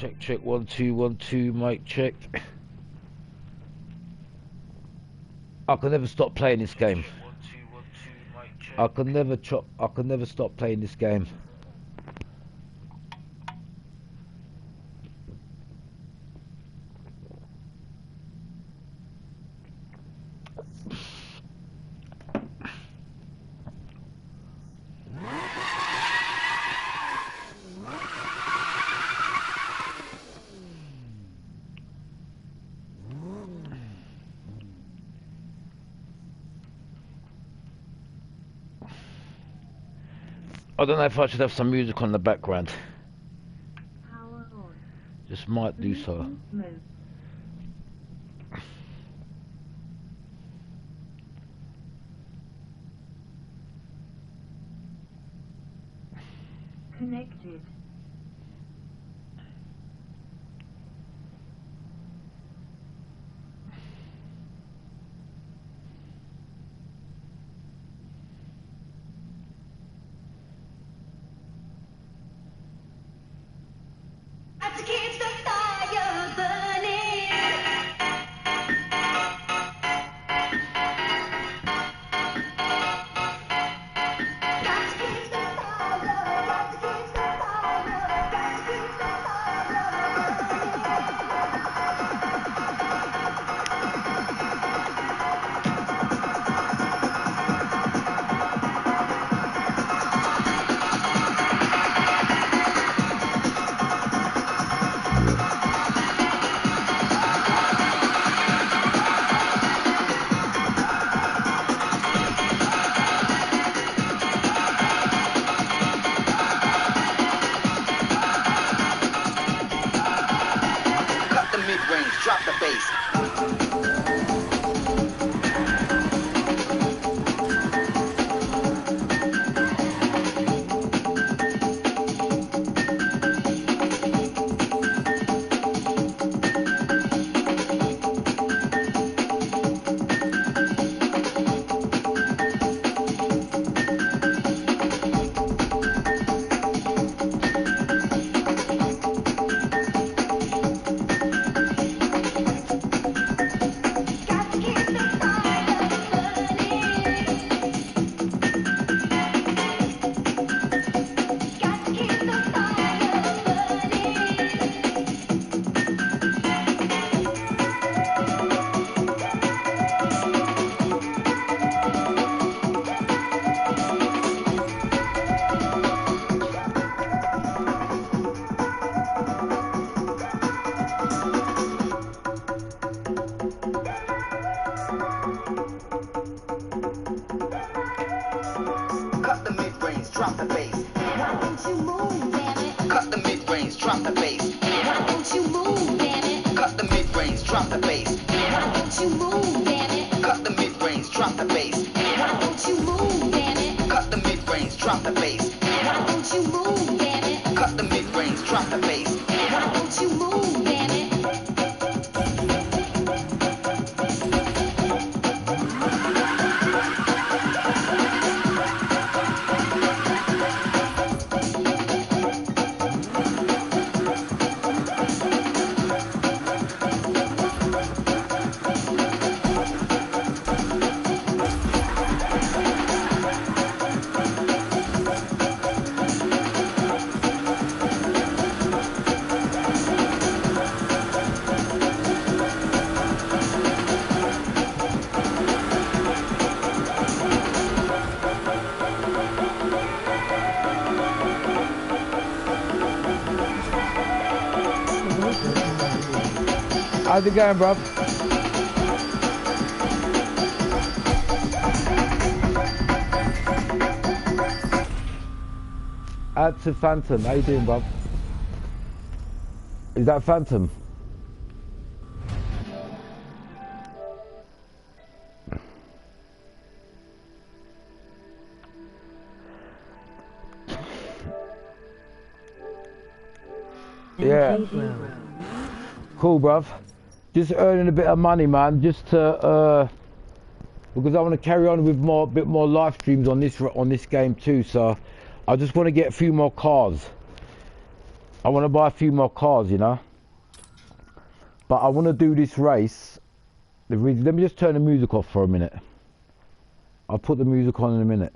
Check, check, 1 2 1 2, mic check. I can never stop playing this game. I can never stop playing this game. I don't know if I should have some music on the background. Just might do so. Connected. Drop the bass. Drop the bass. Why don't you move, damn it? Cut the mid-range, drop the bass. Why don't you move, damn it? Cut the mid-range, drop the bass. Why don't you move, damn it? Cut the mid-range, drop the bass. Why don't you move, damn it? Cut the mid-range, drop the bass. Why don't you move, damn it? Cut the mid-range, drop the bass. Why don't you move, damn it? How's it going, bro? Add to Phantom. How you doing, bro? Is that Phantom? Yeah. Cool, bruv. Just earning a bit of money, man. Just to, because I want to carry on with bit more live streams on this game too. So I just want to get a few more cars. I want to buy a few more cars, you know. But I want to do this race. Let me just turn the music off for a minute. I'll put the music on in a minute.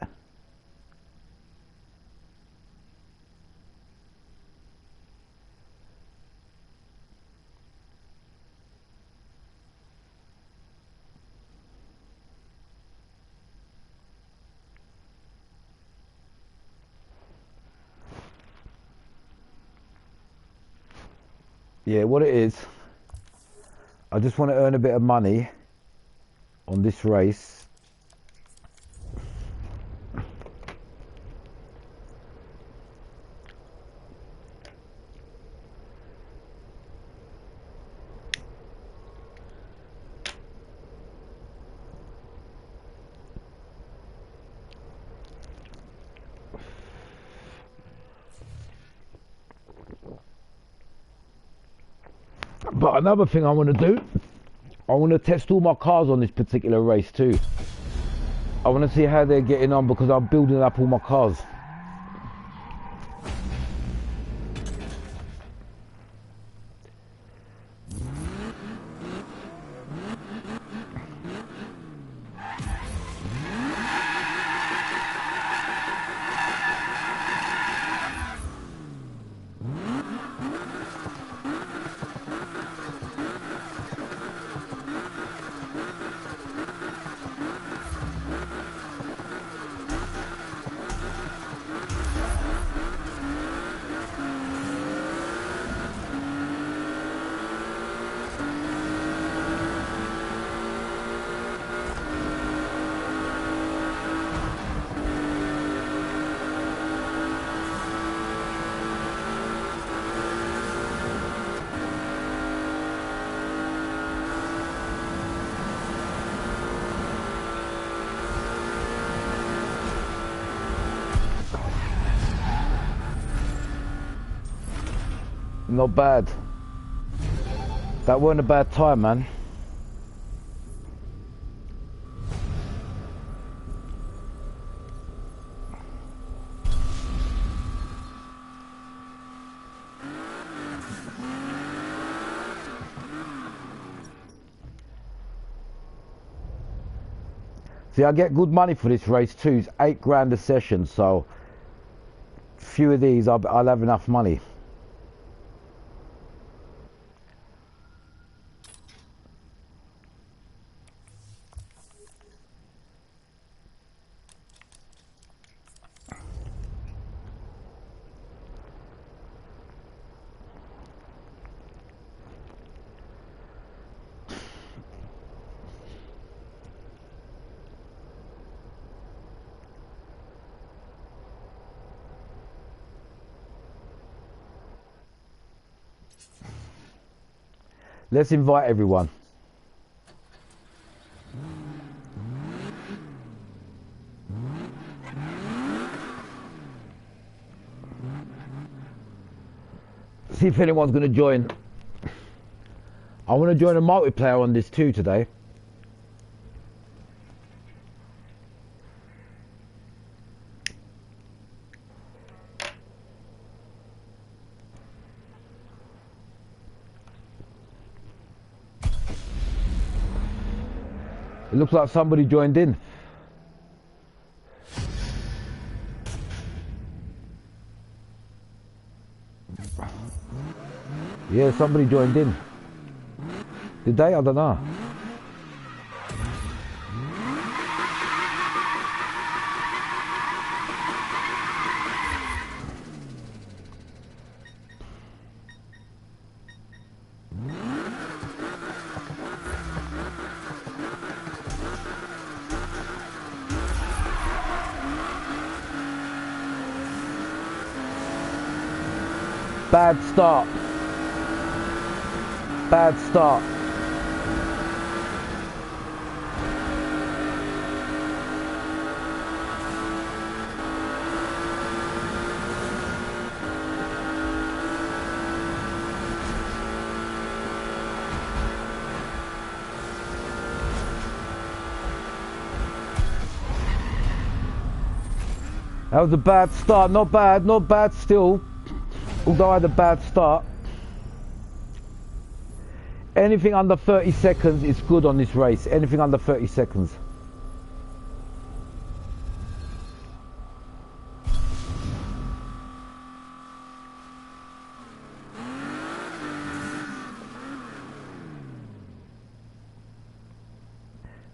Yeah, what it is, I just want to earn a bit of money on this race. But another thing I want to do, I want to test all my cars on this particular race too. I want to see how they're getting on because I'm building up all my cars. Not bad. That weren't a bad time, man. See, I get good money for this race too. It's £8 a session, so few of these I'll have enough money. Let's invite everyone. See if anyone's going to join. I want to join a multiplayer on this too today. It looks like somebody joined in. Yeah, somebody joined in. Did they? I don't know. Bad start. Bad start. That was a bad start. Not bad, not bad still. although I had a bad start, anything under 30 seconds is good on this race. Anything under 30 seconds.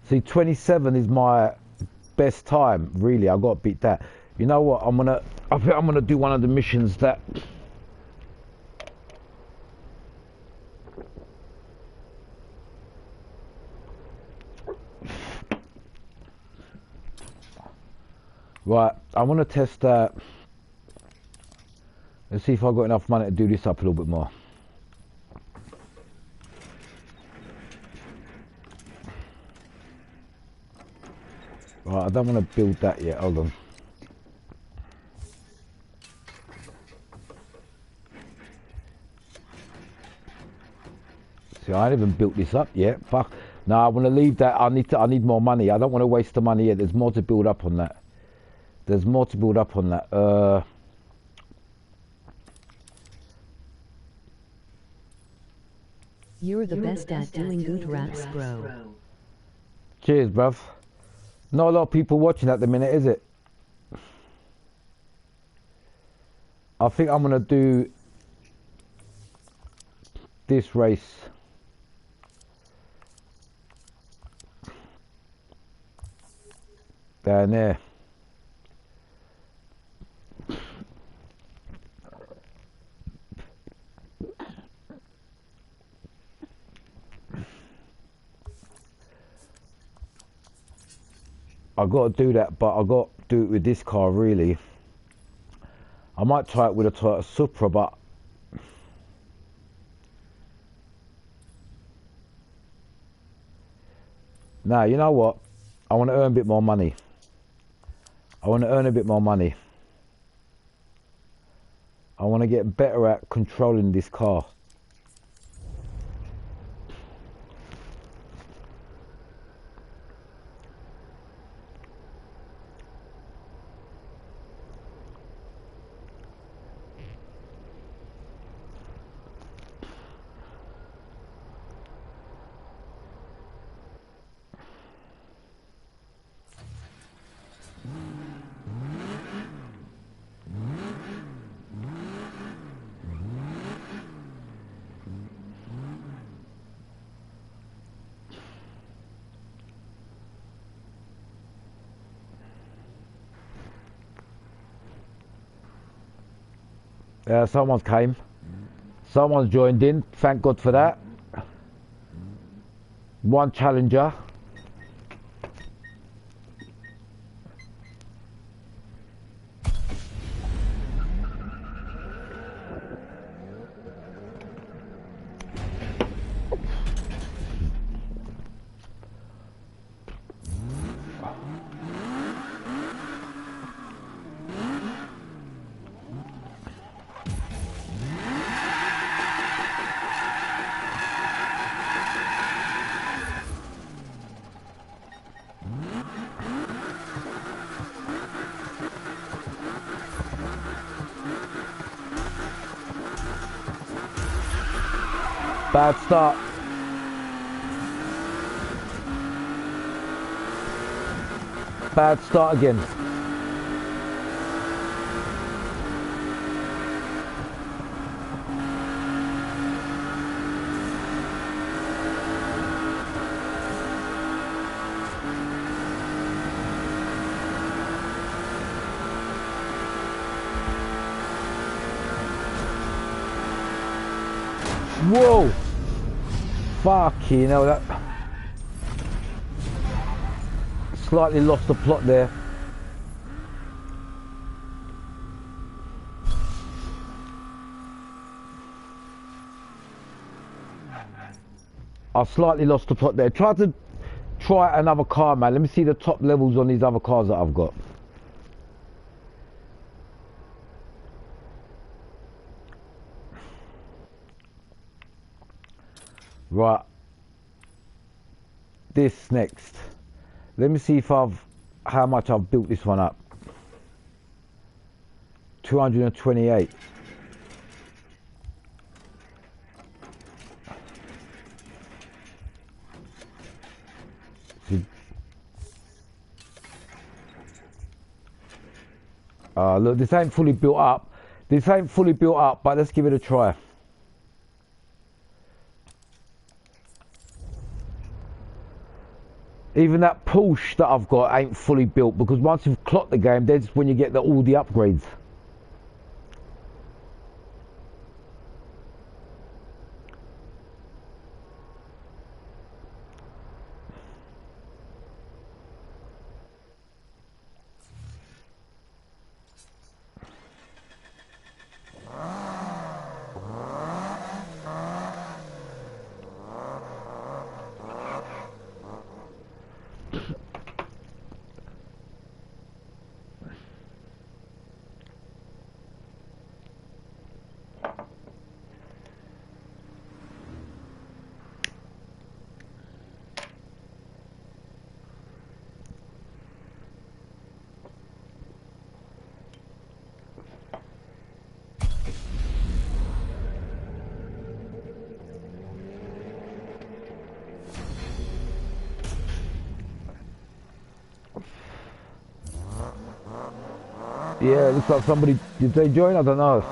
See, 27 is my best time, really. I got to beat that. You know what? I think I'm gonna do one of the missions that. Right, I want to test that. Let's see if I've got enough money to do this up a little bit more. Right, I don't want to build that yet. Hold on. See, I haven't even built this up yet. Fuck. No, I want to leave that. I need more money. I don't want to waste the money yet. There's more to build up on that. There's more to build up on that. You're the best at doing good raps, bro. Cheers, bruv. Not a lot of people watching at the minute, is it? I think I'm gonna do this race. Down there. I got to do that, but I got to do it with this car, really. I might try it with a Toyota Supra, but now, you know what? I want to earn a bit more money. I want to earn a bit more money. I want to get better at controlling this car. Someone's came. Someone's joined in. Thank God for that. One challenger. Bad start. Bad start again. Whoa! Fucking hell, that slightly lost the plot there. I slightly lost the plot there. Try another car, man. Let me see the top levels on these other cars that I've got. Right, this next. Let me see if how much I've built this one up. 228. Look, this ain't fully built up. This ain't fully built up, but let's give it a try. Even that Porsche that I've got ain't fully built, because once you've clocked the game, that's when you get all the upgrades. Yeah, looks like somebody, did they join? I don't know.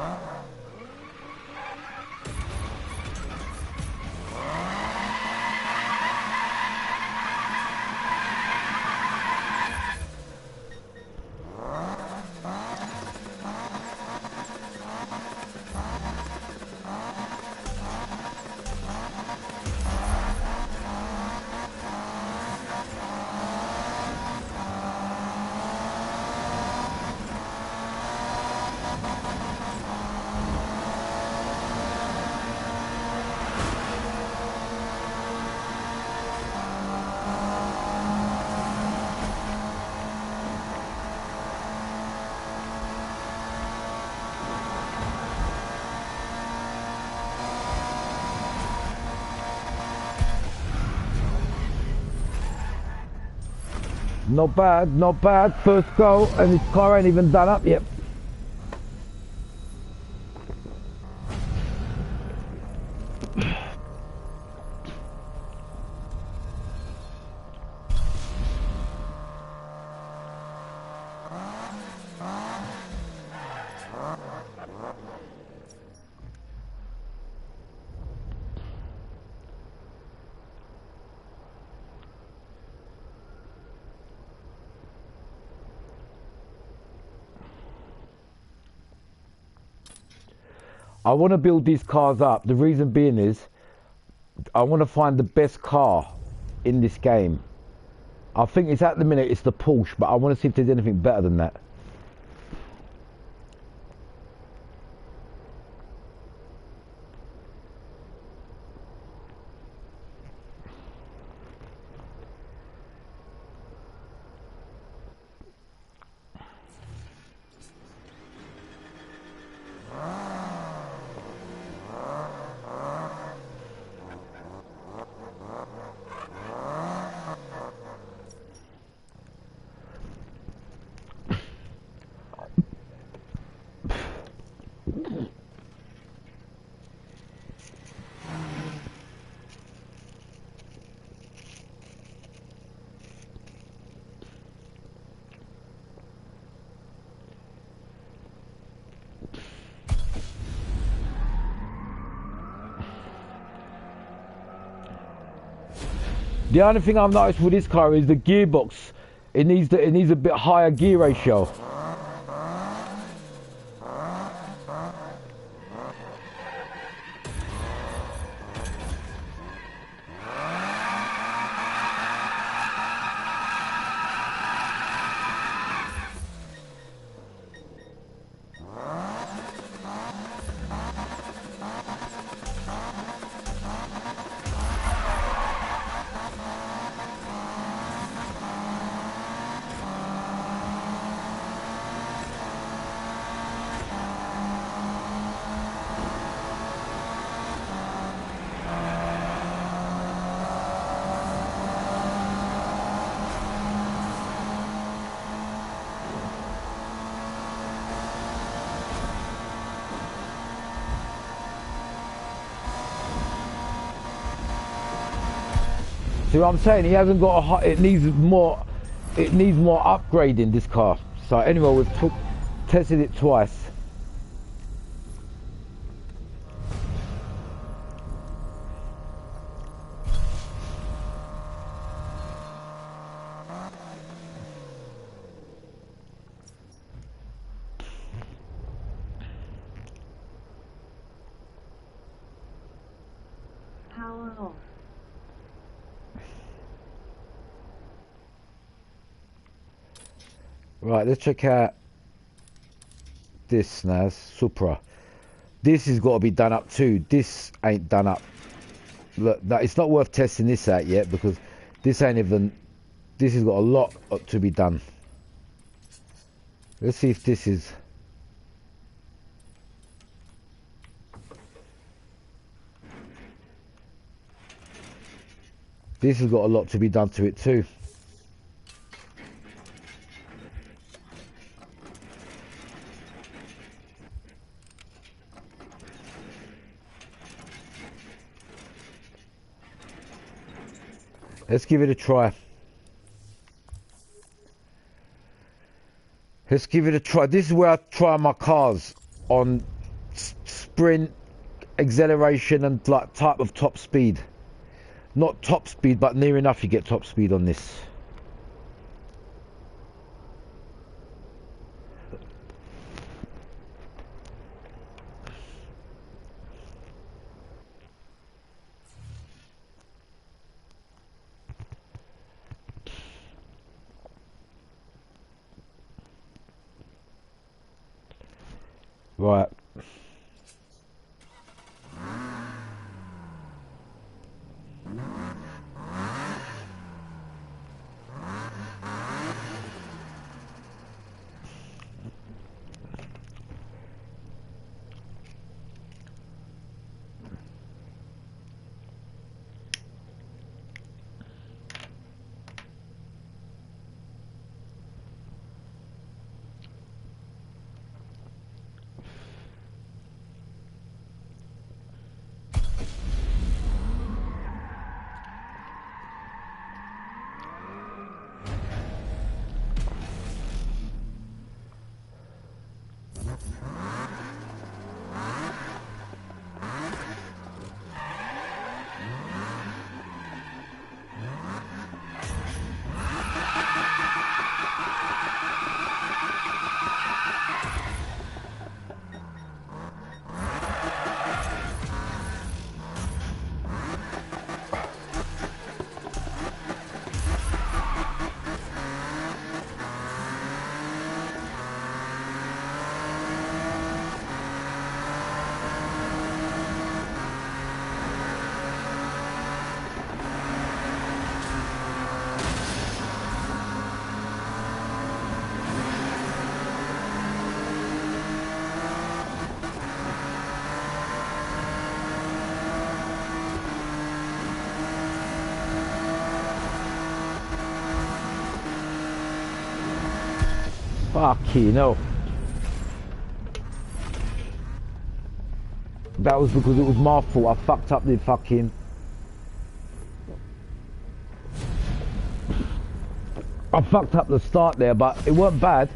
Not bad, not bad. First go, and his car ain't even done up yet. I want to build these cars up. The reason being is I want to find the best car in this game. I think it's at the minute it's the Porsche, but I want to see if there's anything better than that. The only thing I've noticed with this car is the gearbox. It needs a bit higher gear ratio. See what I'm saying? He hasn't got a high, it needs more upgrading, this car. So anyway, we've tested it twice. Power off. Right, let's check out this now, Supra. This has got to be done up too. This ain't done up. Look, it's not worth testing this out yet because this ain't even. This has got a lot to be done. Let's see if this is. This has got a lot to be done to it too. Let's give it a try. Let's give it a try. This is where I try my cars on sprint, acceleration, and like type of top speed. Not top speed, but near enough you get top speed on this. Right. Fucking hell. That was because it was my fault. I fucked up the fucking... I fucked up the start there, but it weren't bad.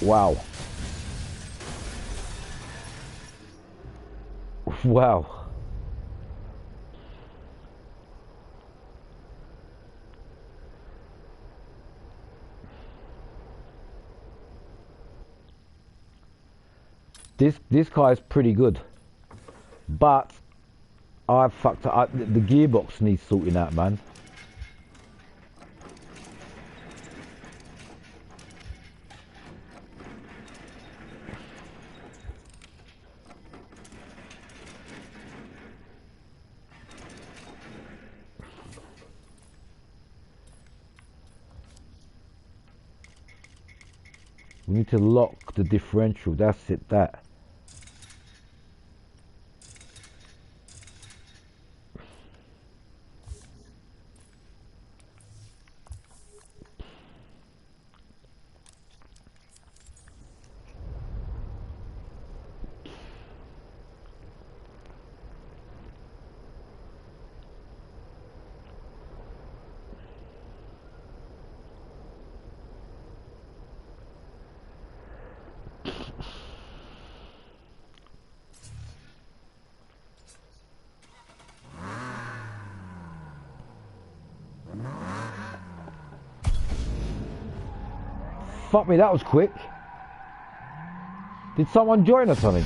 Wow. Wow. This car is pretty good, but I fucked up. The gearbox needs sorting out, man. We need to lock the differential. That's it. That. Fuck me, that was quick. Did someone join or something?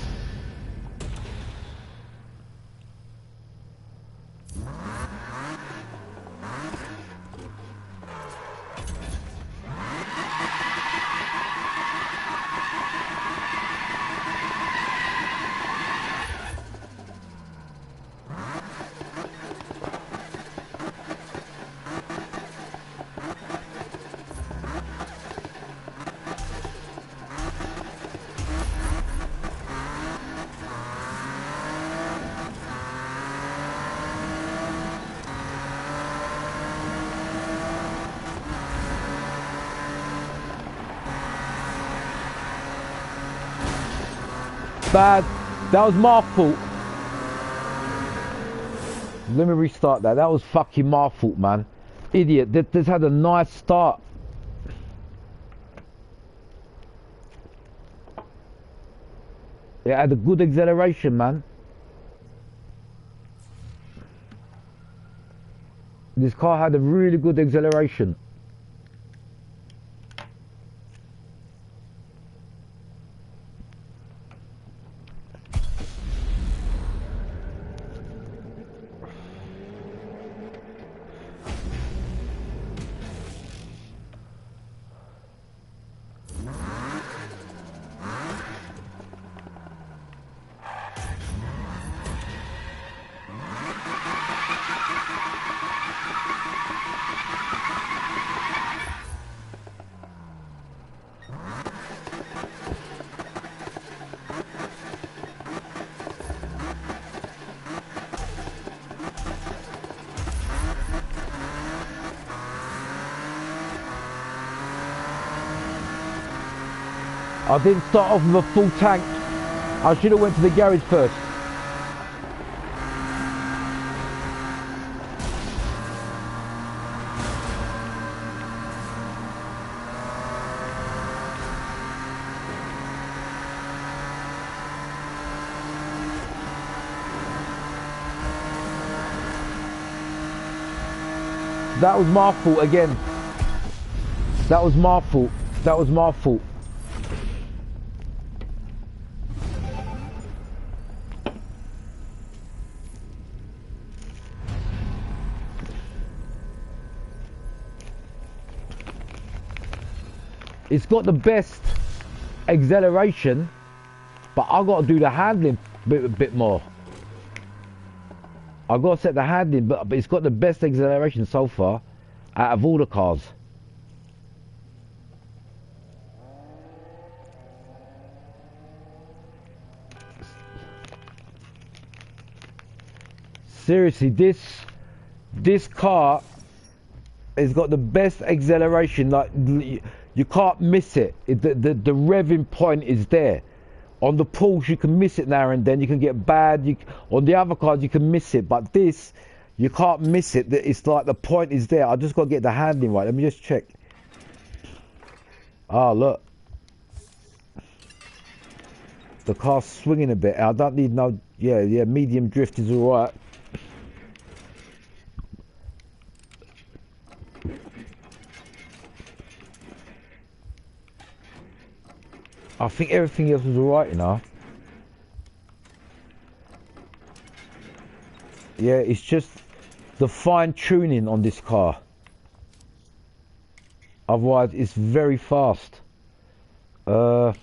Bad. That was my fault. Let me restart that. That was fucking my fault, man. Idiot. This had a nice start. It had a good acceleration, man. This car had a really good acceleration. I didn't start off with a full tank. I should have went to the garage first. That was my fault again. That was my fault. That was my fault. It's got the best acceleration, but I've got to do the handling a bit more. I've got to set the handling, but it's got the best acceleration so far out of all the cars. Seriously, this car has got the best acceleration. Like, you can't miss it. The revving point is there. On the Porsche you can miss it now and then. You can get bad. On the other cars you can miss it, but this you can't miss it. It's like the point is there. I just got to get the handling right. Let me just check. Oh look, the car's swinging a bit. I don't need no. Yeah, medium drift is all right. I think everything else was alright, you know. Yeah, it's just the fine tuning on this car. Otherwise, it's very fast. Right,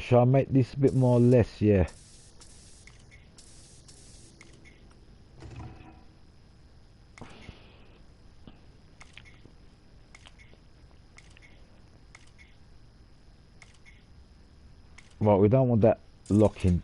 shall I make this a bit more or less? Yeah. Right, we don't want that locking.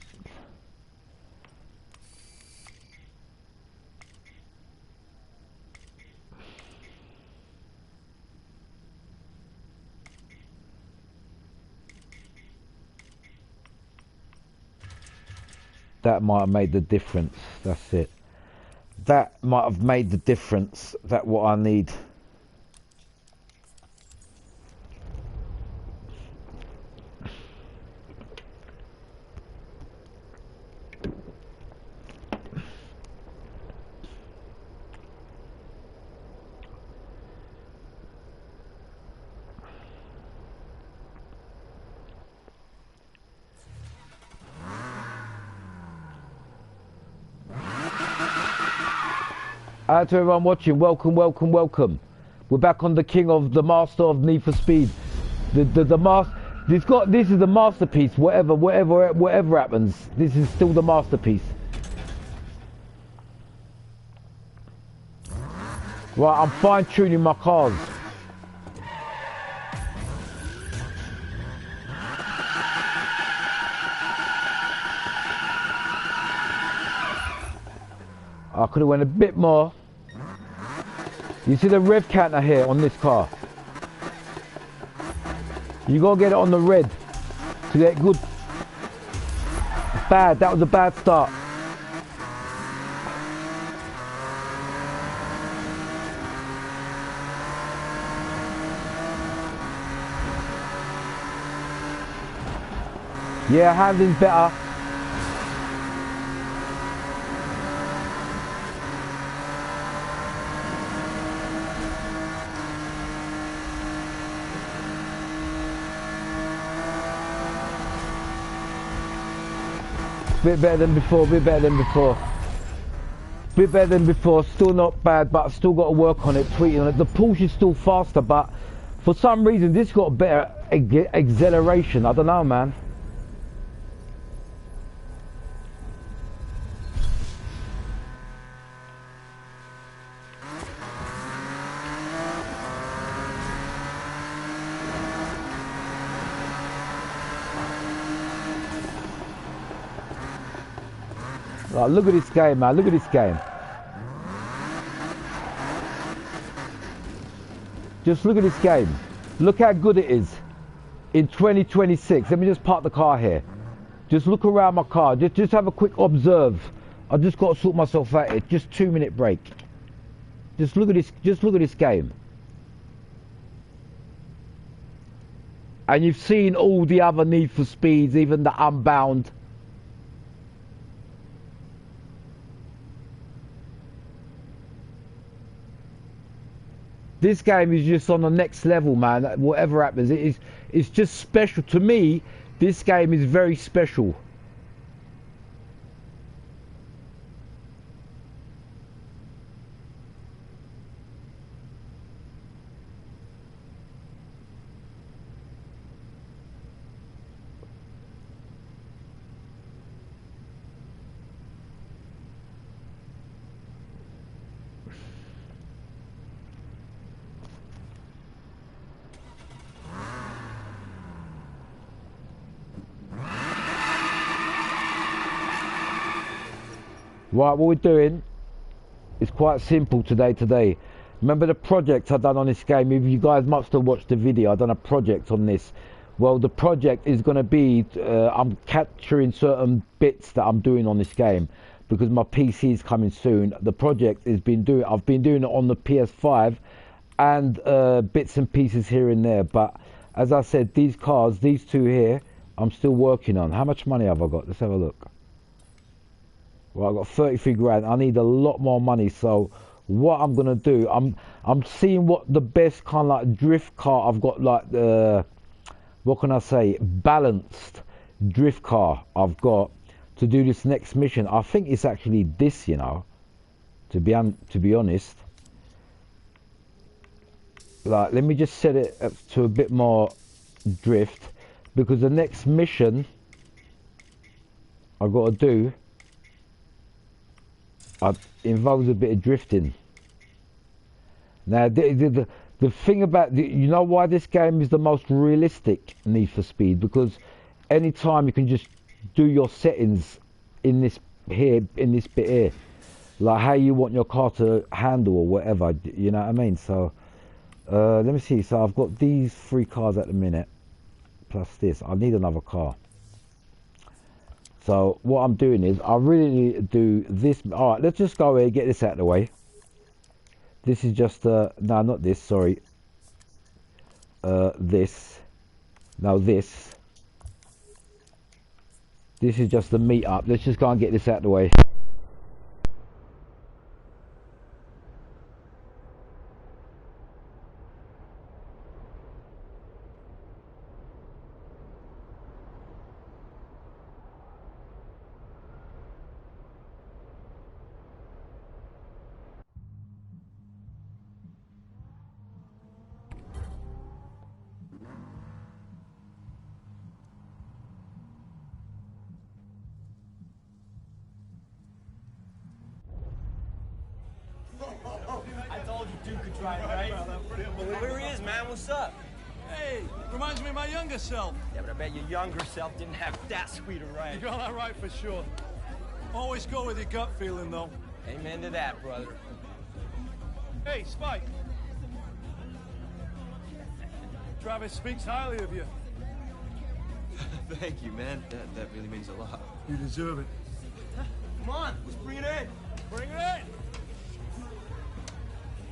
That might have made the difference. That's it. That might have made the difference. That's what I need. Out to everyone watching, welcome, welcome, welcome. We're back on the king of the master of Need for Speed. The master. This is the masterpiece. Whatever happens, this is still the masterpiece. Right, I'm fine tuning my cars. I could have went a bit more. You see the rev counter here on this car. You gotta get it on the red to get good. Bad, that was a bad start. Yeah, handling's better. Bit better than before, bit better than before. Bit better than before, still not bad, but I've still got to work on it, tweaking on it. The Porsche is still faster, but for some reason this got better acceleration. I don't know, man. Like, look at this game, man. Look at this game. Just look at this game. Look how good it is in 2026. Let me just park the car here. Just look around my car. Just have a quick observe. I just got to sort myself out here. Just 2-minute break. Just look at this. Just look at this game. And you've seen all the other Need for Speeds, even the Unbound. This game is just on the next level, man. Whatever happens, it's just special. To me, this game is very special. Right, what we're doing is quite simple today. Remember the project I done on this game? If you guys must have watched the video, I done a project on this. Well, the project is going to be, I'm capturing certain bits that I'm doing on this game because my PC is coming soon. The project has been doing, I've been doing it on the PS5 and bits and pieces here and there. But as I said, these cars, these two here, I'm still working on. How much money have I got? Let's have a look. Well, I've got 33 grand. I need a lot more money. So what I'm going to do, I'm seeing what the best kind of like drift car I've got, like the, what can I say, balanced drift car I've got to do this next mission. I think it's actually this, you know, to be honest. Like, let me just set it up to a bit more drift because the next mission I've got to do involves a bit of drifting. Now, the thing about, you know why this game is the most realistic Need for Speed? Because anytime you can just do your settings in this here, in this bit here, like how you want your car to handle or whatever, you know what I mean? So, let me see. So I've got these 3 cars at the minute, plus this. I need another car. So what I'm doing is I really need to do this. All right, let's just go here, get this out of the way. This is just no, not this. Sorry. This. No, this. This is just the meet up. Let's just go and get this out of the way. right? Well, there he is, man. What's up? Hey, reminds me of my younger self. Yeah, but I bet your younger self didn't have that sweet a ride. You got that right for sure. Always go with your gut feeling, though. Amen to that, brother. Hey, Spike. Travis speaks highly of you. Thank you, man. That really means a lot. You deserve it. Come on, let's bring it in. Bring it in!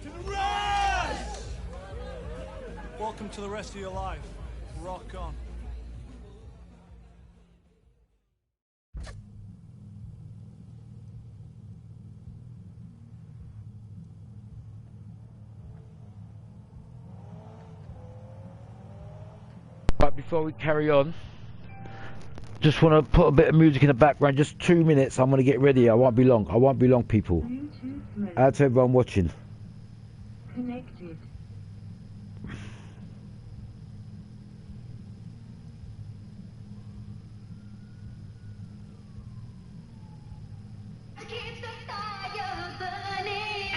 To the rest! Welcome to the rest of your life. Rock on. But before we carry on, just want to put a bit of music in the background. Just 2 minutes. I'm going to get ready. I won't be long. I won't be long, people. Out to everyone watching. Connected. Keep the fire burning.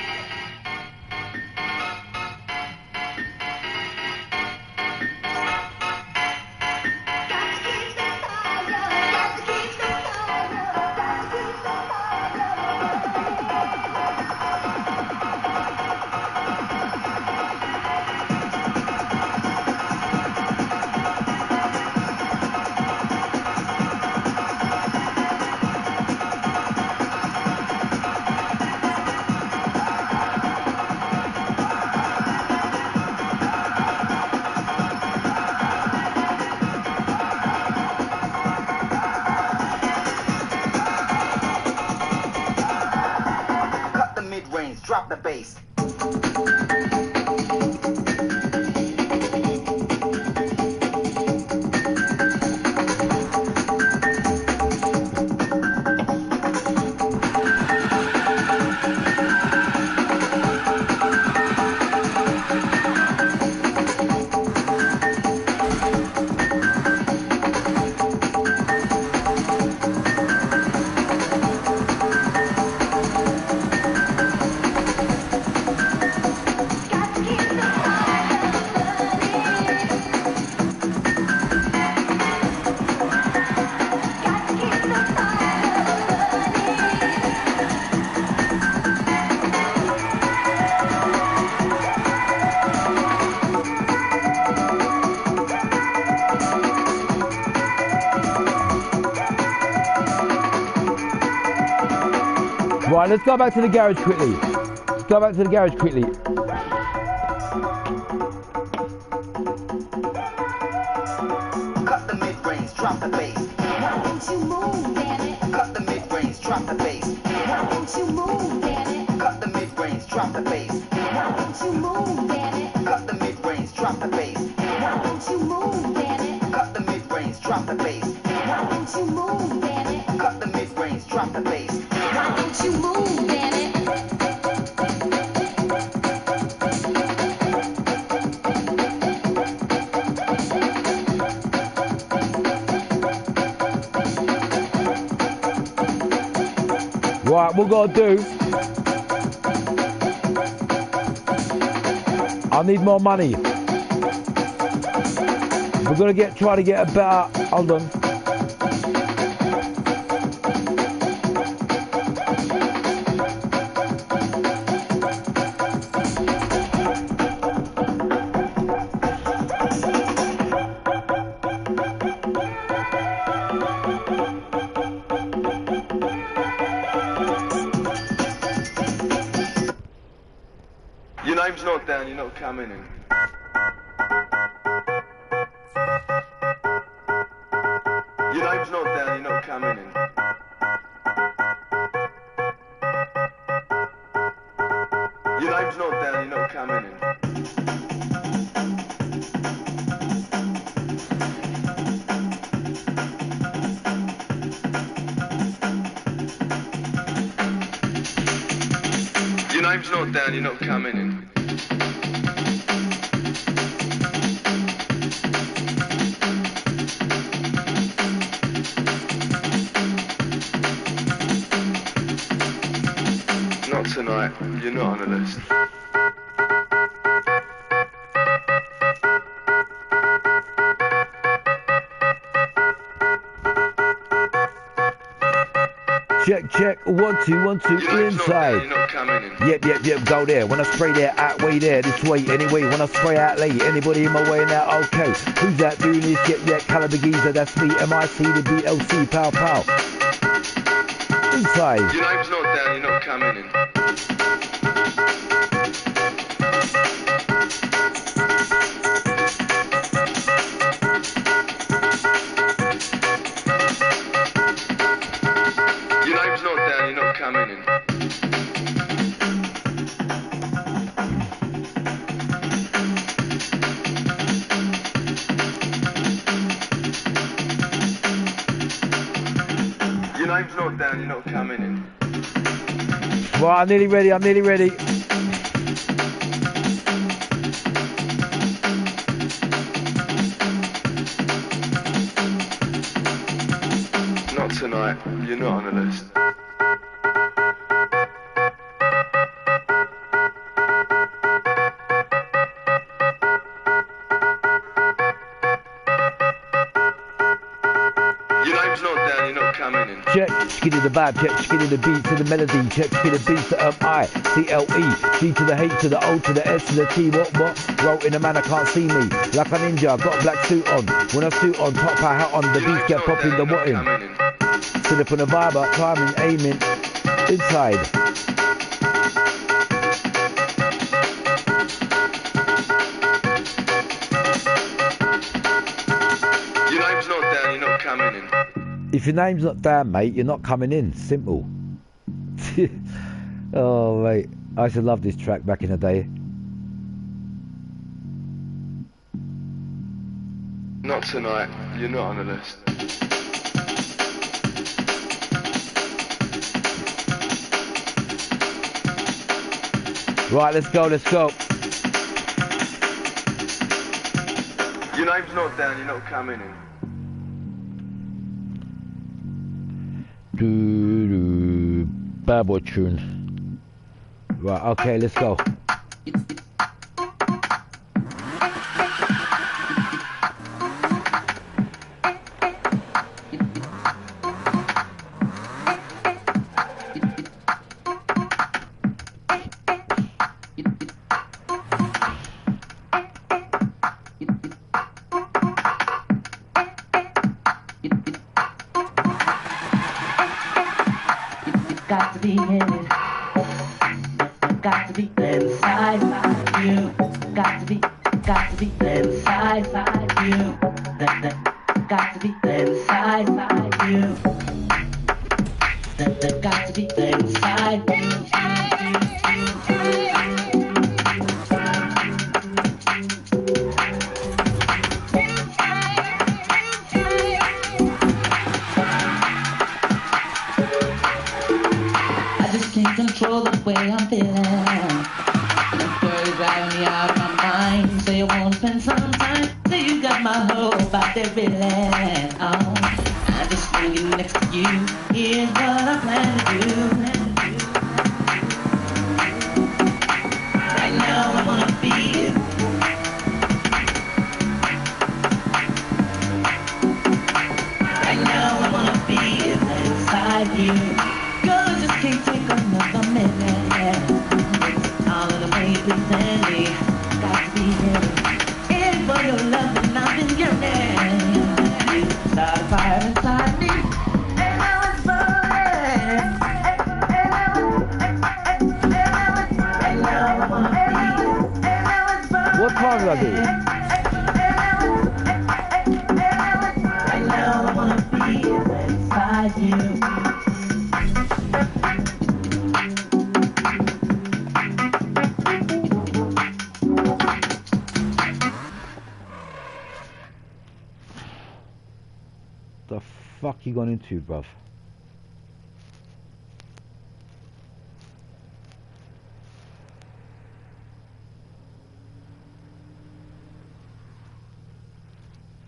Got to keep the fire. Got to keep the fire. Got to keep the cut the mid-range, drop the bass. Got to keep the fire burning. Got to keep the Right, let's go back to the garage quickly. Let's go back to the garage quickly. Cut the mid-range, drop the bass. Why don't you move, damn it? Cut the mid-range, drop the bass. Why don't you move, damn it? Cut the mid-range, drop the bass. Why don't you move, damn it? Cut the mid-range, drop the bass. Why don't you move, damn it? Cut the mid-range, drop the bass. Why don't you move, damn it? Cut the mid-range, drop the bass. Why don't you move, damn it? Right, what we got to do? I need more money. We're gonna try to get a better. Hold on. Your name's not down, you're not coming in. Your name's not down, you're not coming in. Your name's not down, you're not coming in. Your name's not down, you're not coming in. Not tonight, you're not on the list. Check, check, 1 2 1 2 You know inside. you're not coming in. Yep, go there. When I spray there, out way there, this way, anyway. When I spray out late, anybody in my way now, okay. Who's that doing this? Yep, Caliber Geezer, that's me. MIC, the BLC, pow, pow. Inside. Your name's not down, you're not coming in. Your name's not down, you're not coming in. Your name's not down, you're not coming in. Right, I'm nearly ready. Not tonight, you're not on the list. Your name's not down, you're not coming in. Check, skinny the vibe, check, skinny the beat to the melody, check, skinny the beats to I, C, L, E, G to the H to the O to the S to the T, what? Wrote in a man, I can't see me, like a ninja, got a black suit on, when I suit on, top hat hat on, the beats get popping, the what in, sit up on the vibe, up, climbing, aiming, inside. Your name's not down, you're not coming in. If your name's not down, mate, you're not coming in. Simple. Oh, mate. I used to love this track back in the day. Not tonight, you're not on the list. Right, let's go. Your name's not down, you're not coming in. Bad boy tune. Right, okay, let's go. Got to be in it. Got to be inside you. Got to be inside you. Got to be inside you. Got to be inside you. Control the way I'm feeling. The girl is driving me out of my mind. Say you wanna spend some time. Say you got my whole body feeling. Oh, I'm just swinging next to you. Here's what I plan to do. Right now I wanna be you. Right now I wanna be inside you. Girl, I just can't take another minute. All of the way you present me, got to be here. In for your love and I've been yearning. You start a fire inside me, and now it's burning. And now I wanna be you. What part did I do? And now I wanna be inside you. The fuck you gone into, bruv?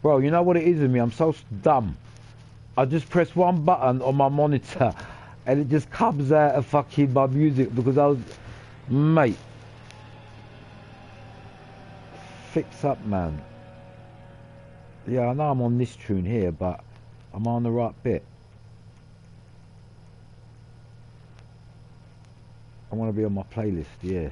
Bro, you know what it is with me? I'm so dumb. I just press one button on my monitor and it just comes out of fucking my music because I was... Mate. Fix up, man. Yeah, I know I'm on this tune here, but am I on the right bit? I want to be on my playlist, yeah.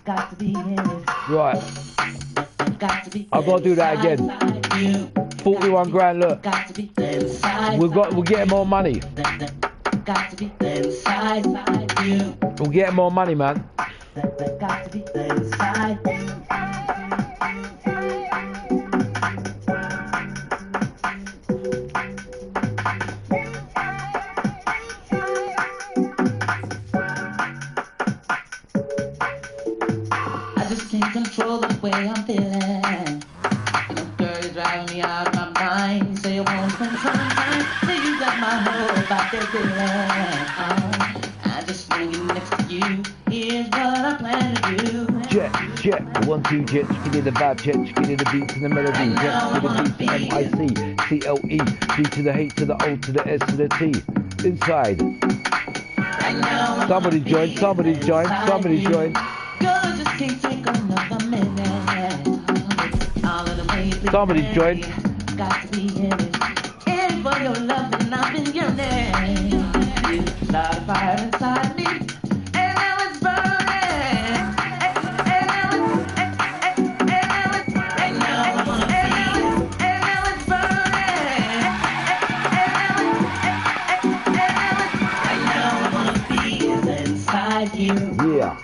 Got to be in it. Right, Got to be I've got to do that again. inside you. 41 grand, look. Got to be inside. We're getting more money. Got to be inside you. We're getting more money, man. Got to be inside. I just can't control the way I'm feeling. Girl, you're driving me out of my mind. You say you want to spend some time. Say you got my whole body feeling. I just want to get next to you. Here's what I plan to do. Jet, 1, 2, jet, skinny the vibe, jet, skinny the beats and the melody, jet, skinny the beats, M-I-C-C-L-E, D to the H to the O to the S to the T, inside. Somebody join, somebody join, somebody join. Girl, I just can't take another minute. All of the way you Somebody play, join. got to be in it. In for your love and I've been yearning. You start a fire inside me, and now it's burning. And now it's right now I wanna be. And now it's burning. Right now I wanna be is inside you. Yeah.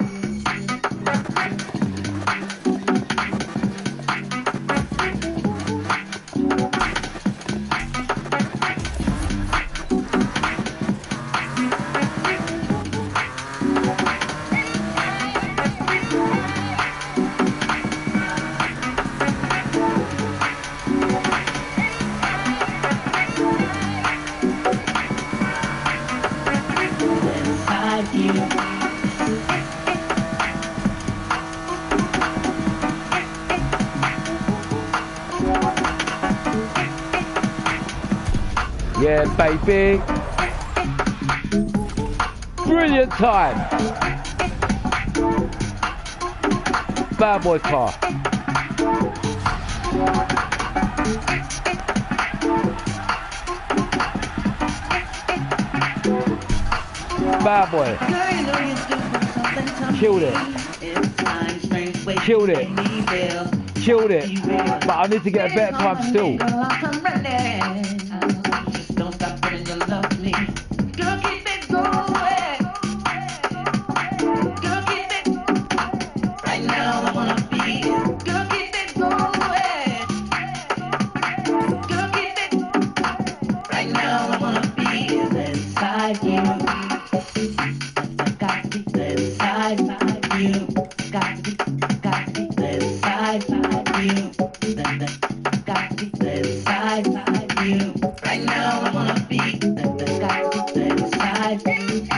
Inside you. Yeah, baby. Brilliant time. Bad boy car. Bad boy. Girl, you know you still want something to Killed it. me. It's time, strange way Killed you it. make me feel. Killed it. But I need to get a better time still. Girl, I'm ready. Just don't stop putting your love to me. Girl, keep it going. Girl, keep it. Right now I wanna be. Girl, keep it going. Girl, keep it. Right now I wanna be inside you. Got to be inside you. Got to be inside you. Got to be inside you. Right now I wanna be. Got to be inside you.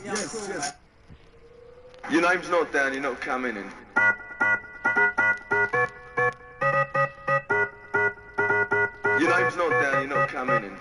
Yes. Your name's not down, you're not coming in. Your name's not down, you're not coming in.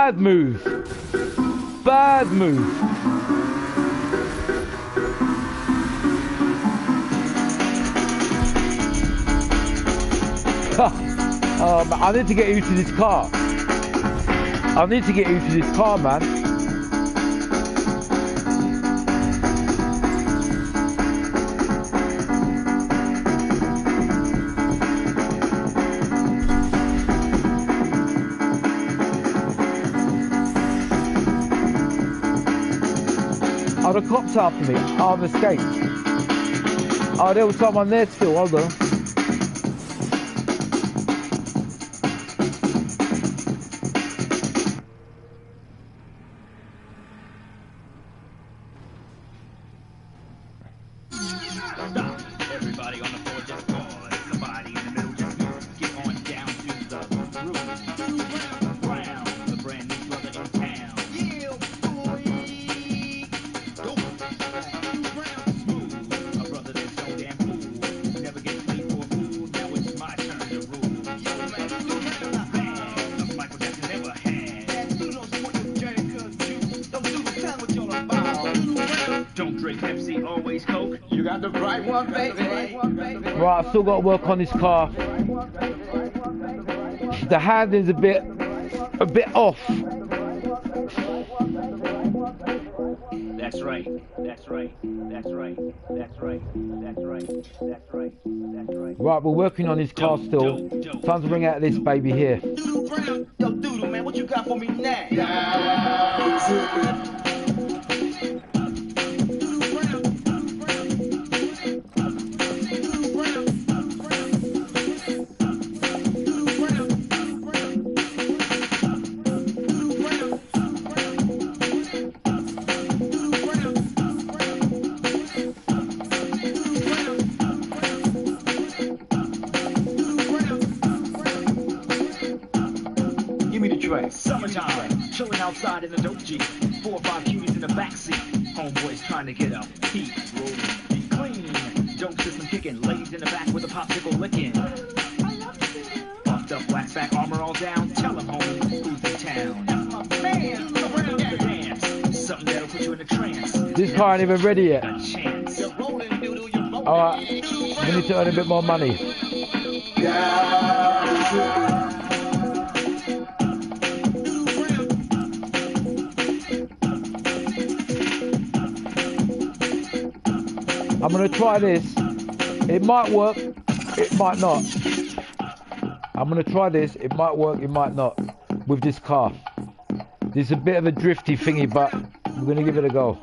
Bad move. Bad move. I need to get used to this car. I need to get used to this car, man. Oh, the cops after me. Oh, I've escaped. Oh, there was someone there still. Hold on. Everybody on the floor just pause. Somebody in the middle just move. Get on down to the groove. Brown, the brand new brother in town. Yeah, boy. Go. Smooth, a brother that's so damn cool. Never gets played for a fool. Now it's my turn to rule. Yo, man, bang, a Michael Jackson never had. You don't support your journey 'cause you don't do the time what you're about. Don't drink Pepsi, always Coke. You got the right one, baby. Right, I've still got to work on this car. The handling's a bit off. That's right. That's right. That's right. That's right. That's right. That's right. That's right. Right, we're working on this car still. Time to bring out this baby here. Doodle Brown, yo, Doodle, man, what you got for me now? Give me the track. Summertime, chilling outside in the dope Jeep. 4 or 5 cuties in the backseat. Homeboys trying to get up. Heat rolling, be clean. Dope system kicking. Ladies in the back with a popsicle licking. Puffed up, wax back, armor all down. Tell them, homie, who's in town. That's my man. Around the dance. Something that'll put you in a trance. This car ain't even ready yet. A chance. You're rolling, doodle, you're rolling. Alright, we need to earn a bit more money. I'm gonna try this. It might work, it might not. I'm gonna try this. It might work, it might not. With this car. This is a bit of a drifty thingy, but we're gonna give it a go.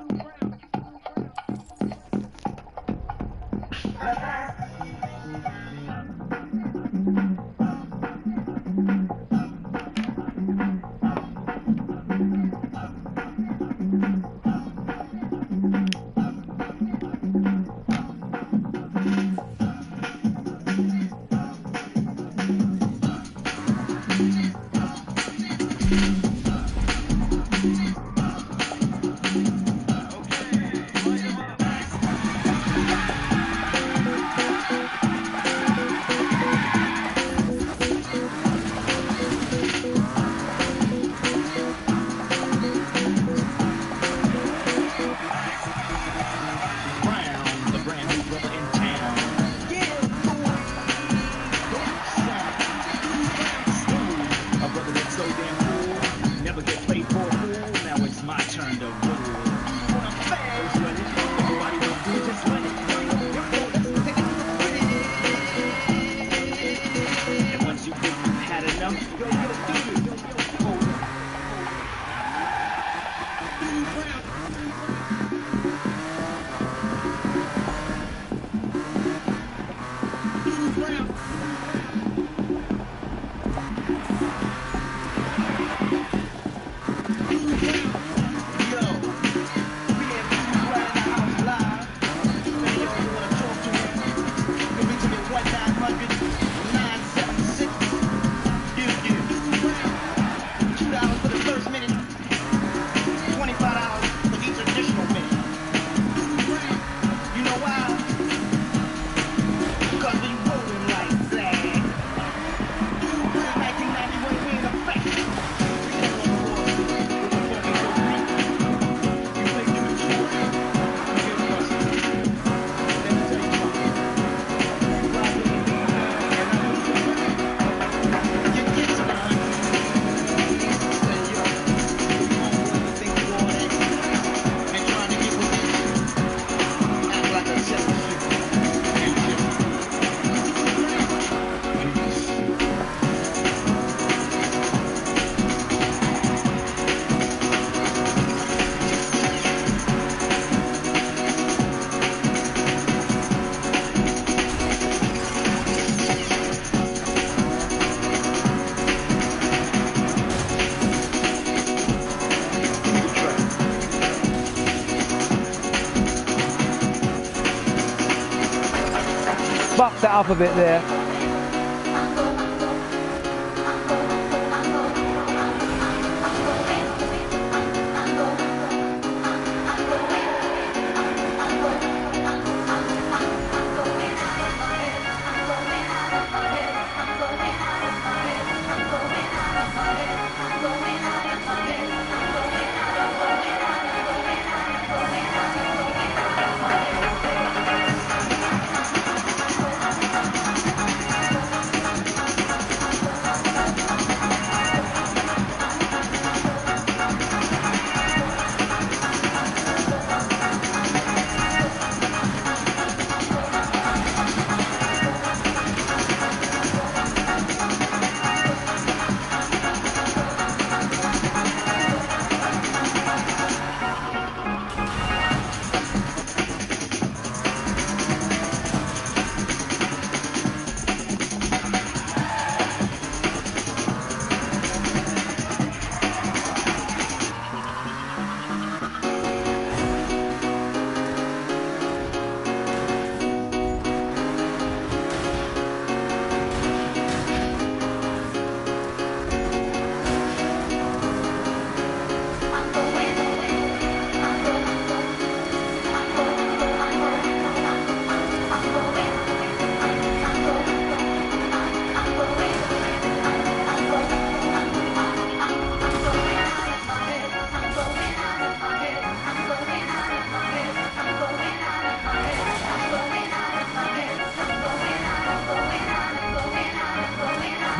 fucked that up a bit there.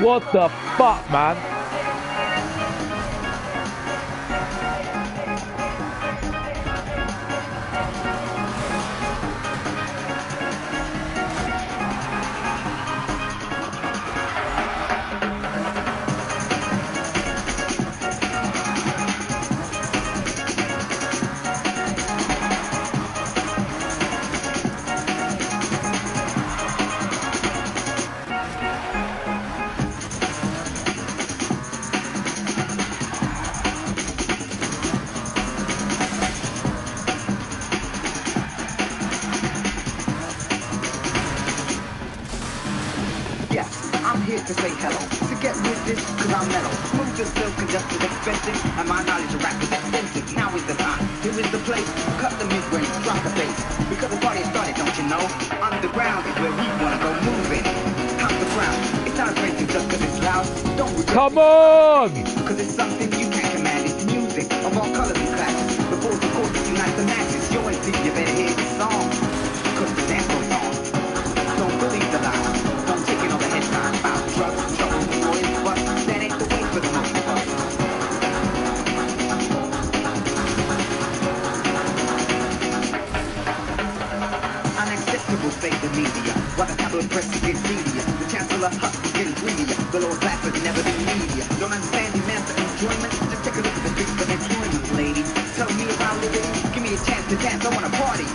What the fuck, man? To say hello, to get with this, cause I'm mellow. Smooth as silk and just as expensive, and my knowledge of rap is extensive. Now is the time, here is the place, cut the mid-range, drop the bass. Because the party started, don't you know? Underground is where we wanna go moving. Hop the ground, it's not a great thing just cause it's loud. Don't reject Come on! Cause it's something you can't command, it's music of all colors and classes. Before the chords unite the masses, yo MC, you better hear this song. Cause the dance goes on. Don't believe the lies, don't take in all the headlines about drugs, trouble, noise, but that ain't the way for the most of us. Unacceptable, say the media. While the tabloid press is getting media, the chancellor Huck is getting greedier. The Lord Blackford never been media. Don't understand demands for enjoyment? Just take a look at the streets of employment, lady. Tell me about liberty, give me a chance to dance, I wanna party.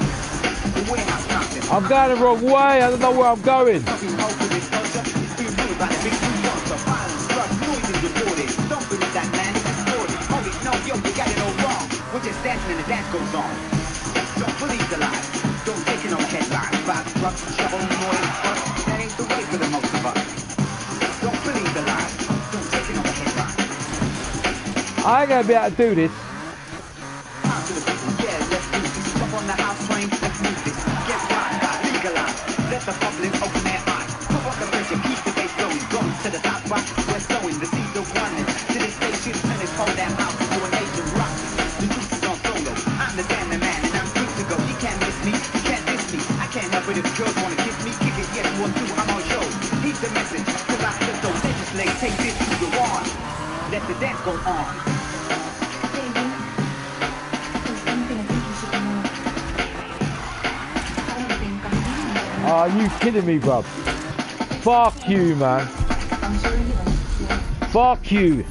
The warehouse concept. I'm going the wrong way, I don't know where I'm going. We're just dancing and the dance goes on. Don't believe the lies. Don't take it on the headlines. About drugs, trouble, noise, fuss. That ain't the way for the most of us. Don't believe the lies. Don't take it on the headlines. I ain't gonna be able to do this. Out to the people, yeah, let's do this. Jump on the house train, let's move this. Get right, got legalized. Let the public open their eyes. Put up the pressure, keep the bass going. Going to the top rock, we're sowing the seeds of oneness. To this station, and it's hold that house to a nation rock. The truth is on solo. I'm the damn man, and I'm good to go. You can't miss me, you can't diss me. I can't help it if girls wanna kiss me. Kick it, yes, one, two, I'm on show. Heed the message, cause I said so. Legislate, take this to the wall. Let the dance go on. Are you kidding me, bruv? Fuck you, man. Fuck you.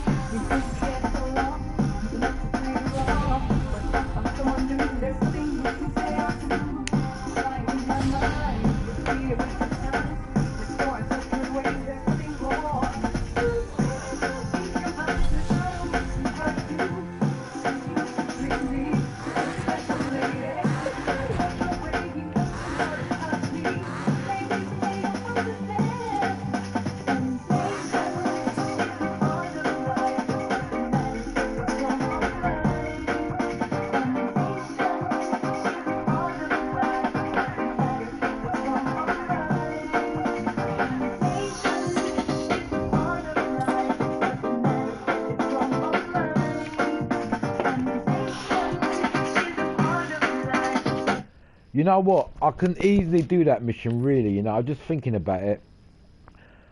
You know what? I can easily do that mission, really. You know, I'm just thinking about it.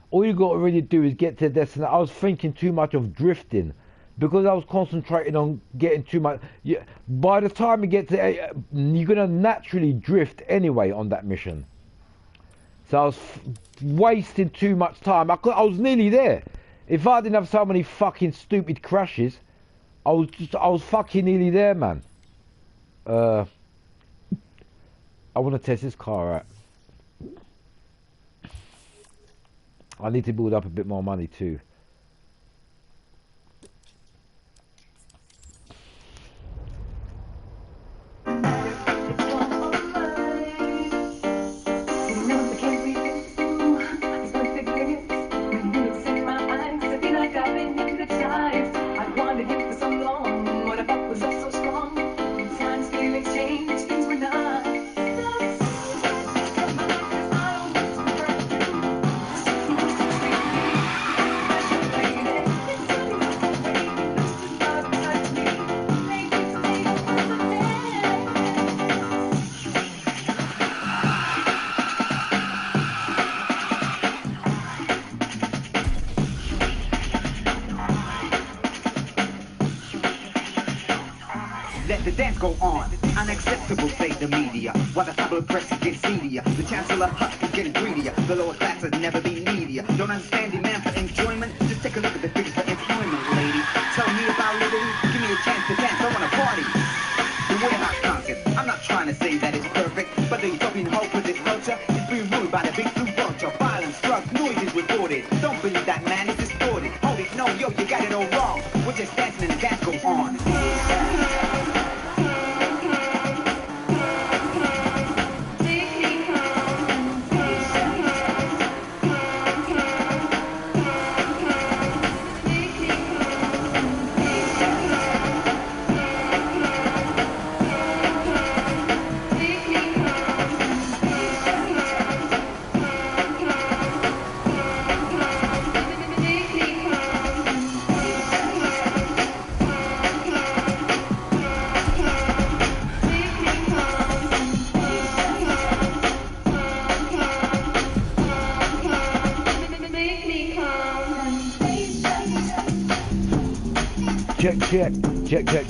All you got to really do is get to the destination. I was thinking too much of drifting because I was concentrating on getting too much. Yeah, by the time you get to, you're gonna naturally drift anyway on that mission. So I was wasting too much time. I was nearly there. If I didn't have so many fucking stupid crashes, I was fucking nearly there, man. I want to test this car out. I need to build up a bit more money too. Let the dance go on. Unacceptable, say the media. While the tabloid press gets seedier, the chancellor Huck is getting greedier. The lower class has never been needier. Don't understand demand for enjoyment? Just take a look at the figures for employment, lady. Tell me about liberty. Give me a chance to dance. I want to party. The warehouse concert. I'm not trying to say that it's perfect, but the utopian hope with its culture is being ruled by the big blue vulture. Violence, drugs, noise is recorded. Don't believe that, man. It's distorted. Hold it, no, yo, you got it all wrong. We're just dancing and the dance goes on.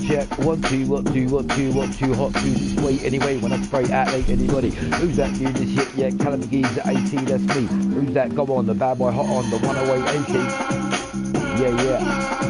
Check. 1 2 1 2 1 2 1 2 hot 2 this way anyway when I spray at late anybody. Who's that doing this shit? Yeah, Caliber Geezer AC, that's me. Who's that? Go on, the bad boy hot on the 108 AK. Yeah.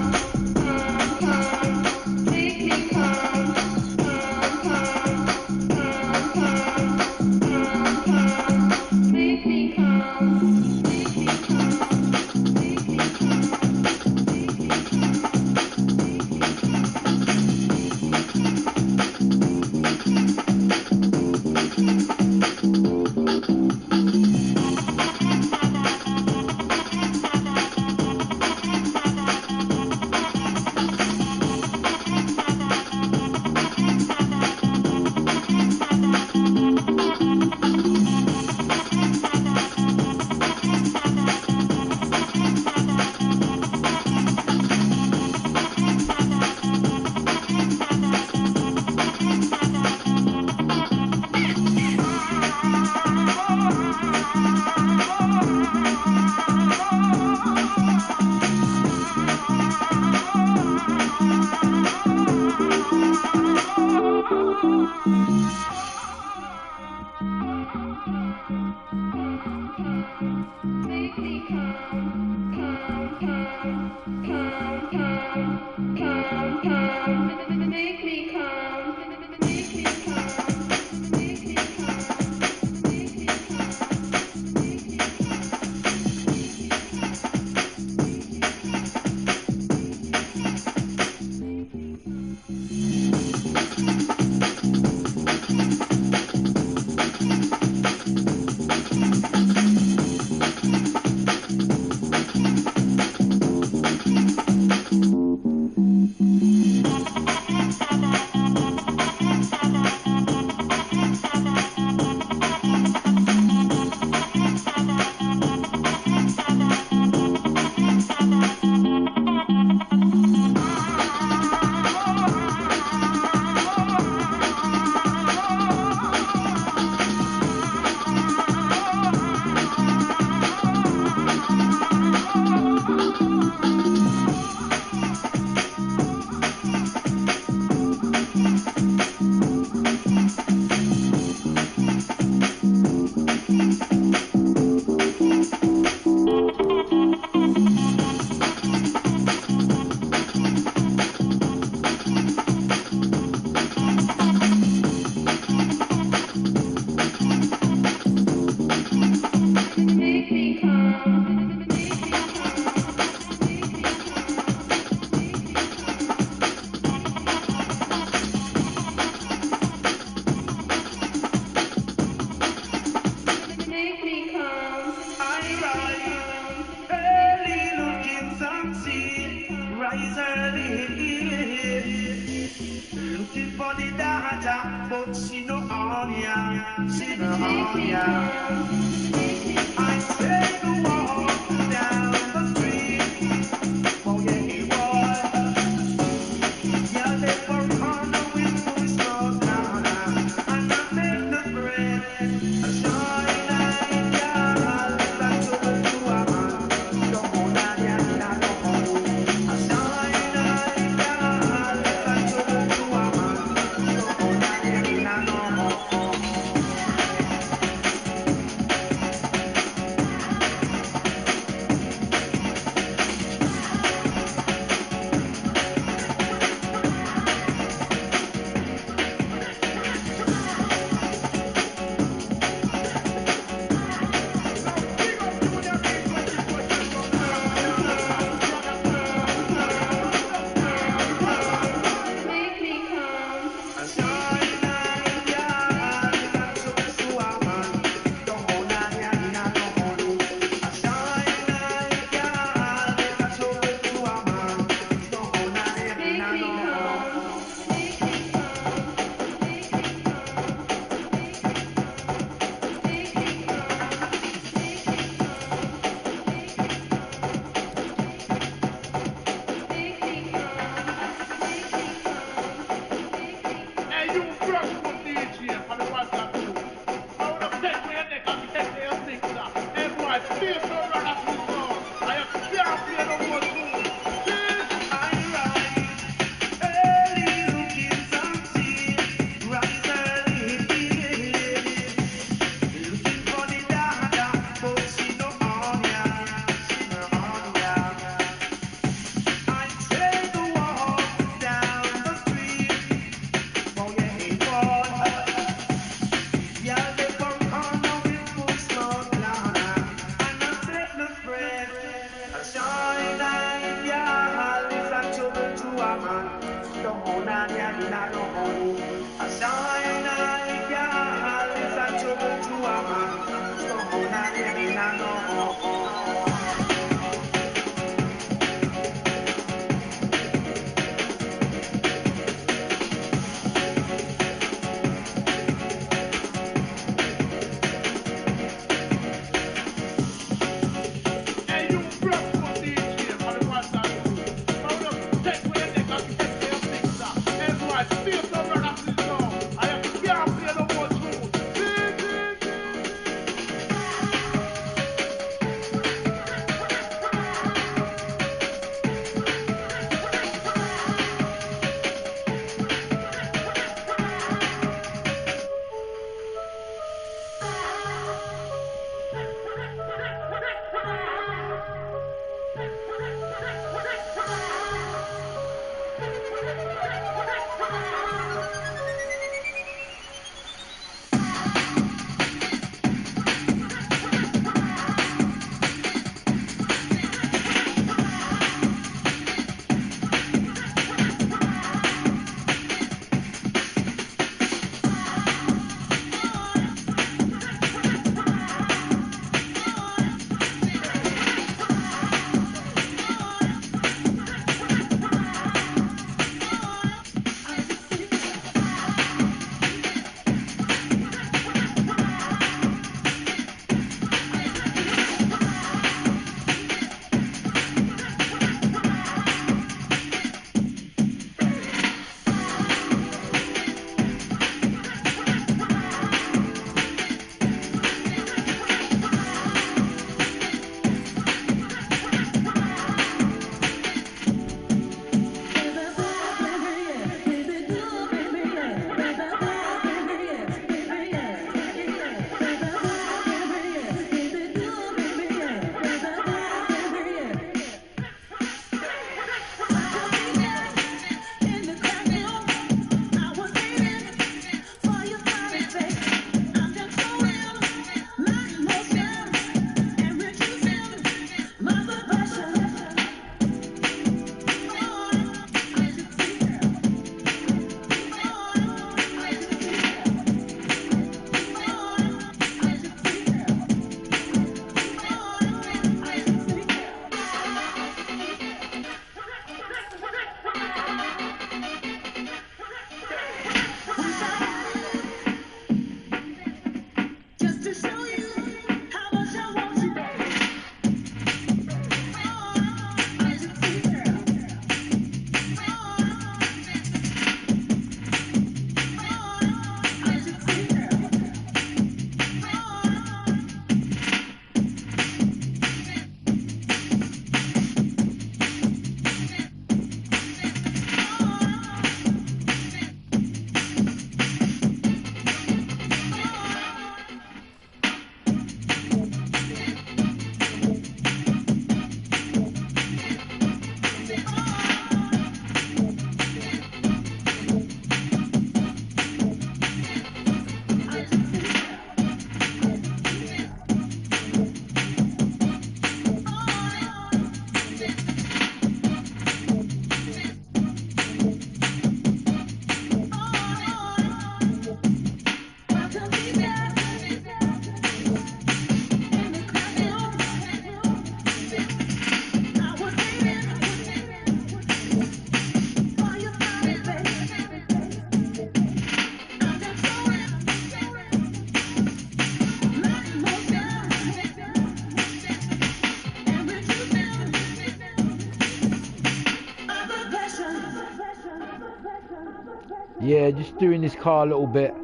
Yeah, just doing this car a little bit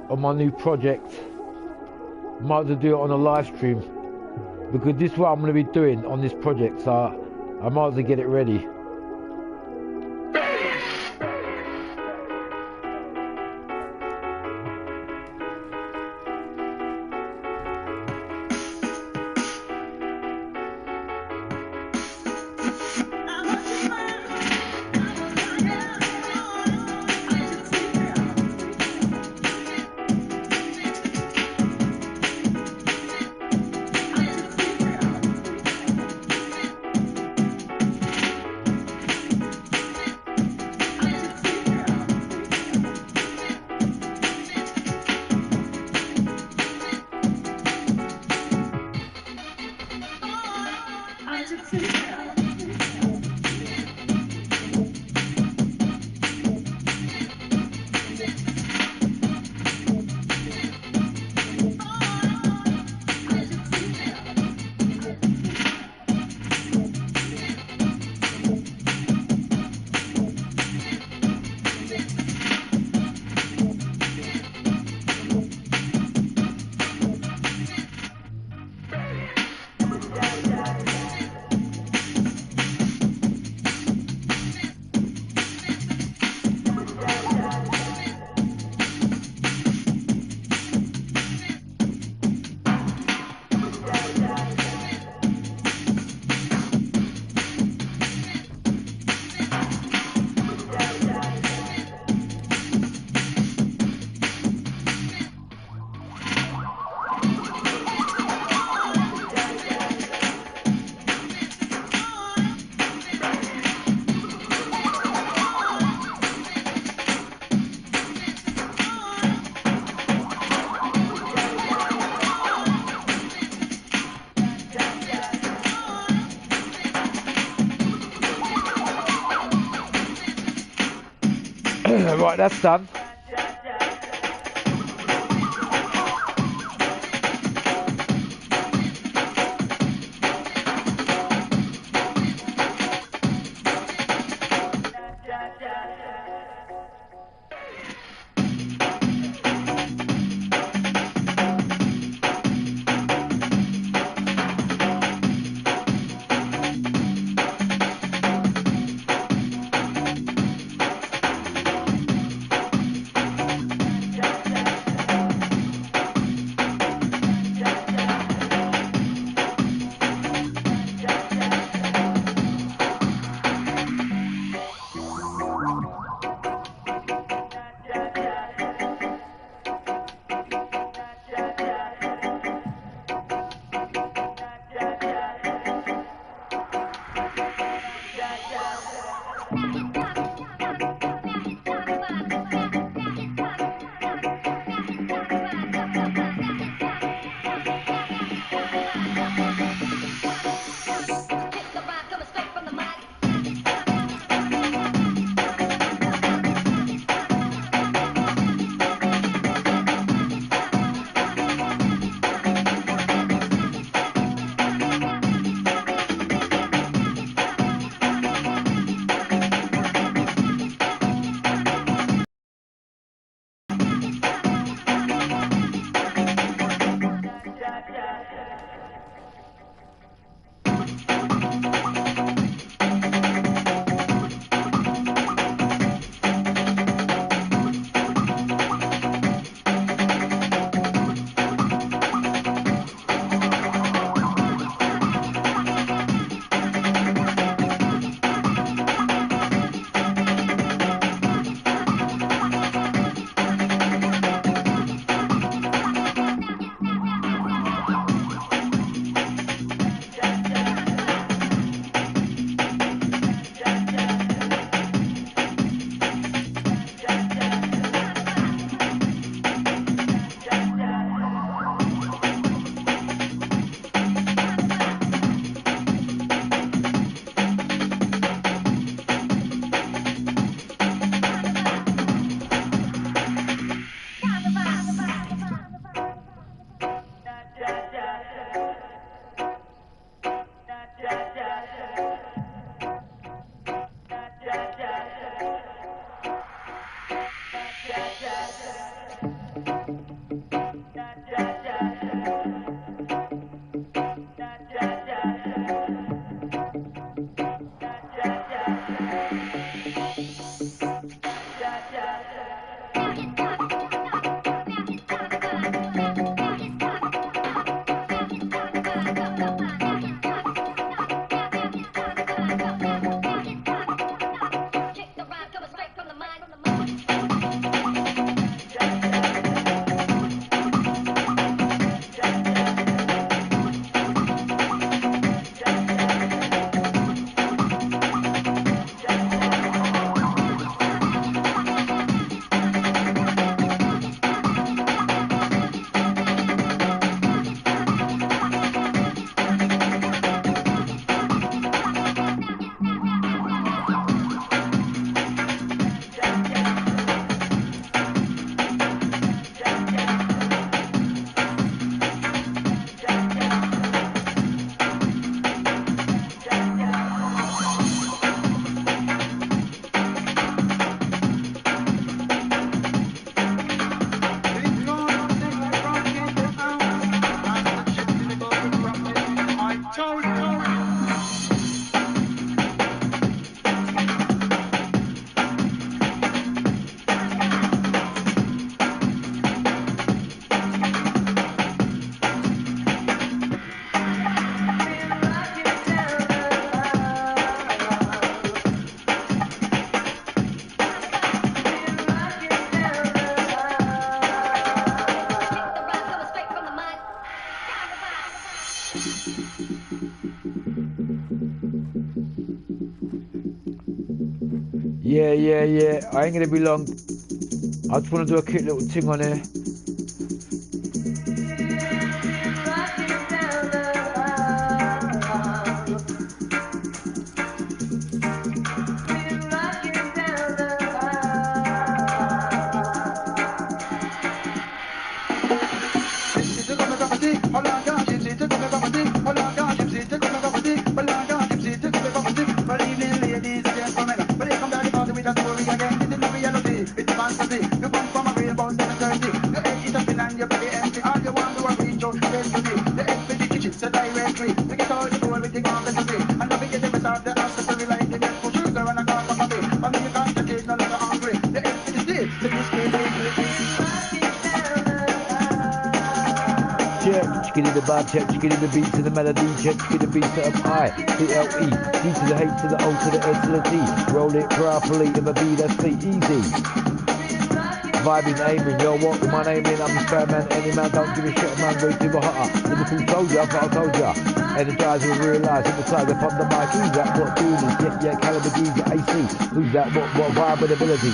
on my new project. Might as well do it on a live stream because this is what I'm going to be doing on this project, so I might as well get it ready. Right, that's done. Yeah. I ain't gonna be long. I just want to do a quick little thing on here. Check the bar, check the beat to the melody, check the beat to up I, C-L-E, D to the H to the O to the S to the T, roll it properly, if a B, that's the easy. Vibing, aiming, yo, what with my name in, I'm the spare man, any man, don't give a shit, man, way too hotter. Liverpool soldier, I thought I told ya. Energize and realise, hit the tiger, pump the mic, who's that, what doing this, yeah, caliber geezer, AC, who's that, what vibe with ability.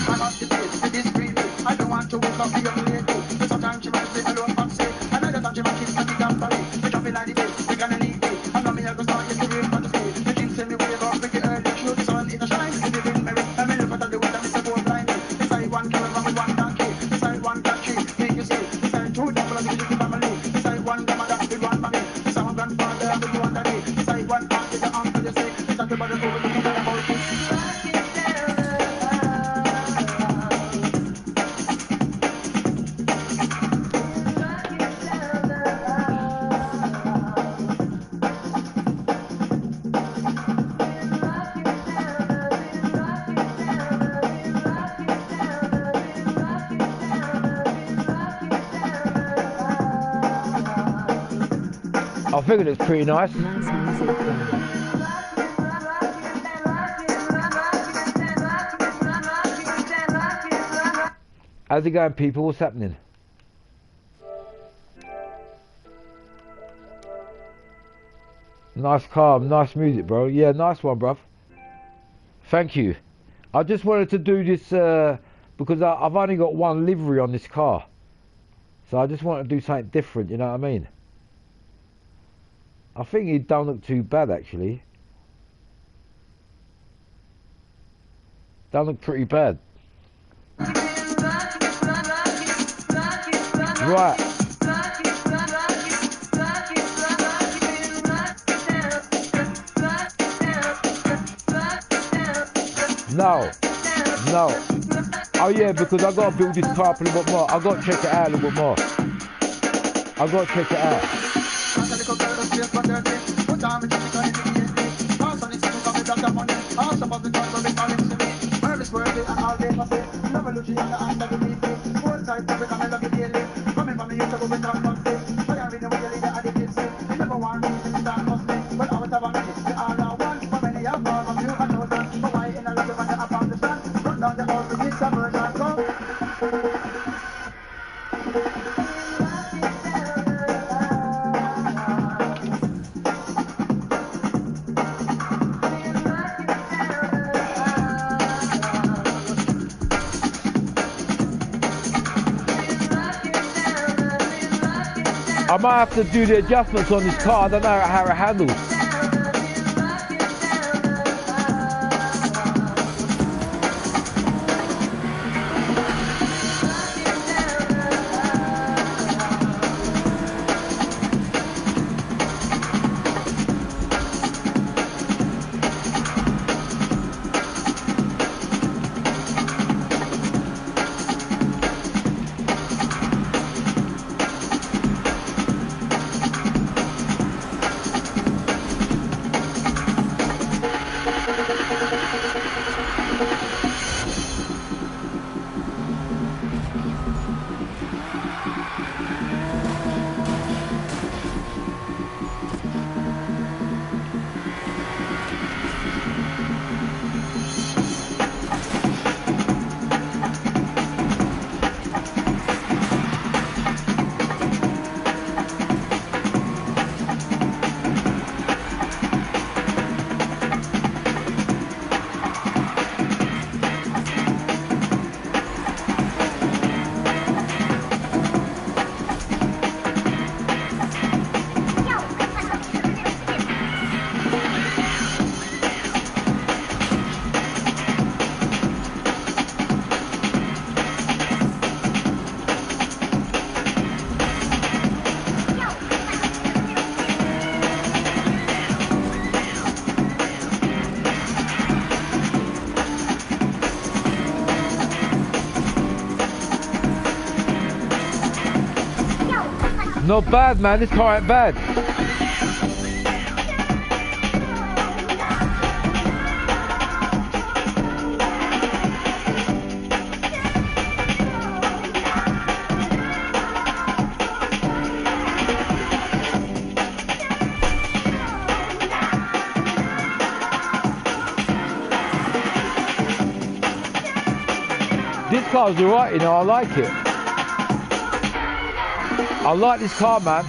I don't want to wake up the young lady, so sometimes she runs it alone from sick. Another time she might kiss me down for it. We jumping like the bass, we gonna need it. I know me I go start get the real fantasy. The dreams tell me wake up pretty early. Shoot the sun in the shine, in the wind merit. I mean look at the wind and it's a boy blinding. Beside one caravan with one donkey. Beside one country, make you see. Beside two double of the music family. Beside one grandmother with one mommy. Beside one grandfather with one daddy. Beside one aunt with the uncle you say. Beside the brother over looking at about it. I figured it's pretty nice. Nice music. How's it going, people? What's happening? Nice car, nice music, bro. Yeah, nice one, bruv. Thank you. I just wanted to do this because I've only got one livery on this car. So I just want to do something different, you know what I mean? I think it don't look too bad, actually. Don't look pretty bad. Right. No. Oh yeah, because I gotta build this car up a little bit more. I gotta check it out a little bit more. I gotta check it out. I might have to do the adjustments on this car. I don't know how it handles. Not bad, man. This car ain't bad. This car's alright, you know, I like it. I like this car, man.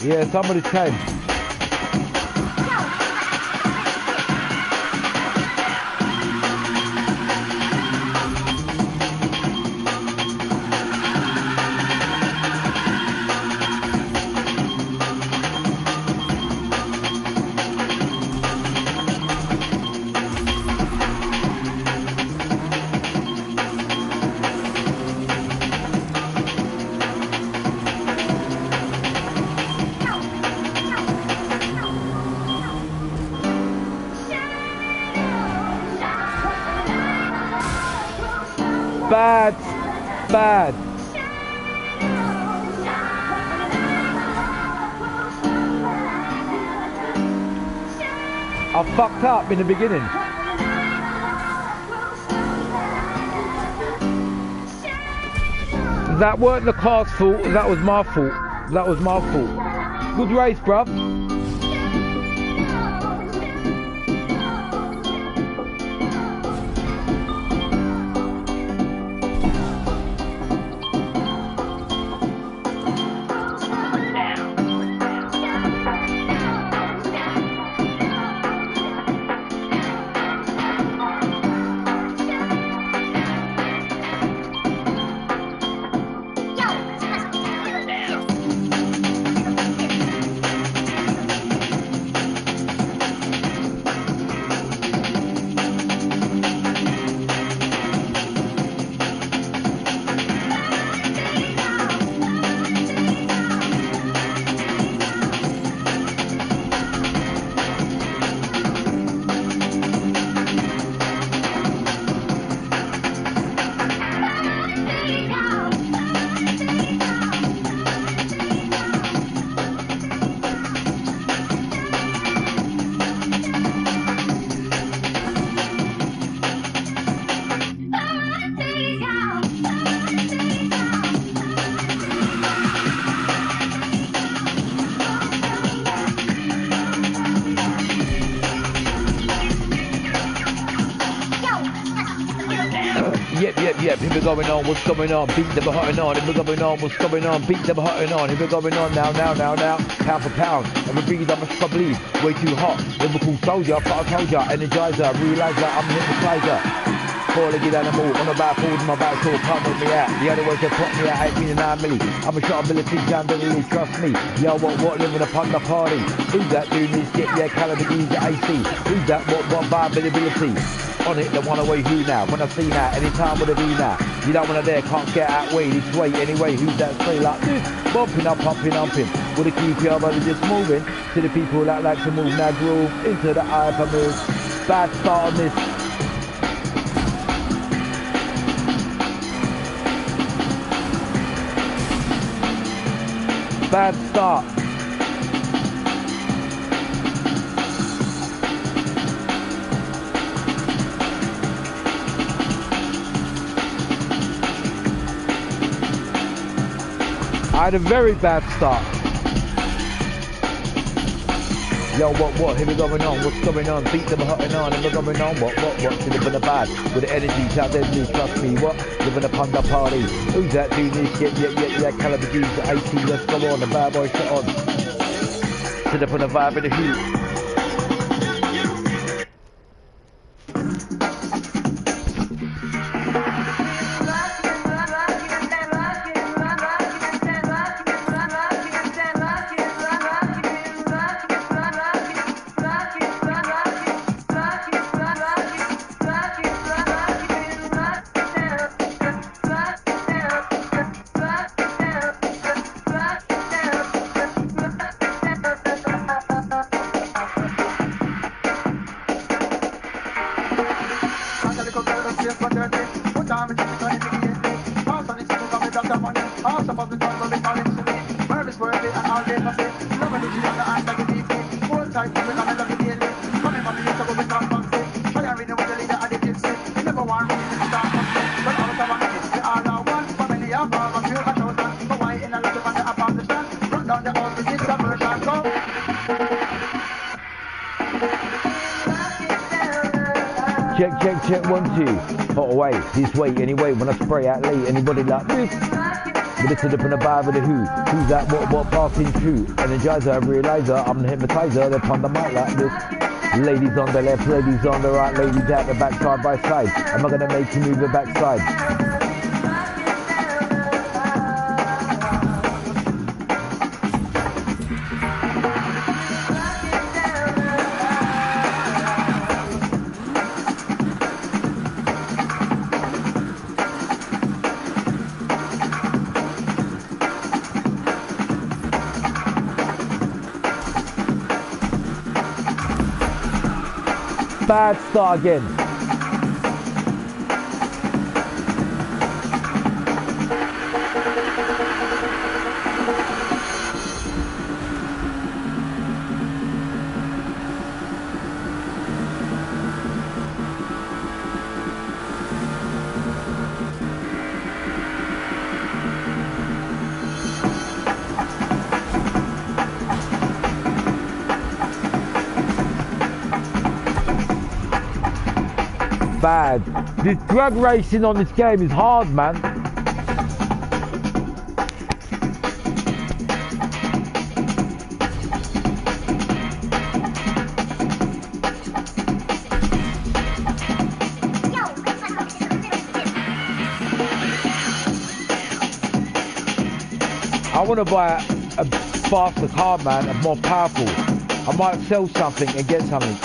Yeah, somebody came. Bad, bad. I fucked up in the beginning. That weren't the car's fault, that was my fault. That was my fault. Good race, bruv. Yep, here we going on, what's going on, beat never hurting on, here we going on, what's going on, beat never hurting on, here we going on, now, pound for pound, every breathe I must believe, way too hot, Liverpool soldier, but I told ya, energizer, realizer, I'm a hypnotizer, four-legged animal. On about forward, my back short, can't knock me out. The other way to pop me out, 8 mean 9 milli. I'm a shot ability, Jandalili, trust me. Yo, what, living upon the party. Who's that doing this shit? Yeah, Caliber G's at AC. Who's that, what viability? On it, the one away who now? When I see now, anytime with a V now. You don't wanna there, can't get out way, this way anyway. Who's that straight like this? Bumping up, pumping. With a QPR, but just moving to the people that like to move now, groove into the hyper move. Bad start on this. Bad start. I had a very bad start. Yo, what, here we going on, what's going on? Beat them hotting on, and we're going on, what, to live in the bad, with the energy, out there, trust me, what, living upon the party, who's that doing this shit, yeah, Caliber G's at 18, let's go on, the bad boy shit on, sit up on the vibe of the heat. Check, 1, 2, hot away, this way, anyway, when I spray out late, anybody like this? But it's up in the vibe of the who's that, what passing through? Energizer, realizer, I'm the hypnotizer, they're on the mic like this. Ladies on the left, ladies on the right, ladies out the back, side by side. Am I gonna make you move the backside? Bad start again. Bad. This drag racing on this game is hard, man. I want to buy a faster car, man, and more powerful. I might sell something and get something.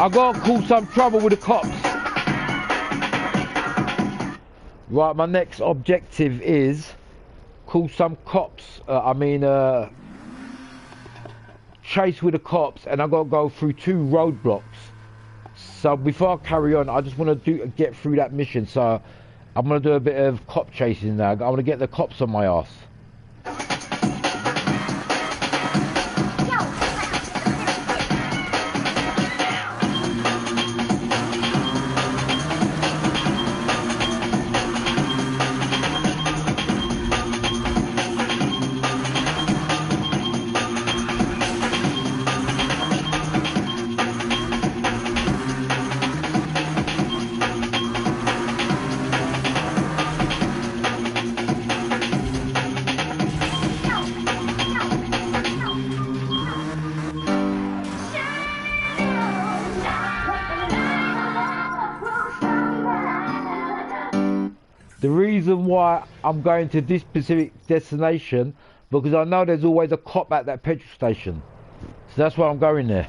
I gotta cause some trouble with the cops. Right, my next objective is call some cops. Chase with the cops, and I gotta go through 2 roadblocks. So before I carry on, I just want to get through that mission. So I'm gonna do a bit of cop chasing now. I want to get the cops on my ass. The reason why I'm going to this specific destination, because I know there's always a cop at that petrol station. So that's why I'm going there.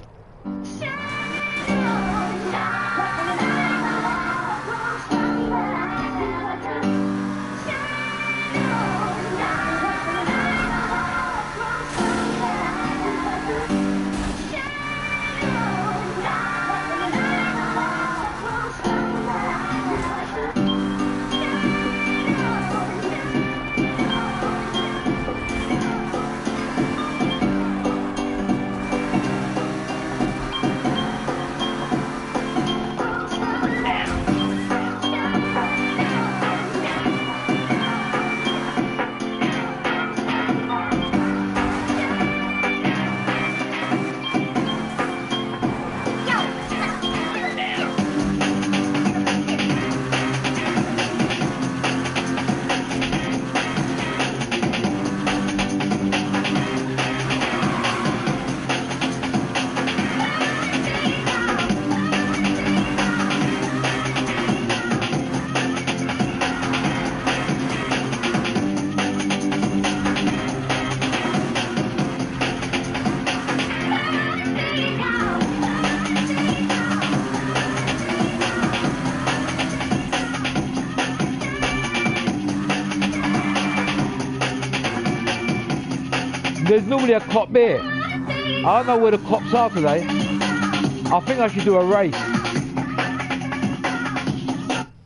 There's normally a cop there. I don't know where the cops are today. I think I should do a race.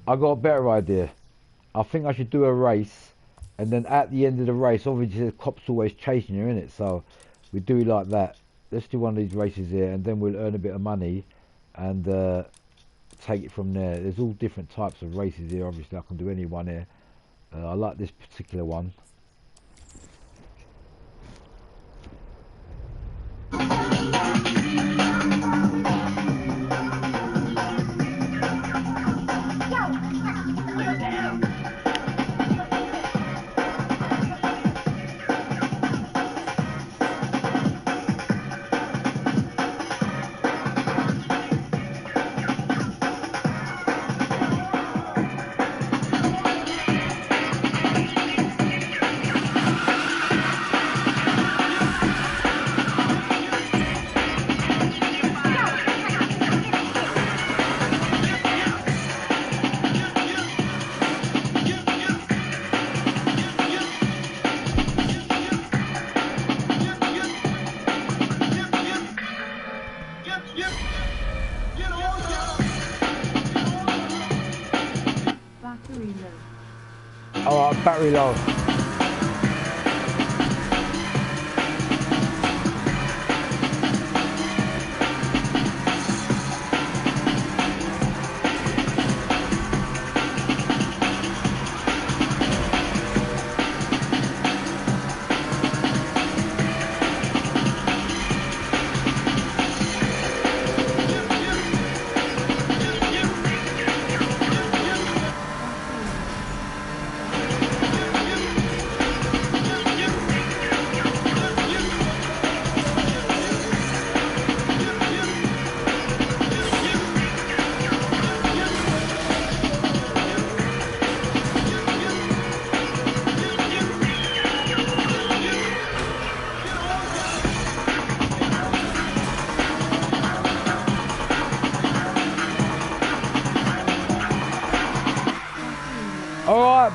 I got a better idea. I think I should do a race, and then at the end of the race, obviously the cops always chasing you, innit? So we do it like that. Let's do one of these races here, and then we'll earn a bit of money and take it from there. There's all different types of races here. Obviously I can do any one here. I like this particular one. Alright, battery low.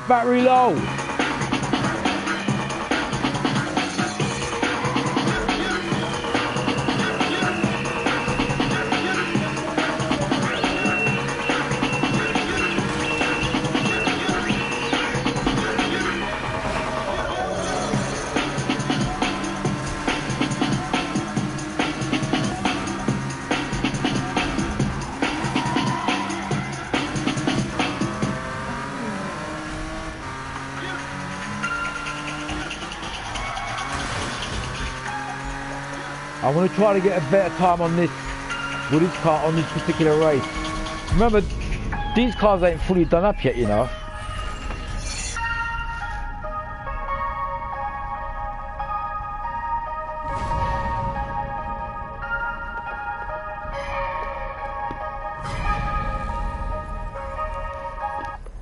battery low. I want to try to get a better time on this, with this car on this particular race. Remember, these cars ain't fully done up yet, you know.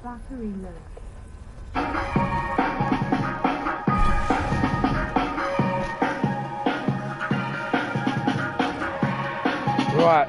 Battery low. Right.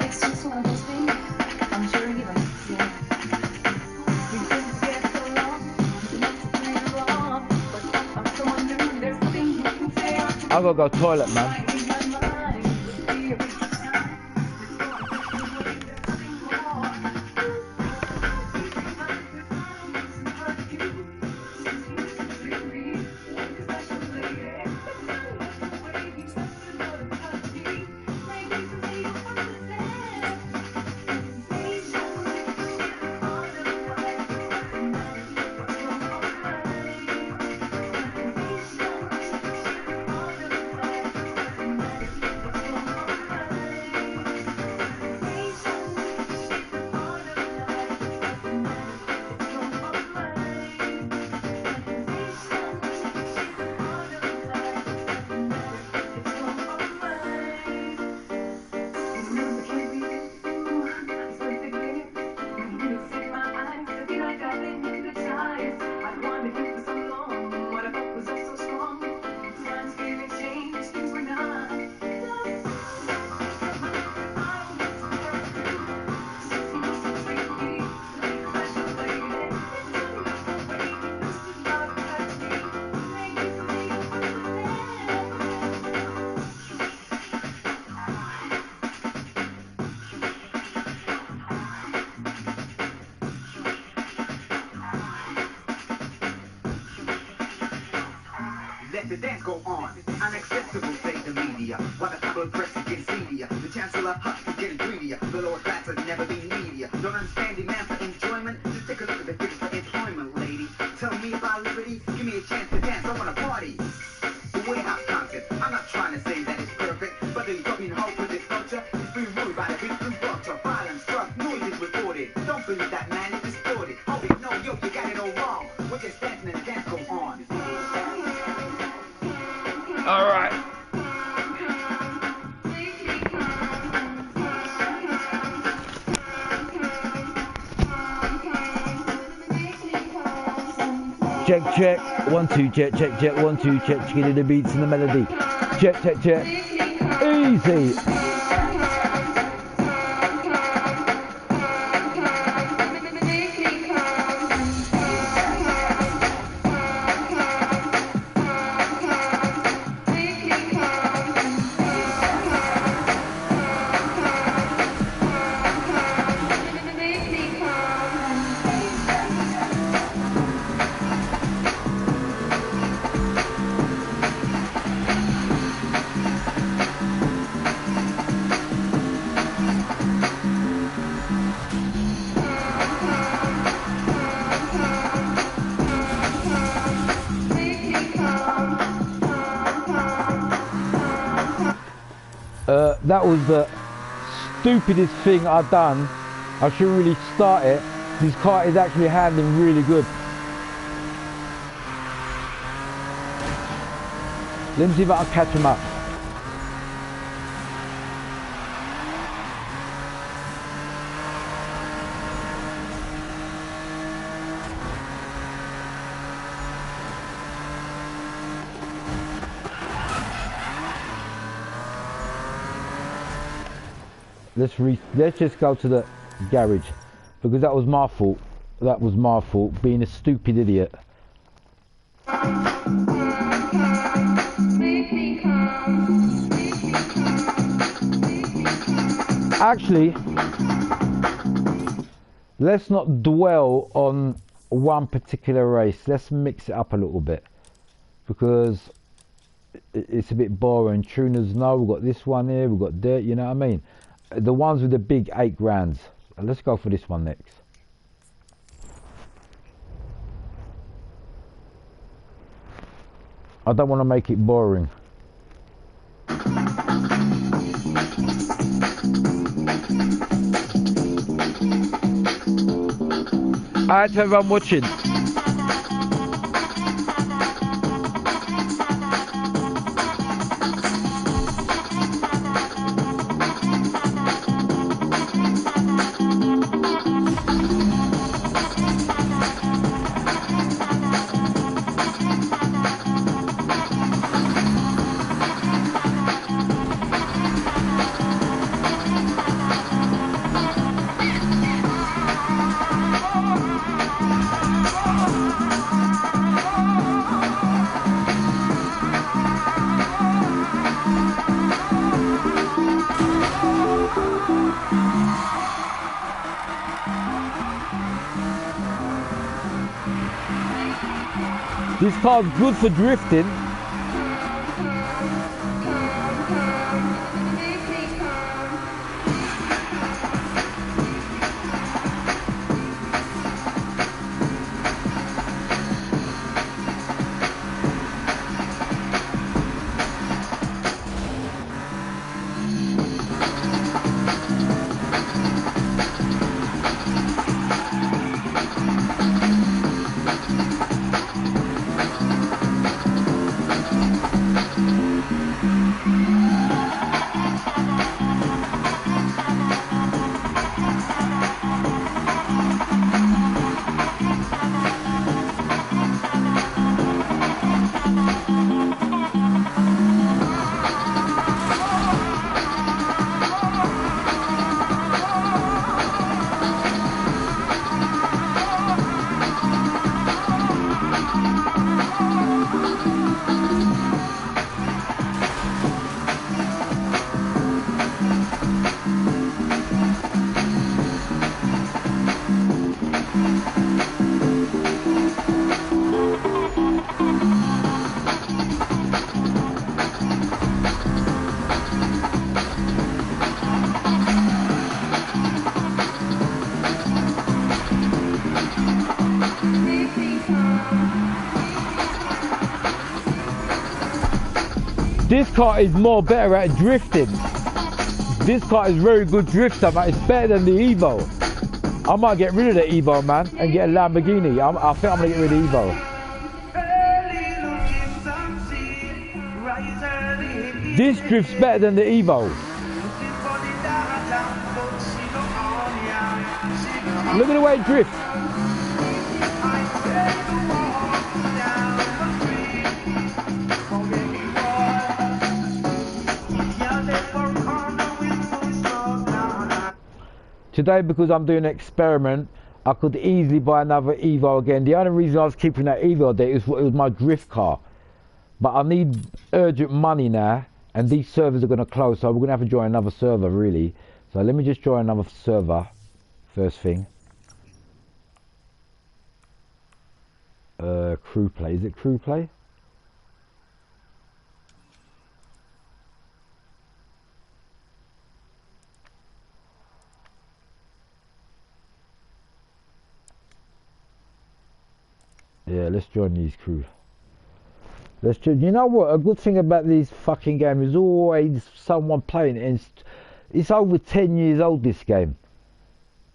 It's just one of those things. I'm sure anybody, yeah. We didn't get so long, didn't play along, but I'm someone new. There's nothing you can say. I gotta go toilet, man. Let the dance go on. Unacceptable, say the media. While the tabloid press is getting seedier. The chancellor Hutt is getting greedier. The lower class has never been needier. Don't understand demand for enjoyment? Just take a look at the figures for employment, lady. Tell me about liberty. Give me a chance to dance. I want to party. The warehouse concept. I'm not trying to say that it's perfect, but the European hope with this culture is being ruled by the big blue vulture. Violence, drugs, noise is reported. Don't believe that, man. It's distorted. Oh, no, yo, you got it all wrong. We're just dancing and the dance goes on. All right. check, check. 1, 2, check, check, check. 1, 2, check. Checking the beats and the melody. Check, check, check. Easy. That was the stupidest thing I've done. I should really start it. This car is actually handling really good. Let me see if I can catch him up. Let's just go to the garage, because that was my fault. That was my fault, being a stupid idiot. Actually, let's not dwell on one particular race. Let's mix it up a little bit, because it's a bit boring. Tuners know we've got this one here, we've got dirt, you know what I mean? The ones with the big 8 grands. Let's go for this one next. I don't want to make it boring. Alright to everyone watching. This car's good for drifting. This car is more better at drifting. This car is very good drifter, man. It's better than the Evo. I might get rid of the Evo, man, and get a Lamborghini. I think I'm gonna get rid of Evo. This drifts better than the Evo. Look at the way it drifts. Today, because I'm doing an experiment, I could easily buy another Evo again. The only reason I was keeping that Evo there is it was my drift car. But I need urgent money now, and these servers are going to close, so we're going to have to join another server, really. So let me just join another server, first thing. Crew play. Is it crew play? Yeah, let's join these crew. Let's join. You know what? A good thing about these fucking games is always someone playing it. And it's over 10 years old, this game.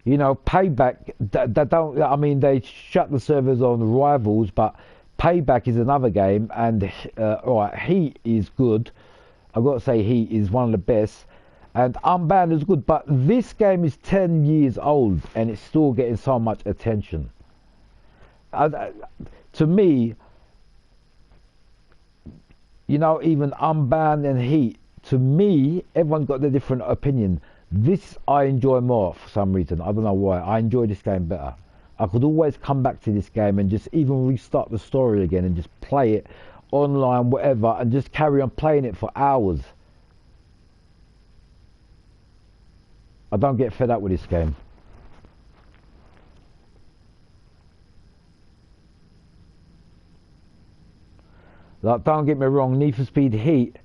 You know, Payback, they don't, I mean, they shut the servers on Rivals, but Payback is another game, and alright, Heat is good. I've got to say Heat is one of the best, and Unbound is good, but this game is 10 years old, and it's still getting so much attention. To me, you know, even Unbound and Heat, to me, everyone got their different opinion. This I enjoy more for some reason. I don't know why. I enjoy this game better. I could always come back to this game and just even restart the story again and just play it online, whatever, and just carry on playing it for hours. I don't get fed up with this game. Like, don't get me wrong, Need for Speed Heat,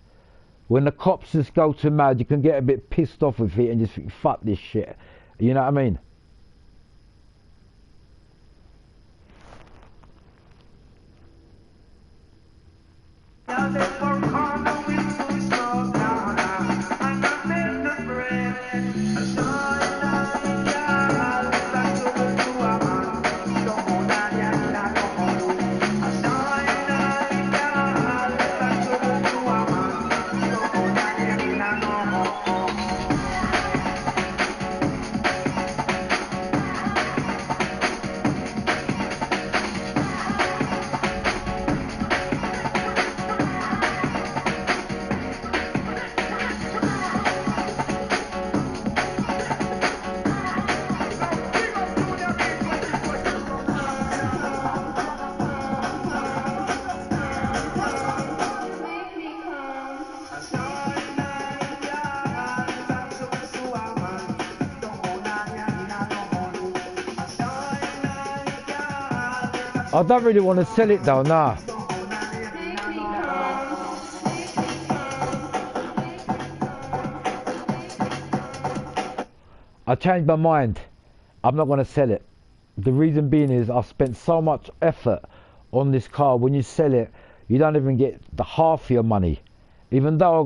when the cops just go too mad, you can get a bit pissed off with it and just think, fuck this shit. You know what I mean? I don't really want to sell it though, nah. I changed my mind. I'm not going to sell it. The reason being is I've spent so much effort on this car. When you sell it, you don't even get the half of your money. Even though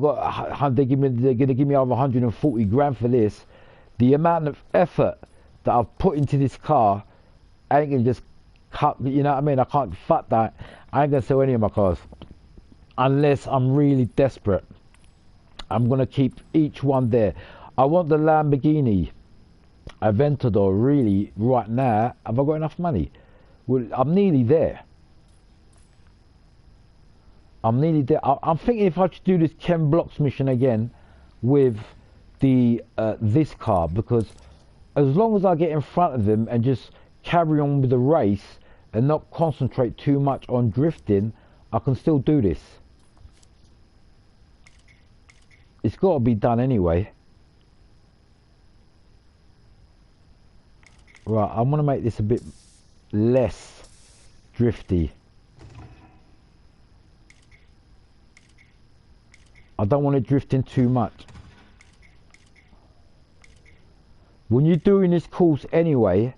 they're going to give me over 140 grand for this, the amount of effort that I've put into this car ain't going to just cut, you know what I mean? I can't, fuck that. I ain't going to sell any of my cars. Unless I'm really desperate. I'm going to keep each one there. I want the Lamborghini Aventador really right now. Have I got enough money? Well, I'm nearly there. I'm nearly there. I'm thinking if I should do this Ken Blocks mission again with the this car, because as long as I get in front of him and just carry on with the race and not concentrate too much on drifting, I can still do this. It's got to be done anyway. Right, I want to make this a bit less drifty. I don't want it drifting too much. When you're doing this course anyway,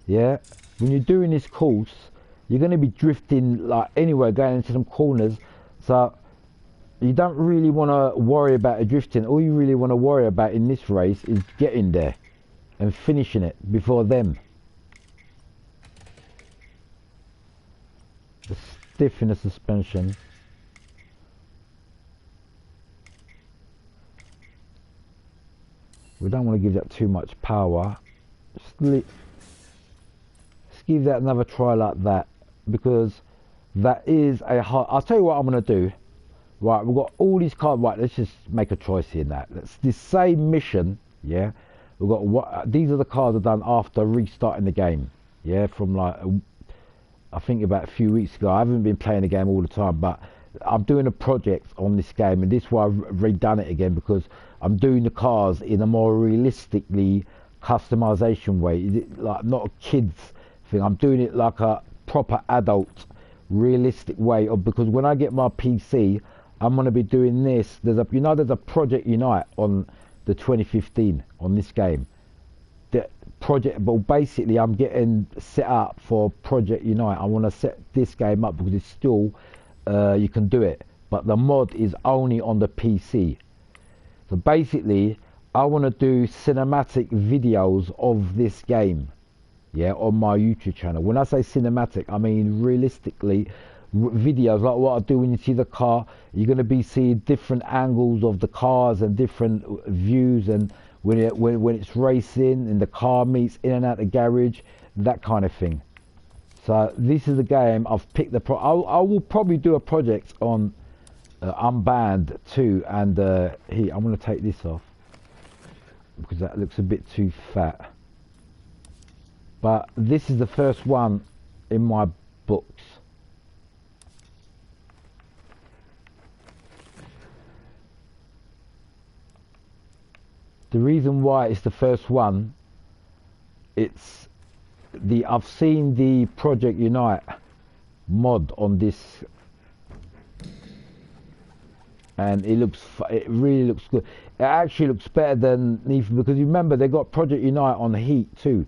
yeah, when you're doing this course, you're going to be drifting like anywhere, going into some corners, so you don't really want to worry about the drifting. All you really want to worry about in this race is getting there and finishing it before them. The stiff in the suspension. We don't want to give that too much power. Just give that another try like that. because that is a hard. I'll tell you what I'm gonna do. Right, we've got all these cars. Right, let's just make a choice here. Now, let's this same mission. Yeah, we've got what these are the cars I've done after restarting the game. Yeah, from like I think about a few weeks ago. I haven't been playing the game all the time, but I'm doing a project on this game, and this is why I've redone it again, because I'm doing the cars in a more realistically customization way, like not a kids thing. I'm doing it like a proper adult realistic way of, because when I get my PC I'm going to be doing this. There's a Project Unite on the 2015 on this game. The project, but basically I'm getting set up for Project Unite. I want to set this game up because it's still you can do it, but the mod is only on the PC. So basically I want to do cinematic videos of this game, yeah, on my YouTube channel. When I say cinematic, I mean realistically videos like what I do when you see the car. You're going to be seeing different angles of the cars and different views, and when it's racing and the car meets in and out the garage, that kind of thing. So this is the game I've picked. I will probably do a project on Unbanned too, and here I'm going to take this off because that looks a bit too fat. But this is the first one in my books. The reason why it's the first one, I've seen the Project Unite mod on this, and it really looks good. It actually looks better than even, because you remember they got Project Unite on Heat too.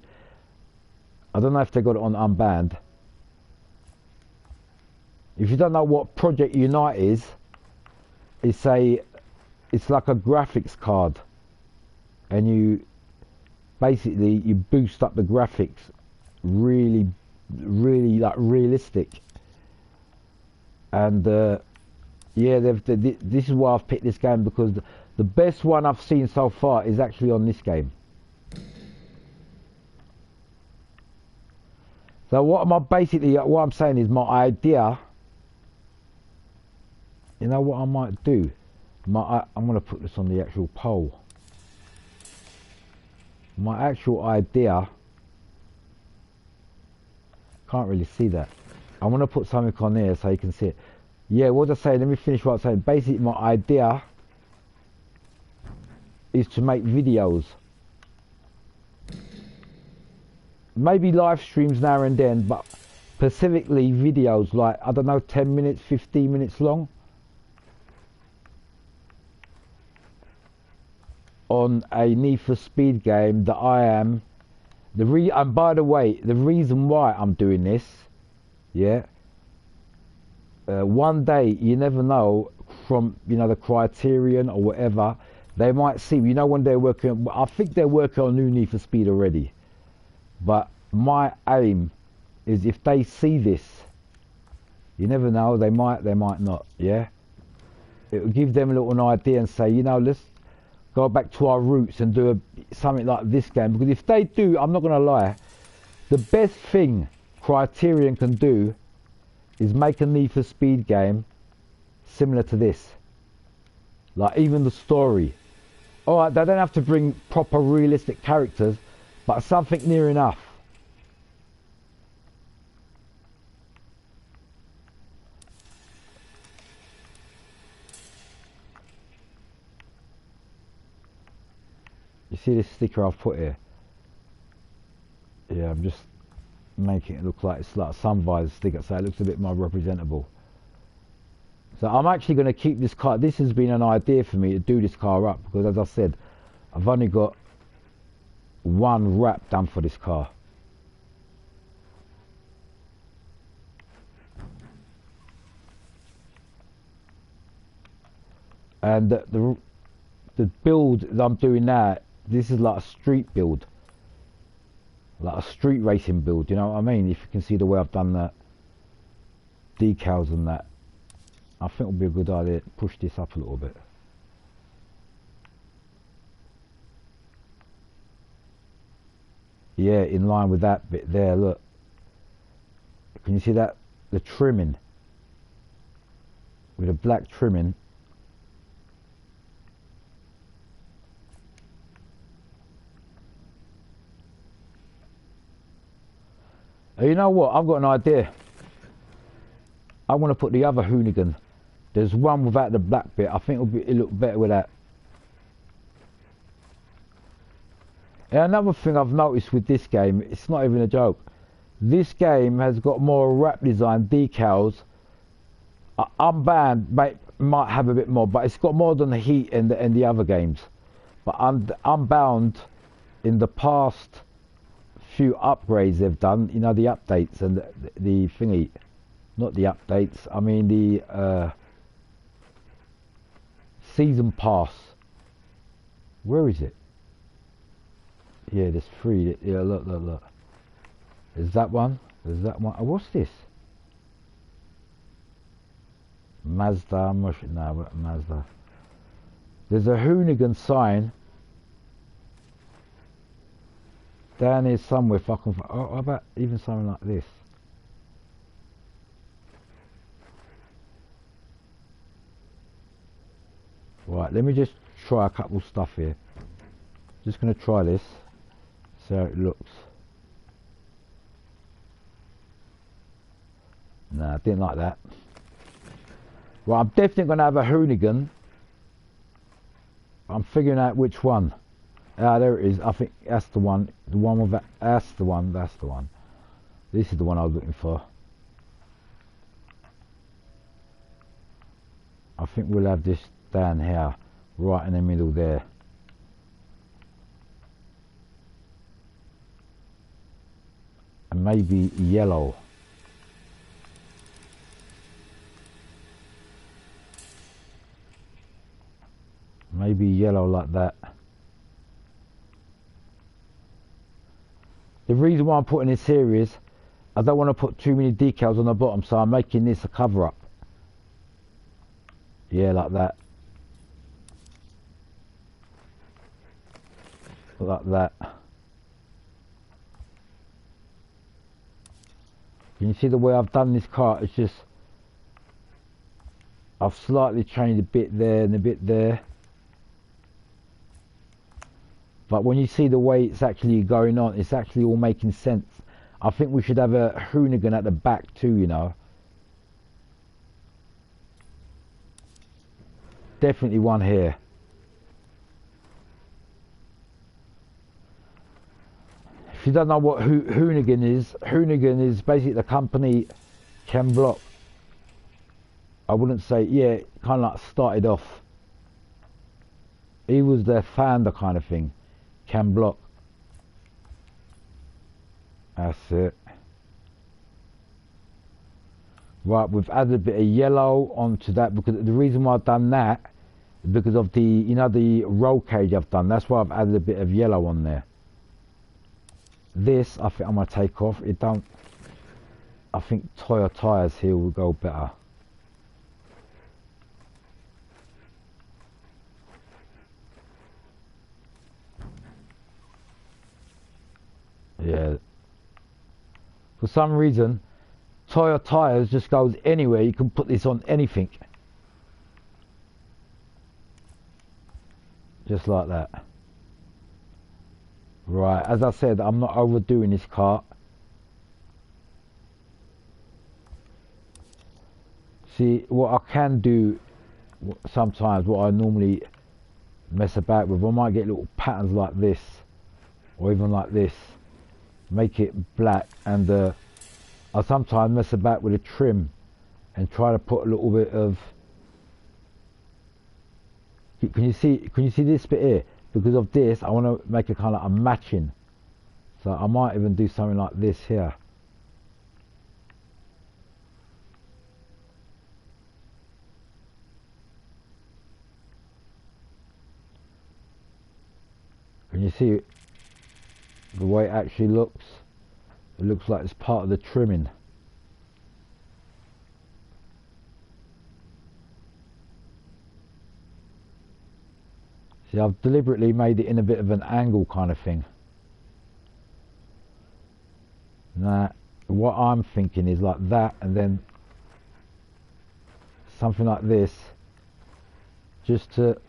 I don't know if they got it on Unbanned. If you don't know what Project Unite is, it's like a graphics card, and you basically boost up the graphics really like realistic. And yeah, this is why I've picked this game, because the best one I've seen so far is actually on this game. So what I'm saying is, my idea, you know what I might do? I'm going to put this on the actual poll. My actual idea, can't really see that. I'm going to put something on there so you can see it. Yeah, what was I saying? Let me finish what I'm saying. Basically, my idea is to make videos. Maybe live streams now and then, but specifically videos like, I don't know, 10 minutes, 15 minutes long, on a Need for Speed game that I am. And by the way, the reason why I'm doing this, yeah, one day, you never know, from, you know, the Criterion or whatever, they might see, you know, when they're working, I think they're working on new Need for Speed already. But my aim is, if they see this, you never know, they might not, yeah? It will give them a little idea and say, you know, let's go back to our roots and do something like this game. Because if they do, I'm not going to lie, the best thing Criterion can do is make a Need for Speed game similar to this. Like, even the story. Alright, they don't have to bring proper realistic characters, but something near enough. You see this sticker I've put here? Yeah, I'm just making it look like it's like a sun visor sticker, so it looks a bit more representable. So I'm actually going to keep this car. This has been an idea for me to do this car up, because as I said, I've only got one wrap done for this car. And the build that I'm doing now, this is like a street build, like a street racing build, you know what I mean? If you can see the way I've done that, decals and that, I think it would be a good idea to push this up a little bit. Yeah, in line with that bit there, look. Can you see that? the trimming. With a black trimming. You know what? I've got an idea. I want to put the other Hoonigan. There's one without the black bit. I think it'll look better with that. And another thing I've noticed with this game, it's not even a joke. This game has got more wrap design decals. Unbound might have a bit more, but it's got more than the Heat and the other games. But Unbound, in the past few upgrades they've done, you know, the updates and the thingy, not the updates, I mean the season pass. Where is it? Yeah, there's 3. Yeah, look. There's that one. There's that one. Oh, what's this? Mazda. No, Mazda. There's a Hoonigan sign down here somewhere. If I can. Oh, how about even something like this? Right. Let me just try a couple stuff here. Just gonna try this. See how it looks. No, I didn't like that. Well, I'm definitely going to have a Hoonigan. I'm figuring out which one. Ah, there it is. I think that's the one. The one with that. That's the one. That's the one. This is the one I was looking for. I think we'll have this down here. Right in the middle there. And maybe yellow. Maybe yellow like that. The reason why I'm putting this here is I don't want to put too many decals on the bottom, so I'm making this a cover up. Yeah, like that. Like that. Can you see the way I've done this car? It's just I've slightly changed a bit there and a bit there. But when you see the way it's actually going on, it's actually all making sense. I think we should have a Hoonigan at the back too, you know. Definitely one here. If you don't know what Hoonigan is basically the company Ken Block. I wouldn't say, yeah, kind of like started off. He was their founder kind of thing. Ken Block. That's it. Right, we've added a bit of yellow onto that because the reason why I've done that is because of the, you know, the roll cage I've done. That's why I've added a bit of yellow on there. This, I think I'm going to take off. It don't, I think Toyo tyres here will go better. Yeah. For some reason, Toyo tyres just goes anywhere. You can put this on anything. Just like that. Right, as I said, I'm not overdoing this car. See, what I can do sometimes, what I normally mess about with, I might get little patterns like this, or even like this. Make it black, and I sometimes mess about with a trim and try to put a little bit of. Can you see this bit here? Because of this, I want to make a kind of a matching. So I might even do something like this here. Can you see the way it actually looks? It looks like it's part of the trimming. See, I've deliberately made it in a bit of an angle kind of thing. Nah, what I'm thinking is like that, and then something like this, just to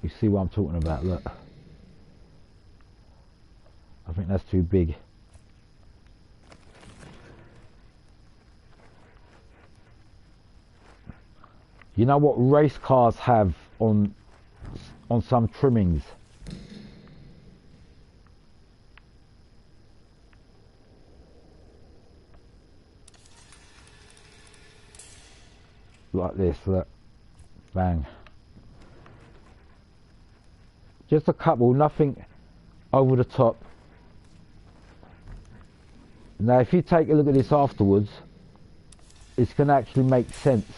you see what I'm talking about. Look, I think that's too big. You know what race cars have on some trimmings? Like this, look, bang. Just a couple, nothing over the top. Now if you take a look at this afterwards, it's going to actually make sense.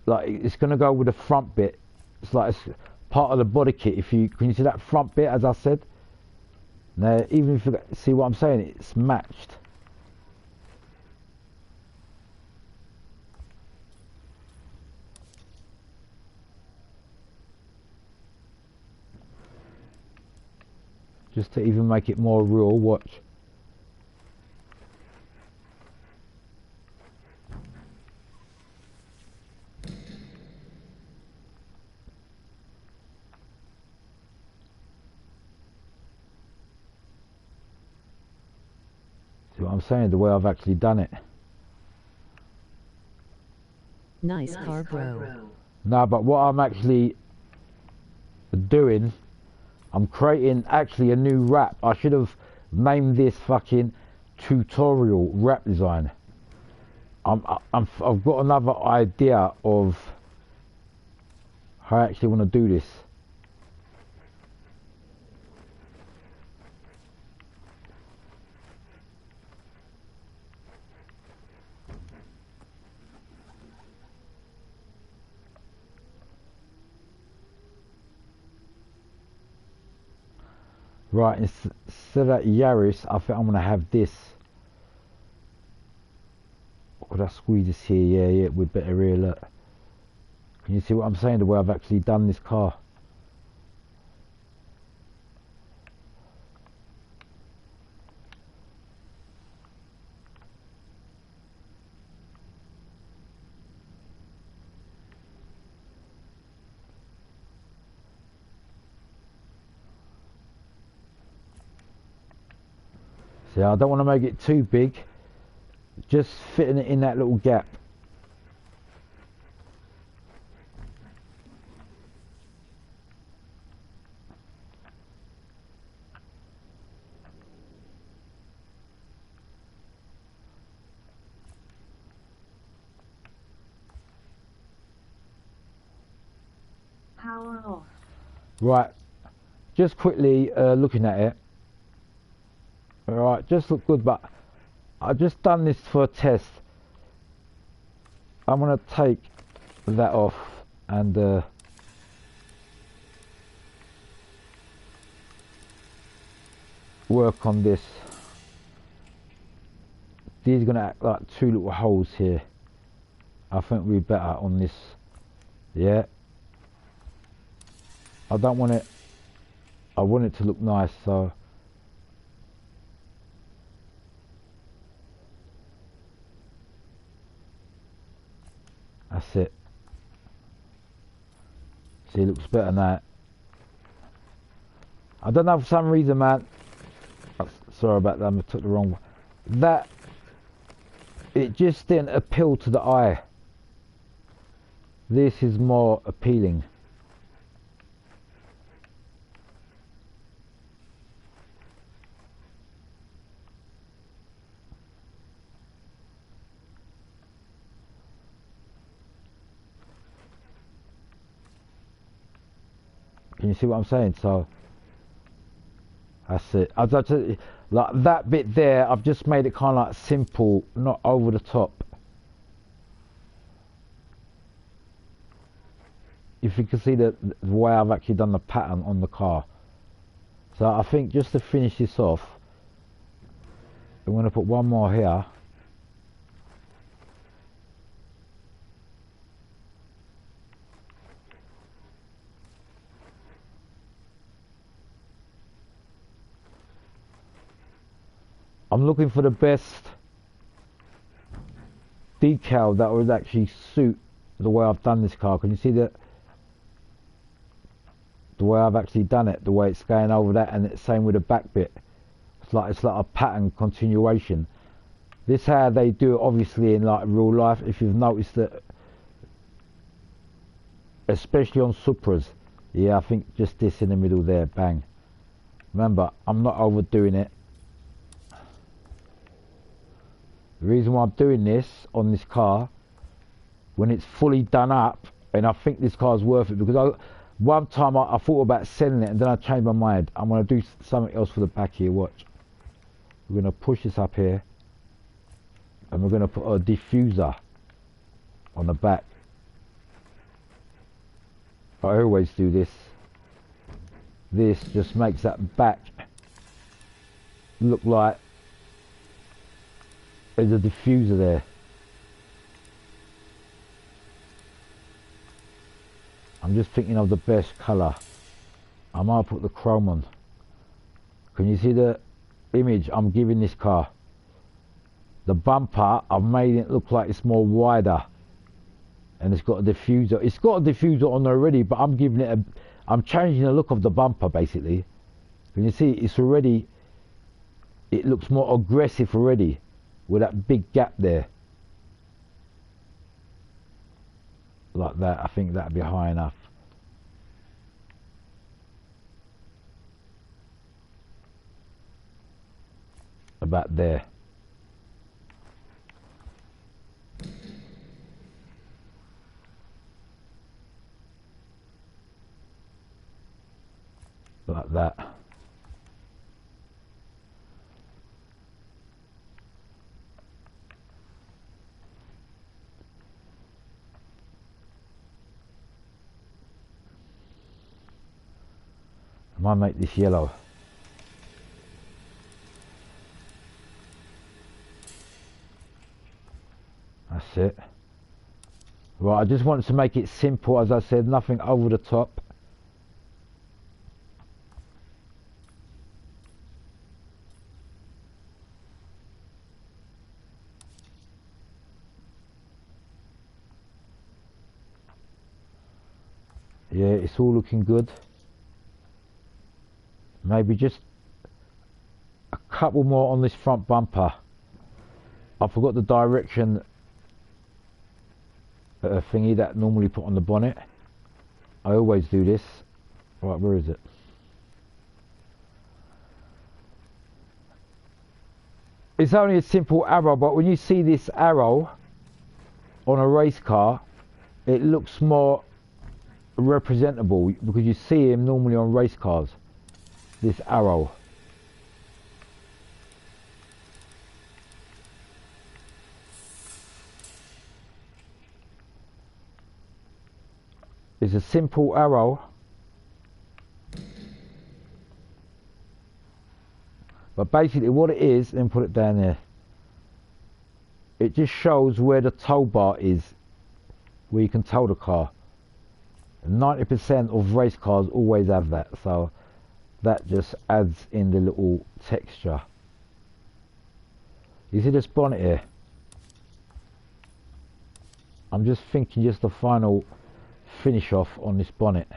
Like it's going to go with the front bit. It's like it's part of the body kit. If you can you see that front bit, as I said. Now even if you see what I'm saying, it's matched. Just to even make it more real, watch. See what I'm saying? The way I've actually done it. Nice car, bro. No, but what I'm actually doing, I'm creating actually a new wrap. I should have named this fucking tutorial wrap design. I've got another idea of how I actually want to do this. Right, instead of that Yaris, I think I'm going to have this. Could I squeeze this here? Yeah, with better rear, look. Can you see what I'm saying? The way I've actually done this car. See, I don't want to make it too big. Just fitting it in that little gap. Power off. Right, just quickly looking at it. Alright, just look good, but I've just done this for a test. I'm going to take that off and work on this. These are going to act like two little holes here. I think we're better on this. Yeah. I don't want it, I want it to look nice, so that's it. See, it looks better than that. I don't know, for some reason, man. Sorry about that, I took the wrong one. That, it just didn't appeal to the eye. This is more appealing. Can you see what I'm saying? So that's it. Like that bit there, I've just made it kind of like simple, not over the top. If you can see the way I've actually done the pattern on the car. So I think just to finish this off, I'm going to put one more here. I'm looking for the best decal that would actually suit the way I've done this car. Can you see that? The way I've actually done it, the way it's going over that, and it's same with the back bit. It's like a pattern continuation. This how they do it, obviously, in like real life. If you've noticed that, especially on Supras. Yeah, I think just this in the middle there, bang. Remember, I'm not overdoing it. The reason why I'm doing this on this car, when it's fully done up, and I think this car's worth it, because one time I thought about selling it, and then I changed my mind. I'm going to do something else for the back here, watch. We're going to push this up here, and we're going to put a diffuser on the back. I always do this. This just makes that back look like there's a diffuser there. I'm just thinking of the best colour. I might put the chrome on. Can you see the image I'm giving this car? The bumper, I've made it look like it's more wider. And it's got a diffuser. It's got a diffuser on there already, but I'm giving it I'm changing the look of the bumper basically. Can you see it's already, it looks more aggressive already with that big gap there. Like that, I think that'd be high enough. About there. Like that. I might make this yellow. That's it. Right, I just wanted to make it simple, as I said, nothing over the top. Yeah, it's all looking good. Maybe just a couple more on this front bumper. I forgot the direction thingy that I normally put on the bonnet. I always do this. Right, where is it? It's only a simple arrow, but when you see this arrow on a race car, it looks more representable, because you see him normally on race cars, this arrow. It's a simple arrow, but basically what it is, then put it down there, it just shows where the tow bar is, where you can tow the car. 90% of race cars always have that, so that just adds in the little texture. You see this bonnet here? I'm just thinking just the final finish off on this bonnet.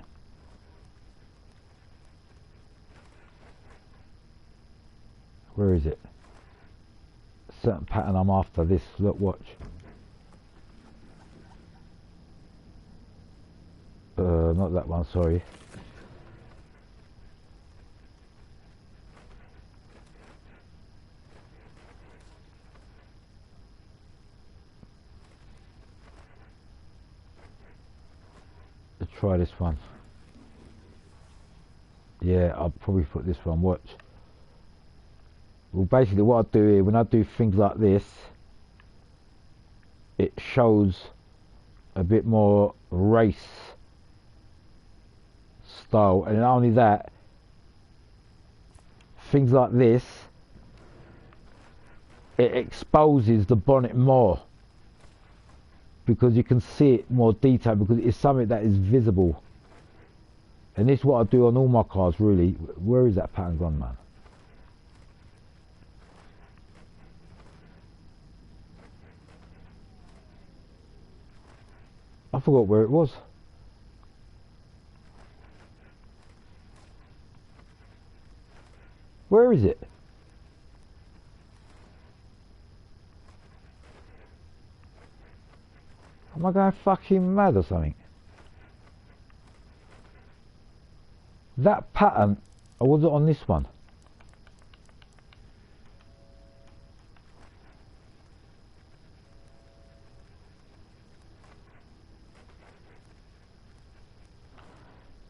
Where is it? Certain pattern I'm after. This, look, watch. Not that one, sorry. Let's try this one. Yeah, I'll probably put this one, watch. Well, basically what I do here, when I do things like this, it shows a bit more race style, and not only that, things like this, it exposes the bonnet more, because you can see it more detailed, because it's something that is visible. And this is what I do on all my cars, really. Where is that pattern gone, man? I forgot where it was. Where is it? Am I going fucking mad or something? That pattern, or was it on this one?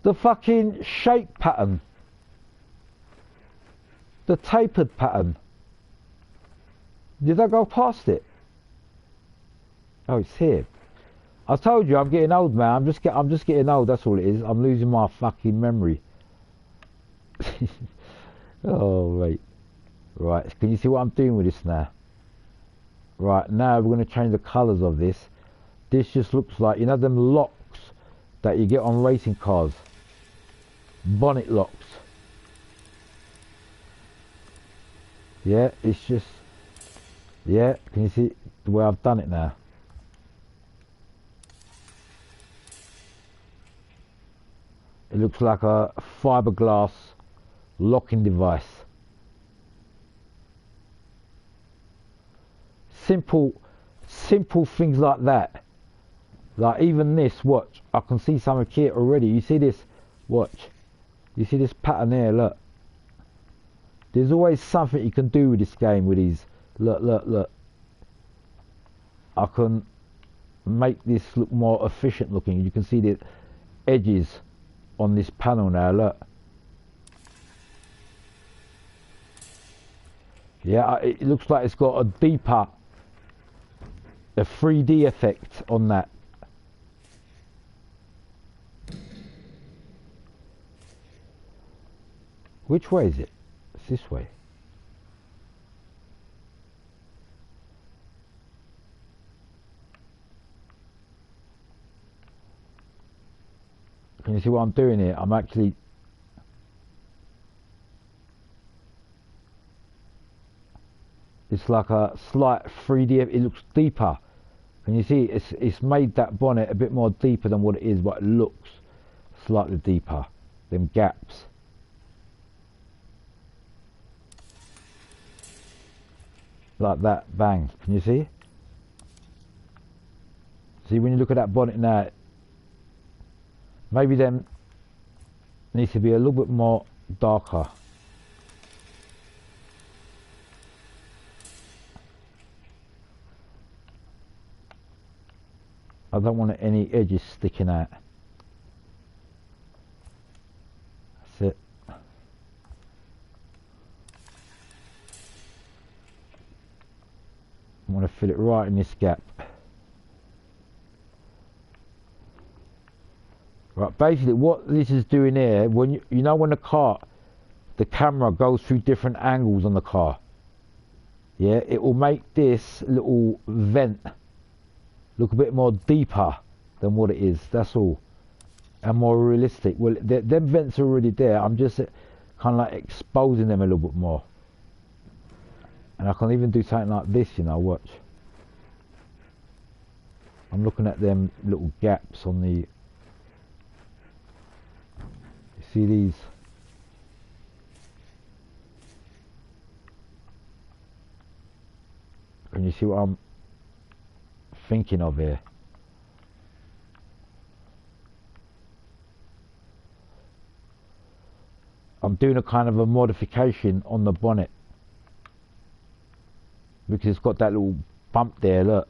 The fucking shape pattern. The tapered pattern. Did I go past it? Oh, it's here. I told you I'm getting old, man. I'm just getting old. That's all it is. I'm losing my fucking memory. Oh, wait. Right. Can you see what I'm doing with this now? Right. Now we're going to change the colours of this. This just looks like, you know, them locks that you get on racing cars. Bonnet locks. Yeah, it's just, yeah, can you see the way I've done it now? It looks like a fiberglass locking device. Simple things like that. Like even this, watch, I can see something here already. You see this, watch. You see this pattern here, look. There's always something you can do with this game with these. Look. I can make this look more efficient looking. You can see the edges on this panel now, look. Yeah, it looks like it's got a 3D effect on that. Which way is it? It's this way. Can you see what I'm doing here? I'm actually... It's like a slight 3D, it looks deeper. Can you see? It's made that bonnet a bit more deeper than what it is, but it looks slightly deeper. Them gaps. Like that, bang. Can you see? See, when you look at that bonnet now, maybe then needs to be a little bit more darker. I don't want any edges sticking out. That's it. I want to fill it right in this gap. Right, basically what this is doing here, when you know when the camera goes through different angles on the car, yeah, it will make this little vent look a bit more deeper than what it is, that's all, and more realistic. Well, them vents are already there, I'm just kind of like exposing them a little bit more. And I can even do something like this, you know, watch. I'm looking at them little gaps on the... You see these? Can you see what I'm thinking of here? I'm doing a kind of a modification on the bonnet. Because it's got that little bump there, look.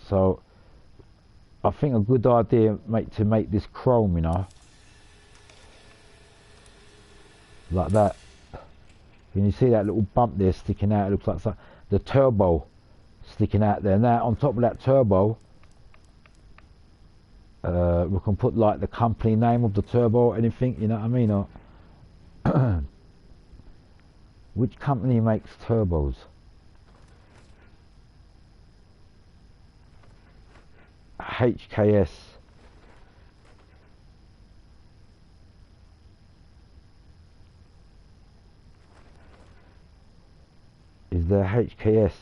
So I think a good idea, mate, to make this chrome, you know, like that. Can you see that little bump there sticking out? It looks like the turbo sticking out there. Now on top of that turbo, we can put like the company name of the turbo or anything, you know what I mean? Or which company makes turbos? HKS. Is there HKS?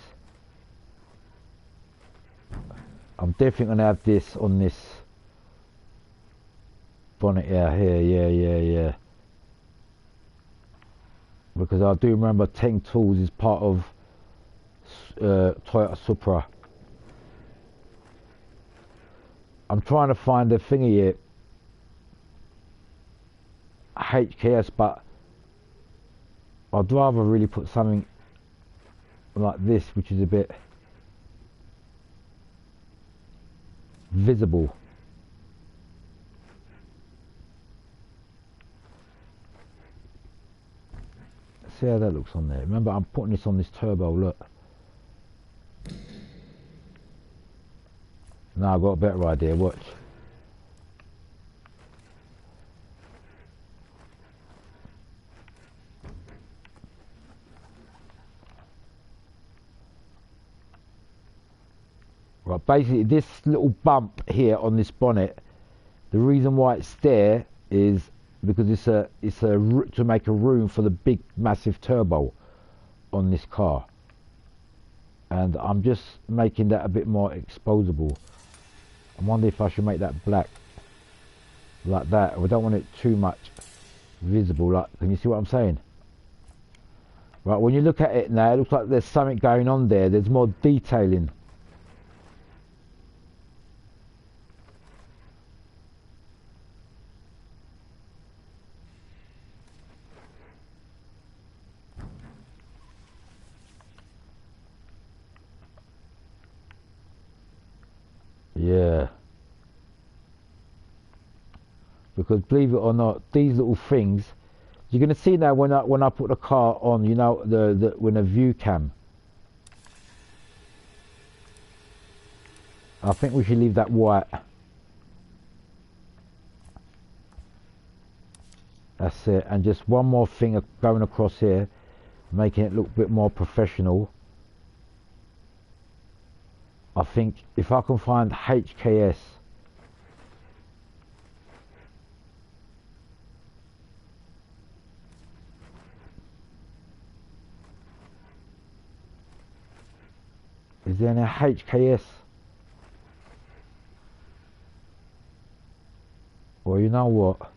I'm definitely going to have this on this bonnet here, yeah. Because I do remember Teng Tools is part of Toyota Supra. I'm trying to find the thingy here, HKS, but I'd rather really put something like this, which is a bit visible. See how that looks on there. Remember, I'm putting this on this turbo, look. Now I've got a better idea, watch. Right, basically this little bump here on this bonnet, the reason why it's there is because it's to make a room for the big massive turbo on this car, and I'm just making that a bit more exposable. I wonder if I should make that black like that. I don't want it too much visible. Like, can you see what I'm saying? Right, when you look at it now, it looks like there's something going on there. There's more detailing. Yeah, because believe it or not, these little things you're gonna see now when I put the car on, you know, when a view cam. I think we should leave that white. That's it, and just one more thing going across here, making it look a bit more professional. I think if I can find HKS, is there any HKS? Well, you know what?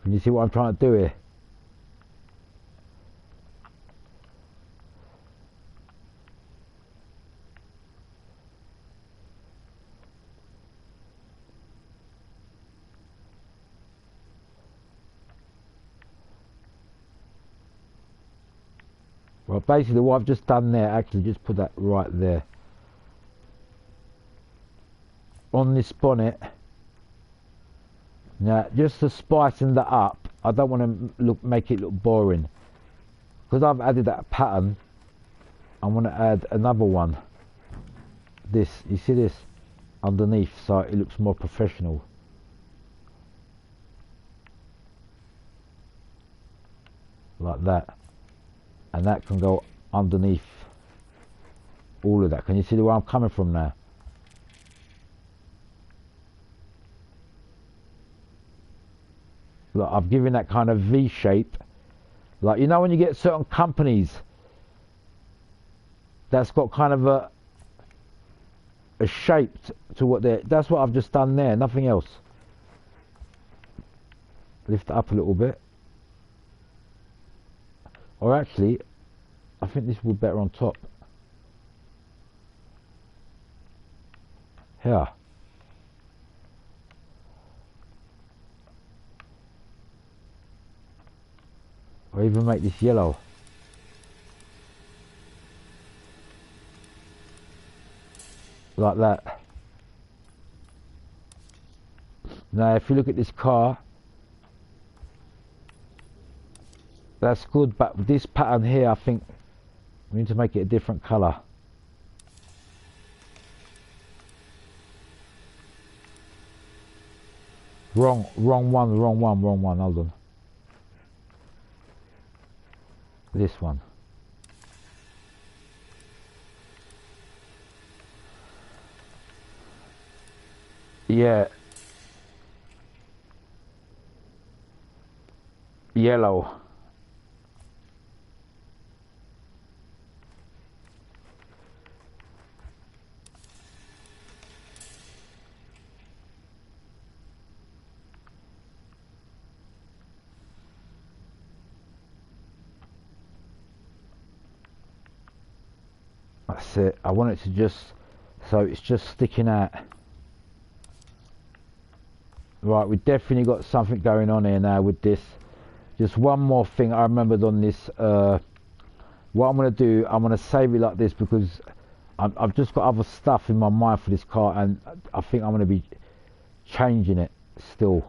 Can you see what I'm trying to do here? Well, basically what I've just done there, actually just put that right there. On this bonnet. Now, just to spicing that up, I don't want to make it look boring. Because I've added that pattern, I want to add another one. This, you see this? Underneath, so it looks more professional. Like that. And that can go underneath all of that. Can you see where I'm coming from now? Look, I've given that kind of V shape. Like, you know when you get certain companies that's got kind of a shape to what they're... That's what I've just done there, nothing else. Lift it up a little bit. Or actually, I think this would be better on top. Here. Or even make this yellow. Like that. Now if you look at this car, that's good, but this pattern here, I think we need to make it a different colour. Wrong one, hold on. This one. Yeah. Yellow. That's it. I want it to just, so it's just sticking out. Right, we definitely got something going on here now with this. Just one more thing I remembered on this. What I'm going to do, I'm going to save it like this because I've just got other stuff in my mind for this car, and I think I'm going to be changing it still.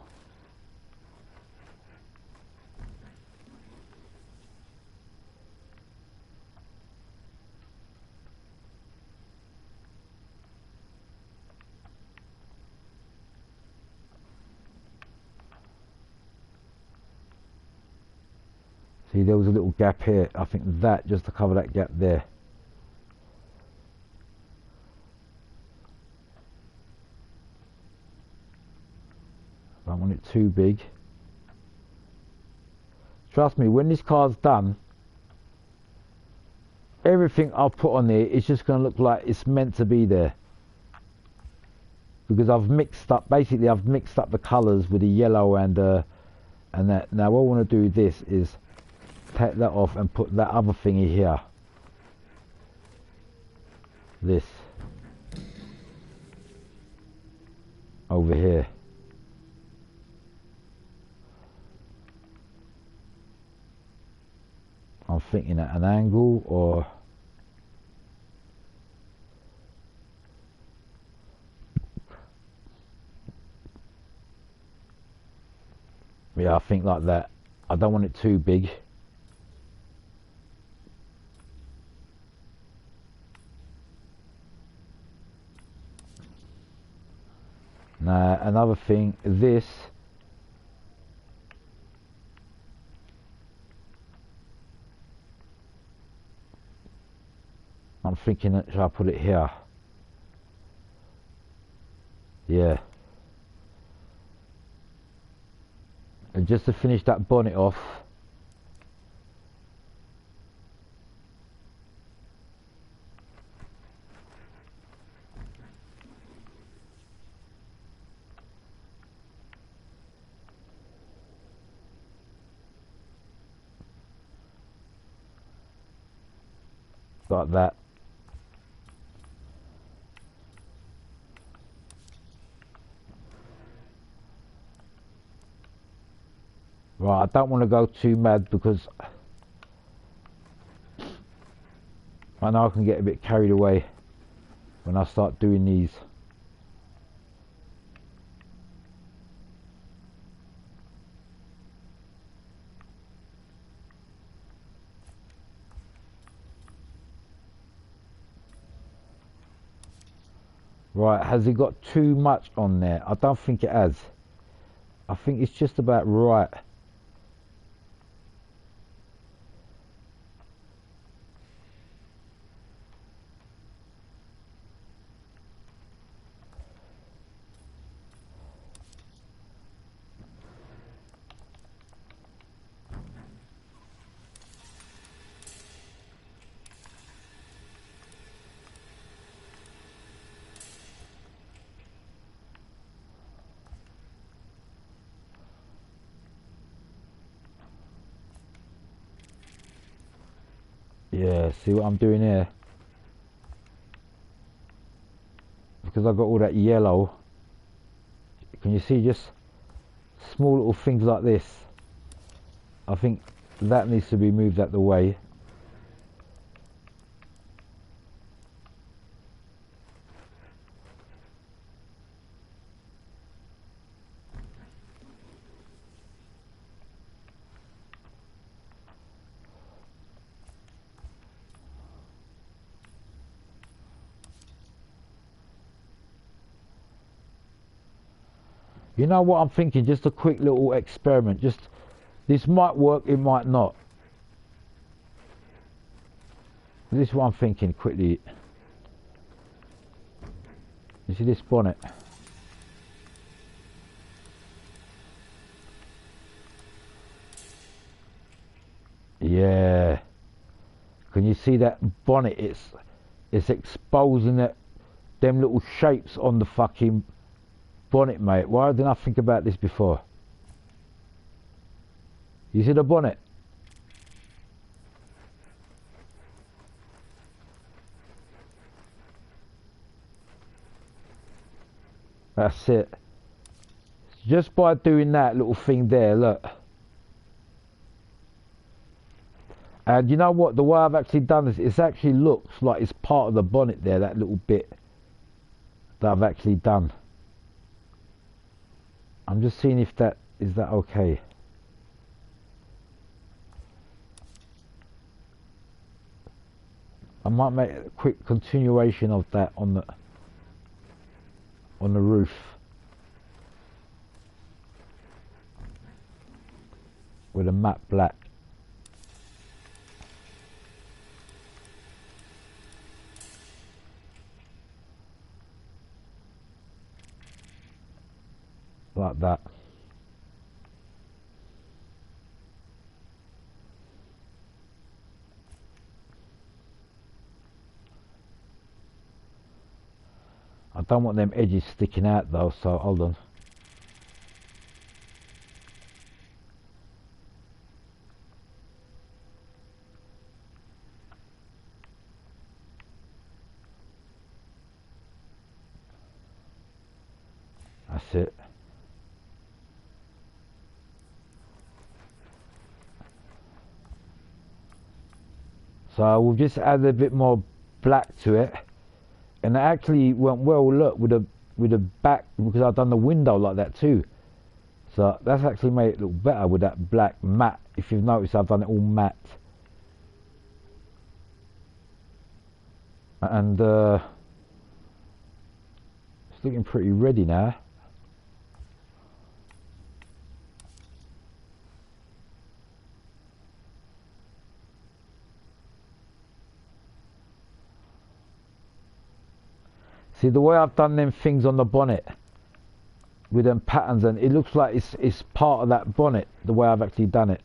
See, there was a little gap here. I think that, just to cover that gap there. I don't want it too big. Trust me, when this car's done, everything I'll put on there is just going to look like it's meant to be there. Because I've mixed up, basically I've mixed up the colours with the yellow and that. Now what I want to do this is take that off and put that other thingy here. This. Over here. I'm thinking at an angle, or yeah, I think like that. I don't want it too big. Now another thing, this I'm thinking that should I put it here? Yeah. And just to finish that bonnet off, like that. Right, I don't want to go too mad because I know I can get a bit carried away when I start doing these. Right, has it got too much on there? I don't think it has. I think it's just about right. Yeah, see what I'm doing here? Because I've got all that yellow. Can you see just small little things like this? I think that needs to be moved out of the way. You know what I'm thinking? Just a quick little experiment. Just, this might work, it might not. This is what I'm thinking quickly. You see this bonnet? Yeah. Can you see that bonnet? It's exposing them little shapes on the fucking bonnet, mate. Why didn't I think about this before? You see the bonnet? That's it. Just by doing that little thing there, look. And you know what? The way I've actually done this, it actually looks like it's part of the bonnet there, that little bit that I've actually done. I'm just seeing if that, is that okay? I might make a quick continuation of that on the roof. With a matte black. Like that. I don't want them edges sticking out though, so hold on. That's it. So we'll just add a bit more black to it, and it actually went well. Look, with the back, because I've done the window like that too. So that's actually made it look better with that black matte. If you've noticed, I've done it all matte, and it's looking pretty ready now. See the way I've done them things on the bonnet with them patterns, and it looks like it's part of that bonnet, the way I've actually done it.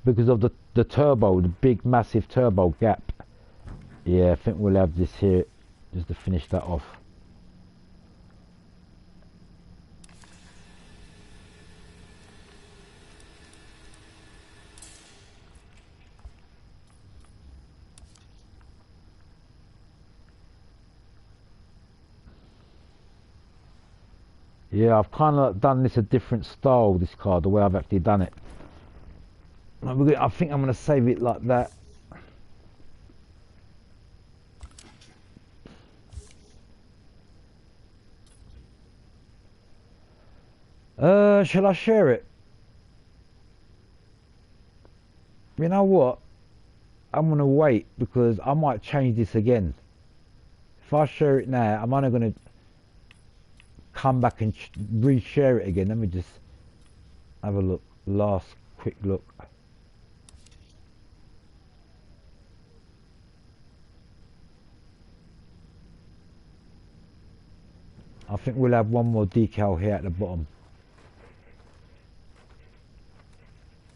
Because of the turbo, the big massive turbo gap. Yeah, I think we'll have this here just to finish that off. Yeah, I've kind of done this a different style, this car, the way I've actually done it. I think I'm going to save it like that. Shall I share it? You know what? I'm going to wait, because I might change this again. If I share it now, I'm only going to come back and reshare it again. Let me just have a look, last quick look. I think we'll have one more decal here at the bottom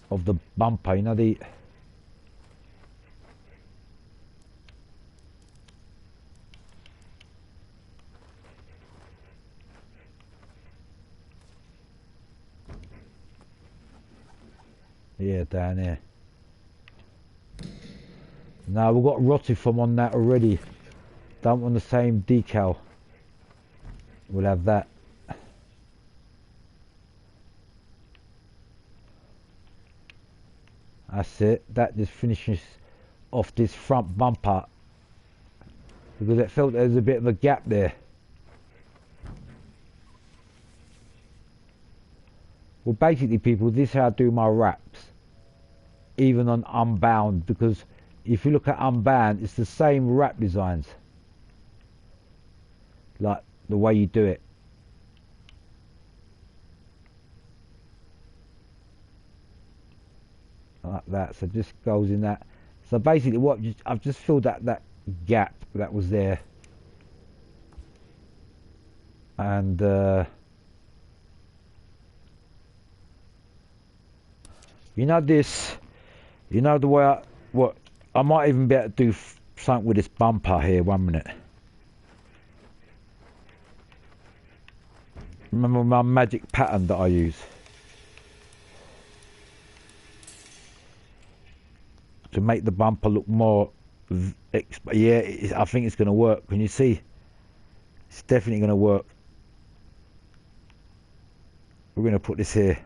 of the bumper, you know, the yeah, down here. Now we've got Rotifrom on that already. Don't want the same decal. We'll have that. That's it. That just finishes off this front bumper, because it felt there's a bit of a gap there. Well, basically, people, this is how I do my wraps, even on Unbound, because if you look at Unbound, it's the same wrap designs, like the way you do it. Like that, so just goes in that. So basically, what I've just filled that gap that was there, and you know this, you know the way I might even be able to do something with this bumper here. 1 minute. Remember my magic pattern that I use to make the bumper look more, yeah, I think it's going to work. Can you see? It's definitely going to work. We're going to put this here.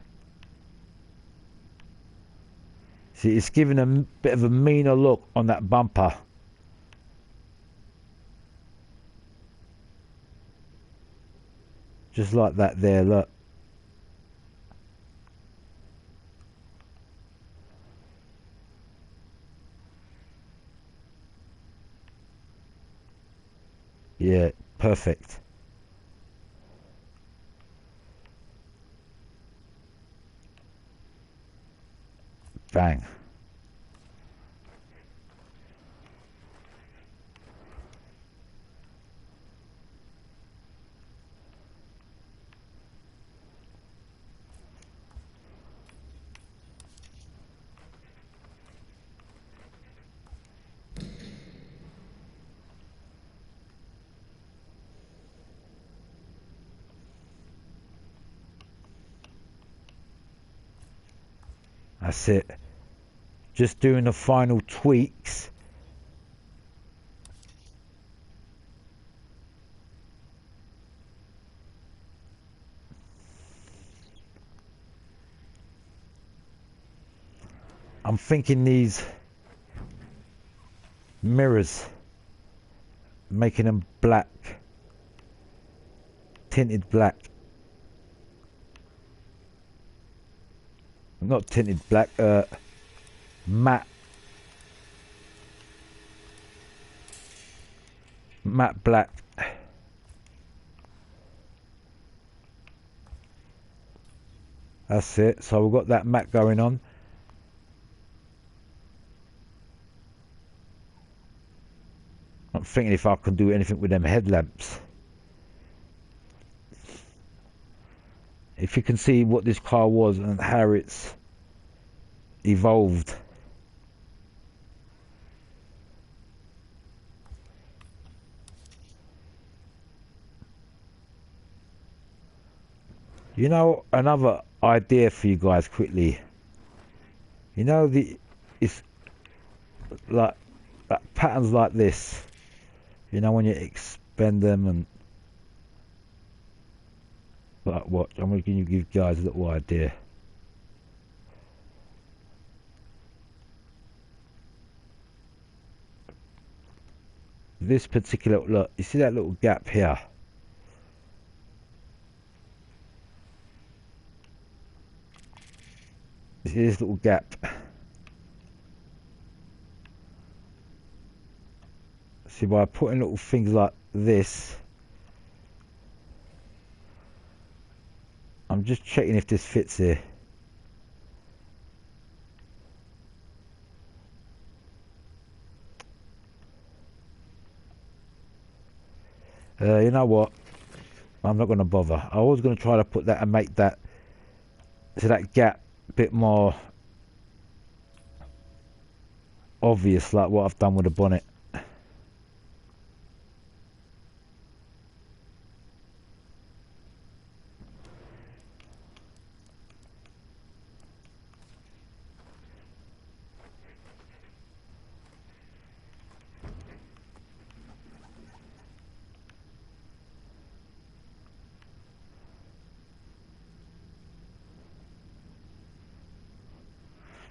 See, it's giving a bit of a meaner look on that bumper. Just like that there, look. Yeah, perfect. Bang. That's it. Just doing the final tweaks. I'm thinking these mirrors, making them black, tinted black. Not tinted black, matte black. That's it. So we've got that matte going on. I'm thinking if I can do anything with them headlamps. If you can see what this car was and how it's evolved. You know, another idea for you guys quickly. You know, it's like patterns like this. You know, when you expand them and like what? I'm going to give you guys a little idea. This particular look, you see that little gap here? You see this little gap? See, by putting little things like this, I'm just checking if this fits here. You know what? I'm not going to bother. I was going to try to put that and make that so that gap a bit more obvious, like what I've done with the bonnet.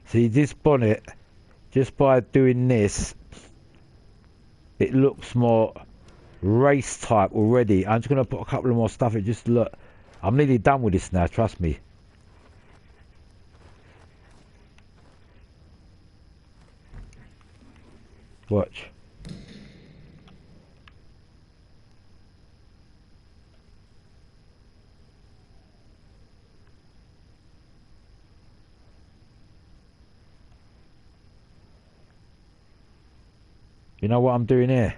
See, this bonnet, just by doing this, it looks more race type already. I'm just going to put a couple of more stuff. It just look, I'm nearly done with this now, trust me. Watch. You know what I'm doing here?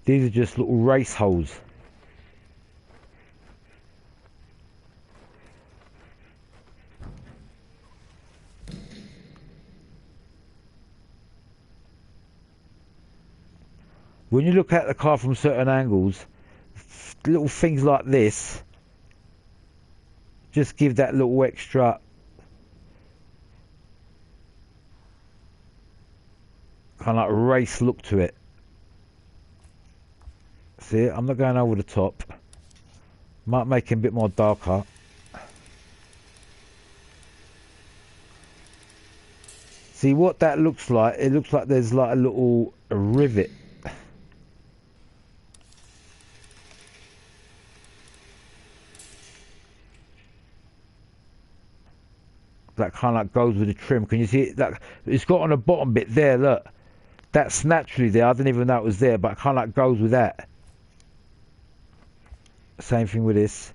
These are just little race holes. When you look at the car from certain angles, little things like this just give that little extra kind of like race look to it. See, I'm not going over the top. Might make it a bit more darker. See what that looks like? It looks like there's like a little rivet. That kind of like goes with the trim. Can you see it? That it's got on the bottom bit there. Look, that's naturally there. I didn't even know it was there, but it kind of like goes with that. Same thing with this.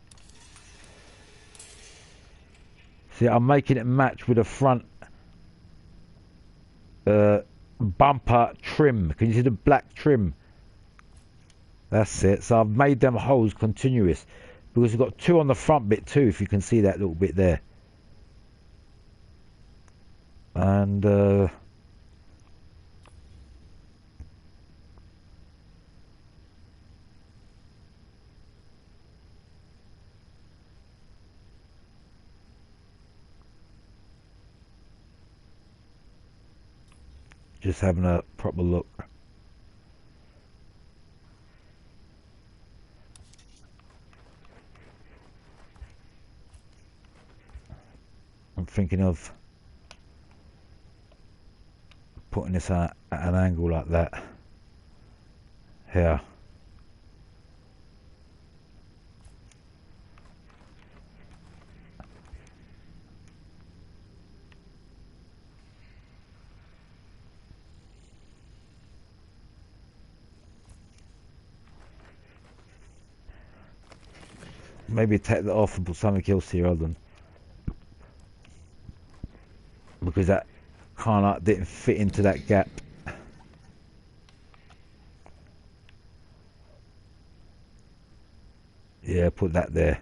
See, I'm making it match with the front bumper trim. Can you see the black trim? That's it. So I've made them holes continuous because we've got two on the front bit too, if you can see that little bit there. And just having a proper look. I'm thinking of putting this at an angle like that here. Maybe take that off and put something else here other than, because that kind of didn't fit into that gap. Yeah, put that there.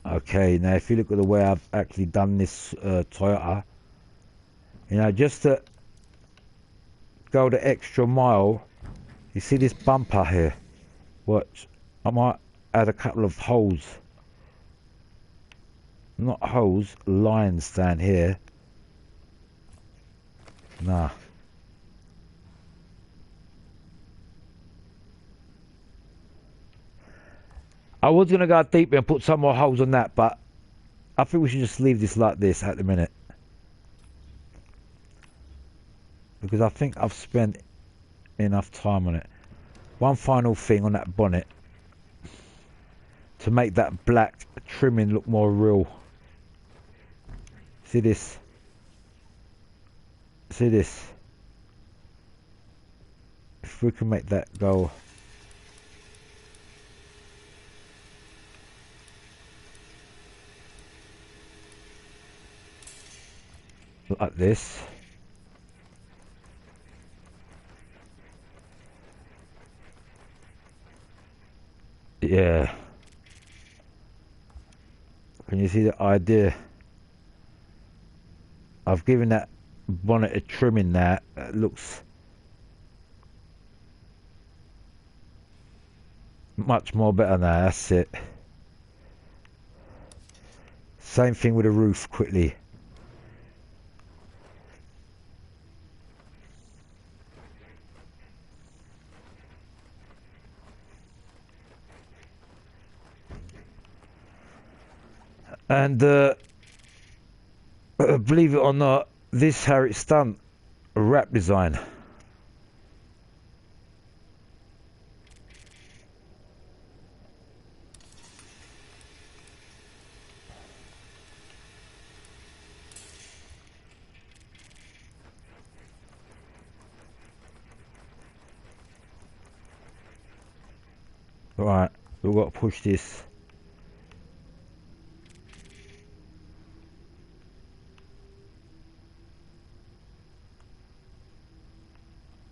Okay, now if you look at the way I've actually done this Toyota, you know, just to go the extra mile, you see this bumper here? Watch, I might add a couple of holes. Not holes, lines down here. Nah. I was going to go deeper and put some more holes on that, but I think we should just leave this like this at the minute. Because I think I've spent enough time on it. One final thing on that bonnet to make that black trimming look more real. See this? See this? If we can make that go like this. Yeah. Can you see the idea? I've given that bonnet a trimming now. That looks much more better now. That's it. Same thing with the roof quickly. And believe it or not, this how it's done, a wrap design. Right, we've got to push this.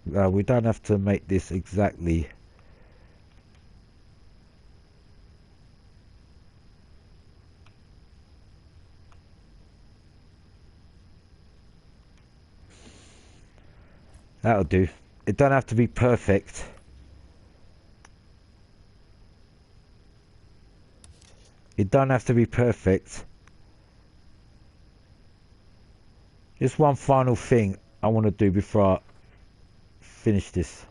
We don't have to make this exactly. That'll do. It don't have to be perfect. It don't have to be perfect. Just one final thing I want to do before finish this.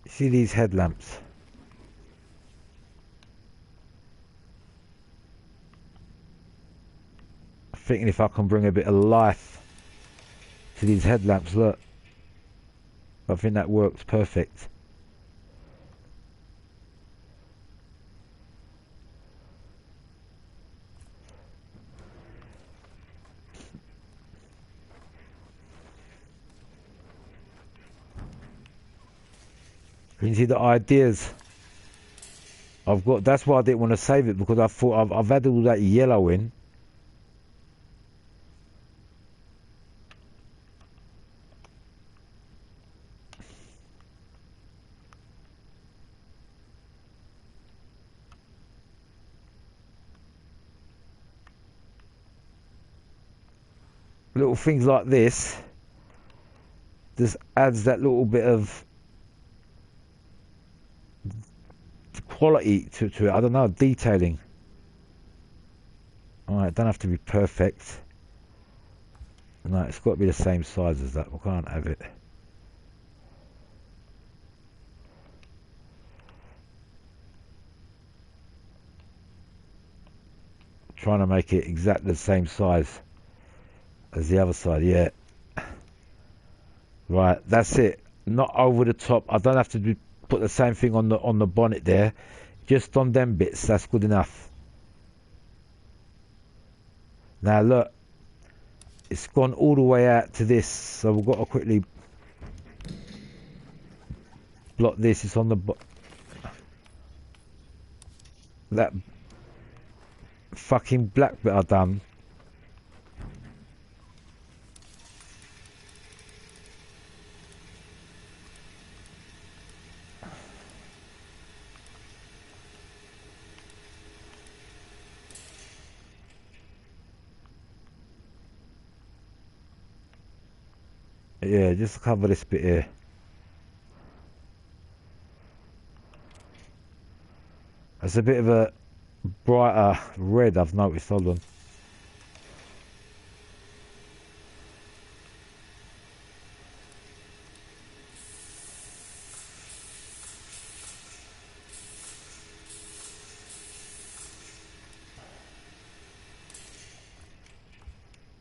See these headlamps? I'm thinking if I can bring a bit of life to these headlamps, look. I think that works perfect. You can see the ideas I've got. That's why I didn't want to save it, because I thought I've added all that yellow in. Little things like this just adds that little bit of quality to it. I don't know, detailing. Alright, don't have to be perfect. No, it's got to be the same size as that. We can't have it. Trying to make it exactly the same size as the other side, yeah. Right, that's it. Not over the top. I don't have to put the same thing on the bonnet there. Just on them bits. That's good enough. Now look, it's gone all the way out to this, so we've got to quickly block this. It's on the that fucking black bit I've done. Yeah, just cover this bit here. It's a bit of a brighter red, I've noticed. Hold on.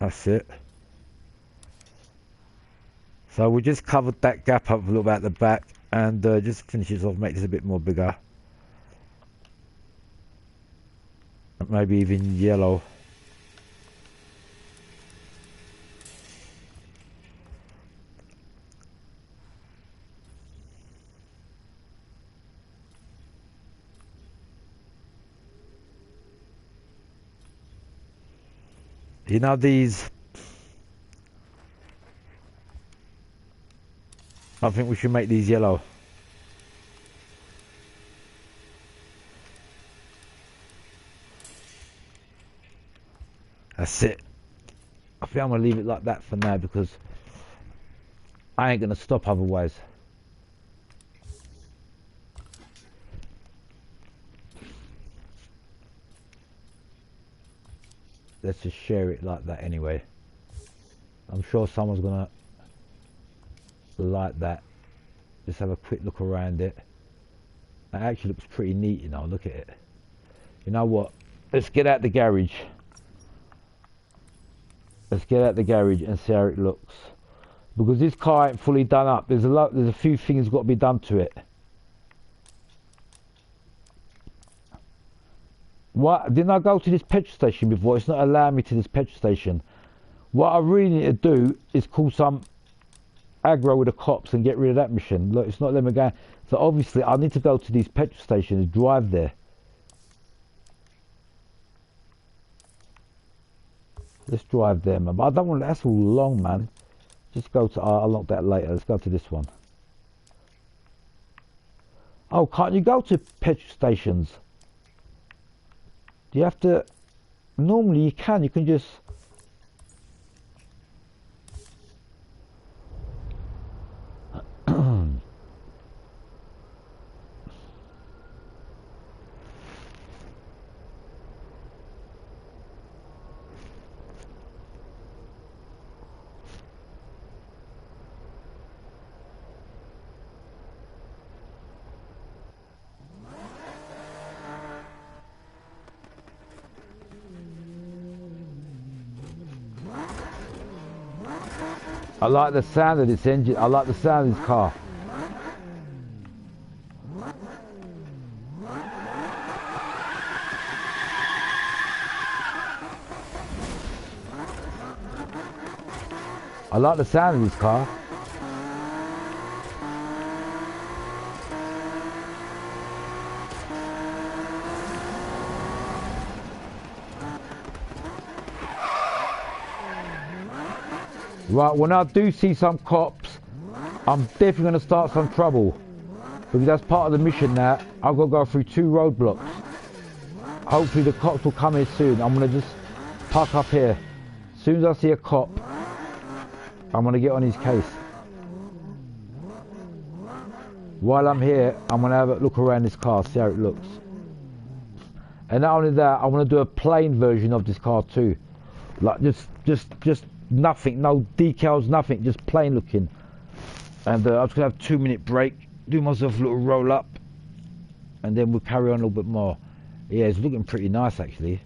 That's it. So we just covered that gap up a little bit at the back, and just finish this off, make this a bit more bigger. Maybe even yellow. You know these, I think we should make these yellow. That's it. I think I'm going to leave it like that for now, because I ain't going to stop otherwise. Let's just share it like that anyway. I'm sure someone's going to like that. Just have a quick look around it. It actually looks pretty neat, you know. Look at it. You know what? Let's get out the garage. Let's get out the garage and see how it looks. Because this car ain't fully done up. There's a few things got to be done to it. What? Didn't I go to this petrol station before? It's not allowing me to this petrol station. What I really need to do is call some aggro with the cops and get rid of that machine. Look, it's not letting me go. So obviously I need to go to these petrol stations, drive there. Let's drive there, man. But I don't want, that's all long, man. Just go to, I'll lock that later. Let's go to this one. Oh, can't you go to petrol stations? Do you have to? Normally you can just. I like the sound of this engine. I like the sound of this car. I like the sound of this car. Right, when I do see some cops, I'm definitely going to start some trouble. Because that's part of the mission now. I've got to go through 2 roadblocks. Hopefully the cops will come here soon. I'm going to just park up here. As soon as I see a cop, I'm going to get on his case. While I'm here, I'm going to have a look around this car, see how it looks. And not only that, I want to do a plain version of this car too. Like just nothing, no decals, nothing, just plain looking. And I'm just going to have a 2-minute break, do myself a little roll up, and then we'll carry on a little bit more. Yeah, it's looking pretty nice actually.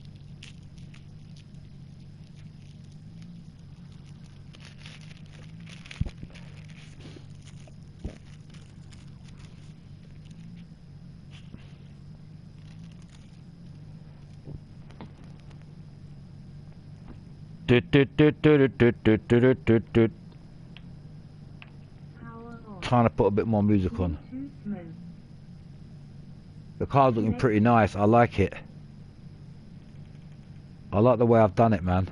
Trying to put a bit more music on. The car's looking pretty nice. I like it. I like the way I've done it, man.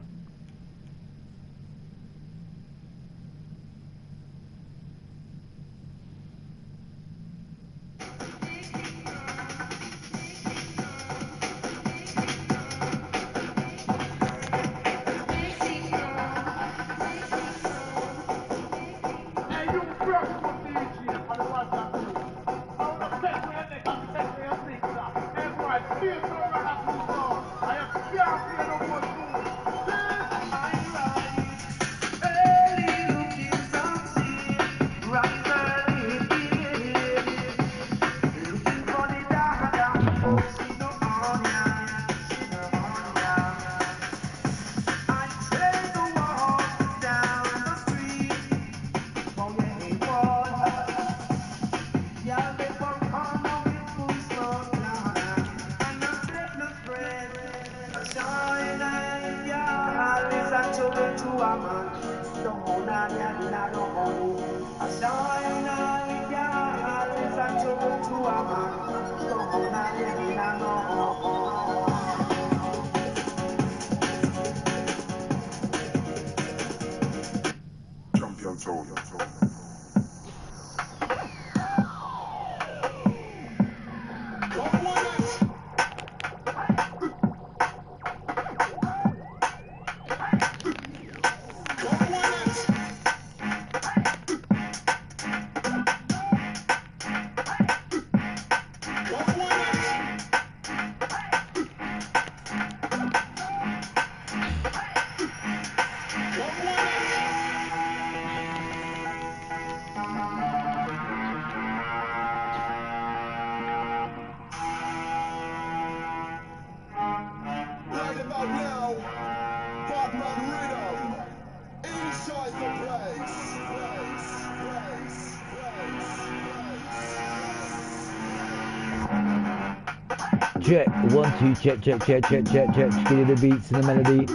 Check, 1, 2, check, skitty the beats and the melody.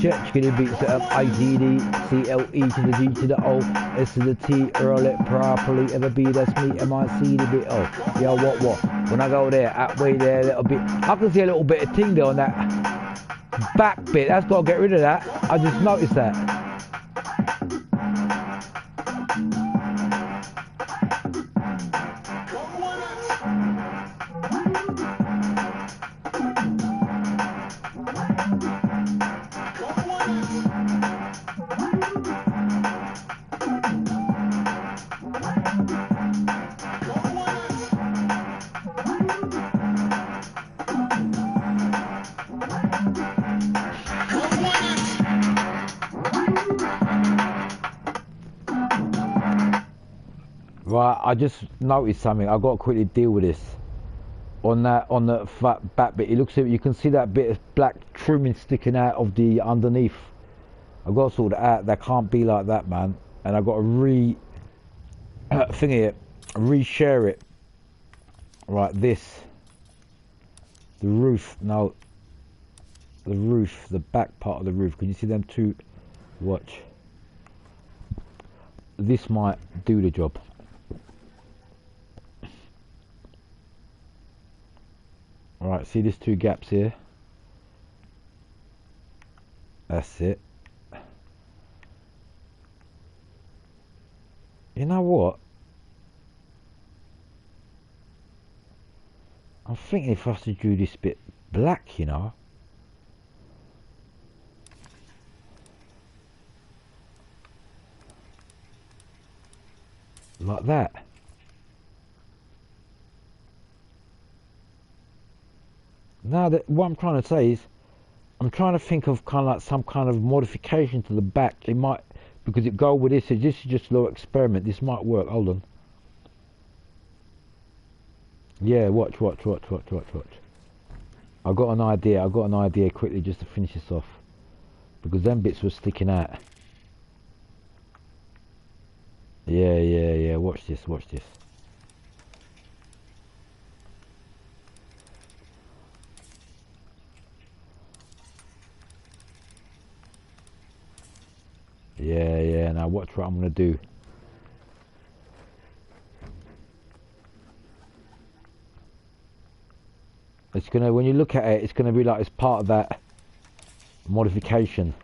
Check, skitty beats it up, IGD, CLE to the G to the O, S to the T, earl it properly, ever be, that's me, MIC the bit, oh, yo, what, when I go there, that way there, a little bit, I can see a little bit of ting there on that back bit, that's got to get rid of that, I just noticed that. Right, I just noticed something. I've got to quickly deal with this. On the fat back bit, it looks like you can see that bit of black trimming sticking out of the underneath. I've got to sort it out. That can't be like that, man. and I've got to reshare it. Right, this. The roof, no. The roof, the back part of the roof. Can you see them two? Watch. This might do the job. Alright, see these two gaps here? That's it. You know what? I'm thinking if I was to do this bit black, you know. Like that. Now that what I'm trying to say is, I'm trying to think of kind of like some kind of modification to the back. It might, because it go with this. So this is just a little experiment. This might work. Hold on. Yeah, watch. I got an idea quickly just to finish this off, because them bits were sticking out. Yeah. Watch this. Yeah. Now watch what I'm gonna do. It's gonna, when you look at it, it's gonna be like it's part of that modification.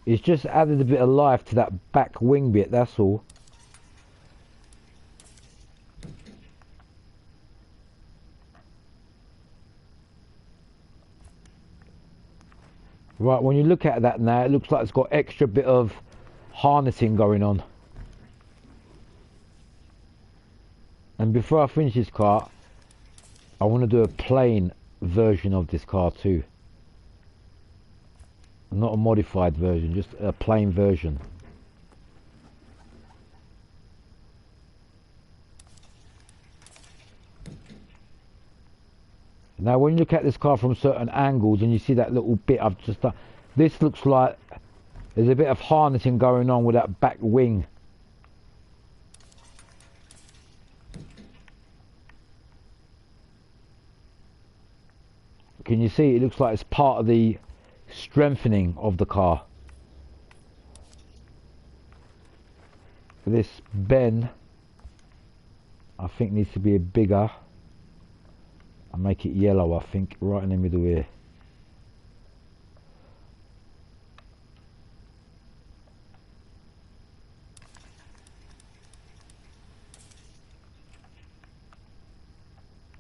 It's just added a bit of life to that back wing bit, that's all. Right, when you look at that now, it looks like it's got extra bit of harnessing going on. And before I finish this car, I want to do a plain version of this car too. Not a modified version, just a plain version. Now when you look at this car from certain angles and you see that little bit I've just done, this looks like there's a bit of harnessing going on with that back wing. Can you see? It looks like it's part of the strengthening of the car. This bend, I think, needs to be a bigger. I'll make it yellow, I think, right in the middle here.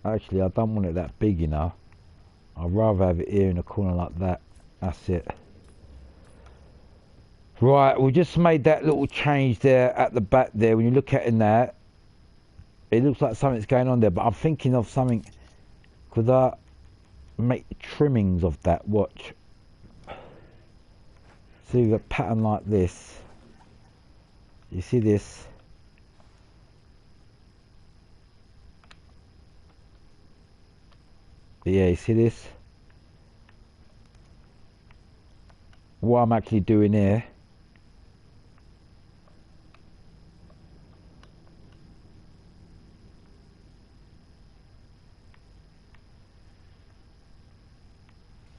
Actually, I don't want it that big, you know. I'd rather have it here in a corner like that. That's it. Right, we just made that little change there at the back there. When you look at it now, it looks like something's going on there, but I'm thinking of something. Could I make trimmings of that? Watch. See a pattern like this. You see this? Yeah, you see this? What I'm actually doing here,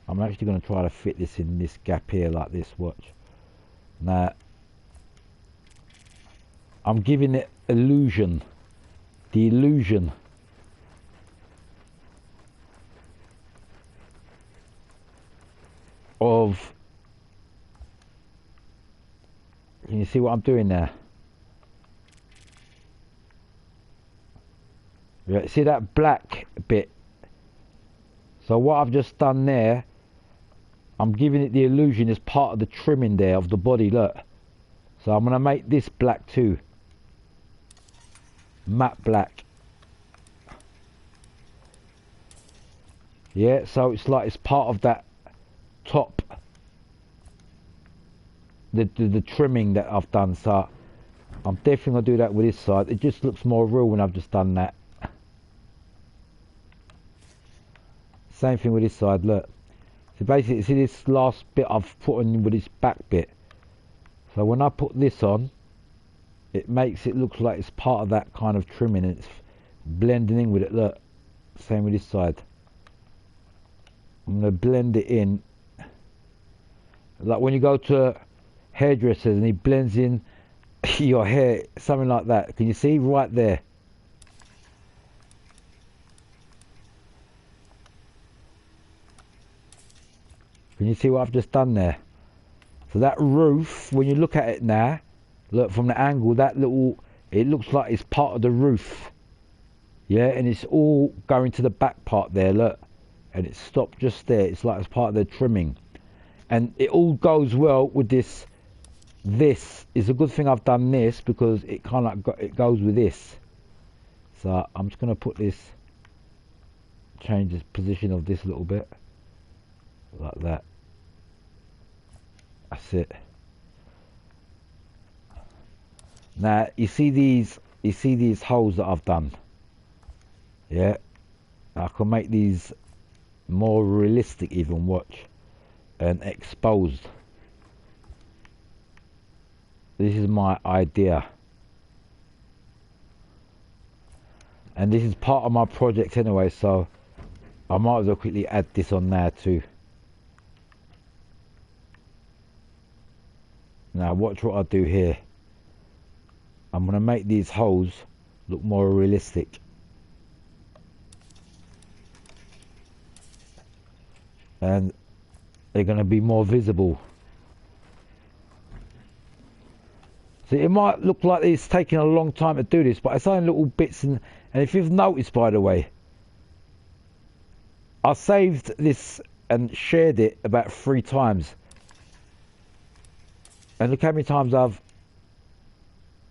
I'm actually going to try to fit this in this gap here like this. Watch. Now I'm giving it illusion, the illusion of, can you see what I'm doing there? Yeah, see that black bit? So what I've just done there, I'm giving it the illusion as part of the trimming there of the body, look. So I'm going to make this black too. Matte black. Yeah, so it's like it's part of that top, the trimming that I've done. So I'm definitely going to do that with this side. It just looks more real when I've just done that. Same thing with this side, look. So basically, see this last bit I've put on with this back bit. So when I put this on, it makes it look like it's part of that kind of trimming, and it's blending in with it, look. Same with this side. I'm going to blend it in. Like when you go to hairdressers and he blends in your hair, something like that. Can you see right there? Can you see what I've just done there? So that roof, when you look at it now, look from the angle, that little, it looks like it's part of the roof. Yeah, and it's all going to the back part there, look. And it stopped just there. It's like it's part of the trimming. And it all goes well with this. This is a good thing I've done this, because it kind of it goes with this. So I'm just going to put this, change the position of this a little bit. Like that. That's it. Now you see these holes that I've done. Yeah, I can make these more realistic, even, watch, and exposed. This is my idea, and this is part of my project anyway, so I might as well quickly add this on there too. Now watch what I do here. I'm going to make these holes look more realistic. And they're going to be more visible. So it might look like it's taking a long time to do this, but it's only little bits. And if you've noticed, by the way, I saved this and shared it about 3 times. And look how many times I've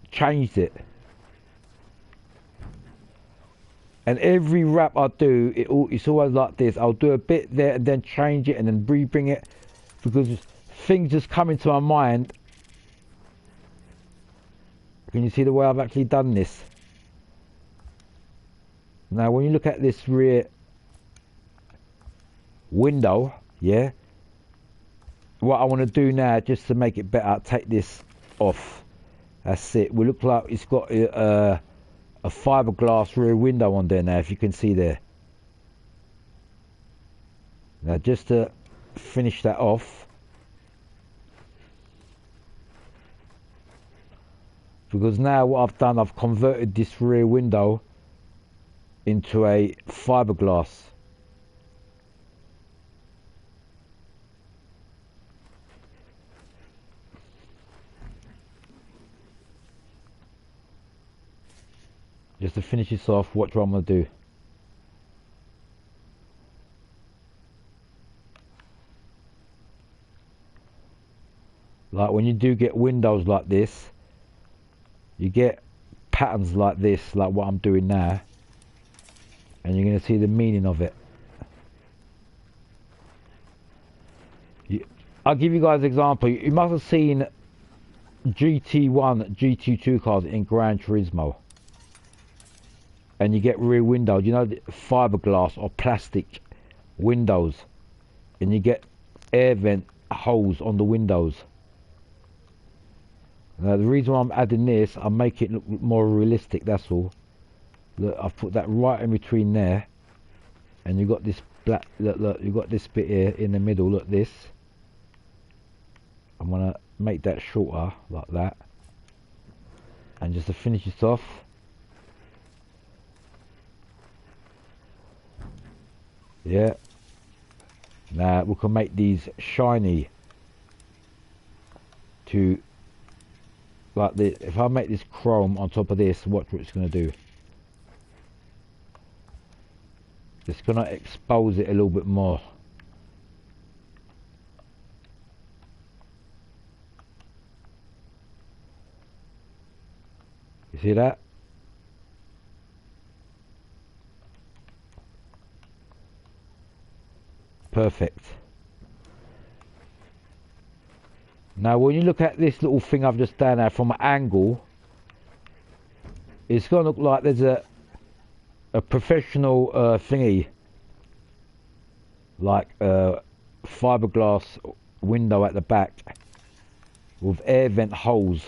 changed it. And every wrap I do, it's always like this. I'll do a bit there and then change it and then re-bring it, because things just come into my mind. Can you see the way I've actually done this? Now when you look at this rear window, yeah, what I want to do now, just to make it better, take this off. That's it. We look like it's got a fiberglass rear window on there now, if you can see there. Now just to finish that off, because now what I've done, I've converted this rear window into a fiberglass. Just to finish this off, watch what I'm going to do. Like when you do get windows like this, you get patterns like this, like what I'm doing now. And you're going to see the meaning of it. I'll give you guys an example. You must have seen GT1, GT2 cars in Gran Turismo. And you get rear windows, you know, fiberglass or plastic windows, and you get air vent holes on the windows. Now the reason why I'm adding this, I'm making it look more realistic, that's all. Look, I've put that right in between there, and you got this black, look, you got this bit here in the middle, look, this. I'm gonna make that shorter, like that. And just to finish this off, yeah, now we can make these shiny to, like this. If I make this chrome on top of this, watch what it's going to do. It's going to expose it a little bit more. You see that? Perfect. Now when you look at this little thing I've just done now from an angle, it's going to look like there's a professional thingy. like a fiberglass window at the back with air vent holes.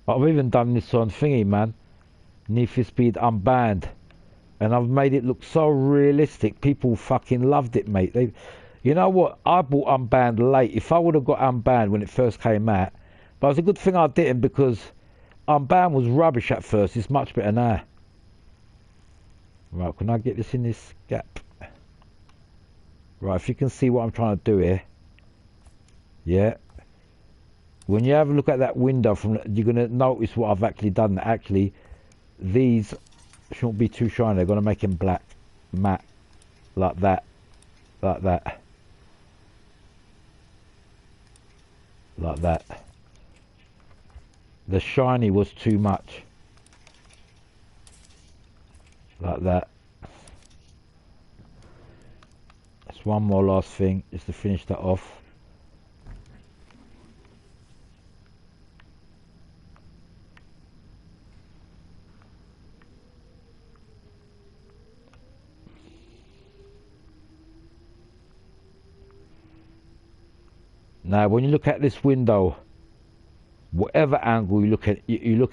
I've even done this on thingy, man. Need for Speed Unbanned, and I've made it look so realistic. People fucking loved it, mate. You know what? I bought Unbanned late. If I would have got Unbanned when it first came out, but it's a good thing I didn't, because Unbanned was rubbish at first. It's much better now. Right, can I get this in this gap? Right, if you can see what I'm trying to do here. Yeah. When you have a look at that window, you're going to notice what I've actually done. Actually, these shouldn't be too shiny. They're going to make them black, matte, like that, like that, like that. The shiny was too much, like that. That's one more last thing, just to finish that off. Now, when you look at this window, whatever angle you look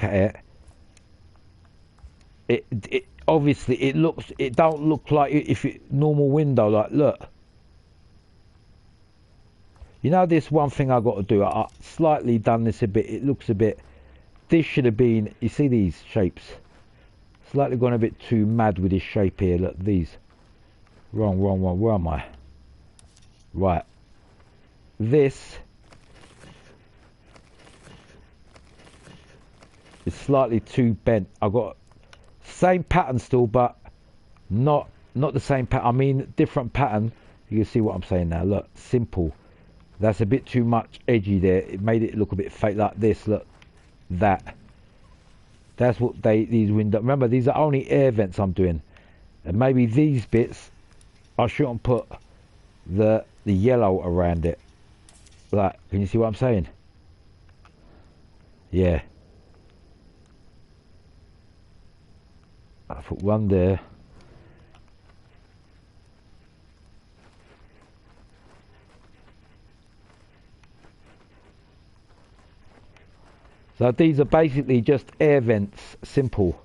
at, it obviously it don't look like if it normal window. Like, look, you know, this one thing I got to do. I slightly done this a bit. It looks a bit. This should have been. You see these shapes? Slightly gone a bit too mad with this shape here. Look, these. Wrong. Where am I? Right. This is slightly too bent. I've got same pattern still, but not the same pattern. I mean, different pattern. You can see what I'm saying now. Look, simple. That's a bit too much edgy there. It made it look a bit fake, like this. Look, that. That's what these windows. Remember, these are only air vents I'm doing, and maybe these bits I shouldn't put the yellow around it. Like, can you see what I'm saying? Yeah. I put one there. So these are basically just air vents, simple.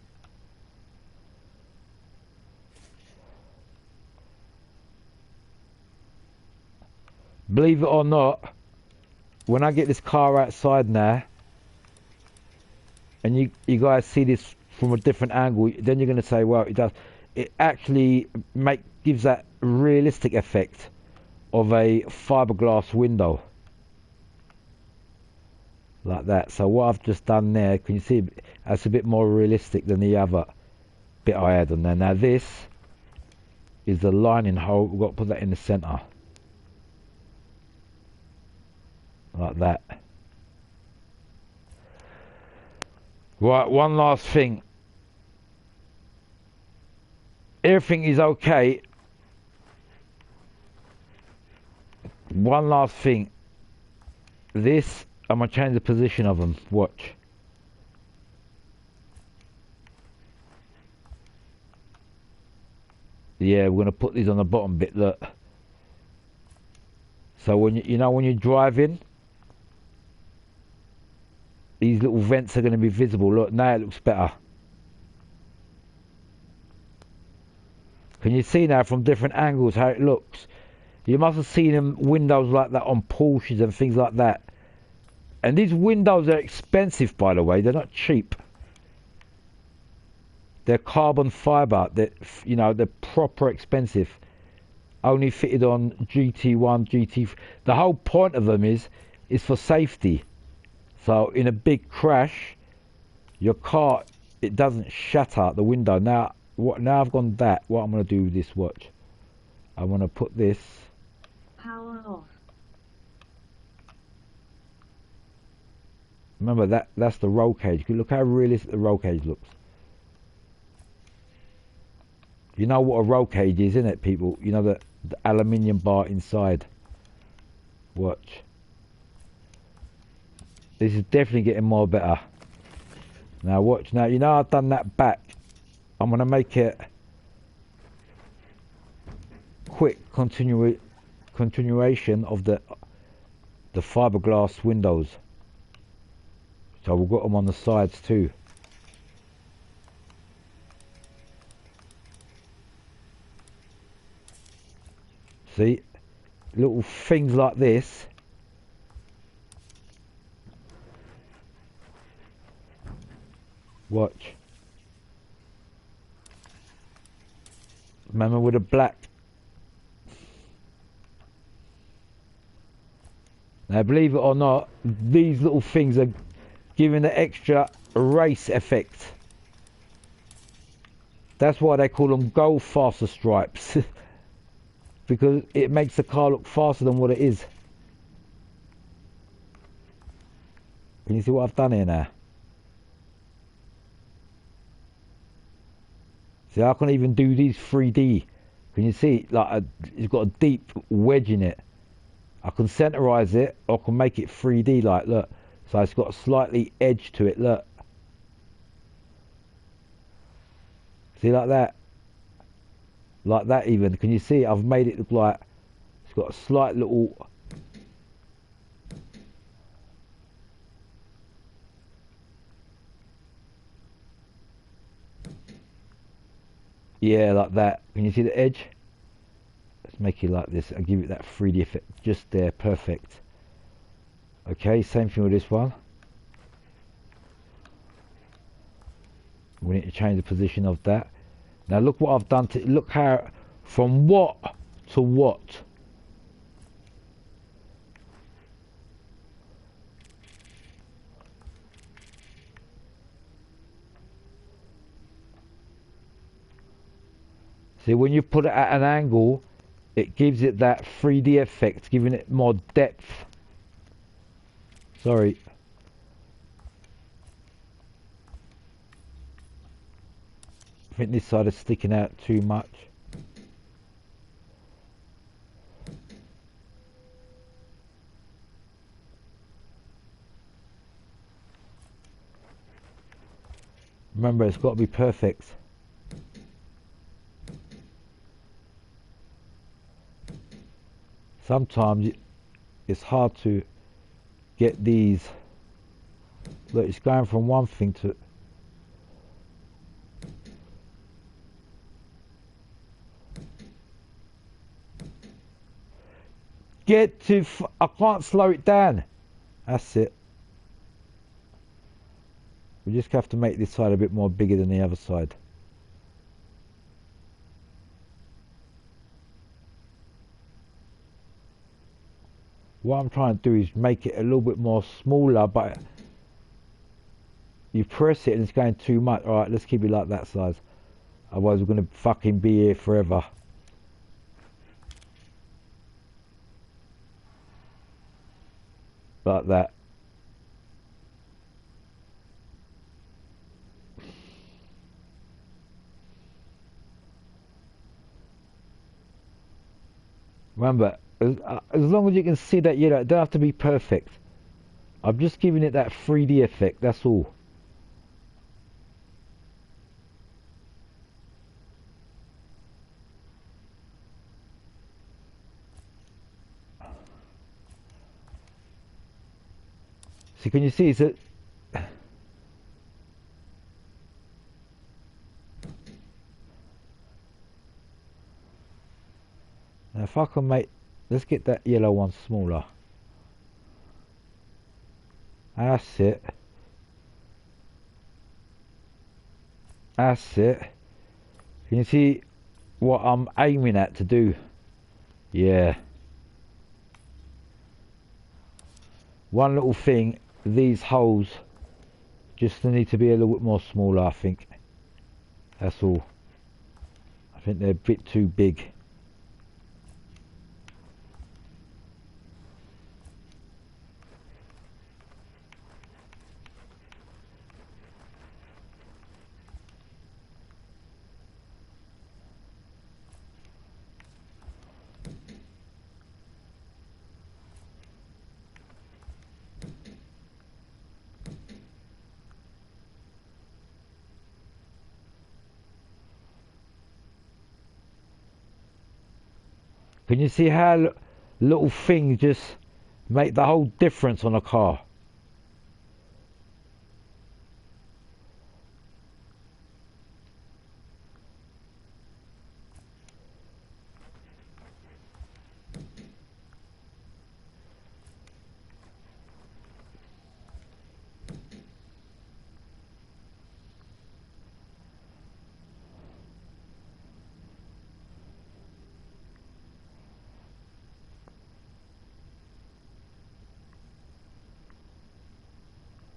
Believe it or not, when I get this car outside now, and you guys see this from a different angle, then you're going to say, well, it actually gives that realistic effect of a fiberglass window. Like that. So what I've just done there, can you see, that's a bit more realistic than the other bit I had on there. Now this is the lining hole. We've got to put that in the centre. Like that. Right, one last thing. Everything is okay. One last thing. This, I'm going to change the position of them. Watch. Yeah, we're going to put these on the bottom bit, look. So when you know when you're driving, these little vents are going to be visible. Look, now it looks better. Can you see now from different angles how it looks? You must have seen them windows like that on Porsches and things like that. And these windows are expensive, by the way. They're not cheap. They're carbon fibre. They're proper expensive. Only fitted on GT1, GT. The whole point of them is for safety. So in a big crash, your car, it doesn't shatter the window. Now I've gone that. What I'm going to do with this watch, I'm going to put this. Power off. Remember that's the roll cage. Look how realistic the roll cage looks. You know what a roll cage is, isn't it, people? You know the aluminium bar inside. Watch. This is definitely getting more better. Now watch. Now you know I've done that back. I'm gonna make it quick continuation of the fiberglass windows. So we've got them on the sides too. See, little things like this. Watch. Remember with the black. Now believe it or not, these little things are giving the extra race effect. That's why they call them go faster stripes. Because it makes the car look faster than what it is. Can you see what I've done here now? See, I can even do these 3D. Can you see? Like, it's got a deep wedge in it. I can centerize it, or I can make it 3D. Like, look. So it's got a slightly edge to it. Look. See, like that. Like that even. Can you see? I've made it look like it's got a slight little. Yeah, like that. Can you see the edge? Let's make it like this. I'll give it that 3D effect just there. Perfect. Okay, same thing with this one. We need to change the position of that. Now look what I've done to look how from what to what. See, when you put it at an angle, it gives it that 3D effect, giving it more depth. Sorry. I think this side is sticking out too much. Remember, it's got to be perfect. Sometimes it's hard to get these. Look, it's going from one thing to. Get to. I can't slow it down. That's it. We just have to make this side a bit more bigger than the other side. What I'm trying to do is make it a little bit more smaller, but you press it and it's going too much. Alright, let's keep it like that size. Otherwise we're going to fucking be here forever. Like that. Remember, as long as you can see that, you know, it don't have to be perfect. I'm just giving it that 3D effect, that's all. See, can you see? Is it? Now if I can make, let's get that yellow one smaller. That's it. That's it. Can you see what I'm aiming at to do? Yeah. One little thing, these holes just need to be a little bit more smaller, I think. That's all. I think they're a bit too big. Can you see how little things just make the whole difference on a car?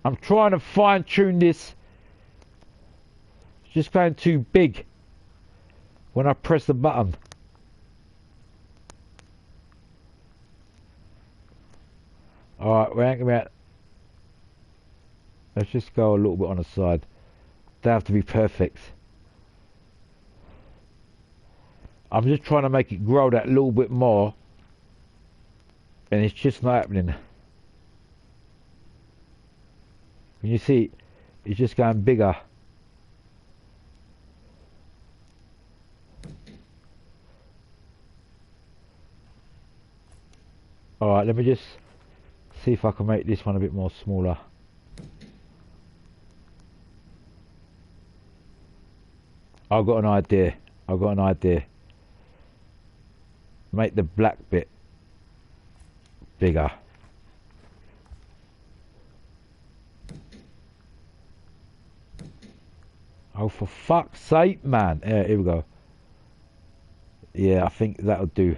I'm trying to fine tune this. It's just going too big when I press the button. Alright, we're hanging out. Let's just go a little bit on the side. They have to be perfect. I'm just trying to make it grow that little bit more. And it's just not happening. When you see, it's just going bigger. Alright, let me just see if I can make this one a bit more smaller. I've got an idea. I've got an idea. Make the black bit bigger. Oh, for fuck's sake, man. Yeah, here we go. Yeah, I think that'll do.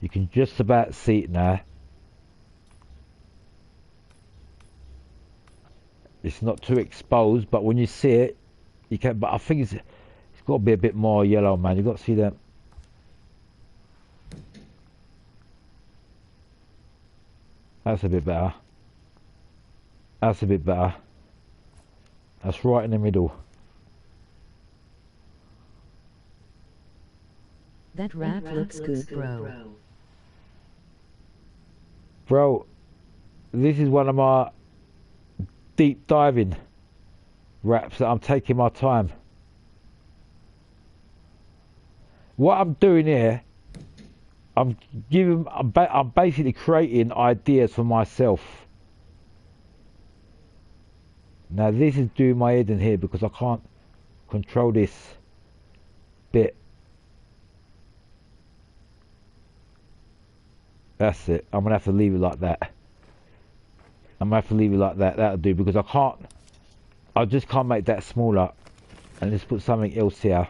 You can just about see it now. It's not too exposed, but when you see it, you can. But I think it's got to be a bit more yellow, man. You've got to see that. That's a bit better. That's a bit better. That's right in the middle. That rap looks good, bro. Bro, this is one of my deep diving raps that I'm taking my time. What I'm doing here, I'm basically creating ideas for myself. Now this is doing my head in here because I can't control this bit. That's it. I'm gonna have to leave it like that. I'm gonna have to leave it like that. That'll do, because I just can't make that smaller. And just put something else here.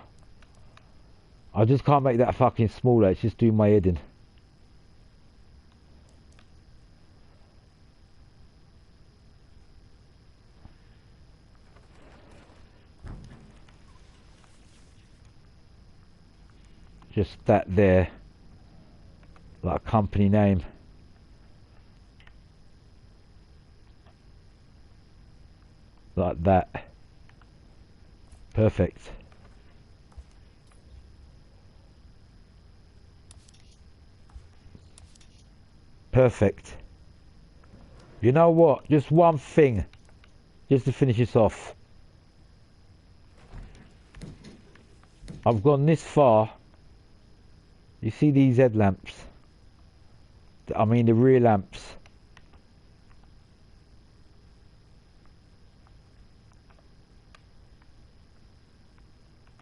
I just can't make that fucking smaller. It's just doing my head in. Just that there. Like a company name. Like that. Perfect. Perfect. You know what? Just one thing. Just to finish this off. I've gone this far. You see these headlamps? I mean the rear lamps.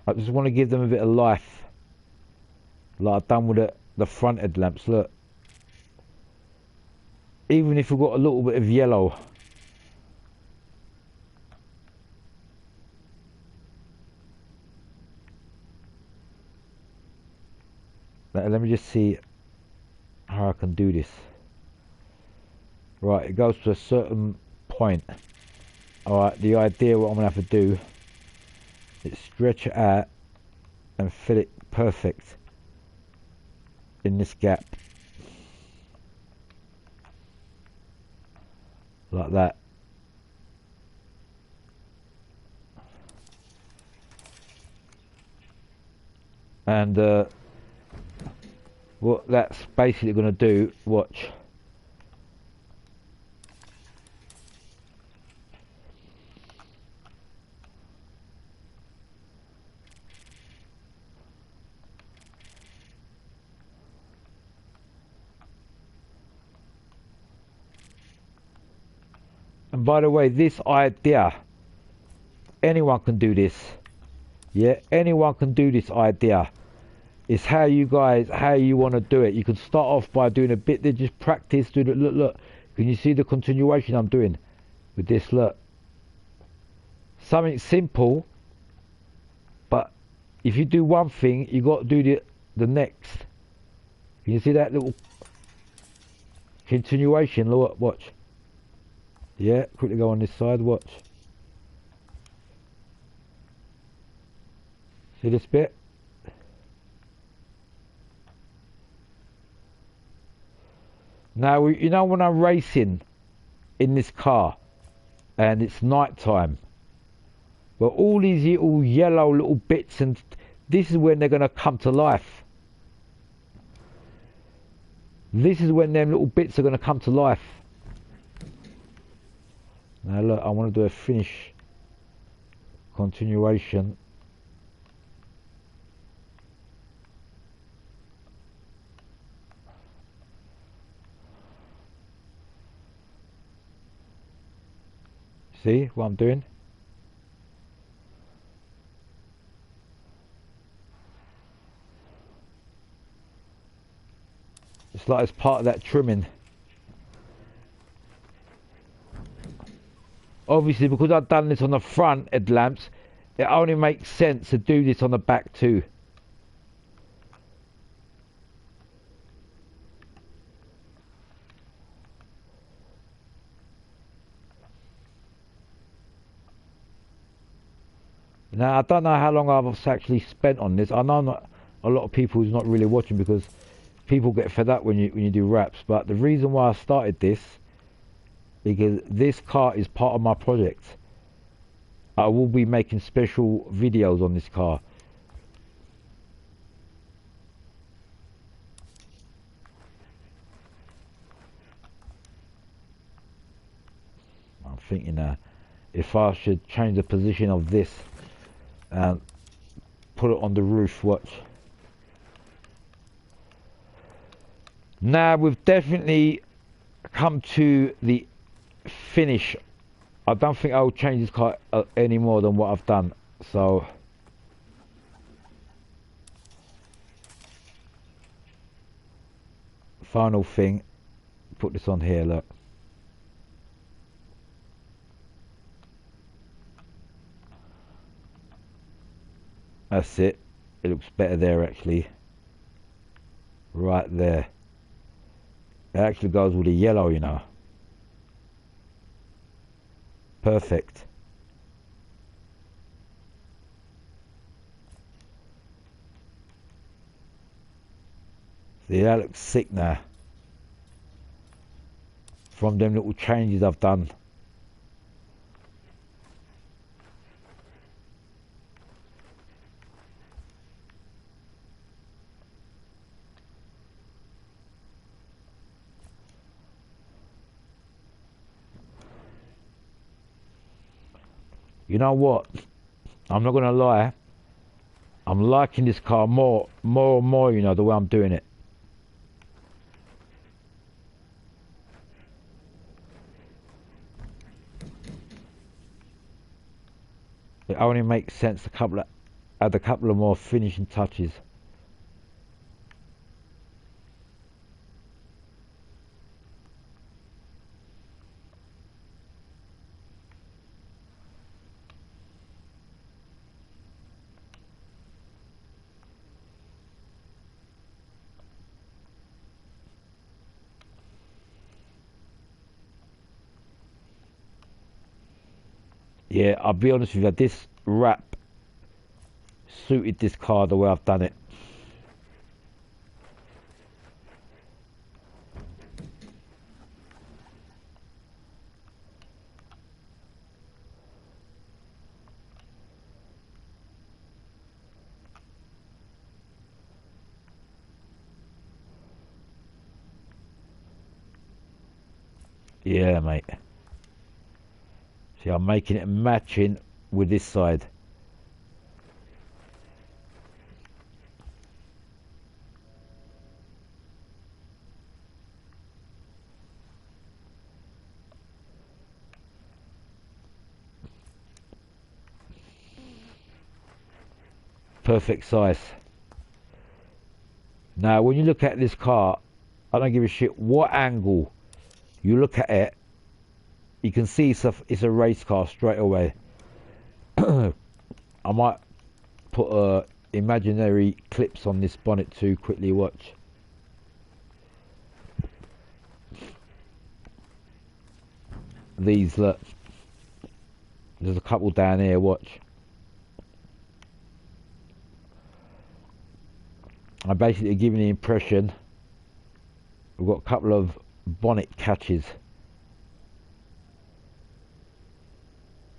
I just want to give them a bit of life. Like I've done with the front headlamps, look. Even if we've got a little bit of yellow. Let me just see how I can do this. Right, it goes to a certain point. Alright, the idea what I'm going to have to do is stretch it out and fit it perfect in this gap. Like that. And what that's basically going to do, watch. And by the way, this idea, anyone can do this. Yeah, anyone can do this idea. It's how you guys, how you want to do it. You can start off by doing a bit, then just practice, do the, look. Can you see the continuation I'm doing with this, look? Something simple, but if you do one thing, you got to do the next. Can you see that little continuation? Look, watch. Yeah, quickly go on this side, watch. See this bit? Now, you know when I'm racing in this car and it's night time, well, all these little yellow little bits, and this is when they're going to come to life. This is when them little bits are going to come to life. Now look, I want to do a finish continuation. See what I'm doing? It's like it's part of that trimming. Obviously, because I've done this on the front headlamps, it only makes sense to do this on the back too. Now, I don't know how long I've actually spent on this. I know not a lot of people who's not really watching because people get fed up when you do raps. But the reason why I started this, because this car is part of my project. I will be making special videos on this car. I'm thinking if I should change the position of this and put it on the roof, watch. Now we've definitely come to the finish. I don't think I'll change this car any more than what I've done. So final thing, put this on here, look. That's it. It looks better there actually. Right there. It actually goes with the yellow, you know. Perfect. See, that looks sick now. From them little changes I've done. You know what? I'm not gonna lie. I'm liking this car more and more, you know, the way I'm doing it. It only makes sense to add a couple of more finishing touches. Yeah, I'll be honest with you, this wrap suited this car the way I've done it. Yeah, mate. See, I'm making it matching with this side. perfect size. Now when you look at this car, I don't give a shit what angle you look at it, you can see it's a race car straight away. I might put imaginary clips on this bonnet to quickly watch. These, look, there's a couple down here, watch. I'm basically giving the impression we've got a couple of bonnet catches.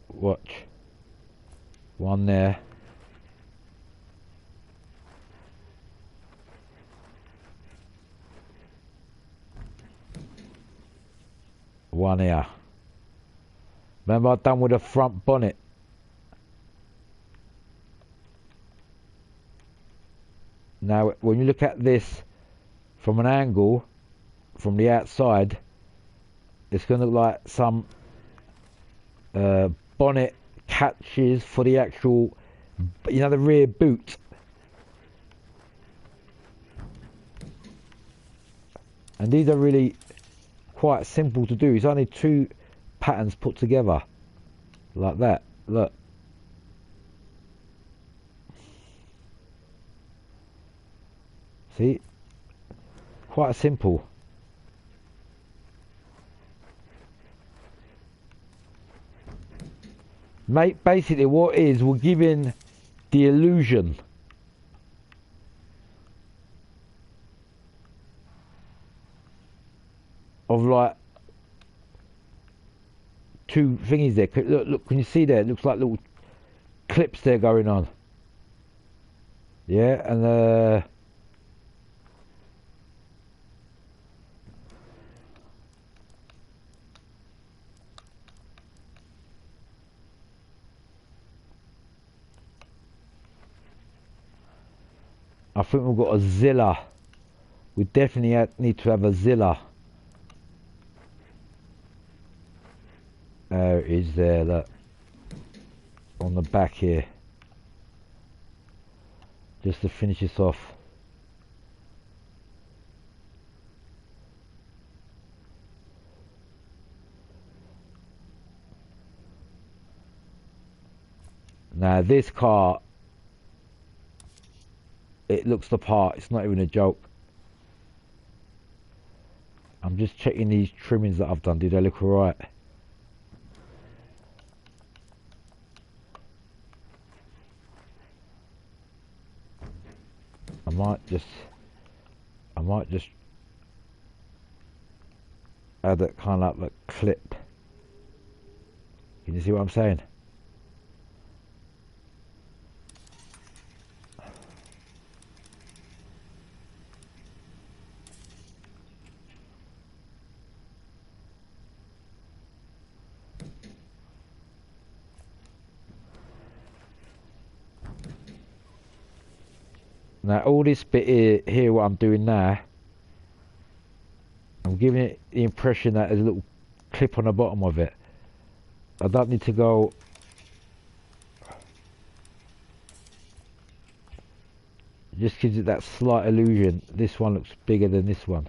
Watch. One there. One here. Remember I've done with the front bonnet. Now when you look at this from an angle, from the outside, it's going to look like some bonnet catches for the actual, you know, the rear boot. And these are really quite simple to do. It's only two patterns put together like that. Look. See? Quite simple. Mate, basically what it is, we're giving the illusion of like two thingies there. Look, can you see there? It looks like little clips there going on. Yeah, and I think we've got a Zilla. We definitely need to have a Zilla. There it is there, look. On the back here. Just to finish this off. Now this car, it looks the part, it's not even a joke. I'm just checking these trimmings that I've done, do they look alright? I might just add that kind of like a clip. Can you see what I'm saying? Now all this bit here what I'm doing now, I'm giving it the impression that there's a little clip on the bottom of it. I don't need to go it just gives it that slight illusion. This one looks bigger than this one.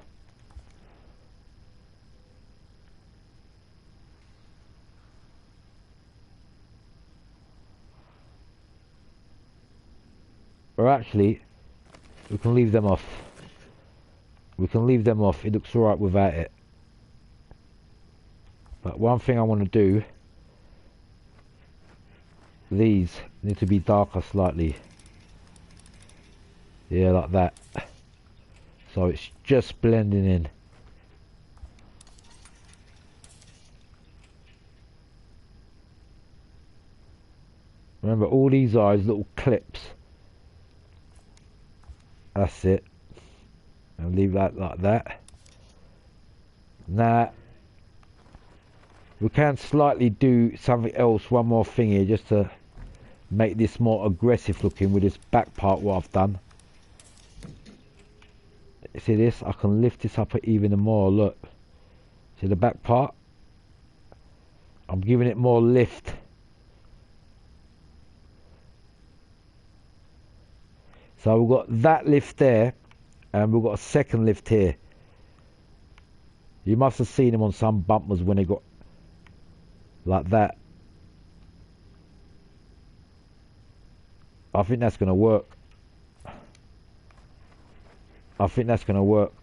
Or actually, we can leave them off. We can leave them off. It looks alright without it. But one thing I want to do, these need to be darker slightly. Yeah, like that. So it's just blending in. Remember, all these are little clips. That's it. And leave that like that. Now we can slightly do something else, one more thing here, just to make this more aggressive looking with this back part what I've done. See this? I can lift this up even more, look. See the back part? I'm giving it more lift. So we've got that lift there, and we've got a second lift here. You must have seen them on some bumpers when they got like that. I think that's going to work. I think that's going to work.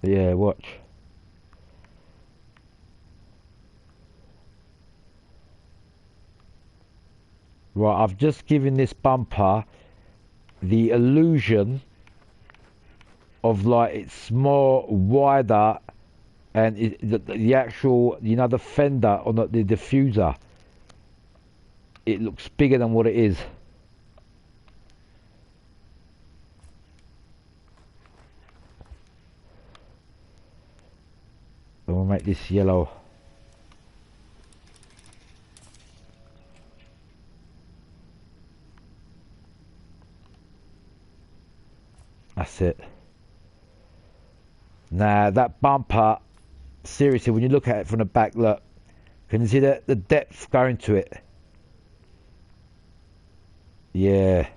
Yeah, watch. Right, I've just given this bumper the illusion of like it's more wider, and the actual, you know, the fender on the diffuser, it looks bigger than what it is. And we'll make this yellow. That's it. Now that bumper, seriously, when you look at it from the back, look, can you see the depth going to it? Yeah.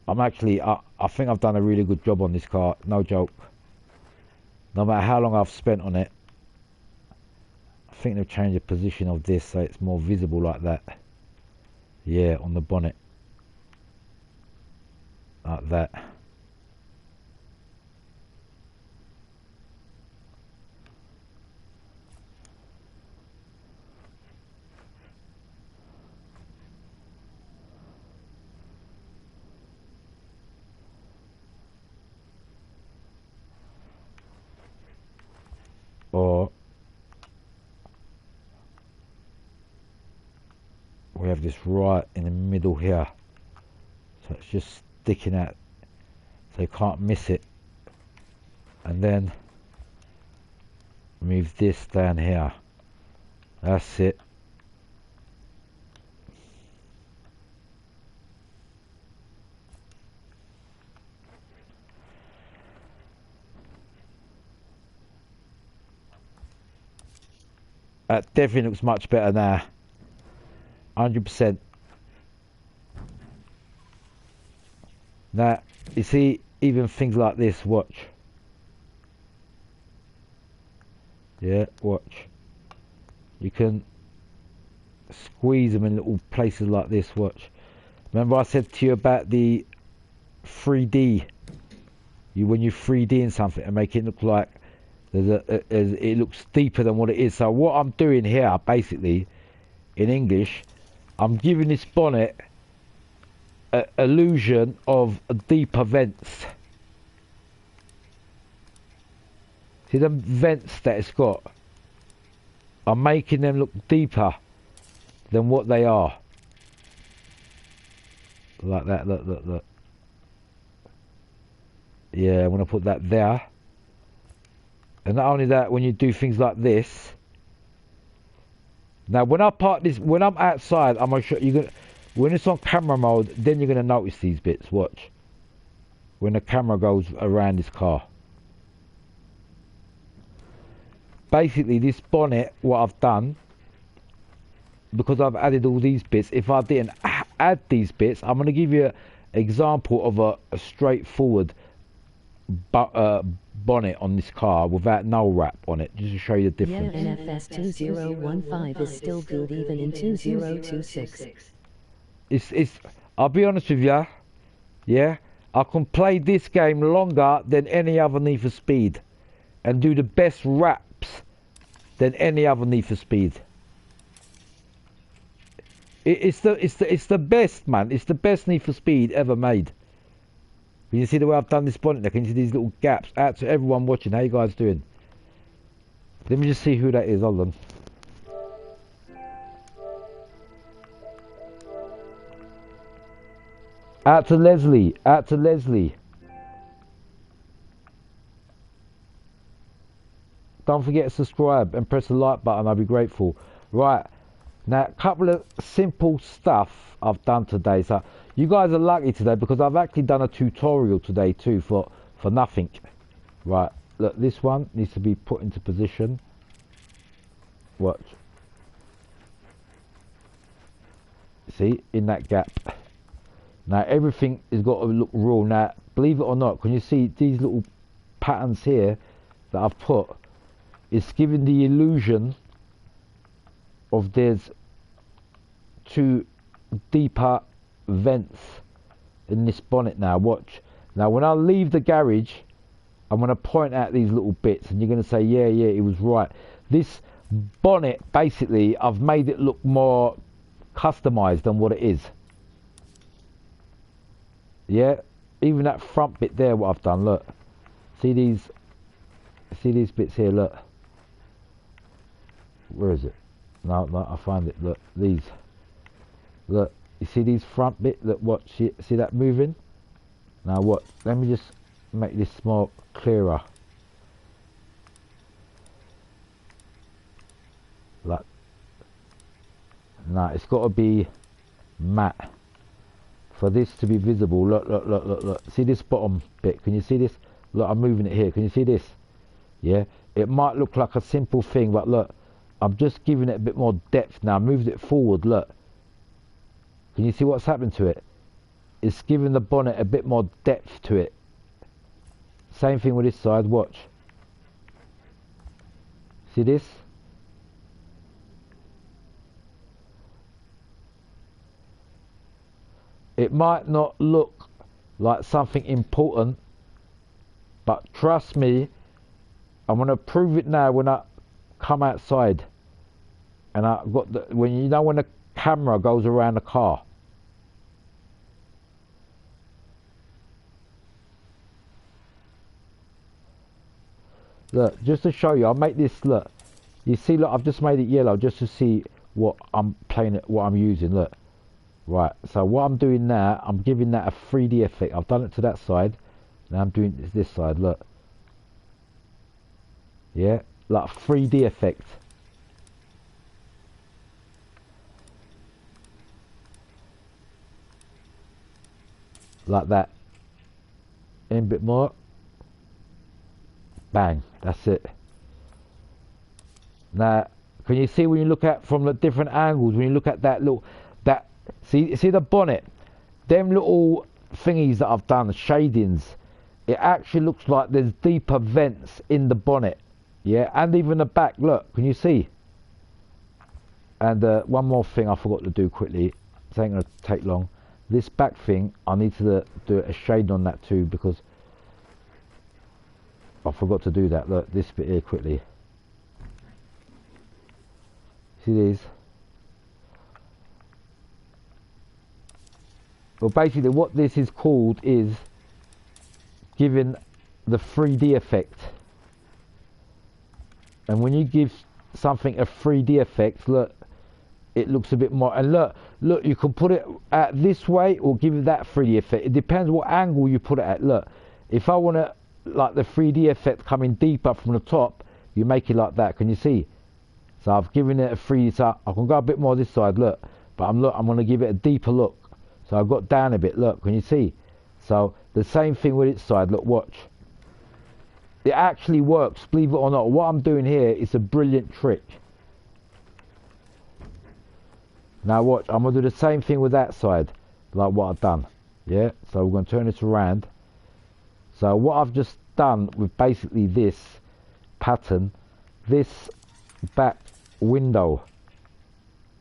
I'm actually, I think I've done a really good job on this car, no joke. No matter how long I've spent on it, I think they've changed the position of this so it's more visible like that. Yeah, on the bonnet. Like that. Or we have this right in the middle here, so it's just sticking out so you can't miss it, and then move this down here. That's it. That definitely looks much better now. 100%. Now, you see, even things like this, watch. Yeah, watch. You can squeeze them in little places like this, watch. Remember I said to you about the 3D? When you 3D in something and make it look like it looks deeper than what it is. So what I'm doing here, basically, in English, I'm giving this bonnet an illusion of deeper vents. See them vents that it's got? I'm making them look deeper than what they are. Like that, look, look, look. Yeah, I'm going to put that there. And not only that, when you do things like this. Now, when I park this, when I'm outside, I'm gonna show you. When it's on camera mode, then you're gonna notice these bits. Watch. When the camera goes around this car. Basically, this bonnet, what I've done, because I've added all these bits. If I didn't add these bits, I'm gonna give you an example of a straightforward bonnet on this car without no wrap on it, just to show you the difference. Yeah, NFS 2015 is still good even in 2026. It's I'll be honest with you, yeah, I can play this game longer than any other Need for Speed and do the best wraps than any other Need for Speed. It's the best, man. It's the best Need for Speed ever made. Can you see the way I've done this bonnet there? Can you see these little gaps? Out to everyone watching, how you guys doing? Let me just see who that is, hold on. Out to Leslie, out to Leslie. Don't forget to subscribe and press the like button, I'll be grateful. Right, Now, a couple of simple stuff I've done today. So you guys are lucky today because I've actually done a tutorial today too for nothing. Right, look, this one needs to be put into position. Watch. See, in that gap. Now everything has got to look real. Now, believe it or not, can you see these little patterns here that I've put? It's giving the illusion of there's two deeper vents in this bonnet. Now watch. Now when I leave the garage, I'm going to point out these little bits and you're going to say, yeah, it was right. This bonnet, basically, I've made it look more customized than what it is. Yeah, even that front bit there, what I've done, look. See these bits here, look. Where is it? No, I find it, look, these. Look, you see these front bit, look, what, see that moving? Now what, let me just make this more clearer. Like, nah, it's got to be matte for this to be visible. Look. See this bottom bit? Can you see this? Look, I'm moving it here. Can you see this? Yeah, it might look like a simple thing, but look, I'm just giving it a bit more depth now. I moved it forward, look. Can you see what's happened to it? It's giving the bonnet a bit more depth to it. Same thing with this side, watch. See this? It might not look like something important, but trust me, I'm going to prove it now when I come outside. And I got the, when the camera goes around the car. Look, just to show you, I'll make this, look. You see, look, I've just made it yellow just to see what I'm playing, what I'm using, look. Right, so what I'm doing now, I'm giving that a 3D effect. I've done it to that side. Now I'm doing this side, look. Yeah, like a 3D effect. Like that. In a bit more. Bang, that's it. Now, can you see when you look at from the different angles, when you look at that little, see the bonnet, them little thingies that I've done, shadings, it actually looks like there's deeper vents in the bonnet. Yeah, and even the back, look, can you see? And one more thing I forgot to do quickly, it ain't going to take long. This back thing, I need to do a shade on that too, because I forgot to do that. Look, this bit here quickly. See these? Well, basically what this is called is giving the 3D effect. And when you give something a 3D effect, look, it looks a bit more, and look, you can put it at this way or give it that 3D effect. It depends what angle you put it at. Look, if I want to, like the 3D effect coming deeper from the top, you make it like that. Can you see? So I've given it a 3D, so I can go a bit more this side, look, but I'm going to give it a deeper look. So I've got down a bit, look, can you see? So the same thing with its side, look, watch. It actually works, believe it or not. What I'm doing here is a brilliant trick. Now watch, I'm going to do the same thing with that side, like what I've done. Yeah, so we're going to turn this around. So what I've just done with basically this pattern, this back window,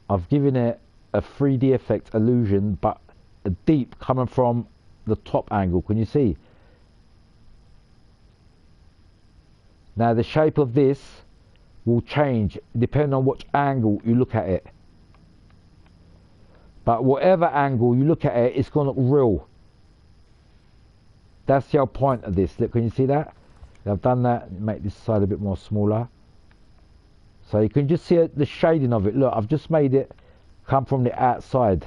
I've given it a 3D effect illusion, but a deep coming from the top angle. Can you see? Now the shape of this will change depending on which angle you look at it. But whatever angle you look at it, it's going to look real. That's the whole point of this. Look, can you see that? I've done that, make this side a bit more smaller. So you can just see the shading of it. Look, I've just made it come from the outside.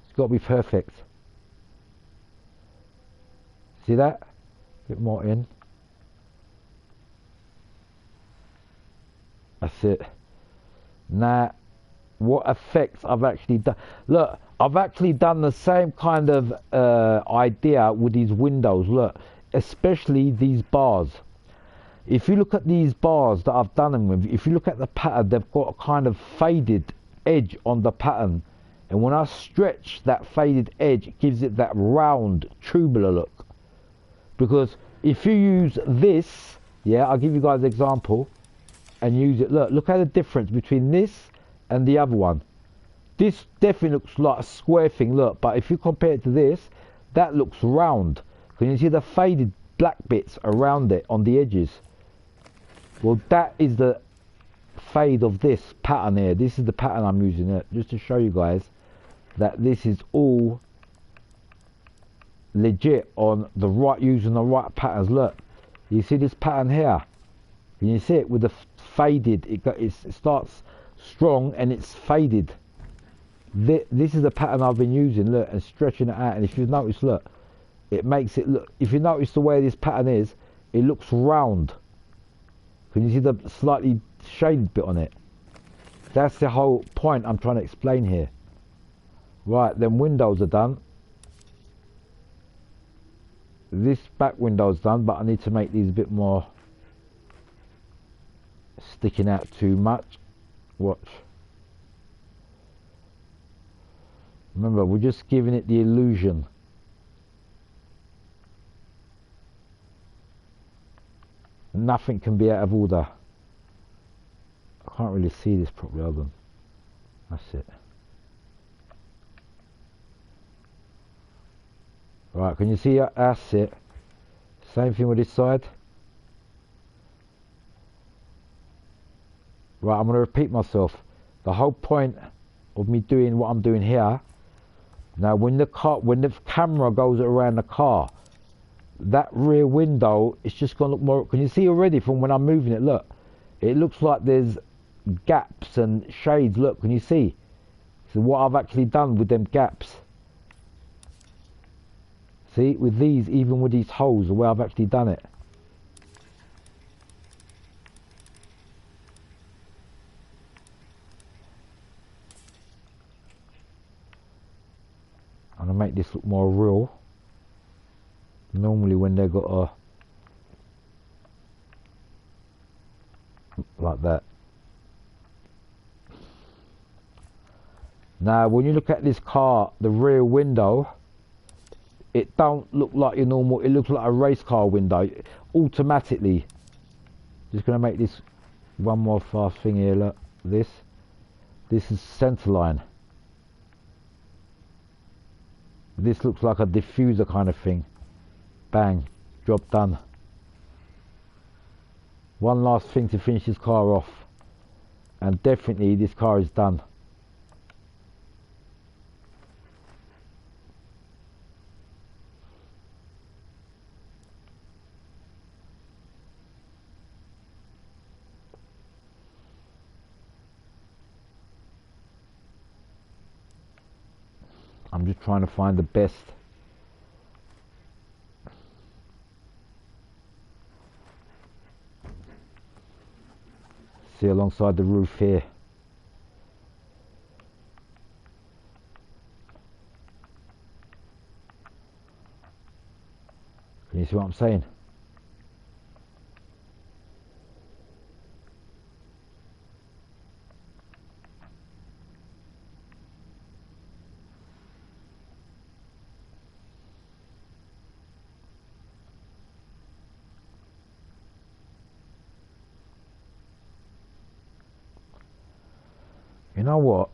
It's got to be perfect. See that? Bit more in. That's it. Now, what effects I've actually done? Look, I've actually done the same kind of idea with these windows. Look, especially these bars. If you look at these bars that I've done them with, if you look at the pattern, they've got a kind of faded edge on the pattern. And when I stretch that faded edge, it gives it that round, tubular look. Because if you use this, yeah, I'll give you guys an example, and use it. Look at the difference between this and the other one. This definitely looks like a square thing, look, but if you compare it to this, that looks round. Can you see the faded black bits around it on the edges? Well, that is the fade of this pattern here. This is the pattern I'm using it, just to show you guys that this is all legit on the right, using the right patterns. Look, you see this pattern here? Can you see it with the faded? It starts strong and it's faded. This is the pattern I've been using, look, and stretching it out. And if you notice, look, it makes it look, if you notice the way this pattern is, it looks round. Can you see the slightly shaded bit on it? That's the whole point I'm trying to explain here. Right, then windows are done. This back window's done, but I need to make these a bit more sticking out too much. Watch. Remember, we're just giving it the illusion. Nothing can be out of order. I can't really see this properly, hold on. That's it. Right, can you see that? That's it. Same thing with this side. Right, I'm going to repeat myself. The whole point of me doing what I'm doing here, now when the camera goes around the car, that rear window is just going to look more, can you see already from when I'm moving it, look, it looks like there's gaps and shades, look, can you see? So what I've actually done with them gaps. See, with these, even with these holes, the way I've actually done it. I'm going to make this look more real. Normally when they've got a... like that. Now, when you look at this car, the rear window, it don't look like your normal, it looks like a race car window automatically. Just going to make this one more fast thing here, look, this is center line. This looks like a diffuser kind of thing. Bang, job done. One last thing to finish this car off, and definitely this car is done. I'm just trying to find the best. See alongside the roof here. Can you see what I'm saying? You know what?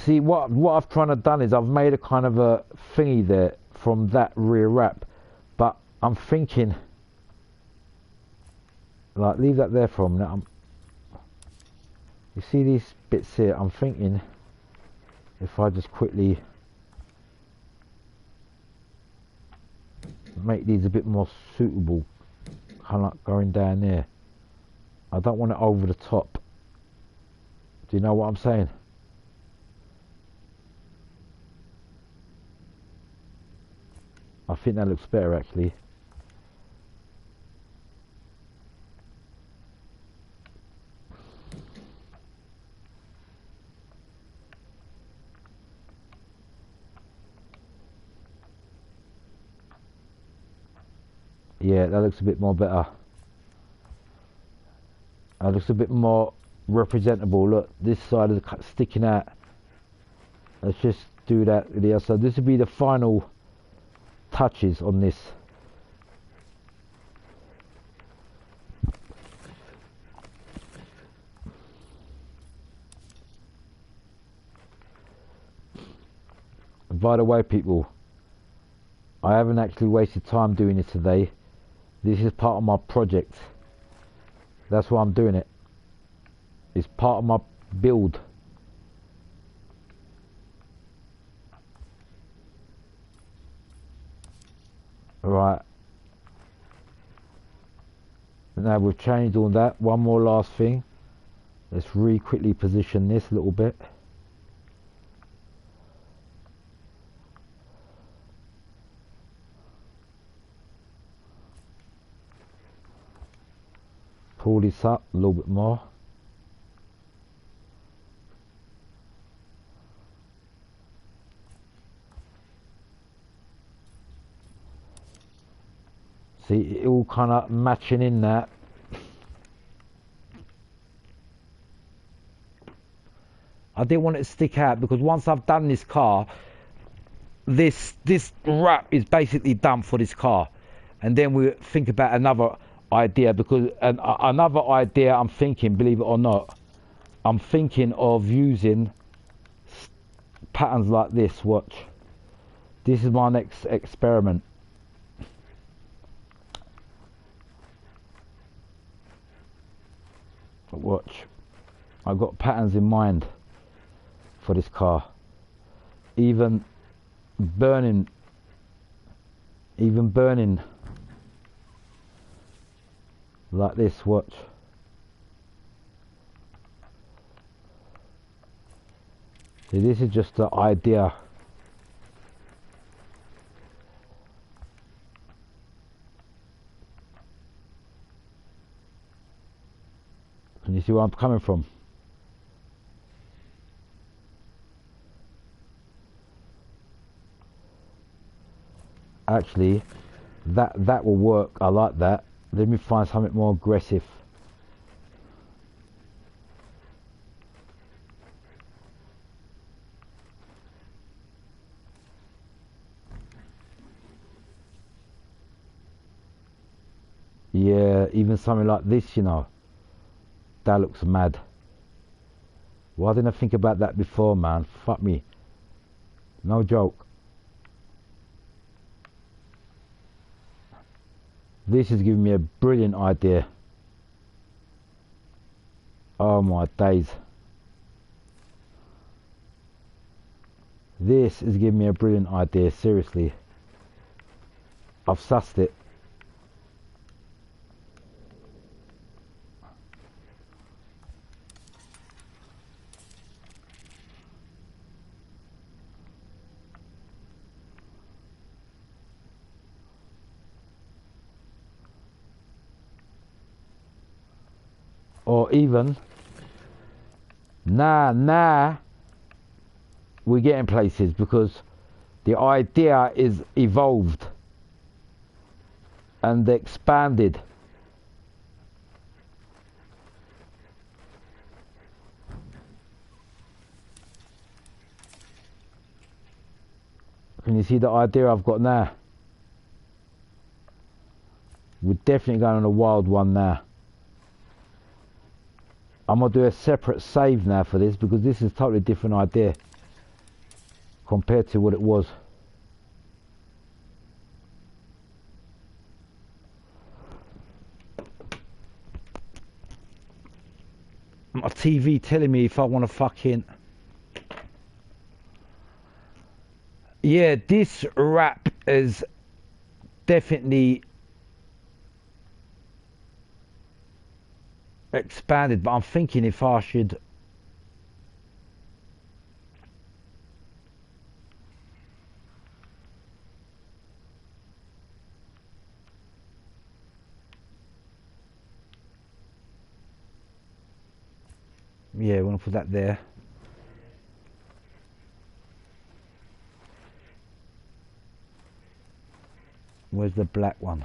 See, what I've trying to done is I've made a kind of a thingy there from that rear wrap, but I'm thinking, like, leave that there for a minute. You see these bits here? I'm thinking if I just quickly make these a bit more suitable, kind of like going down there. I don't want it over the top. Do you know what I'm saying? I think that looks better actually. Yeah, that looks a bit more better. That looks a bit more representable. Look, this side is sticking out. Let's just do that with the other side. This will be the final touches on this. And by the way, people, I haven't actually wasted time doing this today. This is part of my project. That's why I'm doing it. It's part of my build. Right. Now we've changed all that. One more last thing. Let's quickly position this a little bit. Pull this up a little bit more. See, it all kind of matching in that. I didn't want it to stick out because once I've done this car, this wrap is basically done for this car, and then we think about another idea, because another idea I'm thinking, believe it or not, I'm thinking of using patterns like this. Watch, this is my next experiment. Watch, I've got patterns in mind for this car, even burning like this. Watch. See, this is just the idea. Can you see where I'm coming from? Actually, that will work. I like that. Let me find something more aggressive. Yeah, even something like this, you know. That looks mad. Why didn't I think about that before, man? Fuck me. No joke. This is giving me a brilliant idea. Oh my days. This is giving me a brilliant idea, seriously. I've sussed it. Or even, nah, we're getting places, because the idea is evolved and expanded. Can you see the idea I've got now? We're definitely going on a wild one now. I'm going to do a separate save now for this, because this is a totally different idea compared to what it was. My TV telling me if I want to fucking... Yeah, this wrap is definitely expanded, but I'm thinking if I should Yeah, we're gonna put that there. Where's the black one?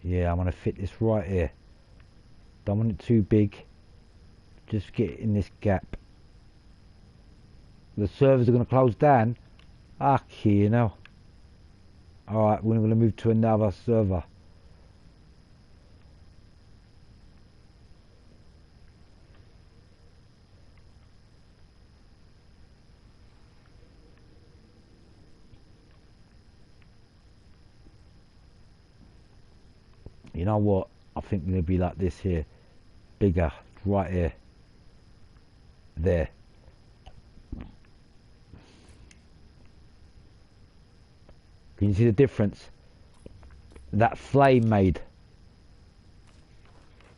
Yeah, I'm gonna fit this right here. Don't want it too big. Just get it in this gap. The servers are gonna close down. Okay, you know. Alright, we're gonna move to another server. You know what? I think we're gonna be like this here. Bigger, right here. There. Can you see the difference? That flame made.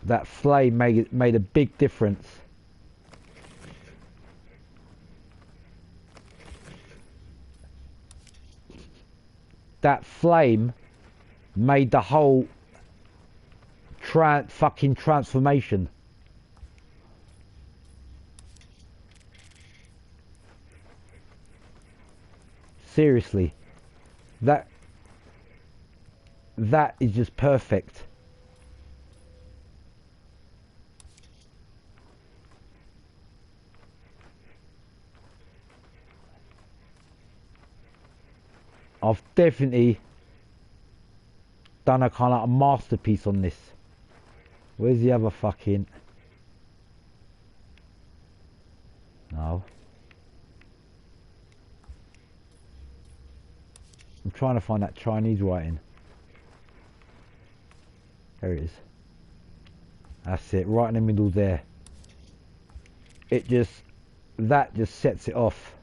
That flame made a big difference. That flame made the whole fucking transformation. Seriously. That is just perfect. I've definitely done a kind of a masterpiece on this. Where's the other fucking... No. I'm trying to find that Chinese writing. There it is. That's it, right in the middle there. It just... That just sets it off.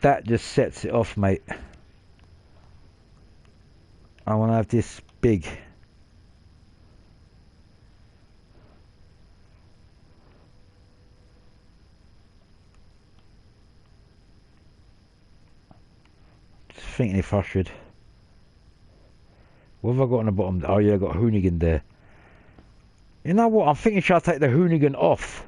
That just sets it off, mate. I want to have this big. Just thinking if I should. What have I got on the bottom? Oh yeah, I got Hoonigan there. You know what? I'm thinking should I take the Hoonigan off?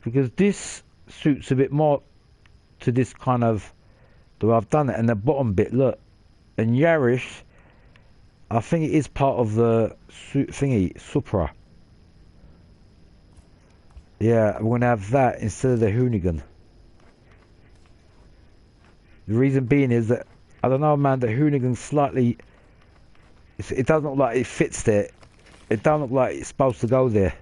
Because this suits a bit more to this kind of the way I've done it. And the bottom bit, look. And Yarish, I think it is part of the thingy, Supra. Yeah, we're going to have that instead of the Hoonigan. The reason being is that, I don't know, man, the Hoonigan slightly... It doesn't look like it fits there. It doesn't look like it's supposed to go there.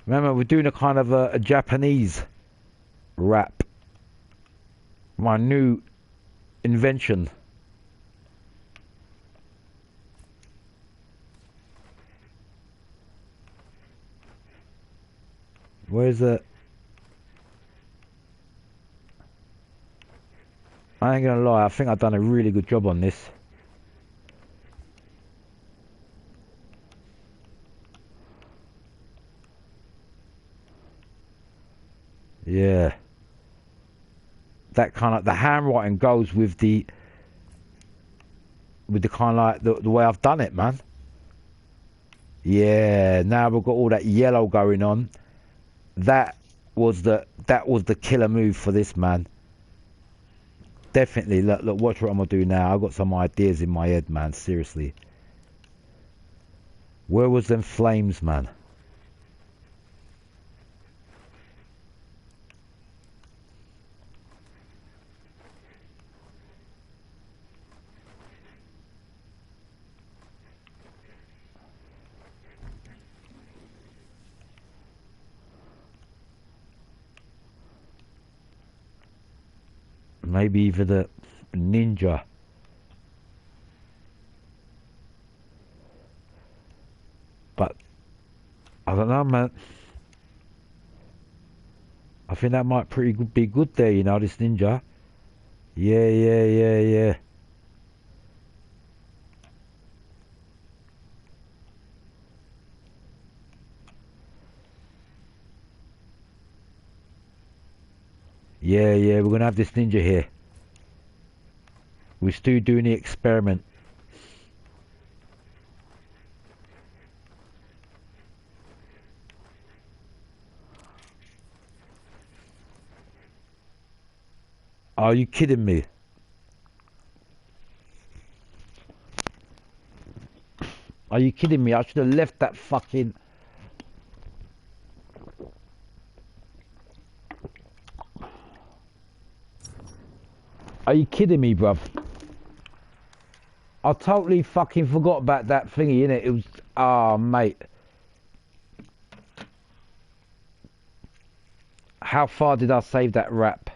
Remember, we're doing a kind of a Japanese rap. My new invention. Where's the... I ain't gonna lie, I think I've done a really good job on this. Yeah. That kind of, the handwriting goes with the kind of like the way I've done it, man. Yeah, now we've got all that yellow going on. That was the killer move for this, man. Definitely. Look, watch what I'm gonna do now. I've got some ideas in my head, man. Seriously. Where was them flames, man? Maybe even the ninja. I don't know, man. I think that might be good there, you know, this ninja. Yeah. Yeah, we're gonna have this ninja here. We're still doing the experiment. Are you kidding me? Are you kidding me? I should have left that fucking... Are you kidding me, bruv? I totally fucking forgot about that thingy, innit? It was... Ah, mate. How far did I save that rap?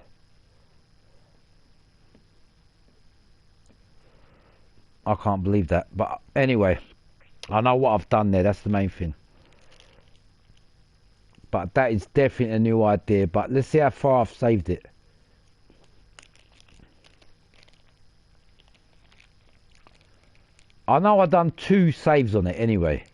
I can't believe that. But anyway, I know what I've done there. That's the main thing. But that is definitely a new idea. But let's see how far I've saved it. I know I've done 2 saves on it anyway.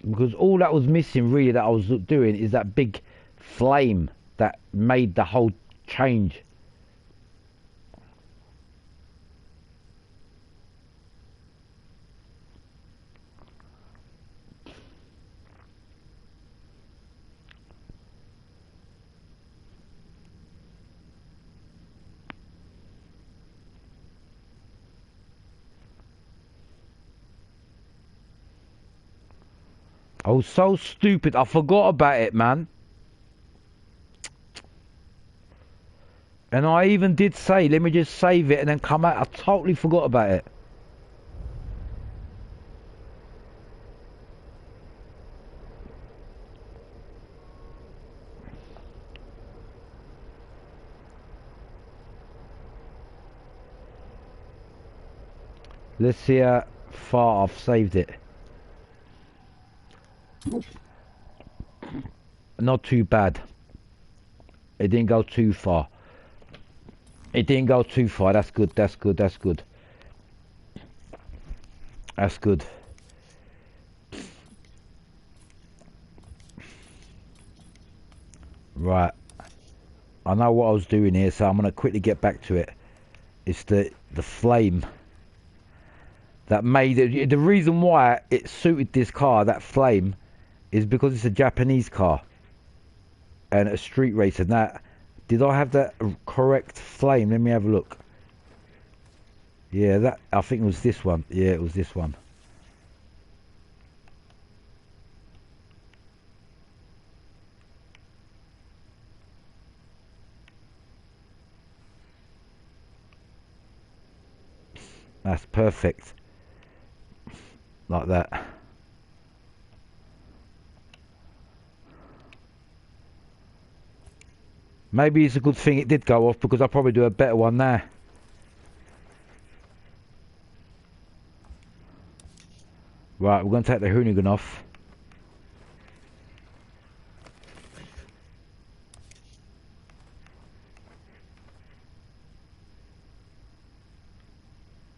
Because all that was missing really that I was doing is that big flame that made the whole change. I was so stupid, I forgot about it, man. And I even did say, let me just save it and then come out. I totally forgot about it. Let's see how far I've saved it. Not too bad. It didn't go too far. It didn't go too far. That's good. That's good. That's good. That's good. Right. I know what I was doing here, so I'm going to quickly get back to it. It's the flame that made it. The reason why it suited this car, that flame, is because it's a Japanese car and a street racer. Now, did I have that correct flame? Let me have a look. Yeah, that, I think it was this one. Yeah, it was this one. That's perfect. Like that. Maybe it's a good thing it did go off, because I'll probably do a better one there. Right, we're going to take the Hoonigan off.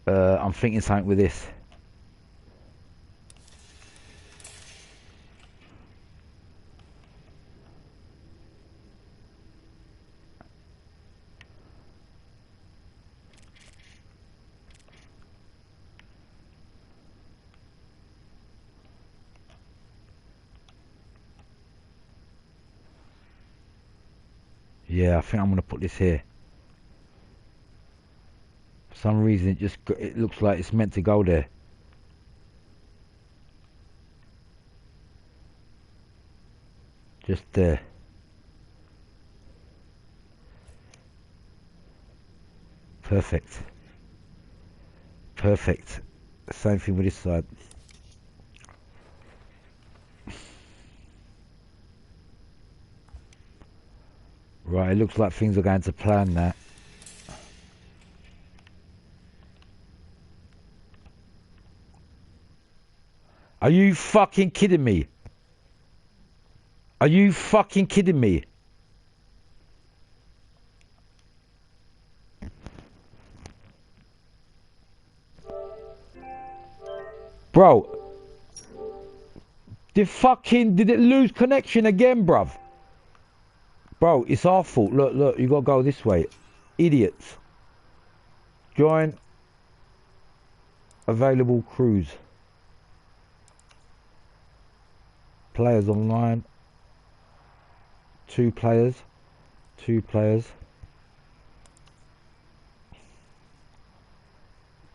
I'm thinking something with this. Yeah, I think I'm going to put this here. For some reason it looks like it's meant to go there. Just there. Perfect. Perfect. Same thing with this side. Right, it looks like things are going to plan now. Are you fucking kidding me? Are you fucking kidding me? Bro. Did it lose connection again, bruv? Bro, it's our fault. Look, look, you gotta go this way. Idiots. Join available crews. Players online. 2 players. 2 players.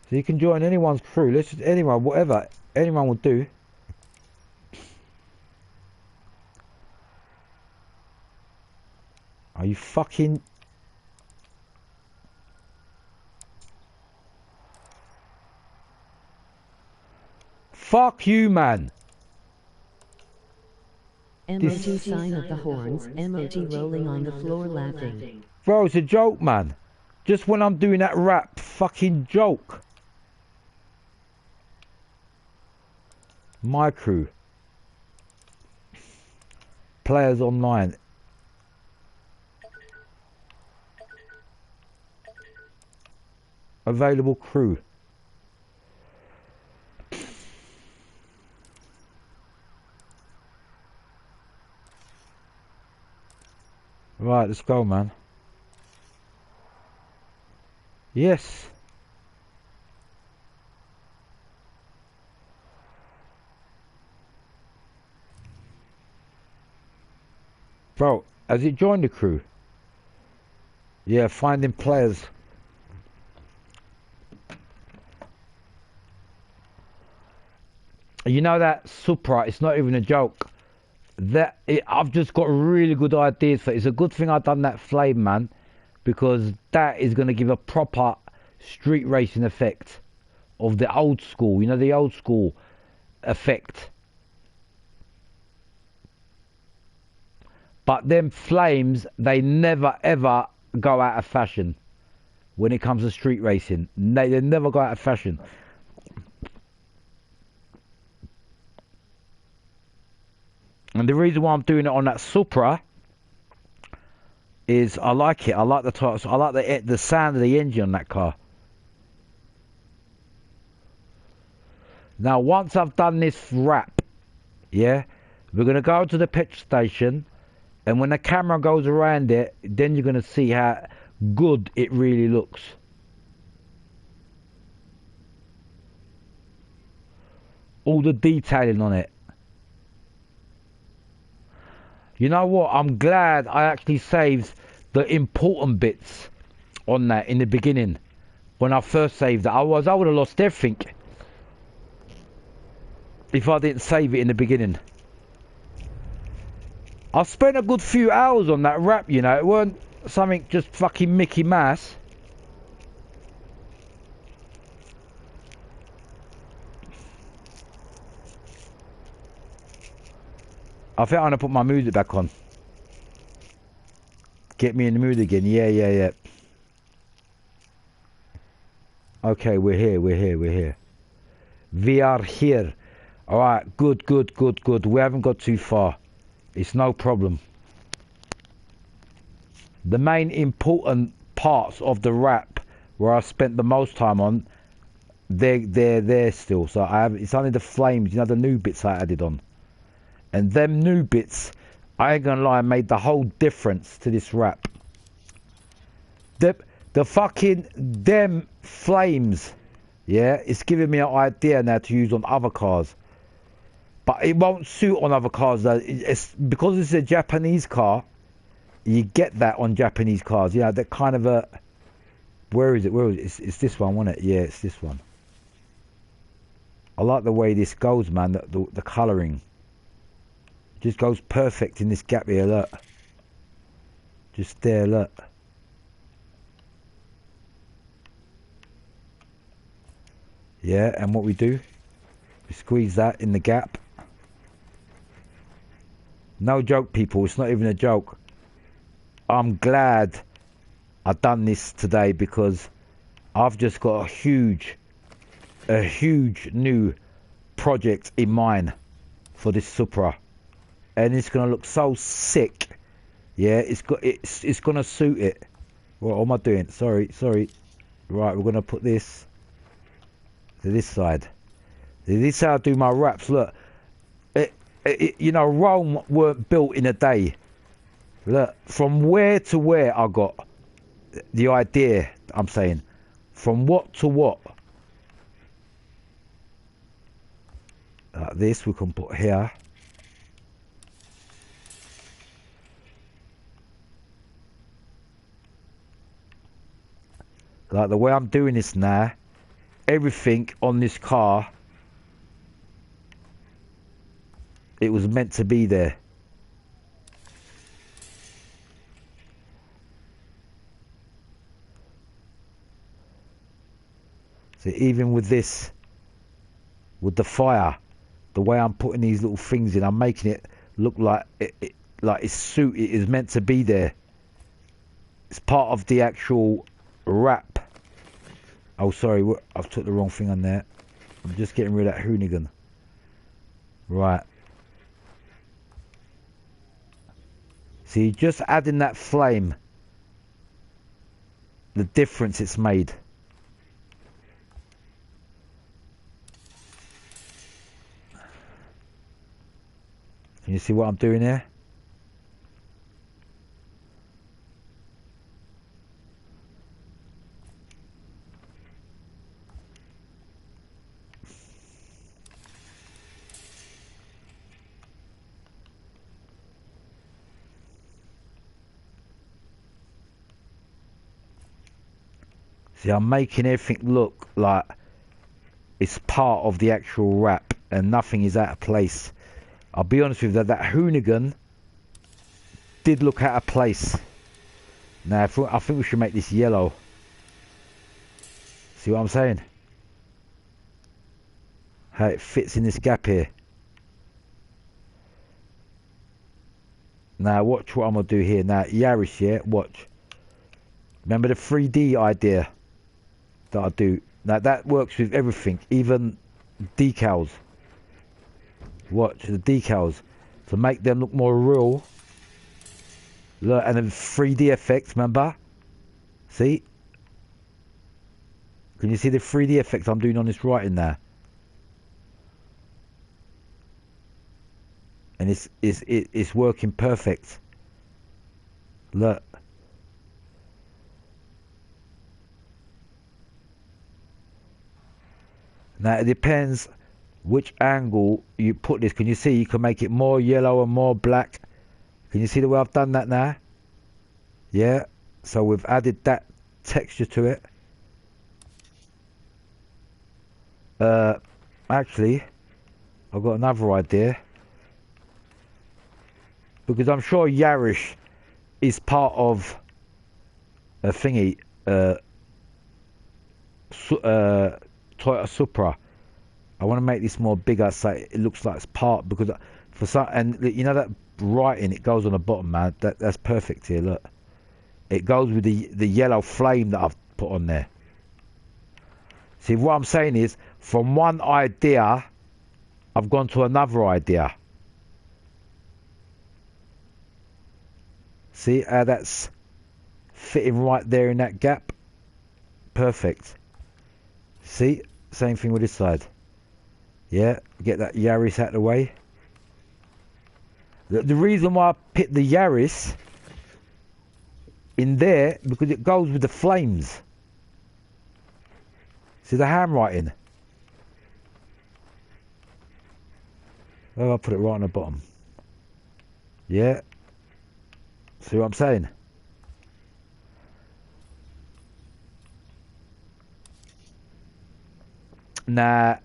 So you can join anyone's crew. Let's just anyone, whatever anyone will do. Are you fucking... Fuck you, man. Emoji sign of the horns. Emoji rolling on the floor laughing. Bro, it's a joke, man. Just when I'm doing that rap, fucking joke. My crew. Players online. Available crew. Right, let's go, man. Yes. Bro, has it joined the crew? Yeah, finding players. You know that Supra, it's not even a joke. I've just got really good ideas for it. It's a good thing I've done that flame, man, because that is going to give a proper street racing effect of the old school, you know, the old school effect. But them flames, they never ever go out of fashion when it comes to street racing. They never go out of fashion. And the reason why I'm doing it on that Supra is I like it. I like the I like the sound of the engine on that car. Now, once I've done this wrap, yeah, we're gonna go to the petrol station, and when the camera goes around it, then you're gonna see how good it really looks. All the detailing on it. You know what? I'm glad I actually saved the important bits on that in the beginning. When I first saved it, I would have lost everything if I didn't save it in the beginning. I spent a good few hours on that rap, you know. It weren't something just fucking Mickey Mouse. I think I'm gonna put my music back on. Get me in the mood again. Yeah. Okay, we're here. We are here. Alright, good. We haven't got too far. It's no problem. The main important parts of the rap where I spent the most time on, they're there still. So it's only the flames, you know, the new bits I added on. And them new bits, I ain't gonna lie, made the whole difference to this rap. The fucking, them flames, yeah, it's giving me an idea now to use on other cars. But it won't suit on other cars though. It's because it's a Japanese car, you get that on Japanese cars. You know, that kind of a, where is it? It's this one, wasn't it? Yeah, it's this one. I like the way this goes, man, the colouring. Just goes perfect in this gap here, look. Just there, look. Yeah, and what we do, we squeeze that in the gap. No joke, people, it's not even a joke. I'm glad I've done this today because I've just got a huge new project in mind for this Supra, and it's gonna look so sick. Yeah, it's gonna suit it. What am I doing? Sorry. Right, we're gonna put this to this side. This is how I do my wraps. Look, you know, Rome weren't built in a day. Look, from where to where I got the idea. I'm saying, from what to what. Like this, we can put here. Like the way I'm doing this now, everything on this car, it was meant to be there. So even with this, with the fire, the way I'm putting these little things in, I'm making it look like like it is meant to be there. It's part of the actual wrap. Oh, sorry, I've took the wrong thing on there. I'm just getting rid of that hoonigan. Right. See, just adding that flame, the difference it's made. Can you see what I'm doing here? See, I'm making everything look like it's part of the actual wrap and nothing is out of place. I'll be honest with you, that hoonigan did look out of place. Now, I think we should make this yellow. See what I'm saying? How it fits in this gap here. Now, watch what I'm going to do here. Now, Yaris, yeah, watch. Remember the 3D idea that I do? Now, that works with everything, even decals. Watch the decals to make them look more real. Look, and then 3D effects, remember? See? Can you see the 3D effects I'm doing on this writing there? And it's working perfect. Look. Now it depends which angle you put this. Can you see? You can make it more yellow and more black. Can you see the way I've done that now? Yeah. So we've added that texture to it. Actually, I've got another idea. Because I'm sure Yaris is part of a thingy, Toyota Supra. I want to make this more bigger so it looks like it's part, because for some, and you know that writing, it goes on the bottom, man. That's perfect here. Look, it goes with the yellow flame that I've put on there. See, what I'm saying is, from one idea, I've gone to another idea. See how that's fitting right there in that gap? Perfect. See? Same thing with this side. Yeah, get that Yaris out of the way. The reason why I put the Yaris in there, because it goes with the flames. See the handwriting? Oh, I'll put it right on the bottom. Yeah. See what I'm saying? Nah.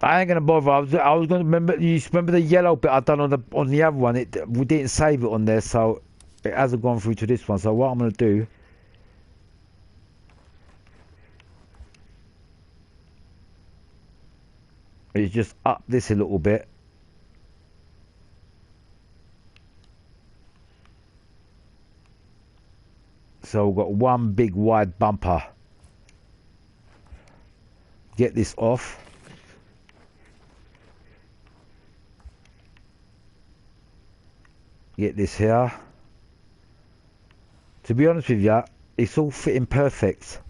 I ain't gonna bother. I was gonna remember. You remember the yellow bit I done on the other one? We didn't save it on there, so it hasn't gone through to this one. So what I'm gonna do? Is just up this a little bit. So we've got one big wide bumper. get this off. Get this here. To be honest with you, it's all fitting perfect.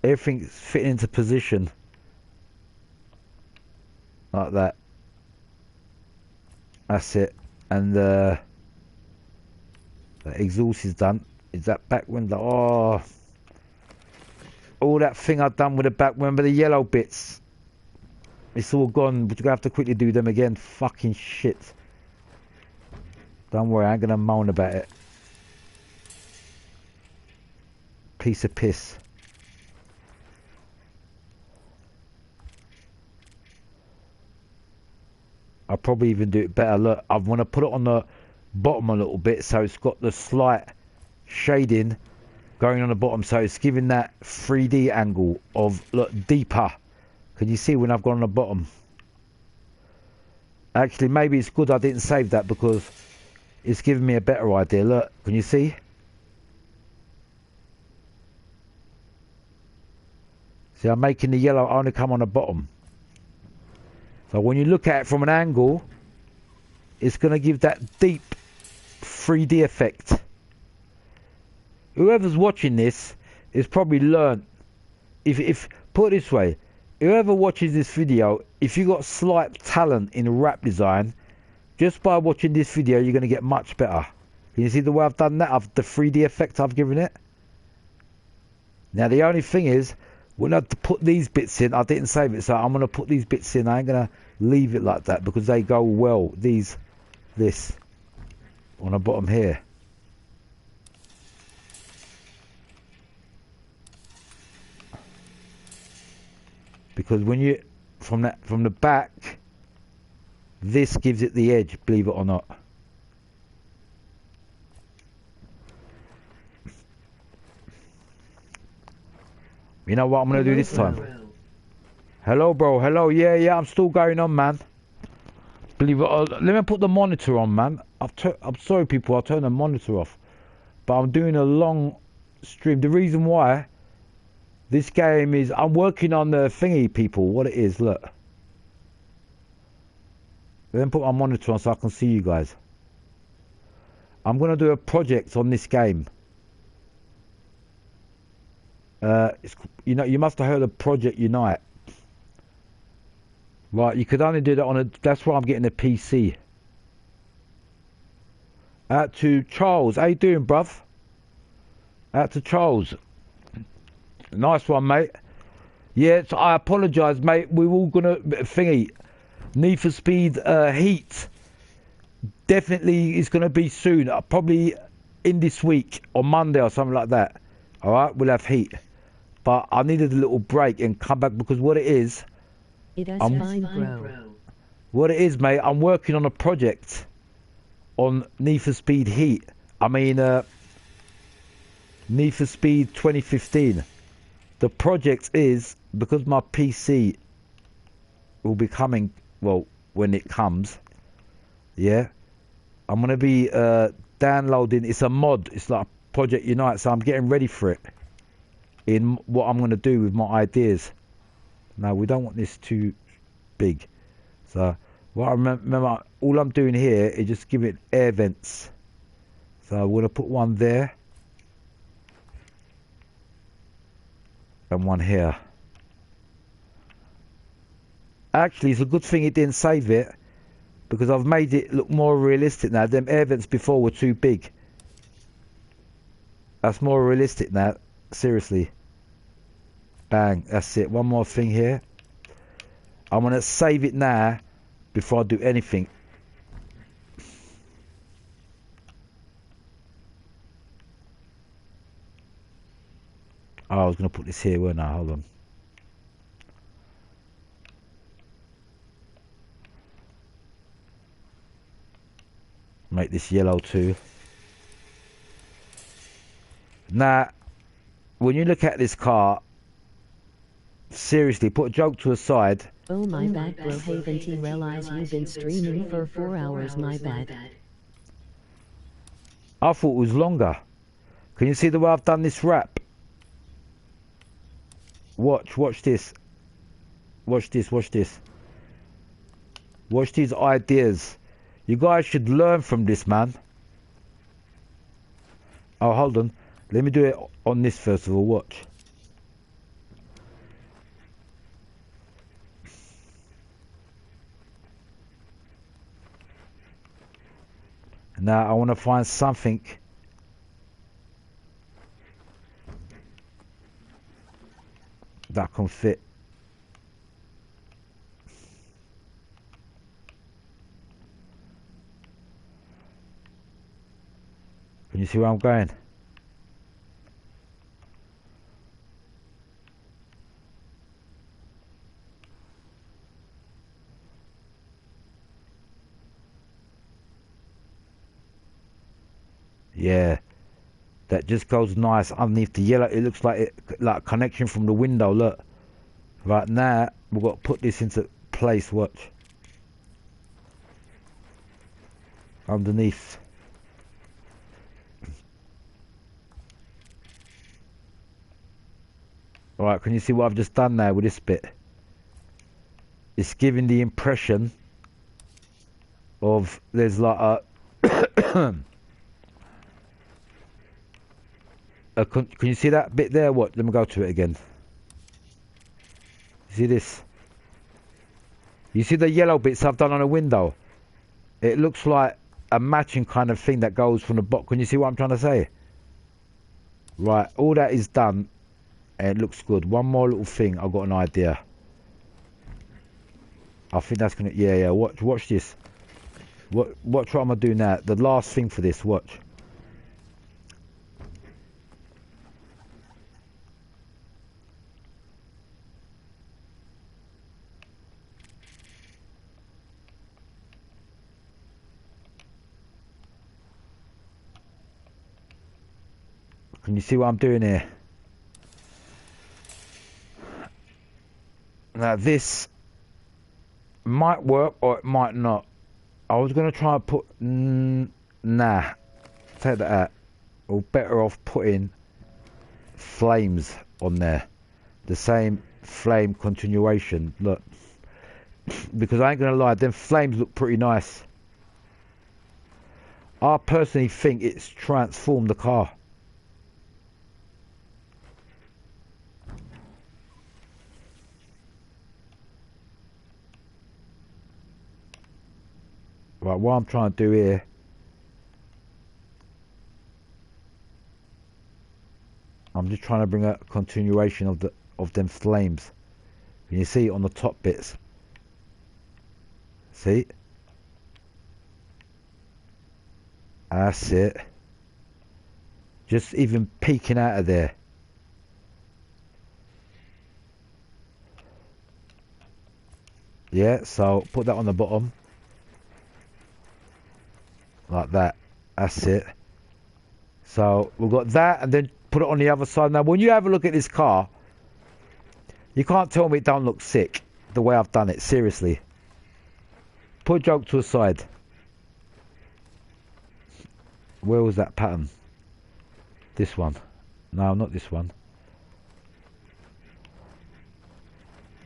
Everything's fitting into position. Like that. That's it. And the exhaust is done. Is that back window? Oh, all that thing I've done with the back window, the yellow bits. It's all gone. But you're gonna have to quickly do them again. Fucking shit. Don't worry, I ain't gonna moan about it. Piece of piss. I'll probably even do it better. Look, I want to put it on the bottom a little bit so it's got the slight shading going on the bottom, so it's giving that 3D angle of, look, deeper. Can you see when I've gone on the bottom? Actually, maybe it's good I didn't save that because it's giving me a better idea. Look, can you see? See, I'm making the yellow only come on the bottom. So when you look at it from an angle, it's going to give that deep 3D effect. Whoever's watching this is probably learned. If put it this way, whoever watches this video, if you got slight talent in rap design, just by watching this video, you're going to get much better. Can you see the way I've done that? The 3D effect I've given it. Now the only thing is, when I put these bits in, I didn't save it, so I'm going to put these bits in. I ain't going to leave it like that because they go well. This on the bottom here. Because when you from the back, this gives it the edge, believe it or not. You know what I'm going to do this time? Hello, bro. Hello. Yeah, I'm still going on, man. Believe it or not. Let me put the monitor on, man. I'm sorry, people. I'll turn the monitor off. But I'm doing a long stream. The reason why this game is... I'm working on the thingy, people. What it is, look. Let me put my monitor on so I can see you guys. I'm going to do a project on this game. You know, you must have heard of Project Unite. Right, you could only do that on a... That's why I'm getting a PC. Out to Charles. How you doing, bruv? Out to Charles. Nice one, mate. Yeah, so I apologise, mate. We're all gonna... Thingy. Need for Speed Heat. Definitely is gonna be soon. Probably in this week. Or Monday or something like that. Alright, we'll have Heat. But I needed a little break and come back because what it is... It is fine, bro. What it is, mate, I'm working on a project on Need for Speed Heat. I mean, Need for Speed 2015. The project is, because my PC will be coming, well, when it comes, yeah, I'm going to be downloading, it's a mod, it's like Project Unite, so I'm getting ready for it. In what I'm going to do with my ideas. Now we don't want this too big, so what I remember, all I'm doing here is just give it air vents. So I'm going to put one there and one here. Actually, it's a good thing it didn't save it because I've made it look more realistic now. Them air vents before were too big. That's more realistic now. Seriously. Bang, that's it. One more thing here. I'm going to save it now before I do anything. Oh, I was going to put this here, weren't I? Hold on. Make this yellow too. Now, when you look at this car, seriously, put a joke to a side. Oh my bad, bro. Haven't you realized you've been streaming for 4 hours? My bad. I thought it was longer. Can you see the way I've done this wrap? Watch this. Watch this. Watch this. Watch these ideas. You guys should learn from this, man. Oh, hold on. Let me do it on this first of all. Watch. Now I want to find something that can fit. Can you see where I'm going? Yeah, that just goes nice underneath the yellow. It looks like like a connection from the window. Look, right now we've got to put this into place. Watch underneath. Alright, can you see what I've just done now with this bit? It's giving the impression of there's like a can you see that bit there? What? Let me go to it again. You see this? You see the yellow bits I've done on a window? It looks like a matching kind of thing that goes from the bottom. Can you see what I'm trying to say? Right, all that is done and it looks good. One more little thing, I've got an idea. I think that's gonna, yeah, watch this. Watch what I'm gonna do now. The last thing for this, watch. Can you see what I'm doing here? Now this might work or it might not. I was going to try and put... nah. Take that out. Or better off putting flames on there. The same flame continuation. Look. Because I ain't going to lie, them flames look pretty nice. I personally think it's transformed the car. Right, what I'm trying to do here, I'm just trying to bring a continuation of them flames. Can you see it on the top bits? See? That's it. Just even peeking out of there. Yeah, so put that on the bottom. Like that. That's it. So we've got that and then put it on the other side. Now when you have a look at this car, you can't tell me it don't look sick the way I've done it. Seriously. Put a joke to a side. Where was that pattern? This one. No, not this one.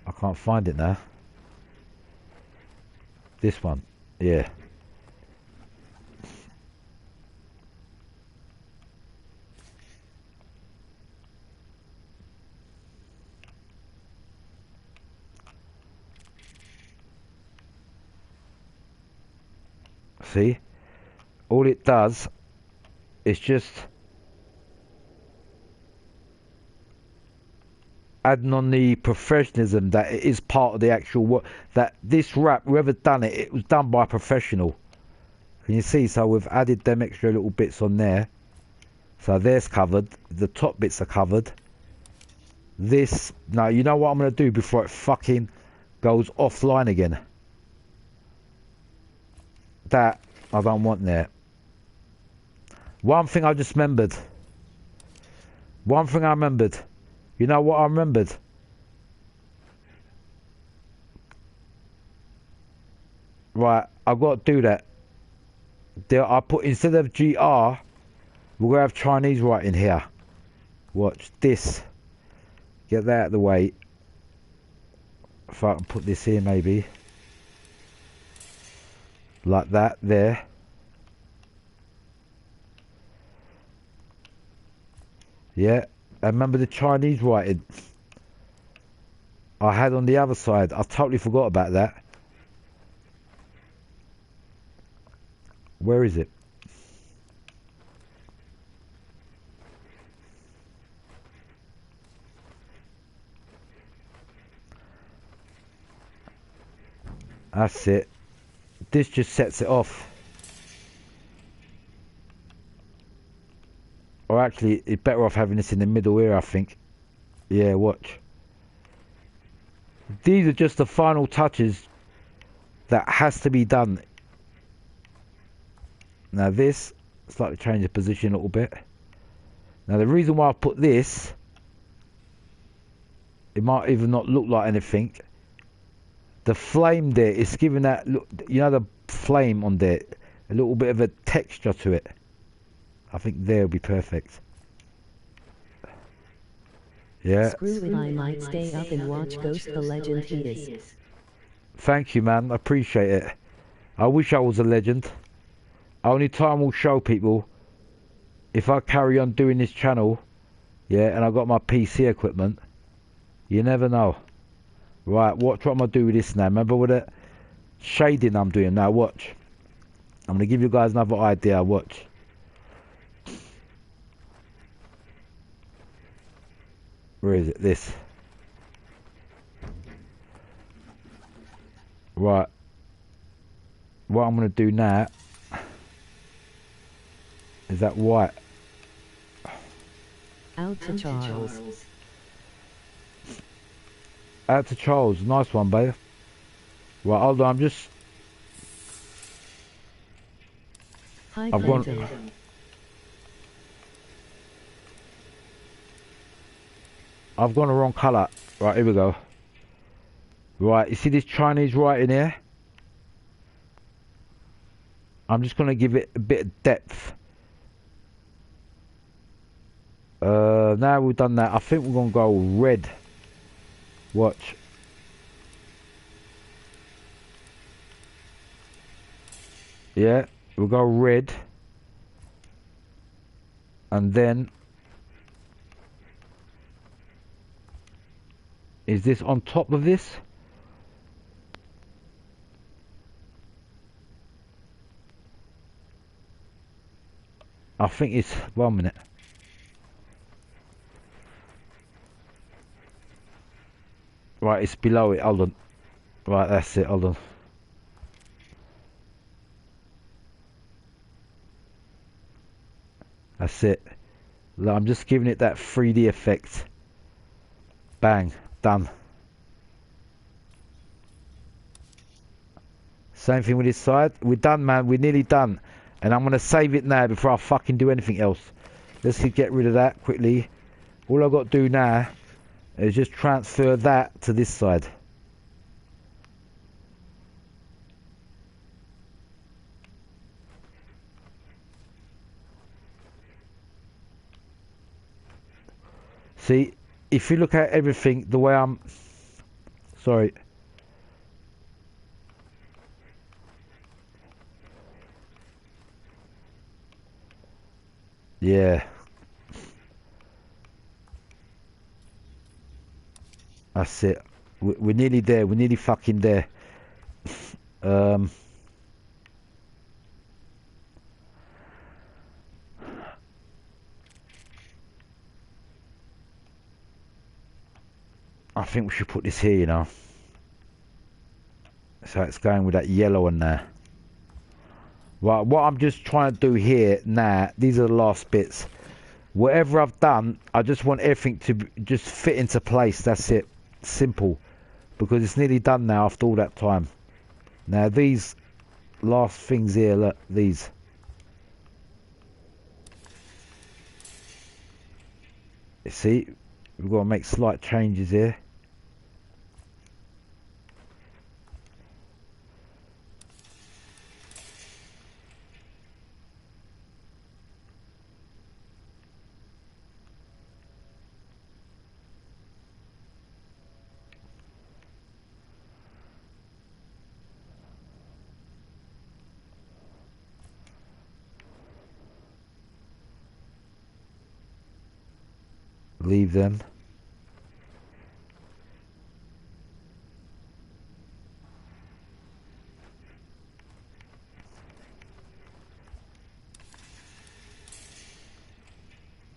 I can't find it now. This one. Yeah. See, all it does is just adding on the professionalism that it is part of the actual work. That this wrap, whoever done it, it was done by a professional. Can you see? So we've added them extra little bits on there. So there's covered. The top bits are covered. This, now you know what I'm going to do before it fucking goes offline again. That I don't want there. One thing I just remembered. One thing I remembered. You know what I remembered? Right, I've got to do that. There, I put, instead of GR, we're going to have Chinese writing here. Watch this. Get that out of the way. If I can put this here maybe. Like that, there. Yeah, and remember the Chinese writing I had on the other side. I totally forgot about that. Where is it? That's it. This just sets it off. Or actually, it's better off having this in the middle here, I think. Yeah, watch. These are just the final touches that has to be done. Now this, slightly change the position a little bit. Now the reason why I put this, it might even not look like anything. The flame there is giving that look, you know, the flame on there, a little bit of a texture to it. I think there will be perfect. Yeah. Screw it, I might stay up and watch Ghost the Legend he is. Thank you, man. I appreciate it. I wish I was a legend. Only time will show people if I carry on doing this channel, yeah, and I got my PC equipment. You never know. Right, watch what I'm going to do with this now. Remember what the shading I'm doing now? Watch. I'm going to give you guys another idea. Watch. Where is it? This. Right. What I'm going to do now is that white. Out to Charles. Out to Charles. Nice one, babe. Right, hold on. I'm just... Hi, I've gone... Plato. I've gone the wrong colour. Right, here we go. Right, you see this Chinese writing here? I'm just going to give it a bit of depth. Now we've done that, I think we're going to go red. Watch. Yeah, we'll go red. And then... is this on top of this? I think it's... 1 minute. Right, it's below it, hold on. Right, that's it, hold on. That's it. Look, I'm just giving it that 3D effect. Bang, done. Same thing with this side. We're done, man, we're nearly done. And I'm going to save it now before I fucking do anything else. Let's get rid of that quickly. All I've got to do now is just transfer that to this side. See, if you look at everything the way I'm... sorry. Yeah. That's it. We're nearly there. We're nearly fucking there. I think we should put this here, you know. So it's going with that yellow in there. Right, what I'm just trying to do here now, these are the last bits. Whatever I've done, I just want everything to just fit into place. That's it. Simple. Because it's nearly done now after all that time. Now these last things here, look, these. You see, we've got to make slight changes here. Leave them.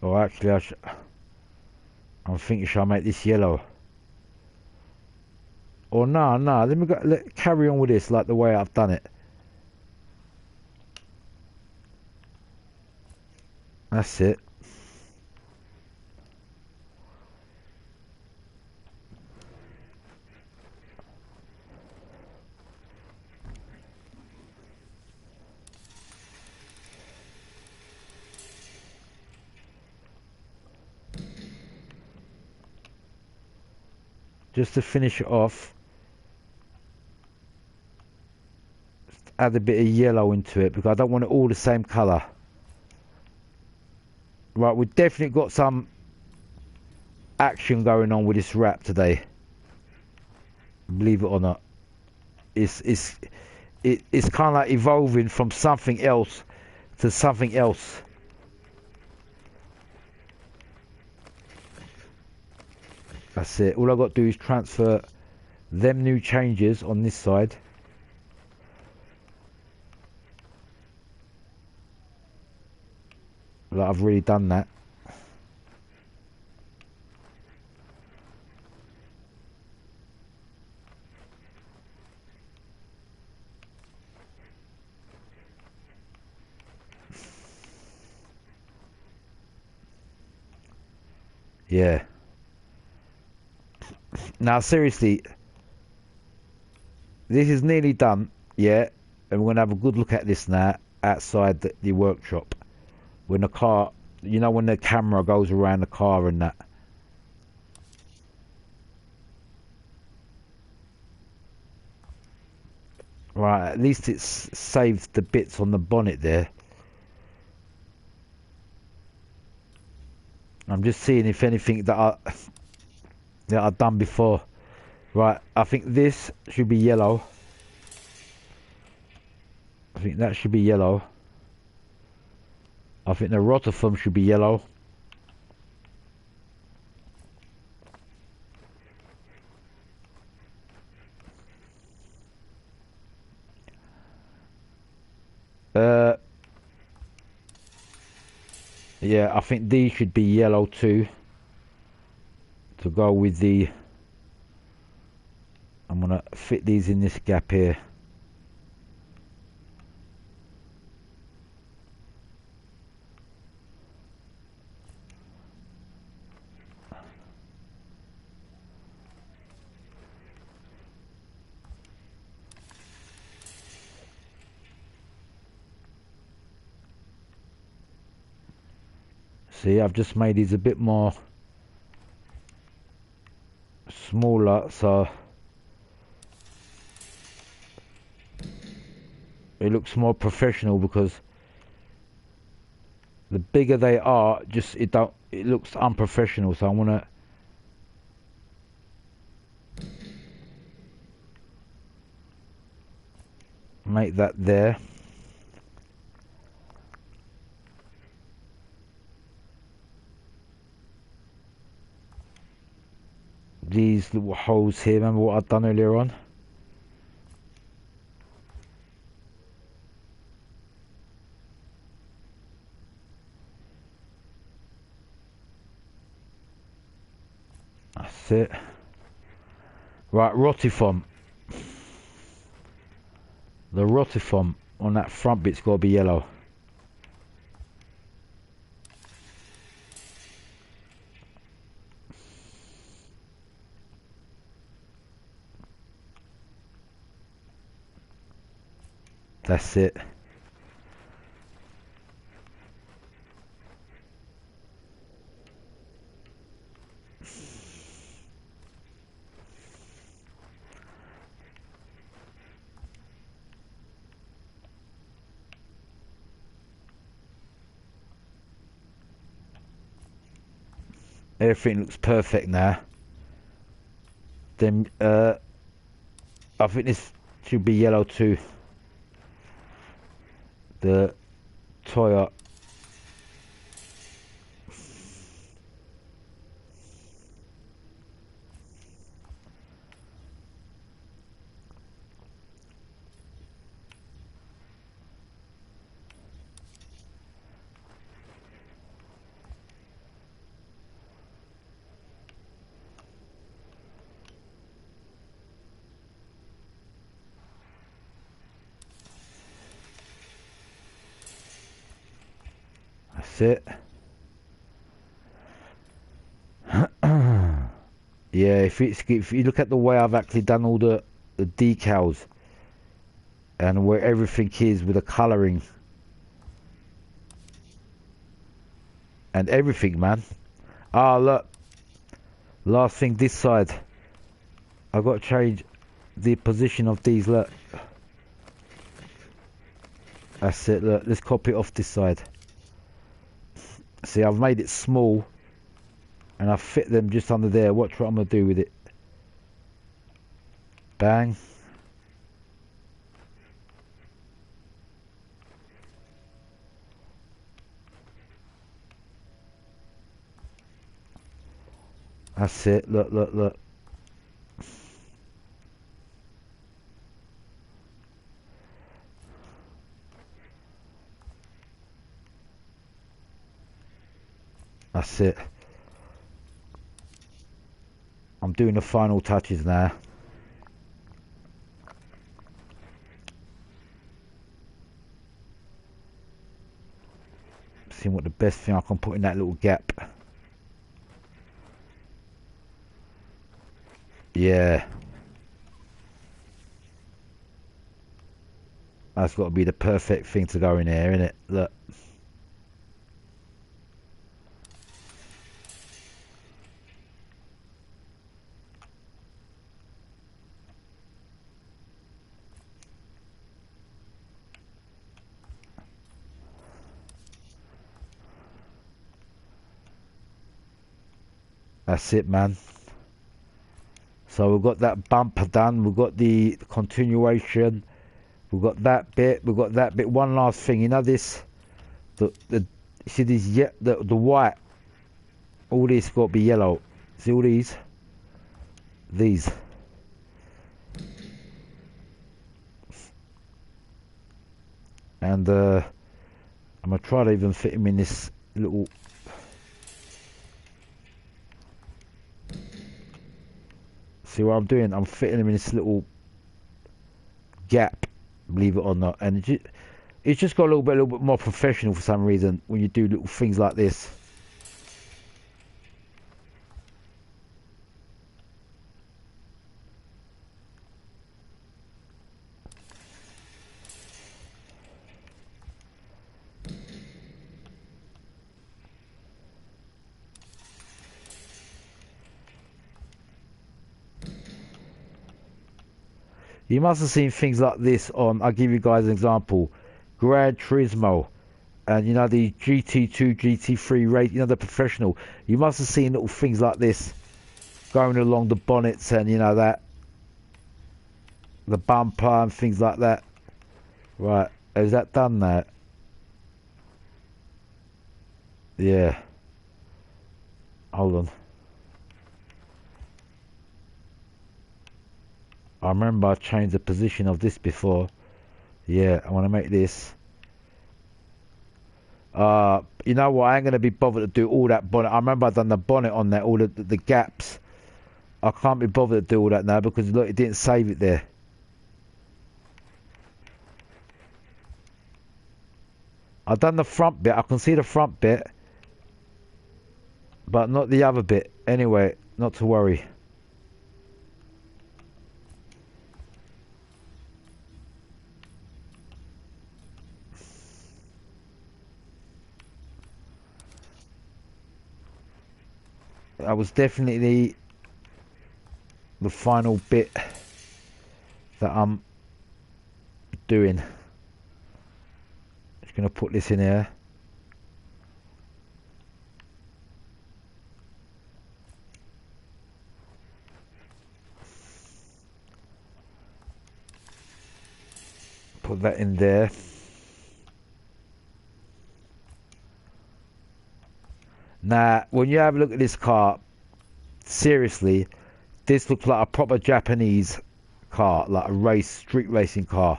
Oh, actually, I'm thinking, shall I make this yellow? Or no, let me carry on with this like the way I've done it. That's it. Just to finish it off, add a bit of yellow into it because I don't want it all the same colour. Right, we've definitely got some action going on with this rap today. Believe it or not, it's kind of like evolving from something else to something else. That's it. All I've got to do is transfer them new changes on this side. Like I've really done that. Yeah. Now seriously, this is nearly done, yeah, and we're going to have a good look at this now outside the workshop. When the car, you know, when the camera goes around the car and that. Right, at least it's saved the bits on the bonnet there. I'm just seeing if anything that I've done before. Right, I think this should be yellow. I think that should be yellow. I think the rotiform should be yellow. Yeah, I think these should be yellow too. To go with the... I'm gonna fit these in this gap here. See, I've just made these a bit more smaller, so it looks more professional, because the bigger they are, just it looks unprofessional. So I want to make that there. These little holes here, remember what I've done earlier on? That's it. Right, rotiform. The rotiform on that front bit's got to be yellow. That's it. Everything looks perfect now. Then I think this should be yellow too. The tyre. That's it. Yeah, if you look at the way I've actually done all the decals and where everything is with the colouring and everything, man. Ah, look. Last thing, this side. I've got to change the position of these, look. That's it, look. Let's copy it off this side. See, I've made it small. And I fit them just under there. Watch what I'm going to do with it. Bang. That's it. Look, look, look. That's it. I'm doing the final touches now. Seeing what the best thing I can put in that little gap. Yeah. That's got to be the perfect thing to go in there, isn't it? Look. That's it, man. So we've got that bumper done. We've got the continuation. We've got that bit. We've got that bit. One last thing. You know this? You see these? Yeah, the white. All this got to be yellow. See all these? These. And I'm gonna try to even fit him in this little. See what I'm doing? I'm fitting him in this little gap, believe it or not, and it's just got a little bit more professional for some reason when you do little things like this. You must have seen things like this on, I'll give you guys an example, Gran Turismo, and you know the GT2, GT3 race, you know the professional. You must have seen little things like this going along the bonnets and you know that, the bumper and things like that. Right, is that done now? Yeah. Hold on. I remember I changed the position of this before. Yeah, I want to make this. You know what? I ain't going to be bothered to do all that bonnet. I remember I've done the bonnet on there, all the gaps. I can't be bothered to do all that now because look, it didn't save it there. I've done the front bit. I can see the front bit. But not the other bit. Anyway, not to worry. That was definitely the final bit that I'm doing. Just going to put this in here. Put that in there. Now, when you have a look at this car, seriously, this looks like a proper Japanese car, like a street racing car.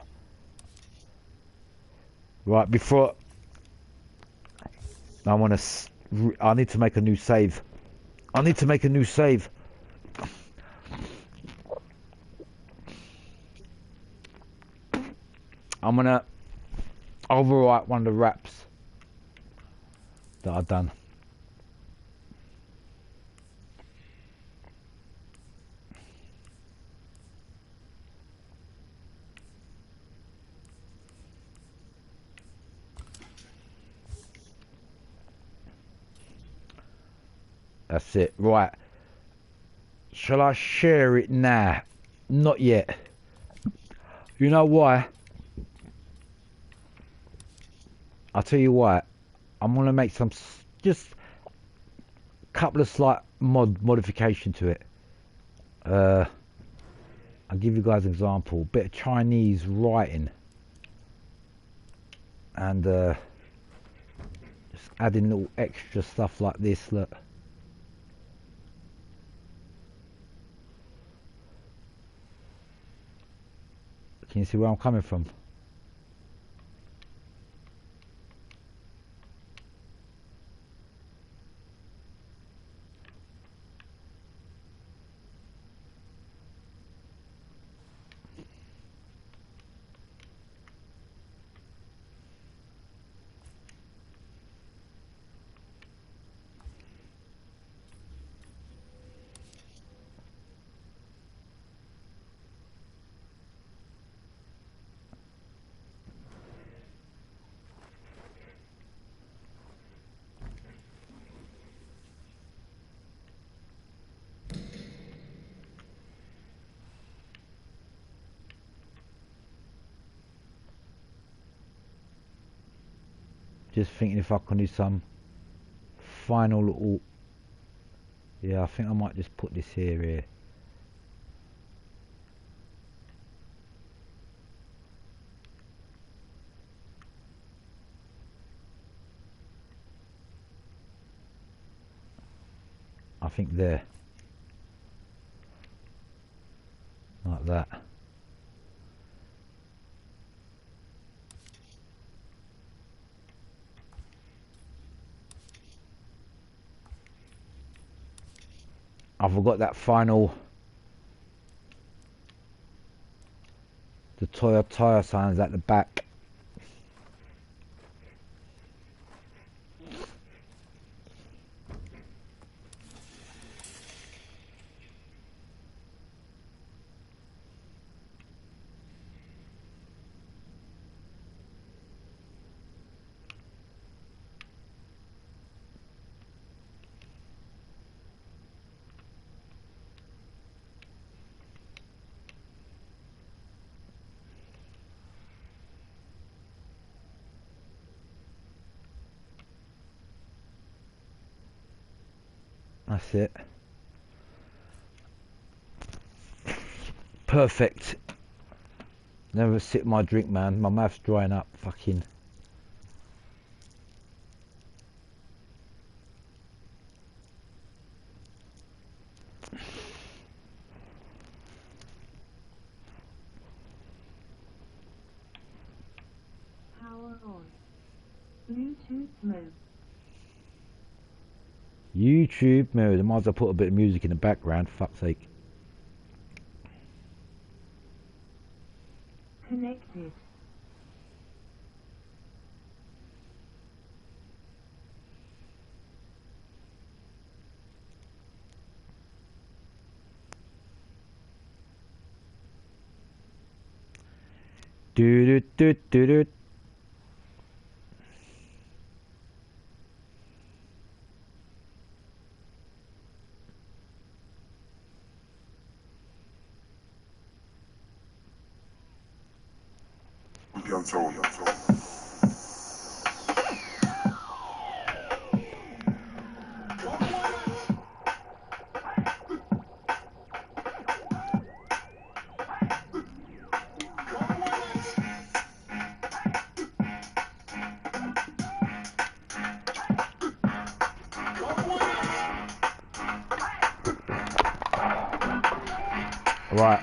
Right, before I need to make a new save. I need to make a new save. I'm gonna overwrite one of the wraps. that I've done. That's it. Right. Shall I share it now? Not yet. You know why? I'll tell you why. I'm gonna make some just a couple of slight modification to it. I'll give you guys an example. Bit of Chinese writing, and just adding little extra stuff like this. Look. Can you see where I'm coming from? Just thinking if I can do some final little... Yeah, I think I might just put this here. I think there. Like that. I forgot that final, the Toyota signs at the back. That's it. Perfect. Never sip my drink, man. My mouth's drying up. Fucking. Power on. Bluetooth mode. YouTube mode. I might as well put a bit of music in the background, for fuck's sake. Connected. Do do do do do. Right.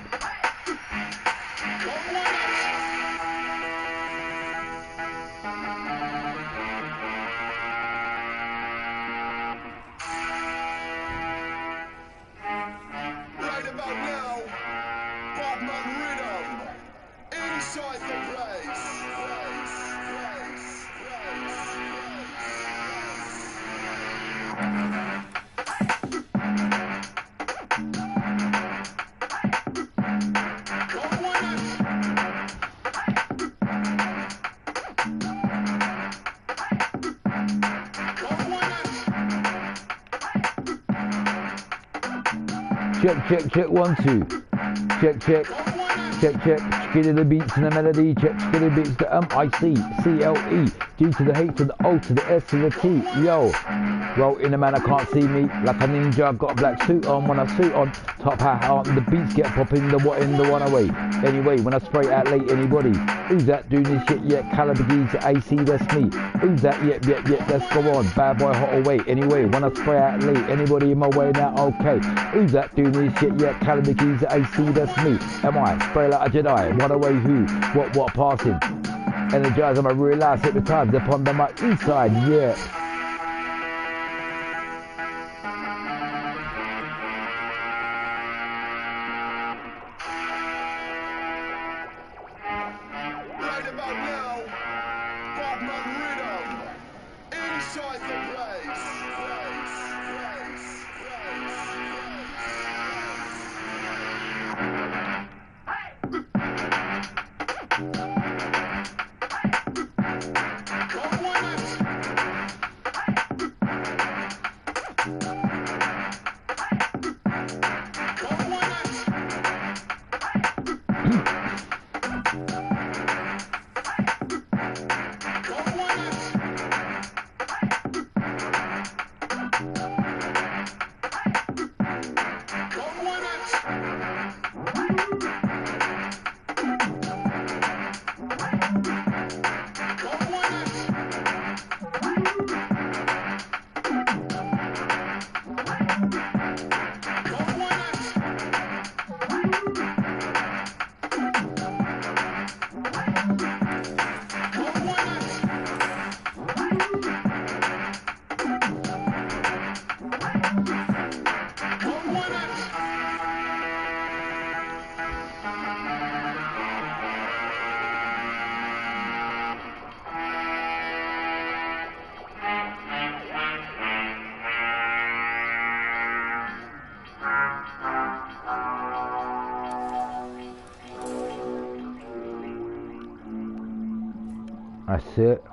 Right about now, Batman Rhythm inside the place. check, 1, 2. Check. Skid of the beats and the melody. Check skid of the beats. The I C C L E G to the H to the O to the S to the T. Yo, well in the man I can't see me like a ninja. I've got a black suit on. When I suit on, top hat on. The beats get popping. The what in the one away. Anyway, when I spray out late, anybody who's that doing this shit? Yeah, Caliber Geese AC, that's me. Who's that? Yep. Let's go on. Bad boy hot away. Anyway, when I spray out late, anybody in my way now? Okay. Who's that doing this shit? Yeah, Caliber Geese AC, that's me. Am I spray like a Jedi? One away who? What passing? Energize, I'm a real ass at the time. Upon the my east side, yeah. Right about now, Batman Rhythm inside the place. That's it.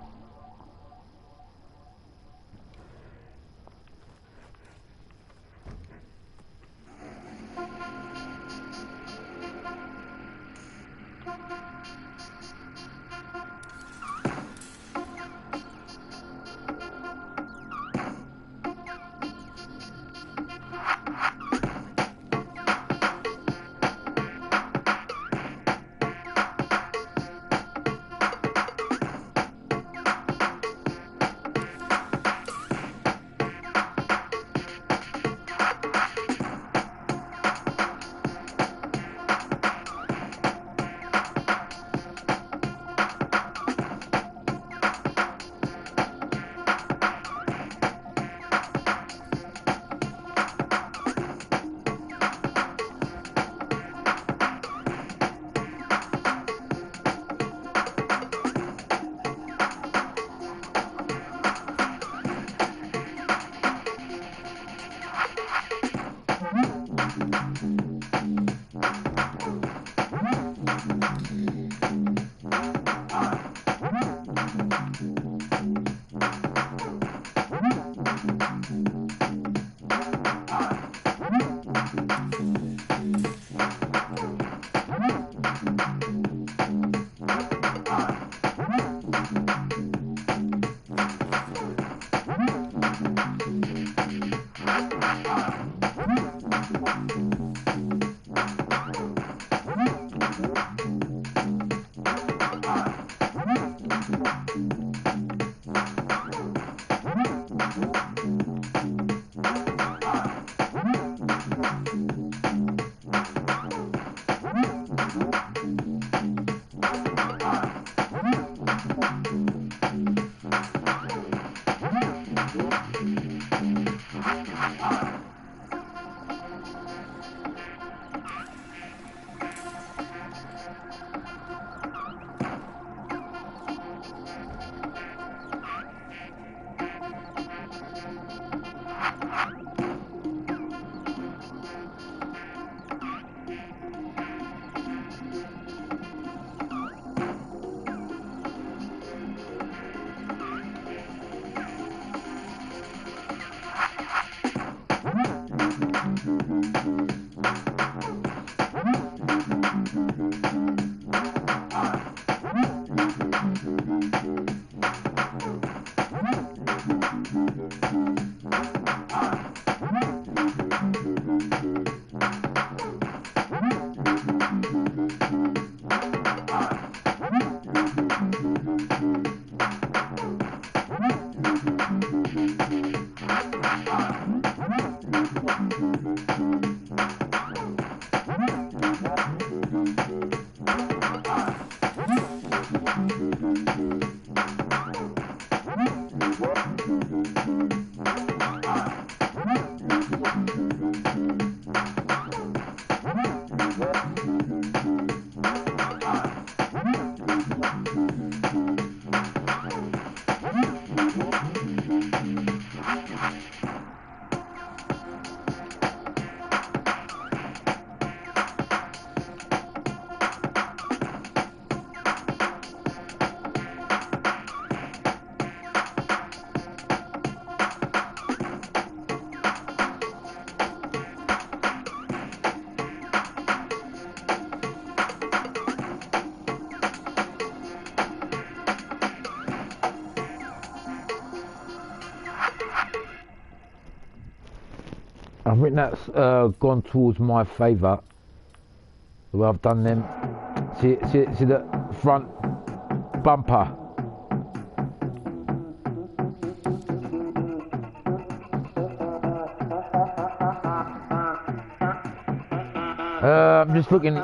I think that's gone towards my favour. The way I've done them. See the front bumper. I'm just looking.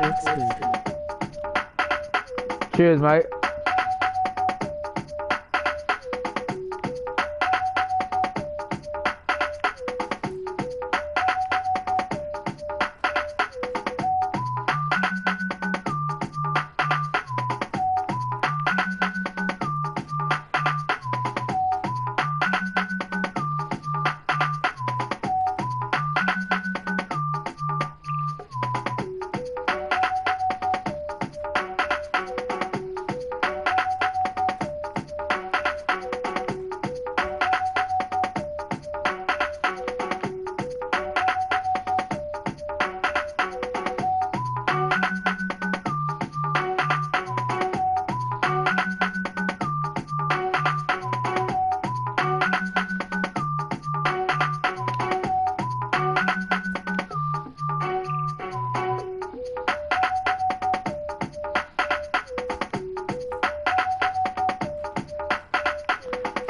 looks good. Cheers, mate.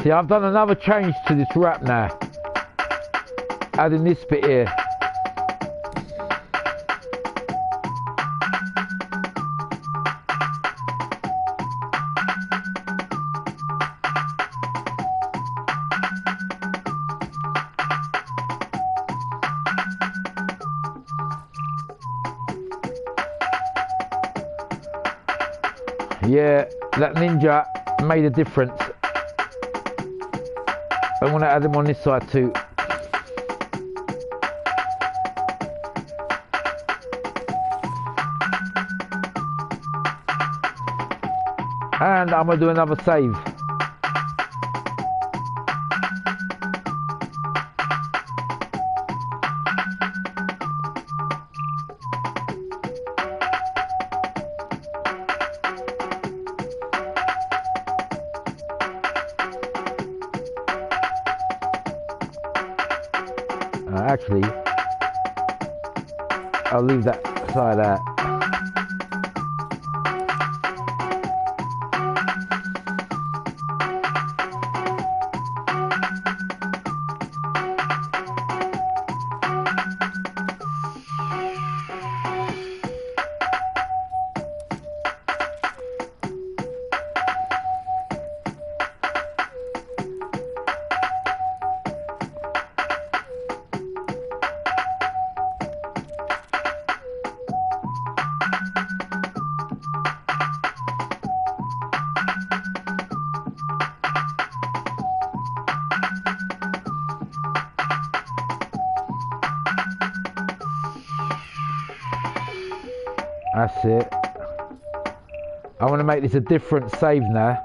See, I've done another change to this rap now. Adding this bit here. Yeah, that ninja made a difference. I want to add them on this side too. And I'm going to do another save. Actually, I'll leave that side out. That's it. I want to make this a different save now.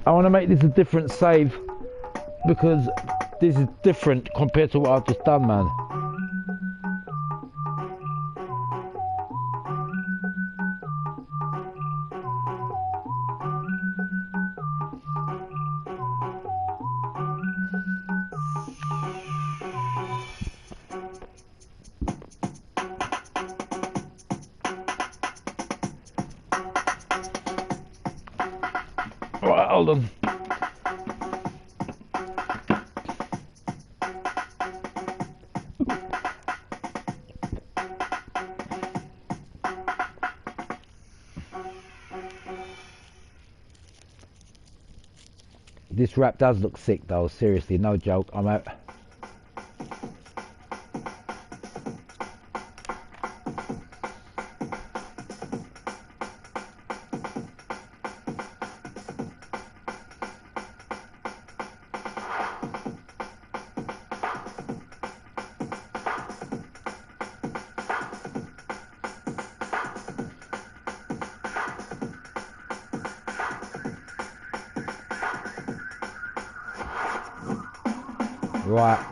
I want to make this a different save because this is different compared to what I've just done, man. Right, hold on. This rap does look sick though, seriously, no joke, I'm out. Right.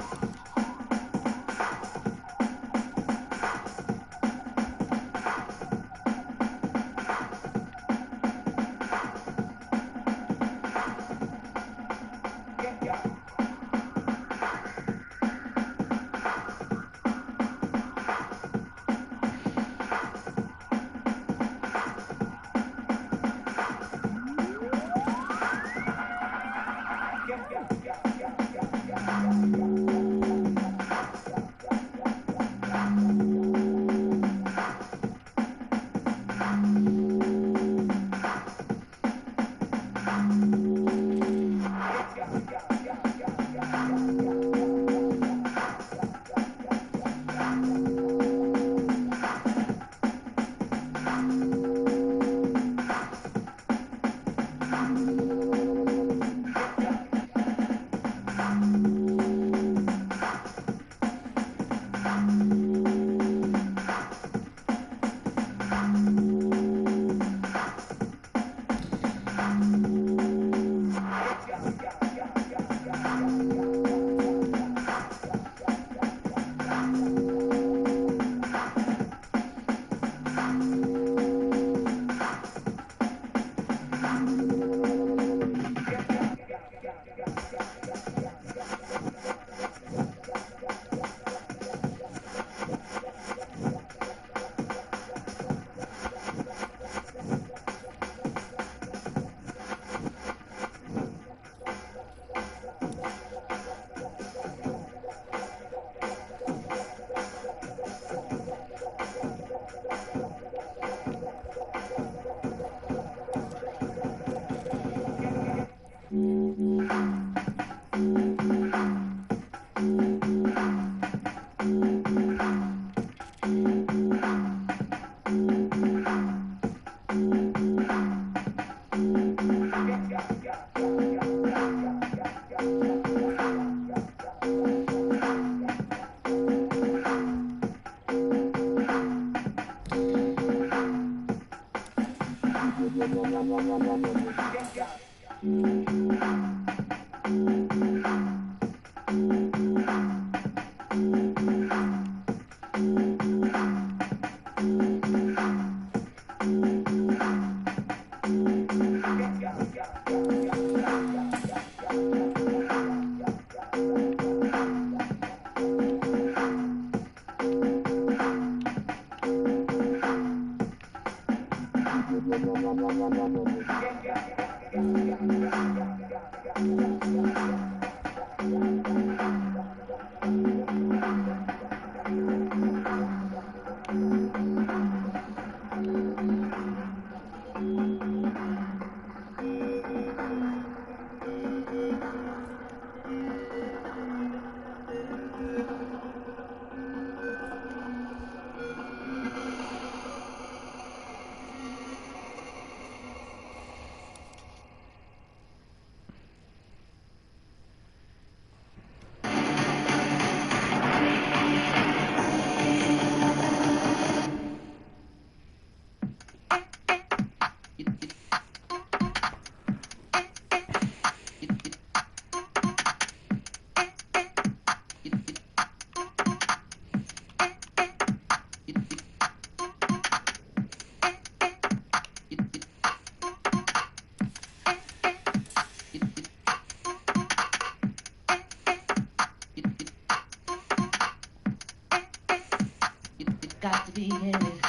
Got to be in it.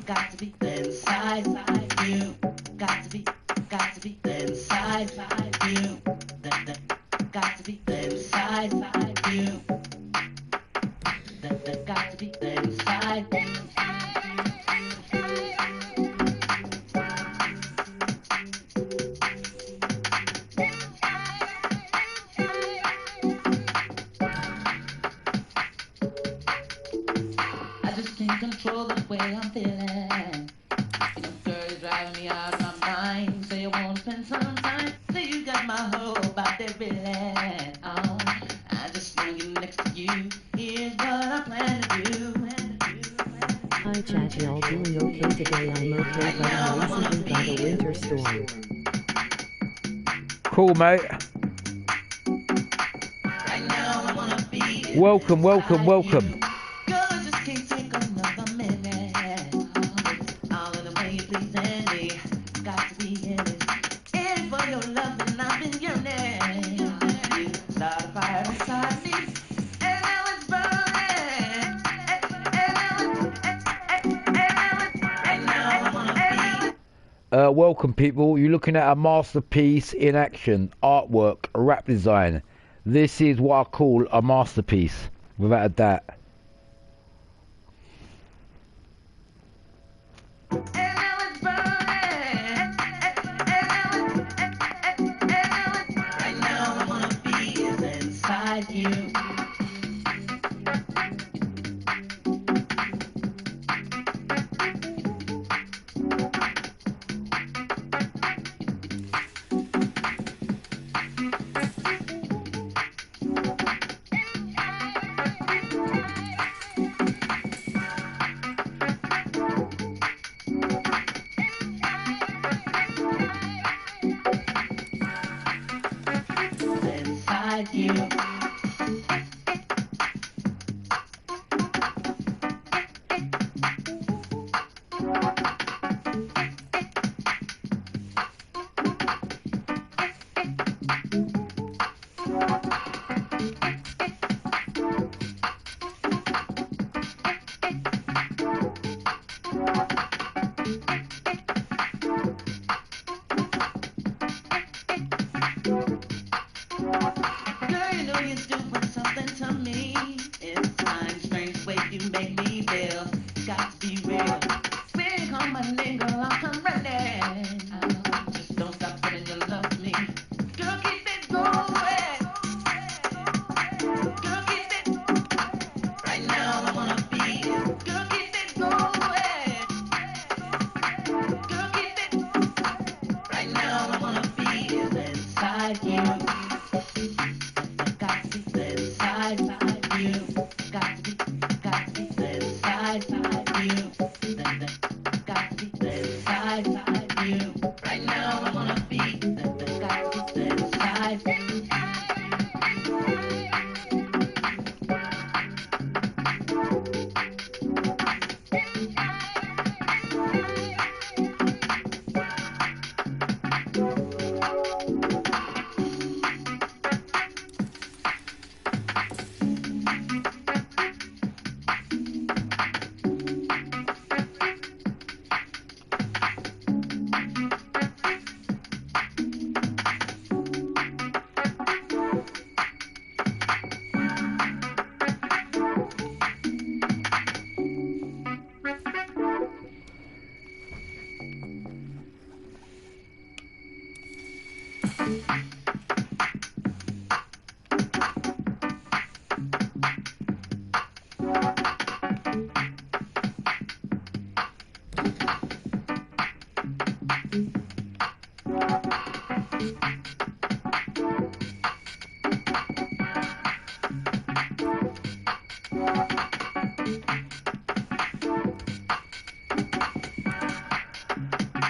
Got to be inside you. Got to be inside you. Got to be inside you. Got to be inside you. I just can't control the way I'm feeling. You know, girl, you're driving me out of my mind. Say you won't spend some time. Say you got my whole body feeling. Oh, I just want to get next to you. Here's what I plan to do. Hi chat, y'all doing okay today? I'm okay, but I recently got a winter storm. Cool, mate. Welcome, welcome, welcome. Girl, I just can't take another minute. All of the way you pleasing me. Got to be in it. In for your love and I've been yearning. You start a fire inside me. And now it's burning. And now I wanna be. Welcome, people. You're looking at a masterpiece in action, artwork, rap design. This is what I call a masterpiece, without a doubt. Right now I wanna be inside you.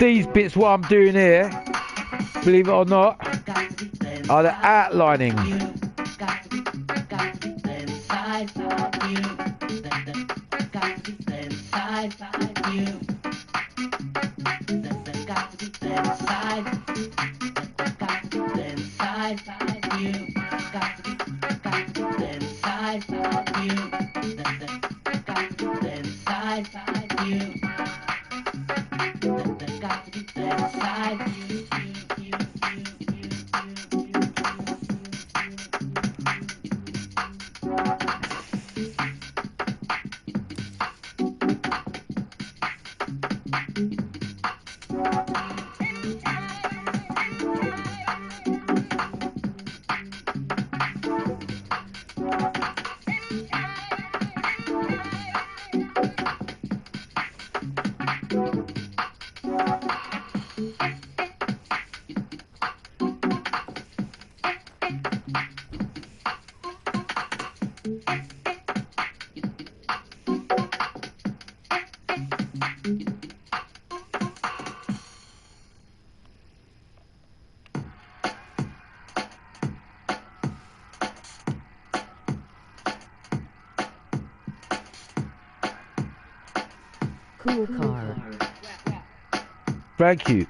These bits, what I'm doing here, believe it or not, are the outlining. Cool car. Thank you.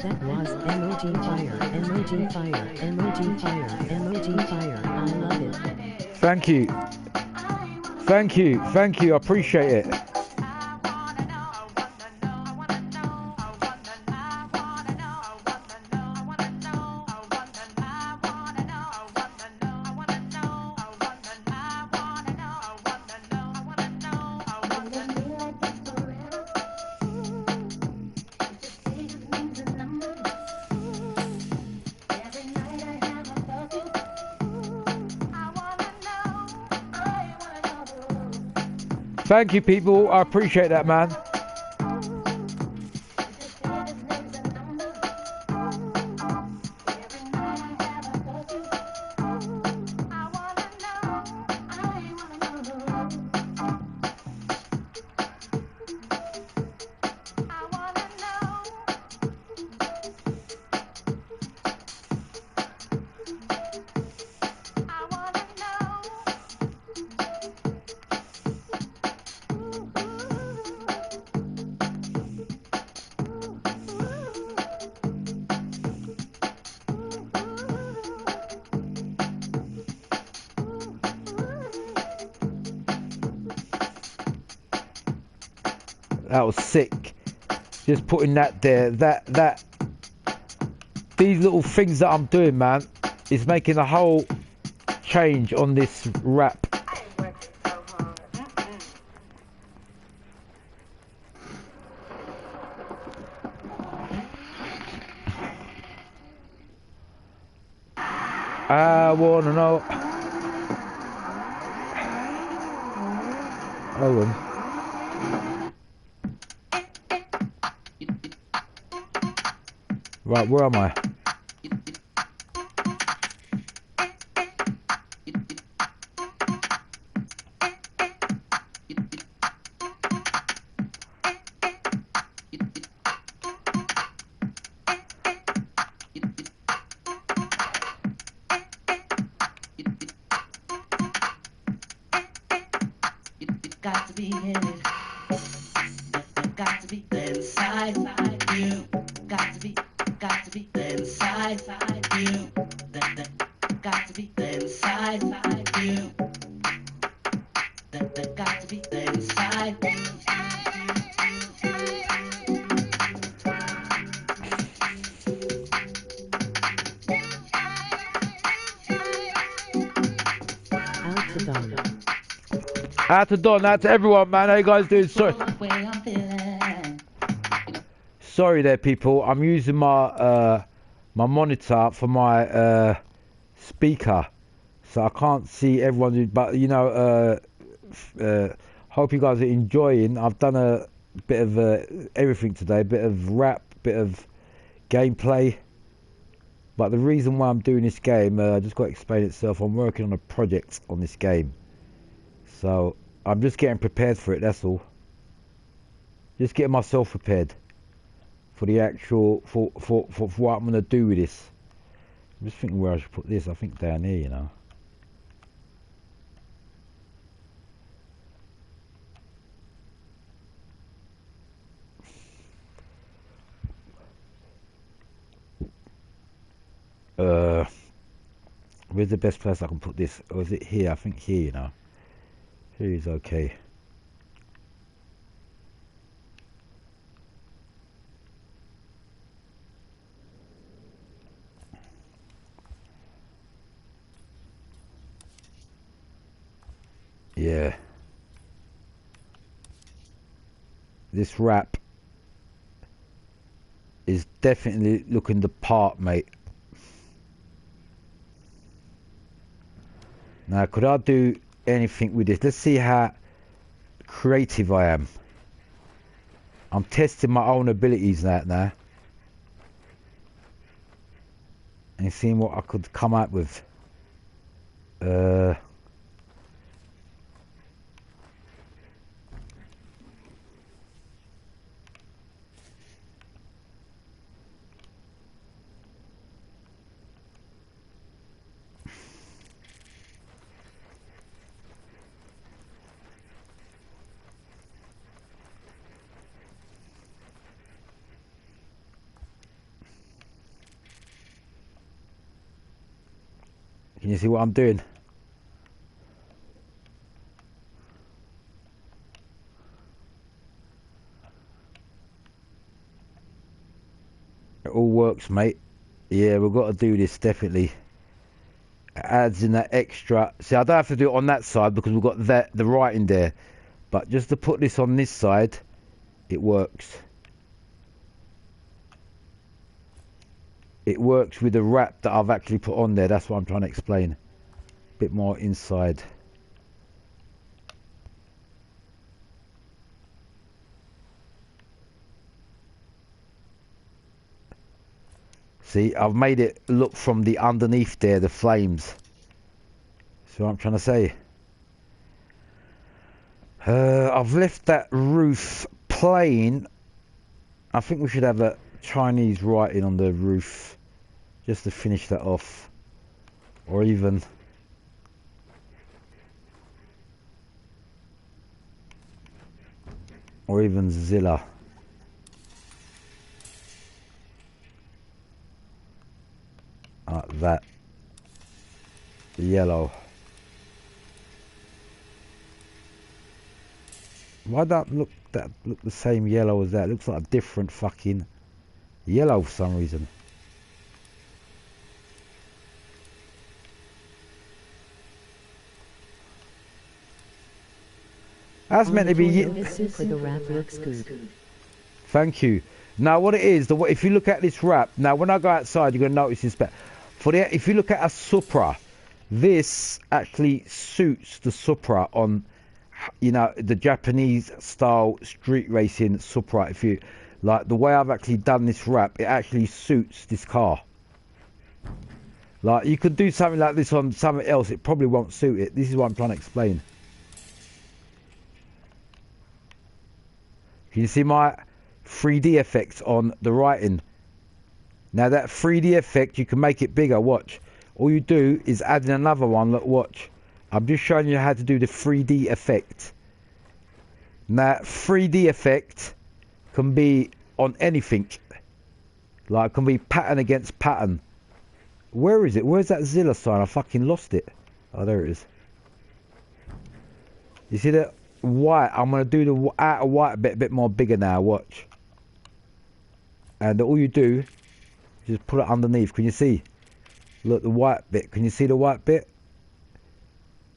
That was emoji fire, emoji fire, emoji fire, emoji fire. I love it. Thank you. Thank you. Thank you. I appreciate it. Thank you, people. I appreciate that, man. That was sick. Just putting that there. That. These little things that I'm doing, man, is making a whole change on this rap. I wanna know. Hold on. Right, where am I? Got to be in it. Got to be inside you. Got to be inside you. Got to be inside you. Got to be inside you. Out to Donna. Out to Don, out to everyone, man. How you guys doing? Sorry there, people. I'm using my my monitor for my speaker, so I can't see everyone. But you know, hope you guys are enjoying. I've done a bit of everything today, a bit of rap, bit of gameplay. But the reason why I'm doing this game, just got to explain itself. I'm working on a project on this game. So I'm just getting prepared for it, that's all. Just getting myself prepared for the actual, for what I'm going to do with this. I'm just thinking where I should put this. I think down here, you know. Where's the best place I can put this? Or is it here? I think here, you know. Here is okay. Yeah. This rap is definitely looking the part, mate. Now, could I do anything with this? Let's see how creative I am. I'm testing my own abilities now. And seeing what I could come up with. Can you see what I'm doing? It all works, mate. Yeah, we've got to do this, definitely. It adds in that extra. See, I don't have to do it on that side because we've got the writing there. But just to put this on this side, it works. It works with the wrap that I've actually put on there. That's what I'm trying to explain. A bit more inside. See, I've made it look from the underneath there, the flames. See what I'm trying to say? I've left that roof plain. I think we should have a Chinese writing on the roof just to finish that off. Or even Zilla. Like that. Yellow. Why that look the same yellow as that? It looks like a different fucking yellow for some reason. That's meant to be. The wrap looks good. Thank you. Now what it is, if you look at this wrap, now when I go outside, you're gonna notice this. But if you look at a Supra, this actually suits the Supra on, you know, the Japanese style street racing Supra. If you like the way I've actually done this wrap, it actually suits this car. Like you could do something like this on something else, it probably won't suit it. This is what I'm trying to explain. Can you see my 3D effect on the writing? Now that 3D effect, you can make it bigger. Watch. All you do is add in another one. Look, watch. I'm just showing you how to do the 3D effect. Now 3D effect can be on anything. Like it can be pattern against pattern. Where is it? Where's that Zilla sign? I fucking lost it. Oh, there it is. You see that white? I'm going to do the outer white a bit more bigger now. Watch. And all you do is just put it underneath. Can you see? Look, the white bit. Can you see the white bit?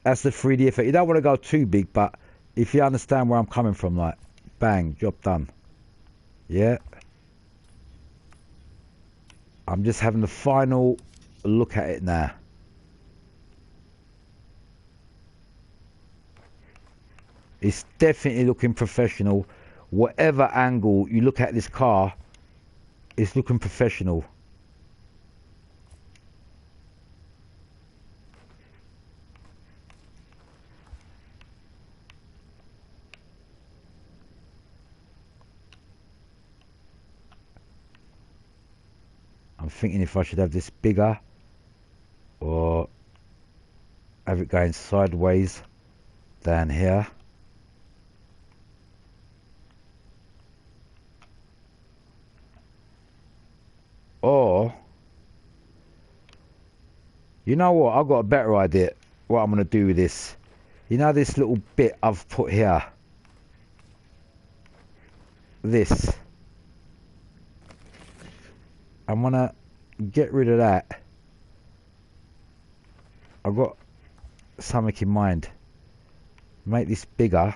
That's the 3D effect. You don't want to go too big, but if you understand where I'm coming from, like, bang, job done. Yeah. I'm just having the final look at it now. It's definitely looking professional. Whatever angle you look at this car, it's looking professional. I'm thinking if I should have this bigger or have it going sideways down here. Or, you know what, I've got a better idea what I'm going to do with this. You know this little bit I've put here? This. I'm going to get rid of that. I've got something in mind. Make this bigger.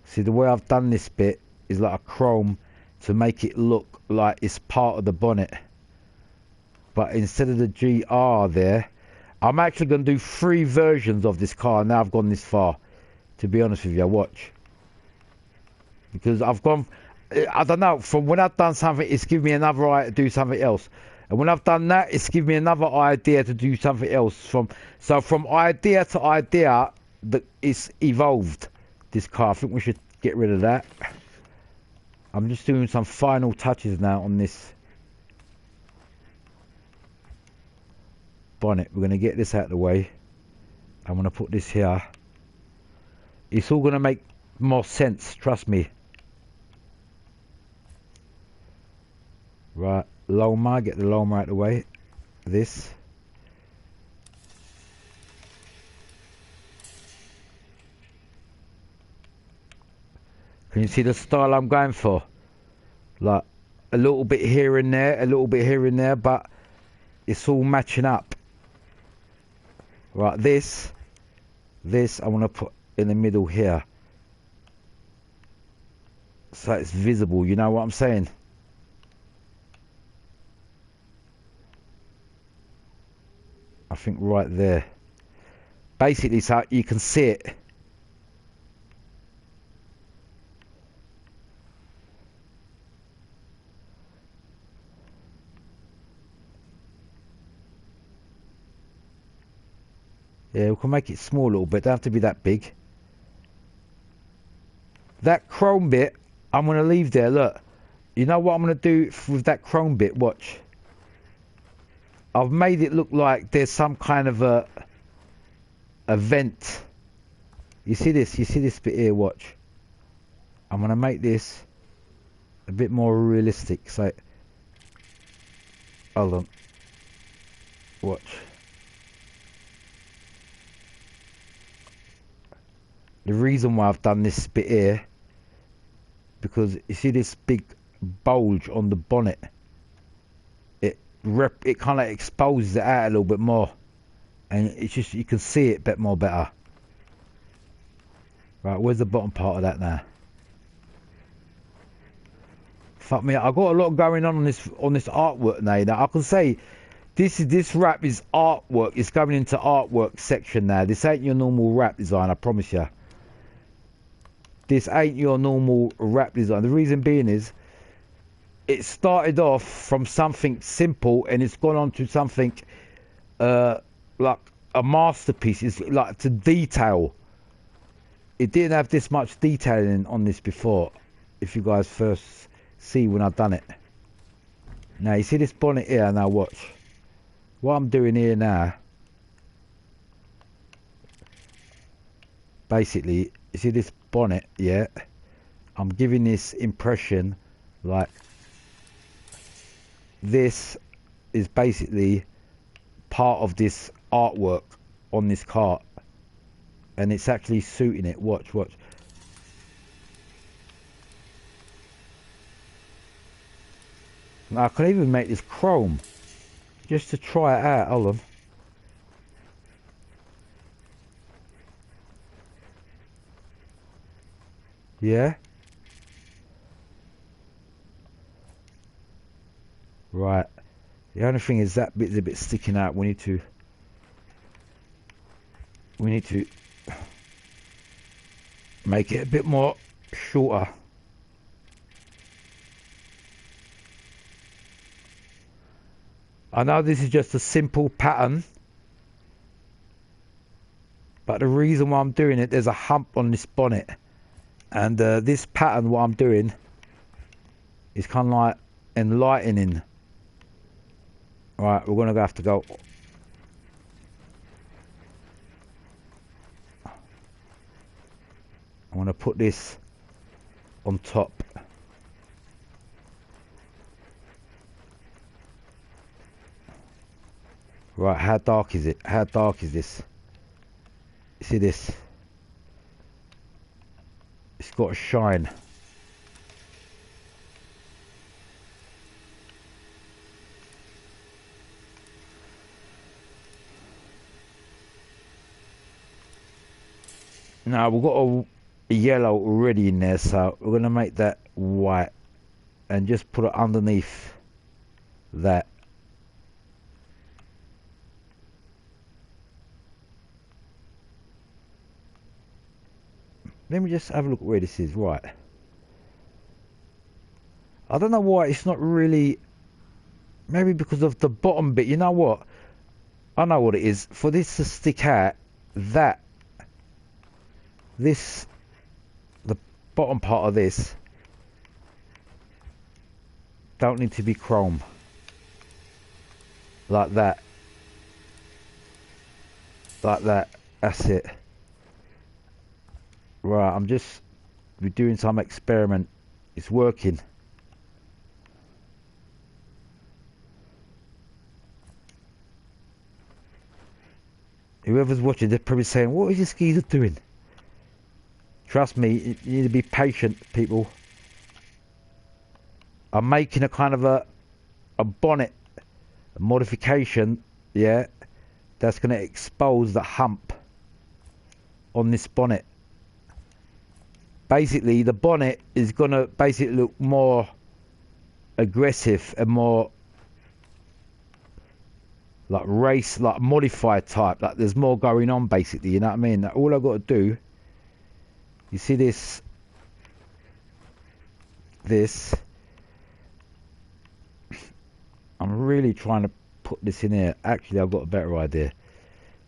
See, the way I've done this bit is like a chrome to make it look like it's part of the bonnet. But instead of the GR there, I'm actually going to do 3 versions of this car. Now I've gone this far, to be honest with you. Watch. Because I've gone, I don't know, from when I've done something, it's given me another idea to do something else. And when I've done that, it's given me another idea to do something else. So from idea to idea, it's evolved, this car. I think we should get rid of that. I'm just doing some final touches now on this bonnet. We're going to get this out of the way. I'm going to put this here. It's all going to make more sense, trust me. Right, Loma, get the Loma out of the way. This. Can you see the style I'm going for? Like, a little bit here and there, a little bit here and there, but it's all matching up. Right, this I want to put in the middle here. So it's visible, you know what I'm saying? I think right there. Basically, so you can see it. Yeah, we can make it small a little bit. Don't have to be that big. That chrome bit, I'm going to leave there. Look, you know what I'm going to do with that chrome bit? Watch. I've made it look like there's some kind of a vent. You see this? You see this bit here? Watch. I'm going to make this a bit more realistic. So, hold on. Watch. The reason why I've done this bit here, because you see this big bulge on the bonnet, it kind of exposes it out a little bit more, and it's just, you can see it a bit more better. Right, where's the bottom part of that now? Fuck me, I've got a lot going on this artwork now. Now I can say this wrap is artwork. It's going into artwork section now. This ain't your normal wrap design, I promise you. This ain't your normal wrap design. The reason being is it started off from something simple and it's gone on to something like a masterpiece. It's like to detail. It didn't have this much detailing on this before. If you guys first see when I've done it. Now you see this bonnet here. Now watch what I'm doing here now. Basically, you see this bonnet, yeah, I'm giving this impression like this is basically part of this artwork on this cart, and it's actually suiting it. Watch. Now I can even make this chrome just to try it out. Hold on. Yeah. Right. The only thing is that bit's a bit sticking out. We need to make it a bit more shorter. I know this is just a simple pattern, but the reason why I'm doing it, there's a hump on this bonnet. And this pattern, what I'm doing, is kind of like enlightening. Right, we're going to have to go. I'm going to put this on top. Right, how dark is it? How dark is this? You see this? It's got a shine. Now we've got a yellow already in there, so we're going to make that white and just put it underneath that. Let me just have a look at where this is. Right. I don't know why it's not really... Maybe because of the bottom bit. You know what? I know what it is. For this to stick out, the bottom part of this don't need to be chrome. Like that. Like that. That's it. Right, we're doing some experiment. It's working. Whoever's watching, they're probably saying, what is this geezer doing? Trust me, you need to be patient, people. I'm making a kind of a bonnet modification, yeah, that's going to expose the hump on this bonnet. Basically, the bonnet is going to basically look more aggressive and more like race, like modified type. Like there's more going on, basically. You know what I mean? All I've got to do, you see this, I'm really trying to put this in here. Actually, I've got a better idea.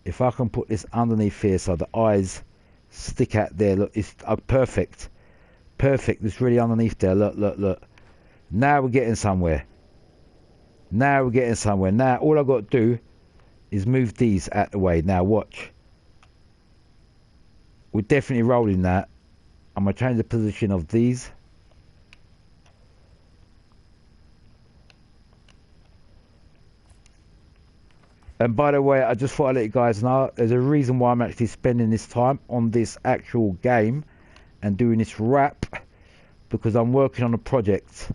If I can put this underneath here so the eyes stick out there, look, it's perfect. Perfect. It's really underneath there. Look, look, look. Now we're getting somewhere. Now we're getting somewhere. Now all I've got to do is move these out the way. Now watch. We're definitely rolling that. I'm going to change the position of these. And by the way, I just thought I'd let you guys know, there's a reason why I'm actually spending this time on this actual game and doing this rap, because I'm working on a project,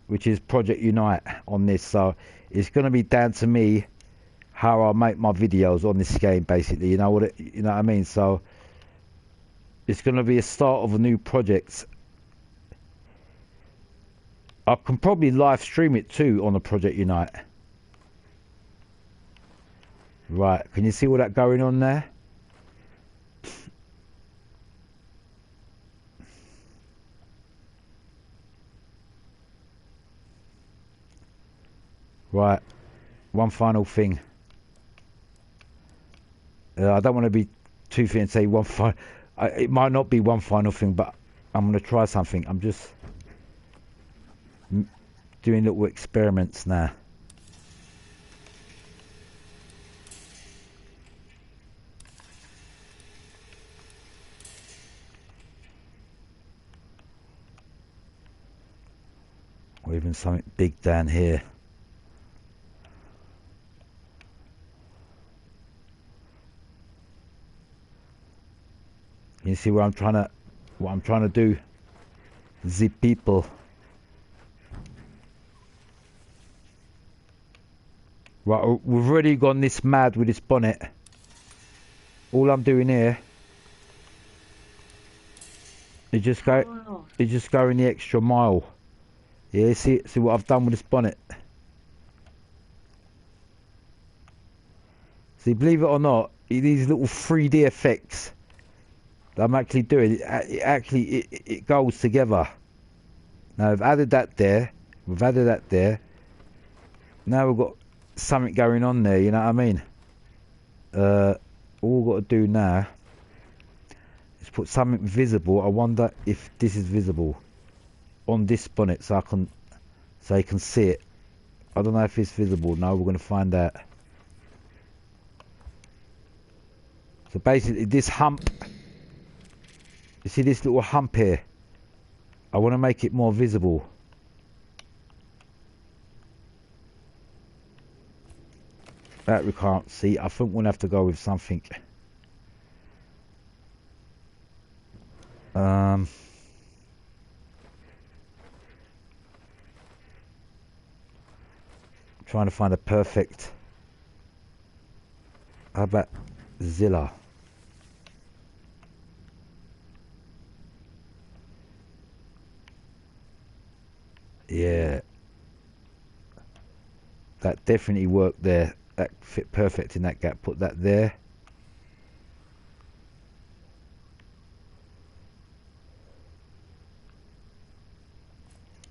which is Project Unite on this. So it's going to be down to me how I make my videos on this game, basically. You know what I mean? So it's going to be a start of a new project. I can probably live stream it too on the Project Unite. Right, can you see all that going on there? Right, one final thing. I don't want to be too fair and say one final. It might not be one final thing, but I'm going to try something. I'm just doing little experiments now. Or even something big down here. You see what I'm trying to do? The people. Right, we've already gone this mad with this bonnet. All I'm doing here is just going the extra mile. Yeah, see what I've done with this bonnet. See, believe it or not, these little 3D effects that I'm actually doing, it goes together. Now I've added that there. We've added that there. Now we've got something going on there. You know what I mean? All we've got to do now is put something visible. I wonder if this is visible on this bonnet, so you can see it. I don't know if it's visible. No, we're going to find out. So basically, this hump. You see this little hump here? I want to make it more visible. That we can't see. I think we'll have to go with something. Trying to find a perfect. How about Zilla? Yeah, that definitely worked there. That fit perfect in that gap. Put that there.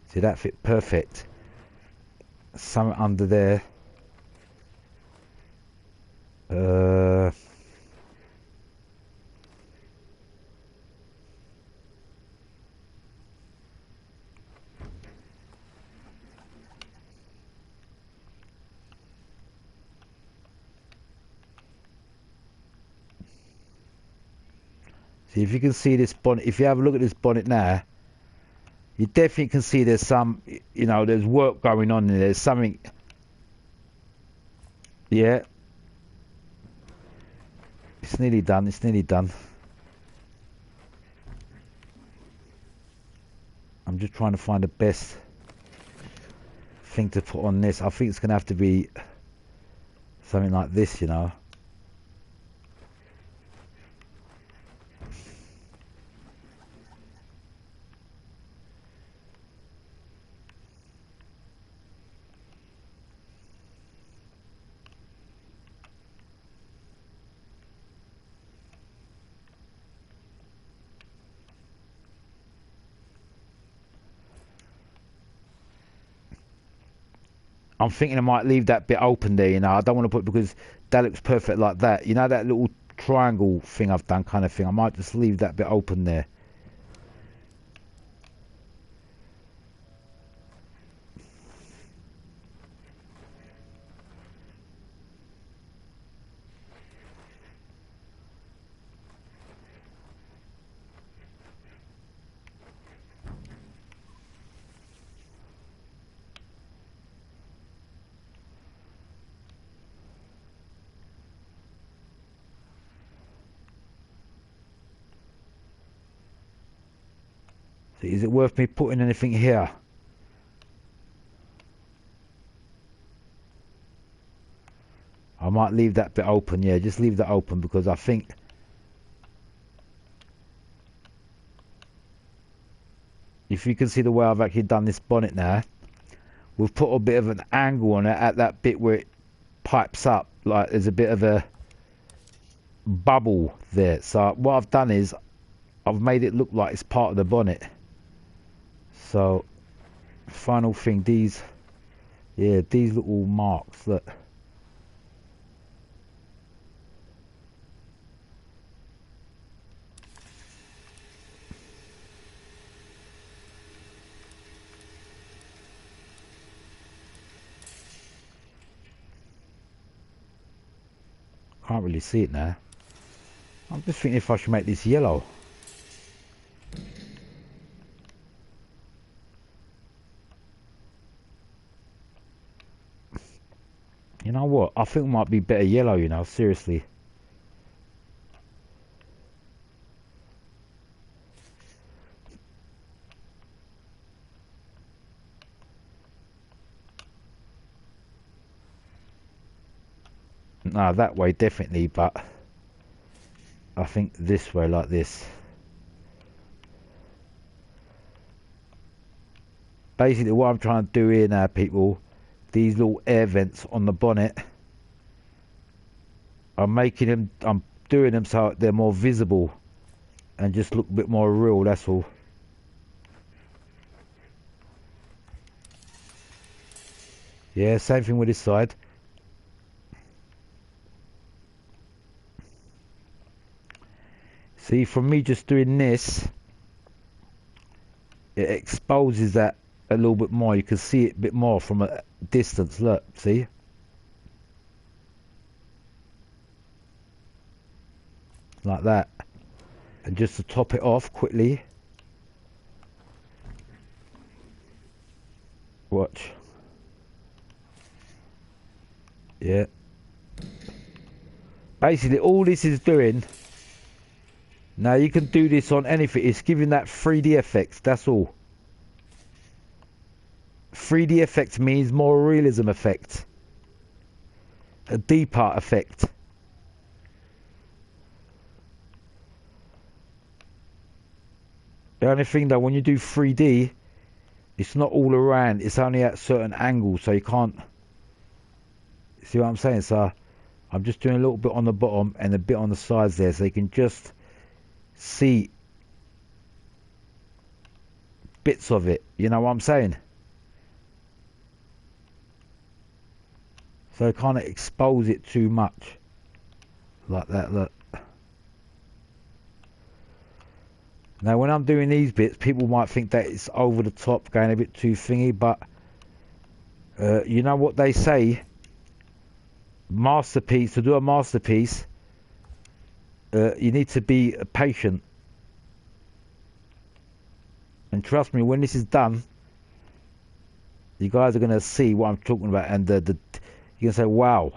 See, that fit perfect. Something under there. See, if you can see this bonnet, if you have a look at this bonnet now, you definitely can see there's some, you know, there's work going on in there. There's something. Yeah. It's nearly done. It's nearly done. I'm just trying to find the best thing to put on this. I think it's going to have to be something like this, you know. I'm thinking I might leave that bit open there, you know. I don't want to put, because that looks perfect like that. You know that little triangle thing I've done kind of thing. I might just leave that bit open there. So is it worth me putting anything here? I might leave that bit open, yeah, just leave that open, because I think if you can see the way I've actually done this bonnet now, we've put a bit of an angle on it at that bit where it pipes up, like there's a bit of a bubble there. So what I've done is I've made it look like it's part of the bonnet. So final thing, these little marks, look. Can't really see it now. I'm just thinking if I should make this yellow. You know what? I think it might be better yellow, you know, seriously. No, that way definitely, but I think this way, like this. Basically what I'm trying to do here now, people, these little air vents on the bonnet, I'm doing them so they're more visible and just look a bit more real, that's all. Yeah, same thing with this side. See, from me just doing this, it exposes that a little bit more. You can see it a bit more from a distance, look, see? Like that. And just to top it off quickly, watch. Yeah. Basically all this is doing, now you can do this on anything, it's giving that 3D effects, that's all. 3D effect means more realism effect. A deeper effect. The only thing though, when you do 3D, it's not all around, it's only at certain angles, so you can't, see what I'm saying? So I'm just doing a little bit on the bottom and a bit on the sides there, so you can just see bits of it, you know what I'm saying? So kind of expose it too much, like that, look. Now when I'm doing these bits, people might think that it's over the top, going a bit too thingy, but you know what they say, masterpiece, to do a masterpiece, you need to be patient. And trust me, when this is done, you guys are going to see what I'm talking about, and you're going to say, wow.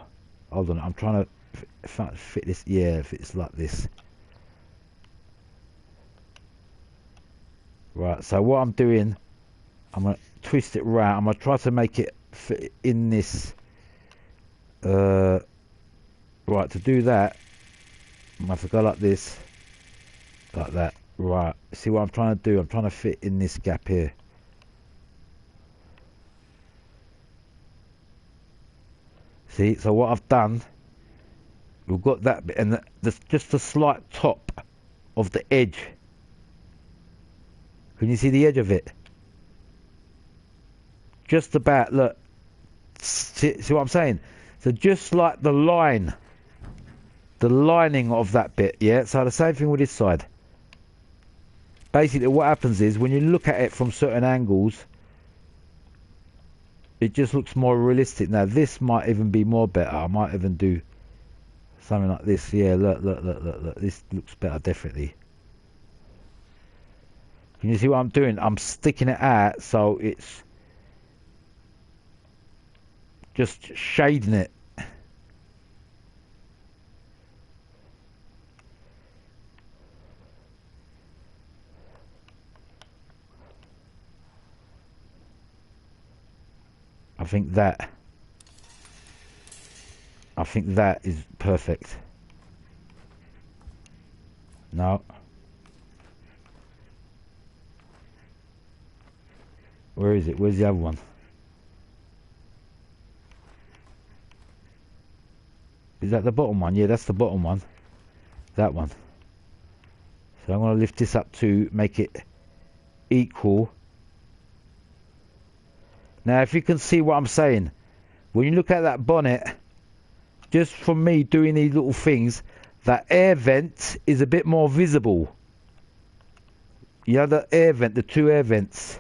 Hold on, I'm trying to fit this, yeah, if it's like this. Right, so what I'm doing, I'm going to twist it round. I'm going to try to make it fit in this. Right, to do that, I'm going to have to go like this. Like that. Right, see what I'm trying to do? I'm trying to fit in this gap here. See, so what I've done, we've got that bit, and just the slight top of the edge. Can you see the edge of it? Just about, look, See what I'm saying? So just like the line, the lining of that bit, yeah? So the same thing with this side. Basically what happens is when you look at it from certain angles, it just looks more realistic. Now this might even be more better. I might even do something like this. Yeah, look. This looks better, definitely. Can you see what I'm doing? I'm sticking it out so it's just shading it. I think that is perfect. No. Where is it? Where's the other one? Is that the bottom one? Yeah, that's the bottom one. That one. So I'm going to lift this up to make it equal. Now, if you can see what I'm saying, when you look at that bonnet, just from me doing these little things, that air vent is a bit more visible. You know, the air vent, the two air vents.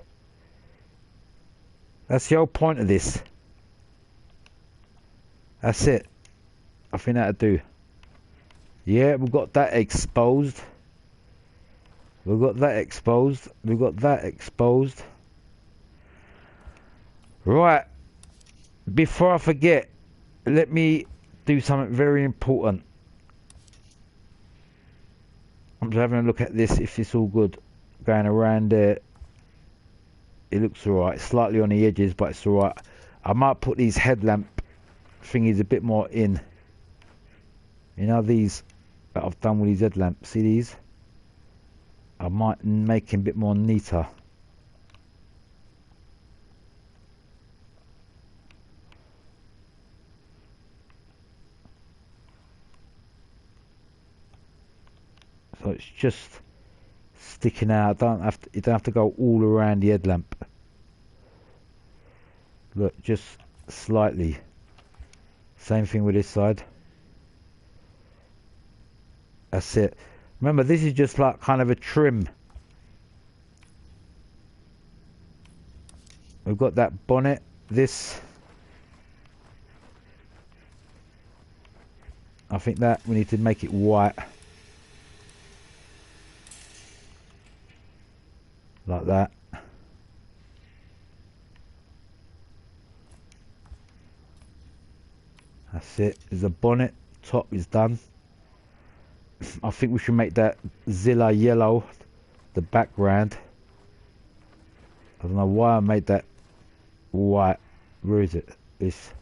That's the whole point of this. That's it. I think that'll do. Yeah, we've got that exposed. We've got that exposed. We've got that exposed. Right. Before I forget, let me do something very important. I'm just having a look at this, if it's all good. Going around there. It looks alright. Slightly on the edges, but it's alright. I might put these headlamp thingies a bit more in. You know these that I've done with these headlamps. See these? I might make them a bit more neater. So it's just sticking out. You don't have to go all around the headlamp. Look, just slightly. Same thing with this side. That's it. Remember, this is just like kind of a trim. We've got that bonnet. This. I think that we need to make it white. Like that. That's it. There's a bonnet. Top is done. I think we should make that Zilla yellow, the background. I don't know why I made that white. Where is it? This.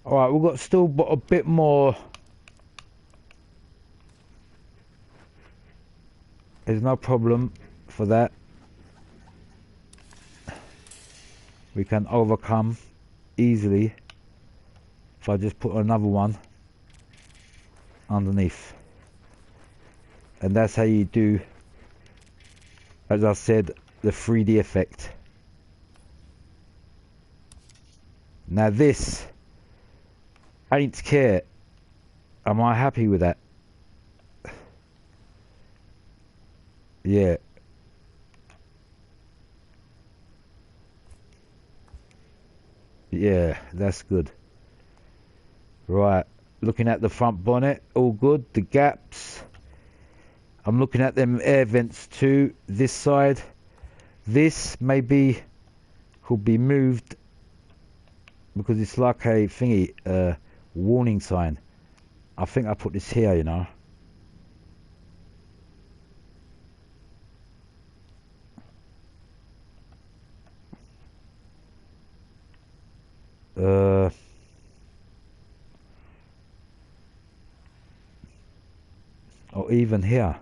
Alright, we've got still got a bit more. There's no problem for that. We can overcome easily if I just put another one underneath. And that's how you do, as I said, the 3D effect. Now this, I ain't care. Am I happy with that? Yeah. Yeah, that's good. Right, looking at the front bonnet, all good. The gaps, I'm looking at them air vents too. This side, this maybe could be moved because it's like a thingy, warning sign. I think I put this here, you know. Or even here.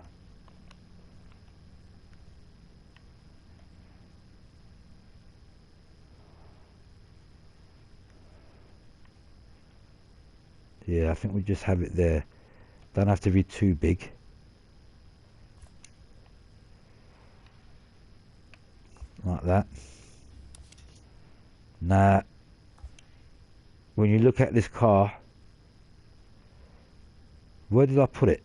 I think we just have it there. Don't have to be too big. Like that. Now, when you look at this car, where did I put it?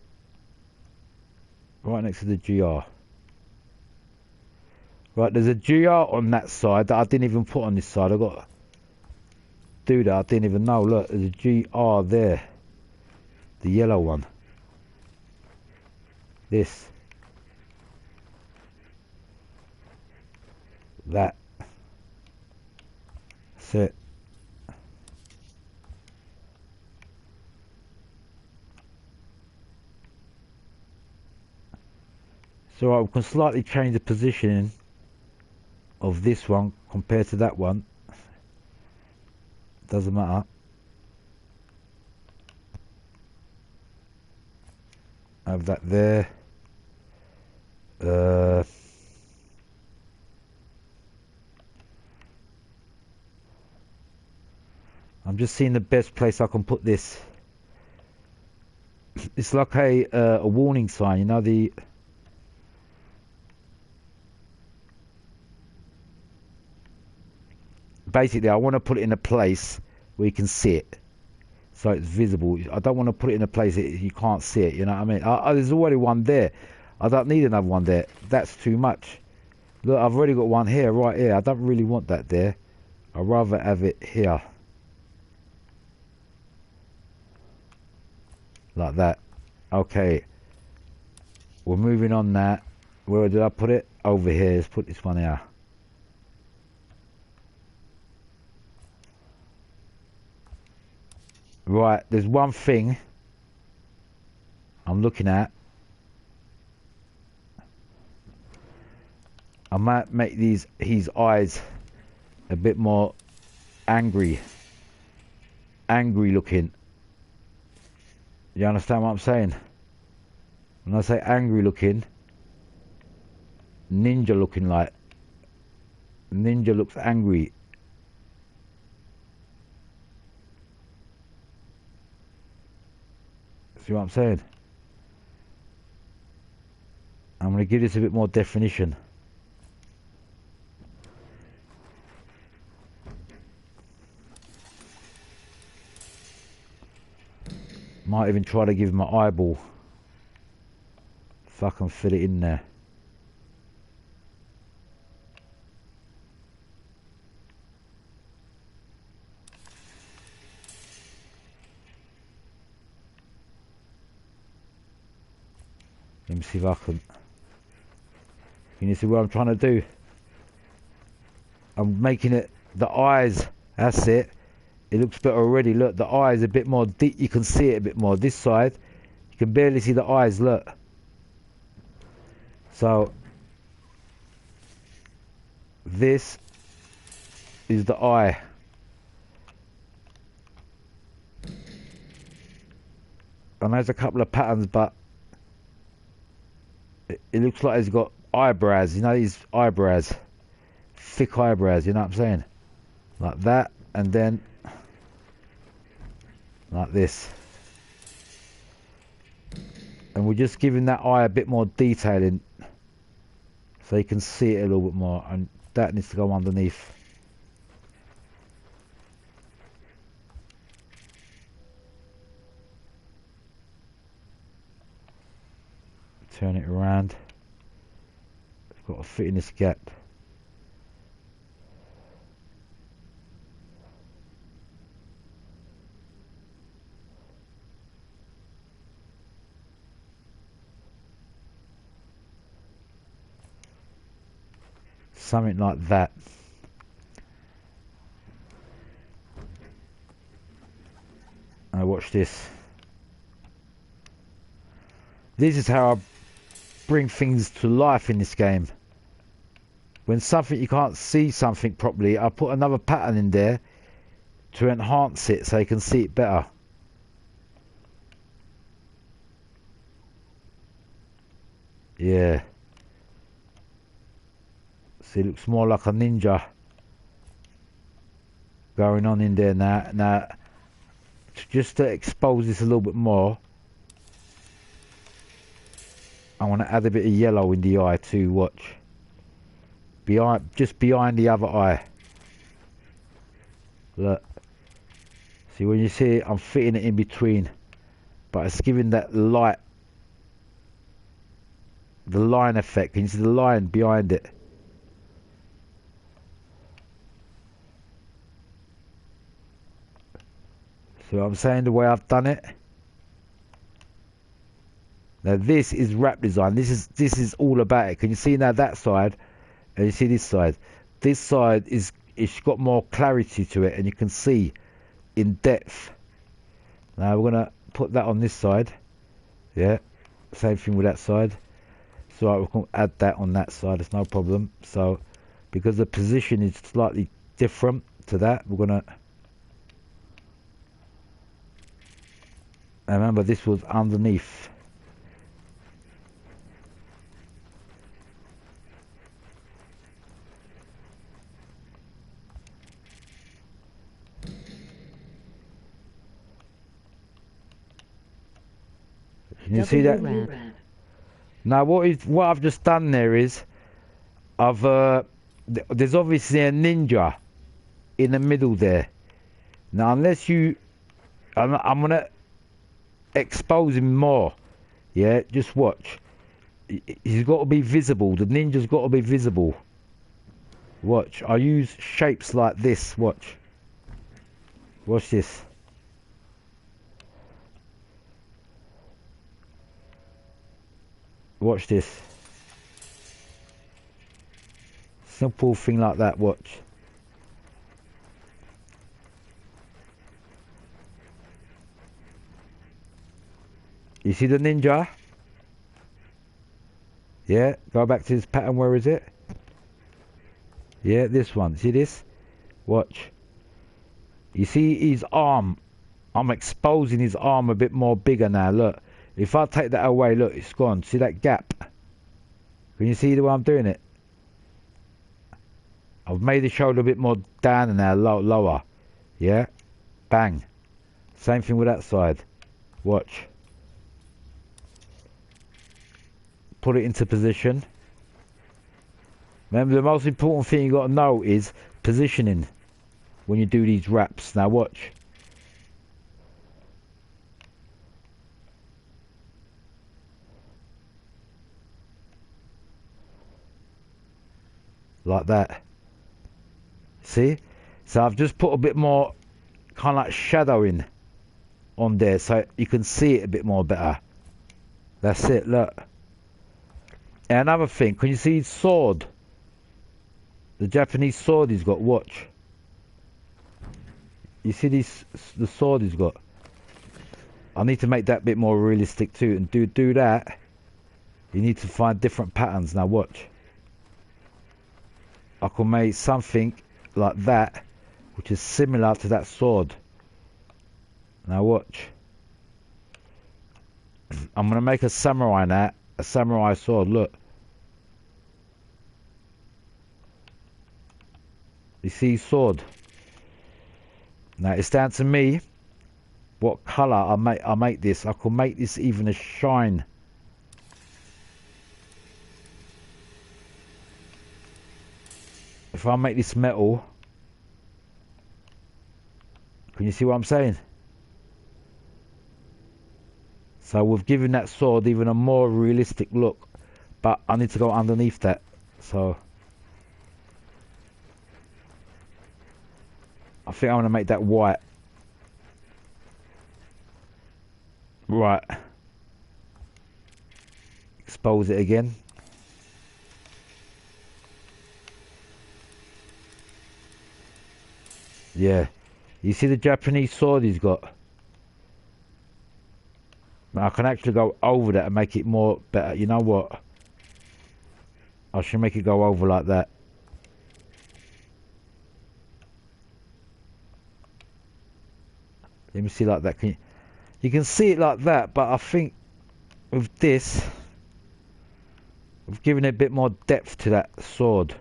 Right next to the GR. Right, there's a GR on that side that I didn't even put on this side. I've got to do that. I didn't even know. Look, there's a GR there. The yellow one. This. That. That's it. So I can slightly change the positioning of this one compared to that one. Doesn't matter. Have that there. I'm just seeing the best place I can put this. It's like a warning sign, you know, the basically I want to put it in a place where you can see it, so it's visible. I don't want to put it in a place that you can't see it, you know what I mean? There's already one there. I don't need another one there. That's too much. Look, I've already got one here, right here. I don't really want that there. I'd rather have it here. Like that. Okay. We're moving on that. Where did I put it? Over here. Let's put this one here. Right, there's one thing I'm looking at. I might make his eyes a bit more angry looking. You understand what I'm saying? When I say angry looking, ninja looking, like ninja looks angry. See what I'm saying? I'm going to give this a bit more definition. Might even try to give my eyeball. If I can fit it in there. Let me see if I can. Can you see what I'm trying to do? I'm making it the eyes. That's it. It looks better already. Look, the eyes a bit more deep. You can see it a bit more. This side, you can barely see the eyes. Look. So this is the eye. And there's a couple of patterns, but it looks like he's got eyebrows. You know, these eyebrows, thick eyebrows. You know what I'm saying? Like that, and then like this. And we're just giving that eye a bit more detailing so you can see it a little bit more, and that needs to go underneath. Turn it around. It's got to fit in this gap. Something like that. Now watch this. This is how I bring things to life in this game. When something you can't see something properly, I put another pattern in there to enhance it so you can see it better. Yeah. See, it looks more like a ninja going on in there now. Now, to just to expose this a little bit more, I want to add a bit of yellow in the eye too. Watch. Just behind the other eye. Look. See, when you see it, I'm fitting it in between, but it's giving that light, the line effect. Can you see the line behind it? So I'm saying the way I've done it. Now this is wrap design. This is all about it. Can you see now that side, and you see this side? This side it's got more clarity to it, and you can see in depth. Now we're gonna put that on this side. Yeah, same thing with that side. So we can add that on that side. It's no problem. So because the position is slightly different to that, we're gonna. Now remember, this was underneath. Can you see that? Now what I've just done there is there's obviously a ninja in the middle there. Now unless I'm gonna expose him more. Yeah, just watch. He's got to be visible. The ninja's got to be visible. Watch. I use shapes like this. Watch. Watch this. Watch this. Simple thing like that. Watch. You see the ninja? Yeah, go back to this pattern. Where is it? Yeah, this one. See this? Watch. You see his arm? I'm exposing his arm a bit more bigger now. Look. If I take that away, look, it's gone. See that gap? Can you see the way I'm doing it? I've made the shoulder a bit more down now, lower. Yeah? Bang. Same thing with that side. Watch. Put it into position. Remember, the most important thing you got to know is positioning when you do these wraps. Now watch. Like that. See? So I've just put a bit more kind of like shadowing on there so you can see it a bit more better. That's it, look. And another thing, can you see his sword? The Japanese sword he's got, watch. You see the sword he's got? I need to make that a bit more realistic too. And do that, you need to find different patterns. Now watch. I can make something like that, which is similar to that sword. Now watch. I'm going to make a samurai now. A samurai sword, look. You see his sword? Now it's down to me what colour I make this. I could make this even a shine. If I make this metal, can you see what I'm saying? So we've given that sword even a more realistic look, but I need to go underneath that. So I think I'm going to make that white. Right. Expose it again. Yeah. You see the Japanese sword he's got? I can actually go over that and make it more better. You know what? I should make it go over like that. Let me see like that. You can see it like that, but I think with this, we've given it a bit more depth to that sword.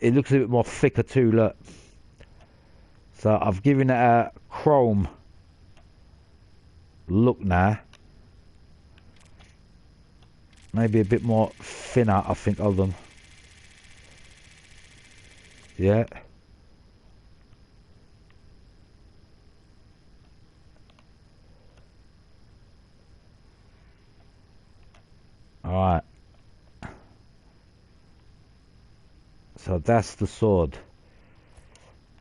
It looks a bit more thicker too, look. So I've given it a chrome look now. Maybe a bit more thinner, I think, of them. Yeah. Alright. So that's the sword.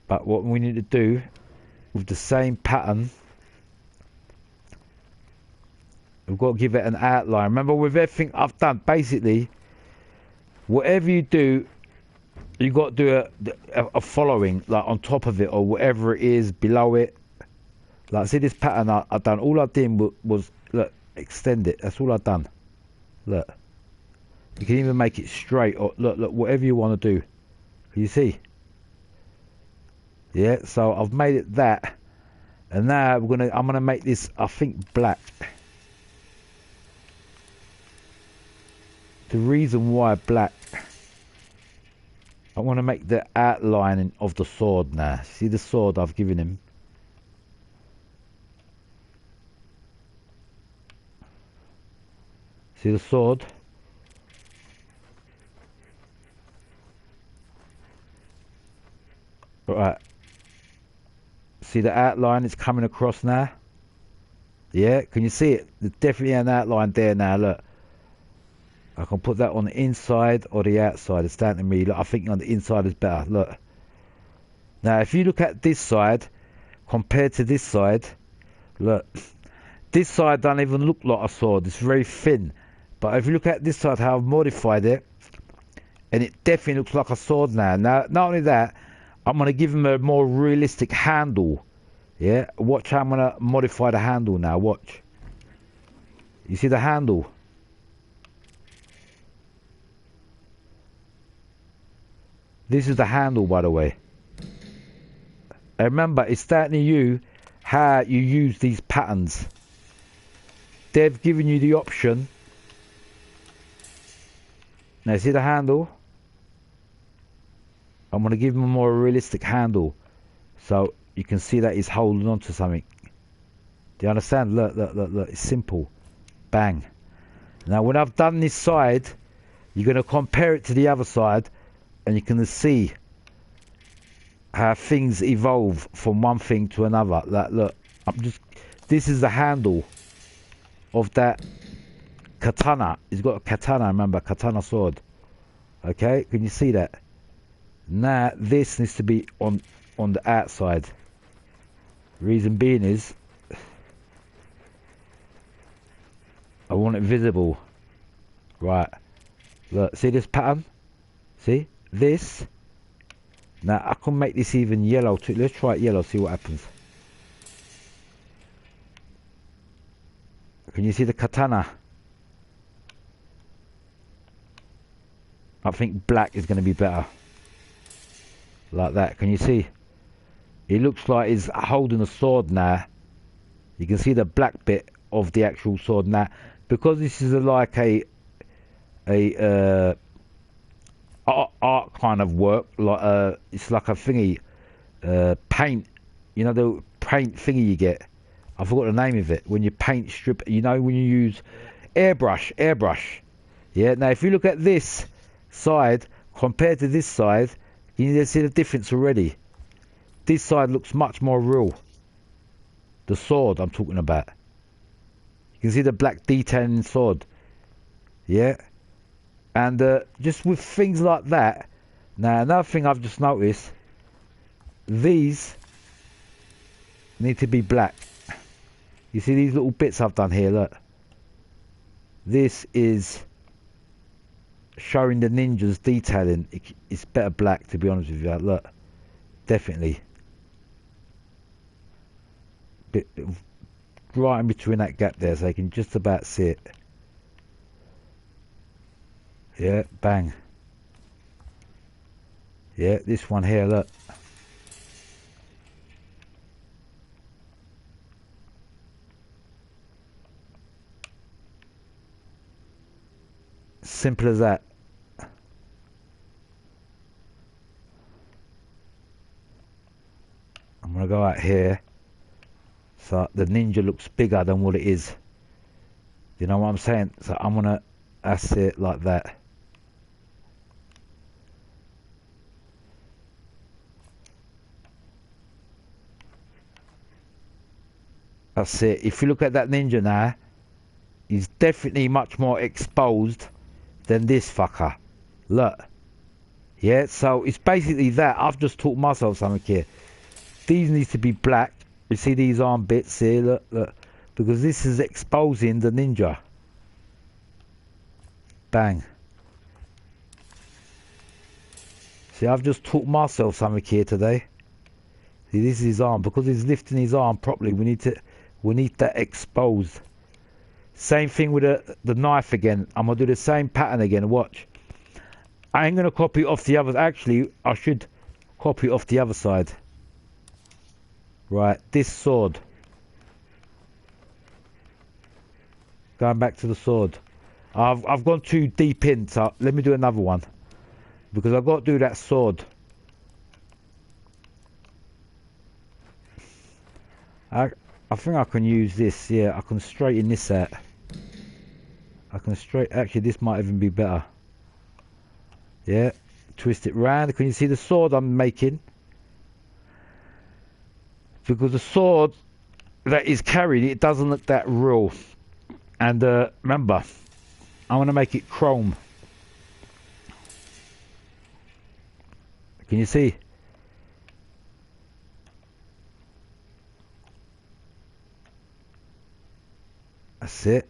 But what we need to do with the same pattern, we've got to give it an outline. Remember, with everything I've done, basically, whatever you do, you got to do a following, like on top of it or whatever it is below it. Like, see this pattern I've done. All I did was look, extend it. That's all I've done. Look, you can even make it straight or look, whatever you want to do. Can you see? Yeah. So I've made it that, and now I'm gonna make this, I think, black. The reason why black, I want to make the outline of the sword now. See the sword I've given him? See the sword? Right. See the outline is coming across now? Yeah, can you see it? There's definitely an outline there now, look. I can put that on the inside or the outside. It's down to me. Look, I think on the inside is better. Look. Now, if you look at this side compared to this side, look. This side doesn't even look like a sword. It's very thin. But if you look at this side, how I've modified it, and it definitely looks like a sword now. Now, not only that, I'm going to give him a more realistic handle. Yeah? Watch how I'm going to modify the handle now. Watch. You see the handle? This is the handle, by the way. And remember, it's down to you how you use these patterns. They've given you the option. Now, see the handle? I'm going to give him a more realistic handle. So you can see that he's holding on to something. Do you understand? Look, look, look, look. It's simple. Bang. Now, when I've done this side, you're going to compare it to the other side. And you can see how things evolve from one thing to another. Like, look, this is the handle of that katana. He's got a katana, remember, katana sword. Okay, can you see that? Now, this needs to be on the outside. Reason being is, I want it visible. Right. Look, see this pattern? See? This. Now I can make this even yellow too. Let's try it yellow, see what happens. Can you see the katana? I think black is going to be better. Like that. Can you see? It looks like he's holding a sword now. You can see the black bit of the actual sword now. Because this is like a art kind of work, like it's like a thingy, paint, you know, the paint thingy you get. I forgot the name of it. When you paint strip, you know, when you use airbrush. Yeah. Now, if you look at this side compared to this side, you can see the difference already. This side looks much more real. The sword I'm talking about. You can see the black detailing in the sword. Yeah. And just with things like that. Now, another thing I've just noticed, these need to be black. You see these little bits I've done here, look. This is showing the ninjas detailing. It's better black, to be honest with you. Look, definitely. Bit right in between that gap there, so you can just about see it. Yeah, bang. Yeah, this one here, look. Simple as that. I'm right here. So the ninja looks bigger than what it is. You know what I'm saying? So I'm gonna, that's it, like that. That's it. If you look at that ninja now, he's definitely much more exposed than this fucker. Look. Yeah, so it's basically that. I've just taught myself something here. These needs to be black. You see these arm bits here? Look, look. Because this is exposing the ninja. Bang. See, I've just taught myself something here today. See, this is his arm. Because he's lifting his arm properly, we need that exposed. Same thing with the knife again. I'm going to do the same pattern again. Watch. I ain't going to copy it off the other. Actually, I should copy it off the other side. Right. This sword. Going back to the sword. I've gone too deep in. So let me do another one. Because I've got to do that sword. I think I can use this. Yeah, I can straighten this out. Actually, this might even be better. Yeah, twist it round. Can you see the sword I'm making? Because the sword that is carried, it doesn't look that real. And remember, I want to make it chrome. Can you see? That's it.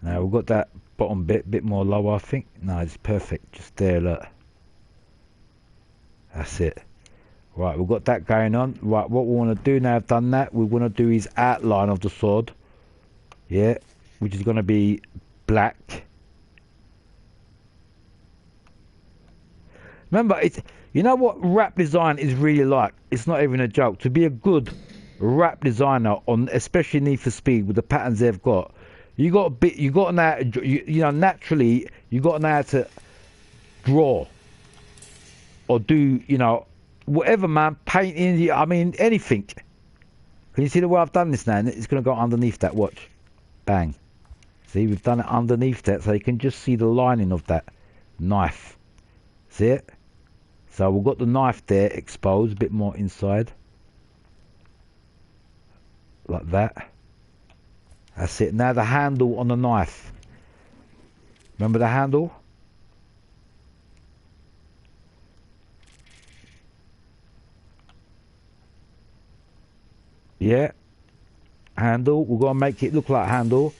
Now we've got that bottom bit more lower, I think. No, it's perfect. Just there, look. That's it. Right, we've got that going on. Right, what we want to do now, I've done that. We want to do his outline of the sword. Yeah, which is going to be black. Remember, you know what rap design is really like? It's not even a joke. To be a good rap designer, on especially Need for Speed, with the patterns they've got, you got to know how to, you know, naturally, you got to know how to draw or do, you know, whatever, man, painting, I mean, anything. Can you see the way I've done this now? It's going to go underneath that, watch. Bang. See, we've done it underneath that, so you can just see the lining of that knife. See it? So we've got the knife there exposed, a bit more inside. Like that. That's it. Now the handle on the knife. Remember the handle? Yeah. Handle. We've got to make it look like a handle.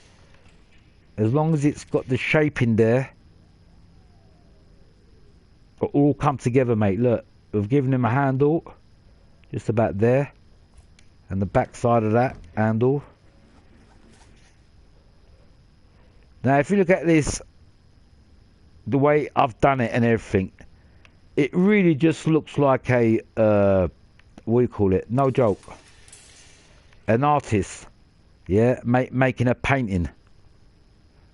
As long as it's got the shape in there. It'll all come together, mate. Look. We've given him a handle. Just about there. And the back side of that handle. Now, if you look at this, the way I've done it and everything, it really just looks like a, what do you call it? No joke. An artist, yeah, making a painting.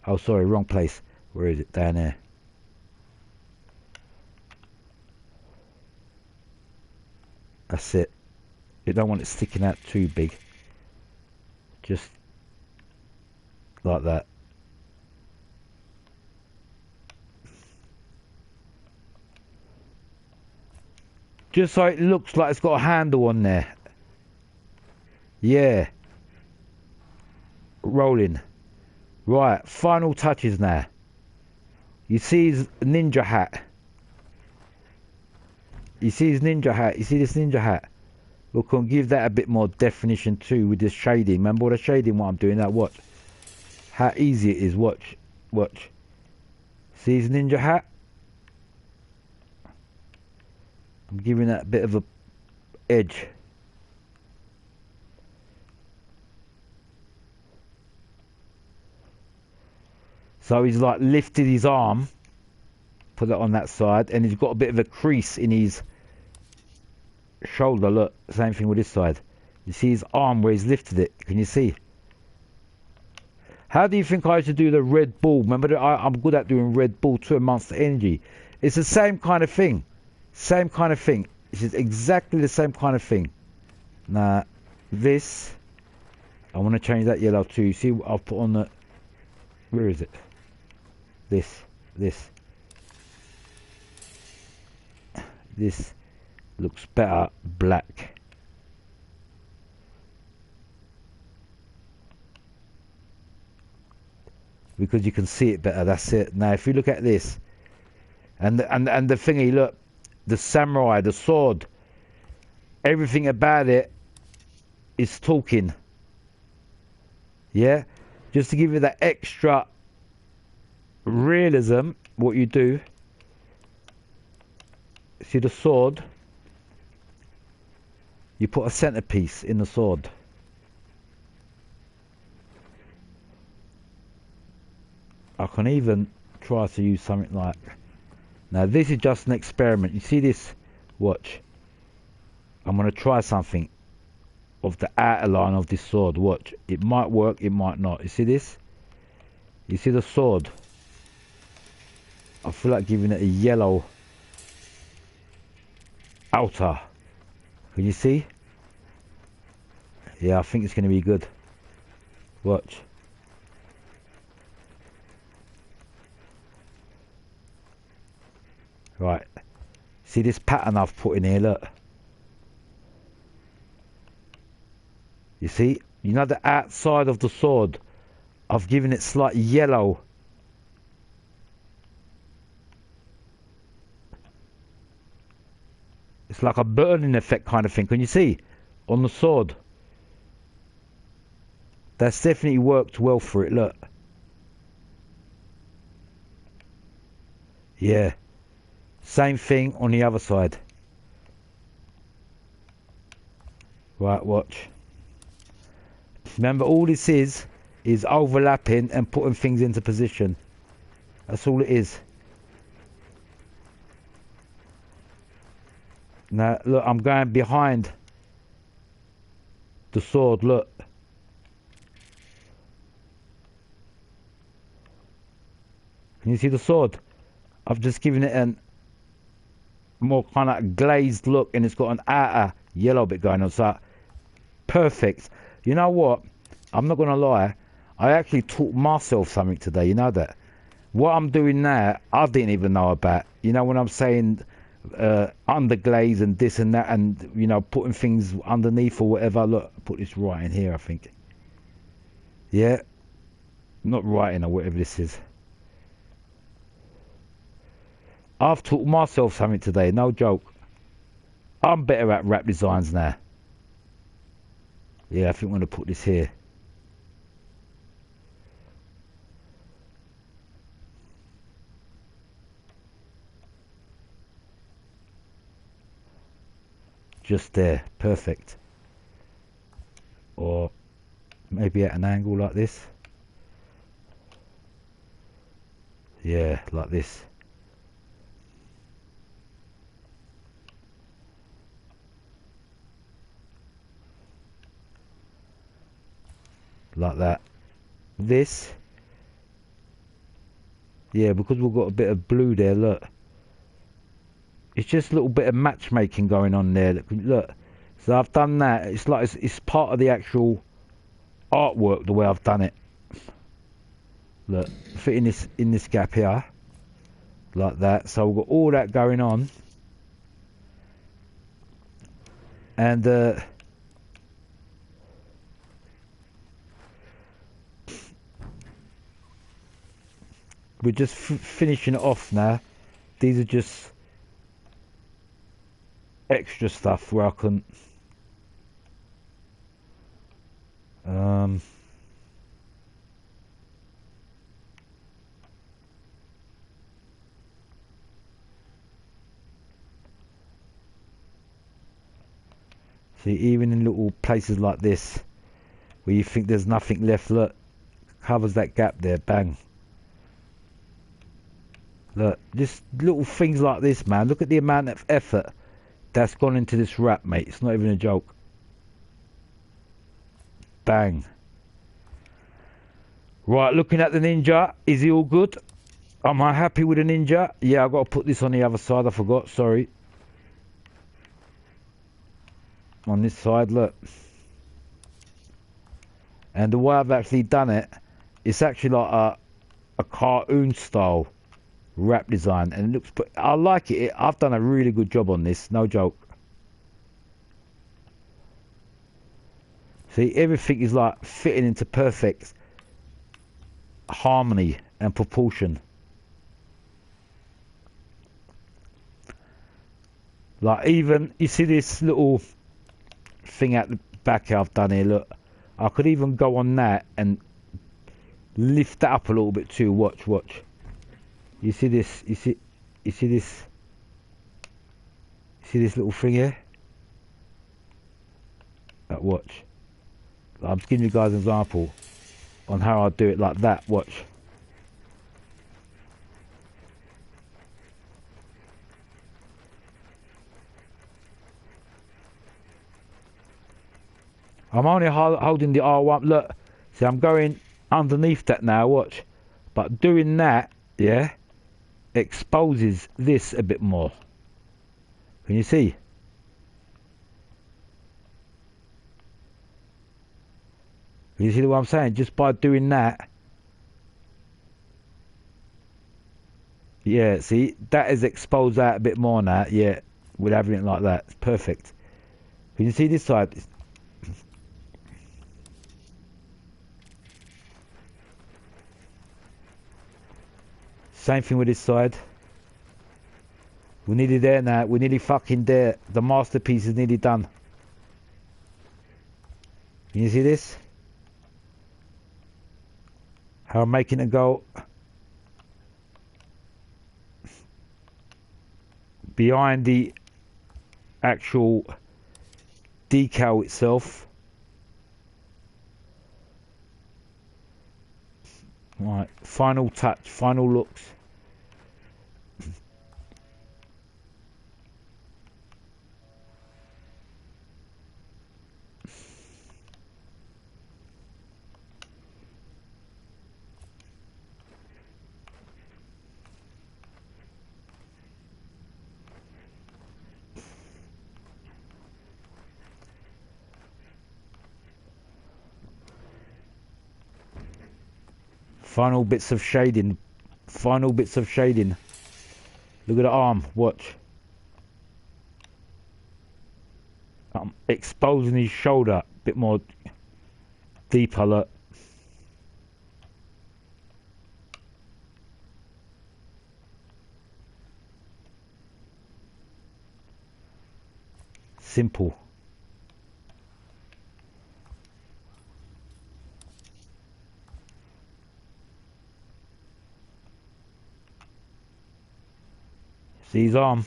Oh, sorry, wrong place. Where is it? Down there. That's it. You don't want it sticking out too big. Just like that. Just so it looks like it's got a handle on there. Yeah. Rolling. Right, final touches now. You see his ninja hat. You see his ninja hat? You see this ninja hat? We can give that a bit more definition too with this shading. Remember all the shading what I'm doing? That watch. How easy it is. Watch. Watch. See his ninja hat? I'm giving that a bit of a edge. So he's like lifted his arm, put it on that side, and he's got a bit of a crease in his shoulder. Look, same thing with this side. You see his arm where he's lifted it. Can you see? How do you think I used to do the Red Bull? Remember that I'm good at doing Red Bull too, Monster Energy. It's the same kind of thing. Same kind of thing. This is exactly the same kind of thing. Now, this, I want to change that yellow too. See, I'll put on the, where is it? This. This looks better black. Because you can see it better, that's it. Now if you look at this, and the thingy, look, the samurai, the sword, everything about it is talking. Yeah? Just to give you that extra realism, what you do, see the sword, you put a centerpiece in the sword. I can even try to use something like, now this is just an experiment. You see this? Watch. I'm going to try something of the outer line of this sword. Watch. It might work, it might not. You see this? You see the sword? I feel like giving it a yellow outer. Can you see? Yeah, I think it's going to be good. Watch. Right. See this pattern I've put in here, look. You see? You know the outside of the sword? I've given it slight yellow. It's like a burning effect kind of thing. Can you see? On the sword. That's definitely worked well for it, look. Yeah. Same thing on the other side. Right, watch. Remember, all this is overlapping and putting things into position. That's all it is. Now, look, I'm going behind the sword, look. Can you see the sword? I've just given it an more kind of glazed look, and it's got an outer yellow bit going on. So perfect. You know what? I'm not gonna lie. I actually taught myself something today. You know that. What I'm doing now, I didn't even know about. You know, when I'm saying underglaze and this and that, and you know, putting things underneath or whatever. Look, I put this right in here, I think. Yeah, not writing or whatever this is. I've taught myself something today, no joke. I'm better at wrap designs now. Yeah, I think I'm going to put this here. Just there, perfect. Or maybe at an angle like this. Yeah, like this. Like that. This, yeah, because we've got a bit of blue there, look. It's just a little bit of matchmaking going on there. Look. So I've done that. It's like it's part of the actual artwork, the way I've done it. Look, fitting this in this gap here. Like that. So we've got all that going on. And we're just finishing it off now. These are just extra stuff where I can see, even in little places like this where you think there's nothing left, look, covers that gap there, bang. Look, just little things like this, man. Look at the amount of effort that's gone into this wrap, mate. It's not even a joke. Bang. Right, looking at the Ninja. Is he all good? Am I happy with the Ninja? Yeah, I've got to put this on the other side. I forgot, sorry. on this side, look. And the way I've actually done it, it's actually like a cartoon style wrap design, and it looks. I like it. I've done a really good job on this, no joke. See, everything is like fitting into perfect harmony and proportion. Like even, you see this little thing at the back I've done here, look. I could even go on that and lift that up a little bit too. Watch. You see this? You see this? You see this little thing here? Watch. I'm just giving you guys an example on how I do it like that. Watch. I'm only holding the R1. Look, see, I'm going underneath that now. Watch, but doing that, yeah, exposes this a bit more. Can you see? Can you see what I'm saying? Just by doing that, yeah. See, that is exposed that a bit more now. Yeah, with everything like that, it's perfect. Can you see this side? Same thing with this side. We're nearly there now. We're nearly fucking there. The masterpiece is nearly done. Can you see this? How I'm making it go behind the actual decal itself. Right, final touch, final looks. Final bits of shading. Final bits of shading. Look at the arm. Watch. I'm exposing his shoulder a bit more deeper. Look. Simple. See his arm.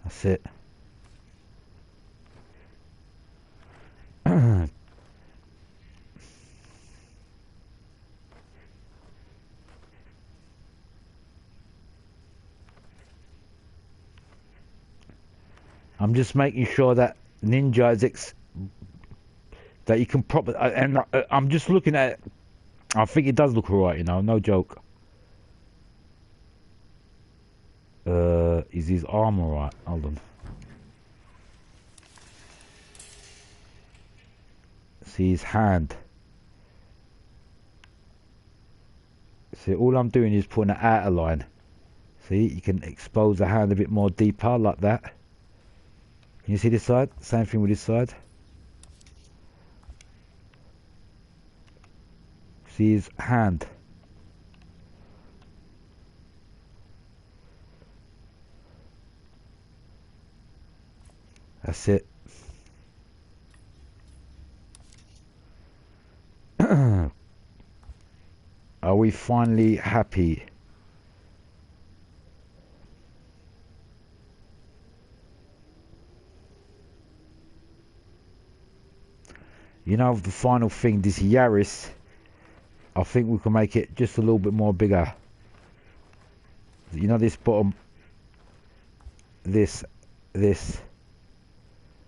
That's it. I'm just making sure that Ninja is that you can proper, and I'm just looking at it. I think it does look alright, you know, no joke. Is his arm alright? Hold on. See his hand. See, all I'm doing is putting an outer line. See, you can expose the hand a bit more deeper like that. Can you see this side? Same thing with this side. See his hand. That's it. Are we finally happy? You know, the final thing, this Yaris, I think we can make it just a little bit more bigger. You know, this bottom, this,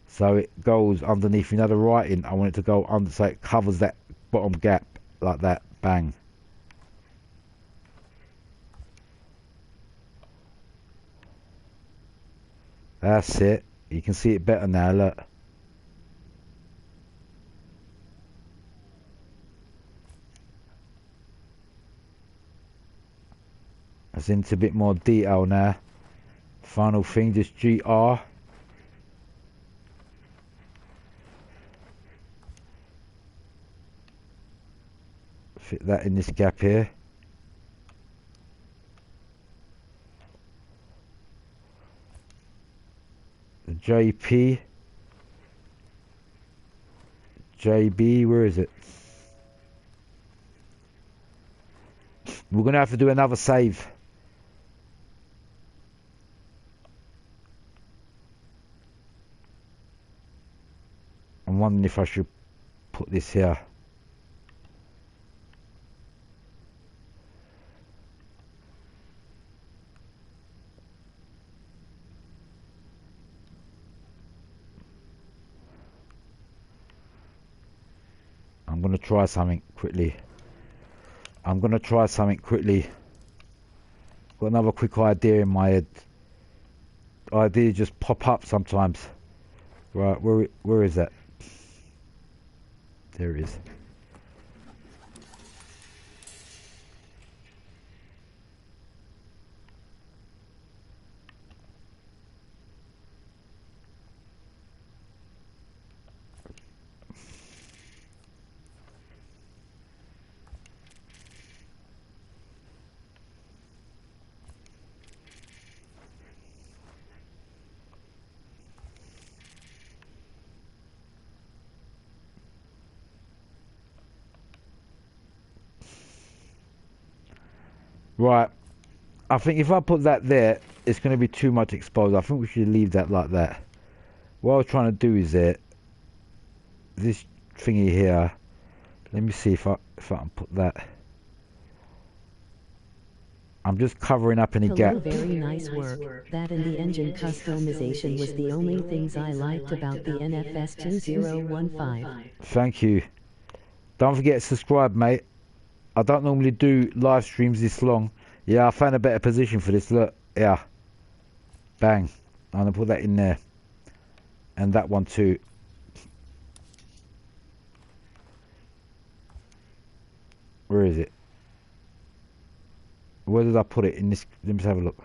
So it goes underneath, you know, the writing. I want it to go under, so it covers that bottom gap like that. Bang. That's it. You can see it better now, look. It's into a bit more detail now. Final thing, just GR. Fit that in this gap here. The JP. JB, where is it? We're going to have to do another save. I'm wondering if I should put this here. I'm going to try something quickly. Got another quick idea in my head. Ideas just pop up sometimes. Right, where is that? There it is. Right, I think if I put that there, it's going to be too much exposed. I think we should leave that like that. What I was trying to do is that this thingy here. Let me see if I can put that. I'm just covering up any gap. Very nice work. That and the engine customization was the only things I liked about the NFS 2015. Thank you. Don't forget to subscribe, mate. I don't normally do live streams this long. Yeah, I found a better position for this. Look, yeah. Bang. I'm going to put that in there. And that one too. Where is it? Where did I put it? In this? Let me just have a look.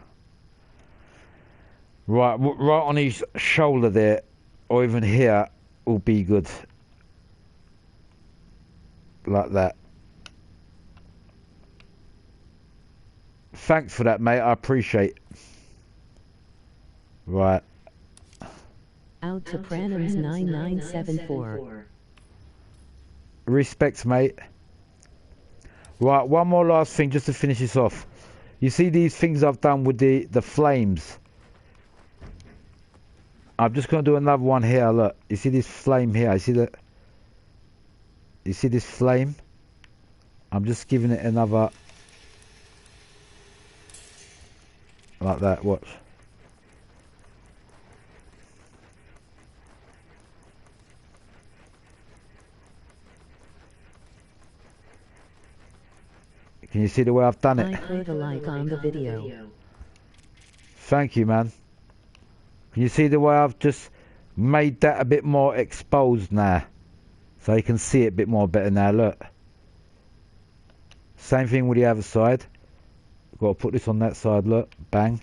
Right on his shoulder there, or even here, will be good. Like that. Thanks for that, mate. I appreciate. Right. Out to Pranums 9974. Respects, mate. Right, one more last thing just to finish this off. You see these things I've done with the flames? I'm just going to do another one here. Look, you see this flame here? You see that? You see this flame? I'm just giving it another... Like that, watch. Can you see the way I've done it? I put a like on the video. Thank you, man. Can you see the way I've just made that a bit more exposed now? So you can see it a bit more better now, look. Same thing with the other side. Got to put this on that side, look. Bang.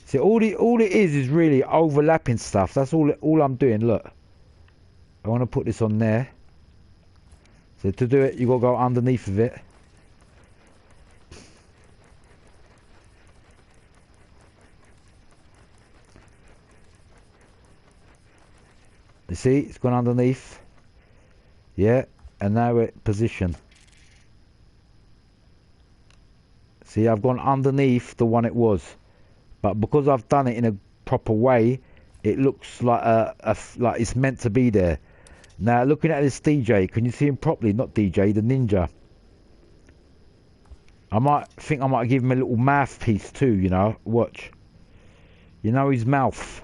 See, all it is really overlapping stuff. That's all I'm doing, look. I want to put this on there. So to do it, you got to go underneath of it. You see, it's gone underneath. Yeah, and now we're at position. See, I've gone underneath the one it was, but because I've done it in a proper way, it looks like like it's meant to be there. Now, looking at this DJ, can you see him properly? Not DJ, the Ninja. I might give him a little mouthpiece too, you know. Watch. You know his mouth.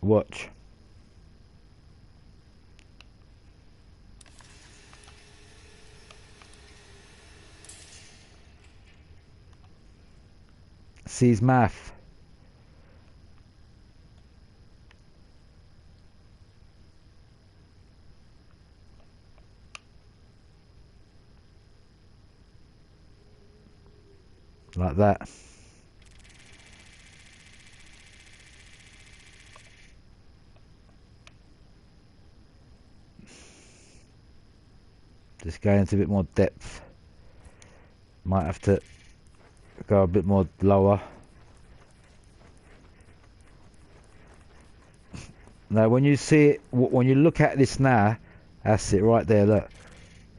Watch. See his mouth. Like that. Just go into a bit more depth. Might have to go a bit more lower. Now when you see it, when you look at this now, that's it right there, look.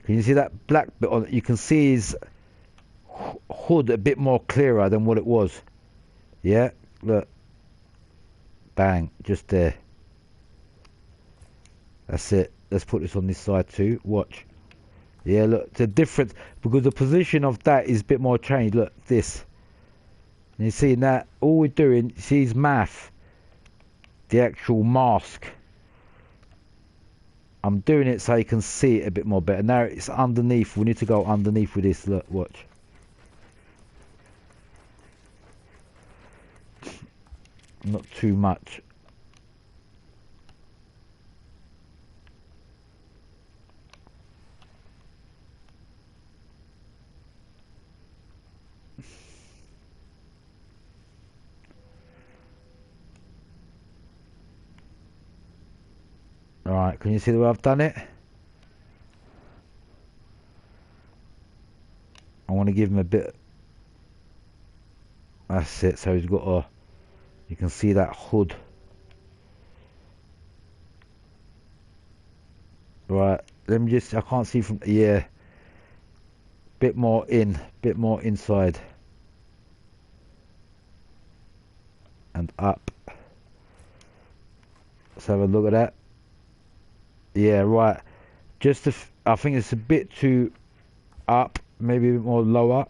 Can you see that black bit on it? You can see his hood a bit more clearer than what it was. Yeah, look. Bang, just there. That's it. Let's put this on this side too. Watch. Yeah, look, the difference, because the position of that is a bit more changed. Look, this. And you see that, all we're doing, see his mouth, the actual mask. I'm doing it so you can see it a bit more better. Now it's underneath. We need to go underneath with this. Look, watch. Not too much. Alright, can you see the way I've done it? I want to give him a bit. That's it, so he's got a, you can see that hood. Right, let me just, I can't see from, yeah. Bit more in, bit more inside. And up. Let's have a look at that. Yeah, right. Just, I think it's a bit too up, maybe a bit more lower.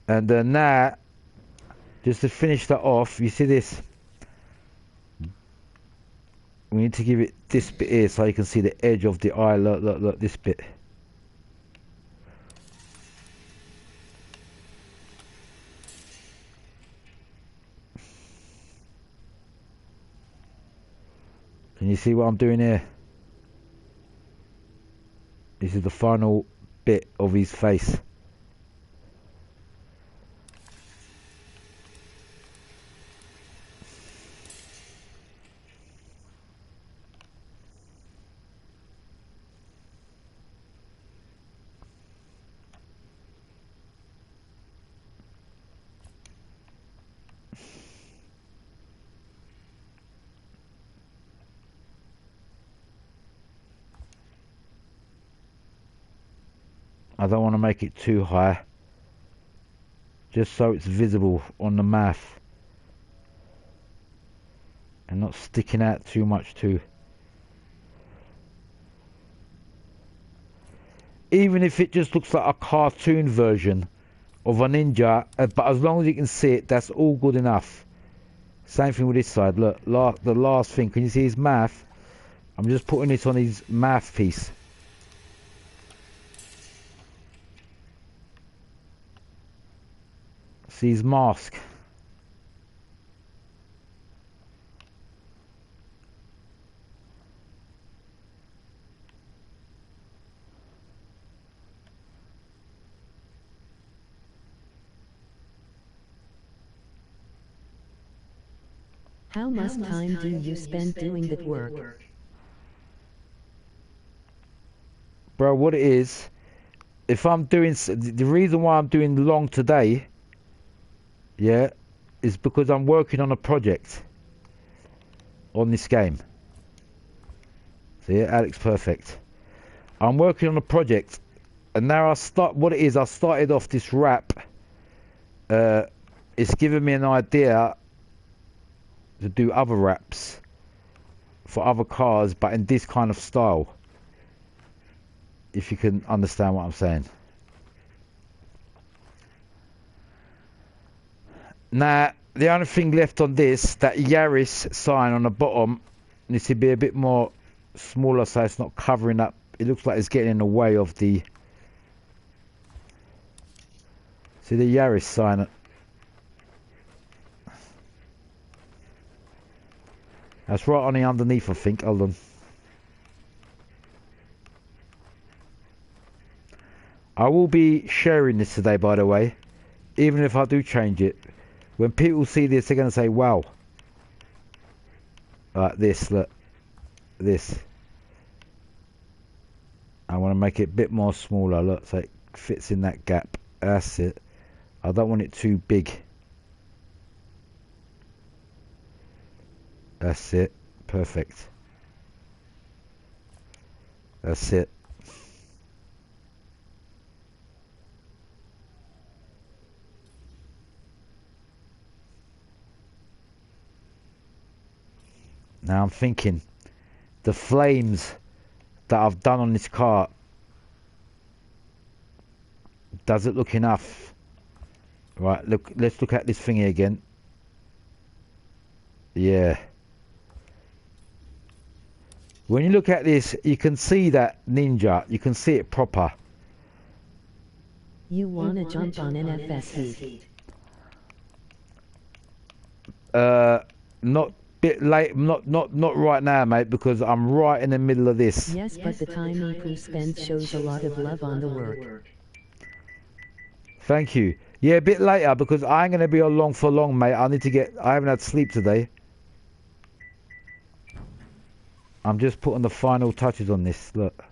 And then now, just to finish that off, you see this? We need to give it this bit here so you can see the edge of the eye. Look, look, look, this bit. Can you see what I'm doing here? This is the final bit of his face. I don't want to make it too high, just so it's visible on the mouth and not sticking out too much too. Even if it just looks like a cartoon version of a ninja, but as long as you can see it, that's all good enough. Same thing with this side. Look, the last thing, can you see his mouth? I'm just putting it on his mouthpiece. See his mask. How much time do you spend doing that work? Bro, what it is, if I'm doing, the reason why I'm doing long today, yeah, is because I'm working on a project on this game. See, Alex Perfect. I'm working on a project, and now what it is, I started off this rap. It's given me an idea to do other raps for other cars, but in this kind of style. If you can understand what I'm saying. Now, The only thing left on this, that Yaris sign on the bottom, needs to be a bit more smaller so it's not covering up. It looks like it's getting in the way of the... See the Yaris sign? That's right on the underneath, I think. Hold on. I will be sharing this today, by the way. Even if I do change it. When people see this, they're going to say, wow. Like this, look. This. I want to make it a bit more smaller, look, so it fits in that gap. That's it. I don't want it too big. That's it. Perfect. That's it. Now I'm thinking, the flames that I've done on this car, does it look enough? Right, look, let's look at this thingy again. Yeah. When you look at this, you can see that Ninja, you can see it proper. You wanna jump on NFS Heat? Not bit late, not right now, mate, because I'm right in the middle of this. Yes, but the time Ipu spends shows a lot of love on the work. Thank you. Yeah, a bit later because I ain't gonna be on for long, mate. I haven't had sleep today. I'm just putting the final touches on this. Look.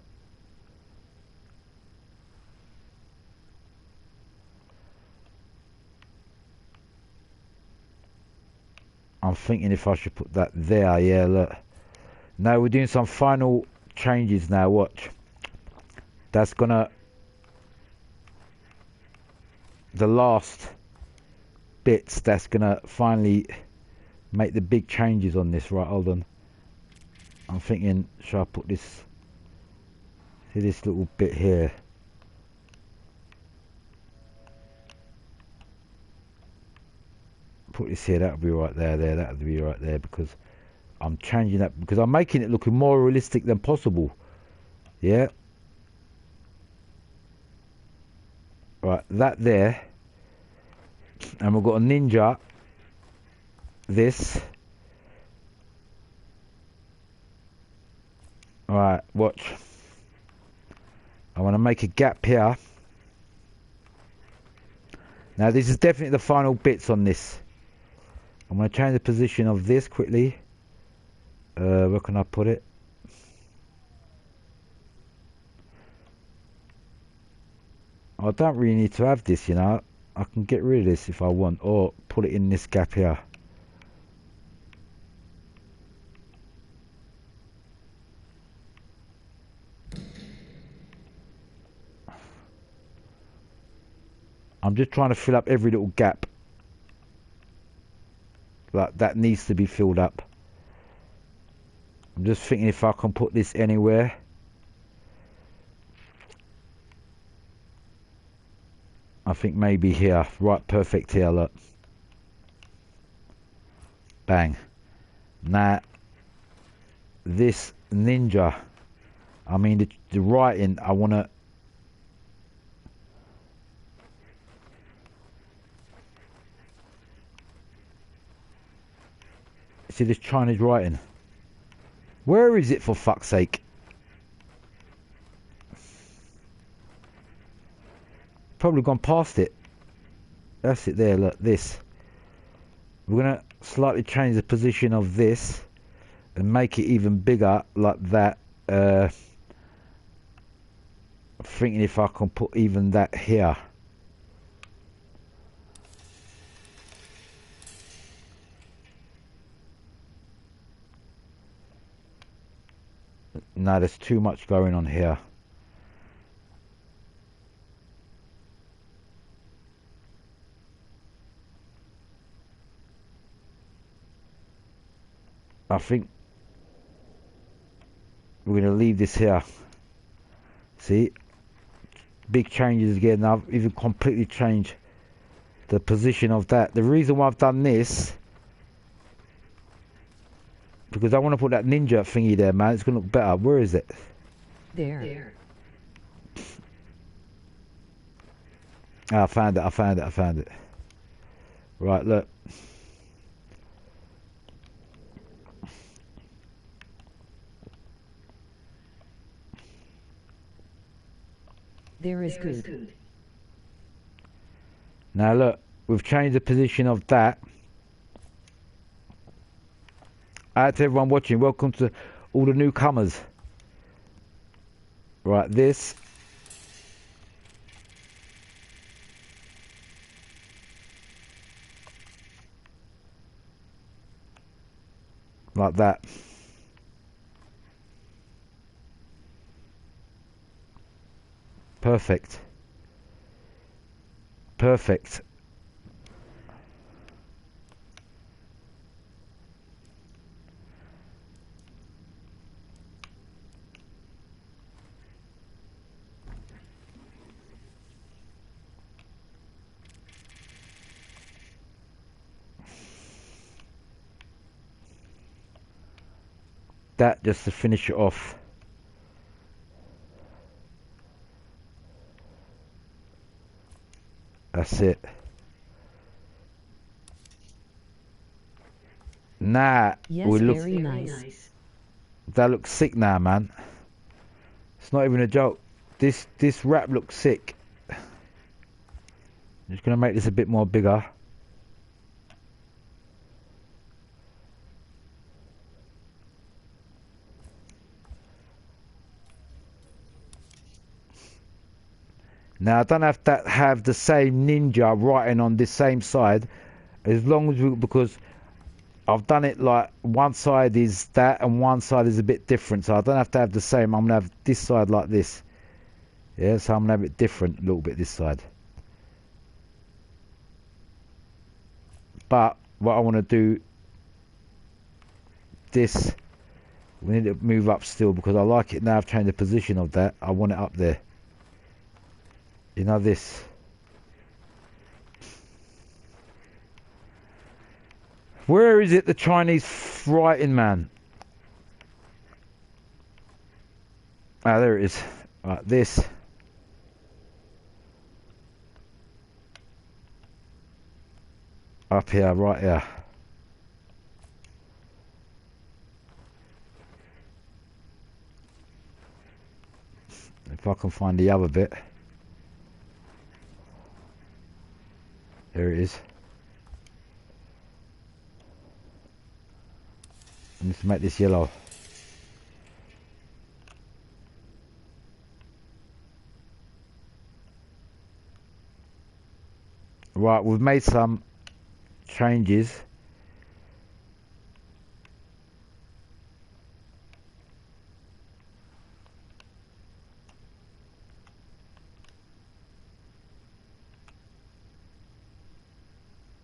I'm thinking if I should put that there. Yeah, look. Now we're doing some final changes now. Watch. That's gonna... The last bits, that's gonna finally make the big changes on this. Right, hold on. I'm thinking, should I put this... See this little bit here? Put this here, that'll be right there, that'll be right there, because I'm changing that, because I'm making it looking more realistic than possible. Yeah. Right, that there. And we've got a Ninja. This. Alright, watch. I want to make a gap here. Now this is definitely the final bits on this. I'm going to change the position of this quickly. Where can I put it? I don't really need to have this, you know. I can get rid of this if I want, or put it in this gap here. I'm just trying to fill up every little gap. Like, that needs to be filled up. I'm just thinking if I can put this anywhere. I think maybe here. Right, perfect here, look. Bang. Now, this Ninja, I mean the writing, I want to... See this Chinese writing? Where is it, for fuck's sake? Probably gone past it. That's it there, look, this. We're going to slightly change the position of this and make it even bigger, like that. I'm thinking if I can put even that here. No, there's too much going on here. I think we're going to leave this here. See? Big changes again. I've even completely changed the position of that. The reason why I've done this, because I want to put that ninja thingy there, man. It's going to look better. Where is it? There. Ah, I found it. Right, look. There is good. Now look, we've changed the position of that. Out to everyone watching, welcome to all the newcomers. Right, this. Like that. Perfect. Perfect. That just to finish it off. That's it. Nah, Yes, we look. very nice. That looks sick now, man. It's not even a joke. This wrap looks sick. I'm just gonna make this a bit more bigger. Now I don't have to have the same ninja writing on this same side, as long as because I've done it like one side is that and one side is a bit different, so I don't have to have the same. I'm gonna have this side like this. Yeah, so I'm gonna have it different a little bit this side. But what I want to do, this, we need to move up still because I like it now. I've changed the position of that. I want it up there. You know this. Where is it, the Chinese writing, man? Ah, there it is. Right, this. Up here, right here. If I can find the other bit. There it is. Let's make this yellow. Right, we've made some changes.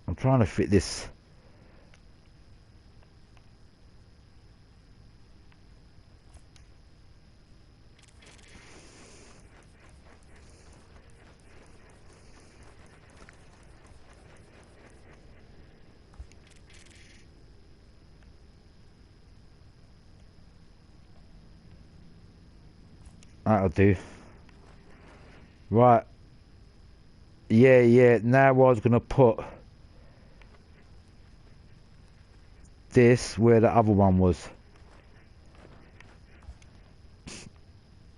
I'm trying to fit this. That'll do. Right. Yeah. Now I was going to put this where the other one was.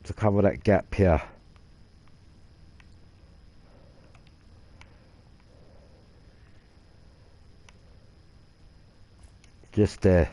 To cover that gap here. Just there.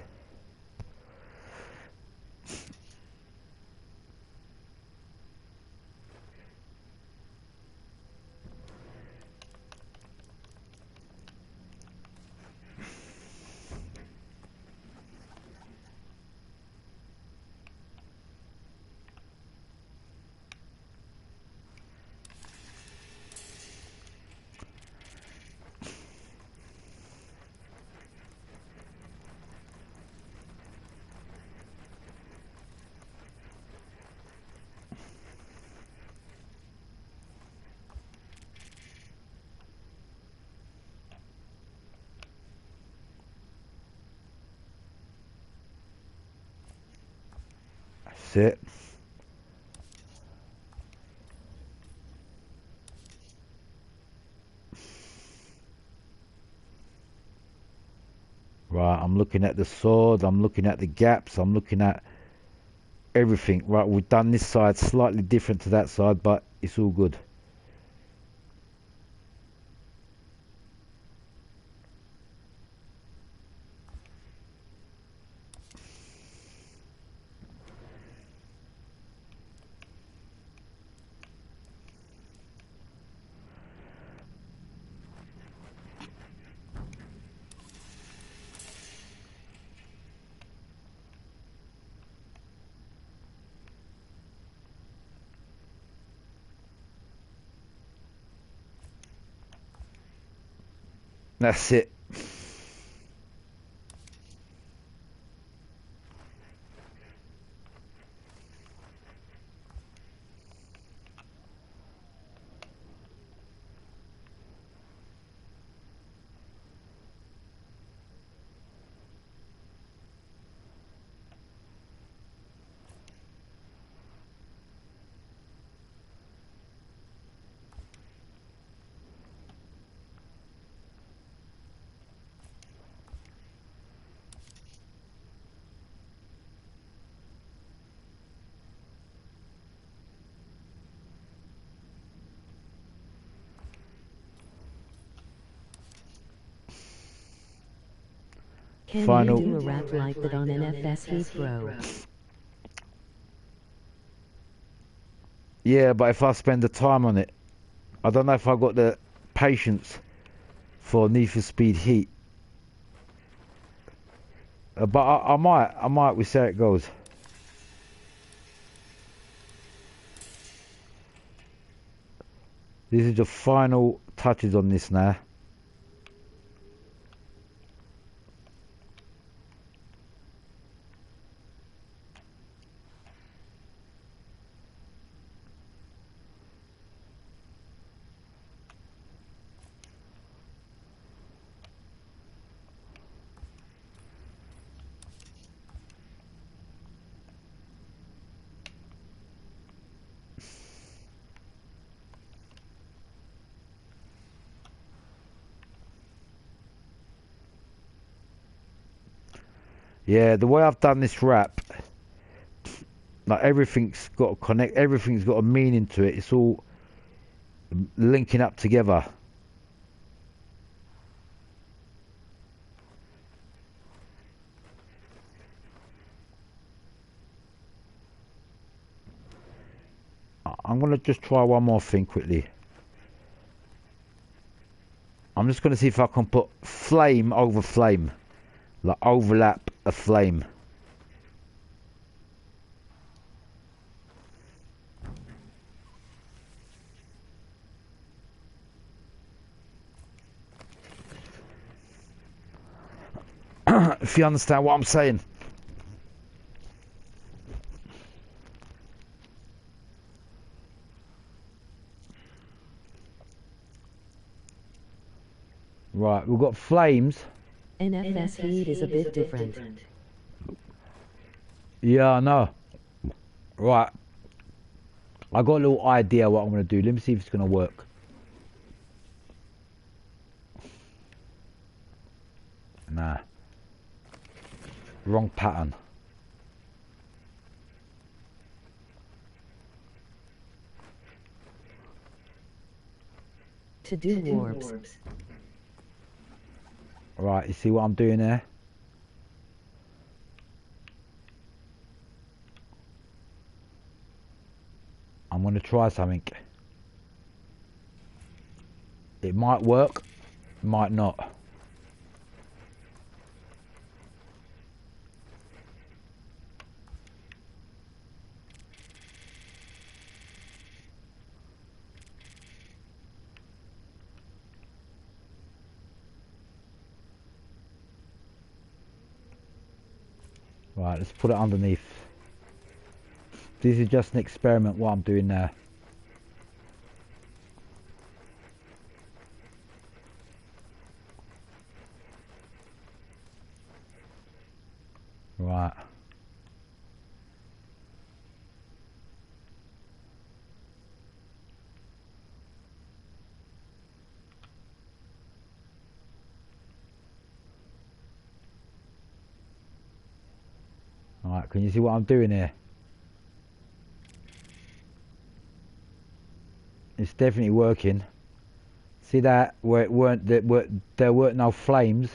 That's it. Right, I'm looking at the sword, I'm looking at the gaps, I'm looking at everything. Right, we've done this side slightly different to that side, but it's all good. That's it. Can Final. you do a rap like that on NFS Heathrow? Yeah, but if I spend the time on it, I don't know if I got the patience for Need for Speed Heat. But I might. We see how it goes. These are the final touches on this now. Yeah, the way I've done this rap, like everything's got to connect, everything's got a meaning to it. It's all linking up together. I'm going to just try one more thing quickly. I'm just going to see if I can put flame over flame. Like overlap a flame. If you understand what I'm saying. Right, we've got flames. NFS Heat is a bit different. Yeah, I know. Right. I got a little idea what I'm going to do. Let me see if it's going to work. Nah. Wrong pattern. To do warps. Right, you see what I'm doing there? I'm going to try something. It might work, might not. Right, let's put it underneath. This is just an experiment what I'm doing now. Right. Alright, can you see what I'm doing here? It's definitely working. See that where there weren't no flames.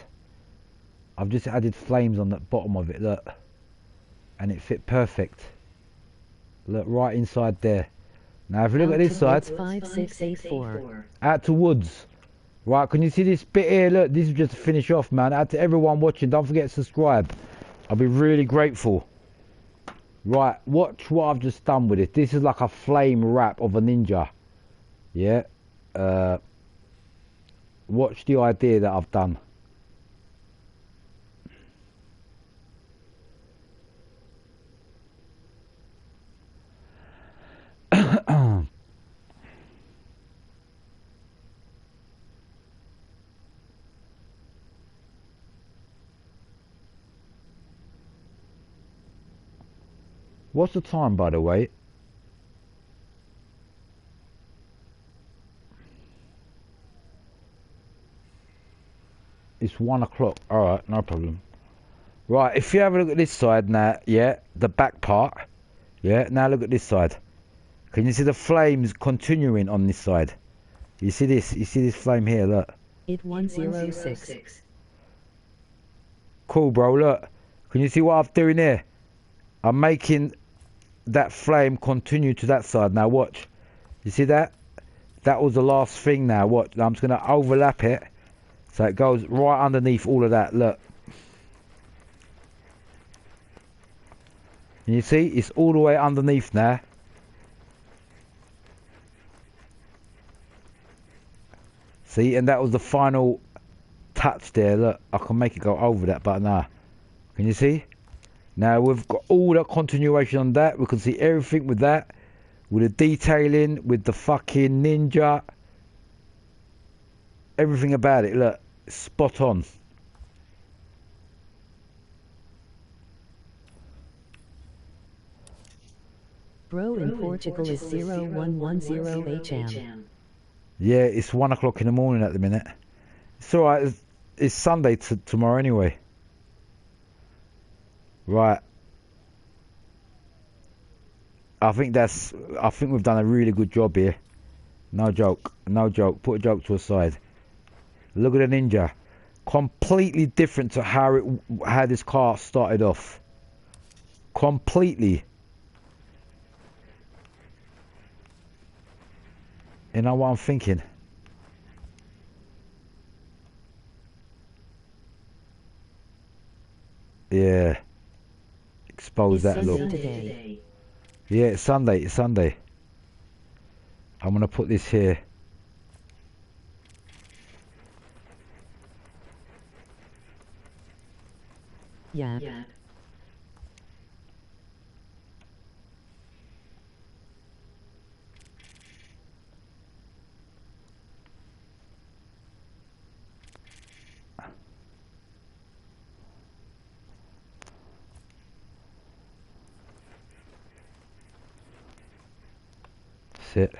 I've just added flames on the bottom of it, look, and it fit perfect. Look, right inside there. Now if you look at this side, 5684. out to woods. Right, can you see this bit here? Look, this is just to finish off, man. Out to everyone watching, don't forget to subscribe. I'll be really grateful. Right, watch what I've just done with it. This is like a flame wrap of a ninja. Yeah. Watch the idea that I've done. What's the time, by the way? It's 1 o'clock. Alright, no problem. Right, if you have a look at this side now, yeah, the back part. Yeah, now look at this side. Can you see the flames continuing on this side? You see this? You see this flame here, look. 8106. Cool, bro, look. Can you see what I'm doing here? I'm making that flame continue to that side. Now watch. You see that? That was the last thing now. Watch. Now I'm just going to overlap it. So it goes right underneath all of that. Look. And you see? It's all the way underneath now. See? And that was the final touch there. Look. I can make it go over that, but nah. Can you see? Now we've got all that continuation on that. We can see everything with that. With the detailing, with the fucking ninja. Everything about it, look. Spot on. Bro in Portugal is 0110 HM. Yeah, it's 1 o'clock in the morning at the minute. It's alright. It's Sunday tomorrow anyway. Right. I think we've done a really good job here. No joke. No joke. Put a joke to a side. Look at the ninja. Completely different to how this car started off. Completely. You know what I'm thinking? Yeah. Expose that look. Today. Yeah, it's Sunday. It's Sunday. I'm gonna put this here. Yeah. That's it.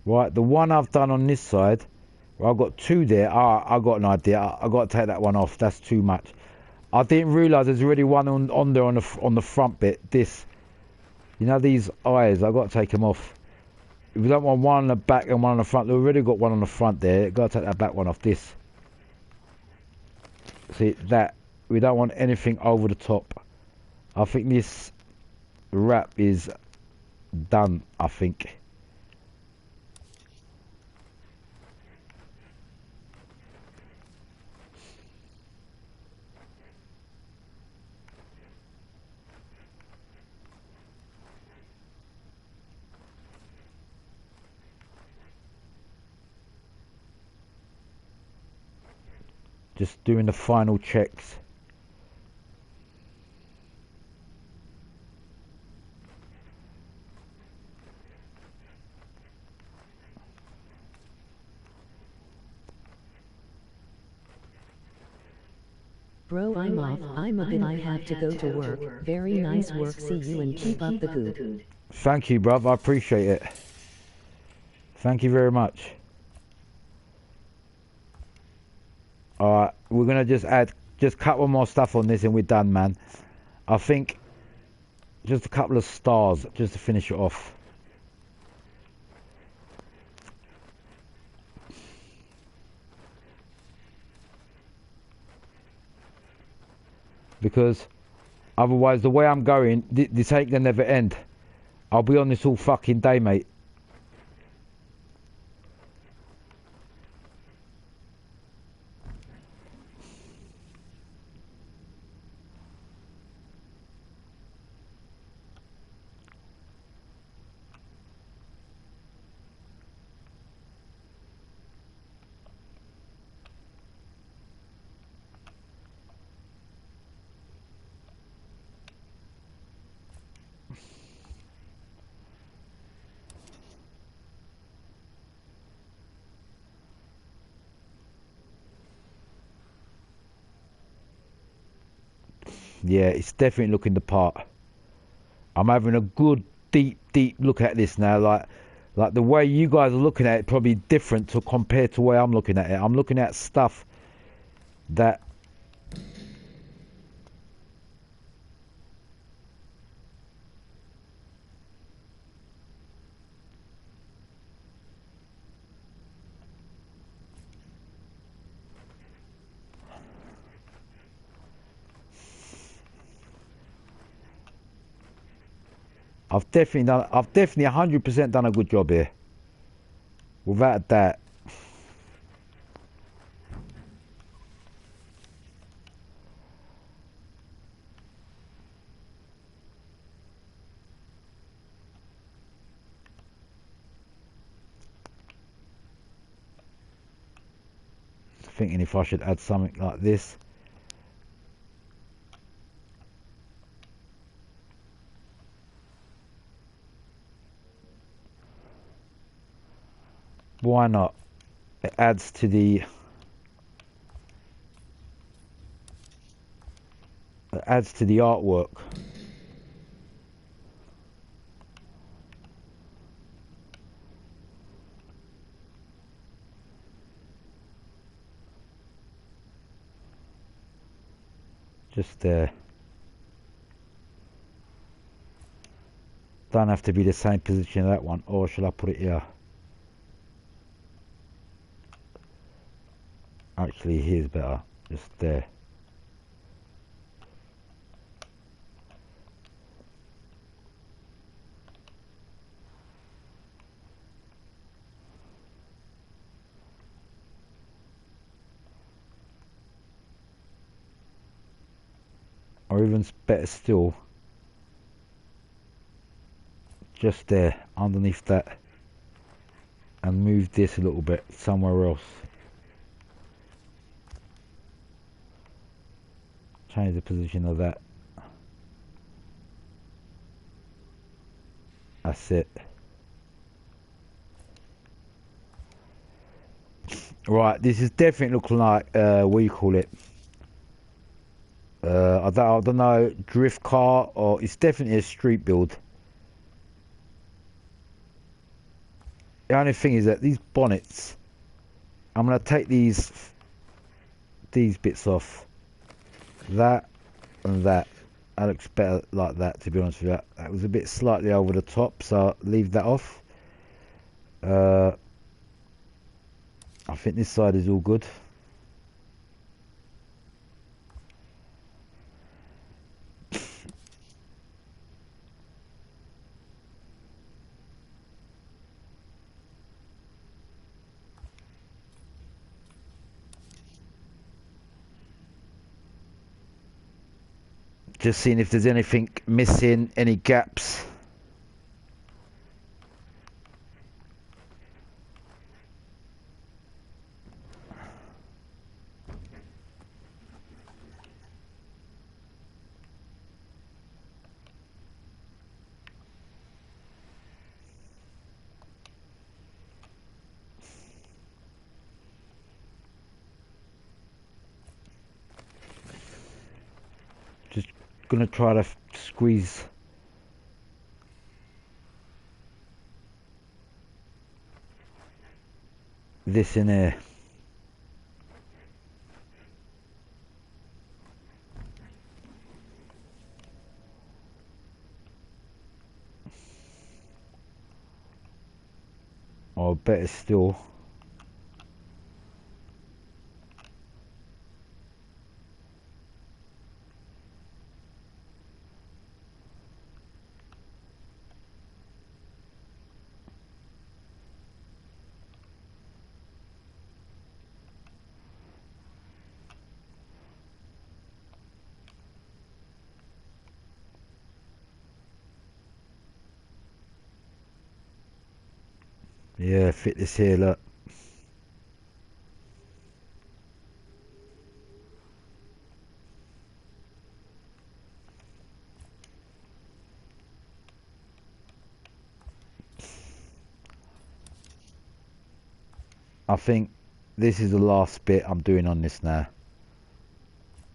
Right, the one I've done on this side, well, I've got two there. I got an idea. I got to take that one off. That's too much. I didn't realise there's already one on there on the front bit. This, you know, these eyes. I got to take them off. If we don't want one on the back and one on the front, we've already got one on the front there. Got to take that back one off. This. See that? We don't want anything over the top. I think this wrap is done. I think. Just doing the final checks. Bro, I'm off. I'm a bit. I have to go to work. Very nice work. See you and keep up the good. Thank you, bruv. I appreciate it. Thank you very much. Alright, we're gonna just add just a couple more stuff on this and we're done, man. I think just a couple of stars just to finish it off. Because otherwise the way I'm going, this ain't gonna never end. I'll be on this all fucking day, mate. Yeah, it's definitely looking the part. I'm having a good deep look at this now. Like the way you guys are looking at it probably different to compared to the way I'm looking at it. I'm looking at stuff that I've definitely 100% done a good job here. Without that. Thinking if I should add something like this. Why not? It adds to the artwork. Just there. Don't have to be the same position as that one, or should I put it here? Actually, here's better. Just there. Or even better still, just there, underneath that, and move this a little bit somewhere else. Change the position of that. That's it. Right, this is definitely looking like what do you call it? I don't know, drift car, or it's definitely a street build. The only thing is that these bonnets, I'm gonna take these bits off. That and that. That looks better like that, to be honest with you. That was a bit slightly over the top, so leave that off. I think this side is all good. Just seeing if there's anything missing, any gaps. Just gonna try to squeeze this in here. Or better still, yeah, fit this here, look. I think this is the last bit I'm doing on this now.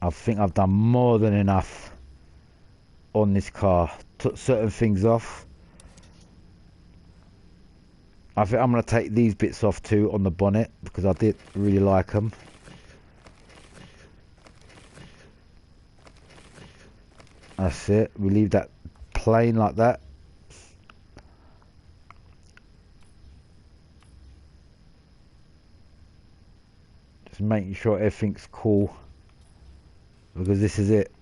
I think I've done more than enough on this car. Took certain things off. I think I'm going to take these bits off too on the bonnet because I did really like them. That's it. We leave that plain like that. Just making sure everything's cool. Because this is it.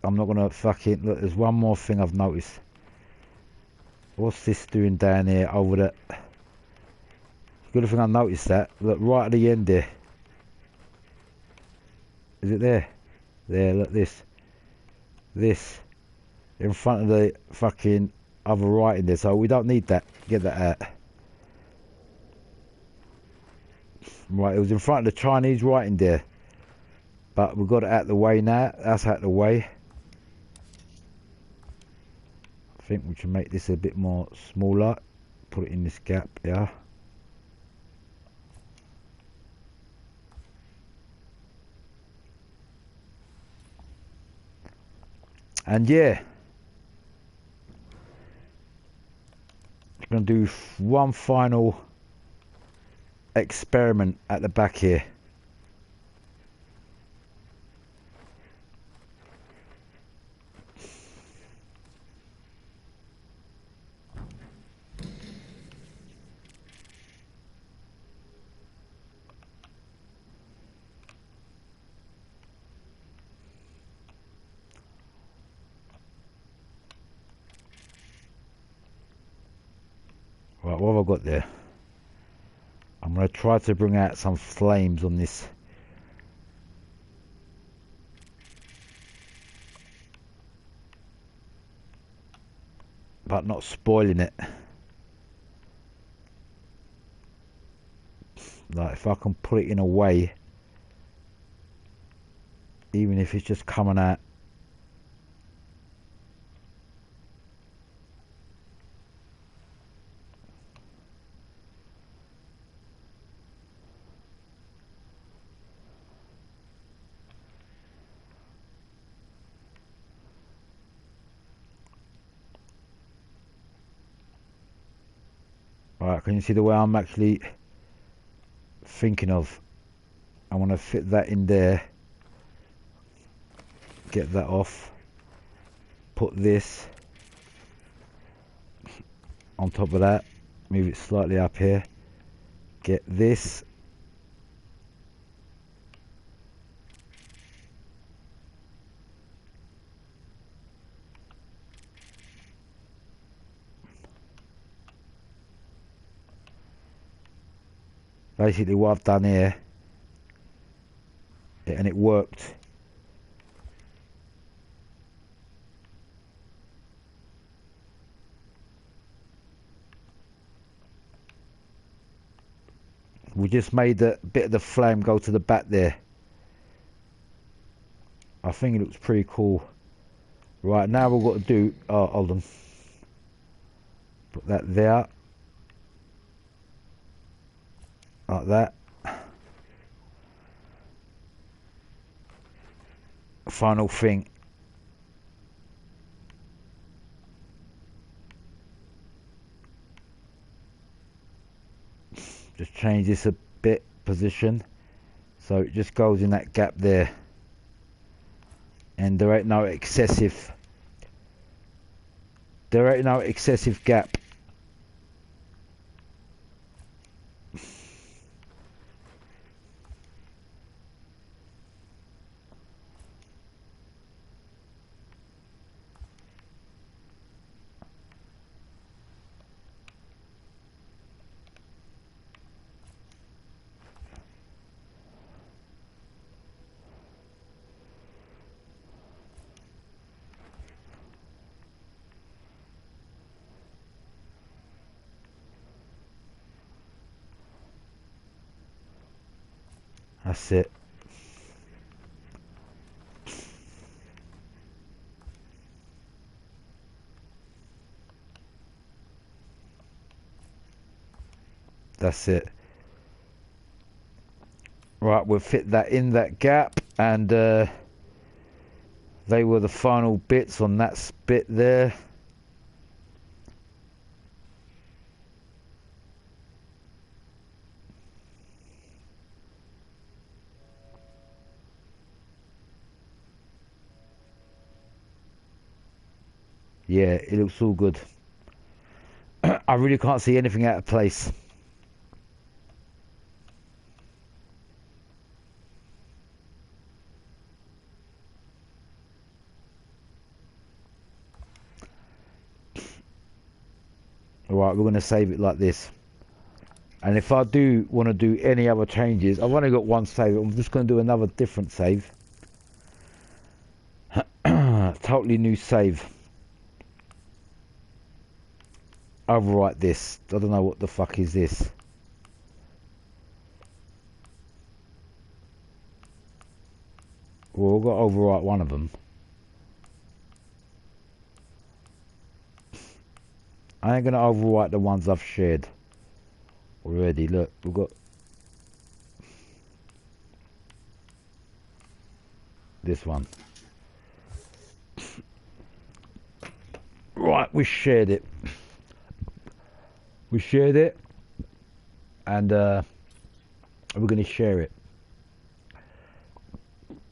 I'm not going to fucking... Look, there's one more thing I've noticed. What's this doing down here over the... Good thing I noticed that. Look, right at the end there. Is it there? There, look, this. This. In front of the fucking other writing there. So we don't need that. Get that out. Right, it was in front of the Chinese writing there. But we've got it out of the way now. That's out of the way. I think we can make this a bit more smaller. Put it in this gap, yeah. And yeah, I'm going to do one final experiment at the back here. Right, what have I got there? I'm going to try to bring out some flames on this. But not spoiling it. Like if I can put it in a way, even if it's just coming out. Right, can you see the way I'm actually thinking of? I want to fit that in there. Get that off. Put this on top of that. Move it slightly up here. Get this. Basically what I've done here, and it worked. We just made a bit of the flame go to the back there. I think it looks pretty cool. Right, now we've got to do, oh, hold on. Put that there. Like that. Final thing. Just change this a bit position, so it just goes in that gap there, and there ain't no excessive gap. That's it. That's it. Right, we'll fit that in that gap, and they were the final bits on that bit there. Yeah, it looks all good. I really can't see anything out of place. Alright, we're going to save it like this. And if I do want to do any other changes, I've only got one save. I'm just going to do another different save. Totally new save. Overwrite this. I don't know what the fuck is this. Well, I've got to overwrite one of them. I ain't going to overwrite the ones I've shared already. Look, we've got this one. Right, we shared it. We shared it, and we're going to share it.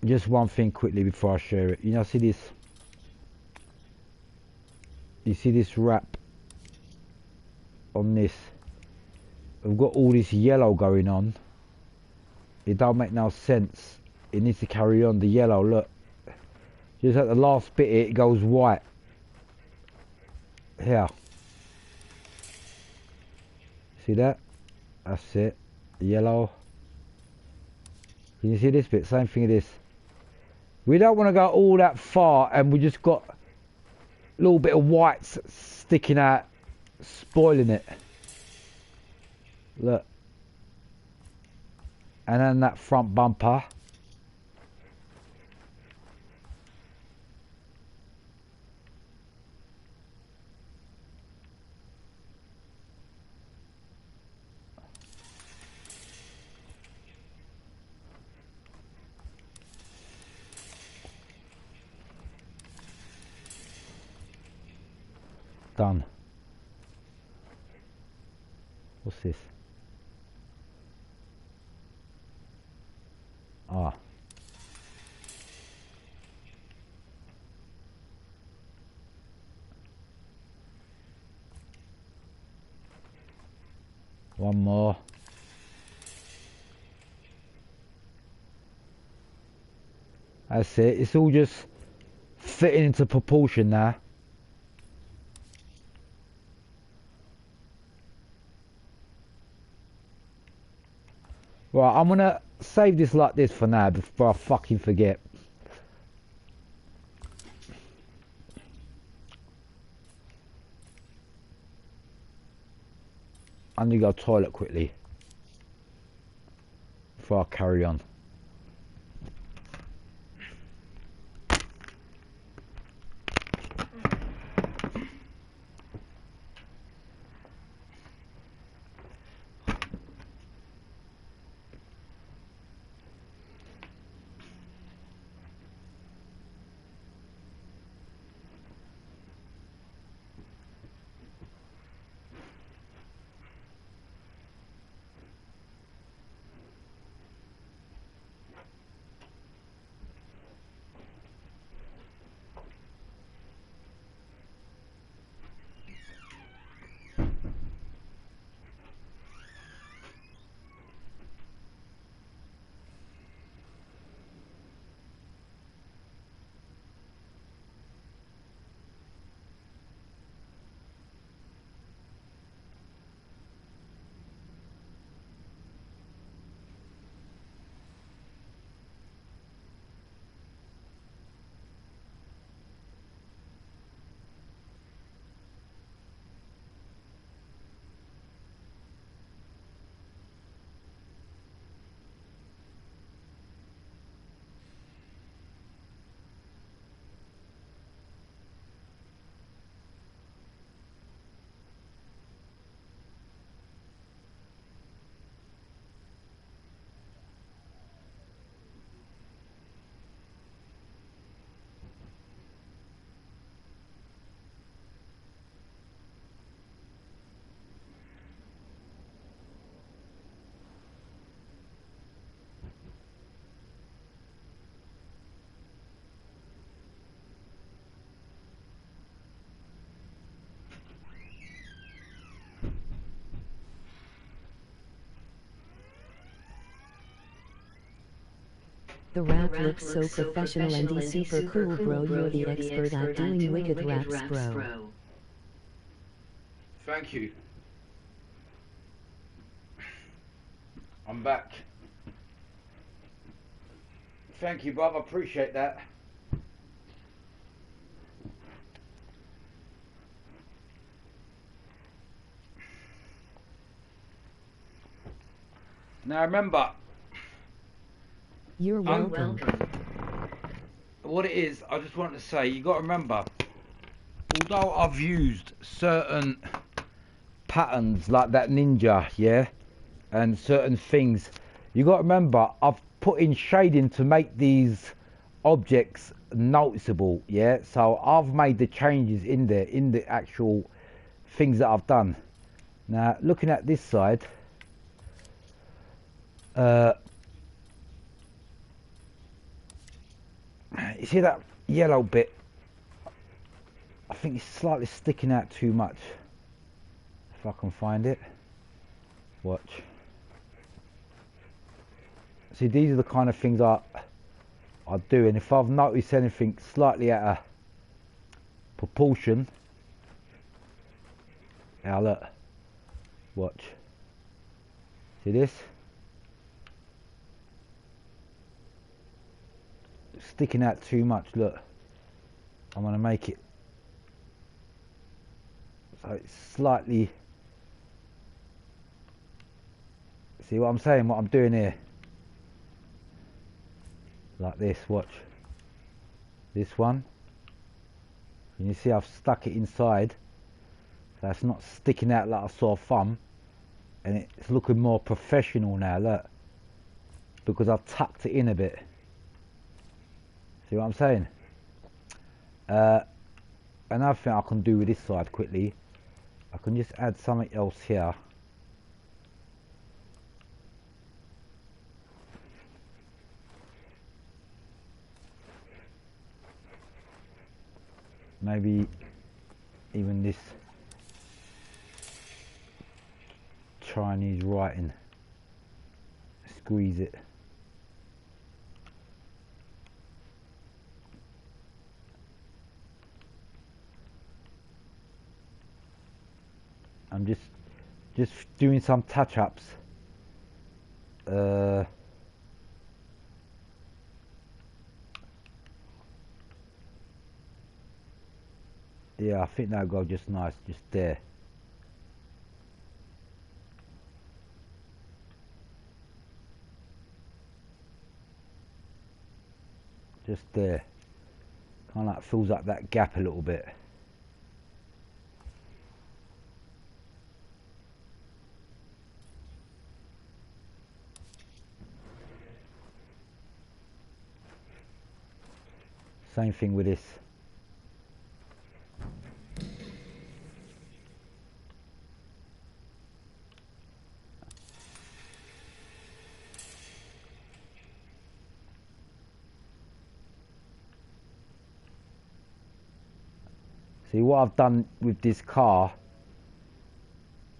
Just one thing quickly before I share it. You know, see this? You see this wrap on this? We've got all this yellow going on. It don't make no sense. It needs to carry on. The yellow, look. Just at the last bit, it goes white. Here. See that? That's it. Yellow. Can you see this bit? Same thing as this. We don't want to go all that far and we just got a little bit of white sticking out, spoiling it. Look. And then that front bumper. Done. What's this? Ah. One more. That's it. It's all just fitting into proportion now. Right, I'm gonna save this like this for now before I fucking forget. I need to go to the toilet quickly before I carry on. The rap looks so professional and he's super cool, bro. You're the expert at doing wicked raps, bro. Thank you. I'm back. Thank you, brother. Appreciate that. Now remember, you're welcome. What it is, I just want to say, you got to remember, although I've used certain patterns like that ninja, yeah, and certain things, you got to remember, I've put in shading to make these objects noticeable, yeah. So I've made the changes in there, in the actual things that I've done. Now, looking at this side. You see that yellow bit? I think it's slightly sticking out too much. If I can find it. Watch. See, these are the kind of things I do, and if I've noticed anything slightly out of proportion, now look, watch. See this? Sticking out too much, look. I'm going to make it so it's slightly, see what I'm saying, what I'm doing here, like this, watch this one, and you see I've stuck it inside, so it's not sticking out like a sore thumb, and it's looking more professional now, look, because I've tucked it in a bit. See what I'm saying? Another thing I can do with this side quickly, I can just add something else here. Maybe even this Chinese writing. Squeeze it. I'm just doing some touch-ups. Yeah, I think that'll go just nice, just there. Just there. Kind of like fills up that gap a little bit. Same thing with this. See, what I've done with this car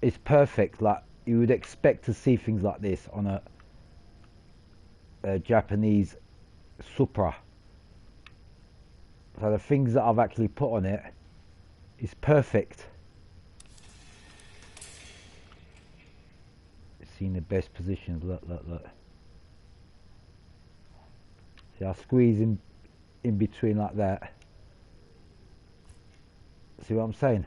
is perfect. Like, you would expect to see things like this on a Japanese Supra. So the things that I've actually put on it is perfect. It's in the best positions. Look, look, look. See, I squeeze in between like that. See what I'm saying?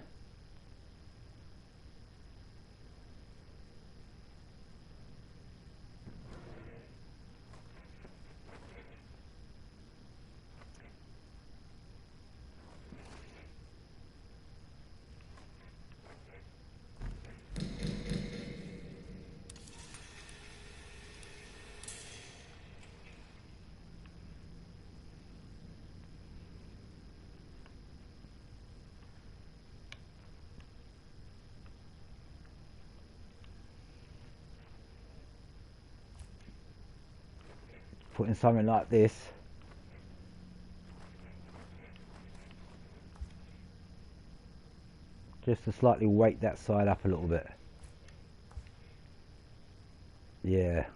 Putting something like this, just to slightly weight that side up a little bit. Yeah.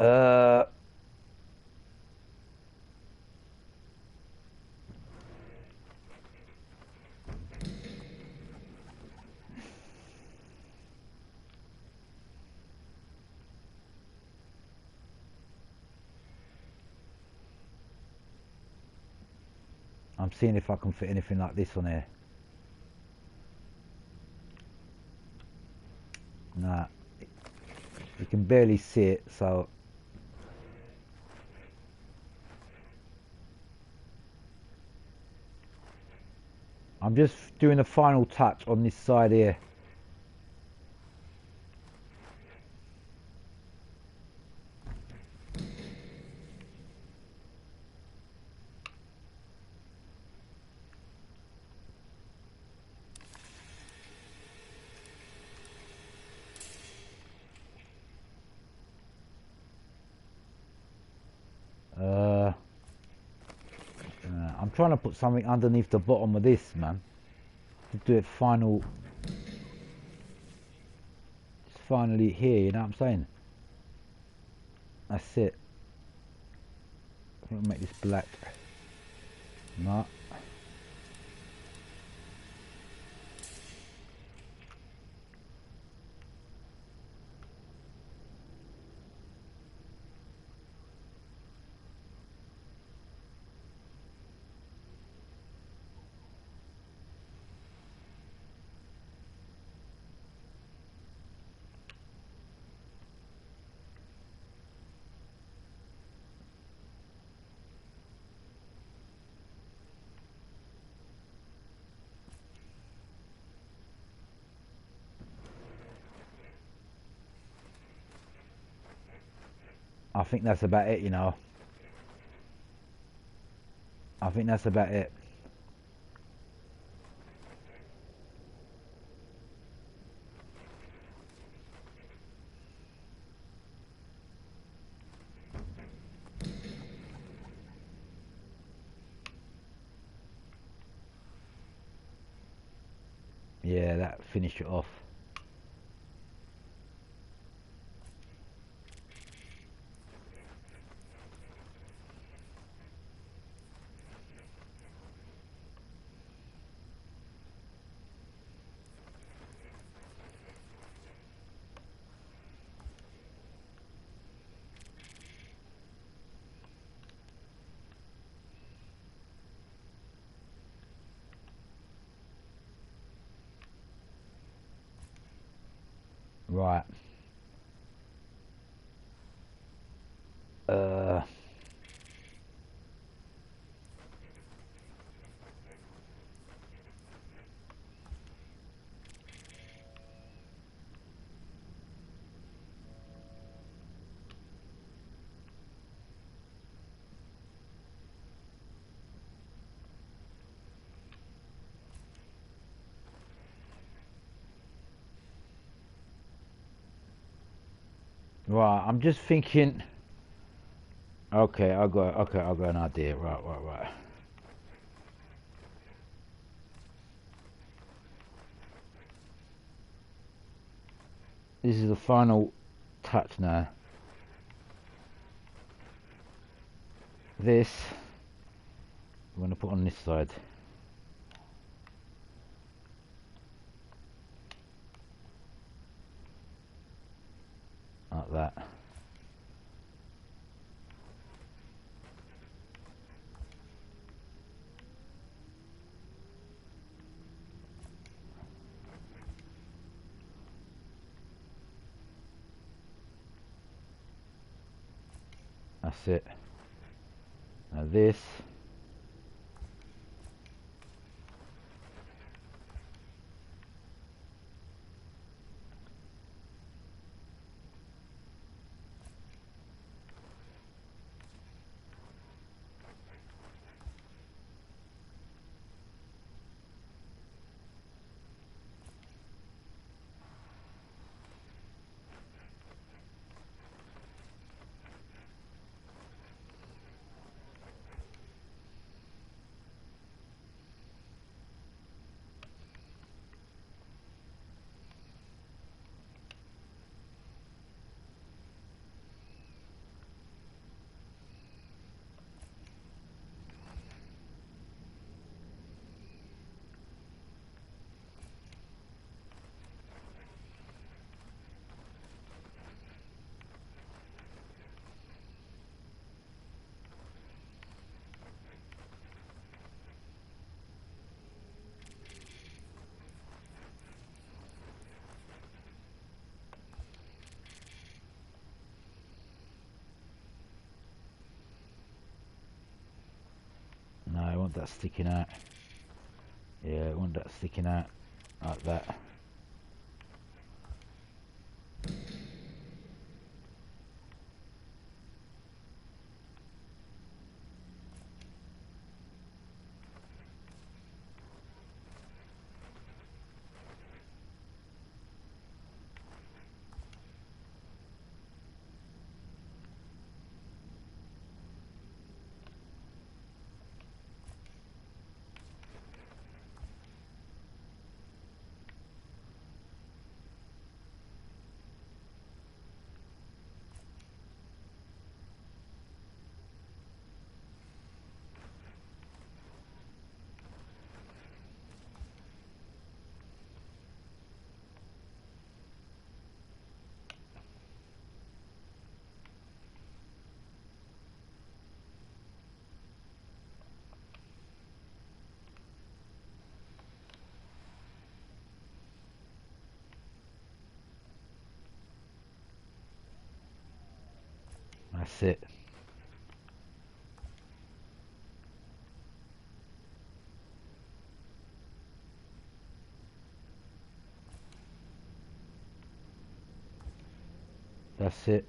Uh, I'm seeing if I can fit anything like this on here. Nah, you can barely see it, so I'm just doing a final touch on this side here. I'm trying to put something underneath the bottom of this, man, to do it final. It's finally here, you know what I'm saying? That's it. I think I'll make this black. No. I think that's about it, you know. I think that's about it. Yeah, that finished it off. Right. Right, I'm just thinking. Okay, I got an idea. Right. This is the final touch now. This I'm going to put on this side. Like that. That's it. Now this. No, I want that sticking out. Yeah, I want that sticking out like that. That's it. That's it.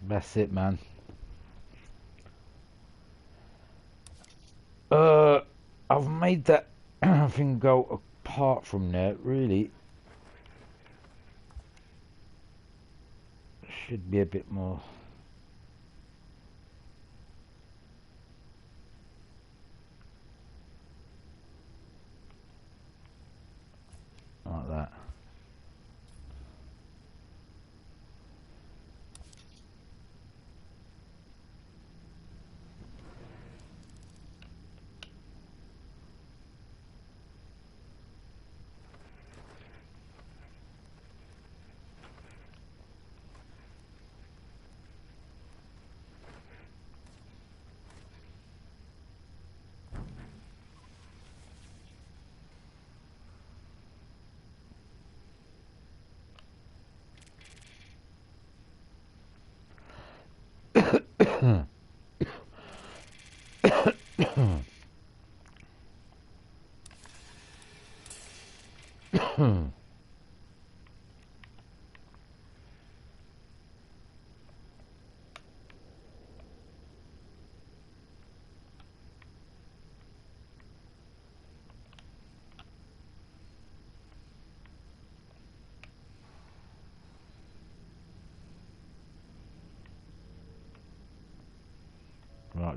That's it, man. I've made that thing go apart from there, really. Should be a bit more. Like that.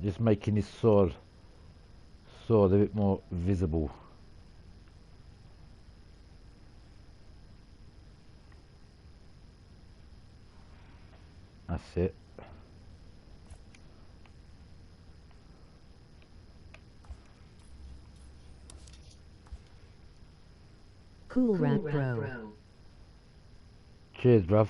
just making this sword a bit more visible. That's it. Cool rap bro. Cheers, bruv.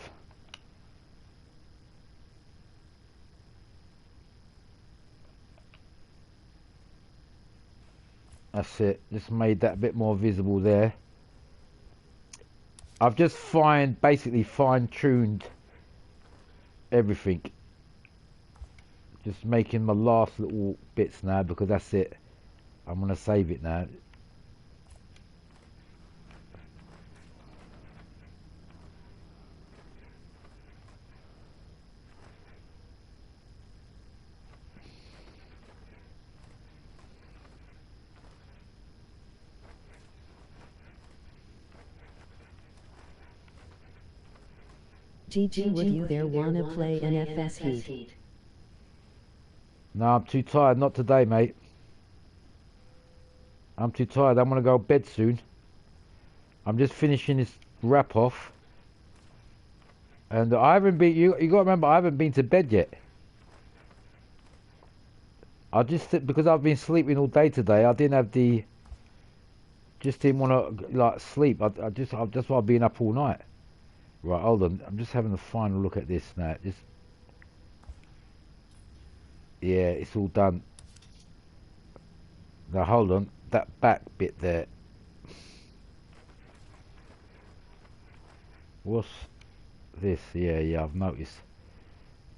That's it. Just made that a bit more visible there. I've just basically fine-tuned everything. Just making my last little bits now because that's it. I'm gonna save it now. GG, would you there wanna play NFS Heat? No, I'm too tired. Not today, mate. I'm too tired. I'm gonna go to bed soon. I'm just finishing this wrap off. And I haven't been, you gotta remember, I haven't been to bed yet. Because I've been sleeping all day today, I didn't have just didn't want to, like, sleep. That's why I've been up all night. Right, hold on. I'm just having a final look at this now. Yeah, it's all done. Now, hold on. That back bit there. What's this? Yeah, I've noticed.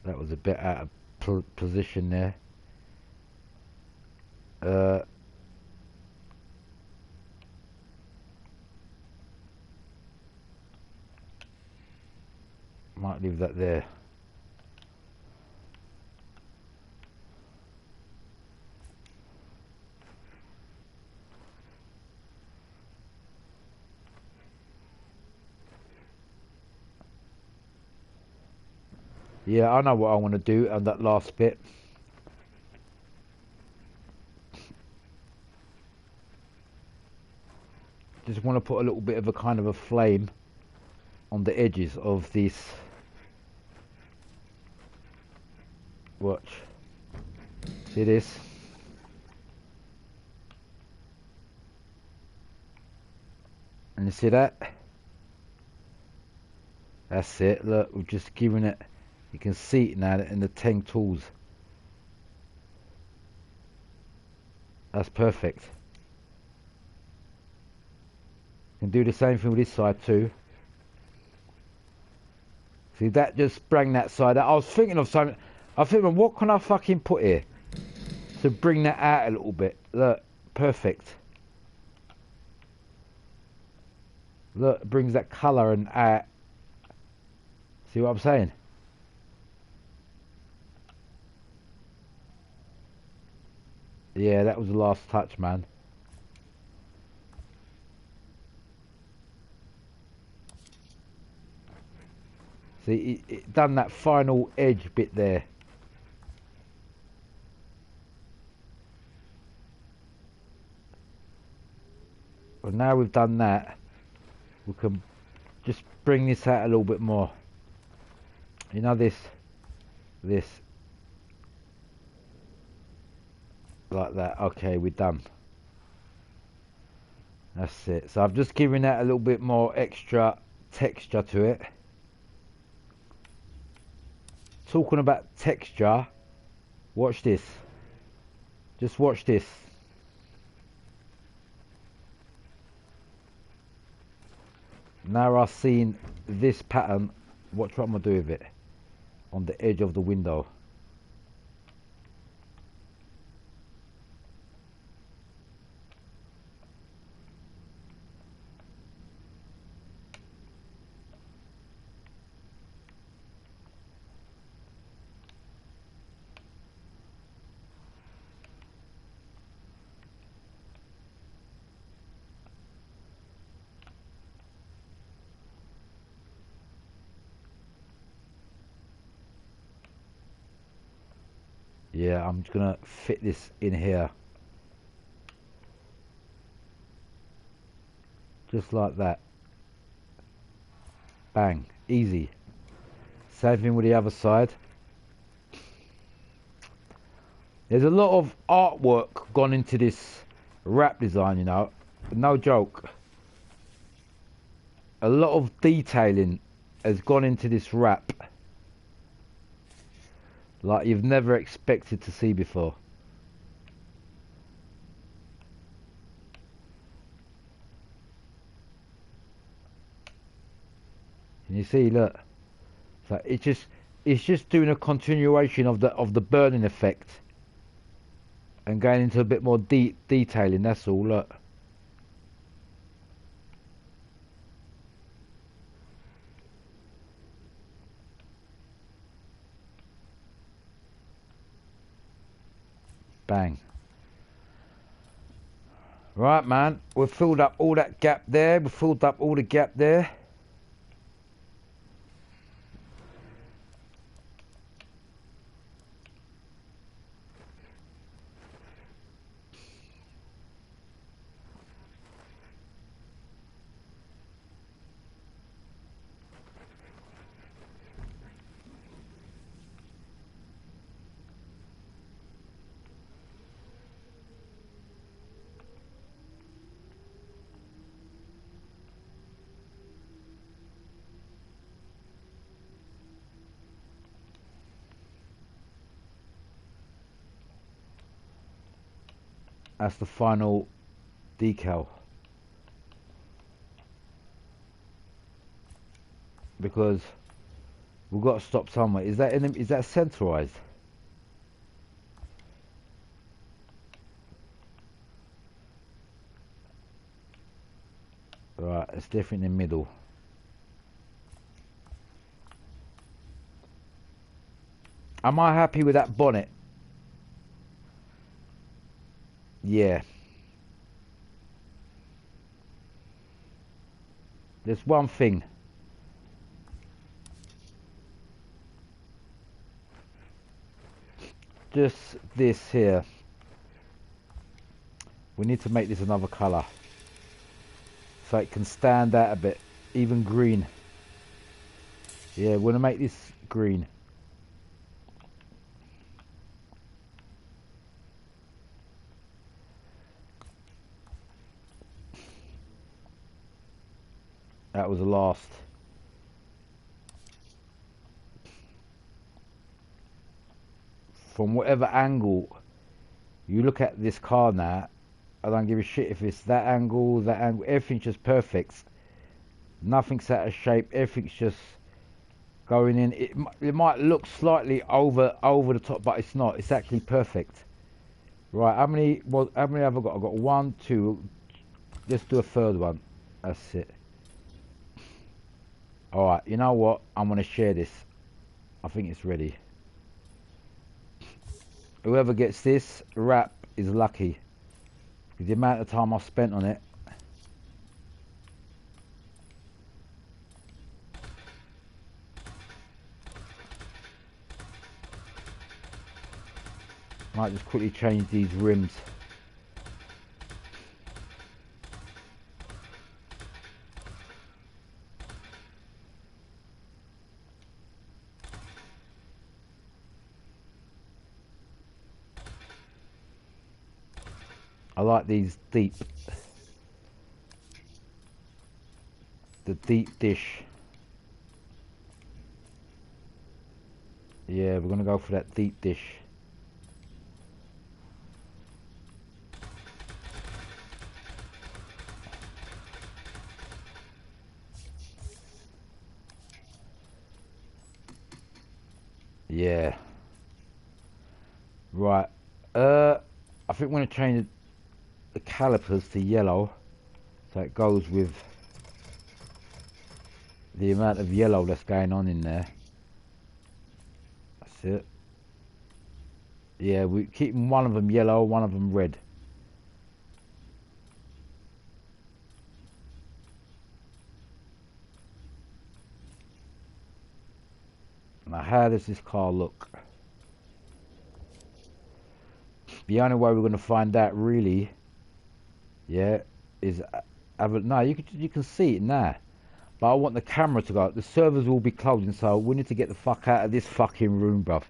That was a bit out of position there. Might leave that there. Yeah, I know what I want to do on that last bit. Just want to put a little bit of a kind of a flame on the edges of this. Watch. See this? And you see that? That's it. Look, we're just giving it. You can see it now in the Teng tools. That's perfect. You can do the same thing with this side too. See, that just sprang that side out. I was thinking of something. I was thinking, what can I fucking put here to bring that out a little bit? Look, perfect. Look, it brings that colour and out. See what I'm saying? Yeah, that was the last touch, man. See, it done that final edge bit there. Well, now we've done that, we can just bring this out a little bit more. You know, this. Like that. Okay, we're done. That's it. So I've just given that a little bit more extra texture to it. Talking about texture, watch this. Just watch this. Now I've seen this pattern, watch what I'm going to do with it on the edge of the window. Yeah, I'm just gonna fit this in here. Just like that. Bang. Easy. Same thing with the other side. There's a lot of artwork gone into this wrap design, you know. No joke. A lot of detailing has gone into this wrap. Like you've never expected to see before. Can you see, look. So it's just doing a continuation of the burning effect. And going into a bit more detailing, that's all, look. Bang. Right, man, we've filled up all that gap there, we've filled up all the gap there. That's the final decal. Because we've got to stop somewhere. Is that centerized? Right, it's definitely in the middle. Am I happy with that bonnet? Yeah. There's one thing. Just this here. We need to make this another colour. So it can stand out a bit. Even green. Yeah, we're going to make this green. That was the last. From whatever angle you look at this car now, I don't give a shit if it's that angle, everything's just perfect. Nothing's out of shape, everything's just going in. It might look slightly over the top, but it's not. It's actually perfect. Right, how many have I got? I've got 1, 2. Let's do a third one. That's it. Alright, you know what? I'm going to share this. I think it's ready. Whoever gets this wrap is lucky. Because the amount of time I've spent on it. Might just quickly change these rims. I like these deep. The deep dish. Yeah, we're gonna go for that deep dish. Yeah. Right. I think we're gonna change the calipers to yellow, so it goes with the amount of yellow that's going on in there. That's it. Yeah, we're keeping one of them yellow, one of them red. Now, how does this car look? The only way we're going to find out really, yeah, is no. You can see it now, but I want the camera to go. The servers will be closing, so we need to get the fuck out of this fucking room, bruv.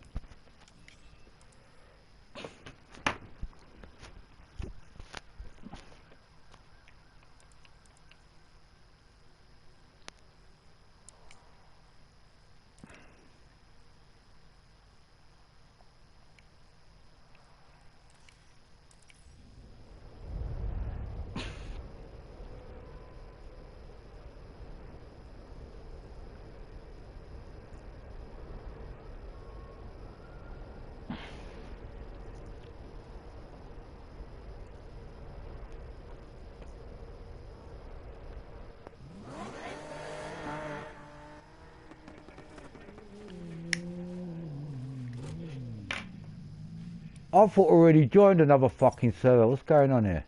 I thought I already joined another fucking server. What's going on here?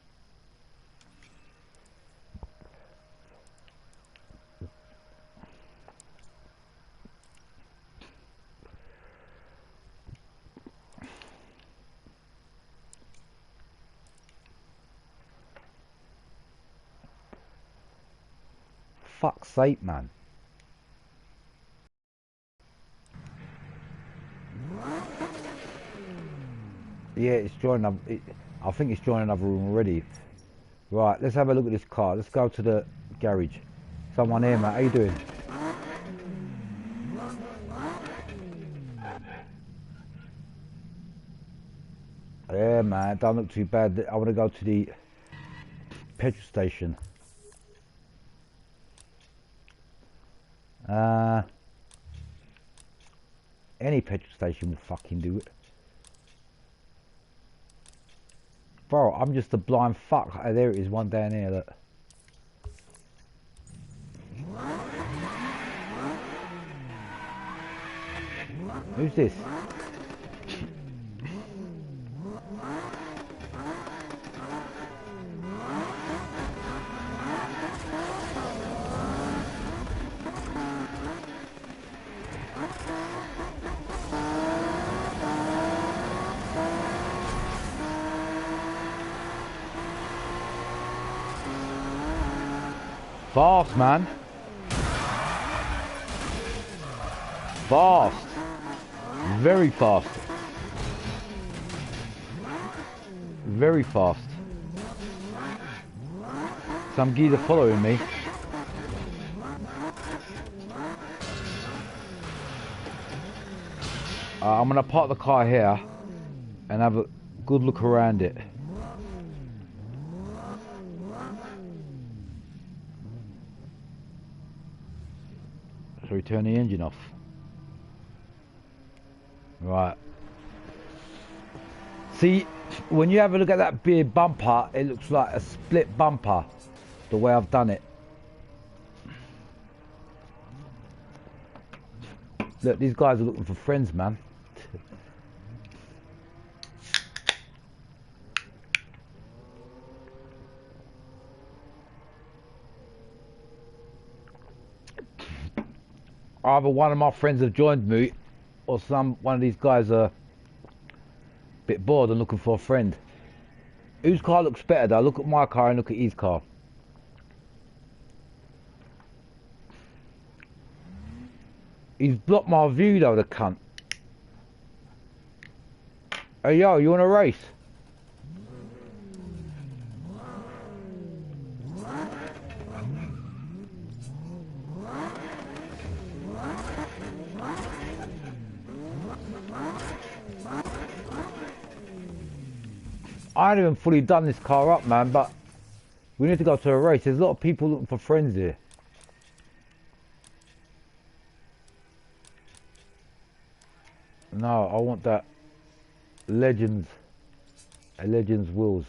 Fuck's sake, man. Yeah, it's joined. I think it's joined another room already. Right, let's have a look at this car. Let's go to the garage. Someone here, mate. How you doing? Yeah, man. Don't look too bad. I want to go to the petrol station. Any petrol station will fucking do it. Bro, I'm just a blind fuck. Oh, there it is, one down here, look. Who's this? Fast, man. Fast. Very fast. Very fast. Some geezer following me. I'm gonna park the car here and have a good look around it. So we turn the engine off. Right. See, when you have a look at that big bumper, it looks like a split bumper, the way I've done it. Look, these guys are looking for friends, man. Either one of my friends have joined me, or one of these guys are a bit bored and looking for a friend. Whose car looks better though? Look at my car and look at his car. He's blocked my view though, the cunt. Hey yo, you want to race? I haven't even fully done this car up, man, but we need to go to a race. There's a lot of people looking for friends here. No, I want that Legends wheels.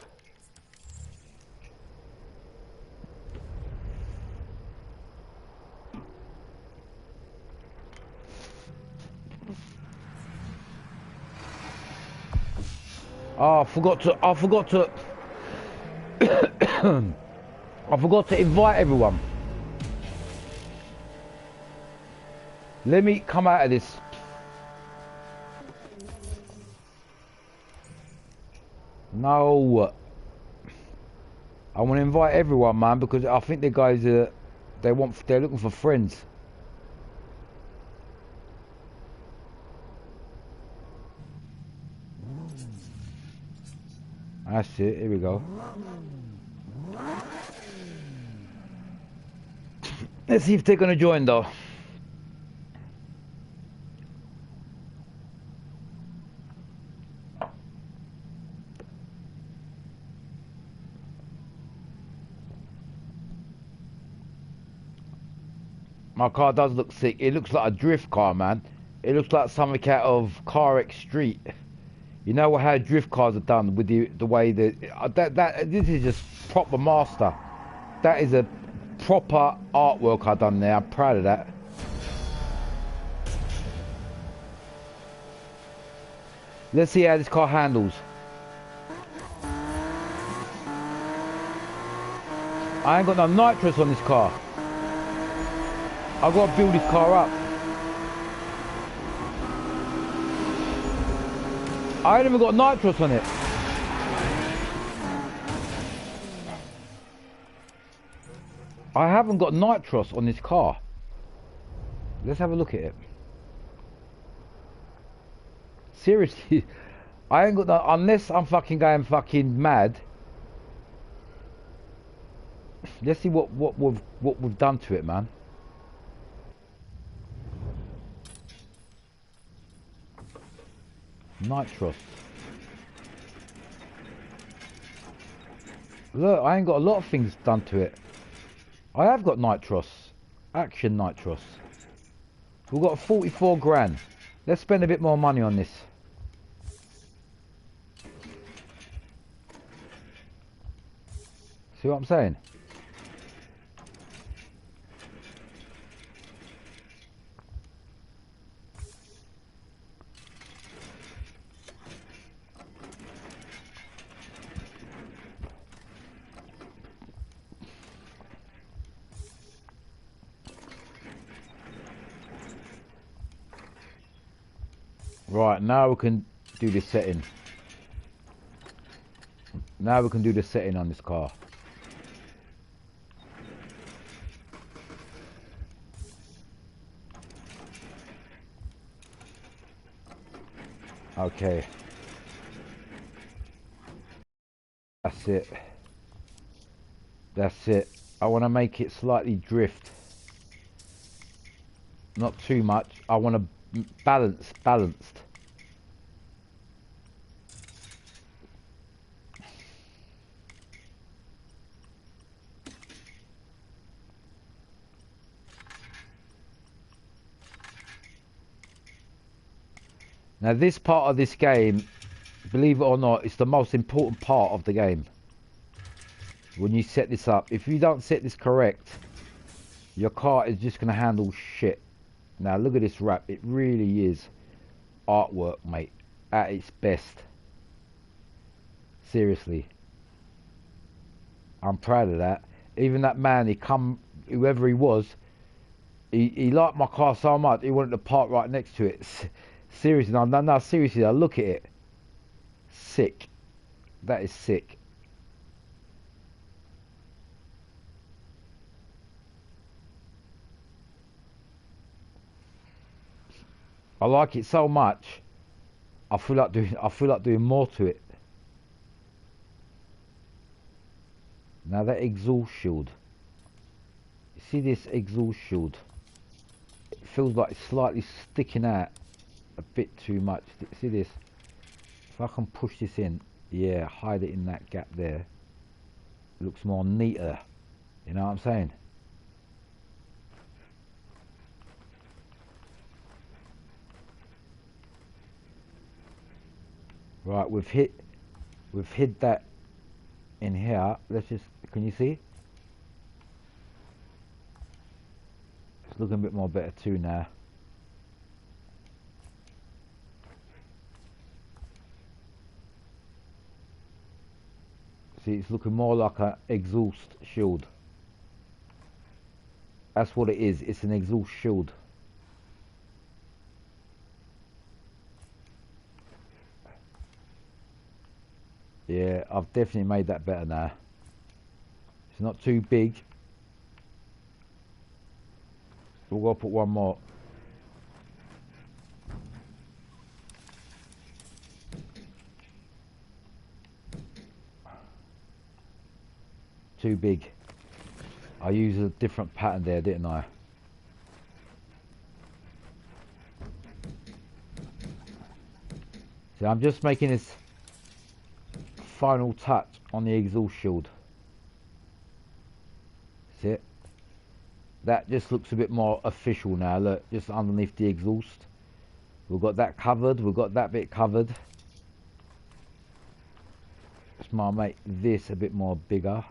Oh, I forgot to I forgot to invite everyone. Let me come out of this. No. I want to invite everyone, man, because I think the guys are, they're looking for friends. That's it, here we go. Let's see if they're gonna join though. My car does look sick. It looks like a drift car, man. It looks like something out of Car X Street. You know how drift cars are done with the way that this is just proper master. That is a proper artwork I've done there. I'm proud of that. Let's see how this car handles. I ain't got no nitrous on this car. I've got to build this car up. I ain't even got nitrous on it. I haven't got nitrous on this car. Let's have a look at it. Seriously, I ain't got no, unless I'm fucking going fucking mad. Let's see what we've done to it, man. Nitrous. Look, I ain't got a lot of things done to it. I have got nitrous. Action nitrous. We've got 44 grand. Let's spend a bit more money on this. See what I'm saying? Right, now we can do the setting. Now we can do the setting on this car. Okay. That's it. That's it. I want to make it slightly drift. Not too much. I want to balanced. Now this part of this game, believe it or not, is the most important part of the game. When you set this up, if you don't set this correct, your car is just going to handle shit. Now look at this wrap, it really is artwork, mate, at its best. Seriously. I'm proud of that. Even that man, whoever he was, he liked my car so much, he wanted to park right next to it. Seriously, no, seriously, I look at it. Sick. That is sick. I like it so much. I feel like doing more to it. Now that exhaust shield. You see this exhaust shield? It feels like it's slightly sticking out a bit too much. See this? If I can push this in, yeah, hide it in that gap there. It looks more neater. You know what I'm saying? Right, we've hid that in here. Let's just, can you see? It's looking a bit more better too now. See, it's looking more like an exhaust shield. That's what it is. It's an exhaust shield. Yeah, I've definitely made that better now. It's not too big. We'll go put one more. Too big. I used a different pattern there, didn't I? So I'm just making this final touch on the exhaust shield. See it? That just looks a bit more official now. Look, just underneath the exhaust. We've got that covered. We've got that bit covered. Just might make this a bit more bigger.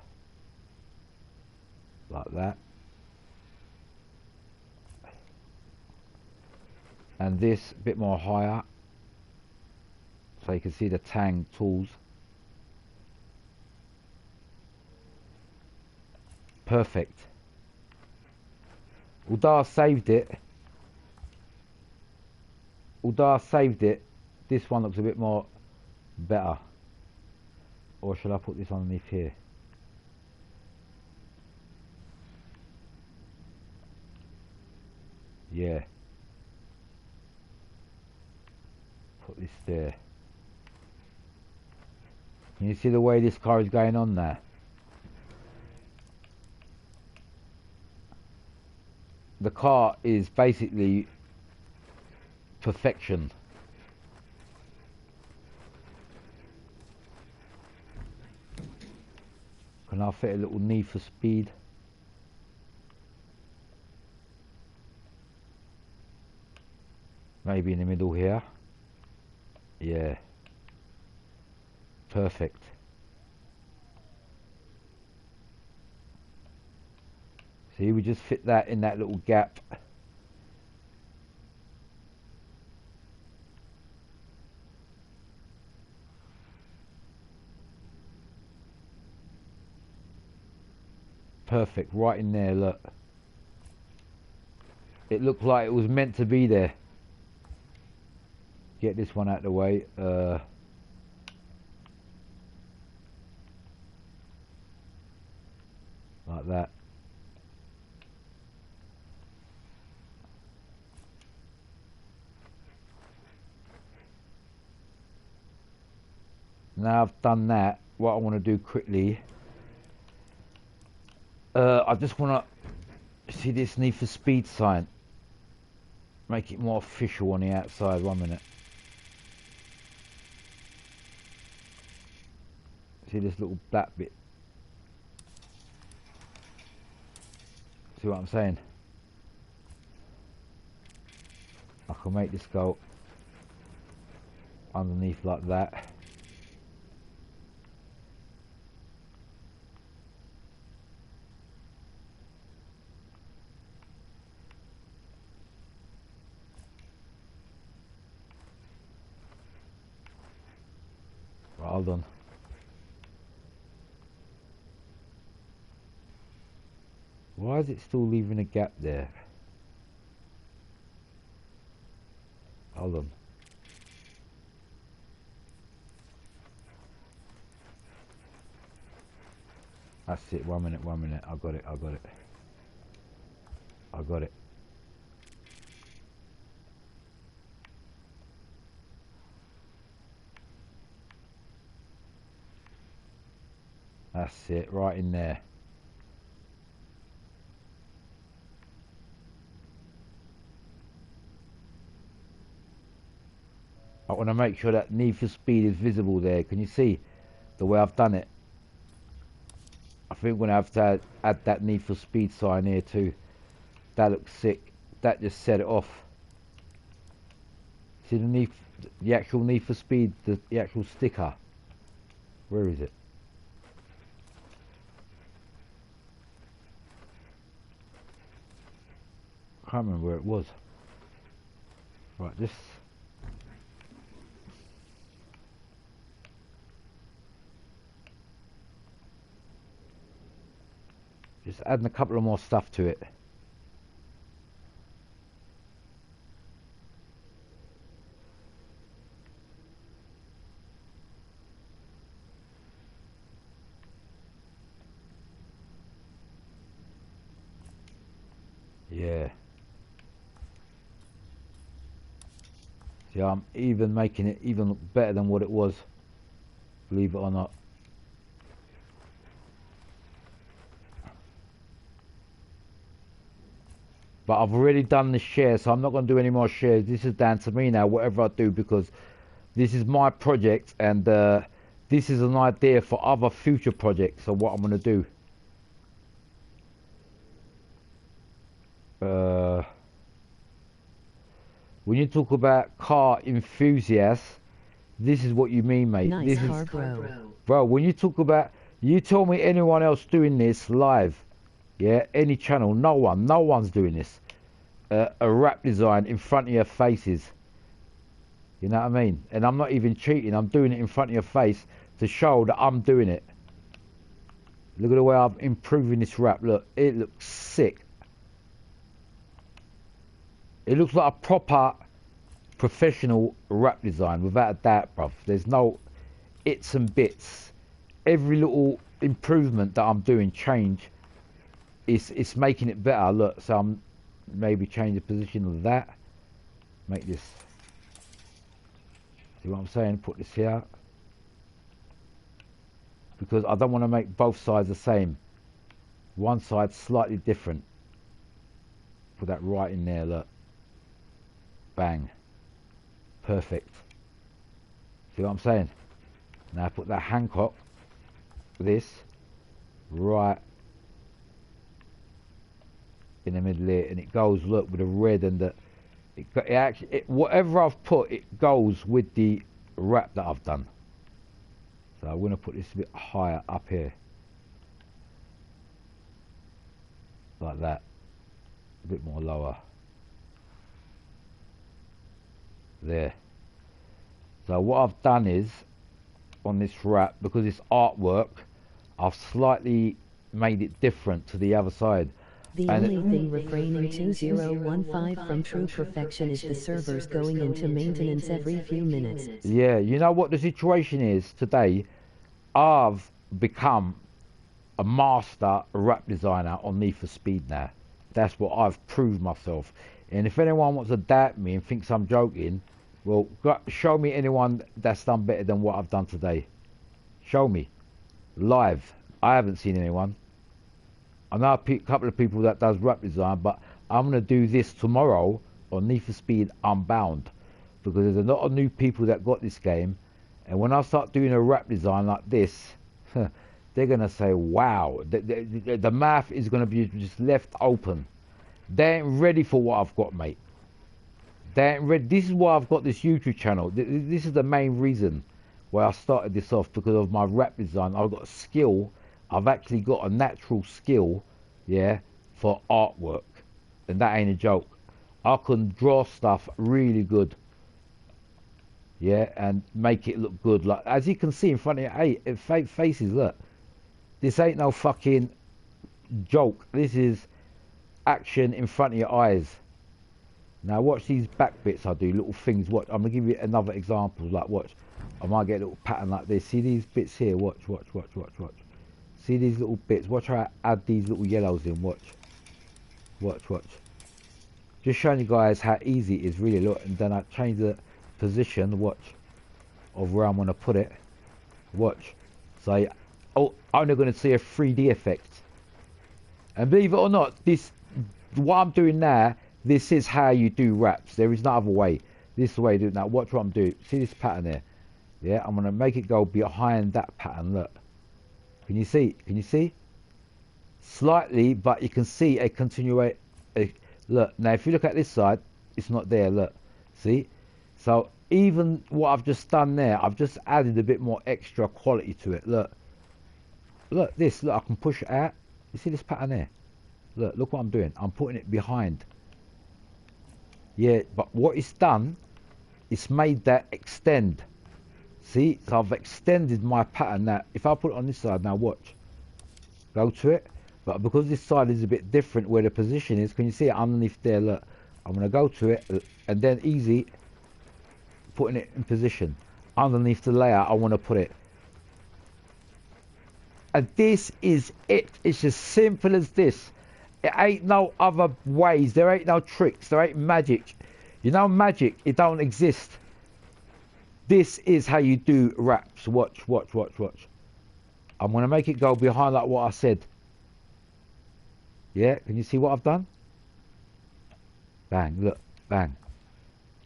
Like that. And this a bit more higher. So you can see the Tang tools. Perfect. Although I saved it, this one looks a bit more better. Or should I put this underneath here? Yeah. Put this there. Can you see the way this car is going on there? The car is basically perfection. Can I fit a little Need for Speed? Maybe in the middle here. Yeah. Perfect. See, we just fit that in that little gap. Perfect, right in there, look. It looked like it was meant to be there. Get this one out of the way. Like that. Now I've done that, what I want to do quickly, I just want to see this Need for Speed sign. Make it more official on the outside. 1 minute. See this little black bit? See what I'm saying? I can make this go underneath like that. Right, hold on. Why is it still leaving a gap there? Hold on. That's it. 1 minute, 1 minute. I got it, I got it. I got it. That's it, right in there. I want to make sure that Need for Speed is visible there. Can you see the way I've done it? I think we're going to have to add that Need for Speed sign here too. That looks sick. That just set it off. See the actual Need for Speed, the actual sticker. Where is it? I can't remember where it was. Right, this. Just adding a couple of more stuff to it. Yeah. See, I'm even making it even look better than what it was. Believe it or not. But I've already done the share, so I'm not going to do any more shares. This is down to me now, whatever I do, because this is my project, and this is an idea for other future projects of what I'm going to do. When you talk about car enthusiasts, this is what you mean, mate. Nice this car, is, bro. when you talk about, you tell me anyone else doing this live, yeah, any channel, no one's doing this. A rap design in front of your faces. You know what I mean? And I'm not even cheating, I'm doing it in front of your face to show that I'm doing it. Look at the way I'm improving this rap, look, it looks sick. It looks like a proper professional rap design, without a doubt, bruv. There's no its and bits. Every little improvement that I'm doing, change, it's making it better. Look, so I'm maybe change the position of that. Make this. See what I'm saying? Put this here. Because I don't want to make both sides the same. One side slightly different. Put that right in there, look. Bang. Perfect. See what I'm saying? Now put that Hancock, this, right in the middle here, and it goes, look, with the red and the, it actually, whatever I've put, it goes with the wrap that I've done. So I'm going to put this a bit higher up here. Like that. A bit more lower. There. So what I've done is, on this wrap, because it's artwork, I've slightly made it different to the other side. The only thing refraining 2015 from true perfection is the servers going into maintenance every few minutes. Yeah, you know what the situation is today? I've become a master rap designer on Need for Speed now. That's what I've proved myself. And if anyone wants to doubt me and thinks I'm joking, well, show me anyone that's done better than what I've done today. Show me. Live. I haven't seen anyone. I know a couple of people that does rap design, but I'm going to do this tomorrow on Need for Speed Unbound, because there's a lot of new people that got this game, and when I start doing a rap design like this, they're going to say, wow, the mouth is going to be just left open. They ain't ready for what I've got, mate. They ain't ready. This is why I've got this YouTube channel. This is the main reason why I started this off, because of my rap design. I've got a skill. I've actually got a natural skill, yeah, for artwork. And that ain't a joke. I can draw stuff really good. Yeah, and make it look good. Like, as you can see in front of your faces, look. This ain't no fucking joke. This is action in front of your eyes. Now watch these back bits I do, little things. Watch, I'm going to give you another example. Like, watch. I might get a little pattern like this. See these bits here? Watch. See these little bits? Watch how I add these little yellows in. Watch. Just showing you guys how easy it is, really. Look, and then I change the position, watch, of where I'm going to put it. Watch. So I'm only going to see a 3D effect. And believe it or not, this, what I'm doing now, this is how you do raps. There is no other way. This is the way you do it now. Watch what I'm doing. See this pattern there? Yeah, I'm going to make it go behind that pattern. Look. Can you see? Can you see? Slightly, but you can see a continuation. Look, now if you look at this side, it's not there. Look. See? So even what I've just done there, I've just added a bit more extra quality to it. Look. Look, this. Look, I can push it out. You see this pattern there? Look what I'm doing. I'm putting it behind. Yeah, but what it's done, it's made that extend. See, so I've extended my pattern now. If I put it on this side now, watch. Go to it. But because this side is a bit different where the position is, can you see it underneath there? Look, I'm going to go to it and then easy, putting it in position. Underneath the layer, I want to put it. And this is it. It's as simple as this. It ain't no other ways. There ain't no tricks. There ain't magic. You know magic, it don't exist. This is how you do raps. Watch, watch, watch, watch. I'm going to make it go behind like what I said. Yeah, can you see what I've done? Bang, look, bang.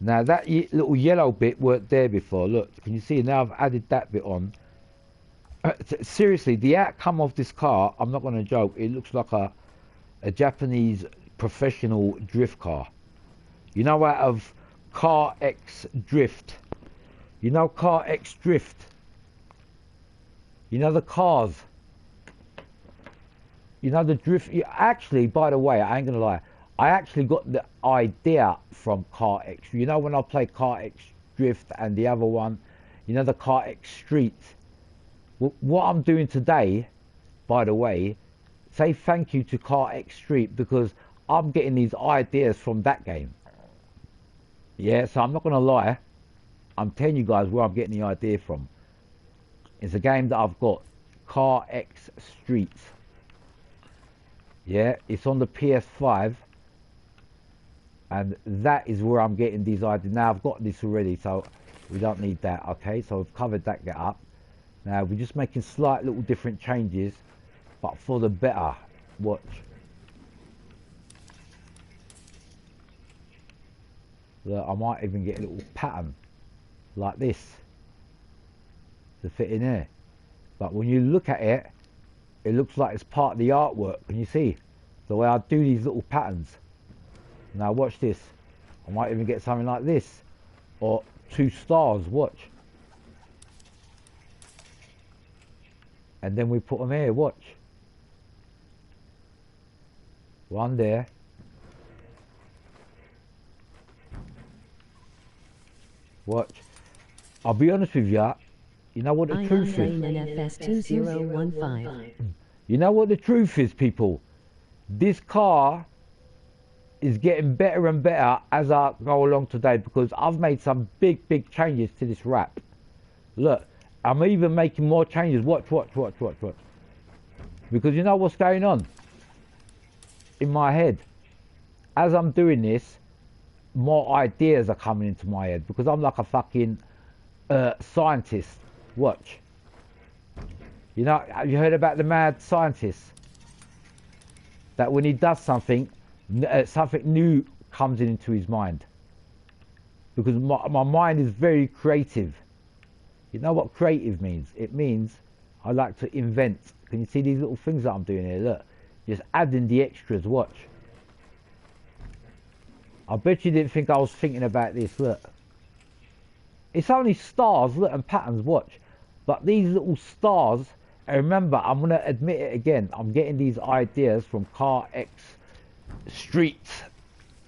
Now that little yellow bit weren't there before. Look, can you see? Now I've added that bit on. Seriously, the outcome of this car, I'm not going to joke, it looks like a Japanese professional drift car. You know, out of Car X Drift. You know Car X Drift? You know the cars? You know the drift? Actually, by the way, I ain't going to lie. I actually got the idea from Car X. You know when I play Car X Drift and the other one, you know the Car X Street? What I'm doing today, by the way, say thank you to Car X Street because I'm getting these ideas from that game. Yeah, so I'm not going to lie. I'm telling you guys where I'm getting the idea from. It's a game that I've got, Car X Street. Yeah, it's on the PS5. And that is where I'm getting these ideas. Now, I've got this already, so we don't need that, okay? So we've covered that get up. Now, we're just making slight little different changes, but for the better. Watch. Look, I might even get a little pattern like this to fit in there. But when you look at it, it looks like it's part of the artwork. Can you see the way I do these little patterns? Now watch this. I might even get something like this. Or 2 stars, watch. And then we put them here, watch. One there. Watch. I'll be honest with you. You know what the truth is? NFS 2015. You know what the truth is, people? This car is getting better and better as I go along today because I've made some big changes to this rap. Look, I'm even making more changes. Watch, watch, watch, watch, watch. Because you know what's going on in my head? As I'm doing this, more ideas are coming into my head because I'm like a fucking scientist. Watch. You know, have you heard about the mad scientist? That when he does something, something new comes into his mind. Because my mind is very creative. You know what creative means? It means I like to invent. Can you see these little things that I'm doing here? Look, just adding the extras. Watch. I bet you didn't think I was thinking about this. Look. It's only stars, look, and patterns. Watch. But these little stars, and remember, I'm going to admit it again. I'm getting these ideas from Car X Street.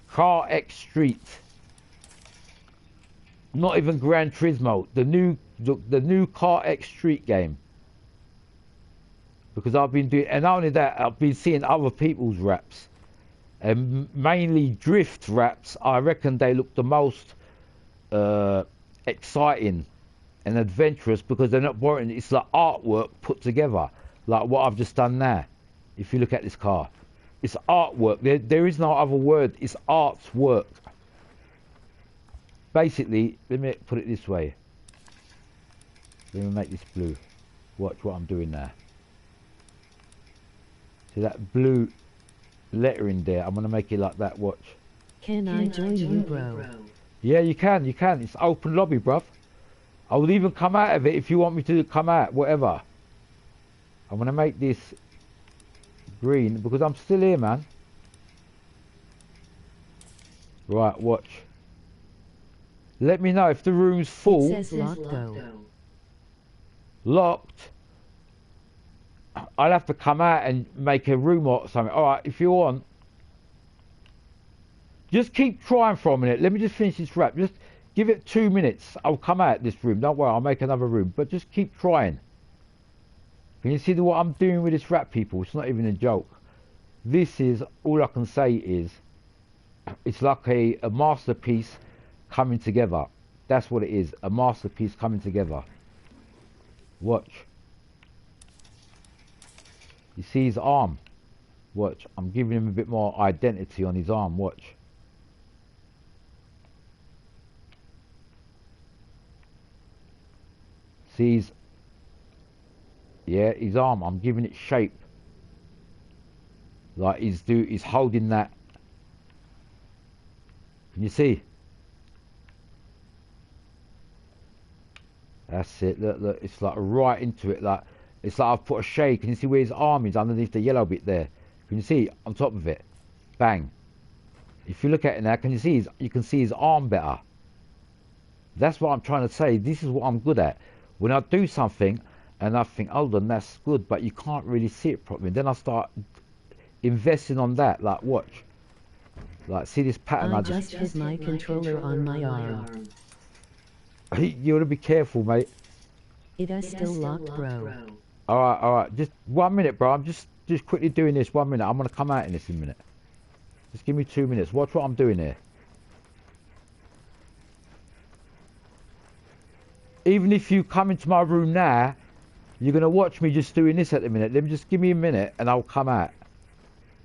Car X Street. Not even Gran Turismo. The new Car X Street game. Because I've been doing, and not only that, I've been seeing other people's raps. And mainly drift raps. I reckon they look the most exciting and adventurous because they're not boring. It's like artwork put together, like what I've just done now. If you look at this car, it's artwork. There is no other word. It's artwork. Basically, let me put it this way. Let me make this blue. Watch what I'm doing now. See that blue lettering there? I'm gonna make it like that. Watch. Can I join you, bro? Yeah, you can. You can. It's open lobby, bruv. I will even come out of it if you want me to come out, whatever. I'm going to make this green because I'm still here, man. Right, watch. Let me know if the room's full. It says locked though. Locked? I'll have to come out and make a room or something. Alright, if you want. Just keep trying for a minute. Let me just finish this rap. Just give it 2 minutes. I'll come out of this room. Don't worry, I'll make another room. But just keep trying. Can you see what I'm doing with this rap, people? It's not even a joke. This is, all I can say is, it's like a masterpiece coming together. That's what it is. A masterpiece coming together. Watch. You see his arm. Watch, I'm giving him a bit more identity on his arm, watch. See his arm, I'm giving it shape. Like he's holding that. Can you see? That's it, look, it's like right into it, like, it's like I've put a shade. Can you see where his arm is underneath the yellow bit there? Can you see on top of it? Bang. If you look at it now, can you see you can see his arm better. That's what I'm trying to say. This is what I'm good at. When I do something and I think, hold on, that's good, but you can't really see it properly. Then I start investing on that, like watch. Like see this pattern I just hit my controller on my arm. You ought to be careful, mate. It is still locked, bro. Alright, just 1 minute, bro. I'm just quickly doing this 1 minute. I'm gonna come out in this in a minute. Just give me 2 minutes. Watch what I'm doing here. Even if you come into my room now, you're gonna watch me just doing this at the minute. Let me just give me a minute and I'll come out.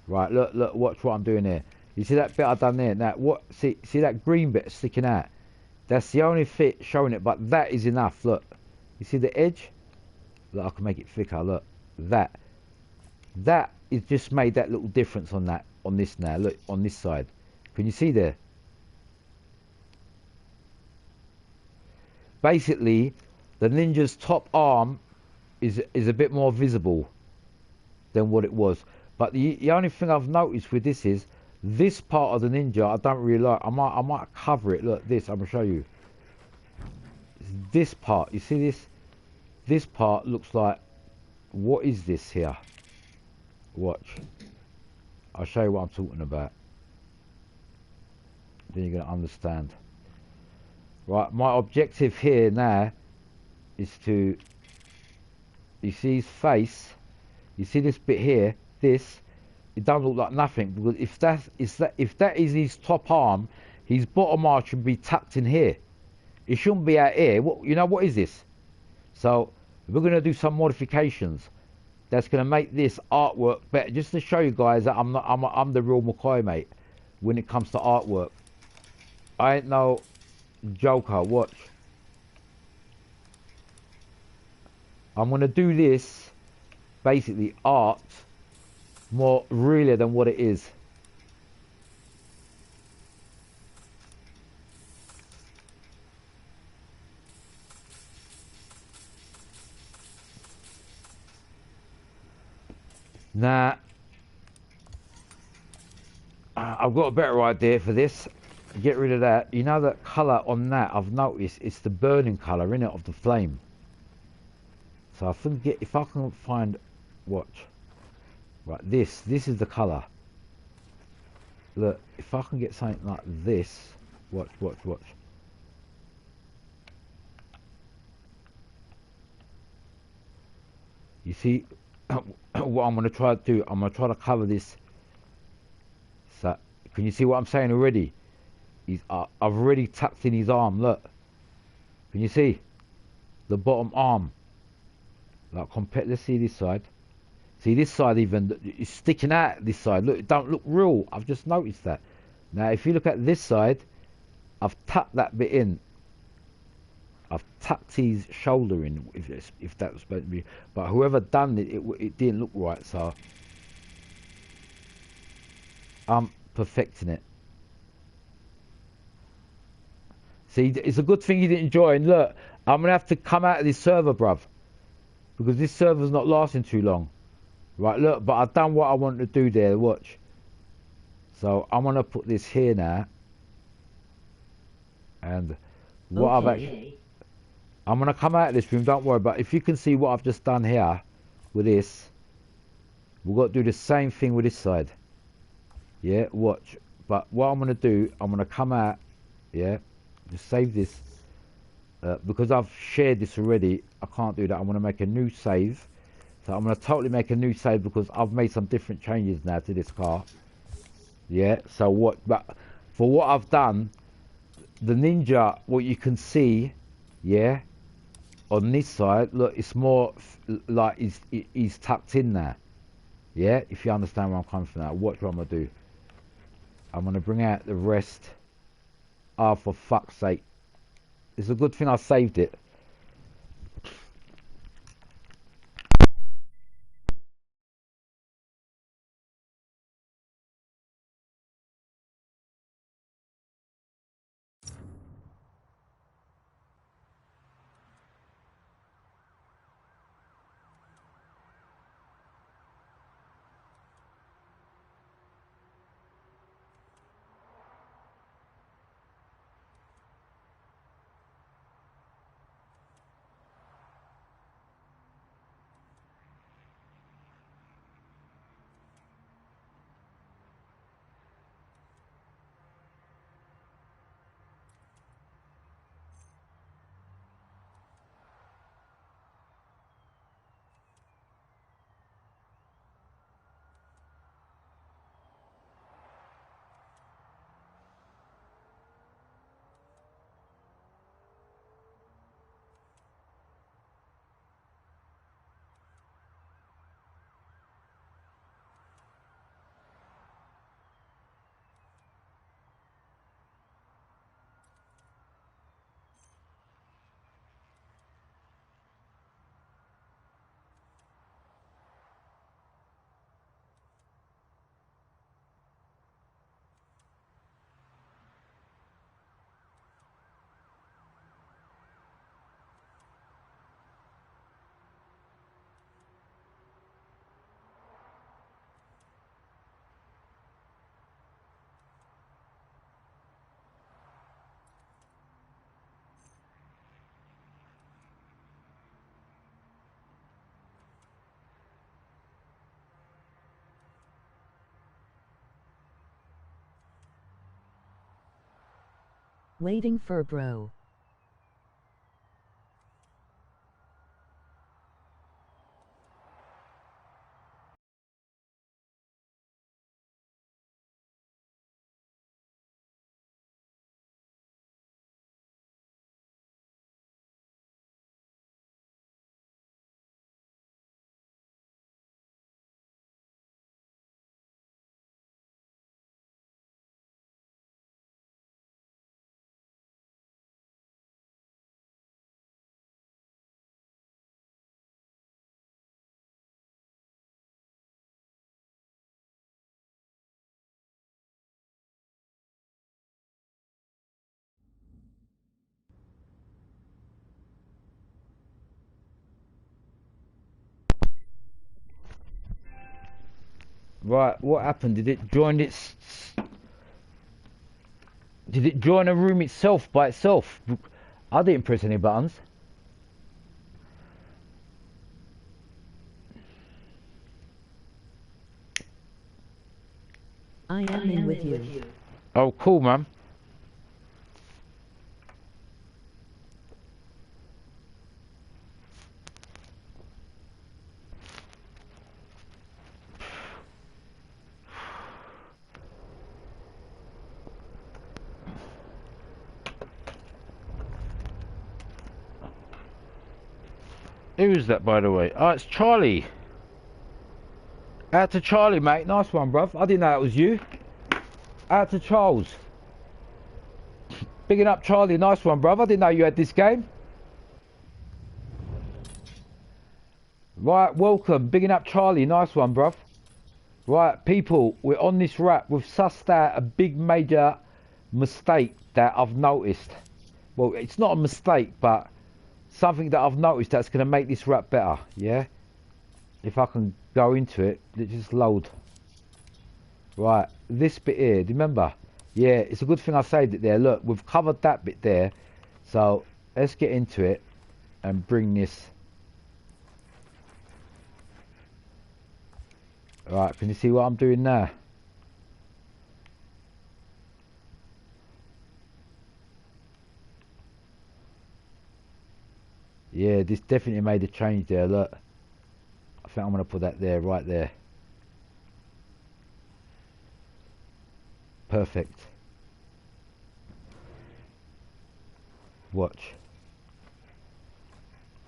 Right, look, watch what I'm doing here. You see that bit I've done there? Now, what? See that green bit sticking out? That's the only fit showing it, but that is enough. Look, you see the edge? Look, I can make it thicker. Look, that is just made that little difference on that, on this now. Look, on this side. Can you see there? Basically, the ninja's top arm is a bit more visible than what it was. But the only thing I've noticed with this is this part of the ninja I don't really like. I might cover it. Look, this I'm gonna show you. This part, you see this? This part looks like, what is this here? Watch. I'll show you what I'm talking about. Then you're gonna understand. Right, my objective here now is to, you see his face, you see this bit here, this, it doesn't look like nothing, because if that is his top arm, his bottom arm should be tucked in here. It shouldn't be out here. You know what is this? So we're going to do some modifications that's going to make this artwork better, just to show you guys that I'm the real McCoy, mate, when it comes to artwork. I ain't no joker. Watch. I'm going to do this basically art more realer than what it is. Now, I've got a better idea for this. Get rid of that. You know that colour on that, I've noticed it's the burning colour, innit, of the flame. So I think if I can find, watch. Right, this is the colour. Look, if I can get something like this, watch. You see, what I'm going to try to do, I'm going to try to cover this. So, can you see what I'm saying already? I've already tucked in his arm, look. Can you see? The bottom arm. Like, let's see this side. See this side even, it's sticking out this side. Look, it don't look real. I've just noticed that. Now, if you look at this side, I've tucked that bit in. I've tucked his shoulder in, if that was supposed to be. But whoever done it, it didn't look right, so I'm perfecting it. See, it's a good thing you didn't join. Look, I'm going to have to come out of this server, bruv. Because this server's not lasting too long. Right, look, but I've done what I want to do there, watch. So I'm going to put this here now. And what I've actually... I'm going to come out of this room, don't worry. But if you can see what I've just done here with this, we've got to do the same thing with this side. Yeah, watch. But what I'm going to do, I'm going to come out, yeah, just save this. Because I've shared this already, I can't do that. I'm going to make a new save. So I'm going to totally make a new save because I've made some different changes now to this car. Yeah, so what, but for what I've done, the Ninja, what you can see, yeah, on this side, look, it's more like he's tucked in there. Yeah, if you understand where I'm coming from now, watch what I'm gonna do. I'm gonna bring out the rest. Oh, for fuck's sake. It's a good thing I saved it. Waiting for bro. Right, what happened? Did it join its... Did it join a room itself by itself? I didn't press any buttons. I am in with you. Oh, cool, man. Who is that, by the way? Oh, it's Charlie. Out to Charlie, mate. Nice one, bruv. I didn't know that was you. Out to Charles. Bigging up Charlie. Nice one, bruv. I didn't know you had this game. Right, welcome. Bigging up Charlie. Nice one, bruv. Right, people. We're on this rap. We've sussed out a big major mistake that I've noticed. Well, it's not a mistake, but something that I've noticed that's going to make this rap better, yeah? If I can go into it, let's just load. Right, this bit here, do you remember? Yeah, it's a good thing I saved it there. Look, we've covered that bit there. So, let's get into it and bring this. Right, can you see what I'm doing now? Yeah, this definitely made a change there, look. I think I'm going to put that there, right there. Perfect. Watch.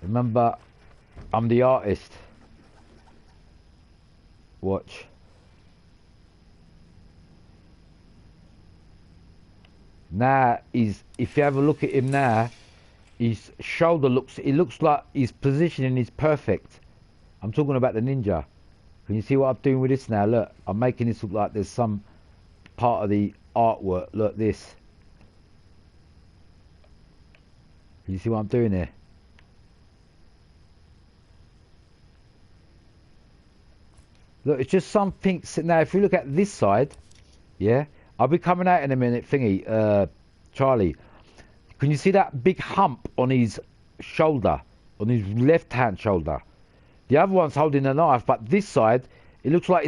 Remember, I'm the artist. Watch. Now if you have a look at him now, his shoulder it looks like his positioning is perfect. I'm talking about the ninja. Can you see what I'm doing with this now? Look, I'm making this look like there's some part of the artwork. Look, this. Can you see what I'm doing here? Look, it's just something. Now, if you look at this side, yeah, I'll be coming out in a minute, thingy, Charlie. Can you see that big hump on his shoulder, on his left-hand shoulder? The other one's holding a knife, but this side, it looks like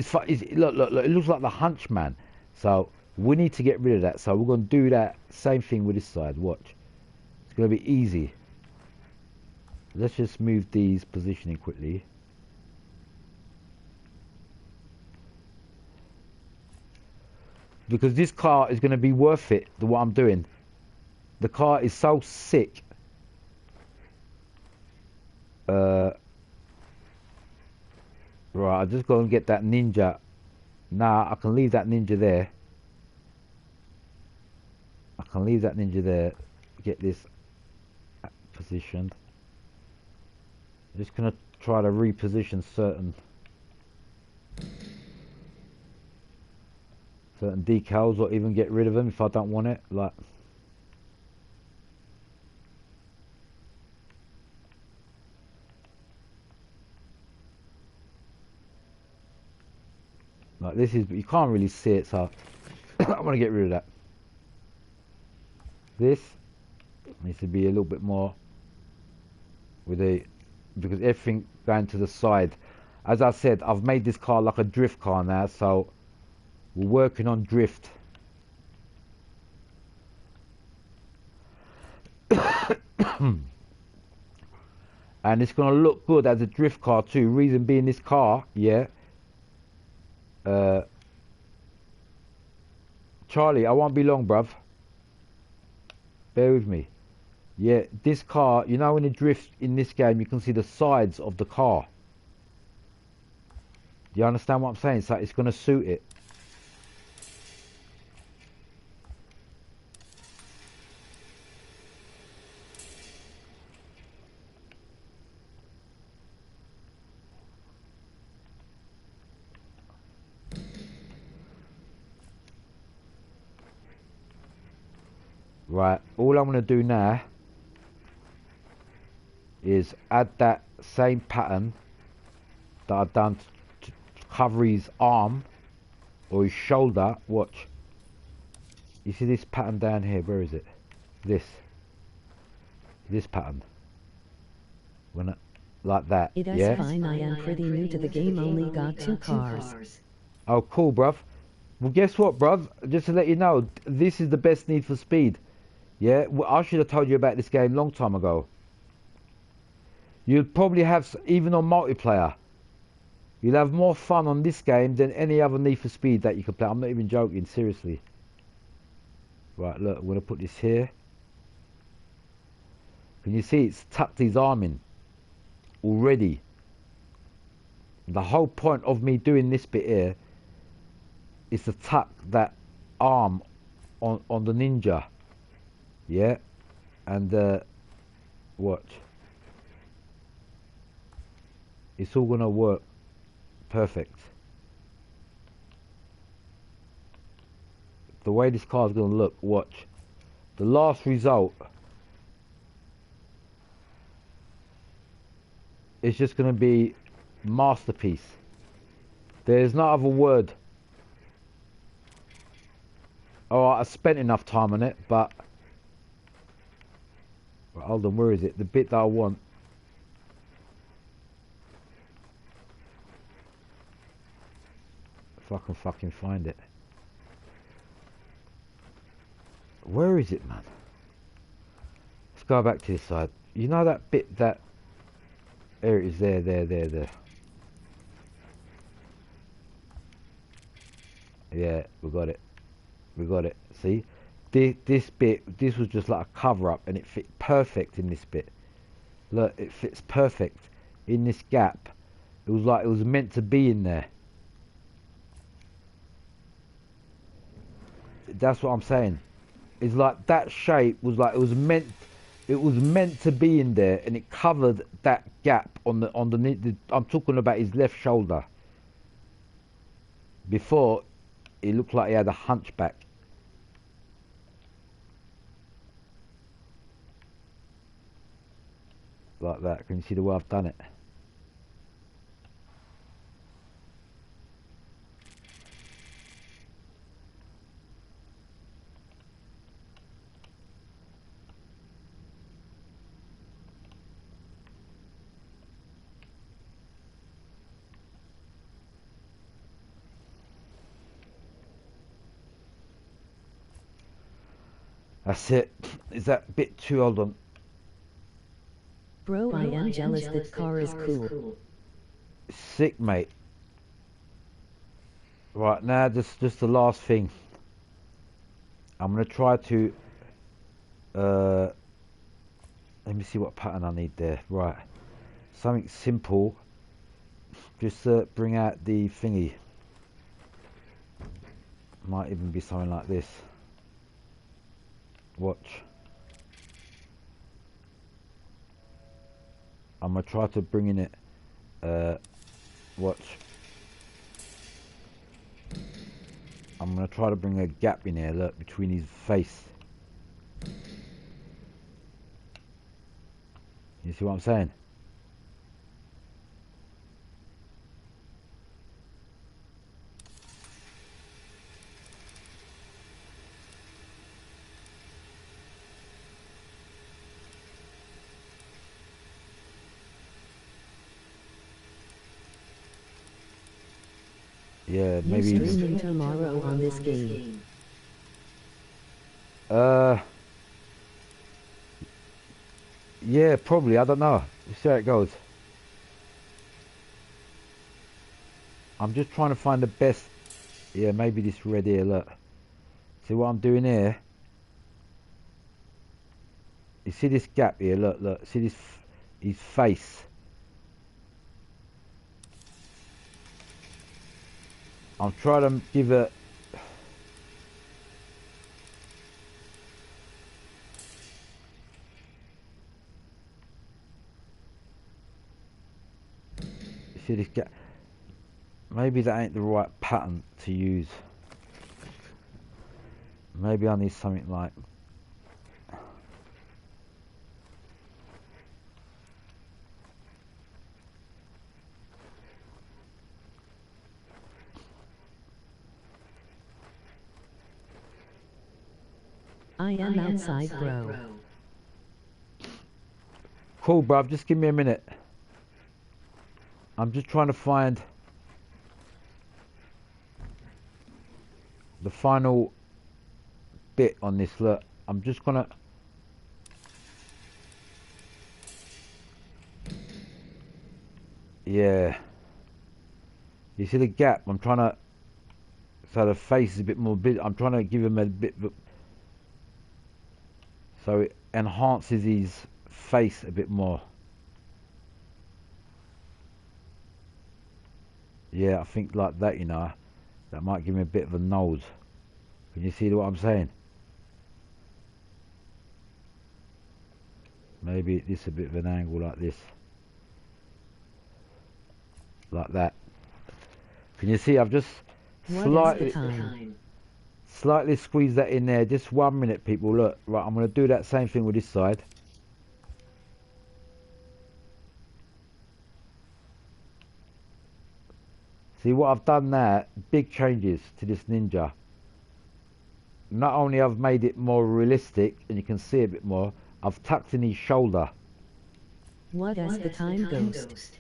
look, it looks like the Hunchman. So we need to get rid of that. So we're going to do that same thing with this side. Watch. It's going to be easy. Let's just move these positioning quickly. Because this car is going to be worth it, what I'm doing. The car is so sick. Right, I just go and get that ninja. Nah, I can leave that ninja there. I can leave that ninja there. Get this positioned. I'm just gonna try to reposition certain decals, or even get rid of them if I don't want it. Like this is, you can't really see it, so I want to get rid of that. This needs to be a little bit more with because everything going to the side. As I said, I've made this car like a drift car now, so we're working on drift. And it's going to look good as a drift car too. Reason being, this car, yeah, Charlie, I won't be long, bruv. Bear with me. Yeah, this car, you know, when it drifts in this game, you can see the sides of the car. Do you understand what I'm saying? So it's going to suit it. Right, all I'm going to do now is add that same pattern that I've done to cover his arm or his shoulder. Watch. You see this pattern down here? Where is it? This pattern. When like that. It is yeah? fine, I am pretty new to the game, only got 2 cars. Oh, cool, bruv. Well, guess what, bruv? Just to let you know, this is the best Need for Speed. Yeah, well, I should have told you about this game long time ago. You'd probably have, even on multiplayer, you'll have more fun on this game than any other Need for Speed that you could play. I'm not even joking, seriously. Right, look, I'm going to put this here. Can you see it's tucked his arm in already? The whole point of me doing this bit here is to tuck that arm on the ninja. Yeah, and watch. It's all gonna work perfect. The way this car's gonna look, watch. The last result is just gonna be masterpiece. There's no other word. Oh, I spent enough time on it, but hold on, where is it? The bit that I want. If I can fucking find it. Where is it, man? Let's go back to this side. You know that bit that... There it is, there. Yeah, we got it. See? This bit, this was just like a cover up, and it fit perfect in this bit. Look, it fits perfect in this gap. It was like it was meant to be in there. That's what I'm saying. It's like that shape was like it was meant to be in there, and it covered that gap on the I'm talking about his left shoulder. Before, it looked like he had a hunchback. Like that. Can you see the way I've done it? That's it. Is that a bit too old on? Bro, I am jealous that car is cool. Sick, mate. Right, now just the last thing. I'm gonna try to let me see what pattern I need there. Right. Something simple. Just bring out the thingy. Might even be something like this. Watch. I'm gonna try to bring in it. Watch. I'm gonna try to bring a gap in here, look, between his face. You see what I'm saying? Yeah, maybe. You streaming tomorrow on this game? Yeah, probably. I don't know. We'll see how it goes. I'm just trying to find the best. Yeah, maybe this red here. Look. See what I'm doing here? You see this gap here? Look, look. See this? His face. I'm trying to give it. You see this gap? Maybe that ain't the right pattern to use. Maybe I need something like. I am outside, bro. Cool, bruv. Just give me a minute. I'm just trying to find the final bit on this. Look, I'm just gonna. Yeah. You see the gap? I'm trying to. So the face is a bit more. I'm trying to give him a bit. So it enhances his face a bit more. Yeah, I think like that, you know. That might give me a bit of a nose. Can you see what I'm saying? Maybe this a bit of an angle like this. Like that. Can you see? I've just slightly squeezed that in there. Just 1 minute, people. Look, right, I'm going to do that same thing with this side. See what I've done there? Big changes to this ninja. Not only I've made it more realistic, and you can see a bit more, I've tucked in his shoulder. What is the time, Ghost?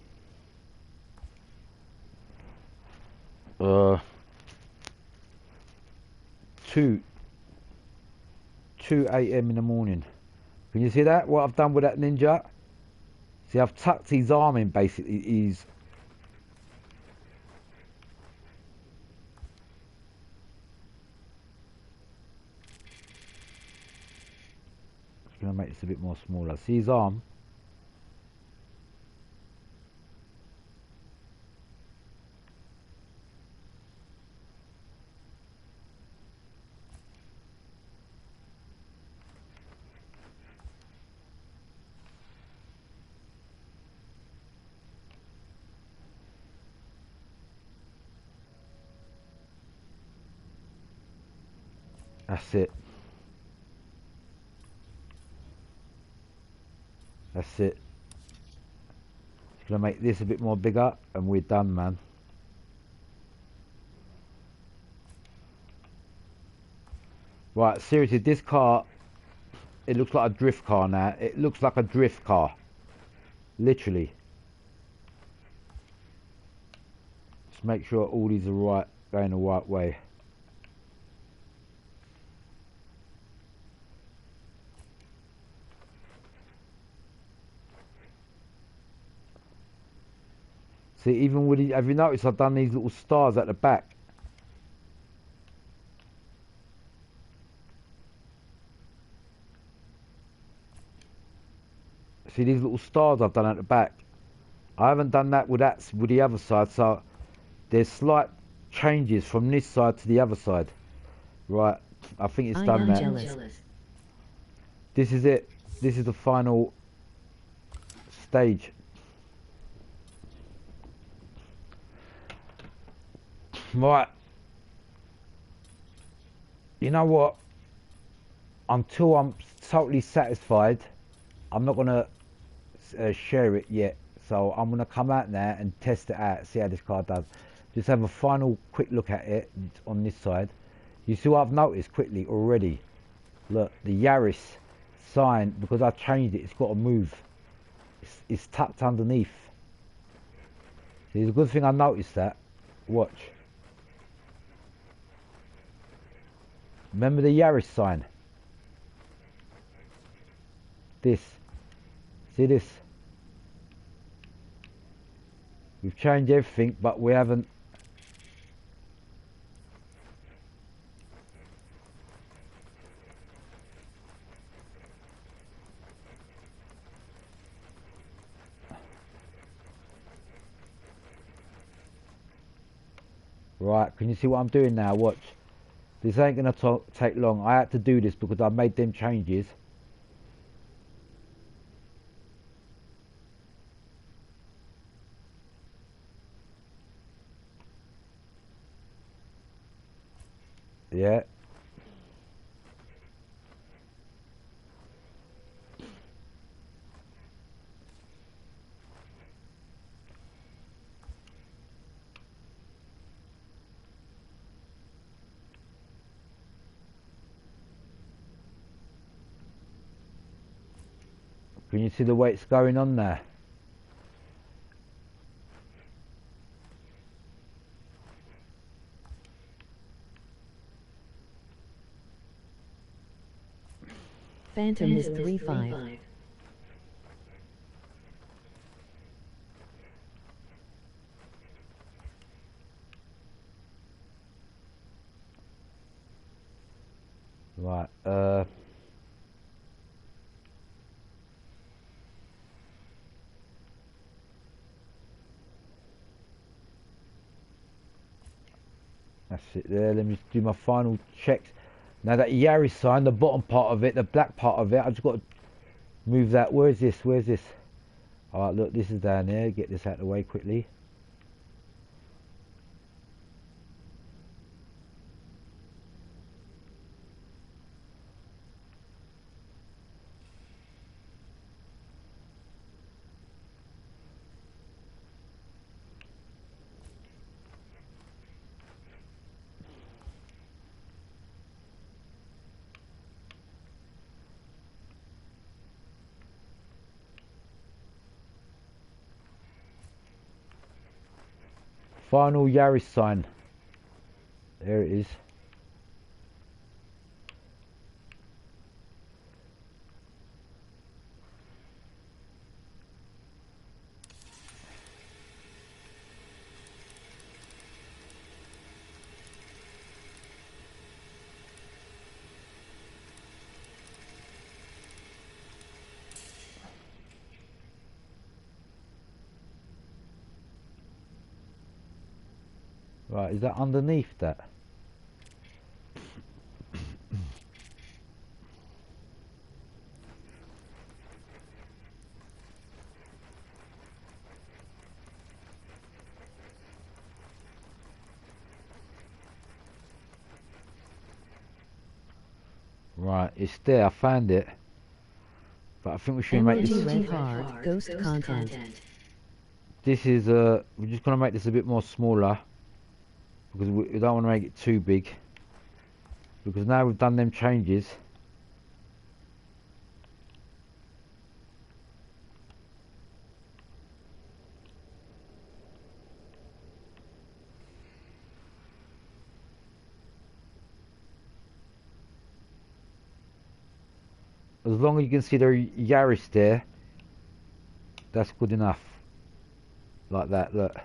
2 a.m. in the morning. Can you see that? What I've done with that ninja? See, I've tucked his arm in, basically. He's... Just going to make this a bit more smaller. See his arm? That's it. That's it. Just gonna make this a bit more bigger and we're done, man. Right, seriously, this car, it looks like a drift car now. It looks like a drift car. Literally. Just make sure all these are right, going the right way. See, even with have you noticed I've done these little stars at the back? See these little stars I've done at the back? I haven't done that with the other side, so there's slight changes from this side to the other side. Right, I think it's done now. This is it. This is the final stage. Right. You know what? Until I'm totally satisfied, I'm not gonna share it yet. So I'm gonna come out now and test it out, see how this car does. Just have a final quick look at it on this side. You see what I've noticed quickly already? Look, the Yaris sign, because I changed it, it's got to move. It's tucked underneath. See, it's a good thing I noticed that. Watch. Remember the Yaris sign? This. See this? We've changed everything, but we haven't. Right, can you see what I'm doing now? Watch. This ain't going to take long. I had to do this because I made them changes. Yeah. Can you see the way it's going on there? Phantom is 3-5. Right, that's it there. Let me do my final checks. Now that Yaris sign, the bottom part of it, the black part of it, I've just got to move that. Where is this? Where's this? Alright, look, this is down there. Get this out of the way quickly. Final Yaris sign. There it is. Right, is that underneath that? Right, it's there. I found it. But I think we should make Energy this. Red Hard, Ghost Content. This is we're just gonna make this a bit more smaller because we don't want to make it too big. Because now we've done them changes. As long as you can see the Yaris there, that's good enough. Like that, look.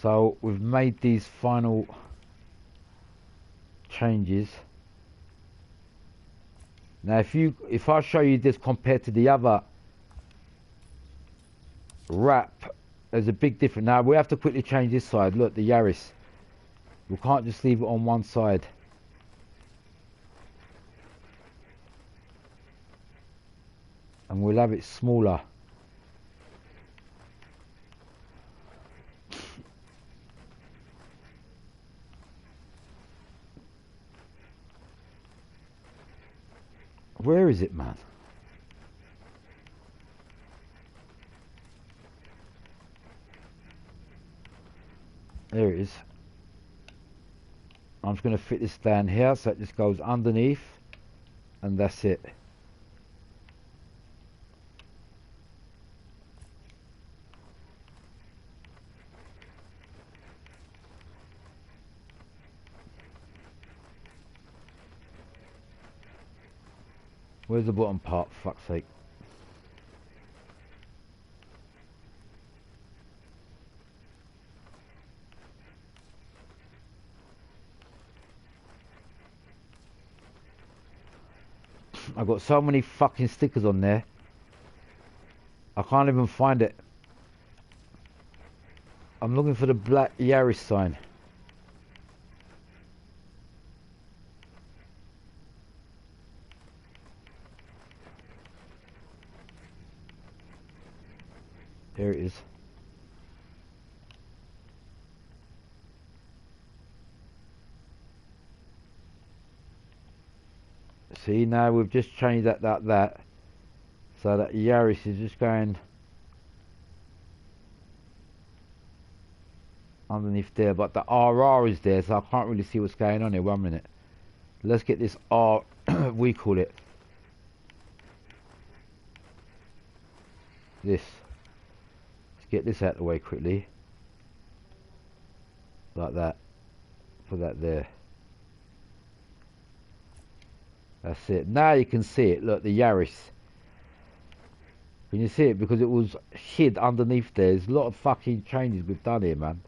So we've made these final changes. Now if I show you this compared to the other wrap, there's a big difference. Now we have to quickly change this side. Look, the Yaris. We can't just leave it on one side. And we'll have it smaller. Where is it, man? There it is. I'm just going to fit this down here so it just goes underneath, and that's it. Where's the bottom part, for fuck's sake? I've got so many fucking stickers on there. I can't even find it. I'm looking for the black Yaris sign. There it is. See, now we've just changed that. So that Yaris is just going underneath there, but the RR is there, so I can't really see what's going on here. 1 minute. Let's get this R, we call it. This. Let's get this out of the way quickly. Like that. Put that there. That's it. Now you can see it. Look, the Yaris. Can you see it? Because it was hid underneath there. There's a lot of fucking changes we've done here, man.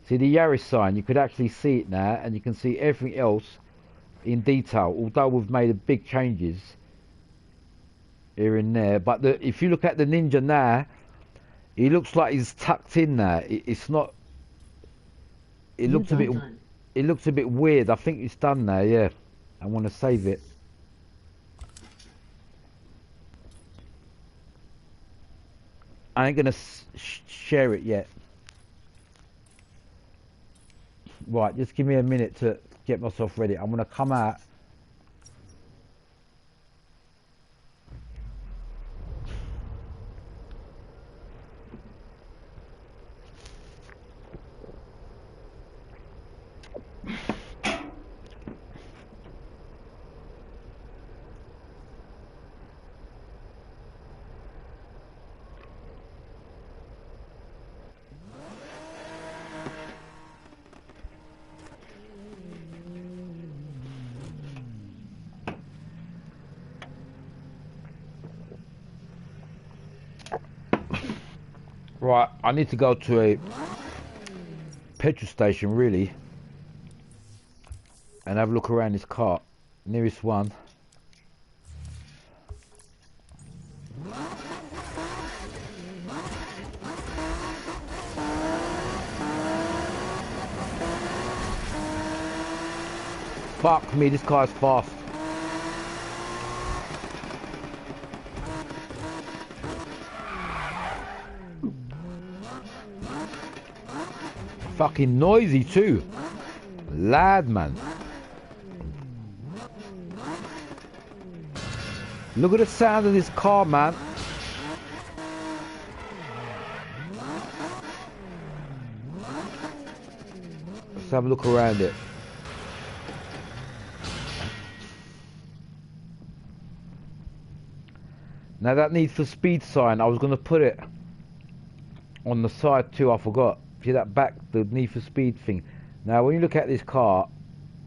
See the Yaris sign? You could actually see it now, and you can see everything else in detail. Although we've made big changes here and there. But if you look at the Ninja now, he looks like he's tucked in now. It's not. It looks a bit. It looks a bit weird. I think it's done now. Yeah. I want to save it. I ain't gonna share it yet. Right, just give me a minute to get myself ready. I'm gonna come out. Right, I need to go to a petrol station, really, and have a look around this car. Nearest one. Fuck me, this car's fast. Fucking noisy too. Lad, man. Look at the sound of this car, man. Let's have a look around it. Now that needs the speed sign. I was going to put it on the side too. I forgot. See that back, the Need for Speed thing. Now when you look at this car,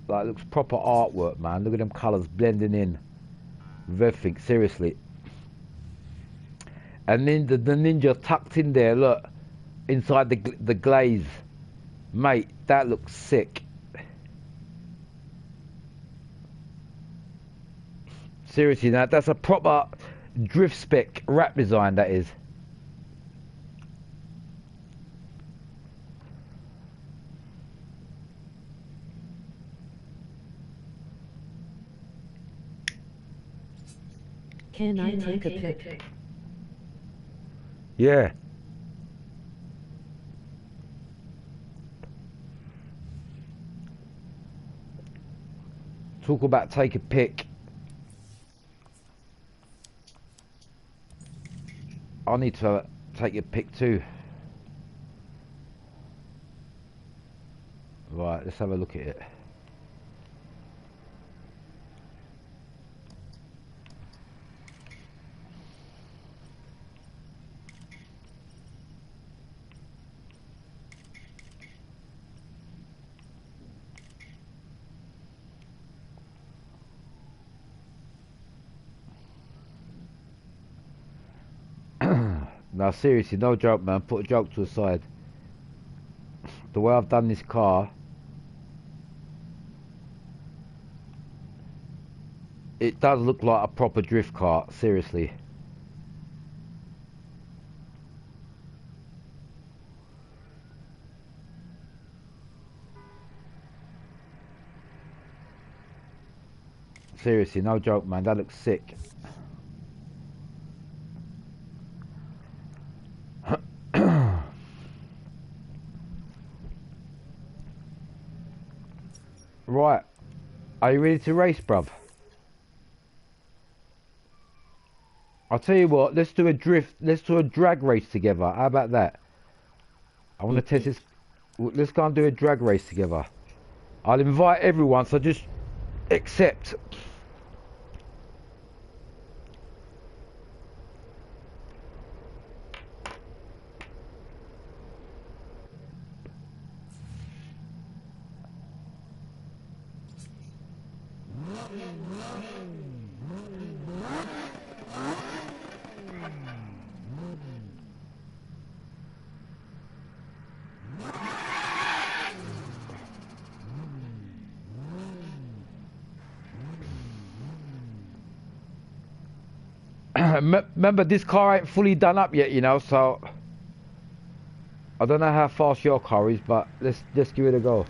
like, it looks proper artwork, man. Look at them colours blending in with everything. Seriously. And then the Ninja tucked in there. Look, inside the glaze, mate. That looks sick. Seriously, now that's a proper drift spec wrap design, that is. Can I take a pic? Yeah. Talk about take a pic. I need to take a pic too. Right, let's have a look at it. Now seriously, no joke, man. Put a joke to the side. The way I've done this car, it does look like a proper drift car. Seriously. Seriously, no joke, man. That looks sick. Right, are you ready to race, bruv? I'll tell you what, let's do a drag race together. How about that? I want to test this. Let's go and do a drag race together. I'll invite everyone, so just accept. Remember, this car ain't fully done up yet, you know, so I don't know how fast your car is, but let's give it a go.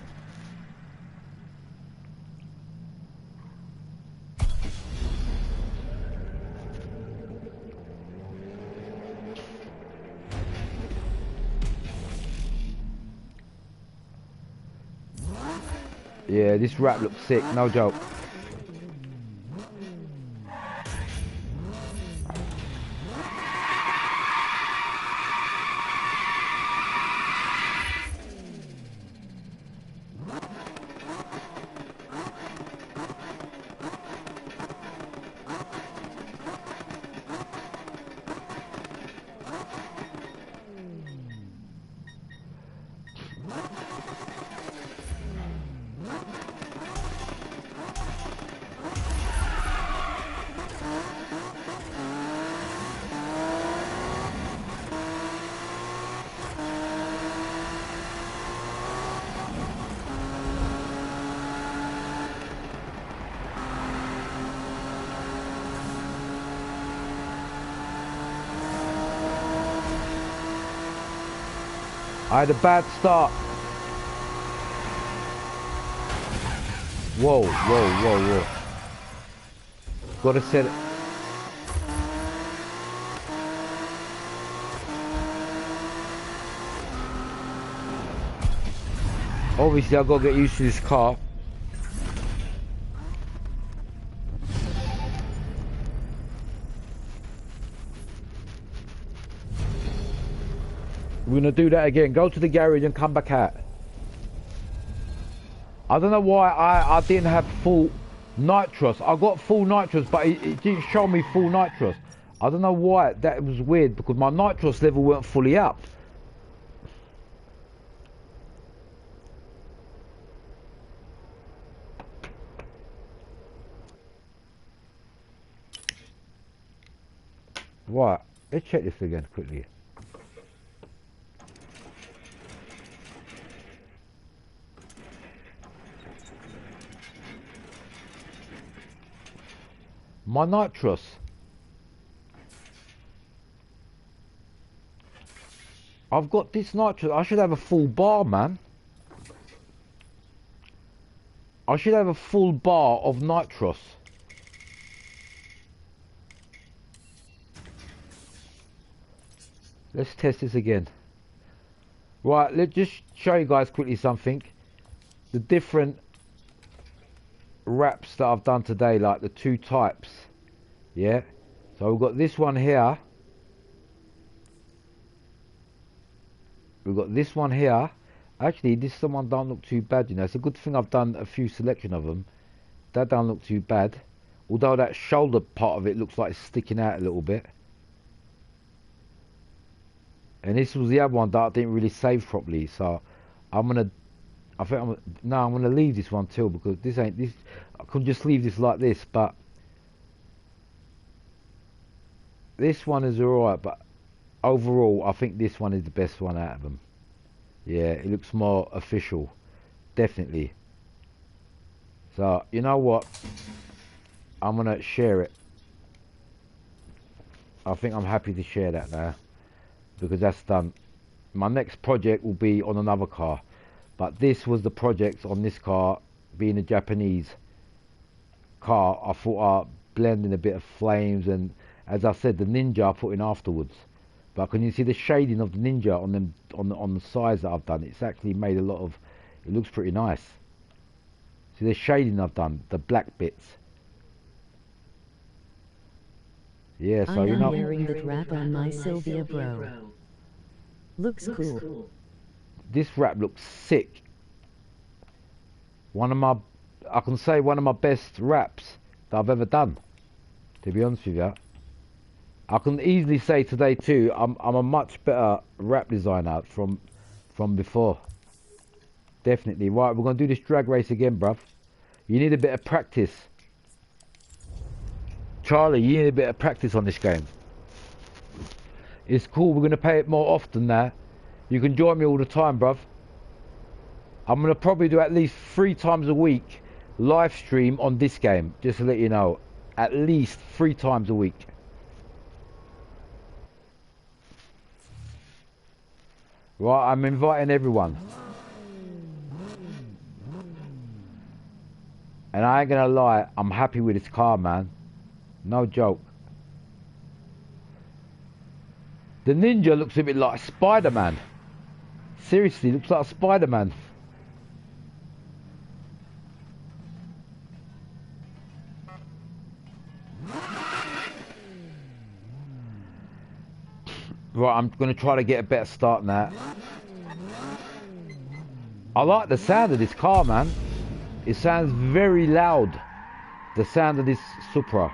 Yeah, this wrap looks sick, no joke. I had a bad start. Whoa, whoa, whoa, whoa. Gotta set it. Obviously, I've got to get used to this car. We're going to do that again. Go to the garage and come back out. I don't know why I didn't have full nitrous. I got full nitrous, but it didn't show me full nitrous. I don't know why. That was weird because my nitrous level weren't fully up. Right, let's check this again quickly. My nitrous. I've got this nitrous. I should have a full bar, man. I should have a full bar of nitrous. Let's test this again. Right, let's just show you guys quickly something. The different wraps that I've done today, like the two types. Yeah, so we've got this one here. We've got this one here. Actually, this one don't look too bad, you know. It's a good thing I've done a few selection of them. That don't look too bad. Although that shoulder part of it looks like it's sticking out a little bit. And this was the other one that I didn't really save properly, so I'm gonna leave this one too, because this ain't this. I could just leave this like this, but this one is alright. But overall, I think this one is the best one out of them. Yeah, it looks more official, definitely. So you know what? I'm gonna share it. I think I'm happy to share that now, because that's done. My next project will be on another car, but this was the project on this car, being a Japanese car. I thought I'd blend in a bit of flames, and as I said, the Ninja I put in afterwards. But can you see the shading of the Ninja on them, on the sides that I've done? It's actually made a lot of. It looks pretty nice. See the shading I've done, the black bits. Yeah, so you know. I'm wearing that wrap on my Sylvia bro. Looks cool. This wrap looks sick. I can say one of my best wraps that I've ever done, to be honest with you. I can easily say today too, I'm a much better wrap designer from before. Definitely. Right, we're going to do this drag race again, bruv. You need a bit of practice. Charlie, you need a bit of practice on this game. It's cool, we're going to play it more often now. You can join me all the time, bruv. I'm going to probably do at least 3 times a week live stream on this game, just to let you know. At least 3 times a week. Right, I'm inviting everyone. And I ain't gonna lie, I'm happy with this car, man. No joke. The Ninja looks a bit like Spider-Man. Seriously, looks like Spider-Man. Right, I'm going to try to get a better start now. I like the sound of this car, man. It sounds very loud. The sound of this Supra.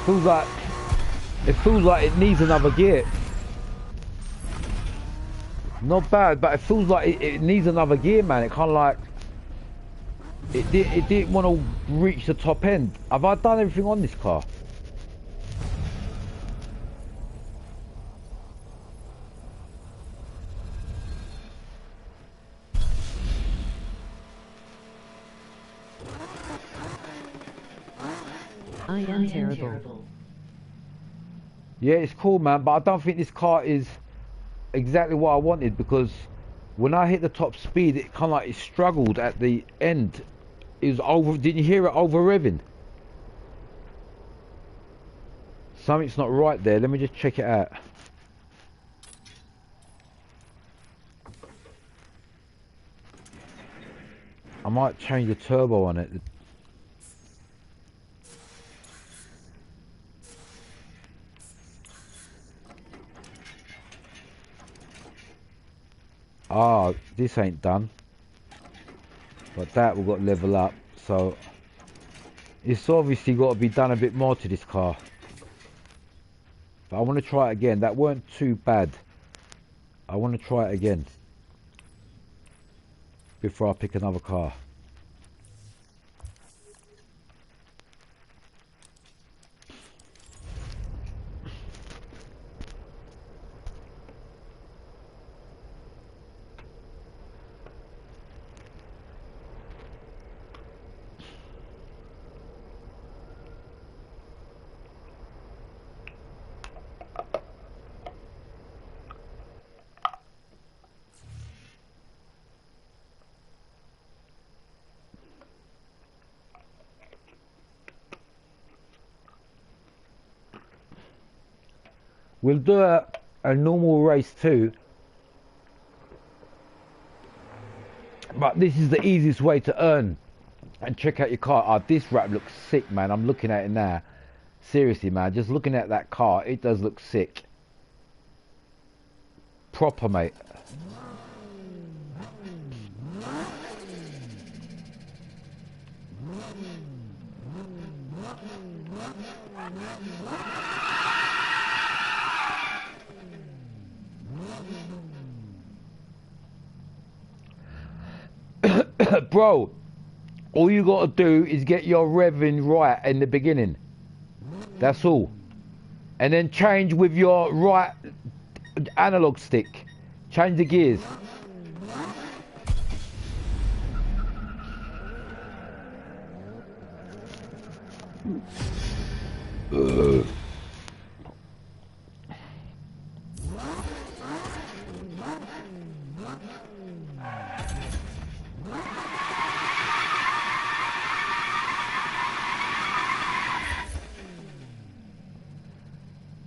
It feels like it needs another gear. Not bad, but it feels like it needs another gear, man. It kind of like it didn't want to reach the top end. Have I done everything on this car? I am terrible. Yeah, it's cool, man, but I don't think this car is exactly what I wanted, because when I hit the top speed, it kind of like it struggled at the end. It was over. Didn't you hear it over revving? Something's not right there. Let me just check it out. I might change the turbo on it. Ah, this ain't done. But that we've got to level up. So it's obviously got to be done a bit more to this car. But I want to try it again. That weren't too bad. I want to try it again before I pick another car. We'll do a normal race too, but this is the easiest way to earn and check out your car. Oh, this wrap looks sick, man. I'm looking at it now. Seriously, man, just looking at that car, it does look sick. Proper, mate. Bro, all you got to do is get your revving right in the beginning. That's all. And then change with your right analog stick. Change the gears.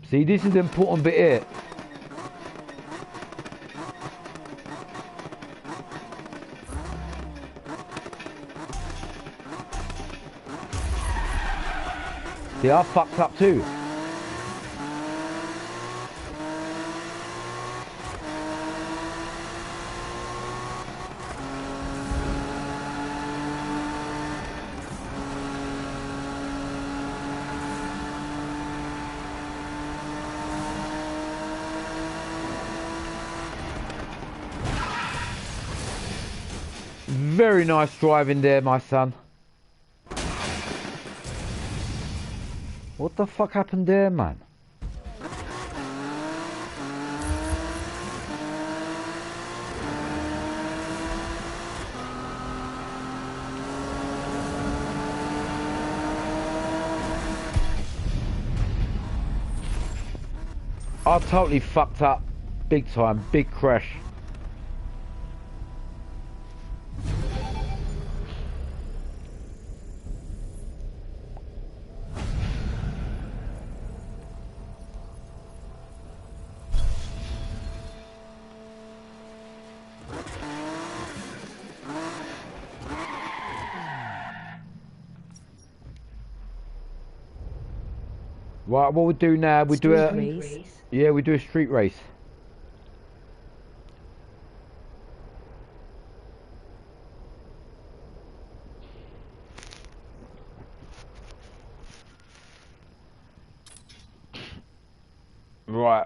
See, this is the important bit here. See, I fucked up too. Very nice driving there, my son. What the fuck happened there, man? I totally fucked up. Big time. Big crash. Right, what we do now, we do a race. Yeah, we do a street race. Right,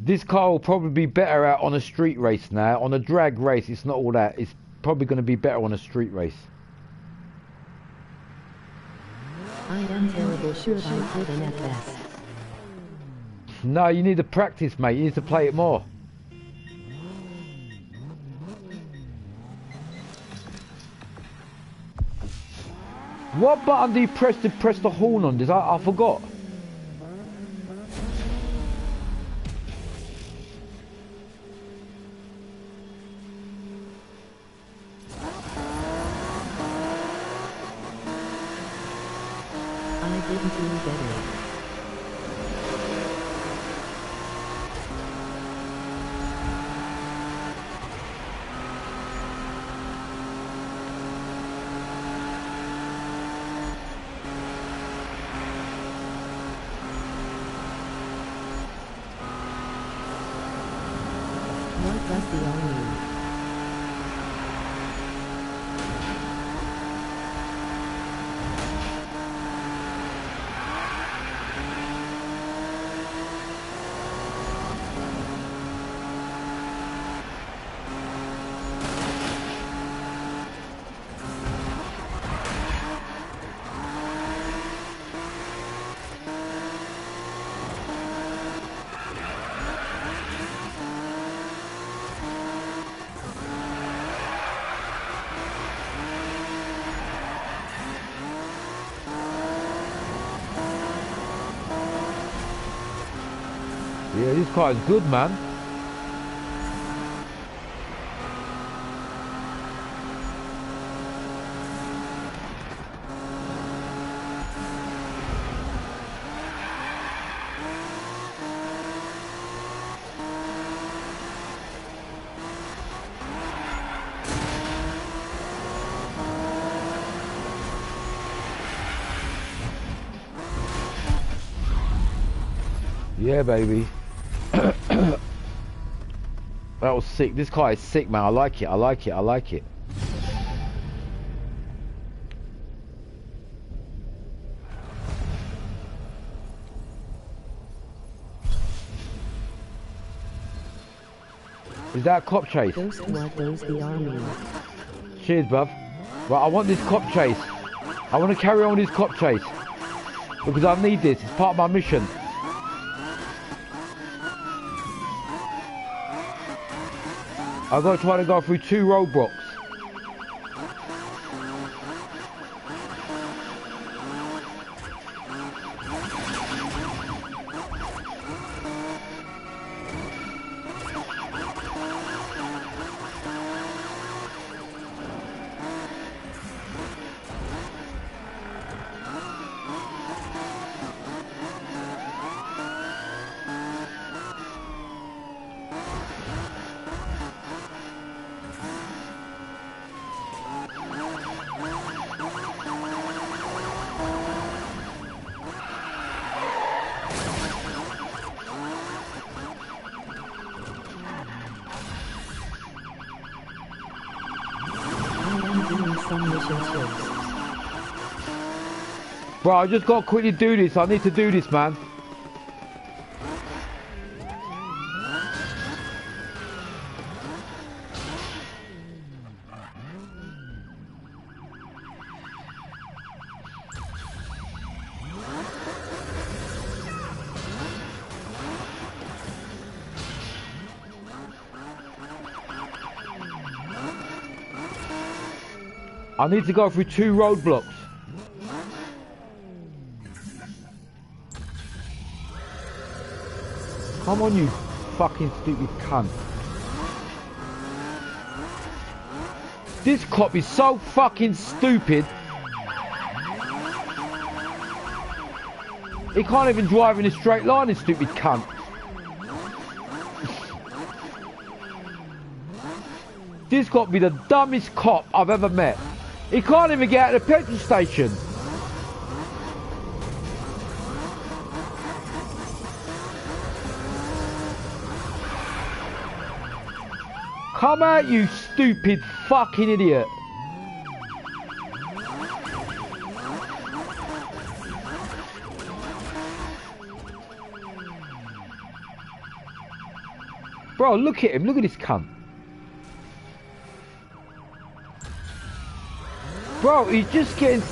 this car will probably be better out on a street race now. On a drag race, it's not all that. It's probably going to be better on a street race. I am terrible. Should I put an FS? No, you need to practice, mate. You need to play it more. What button do you press to press the horn on this? I forgot. I didn't do better. What does the R mean? Yeah, this car is good, man. Yeah, baby. That was sick. This car is sick, man. I like it. I like it. I like it. Is that a cop chase? Ghost, what does the R mean? Cheers, bruv. Right, I want this cop chase. I want to carry on with this cop chase. Because I need this. It's part of my mission. I've got to try to go through 2 roadblocks. Bro, I just got to quickly do this. I need to do this, man. I need to go through 2 roadblocks. Come on, you fucking stupid cunt. This cop is so fucking stupid. He can't even drive in a straight line, this stupid cunt. This got to be the dumbest cop I've ever met. He can't even get out of the petrol station. Come out, you stupid fucking idiot. Bro, look at him. Look at this cunt. Bro, he's just getting...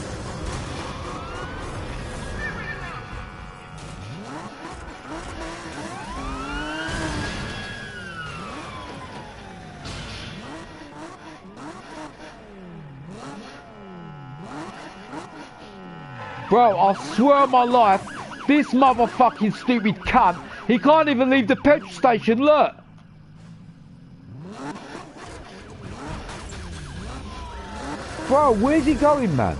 Bro, I swear on my life, this motherfucking stupid cunt, he can't even leave the petrol station, look! Bro, where's he going, man?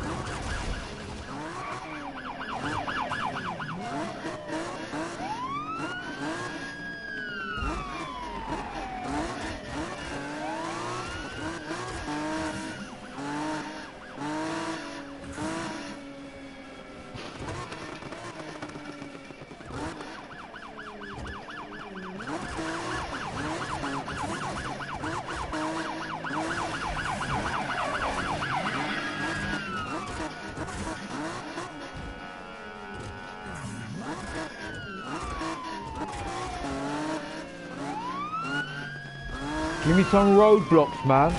Give me some roadblocks, man.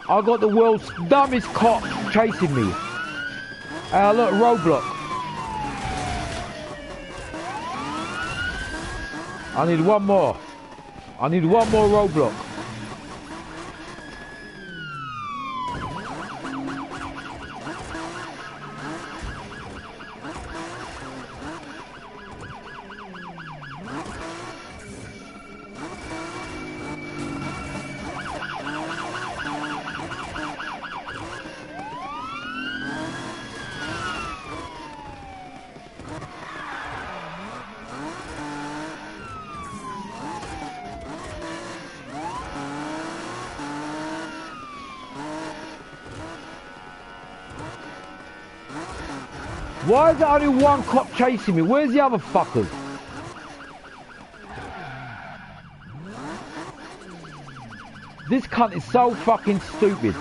I got the world's dumbest cop chasing me. Look, roadblock. I need one more. I need one more roadblock. Why is there only one cop chasing me? Where's the other fuckers? This cunt is so fucking stupid.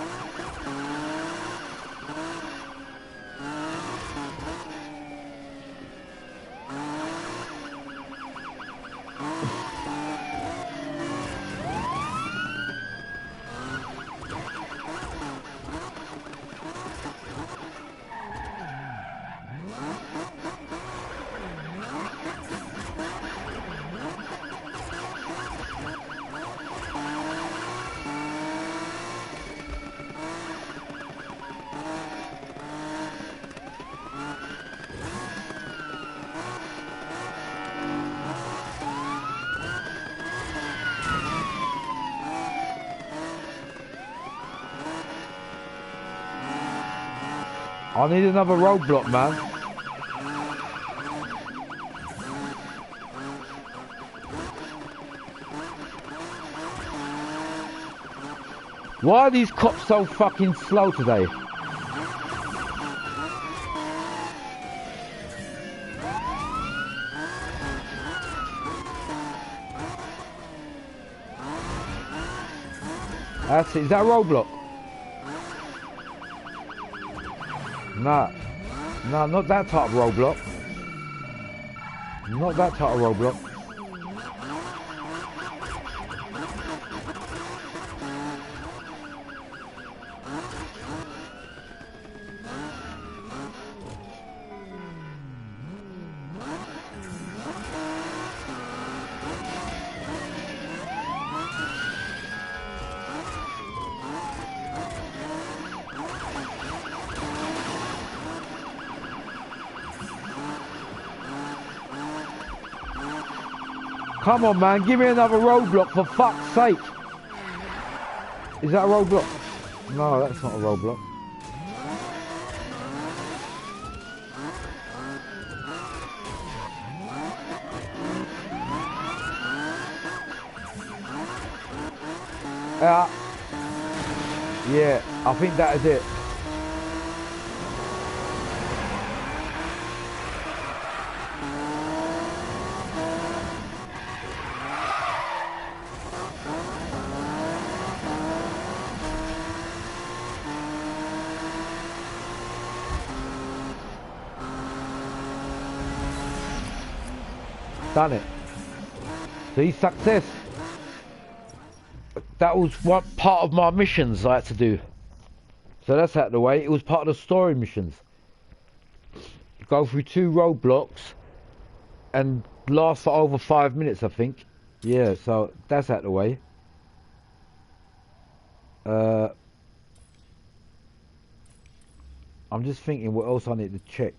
I need another roadblock, man. Why are these cops so fucking slow today? That's it. Is that a roadblock? Nah, not that type of roadblock. Not that type of roadblock. Come on, man, give me another roadblock for fuck's sake. Is that a roadblock? No, that's not a roadblock. Yeah, I think that is it. Done it. See, success. That was one part of my missions I had to do. So that's out of the way. It was part of the story missions. Go through 2 roadblocks and last for over 5 minutes, I think. Yeah, so that's out of the way. I'm just thinking what else I need to check.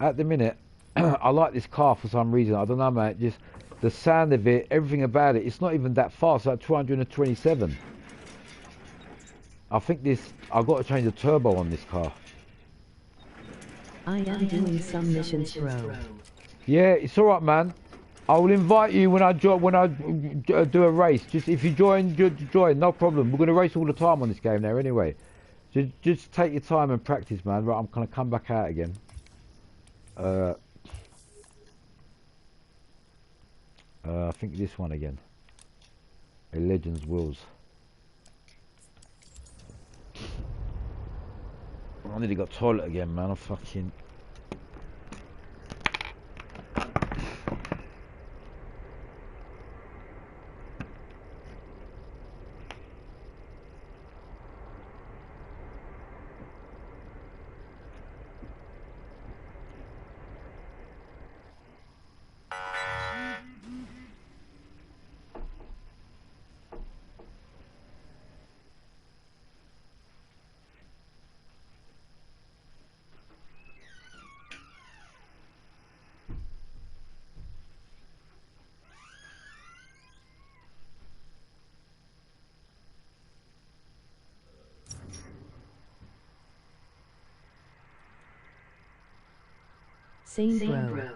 At the minute, I like this car for some reason. I don't know, man. Just the sound of it, everything about it. It's not even that fast. Like 227. I think this. I've got to change the turbo on this car. I am doing some missions, bro. Yeah, it's all right, man. I will invite you when I do a race. Just if you join, join. No problem. We're gonna race all the time on this game now, anyway. Just take your time and practice, man. Right, I'm gonna come back out again. I think this one again. A Legends Wills. I nearly got toilet again, man. I'm fucking. Same bro.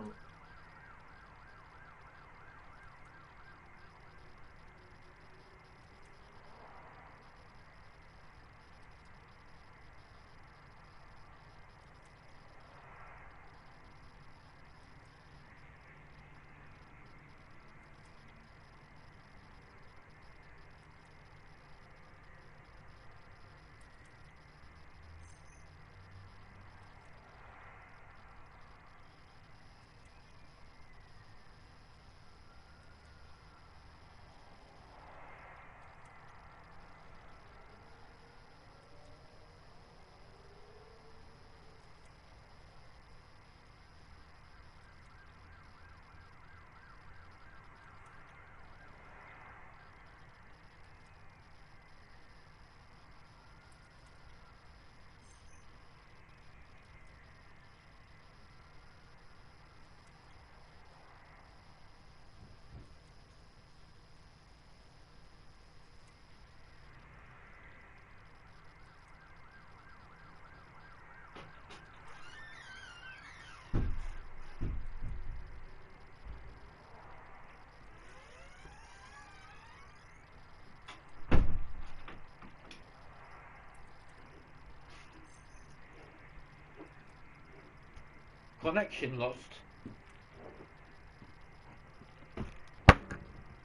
Connection lost.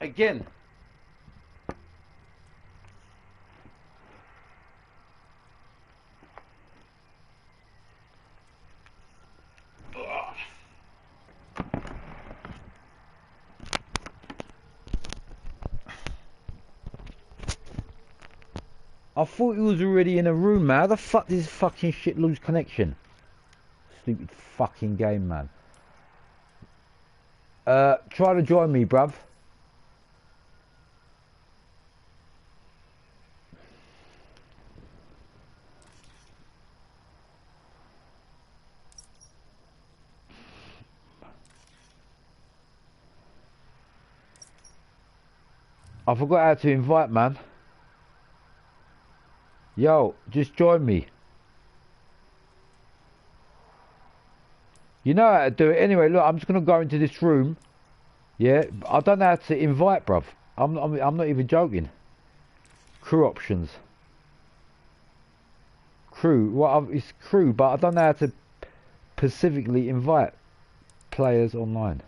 Again. I thought he was already in a room, man. How the fuck did this fucking shit lose connection? Stupid fucking game, man. Try to join me, bruv. I forgot how to invite, man. Yo, just join me. You know how to do it. Anyway, look, I'm just gonna go into this room. Yeah, I don't know how to invite, bruv. I'm not even joking. Crew options. Crew. Well, it's crew, but I don't know how to specifically invite players online.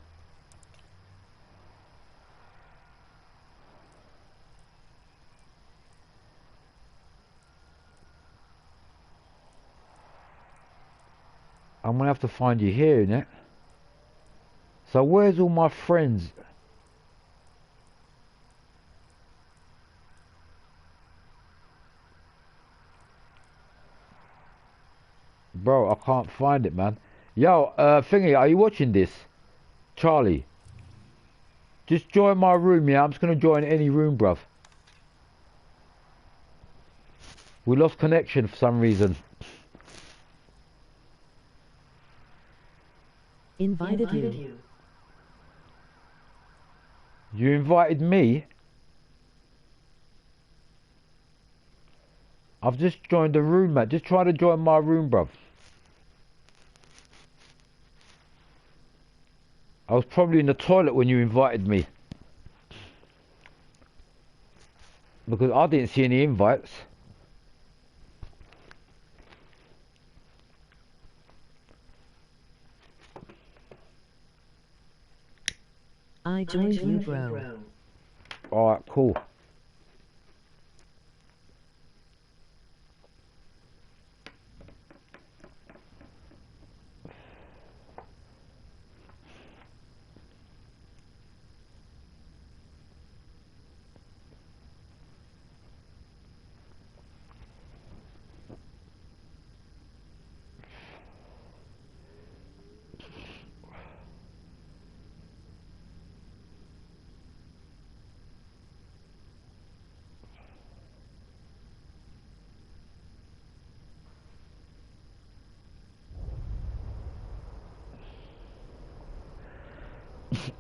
I'm gonna have to find you here, innit? So where's all my friends? Bro, I can't find it, man. Yo, thingy, are you watching this? Charlie. Just join my room, yeah? I'm just gonna join any room, bruv. We lost connection for some reason. Invited you. You invited me? I've just joined the room, mate. Just try to join my room, bruv. I was probably in the toilet when you invited me. Because I didn't see any invites. I joined you, bro. Alright, cool.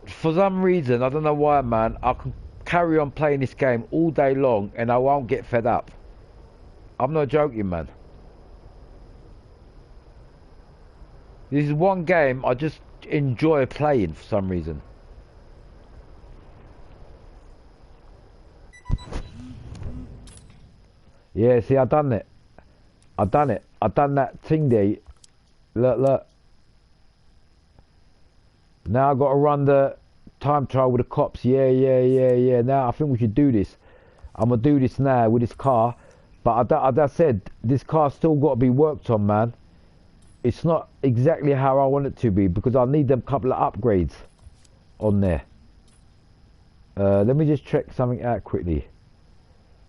For some reason, I don't know why, man, I can carry on playing this game all day long and I won't get fed up. I'm not joking, man. This is one game I just enjoy playing for some reason. Yeah, see, I done it. I done it. I done that thing there. Look, look. Now I got to run the time trial with the cops. Yeah. Now I think we should do this. I'm gonna do this now with this car. But as I said, this car's still got to be worked on, man. It's not exactly how I want it to be because I need them couple of upgrades on there. Let me just check something out quickly.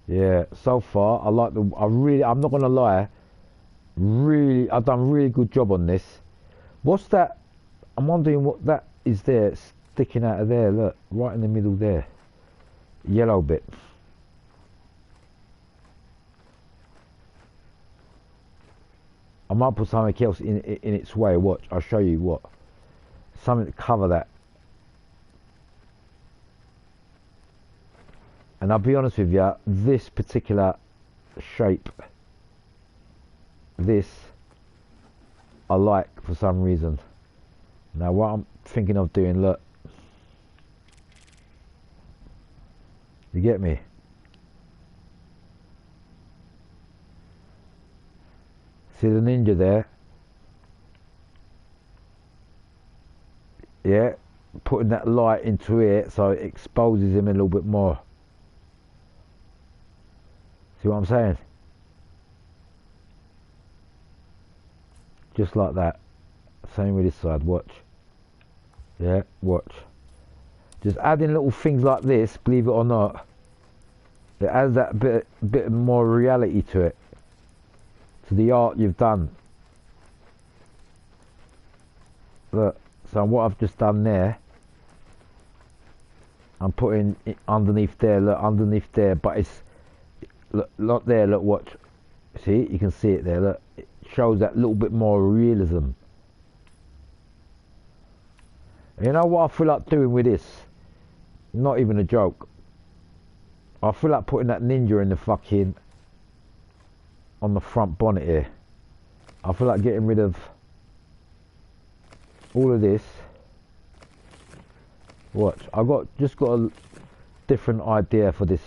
Yeah, so far I'm not gonna lie, I've done a really good job on this. What's that? I'm wondering what that is there, sticking out of there, look, right in the middle there. Yellow bit. I might put something else in its way, watch, I'll show you what. Something to cover that. And I'll be honest with you, this particular shape, this, I like for some reason. Now what I'm thinking of doing, look. You get me? See the ninja there? Yeah, putting that light into it so it exposes him a little bit more. See what I'm saying? Just like that. Same with this side, watch. Yeah, watch. Just adding little things like this, believe it or not, it adds that bit more reality to it. To the art you've done. Look, so what I've just done there, I'm putting it underneath there, look, underneath there, but it's, look, not there, look, watch. See, you can see it there, look. It shows that little bit more realism. You know what I feel like doing with this? Not even a joke. I feel like putting that Ninja in the fucking, on the front bonnet here. I feel like getting rid of all of this. Watch, just got a different idea for this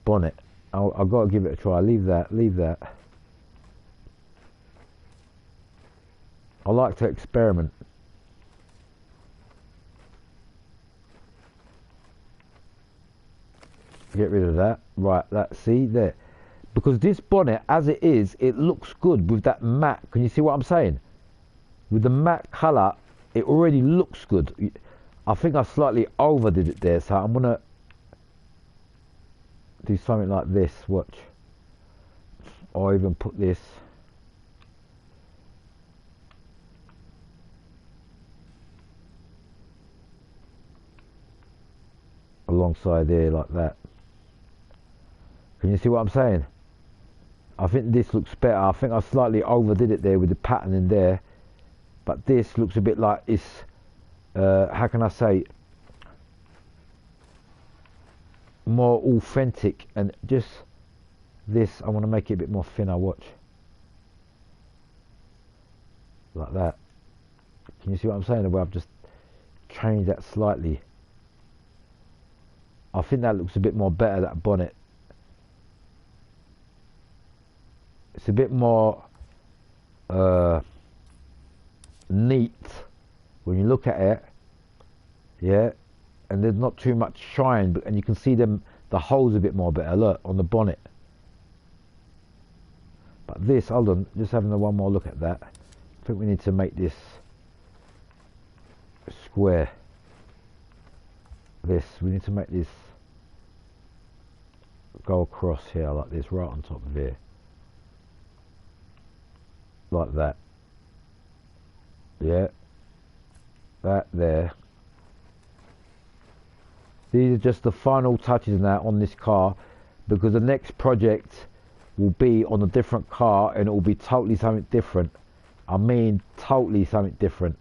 bonnet. I've got to give it a try. Leave that. I like to experiment. Get rid of that. Right, see there. Because this bonnet, as it is, it looks good with that matte. Can you see what I'm saying? With the matte colour, it already looks good. I think I slightly overdid it there, so I'm gonna do something like this. Watch. Or even put this. Alongside there, like that. Can you see what I'm saying? I think this looks better. I think I slightly overdid it there with the pattern in there. But this looks a bit like it's, how can I say, more authentic. And just this, I want to make it a bit more thinner. Watch. Like that. Can you see what I'm saying? The way I've just changed that slightly. I think that looks a bit more better, that bonnet. It's a bit more neat when you look at it, yeah, and there's not too much shine, and you can see the holes a bit more better, look, on the bonnet. But this, hold on, just having one more look at that. I think we need to make this square. We need to make this go across here like this, right on top of here. Like that. Yeah. That there. These are just the final touches now on this car, because the next project will be on a different car and it will be totally something different. I mean totally something different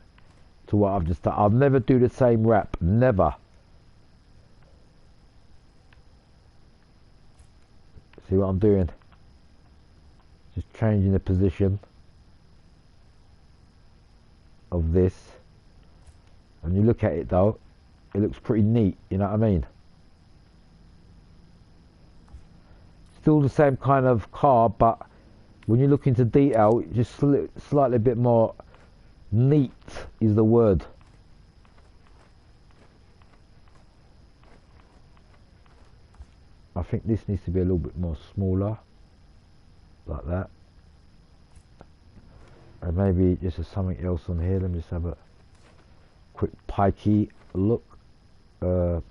to what I've just done. I'll never do the same wrap. Never. See what I'm doing? Just changing the position of this. And you look at it though, it looks pretty neat, you know what I mean? Still the same kind of car, but when you look into detail, it's just slightly a bit more neat is the word. I think this needs to be a little bit more smaller, like that. And maybe just something else on here. Let me just have a quick pikey look. You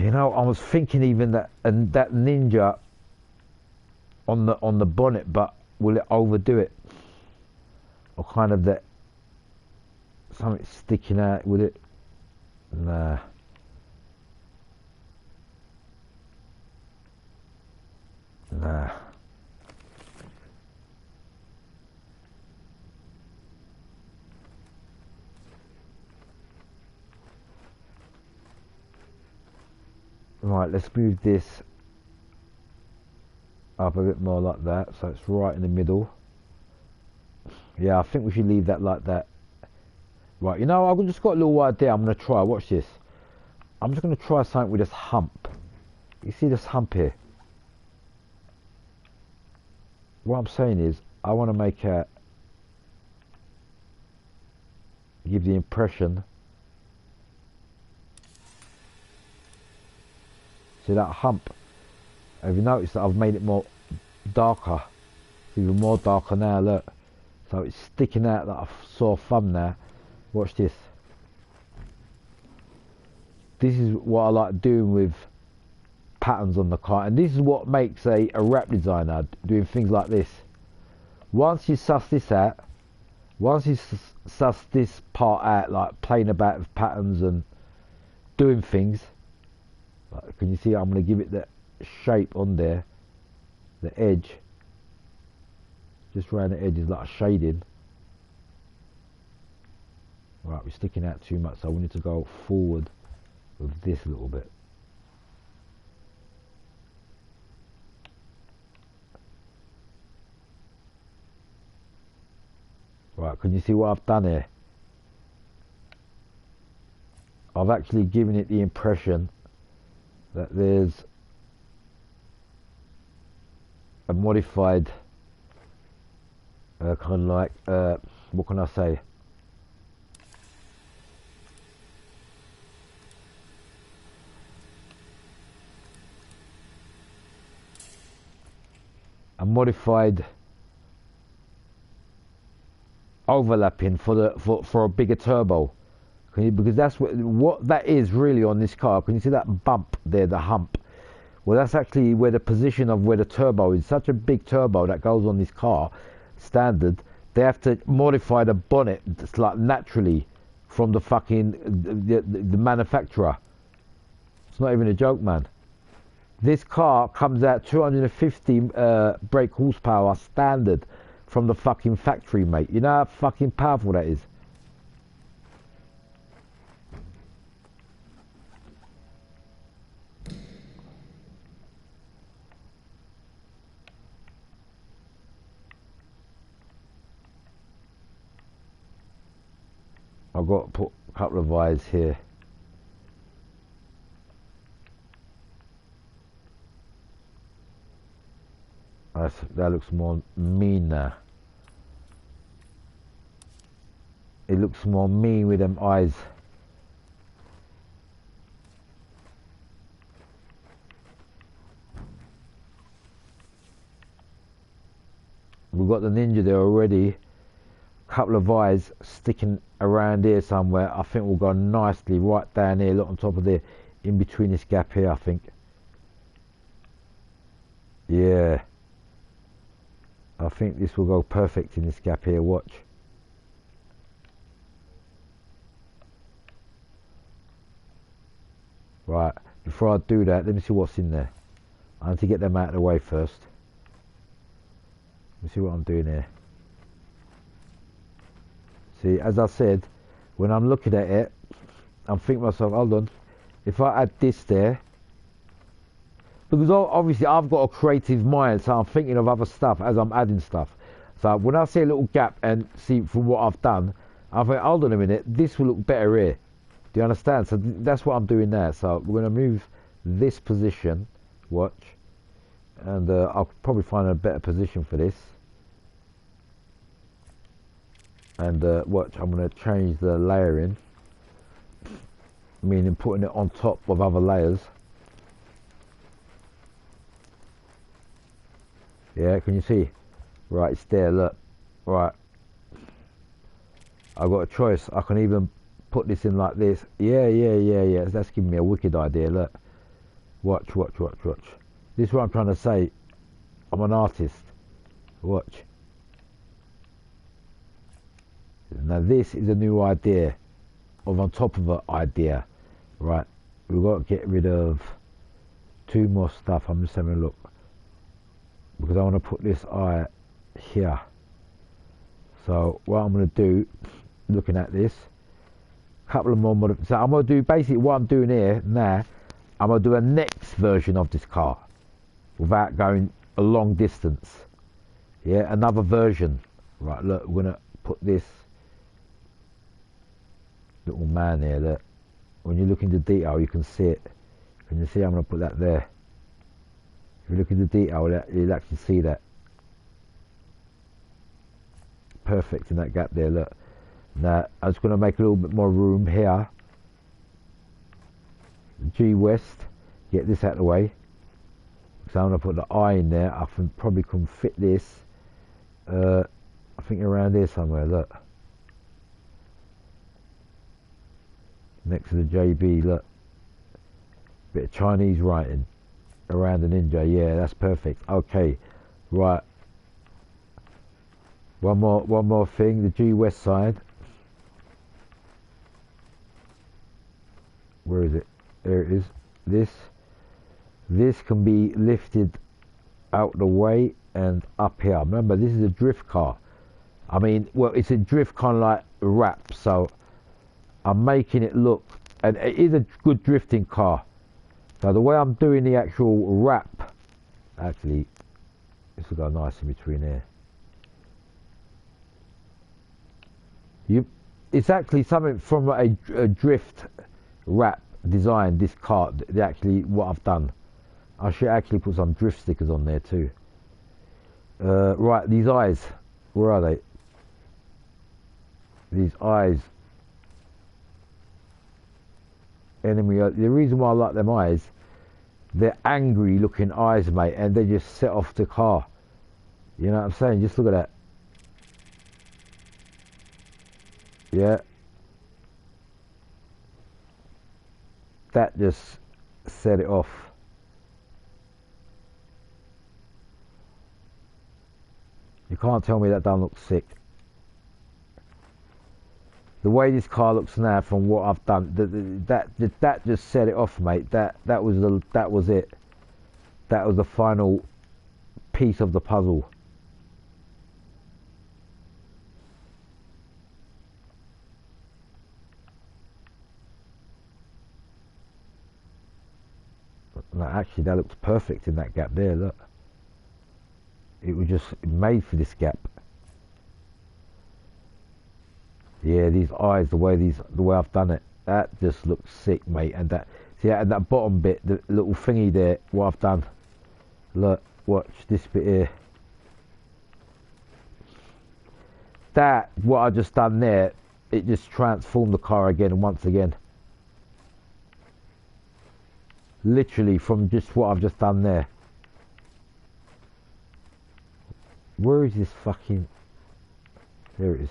know, I was thinking even that, and that Ninja on the bonnet, but will it overdo it? Or kind of that something sticking out with it? Nah. Nah. Right, let's move this up a bit more like that, so it's right in the middle. Yeah, I think we should leave that like that. Right, you know, I've just got a little idea I'm going to try. Watch this. I'm just going to try something with this hump. You see this hump here? What I'm saying is, I want to make a... give the impression... See that hump? Have you noticed that I've made it more darker? It's even more darker now, look. So it's sticking out like a sore thumb now. Watch this. This is what I like doing with patterns on the car, and this is what makes a wrap designer, doing things like this. Once you suss this out, once you suss this part out, like playing about with patterns and doing things, like, can you see I'm going to give it that shape on there, the edge, just around the edges like a shading. Right, we're sticking out too much, so we need to go forward with this a little bit. Right, can you see what I've done here? I've actually given it the impression that there's a modified kind of like what can I say, a modified overlapping for a bigger turbo. Because that's what that is really on this car. Can you see that bump there, the hump? Well, that's actually where the position of where the turbo is. Such a big turbo that goes on this car, standard. They have to modify the bonnet just like naturally from the fucking the manufacturer. It's not even a joke, man. This car comes out 250 brake horsepower standard from the fucking factory, mate. You know how fucking powerful that is. I've got to put a couple of eyes here. That looks more mean now. It looks more mean with them eyes. We've got the Ninja there already. Couple of eyes sticking around here somewhere. I think we'll go nicely right down here, look on top of there, in between this gap here, I think. Yeah. I think this will go perfect in this gap here, watch. Right, before I do that, let me see what's in there. I need to get them out of the way first. Let me see what I'm doing here. See, as I said, when I'm looking at it, I'm thinking to myself, hold on, if I add this there, because obviously I've got a creative mind, so I'm thinking of other stuff as I'm adding stuff. So when I see a little gap and see from what I've done, I think, hold on a minute, this will look better here. Do you understand? So that's what I'm doing there. So we're going to move this position, watch, and I'll probably find a better position for this. And watch, I'm going to change the layering, meaning putting it on top of other layers. Yeah, can you see? Right, it's there, look. Right. I've got a choice. I can even put this in like this. Yeah. That's giving me a wicked idea, look. Watch. This is what I'm trying to say. I'm an artist. Watch. Now this is a new idea of on top of an idea. Right. We've got to get rid of two more stuff. I'm just having a look. Because I want to put this eye here. So what I'm going to do, looking at this, couple of more modifications. So I'm going to do basically what I'm doing here now. I'm going to do a next version of this car without going a long distance. Yeah, another version. Right, look, we're going to put this little man here. Look, when you look into detail, you can see it. Can you see? I'm going to put that there. If you look into detail, you'll actually see that. Perfect in that gap there, look. Now, I'm just going to make a little bit more room here. G West, get this out of the way. So I'm going to put the eye in there. I probably can fit this. I think around here somewhere, look. Next to the JB, look. Bit of Chinese writing around the Ninja. Yeah, that's perfect. Okay, right. One more thing. The G West side. Where is it? There it is. This can be lifted out the way and up here. Remember, this is a drift car. I mean, well, it's a drift kind of like wrap. So I'm making it look, and it is a good drifting car. So the way I'm doing the actual wrap, actually, this will go nice in between here. It's actually something from a drift wrap design, this car, actually what I've done. I should actually put some drift stickers on there too. Right, these eyes, where are they? These eyes. Enemy, the reason why I like them eyes, they're angry looking eyes, mate, and they just set off the car. You know what I'm saying? Just look at that. Yeah. That just set it off. You can't tell me that don't look sick. The way this car looks now, from what I've done, that just set it off, mate. That was it. That was the final piece of the puzzle. No, actually, that looks perfect in that gap there. Look, it was just made for this gap. Yeah, these eyes, the way I've done it, that just looks sick, mate. And that, see, and that bottom bit, the little thingy there, what I've done. Look, watch this bit here. That, what I just done there, it just transformed the car again and once again. Literally from just what I've just done there. Where is this fucking... There it is.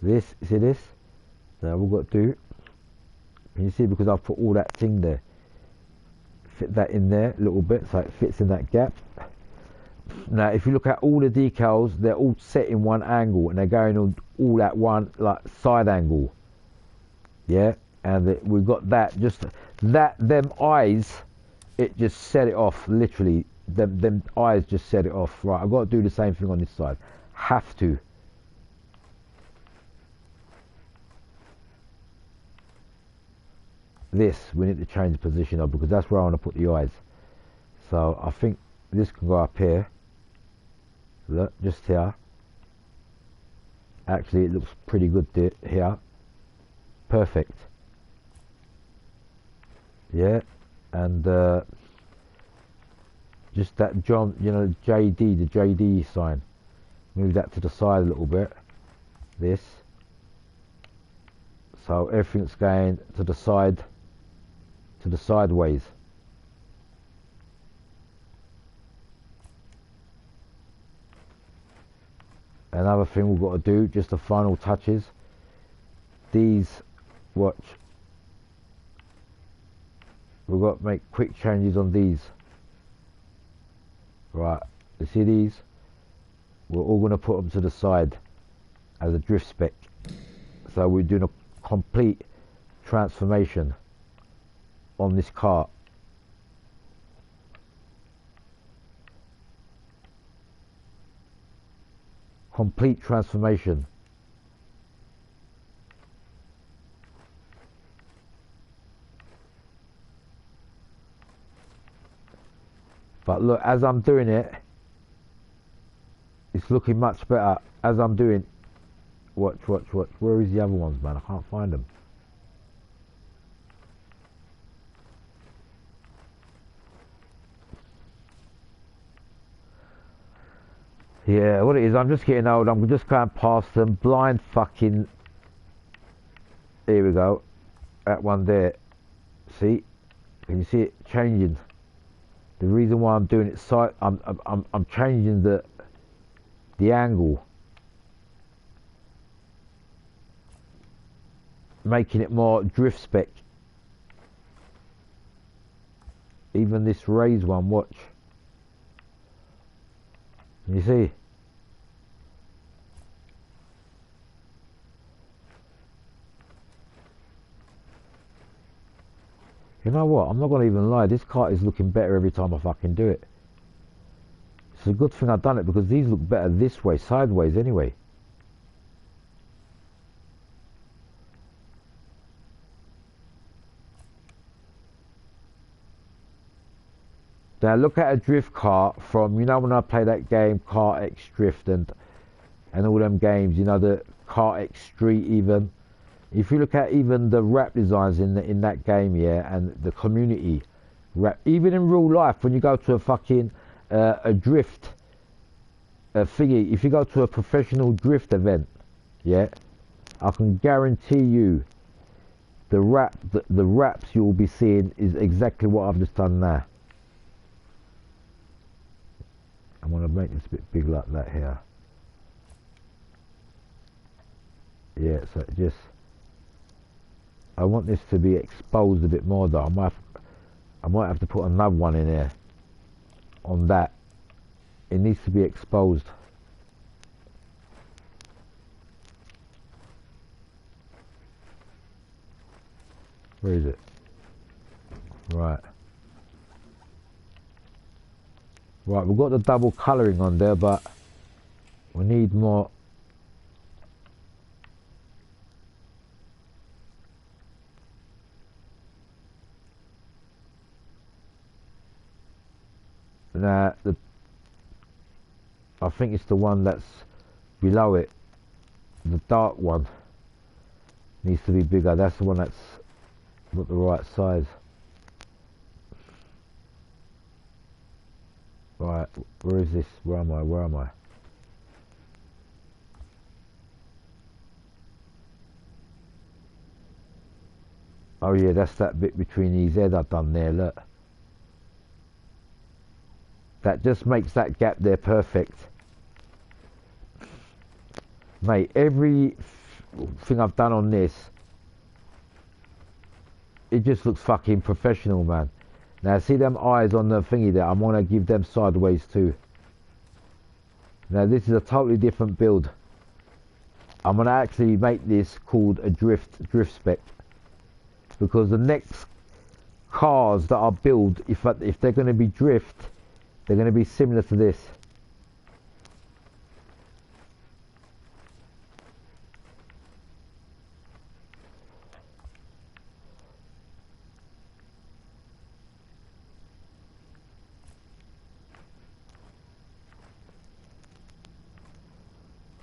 This, see this? Now we've got to do... Can you see? Because I've put all that thing there. Fit that in there a little bit so it fits in that gap. Now if you look at all the decals, they're all set in one angle and they're going on all at one, like, side angle. Yeah? And we've got that, just that, them eyes, it just set it off, literally. Them eyes just set it off. Right, I've got to do the same thing on this side. Have to. This, we need to change the position of, because that's where I want to put the eyes. So I think this can go up here. Look, just here. Actually, it looks pretty good here. Perfect. Yeah, and just that John, you know, JD, the JD sign. Move that to the side a little bit. This. So everything's going to the side, to the sideways. Another thing we've got to do, just the final touches. These, watch. We've got to make quick changes on these. Right, you see these? We're all going to put them to the side as a drift spec. So we're doing a complete transformation on this car. Complete transformation. But look, as I'm doing it, it's looking much better. As I'm doing, watch. Where is the other ones, man? I can't find them. Yeah, what it is, I'm just getting old. I'm just going past them, blind fucking. Here we go. That one there. See? Can you see it changing? The reason why I'm doing it side, I'm changing the angle, making it more drift spec. Even this raised one, watch. You see? You know what? I'm not going to even lie. This car is looking better every time I fucking do it. It's a good thing I've done it, because these look better this way, sideways anyway. Now look at a drift car from, you know, when I play that game Car X Drift and all them games, you know, the Car X Street even. If you look at even the rap designs in that game, yeah, and the community rap, even in real life, when you go to a fucking a drift thingy, if you go to a professional drift event, yeah, I can guarantee you the raps you'll be seeing is exactly what I've just done now. I'm gonna make this a bit big like that here. Yeah, so just, I want this to be exposed a bit more though. I might have to put another one in there on that. It needs to be exposed. Where is it? Right. Right, we've got the double colouring on there, but we need more. Now, I think it's the one that's below it. The dark one needs to be bigger. That's the one that's not the right size. Right, where is this? Where am I? Where am I? Oh yeah, that's that bit between his head I've done there, look. That just makes that gap there perfect. Mate, every thing I've done on this, it just looks fucking professional, man. Now see them eyes on the thingy there, I'm gonna give them sideways too. Now this is a totally different build. I'm gonna actually make this called a drift spec, because the next cars that I build, if they're gonna be drift, they're gonna be similar to this.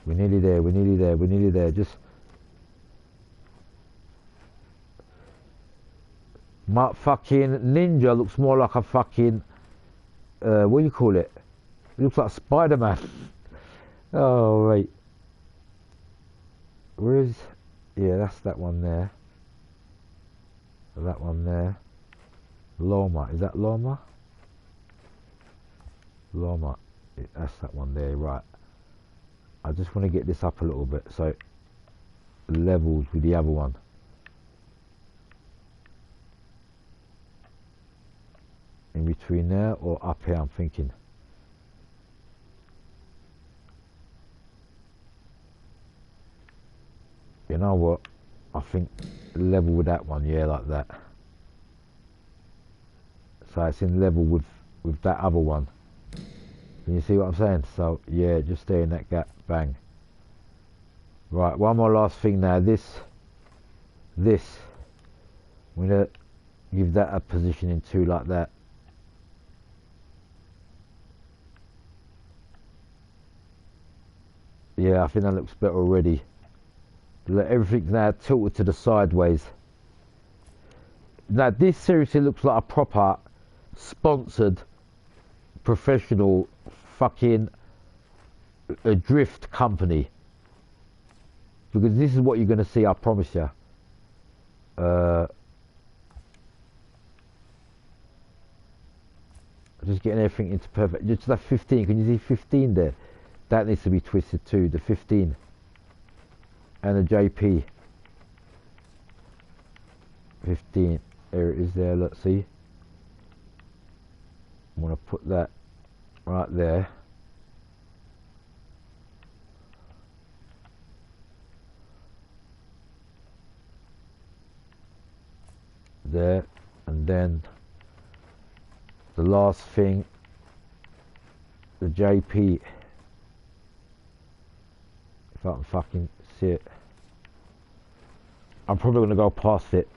We're nearly there, we're nearly there, we're nearly there. Just my fucking Ninja looks more like a fucking what do you call it? It looks like Spider-Man. Oh wait. Where is, yeah, that's that one there. That one there. Loma, is that Loma? Loma, that's that one there, right. I just want to get this up a little bit so it levels with the other one. In between there or up here, I'm thinking. You know what? I think level with that one, yeah, like that. So it's in level with that other one. Can you see what I'm saying? So yeah, just there in that gap, bang. Right, one more last thing now. This, I'm gonna give that a positioning too, like that. Yeah, I think that looks better already. Look, everything's now tilted to the sideways. Now this seriously looks like a proper sponsored professional fucking a drift company, because this is what you're going to see, I promise you. Just getting everything into perfect. Just that 15, can you see 15 there? That needs to be twisted too, the 15 and the JP 15, there it is there, let's see. I'm going to put that right there. There, and then the last thing, the JP, if I can fucking see it. I'm probably going to go past it.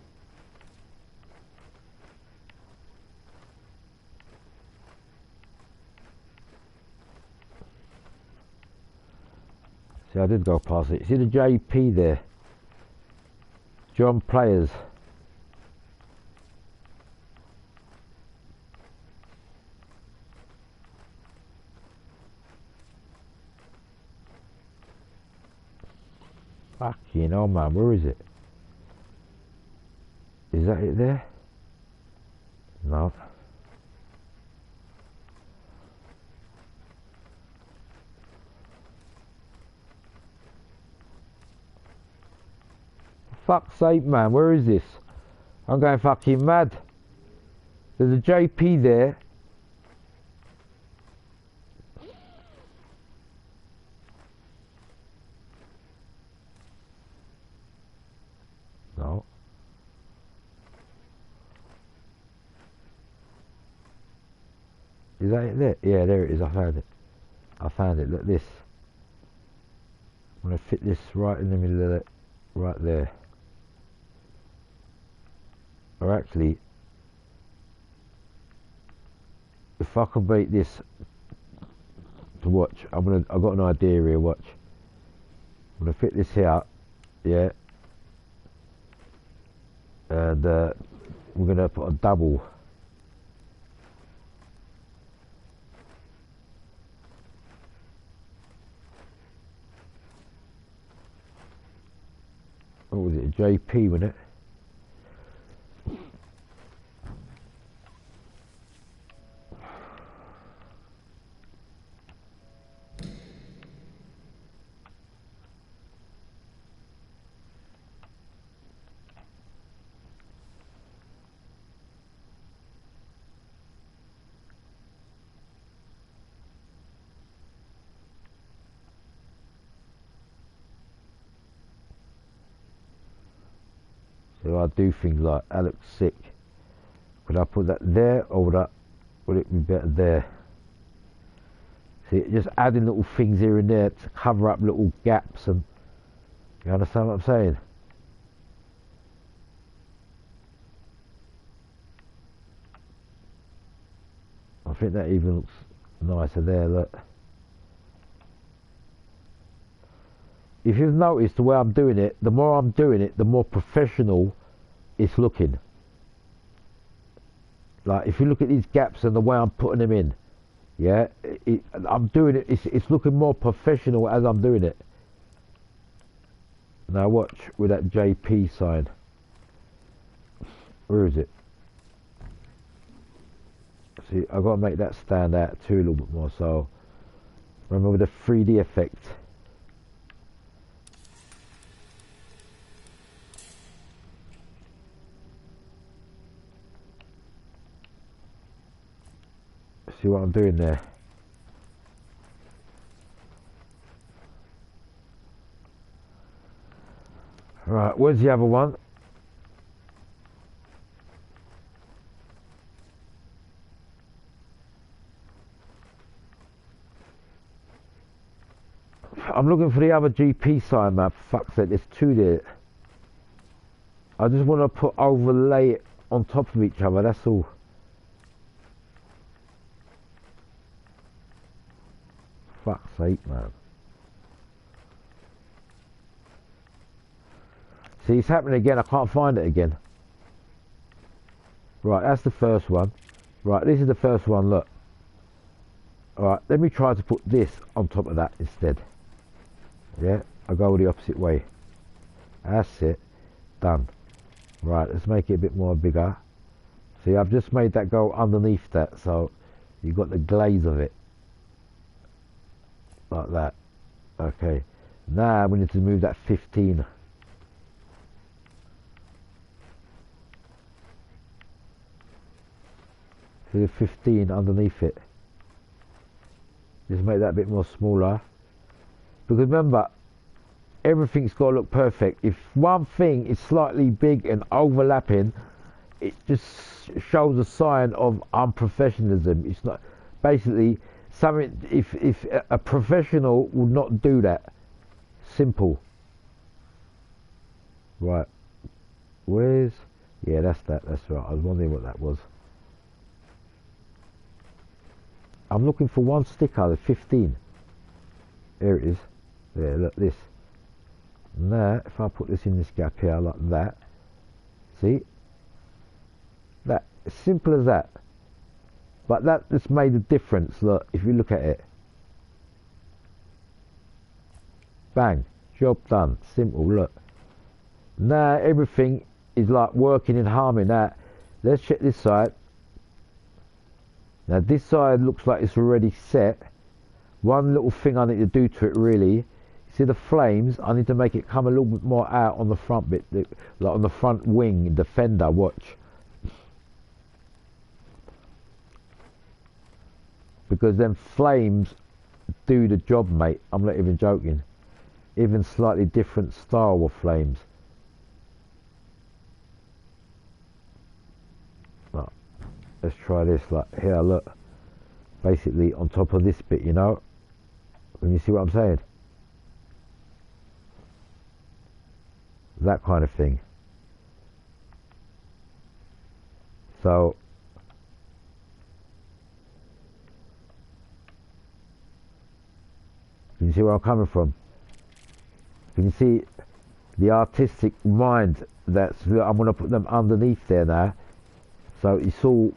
See, I did go past it. See the JP there? John Players. Fucking hell, man, where is it? Is that it there? No. Fuck's sake, man, where is this? I'm going fucking mad. There's a JP there. No. Is that it there? Yeah, there it is. I found it. I found it. Look at this. I'm going to fit this right in the middle of it. Right there. Or actually, if I can beat this to watch, I've got an idea here. Watch. I'm going to fit this here. Yeah. And we're going to put a double. What was it? A JP, wasn't it? So I do things like, that looks sick. Could I put that there, or would it be better there? See, just adding little things here and there to cover up little gaps, and you understand what I'm saying? I think that even looks nicer there, look. If you've noticed the way I'm doing it, the more I'm doing it, the more professional it's looking. Like, if you look at these gaps and the way I'm putting them in, yeah, I'm doing it, it's looking more professional as I'm doing it. Now watch with that JP sign. Where is it? See, I've got to make that stand out too a little bit more, so remember with the 3D effect. See what I'm doing there? Right, where's the other one? I'm looking for the other GP sign, man. For fuck's sake, there's two there. I just want to overlay it on top of each other, that's all. Fuck's sake, man. See, it's happening again. I can't find it again. Right, that's the first one. Right, this is the first one, look. Alright, let me try to put this on top of that instead. Yeah, I'll go the opposite way. That's it. Done. Right, let's make it a bit more bigger. See, I've just made that go underneath that, so you've got the glaze of it. Like that. Okay. Now we need to move that 15. See the 15 underneath it. Just make that a bit more smaller. Because remember, everything's got to look perfect. If one thing is slightly big and overlapping, it just shows a sign of unprofessionalism. It's not basically something. If a professional would not do that. Simple. Right. Where's? Yeah, that's that. That's right. I was wondering what that was. I'm looking for one sticker, the 15. There it is. There, look, this. Now, if I put this in this gap here like that, see? That, as simple as that. But that just made a difference, look, if you look at it. Bang, job done, simple, look. Now everything is like working in harmony. Now, let's check this side. Now this side looks like it's already set. One little thing I need to do to it really, see the flames, I need to make it come a little bit more out on the front bit, like on the front wing, the fender, watch. Because them flames do the job, mate. I'm not even joking. Even slightly different style of flames. Right. Let's try this. Like here, look. Basically on top of this bit, you know. Can you see what I'm saying? That kind of thing. So can you see where I'm coming from? Can you see the artistic mind that's, I'm going to put them underneath there now. So it's all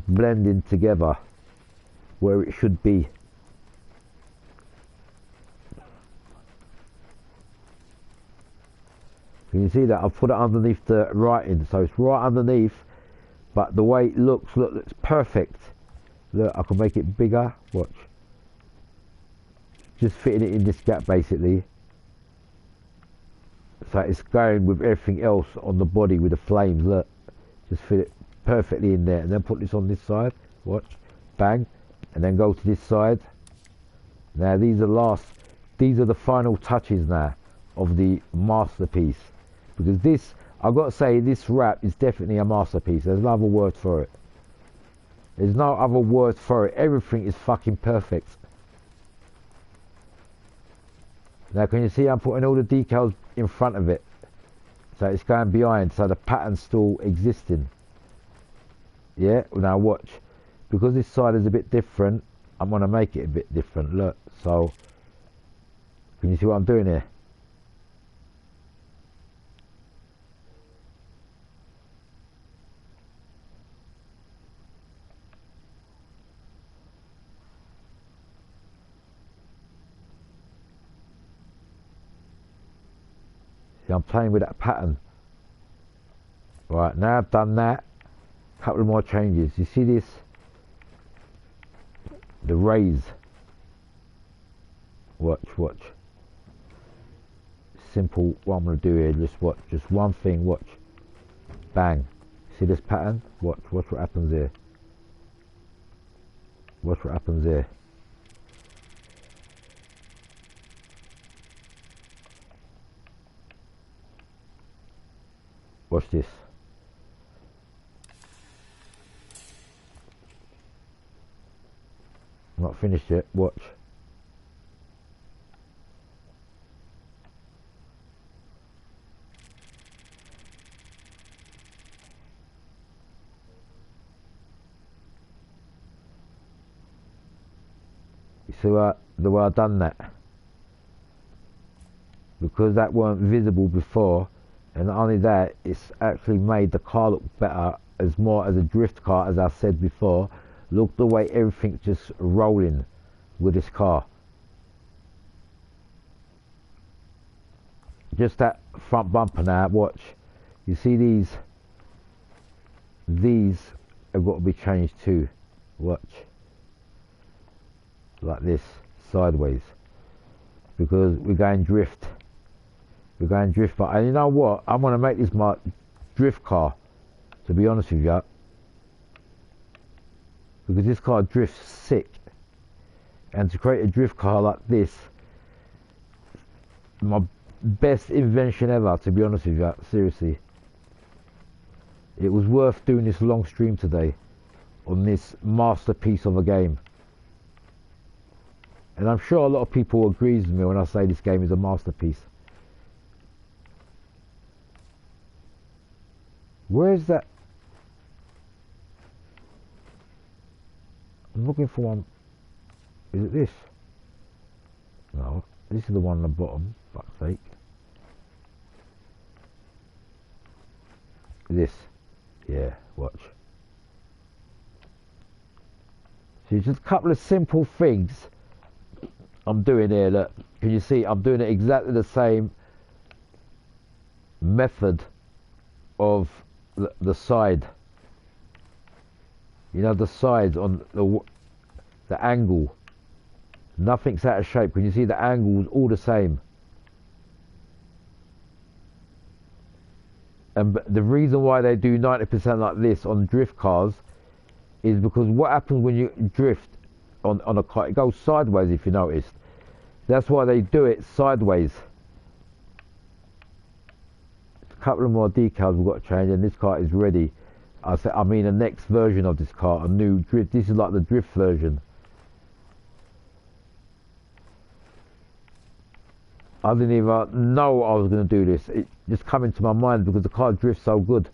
blending together where it should be. Can you see that? I've put it underneath the writing. So it's right underneath, but the way it looks, look, it's perfect. Look, I can make it bigger. Watch. Just fitting it in this gap basically. So it's going with everything else on the body with the flames, look. Just fit it perfectly in there. And then put this on this side, watch, bang. And then go to this side. Now these are the final touches now of the masterpiece. Because this, I've got to say, this wrap is definitely a masterpiece. There's no other word for it. There's no other word for it. Everything is fucking perfect. Now can you see I'm putting all the decals in front of it, so it's going behind, so the pattern's still existing. Yeah, now watch, because this side is a bit different, I'm going to make it a bit different, look. So can you see what I'm doing here? See, I'm playing with that pattern. Right, now I've done that, a couple of more changes. You see this? The rays. Watch, watch. Simple, what I'm going to do here, just watch, just one thing, watch. Bang. See this pattern? Watch what happens here. Watch what happens here. Watch this. I'm not finished yet, watch. You see the way I've done that? Because that weren't visible before, and not only that, it's actually made the car look better, as more as a drift car, as I said before. Look the way everything's just rolling with this car. Just that front bumper now, watch. You see these have got to be changed too. Watch. Like this, sideways. Because we're going drift. We're going drift, but you know what? I'm going to make this my drift car, to be honest with you. Because this car drifts sick. And to create a drift car like this, my best invention ever, to be honest with you, seriously. It was worth doing this long stream today on this masterpiece of a game. And I'm sure a lot of people agree with me when I say this game is a masterpiece. Where's that? I'm looking for one. Is it this? No. This is the one on the bottom, fuck's sake. This. Yeah, watch. So just a couple of simple things I'm doing here. Look, can you see? I'm doing it exactly the same method of the side. You know, the sides on the angle. Nothing's out of shape. Can you see the angle's all the same? And the reason why they do 90% like this on drift cars is because what happens when you drift on a car, it goes sideways, if you noticed. That's why they do it sideways. A couple of more decals we've got to change, and this car is ready. I mean the next version of this car, a new drift. This is like the drift version. I didn't even know I was going to do this. It just came into my mind because the car drifts so good.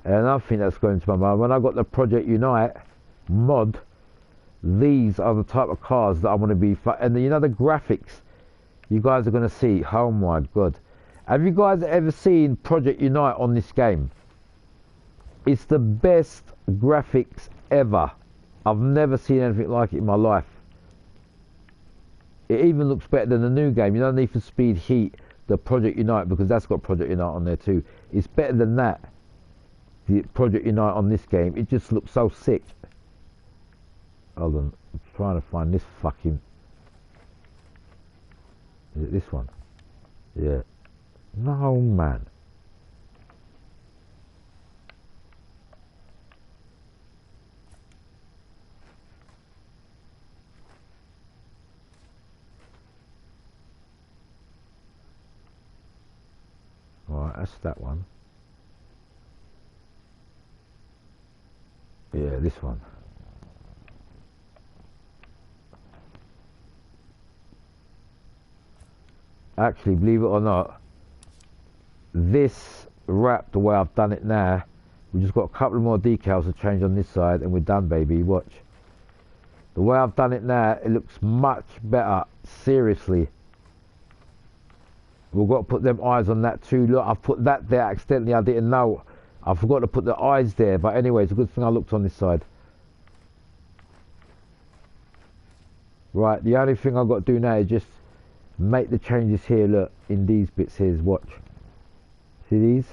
And another thing that's going into my mind, when I got the Project Unite mod, these are the type of cars that I want to be. And you know the graphics you guys are going to see. Oh my god. Have you guys ever seen Project Unite on this game? It's the best graphics ever. I've never seen anything like it in my life. It even looks better than the new game. You know, Need for Speed Heat, the Project Unite, because that's got Project Unite on there too. It's better than that. The Project Unite on this game, it just looks so sick. Hold on, I'm trying to find this fucking... Is it this one? Yeah. No, man. Alright, that's that one. Yeah, this one. Actually, believe it or not, this wrap, the way I've done it now, we just got a couple more decals to change on this side and we're done, baby. Watch. The way I've done it now, it looks much better. Seriously. We've got to put them eyes on that too. Look, I've put that there accidentally. I didn't know. I forgot to put the eyes there. But anyway, it's a good thing I looked on this side. Right, the only thing I've got to do now is just make the changes here. Look, in these bits here. Watch. See these?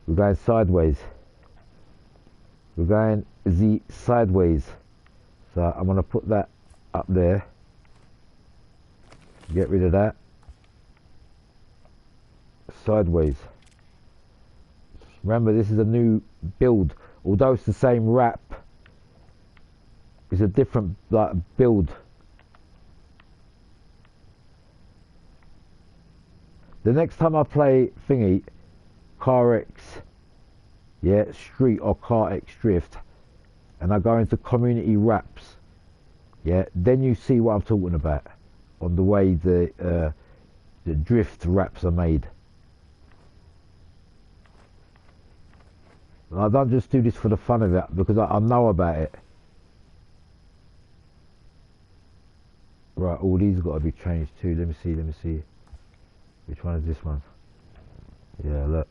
We're going sideways. We're going the sideways. So I'm going to put that up there. Get rid of that. Sideways. Remember, this is a new build. Although it's the same wrap, it's a different build. The next time I play thingy, Car X, yeah, Street or Car X Drift, and I go into community wraps, yeah, then you see what I'm talking about on the way the drift wraps are made. I don't just do this for the fun of it, because I know about it. Right, all these got to be changed too. Let me see. Which one is this one? Yeah, look.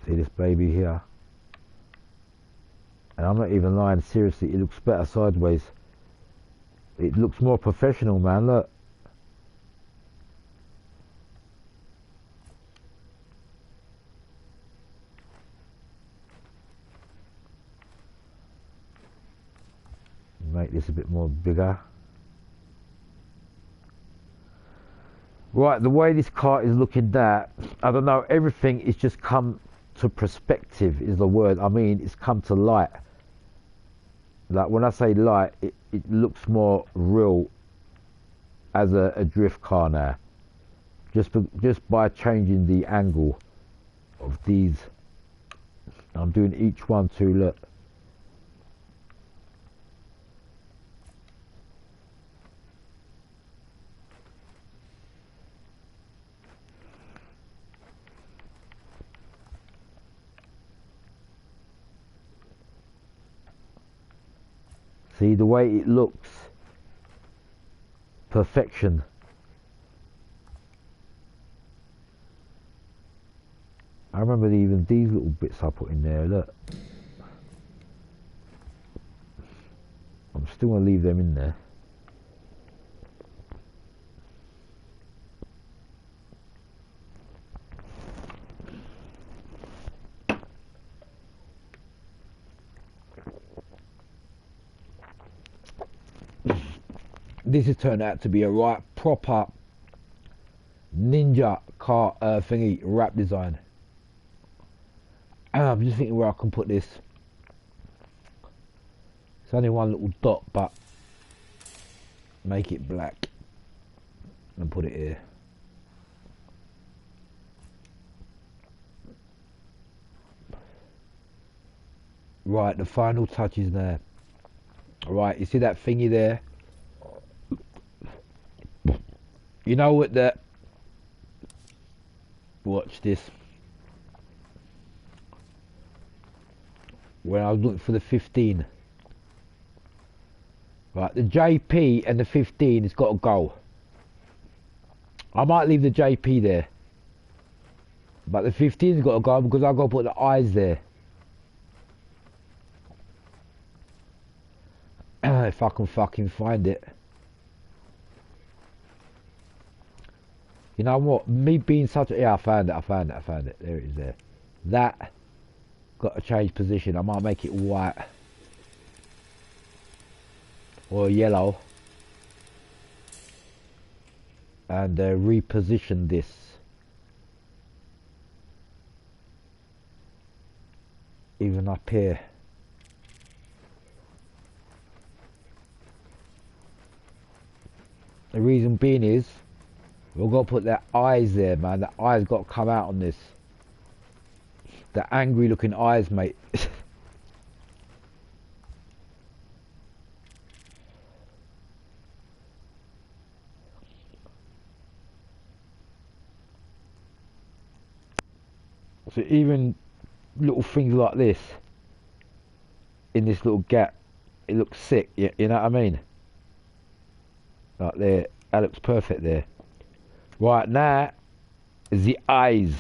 See this baby here? And I'm not even lying, seriously, it looks better sideways. It looks more professional, man, look. Make this a bit more bigger. Right, the way this car is looking there, I don't know, everything is just come to perspective is the word. I mean, it's come to light. Like when I say light, it looks more real as a drift car now. Just by changing the angle of these. I'm doing each one too, look. See the way it looks, perfection. I remember even these little bits I put in there, look. I'm still going to leave them in there. This has turned out to be a right proper ninja car thingy wrap design. I'm just thinking where I can put this. It's only one little dot, but make it black and put it here. Right, the final touches there. Right, you see that thingy there? You know what that? Watch this. When I was looking for the 15. Right, the JP and the 15 has got to go. I might leave the JP there. But the 15's got to go because I've got to put the eyes there. If I can fucking find it. You know what? Me being such a... Yeah, I found it. There it is there. That got to change position. I might make it white. Or yellow. And reposition this. Even up here. The reason being is we've got to put their eyes there, man. The eyes got to come out on this. The angry looking eyes, mate. So even little things like this in this little gap, it looks sick. You know what I mean? Like there, that looks perfect there. Right now is the eyes.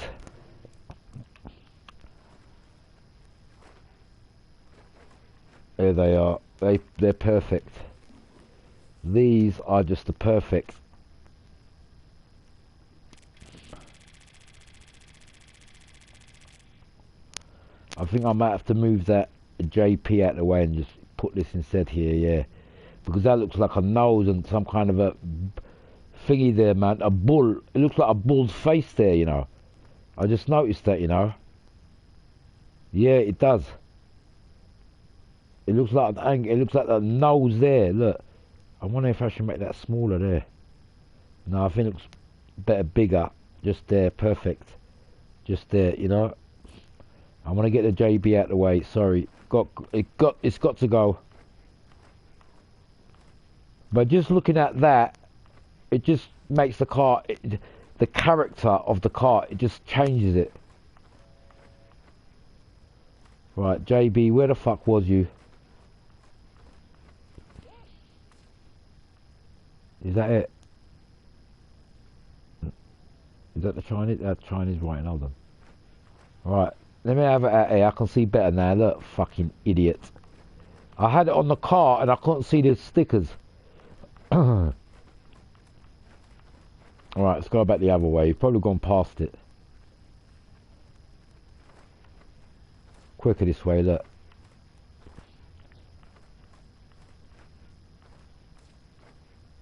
There they are. They're perfect. These are just the perfect. I think I might have to move that JP out of the way and just put this instead here, yeah. Because that looks like a nose and some kind of a thingy there, man. A bull. It looks like a bull's face there, you know. I just noticed that, you know. Yeah, it does. It looks like it looks like the nose there. Look. I wonder if I should make that smaller there. No, I think it looks better, bigger. Just there, perfect. Just there, you know. I want to get the JB out of the way. Sorry, it's got to go. But just looking at that, it just makes the car, the character of the car, it just changes it. Right, JB, where the fuck was you? Is that it? Is that the Chinese? That Chinese writing, hold on. Right, let me have it out here. I can see better now. Look, fucking idiot. I had it on the car and I couldn't see the stickers. Alright, let's go back the other way. You've probably gone past it. Quicker this way, look.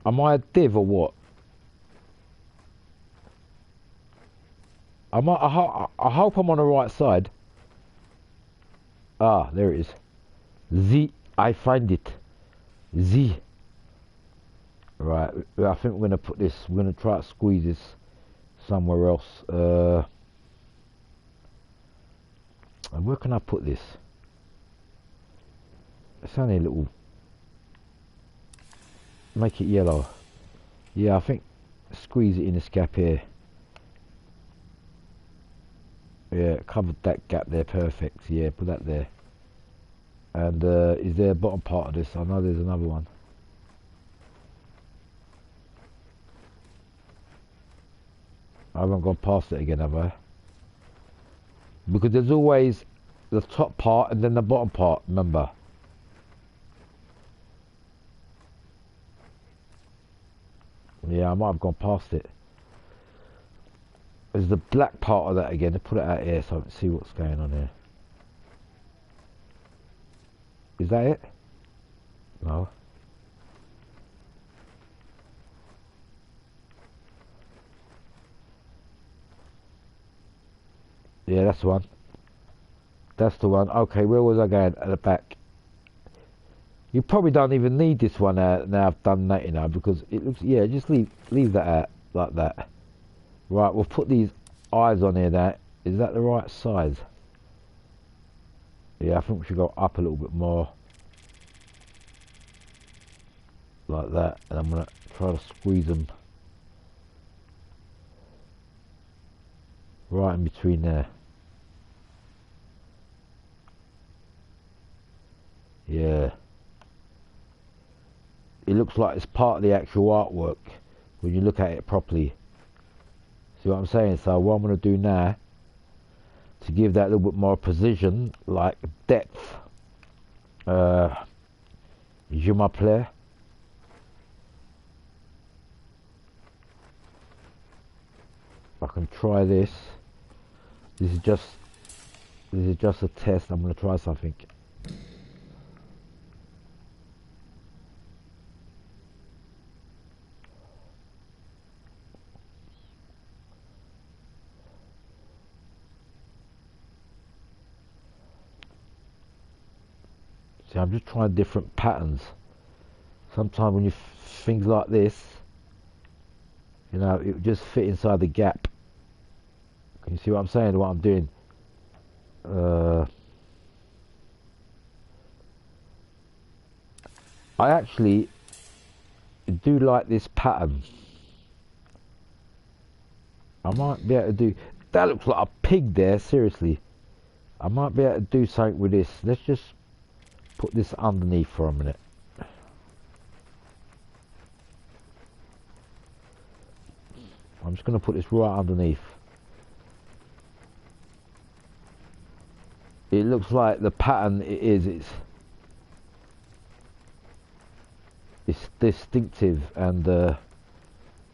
Am I a div or what? I hope I'm on the right side. Ah, there it is. Z, I find it. Z. Right, I think we're going to put this, we're going to try to squeeze this somewhere else. And where can I put this? It's only a little, make it yellow. Yeah, I think squeeze it in this gap here. Yeah, covered that gap there, perfect. Yeah, put that there. And is there a bottom part of this? I know there's another one. I haven't gone past it again, have I? Because there's always the top part and then the bottom part, remember? Yeah, I might have gone past it. There's the black part of that again. Let's put it out here so I can see what's going on here. Is that it? No. Yeah, that's the one. That's the one. Okay, where was I going? At the back. You probably don't even need this one out now I've done that, you know, because it looks, yeah, just leave that out like that. Right, we'll put these eyes on here now. Is that the right size? Yeah, I think we should go up a little bit more. Like that. And I'm going to try to squeeze them right in between there. Yeah. It looks like it's part of the actual artwork when you look at it properly. See what I'm saying? So what I'm going to do now, to give that a little bit more precision, like depth, je m'appelle. I can try this. This is just a test. I'm going to try something. See, I'm just trying different patterns. Sometimes when you things like this, you know, it just fit inside the gap. Can you see what I'm saying? What I'm doing? I actually do like this pattern. I might be able to do. That looks like a pig there. Seriously, I might be able to do something with this. Let's just put this underneath for a minute. I'm just going to put this right underneath. It looks like the pattern it's distinctive, and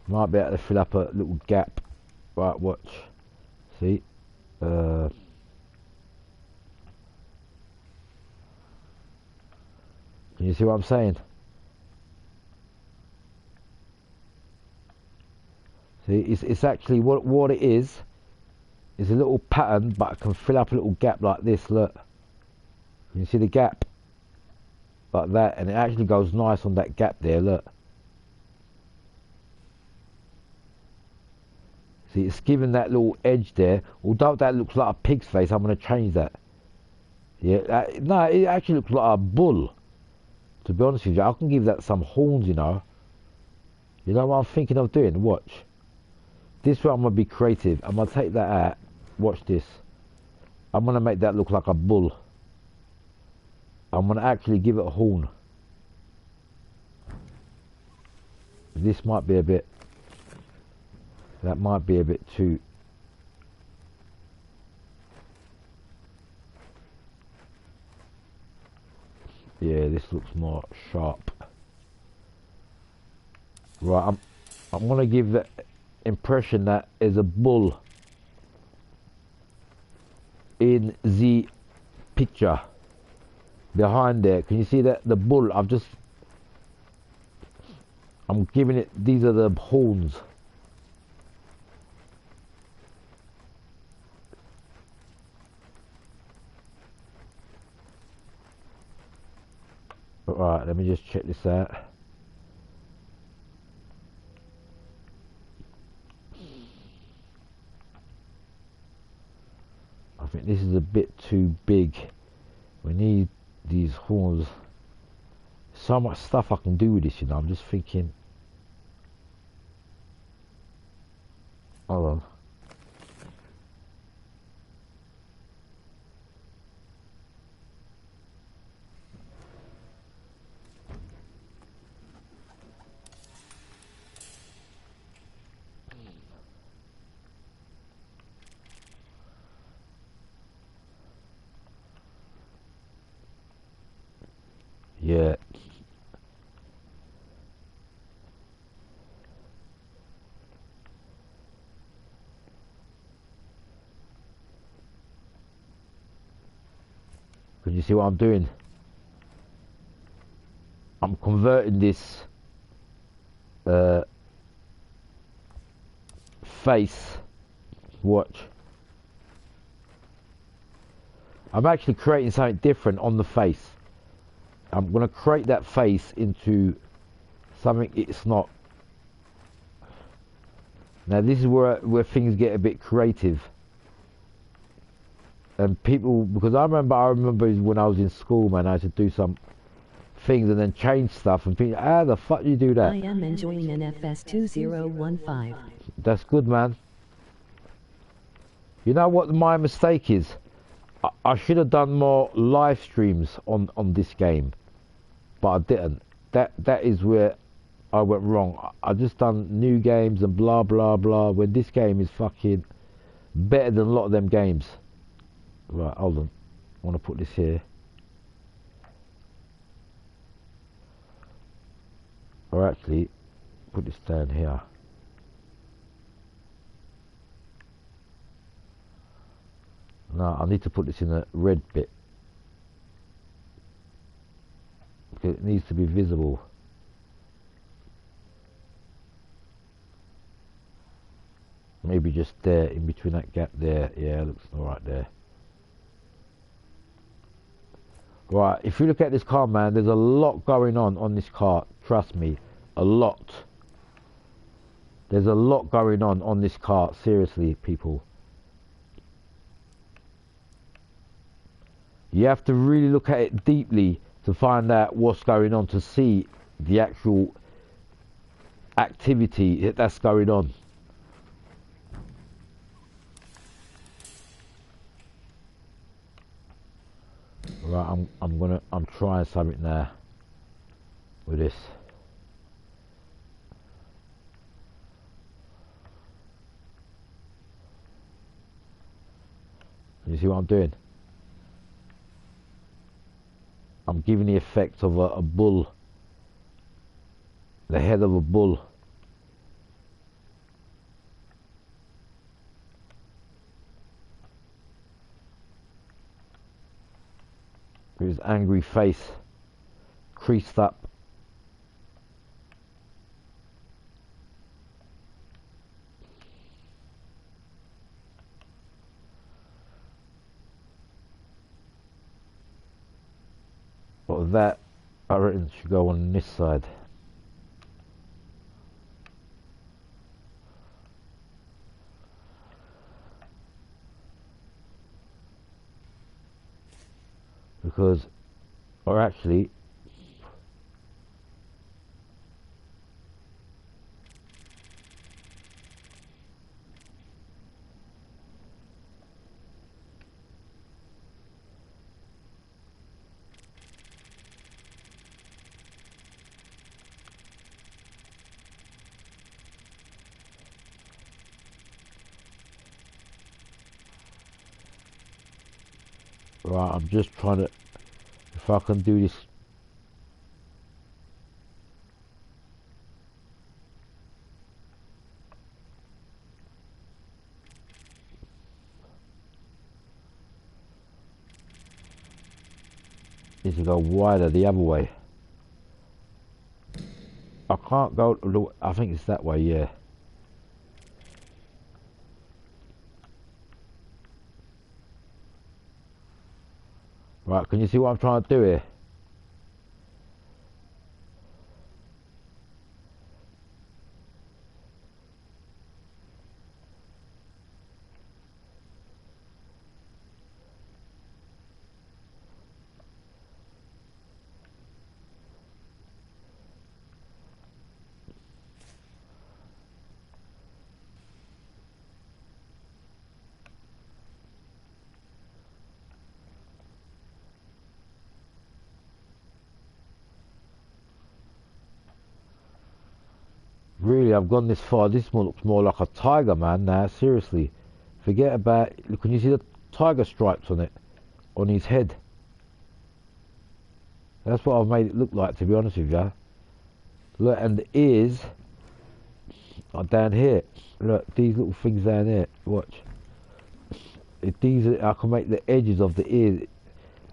might be able to fill up a little gap. Right, watch. See? Can you see what I'm saying? See, it's actually what it is a little pattern, but I can fill up a little gap like this. Look, you see the gap like that, and it actually goes nice on that gap there. Look, see, it's giving that little edge there. Although that looks like a pig's face, I'm going to change that. Yeah, no, it actually looks like a bull. To be honest with you, I can give that some horns, you know. You know what I'm thinking of doing? Watch. This way I'm going to be creative. I'm going to take that out. Watch this. I'm going to make that look like a bull. I'm going to actually give it a horn. This might be a bit... That might be a bit too... Yeah, this looks more sharp. Right, I'm going to give the impression that is a bull in the picture behind there. Can you see that? The bull, I'm giving it, these are the horns. Right, let me just check this out. I think this is a bit too big. We need these horns. So much stuff I can do with this, you know. I'm just thinking. Hold on. Yeah. Can you see what I'm doing? I'm converting this face. Watch. I'm actually creating something different on the face. I'm going to create that face into something it's not. Now this is where things get a bit creative. And people, because I remember when I was in school, man, I had to do some things and then change stuff and think, how the fuck do you do that? I am enjoying NFS 2015. That's good, man. You know what my mistake is? I should have done more live streams on this game, but I didn't. That is where I went wrong. I just done new games and blah blah blah, when this game is fucking better than a lot of them games. Right, hold on. I want to put this here. Or actually, put this down here. No, I need to put this in the red bit. Because it needs to be visible. Maybe just there, in between that gap there. Yeah, looks alright there. Right, if you look at this car, man, there's a lot going on this car. Trust me, a lot. There's a lot going on this car. Seriously, people. You have to really look at it deeply to find out what's going on, to see the actual activity that's going on. Right, I'm trying something now with this. You see what I'm doing? I'm giving the effect of a bull, the head of a bull. With his angry face creased up. But that, I reckon, should go on this side. Because, or actually, right, I'm just trying to, if I can do this. Need to go wider the other way. I can't go, I think it's that way, yeah. Right, can you see what I'm trying to do here? Really, I've gone this far. This one looks more like a tiger, man. Now, seriously, forget about. Look, can you see the tiger stripes on it, on his head? That's what I've made it look like, to be honest with you. Look, and the ears are down here. Look, these little things down here. Watch. If these are, I can make the edges of the ears.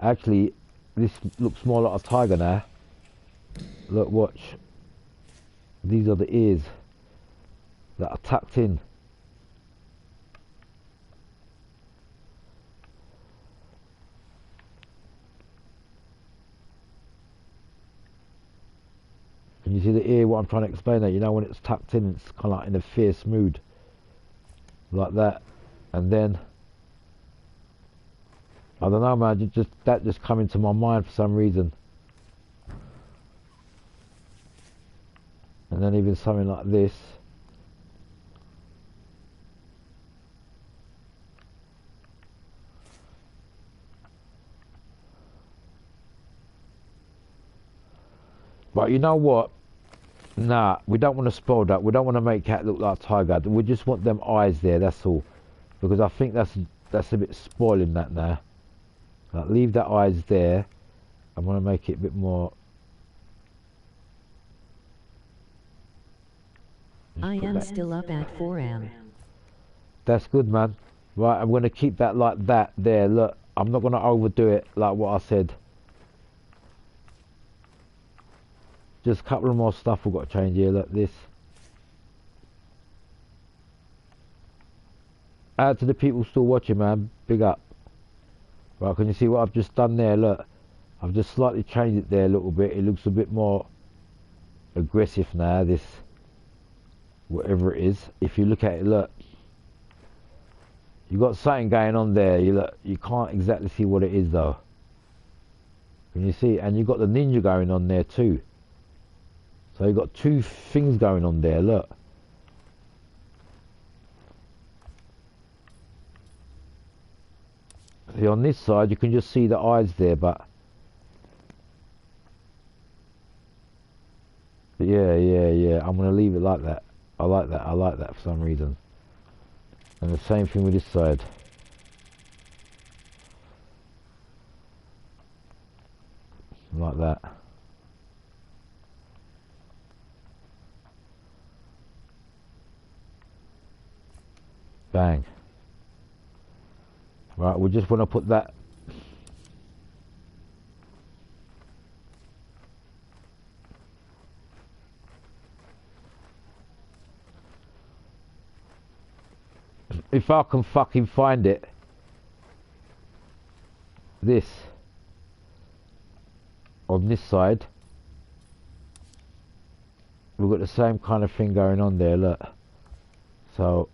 Actually, this looks more like a tiger now. Look, watch. These are the ears that are tucked in. Can you see the ear, what I'm trying to explain there? You know, when it's tucked in, it's kind of like in a fierce mood. Like that. And then, I don't know, man, that just come into my mind for some reason. And then even something like this. But you know what? Nah, we don't want to spoil that. We don't want to make Cat look like a tiger. We just want them eyes there, that's all. Because I think that's a bit spoiling that now. Like, leave that eyes there. I want to make it a bit more... I am still up at 4 am. That's good, man. Right, I'm going to keep that like that there. Look, I'm not going to overdo it like what I said. Just a couple of more stuff we've got to change here. Look, this. Out to the people still watching, man. Big up. Right, can you see what I've just done there? Look, I've just slightly changed it there a little bit. It looks a bit more aggressive now, this, whatever it is. If you look at it, look, you've got something going on there. You can't exactly see what it is though. Can you see? And you've got the ninja going on there too. So you've got two things going on there, look. See, on this side you can just see the eyes there, but yeah, I'm gonna leave it like that. I like that for some reason. And the same thing with this side. Like that. Bang. Right, we just want to put that. If I can fucking find it. This. On this side. We've got the same kind of thing going on there, look. So.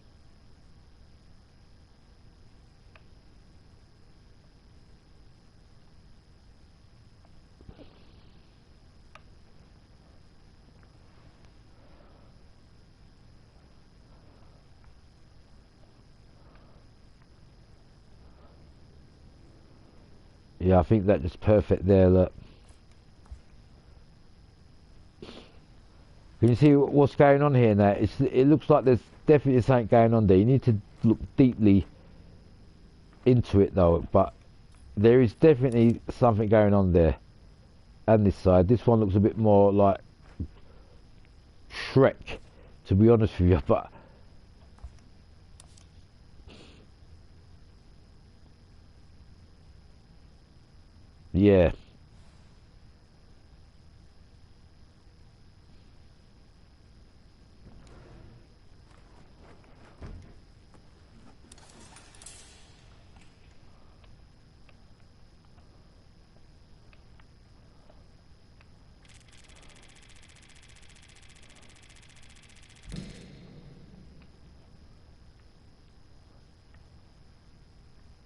Yeah, I think that's just perfect there, look. Can you see what's going on here now? It looks like there's definitely something going on there. You need to look deeply into it though, but there is definitely something going on there. And this side, this one looks a bit more like Shrek, to be honest with you, but yeah.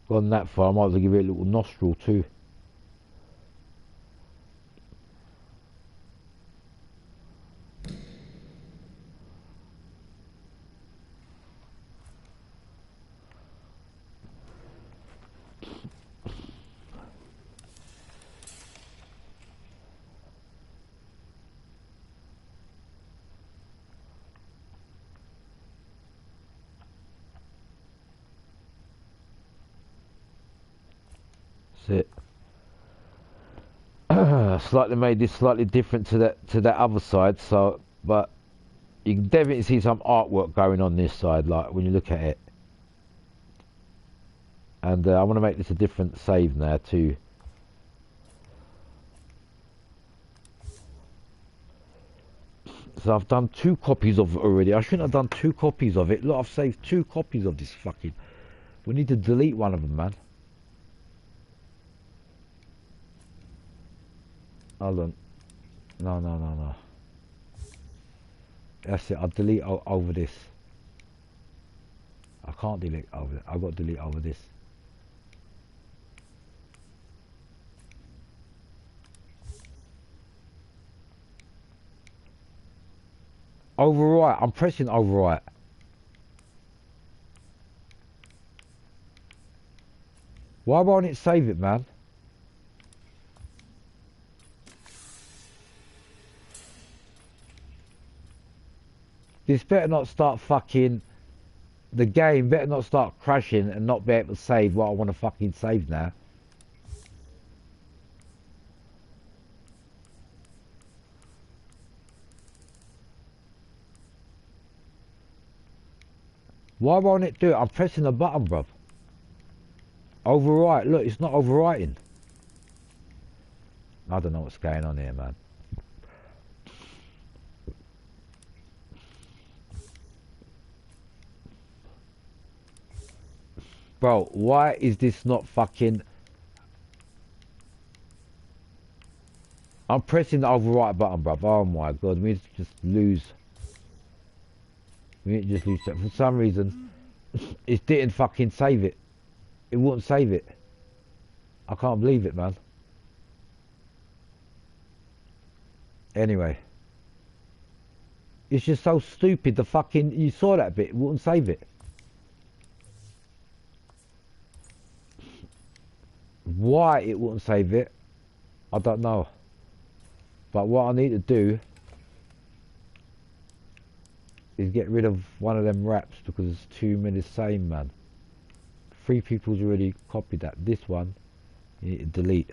Gone that far, I might as well give it a little nostril too. That's it. I slightly made this slightly different to that other side, so but you can definitely see some artwork going on this side, like when you look at it. And I want to make this a different save now too. So I've done 2 copies of it already. I shouldn't have done 2 copies of it. Look, I've saved 2 copies of this fucking... We need to delete one of them, man. Hold on. No. That's it. I'll delete over this. I can't delete over it. I've got to delete over this. Overwrite. I'm pressing overwrite. Why won't it save it, man? This better not start fucking... The game better not start crashing and not be able to save what I want to fucking save now. Why won't it do it? I'm pressing the button, bruv. Overwrite. Look, it's not overwriting. I don't know what's going on here, man. Bro, why is this not fucking... I'm pressing the overwrite button, bruv. Oh my god, we need to just lose... We need to just lose that. For some reason, it didn't fucking save it. It wouldn't save it. I can't believe it, man. Anyway. It's just so stupid, the fucking... You saw that bit, it wouldn't save it. Why it wouldn't save it, I don't know. But what I need to do is get rid of one of them wraps because there's too many the same, man. 3 people's already copied that. This one, you need to delete.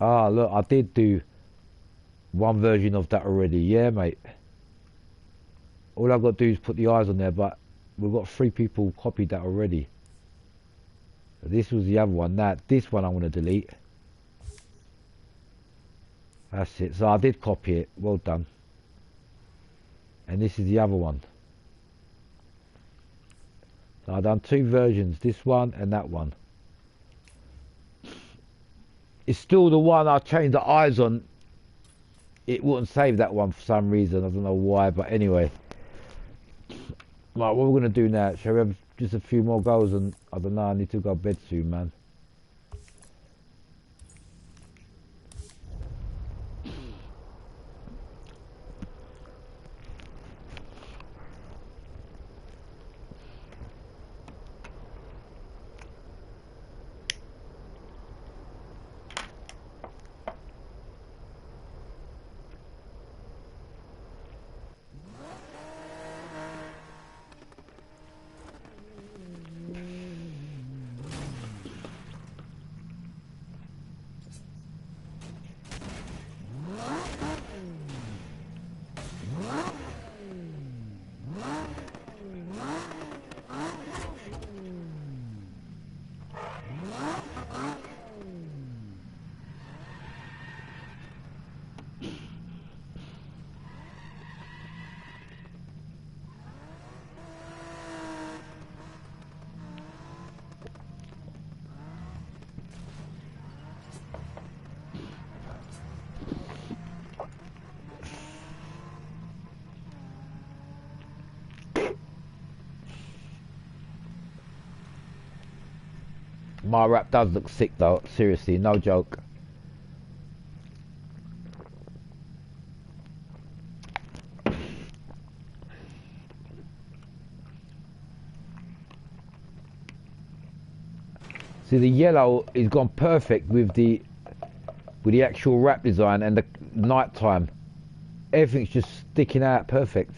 Ah, look, I did do one version of that already. Yeah, mate. All I've got to do is put the eyes on there, but we've got 3 people copied that already. This was the other one. Now, this one I want to delete. That's it. So I did copy it. Well done. And this is the other one. So I've done 2 versions. This one and that one. It's still the one I changed the eyes on. It wouldn't save that one for some reason. I don't know why, but anyway. Right, what we're going to do now, shall we have just a few more goes and, I don't know, I need to go to bed soon, man. My wrap does look sick though, seriously, no joke. See, the yellow is gone perfect with the actual wrap design and the night time. Everything's just sticking out perfect.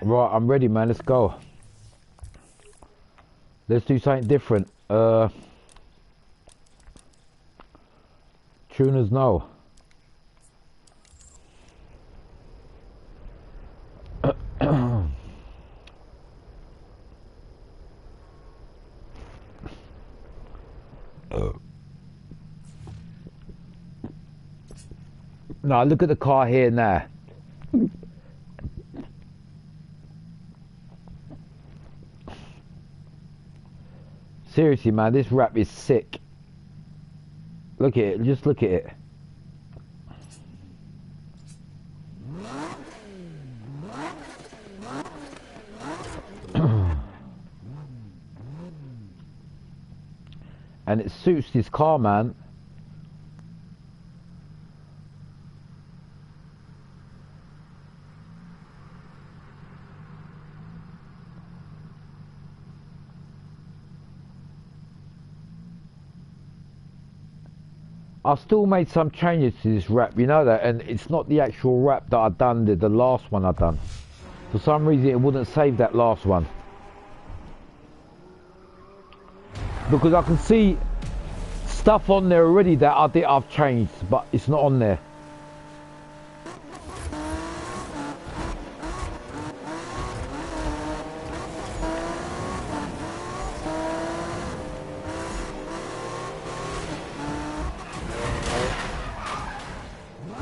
Right, I'm ready, man. Let's go. Let's do something different. Tuners, no. No, look at the car here now. Seriously, man, this rap is sick. Look at it, just look at it. And it suits this car, man. I still made some changes to this rap, you know that, and it's not the actual rap that I done, the last one I done. For some reason it wouldn't save that last one. Because I can see stuff on there already that I've changed, but it's not on there.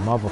Mother.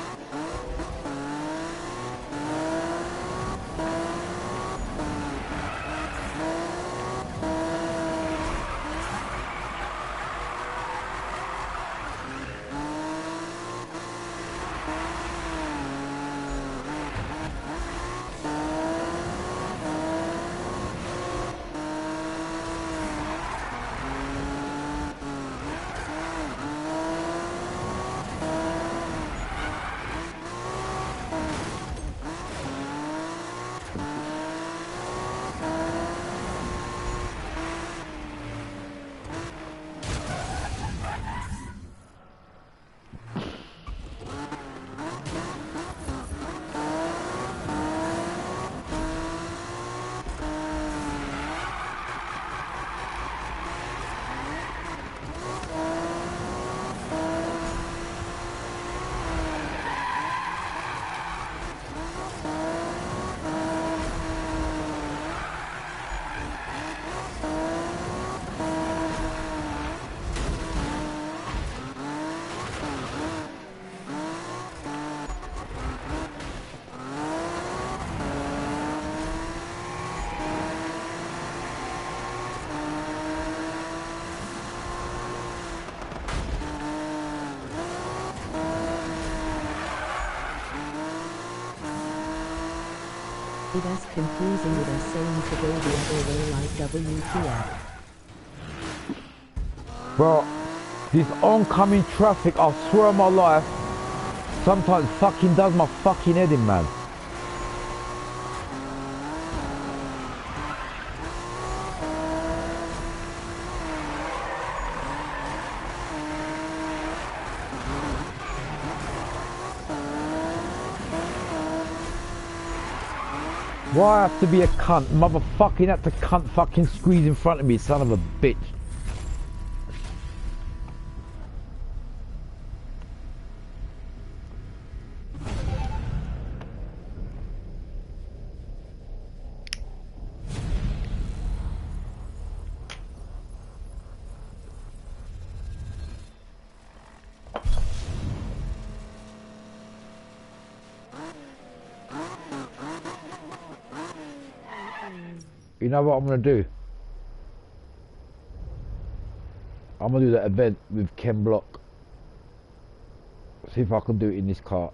That's confusing with us saying to go the other way like WTF. Bro, this oncoming traffic, I swear on my life, sometimes fucking does my fucking head in, man. Why I have to be a cunt? Motherfucking had to cunt fucking squeeze in front of me, son of a bitch. You know what I'm gonna do? I'm gonna do that event with Ken Block. See if I can do it in this car.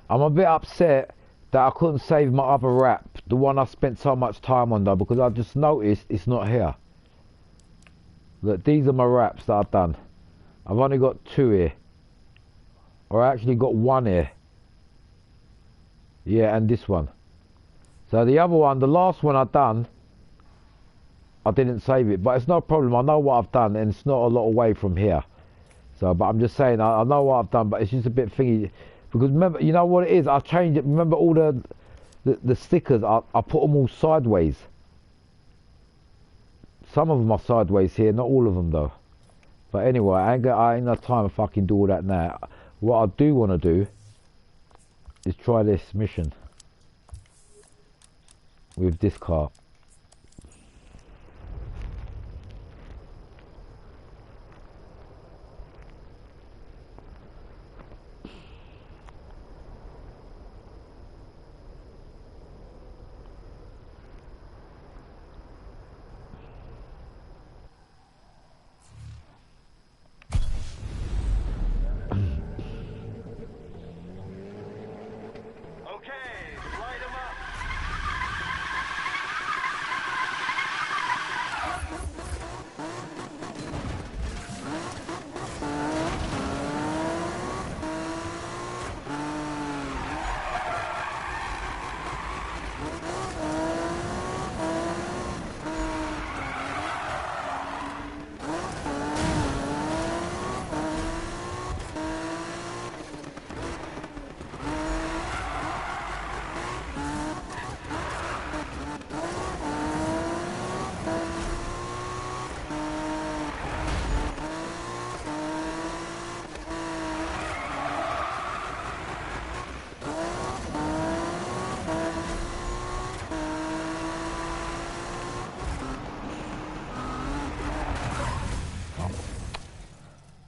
I'm a bit upset that I couldn't save my other rap, the one I spent so much time on though, because I just noticed it's not here. Look, these are my raps that I've done. I've only got 2 here. Or I actually got 1 here. Yeah, and this one. So the other one, the last one I I didn't save it, but it's no problem. I know what I've done, and it's not a lot away from here. So, but I'm just saying, I know what I've done, but it's just a bit thingy. Because remember, you know what it is? I've changed it. Remember all the stickers? I put them all sideways. Some of them are sideways here, not all of them though. But anyway, I ain't got time to fucking do all that now. What I do want to do is try this mission with this car.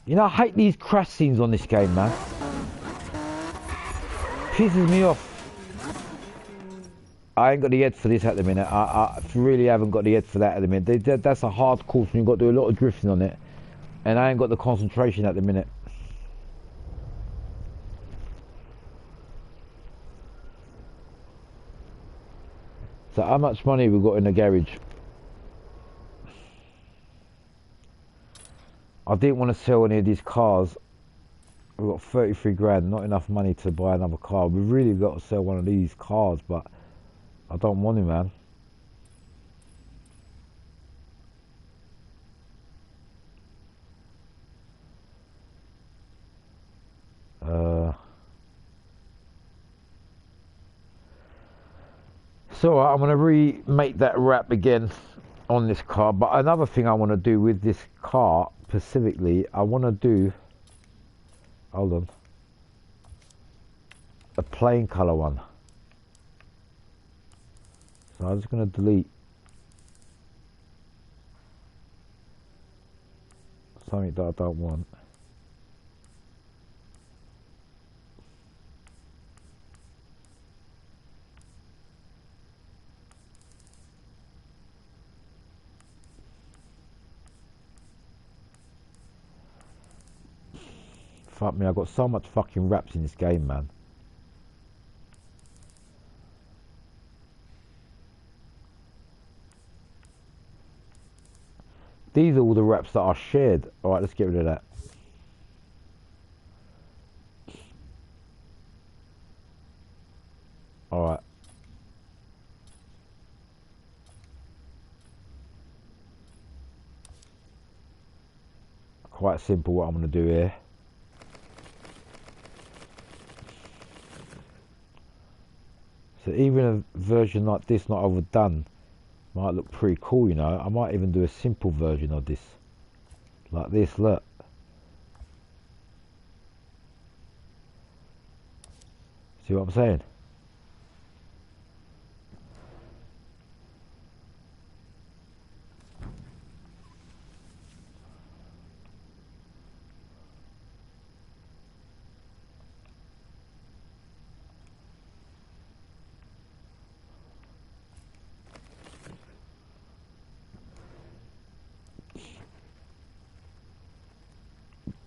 You know, I hate these crash scenes on this game, man. Pisses me off. I ain't got the head for this at the minute. I really haven't got the head for that at the minute. That's a hard course and you've got to do a lot of drifting on it. And I ain't got the concentration at the minute. So how much money we got in the garage? I didn't want to sell any of these cars. We've got 33 grand, not enough money to buy another car. We've really got to sell one of these cars, but I don't want to, man. So I'm going to remake that wrap again on this car. But another thing I want to do with this car specifically, I want to do, hold on, a plain colour one. So I'm just going to delete something that I don't want. Fuck me, I've got so much fucking wraps in this game, man. These are all the wraps that are shared. Alright, let's get rid of that. Alright. Quite simple what I'm going to do here. So even a version like this, not overdone, might look pretty cool, you know. I might even do a simple version of this. Like this, look. See what I'm saying?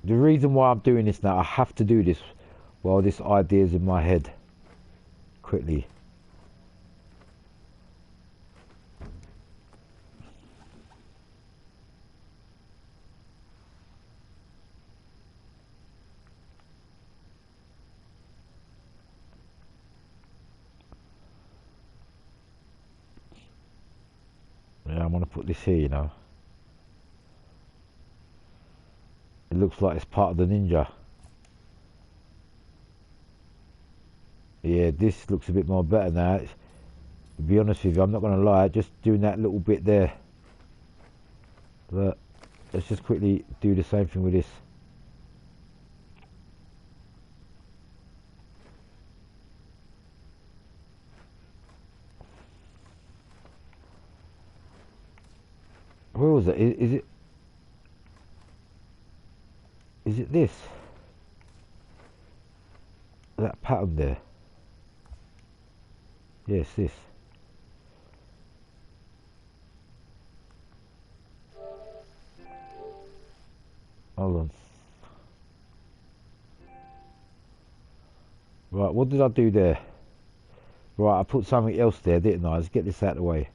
The reason why I'm doing this now, I have to do this while this idea is in my head. Quickly. Yeah, I'm want to put this here, you know. It looks like it's part of the Ninja. Yeah, this looks a bit more better now. To be honest with you, I'm not going to lie, just doing that little bit there. But let's just quickly do the same thing with this. Where was it? Is it this? That pattern there? Yes, this. Hold on. Right, what did I do there? Right, I put something else there, didn't I? Let's get this out of the way.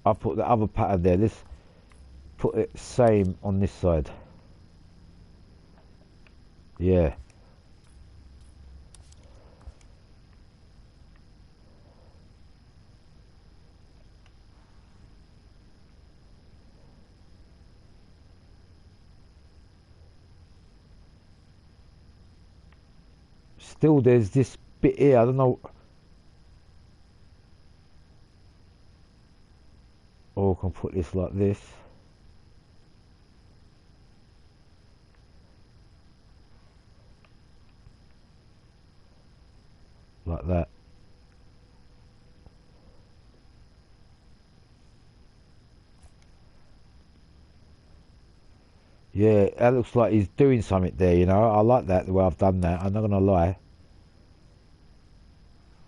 I put the other pattern there. Let's put it same on this side. Yeah. Still, there's this bit here. I don't know. Or I can put this like this. Like that. Yeah, that looks like he's doing something there, you know. I like that, the way I've done that. I'm not going to lie.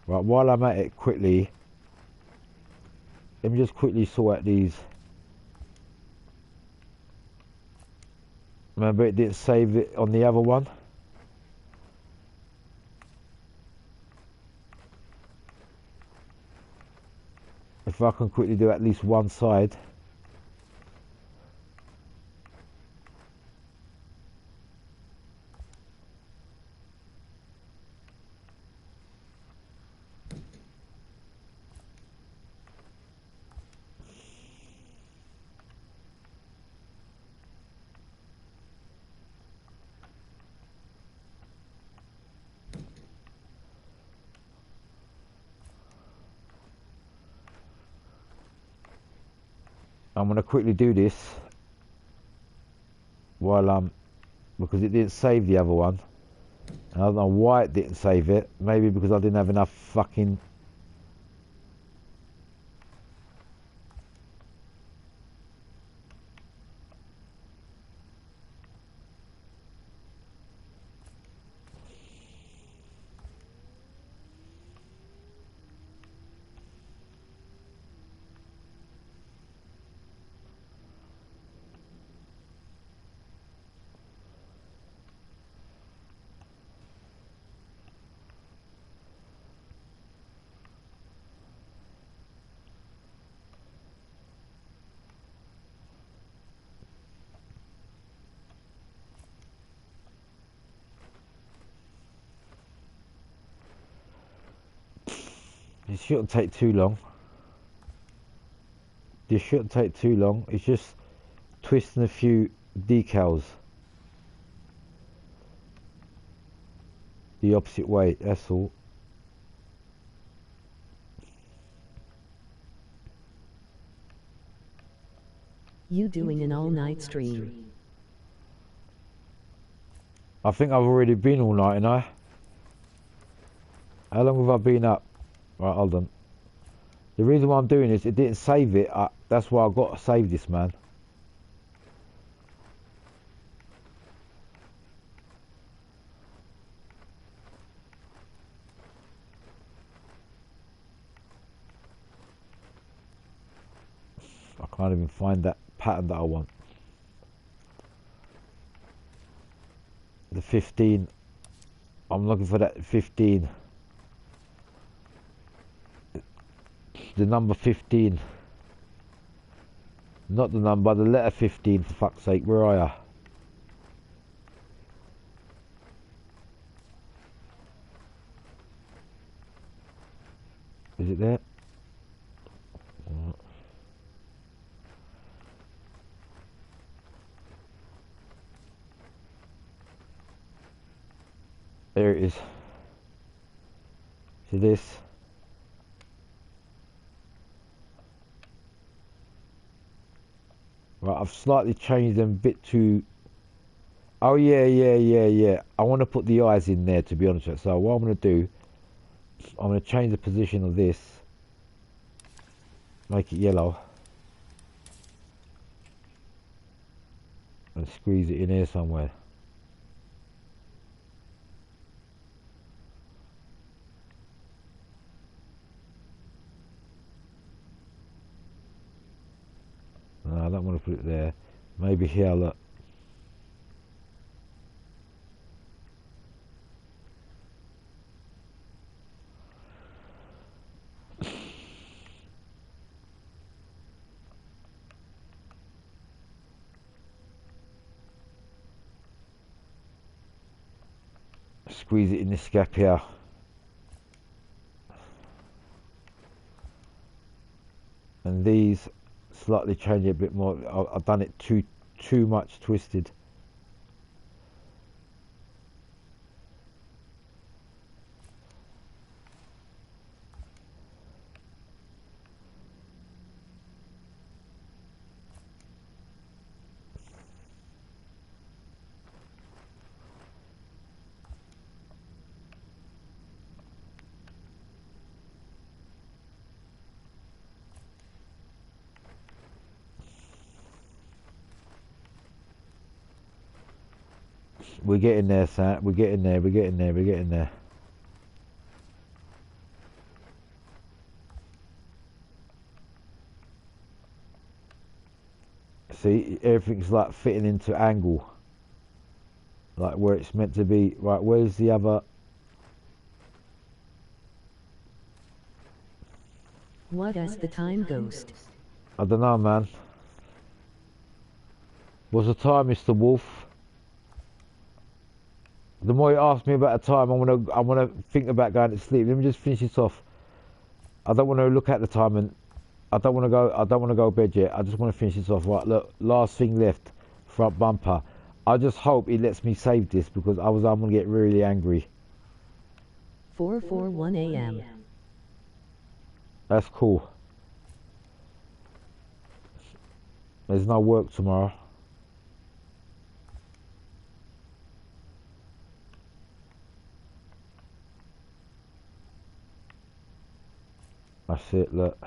Right, while I'm at it quickly, let me just quickly sort out these. Remember, it didn't save it on the other one. If I can quickly do at least one side. I'm going to quickly do this while because it didn't save the other one. And I don't know why it didn't save it. Maybe because I didn't have enough fucking... It shouldn't take too long. This shouldn't take too long. It's just twisting a few decals the opposite way, that's all. You doing an all-night stream? I think I've already been all night, ain't I? How long have I been up? Right, hold on. The reason why I'm doing this, it didn't save it. That's why I've got to save this, man. I can't even find that pattern that I want. The 15. I'm looking for that 15. The number 15. Not the number, the letter 15, for fuck's sake. Where are ya? Is it there? Right. There it is. See this? Right, I've slightly changed them a bit to... Oh yeah. I want to put the eyes in there, to be honest with you. So what I'm going to do, I'm going to change the position of this. Make it yellow. And squeeze it in here somewhere. No, I don't want to put it there. Maybe here, look. Squeeze it in this gap here. And these slightly change it a bit more. I've done it too much twisted. We're getting there, Sam. We're getting there. We're getting there. We're getting there. See, everything's like fitting into angle, like where it's meant to be. Right, where's the other? What is the time, Ghost? I don't know, man. What's the time, Mr. Wolf? The more you ask me about the time, I wanna think about going to sleep. Let me just finish this off. I don't want to look at the time, and I don't want to go to bed yet. I just want to finish this off. Right, look, last thing left, front bumper. I just hope it lets me save this, because I'm gonna get really angry. 4:41 a.m. That's cool. There's no work tomorrow. That's it, look.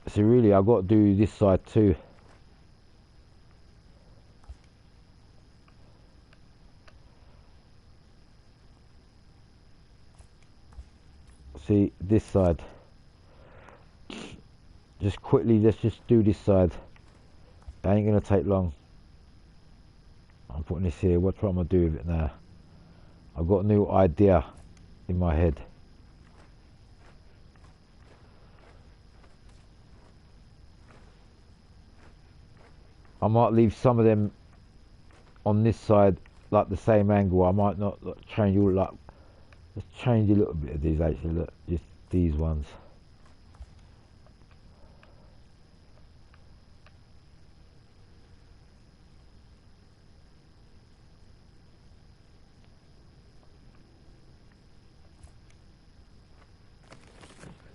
See, really, I've got to do this side too. See, this side. Just quickly, let's just do this side. It ain't gonna take long. I'm putting this here. What am I do with it now? I've got a new idea in my head. I might leave some of them on this side like the same angle. I might not change all, like, let's change a little bit of these actually. Look, just these ones.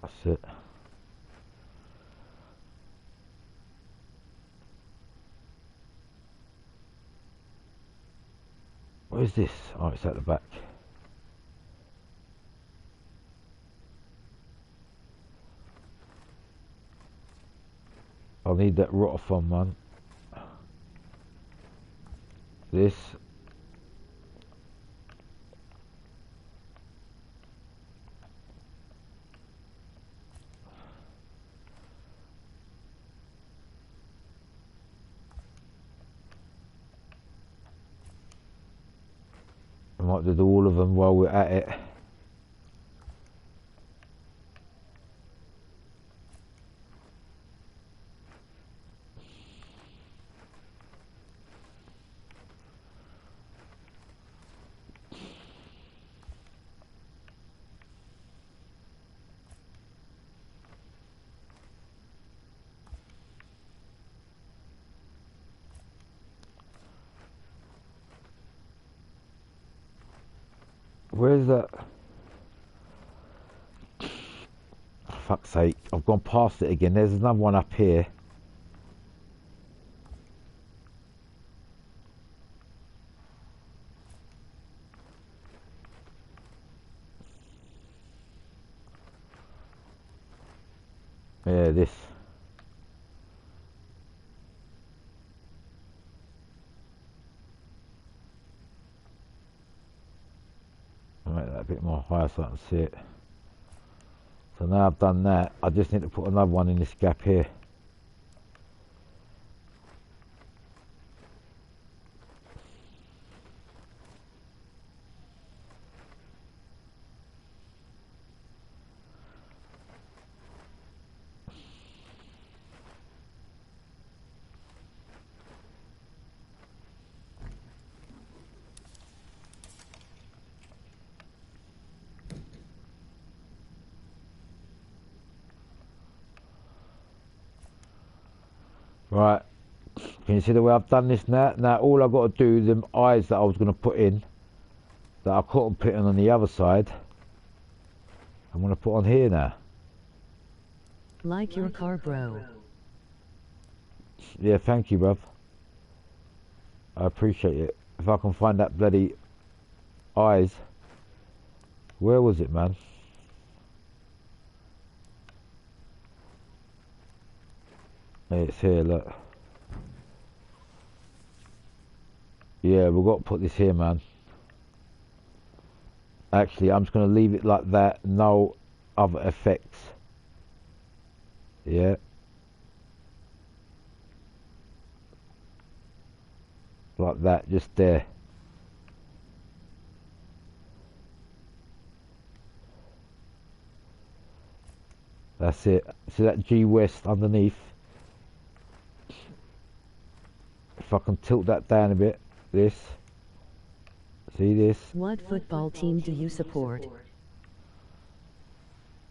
That's it. Where's this? Oh, it's at the back. I'll need that Rotophone one. This. I might do all of them while we're at it. Where's that? Fuck's sake, I've gone past it again. There's another one up here. Yeah, this. I'll make that a bit more higher so I can see it. So now I've done that, I just need to put another one in this gap here. Right, can you see the way I've done this now? Now all I've got to do, them eyes that I was going to put in, that I couldn't put in on the other side, I'm going to put on here now. Like your car, bro. Yeah, thank you, bruv. I appreciate it. If I can find that bloody eyes. Where was it, man? It's here, look. Yeah, we've got to put this here, man. Actually, I'm just going to leave it like that. No other effects. Yeah. Like that, just there. That's it. See that G West underneath? If I can tilt that down a bit, this. See this? What football team do you support?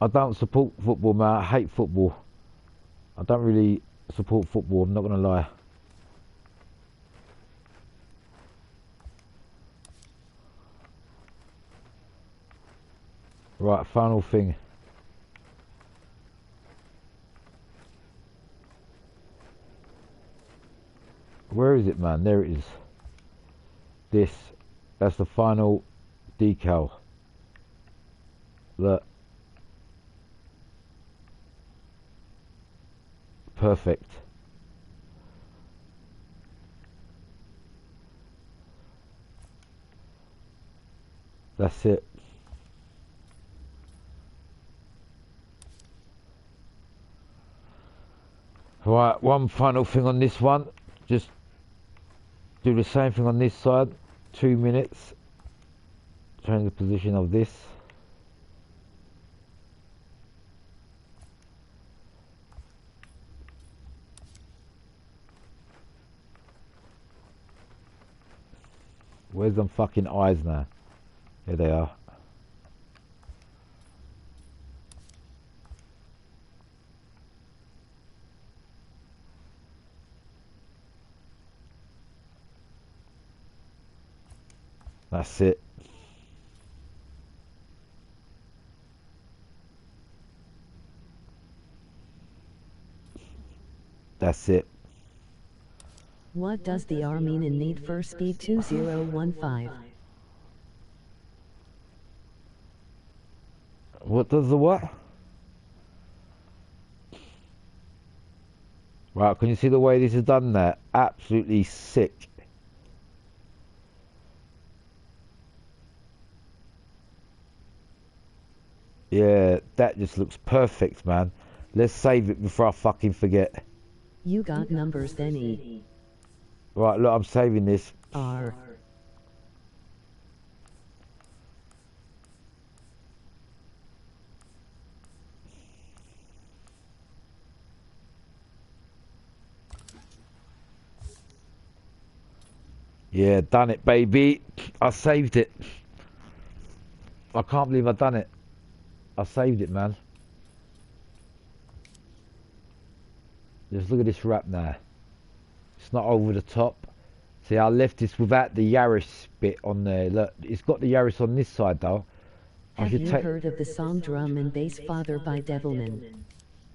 I don't support football, man. I hate football. I don't really support football, I'm not going to lie. Right, final thing. Where is it, man? There it is. This. That's the final decal. Look. Perfect. That's it. Right, one final thing on this one. Just do the same thing on this side. 2 minutes. Change the position of this. Where's them fucking eyes now? Here they are. That's it. That's it. What does the R mean in Need for Speed 2015? What does the what? Right, can you see the way this is done there? Absolutely sick. Yeah, that just looks perfect, man. Let's save it before I fucking forget. You got numbers then, E. Right, look, I'm saving this. R. Yeah, done it, baby. I saved it. I can't believe I done it. I saved it, man. Just look at this wrap now. It's not over the top. See, I left this without the Yaris bit on there. Look, it's got the Yaris on this side though. I Have should you take. heard of the song Drum and Bass Father by Devilman?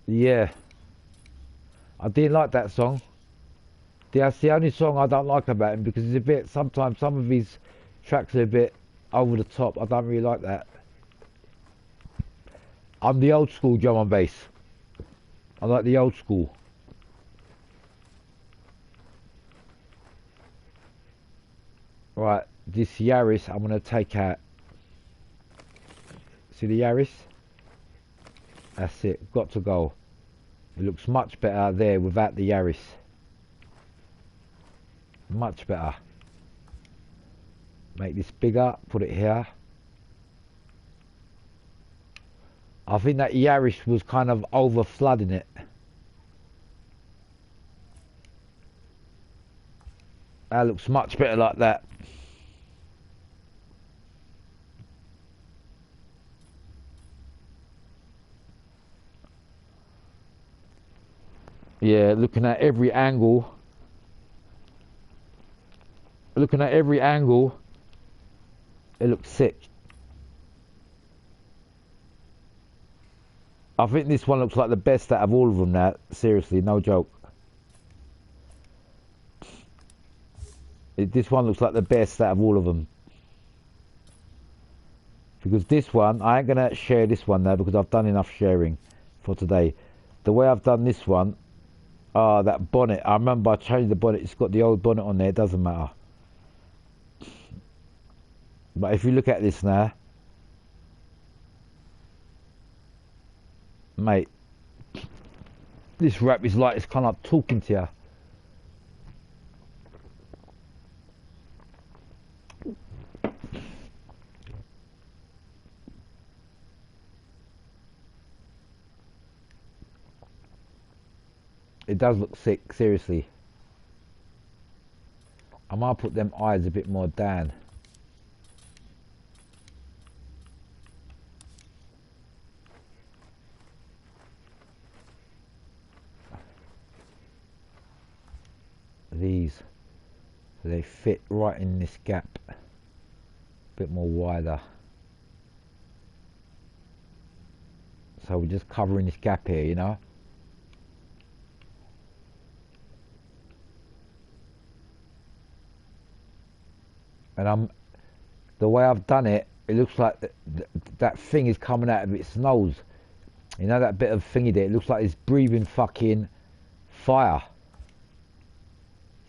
Yeah. I didn't like that song. That's the only song I don't like about him because it's a bit. Sometimes some of his tracks are a bit over the top. I don't really like that. I'm the old school drum and bass. I like the old school. Right, this Yaris I'm gonna take out. See the Yaris? That's it, got to go. It looks much better there without the Yaris. Much better. Make this bigger, put it here. I think that Yaris was kind of over flooding it. That looks much better like that. Yeah, looking at every angle. Looking at every angle, it looks sick. I think this one looks like the best out of all of them now. Seriously, no joke. This one looks like the best out of all of them. Because this one, I ain't going to share this one now because I've done enough sharing for today. The way I've done this one, that bonnet, I remember I changed the bonnet. It's got the old bonnet on there, it doesn't matter. But if you look at this now, mate, this rap is like it's kind of talking to you. It does look sick, seriously. I might put them eyes a bit more down. These, so they fit right in this gap. A bit more wider. So we're just covering this gap here, you know. And the way I've done it, it looks like that thing is coming out of its nose. You know that bit of thingy there? It looks like it's breathing fucking fire.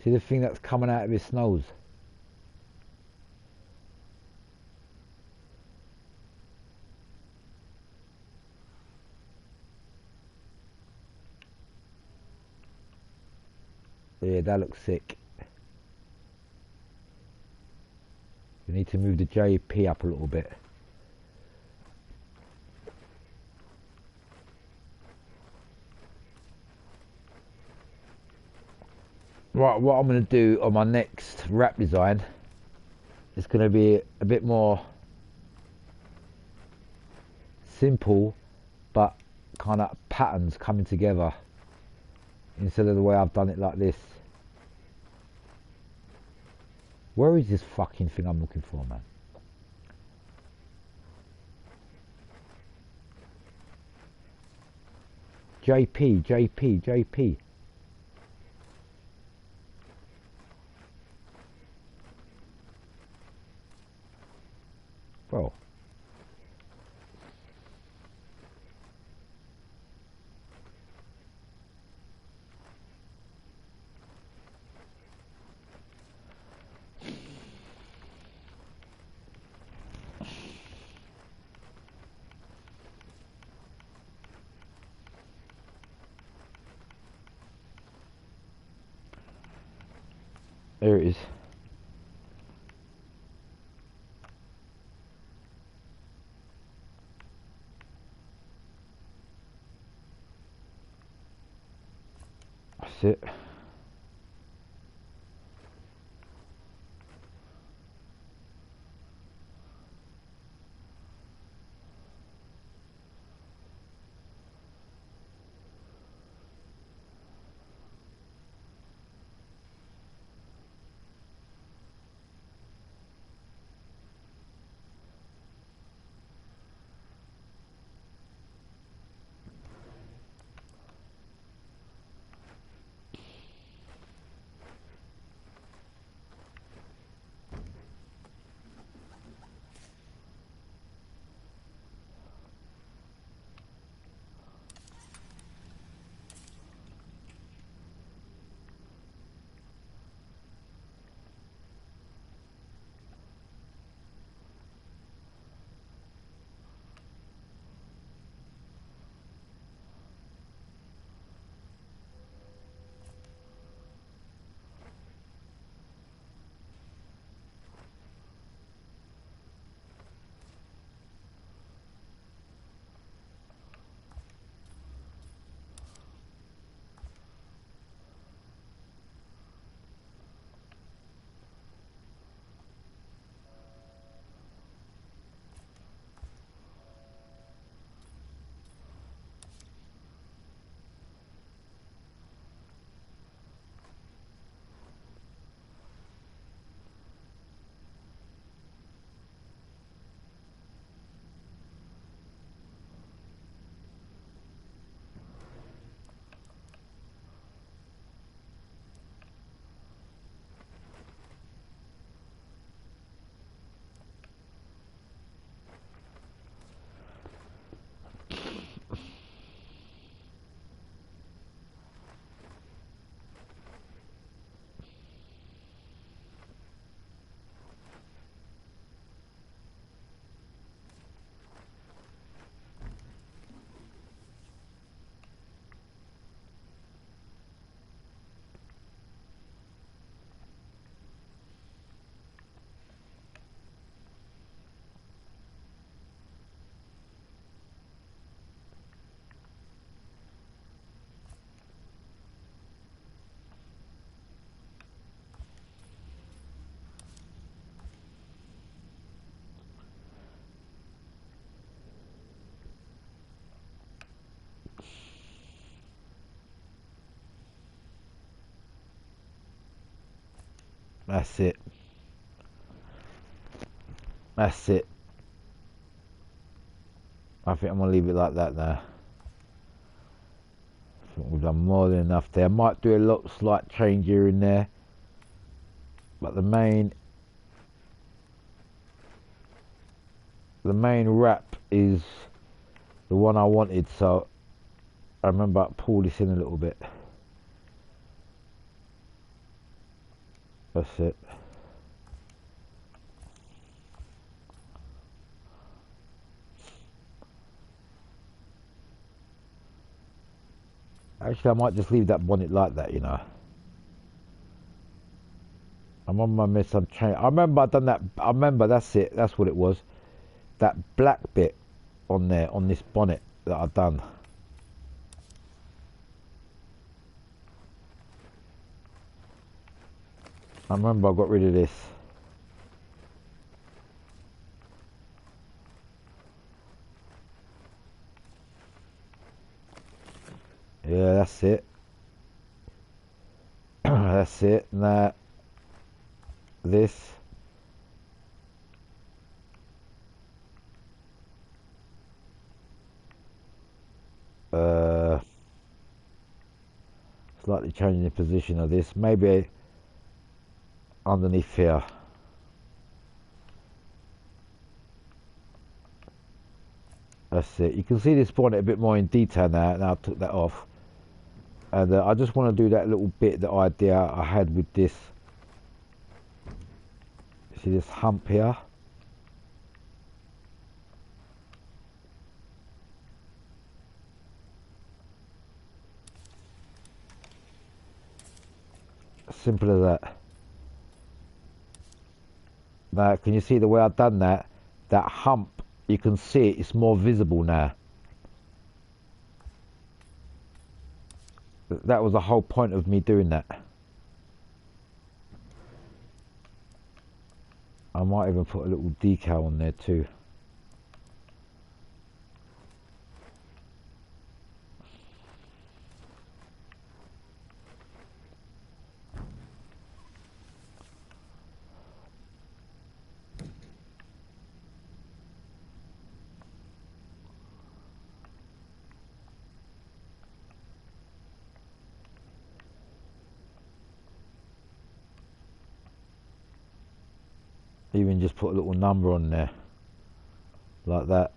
See the thing that's coming out of its nose? Yeah, that looks sick. We need to move the JP up a little bit. Right, what I'm going to do on my next wrap design is going to be a bit more simple, but kind of patterns coming together instead of the way I've done it like this. Where is this fucking thing I'm looking for, man? JP. Bro. There it is. That's it. That's it. That's it. I think I'm gonna leave it like that now. I think we've done more than enough there. I might do a slight change here and there, but the main wrap is the one I wanted, so I remember I pulled this in a little bit. That's it. Actually, I might just leave that bonnet like that, you know. I'm on my miss. I'm trying. I remember I done that. I remember that's it. That's what it was. That black bit on there on this bonnet that I done. I remember I got rid of this. Yeah, that's it. That's it. Now, this. Slightly changing the position of this. Maybe underneath here. That's it. You can see this bonnet a bit more in detail now. Now I took that off. And I just want to do that little bit, the idea I had with this. See this hump here? Simple as that. Now, can you see the way I've done that? That hump, you can see it's more visible now. That was the whole point of me doing that. I might even put a little decal on there too. Even just put a little number on there, like that.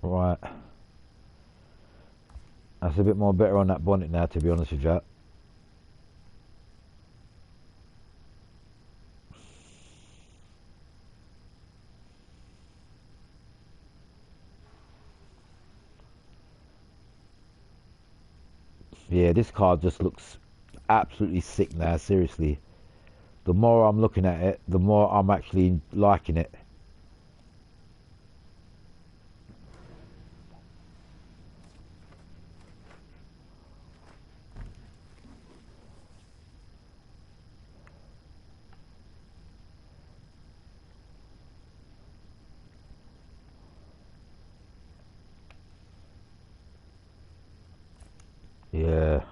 Right. That's a bit more better on that bonnet now, to be honest with you. Yeah, this car just looks absolutely sick now, seriously. The more I'm looking at it, the more I'm actually liking it. Yeah.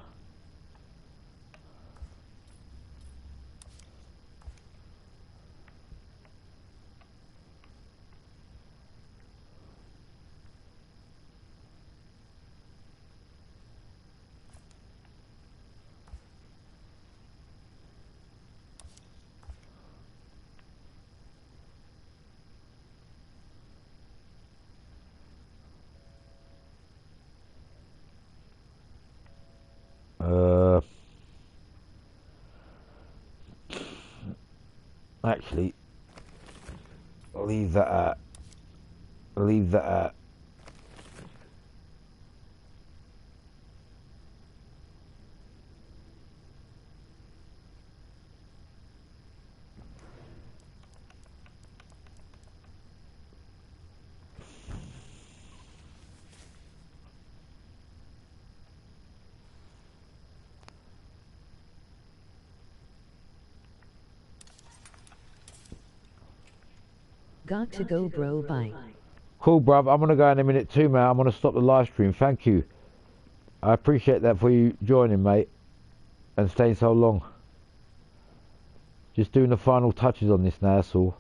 Actually, leave that out. Leave that out. Got to go, bro. Bye. Cool, bruv. I'm going to go in a minute too, man. I'm going to stop the live stream. Thank you. I appreciate that for you joining, mate. And staying so long. Just doing the final touches on this now, that's all.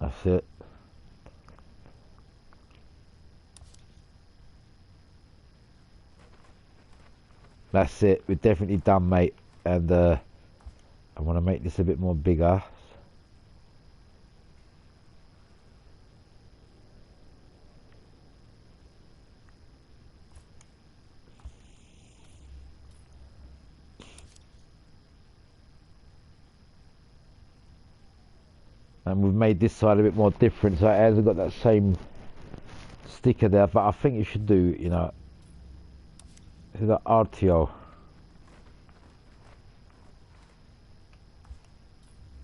That's it. That's it. We're definitely done, mate. And I want to make this a bit more bigger. And we've made this side a bit more different, so it hasn't got that same sticker there, but I think you should do, you know, the RTO.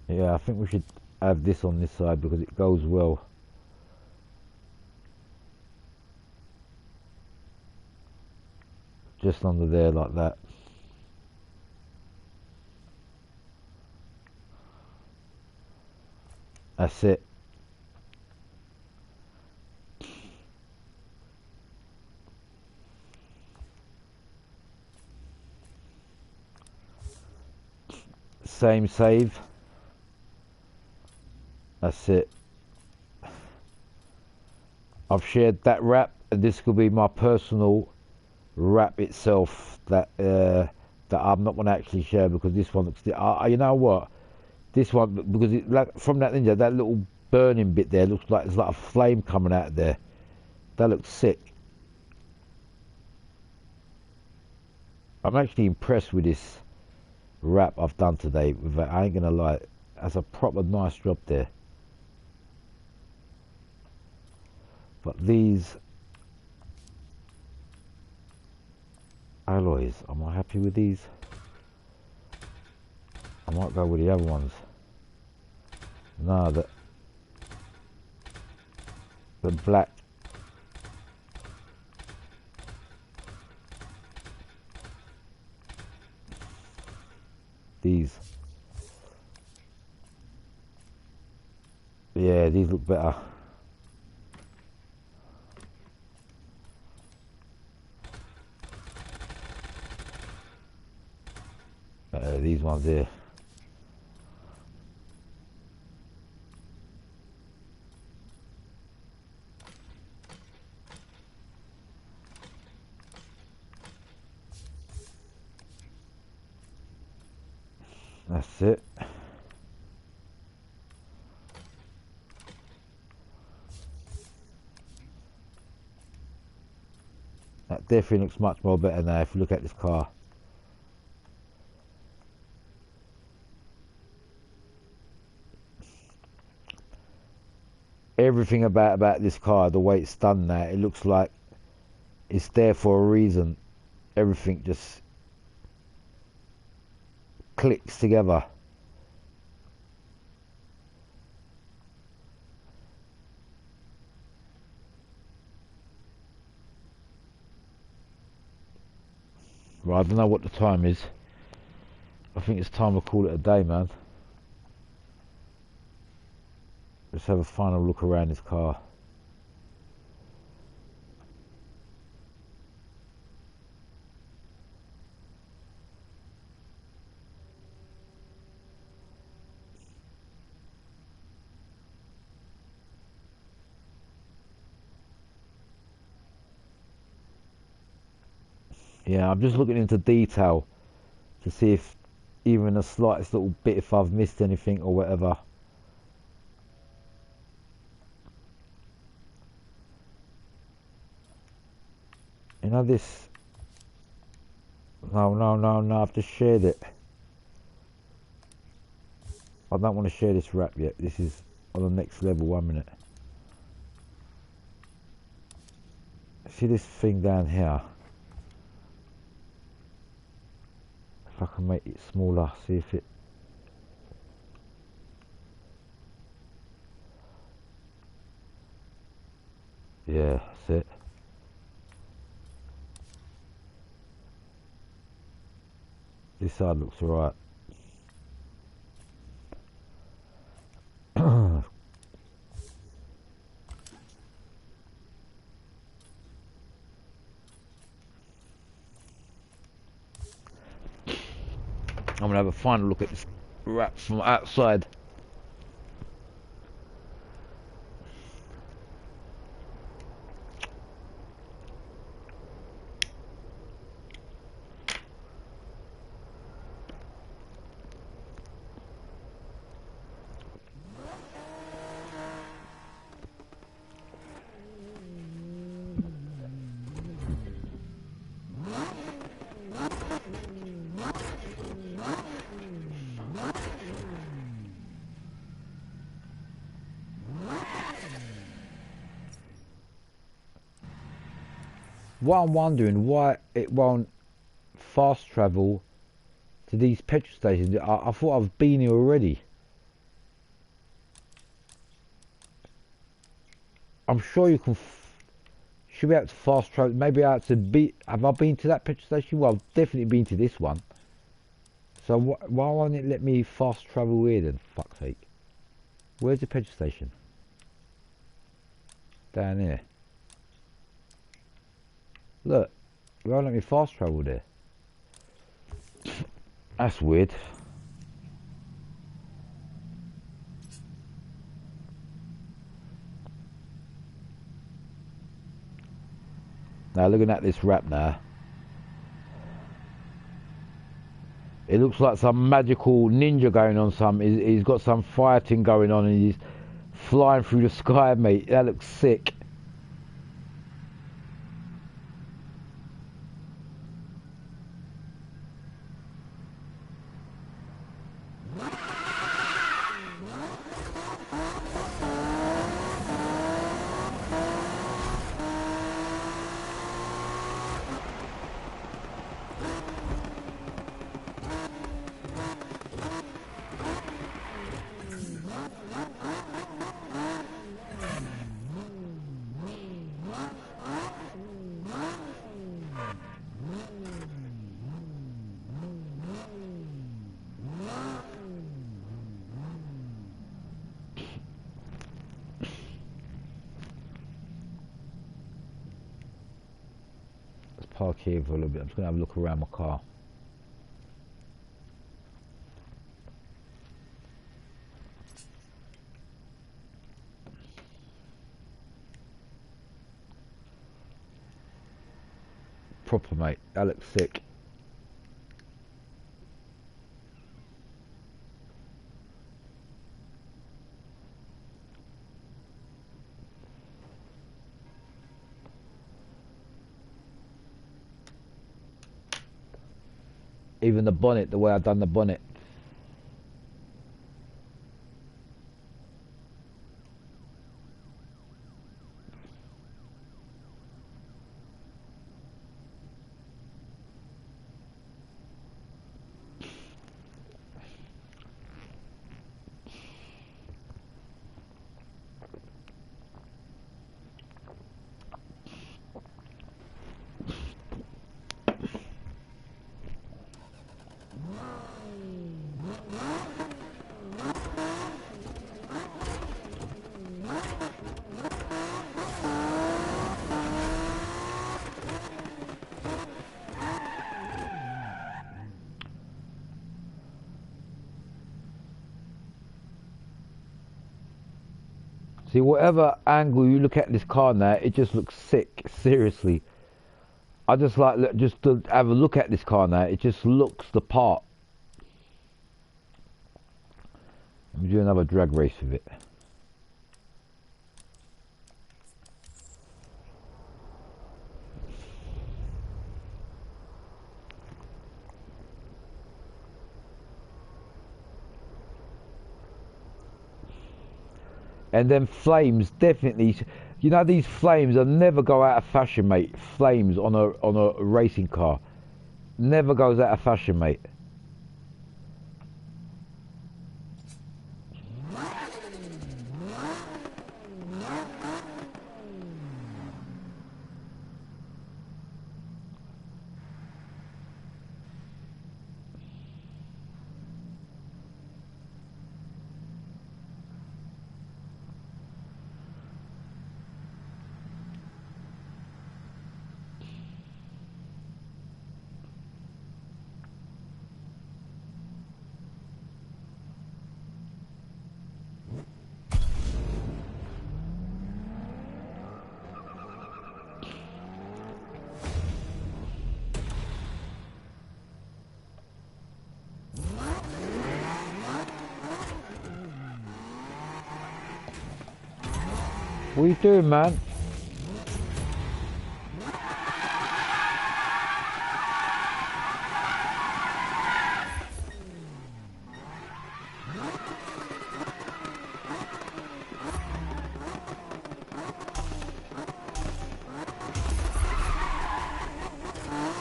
Yeah, I think we should have this on this side because it goes well. Just under there like that. That's it. Same save. That's it. I've shared that wrap, and this could be my personal wrap itself that that I'm not going to actually share because this one looks. You know what? This one, because it, like, from that ninja, that little burning bit there looks like there's like a flame coming out of there. That looks sick. I'm actually impressed with this wrap I've done today. I ain't gonna lie, that's a proper nice job there. But these alloys, am I happy with these? I might go with the other ones. No, the black. These. Yeah, these look better. These ones here. That's it. That definitely looks much more better now if you look at this car. Everything about this car, the way it's done now, it looks like it's there for a reason. Everything just clicks together. Right, I don't know what the time is. I think it's time to call it a day, man. Let's have a final look around this car. Yeah, I'm just looking into detail to see if even the slightest little bit, if I've missed anything or whatever. You know this? No, I've just shared it. I don't want to share this wrap yet. This is on the next level, 1 minute. See this thing down here? If I can make it smaller, see if it... Yeah, that's it. This side looks alright. I'm gonna have a final look at this wrap from outside. What I'm wondering, why it won't fast travel to these petrol stations. I thought I've been here already. I'm sure you can. Should be able to fast travel. Maybe I have to be. Have I been to that petrol station? Well, I've definitely been to this one. So why won't it let me fast travel here then? Fuck's sake. Where's the petrol station? Down here. Look, it won't let me fast travel there. That's weird. Now looking at this wrap now, it looks like some magical ninja going on. He's got some fighting going on and he's flying through the sky, mate. That looks sick. Park here for a little bit. I'm just going to have a look around my car. Proper, mate. That looks sick. Even the bonnet, the way I've done the bonnet. See, whatever angle you look at this car now, it just looks sick. Seriously, I just like just to have a look at this car now. It just looks the part. Let me do another drag race with it. And then flames, definitely. You know these flames will never go out of fashion, mate. Flames on a racing car. Never goes out of fashion, mate. What are you doing, man?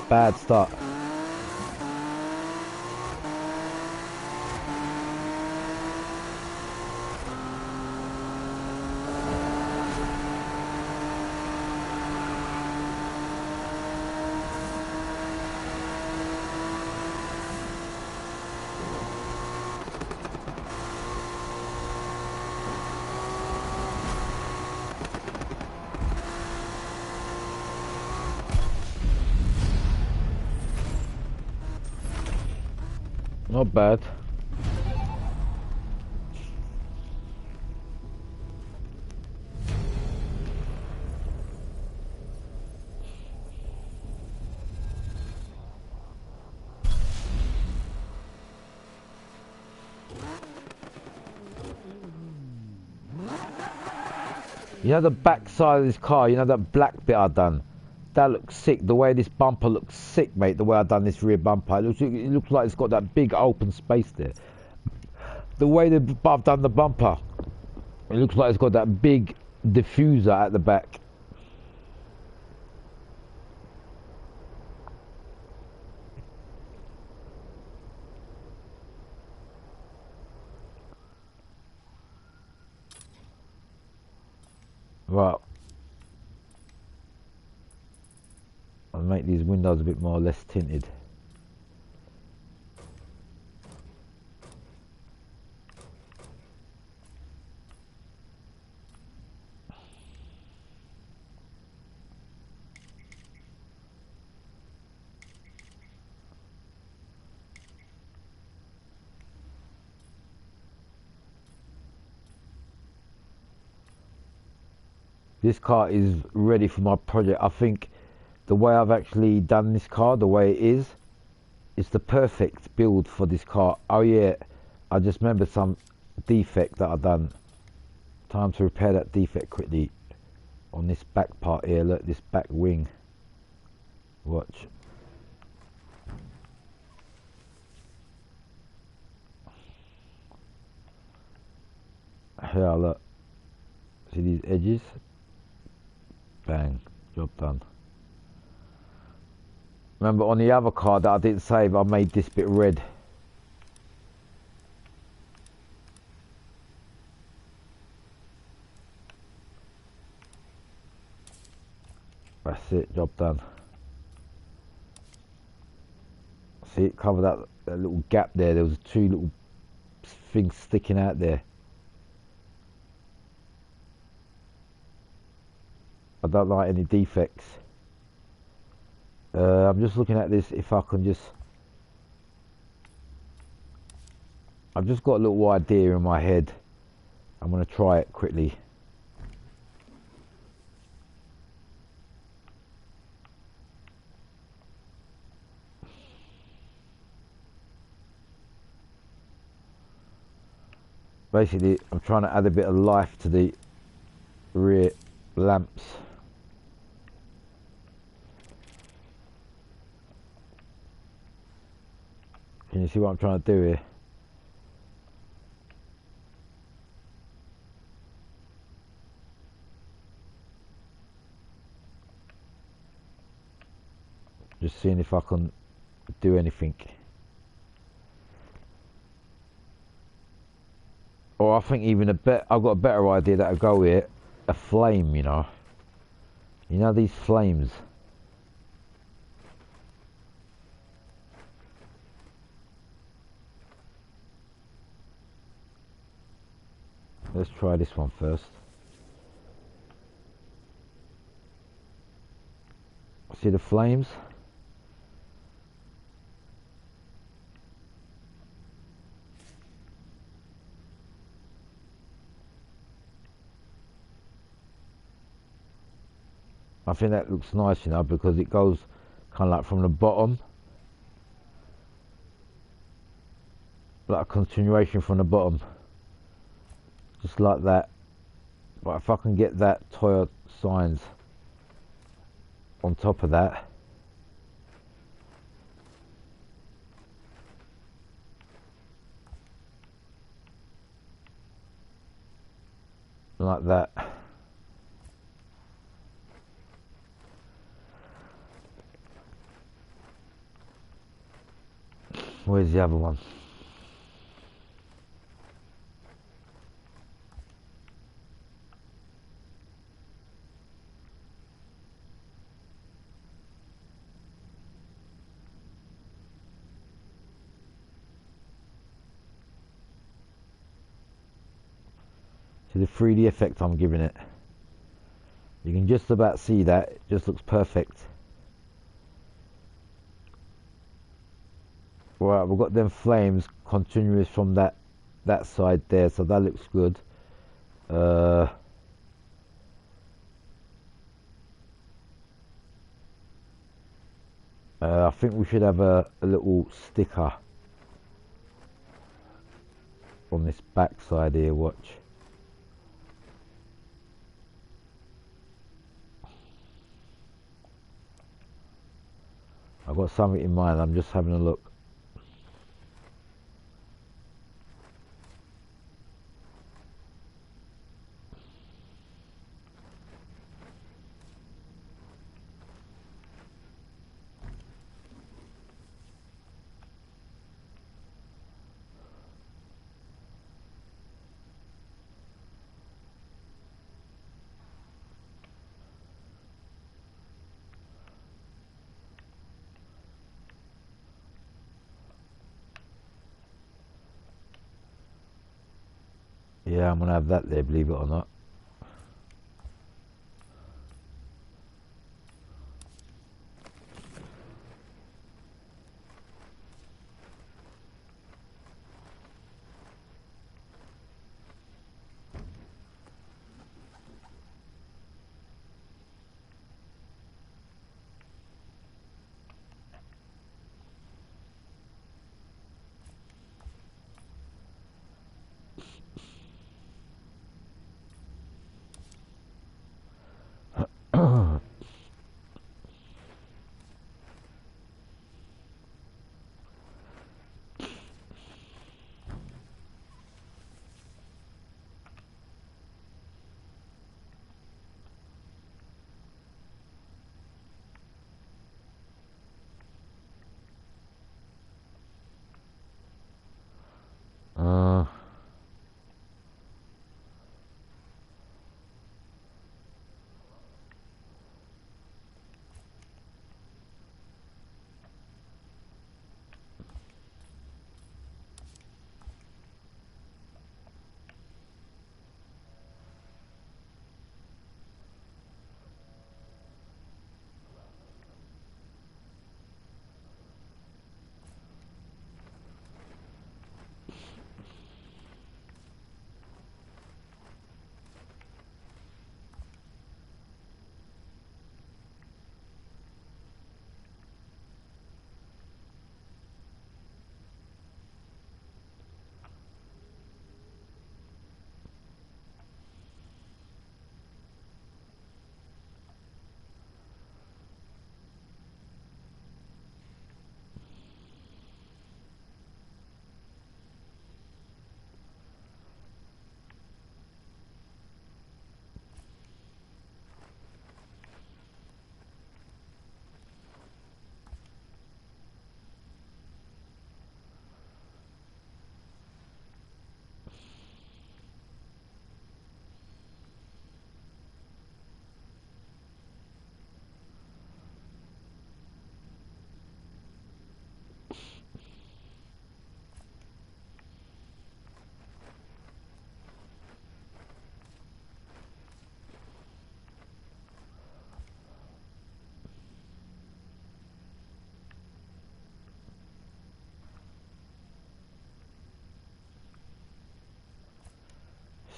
Bad start. Not bad. You know the back side of this car, you know that black bit I done? That looks sick. The way this bumper looks sick, mate. The way I done this rear bumper, it looks like it's got that big open space there. The way I've done the bumper, it looks like it's got that big diffuser at the back. Right. I'll make these windows a bit more less tinted. This car is ready for my project. I think the way I've actually done this car, the way it is, it's the perfect build for this car. Oh yeah, I just remembered some defect that I've done. Time to repair that defect quickly on this back part here. Look, this back wing. Watch. Here, look. See these edges? Bang, job done. Remember on the other car that I didn't save, I made this bit red. That's it, job done. See, it covered that little gap there. There was two little things sticking out there. I don't like any defects. I'm just looking at this, if I can just... I've just got a little idea in my head. I'm going to try it quickly. Basically, I'm trying to add a bit of life to the rear lamps. Can you see what I'm trying to do here? Just seeing if I can do anything. Or I think even I've got a better idea that'll go with it. A flame, you know. You know these flames. Let's try this one first. See the flames? I think that looks nice, you know, because it goes kind of like from the bottom. Like a continuation from the bottom. Just like that. But if I can get that Toyota signs on top of that. Like that. Where's the other one? See the 3D effect I'm giving it. You can just about see that. It just looks perfect. Right, we've got them flames continuous from that side there, so that looks good. I think we should have a little sticker on this back side here, watch. I've got something in mind, I'm just having a look. Yeah, I'm gonna have that there, believe it or not.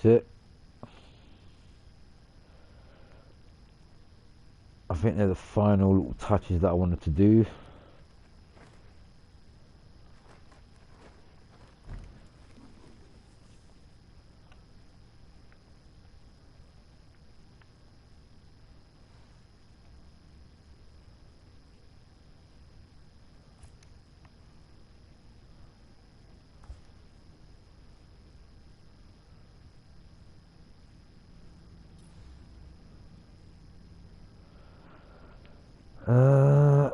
That's it. I think they're the final little touches that I wanted to do. Uh,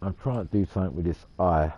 I'm trying to do something with this eye.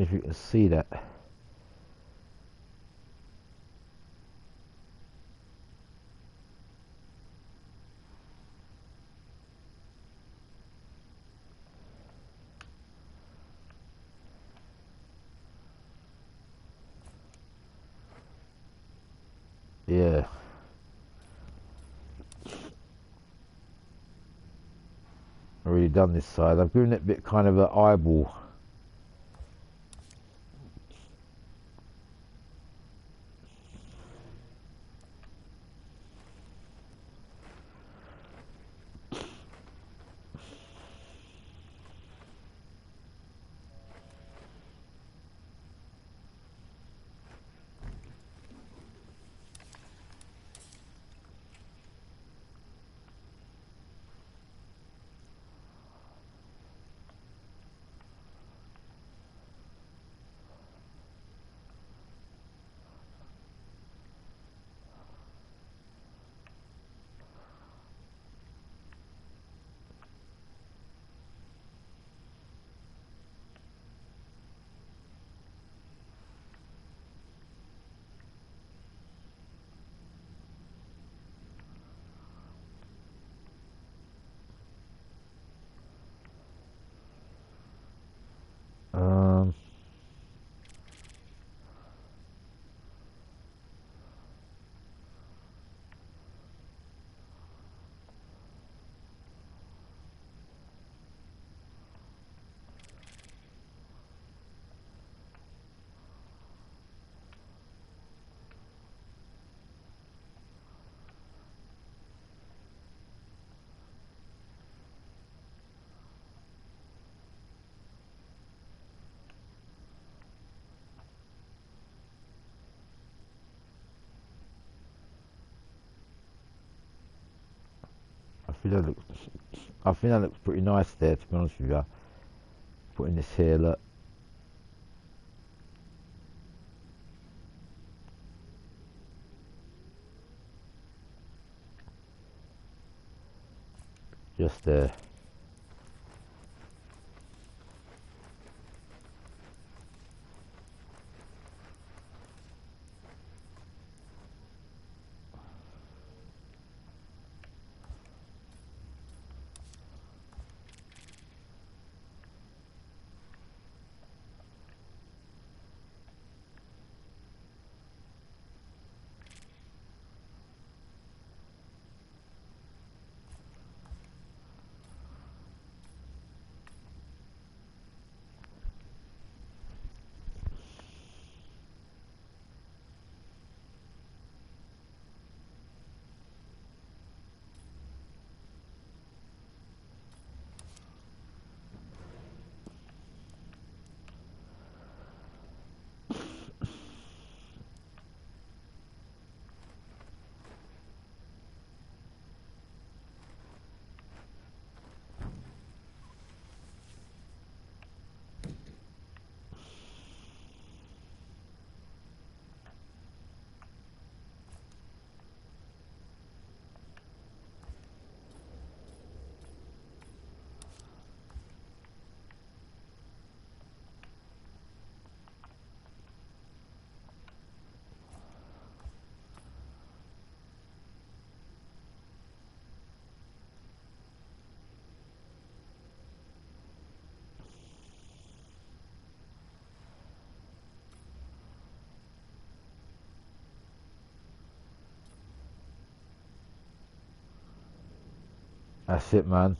if you can see that. Yeah. Already done this side. I've given it a bit kind of an eyeball. I think that looks pretty nice there, to be honest with you. Putting this here, look. Just there. That's it, man.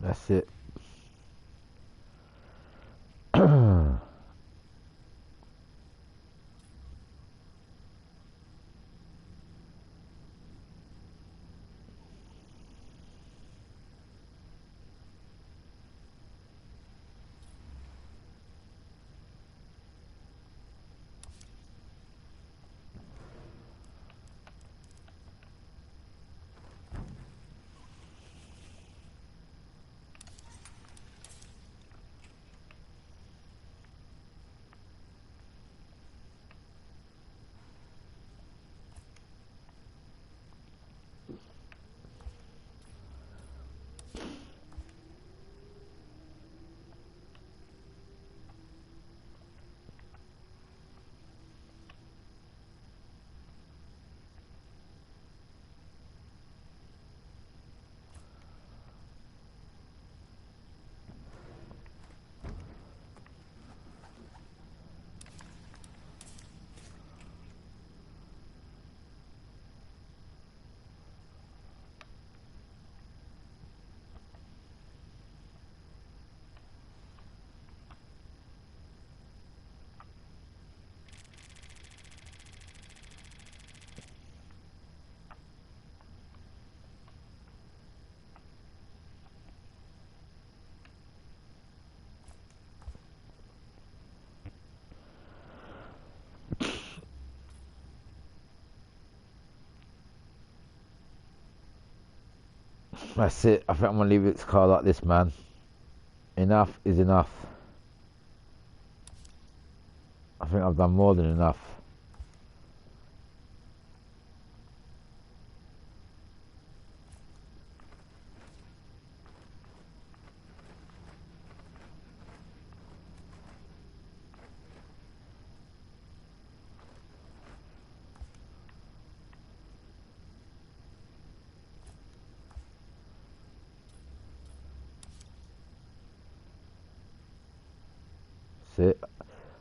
That's it. That's it. I think I'm gonna leave this car like this, man. Enough is enough. I think I've done more than enough. That's it.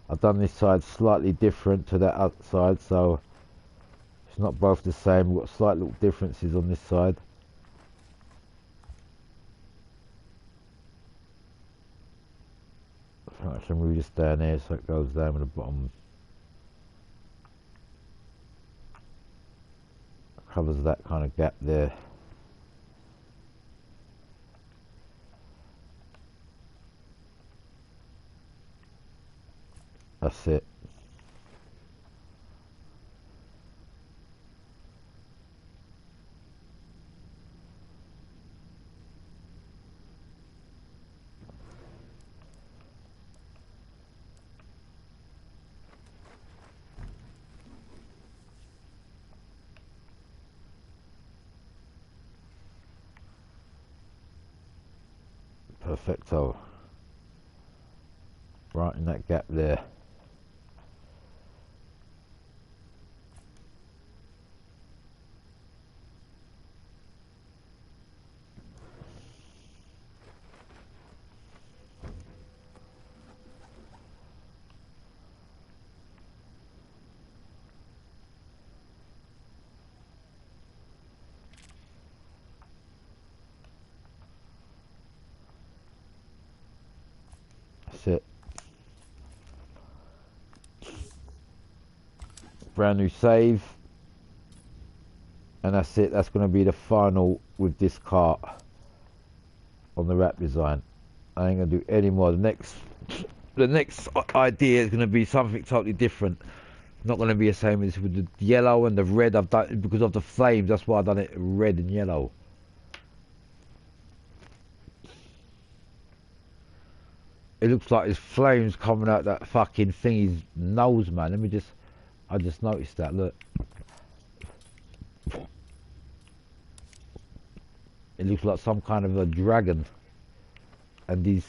I've done this side slightly different to that other side, so it's not both the same. We've got slight little differences on this side. I can move this down here so it goes down to the bottom. Covers that kind of gap there. That's it. Perfecto. Right in that gap there. That's it. Brand new save. And that's it. That's going to be the final with this car on the wrap design. I ain't going to do any more. The next idea is going to be something totally different. Not going to be the same as with the yellow and the red. I've done it because of the flames. That's why I've done it red and yellow. It looks like there's flames coming out that fucking thingy's nose, man. I just noticed that. Look. It looks like some kind of a dragon, and these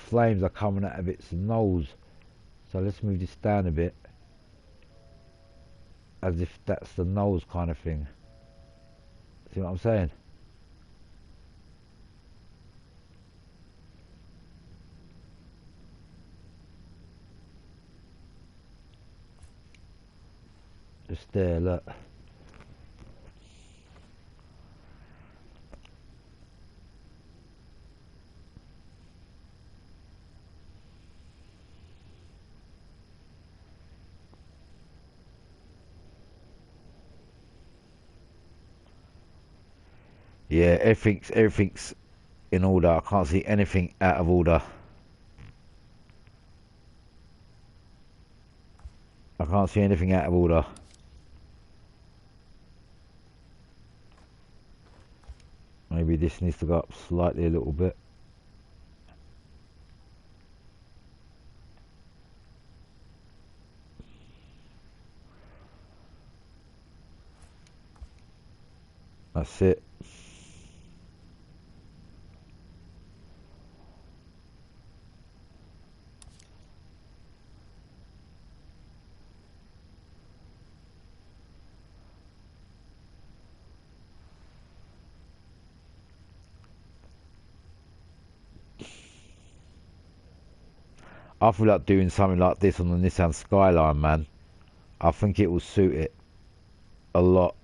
flames are coming out of its nose. So let's move this down a bit, as if that's the nose kind of thing. See what I'm saying? Just there, look. Yeah, everything's in order. I can't see anything out of order. I can't see anything out of order. Maybe this needs to go up slightly a little bit. That's it. I feel like doing something like this on the Nissan Skyline, man. I think it will suit it a lot.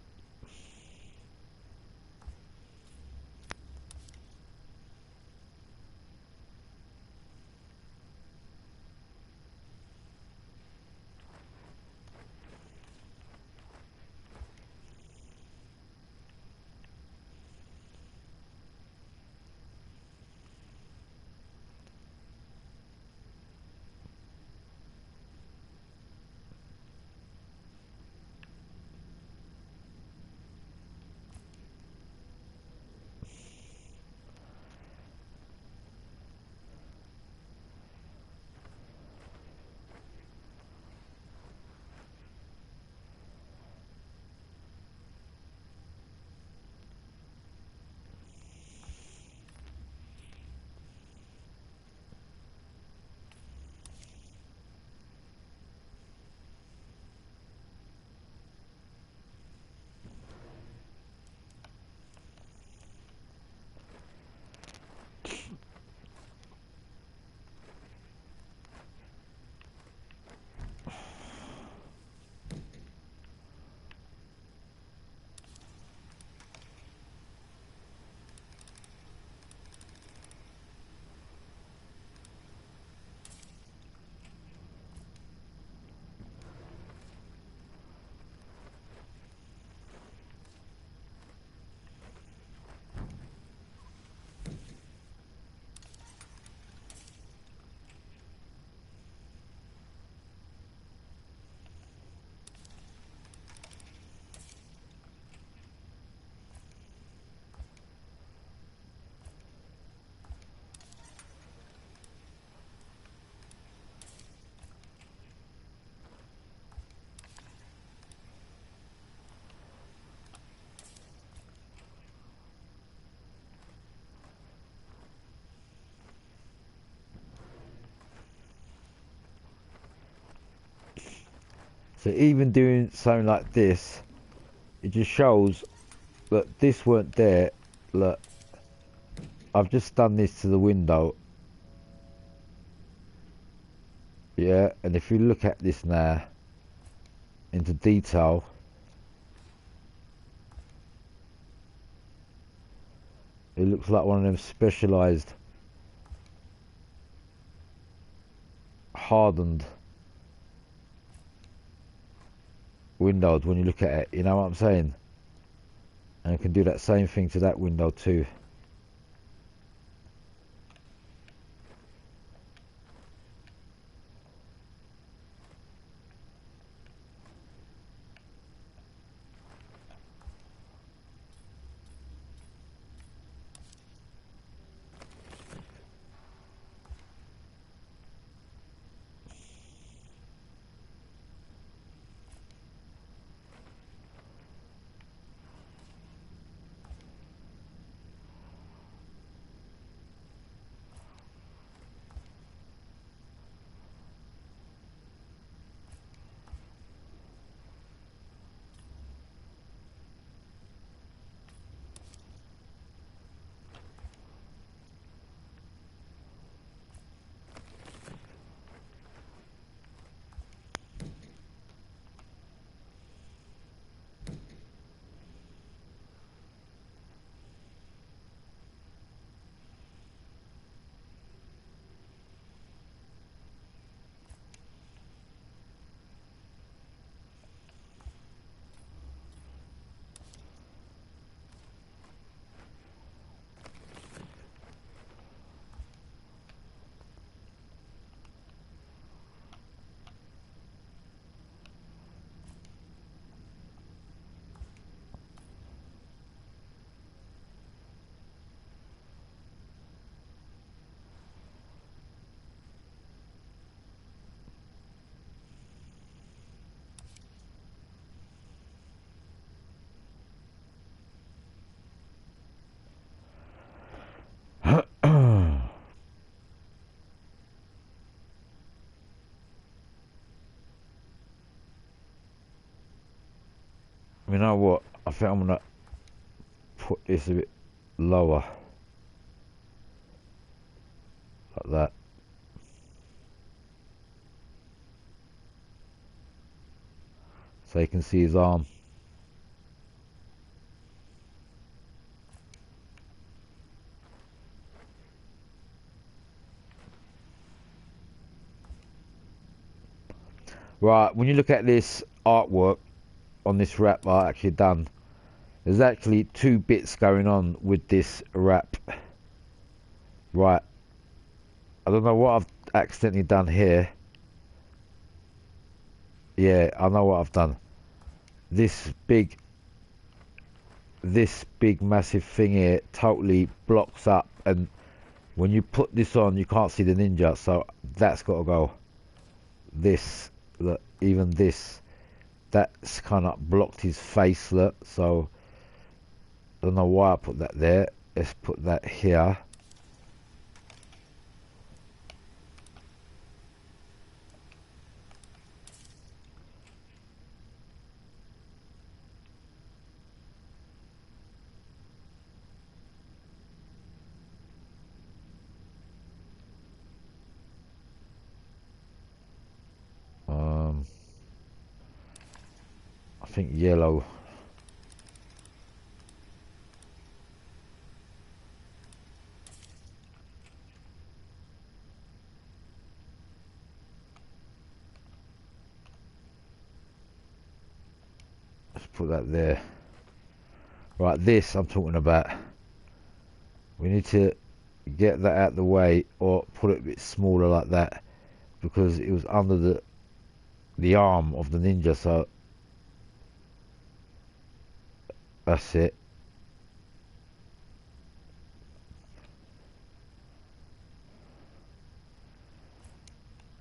So even doing something like this, it just shows that this weren't there. Look, I've just done this to the window. Yeah, and if you look at this now, into detail, it looks like one of them specialised, hardened windows when you look at it, you know what I'm saying? And you can do that same thing to that window too. You know what? I think I'm gonna put this a bit lower. Like that. So you can see his arm. Right, when you look at this artwork on this wrap I actually done, there's actually two bits going on with this wrap. Right, I don't know what I've accidentally done here. Yeah, I know what I've done. This big massive thing here totally blocks up, and when you put this on you can't see the ninja, so that's got to go. This, look, even this, that's kind of blocked his face, look, so I don't know why I put that there. Let's put that here. I think yellow. Let's put that there. Right, this I'm talking about. We need to get that out of the way, or put it a bit smaller like that, because it was under the arm of the ninja, so that's it.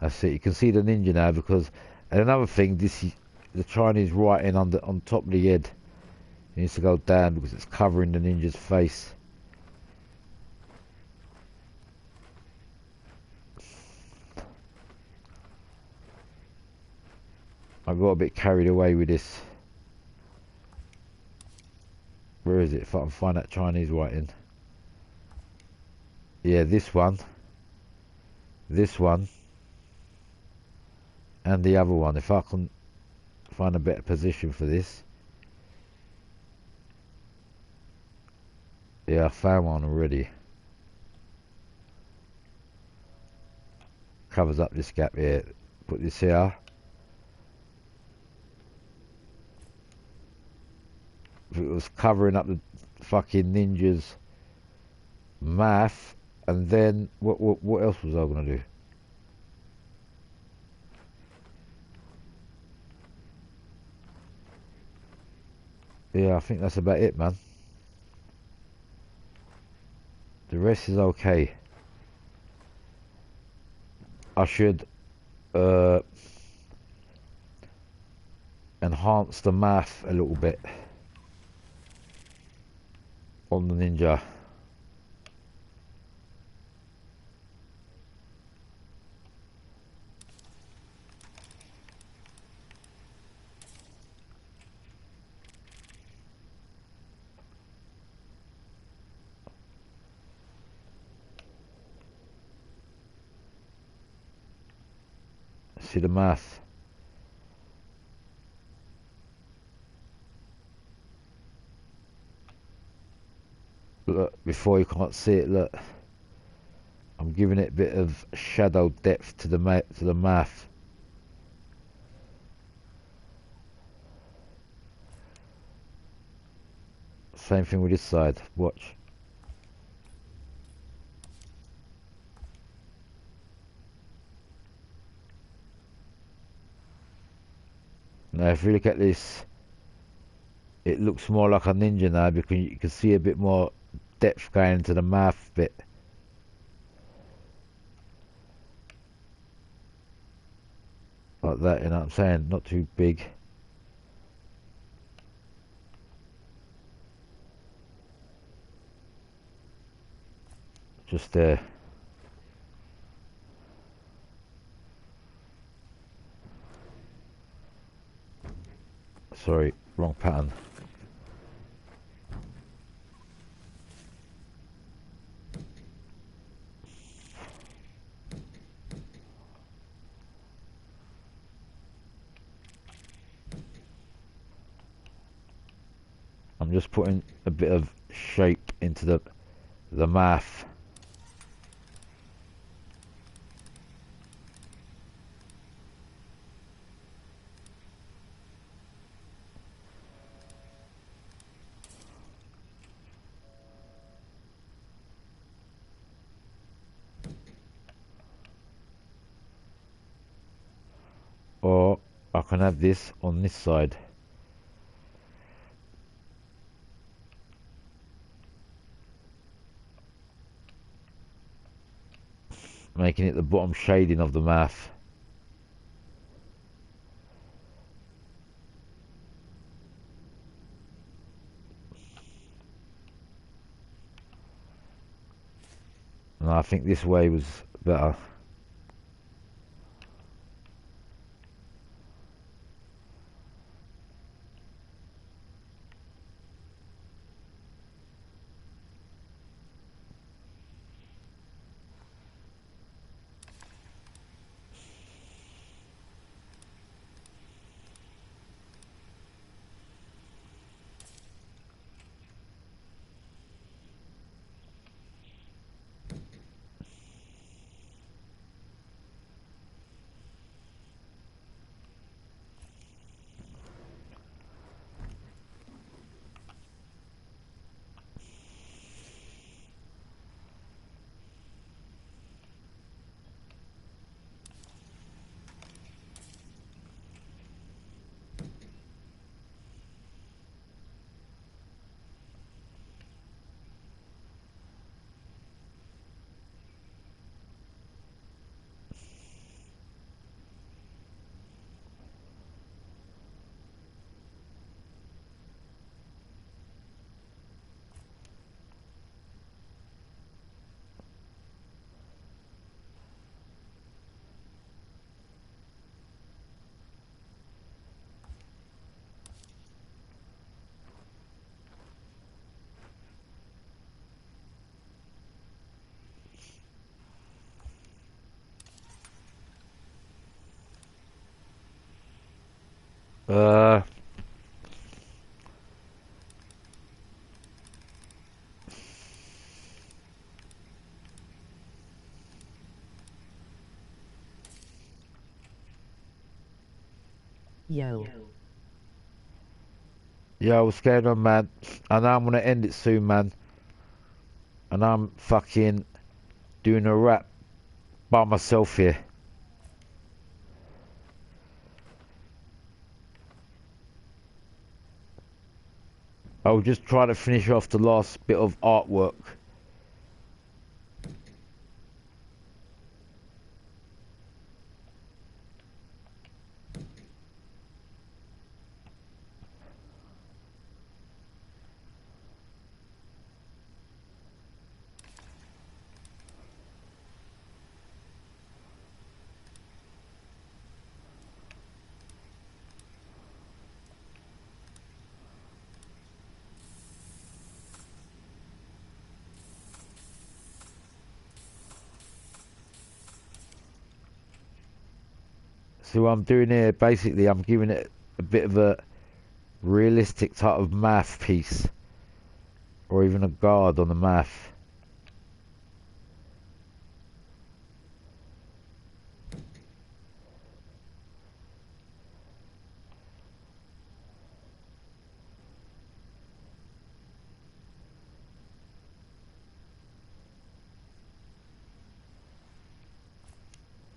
That's it. You can see the ninja now, because, and another thing, this is the Chinese writing on top of the head. It needs to go down because it's covering the ninja's face. I got a bit carried away with this. Where is it? If I can find that Chinese writing. Yeah, this one, and the other one. If I can find a better position for this. Yeah, I found one already. Covers up this gap here. Put this here. If it was covering up the fucking ninja's mouth, and then what else was I gonna do? Yeah, I think that's about it, man. The rest is okay. I should enhance the mouth a little bit on the ninja. See the mouth. Look, before you can't see it, look. I'm giving it a bit of shadow depth to the mouth. Same thing with this side. Watch. Now if you look at this, it looks more like a ninja now, because you can see a bit more depth going into the mouth bit. Like that, you know what I'm saying? Not too big. Just there. Sorry. Wrong pattern. I'm just putting a bit of shape into the math. Or I can have this on this side. Making it the bottom shading of the math. And I think this way was better. Uh, Yo. Yo, what's going on, man? I know I'm gonna end it soon, man. And I'm fucking doing a rap by myself here. I'll just try to finish off the last bit of artwork. So what I'm doing here, basically, I'm giving it a bit of a realistic type of math piece. Or even a guard on the math.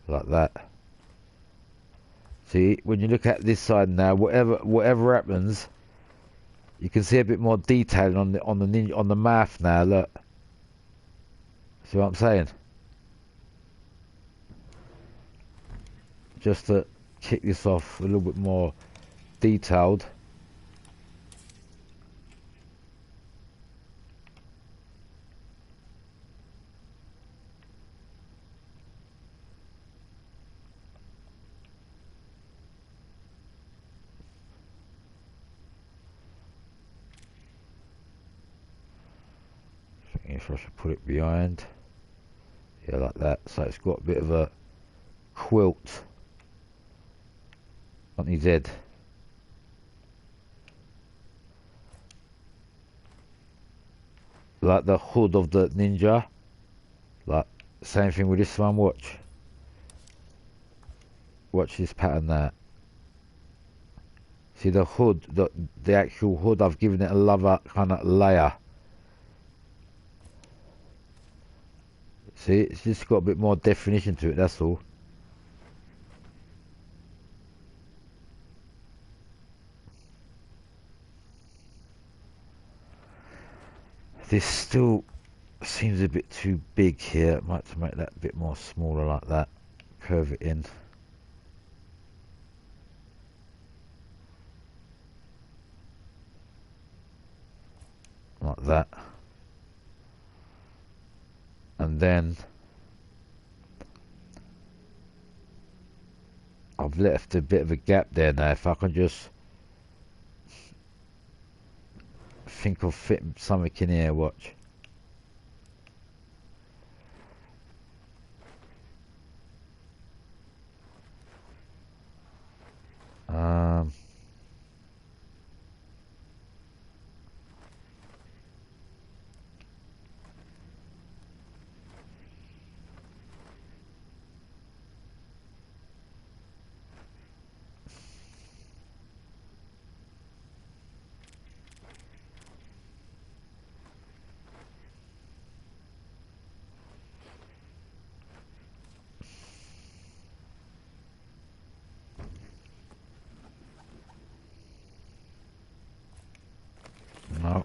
Like that. See, when you look at this side now, whatever happens, you can see a bit more detail on the math now. Look, see what I'm saying? Just to kick this off a little bit more detailed. If I should put it behind. Yeah, like that. So it's got a bit of a quilt on his head. Like the hood of the ninja. Like, same thing with this one, watch. Watch this pattern there. See the hood, the actual hood, I've given it a lover kind of layer. See, it's just got a bit more definition to it, that's all. This still seems a bit too big here. I might have to make that a bit more smaller like that. Curve it in. Like that. And then I've left a bit of a gap there now. If I can just think of fitting something in here, watch. No.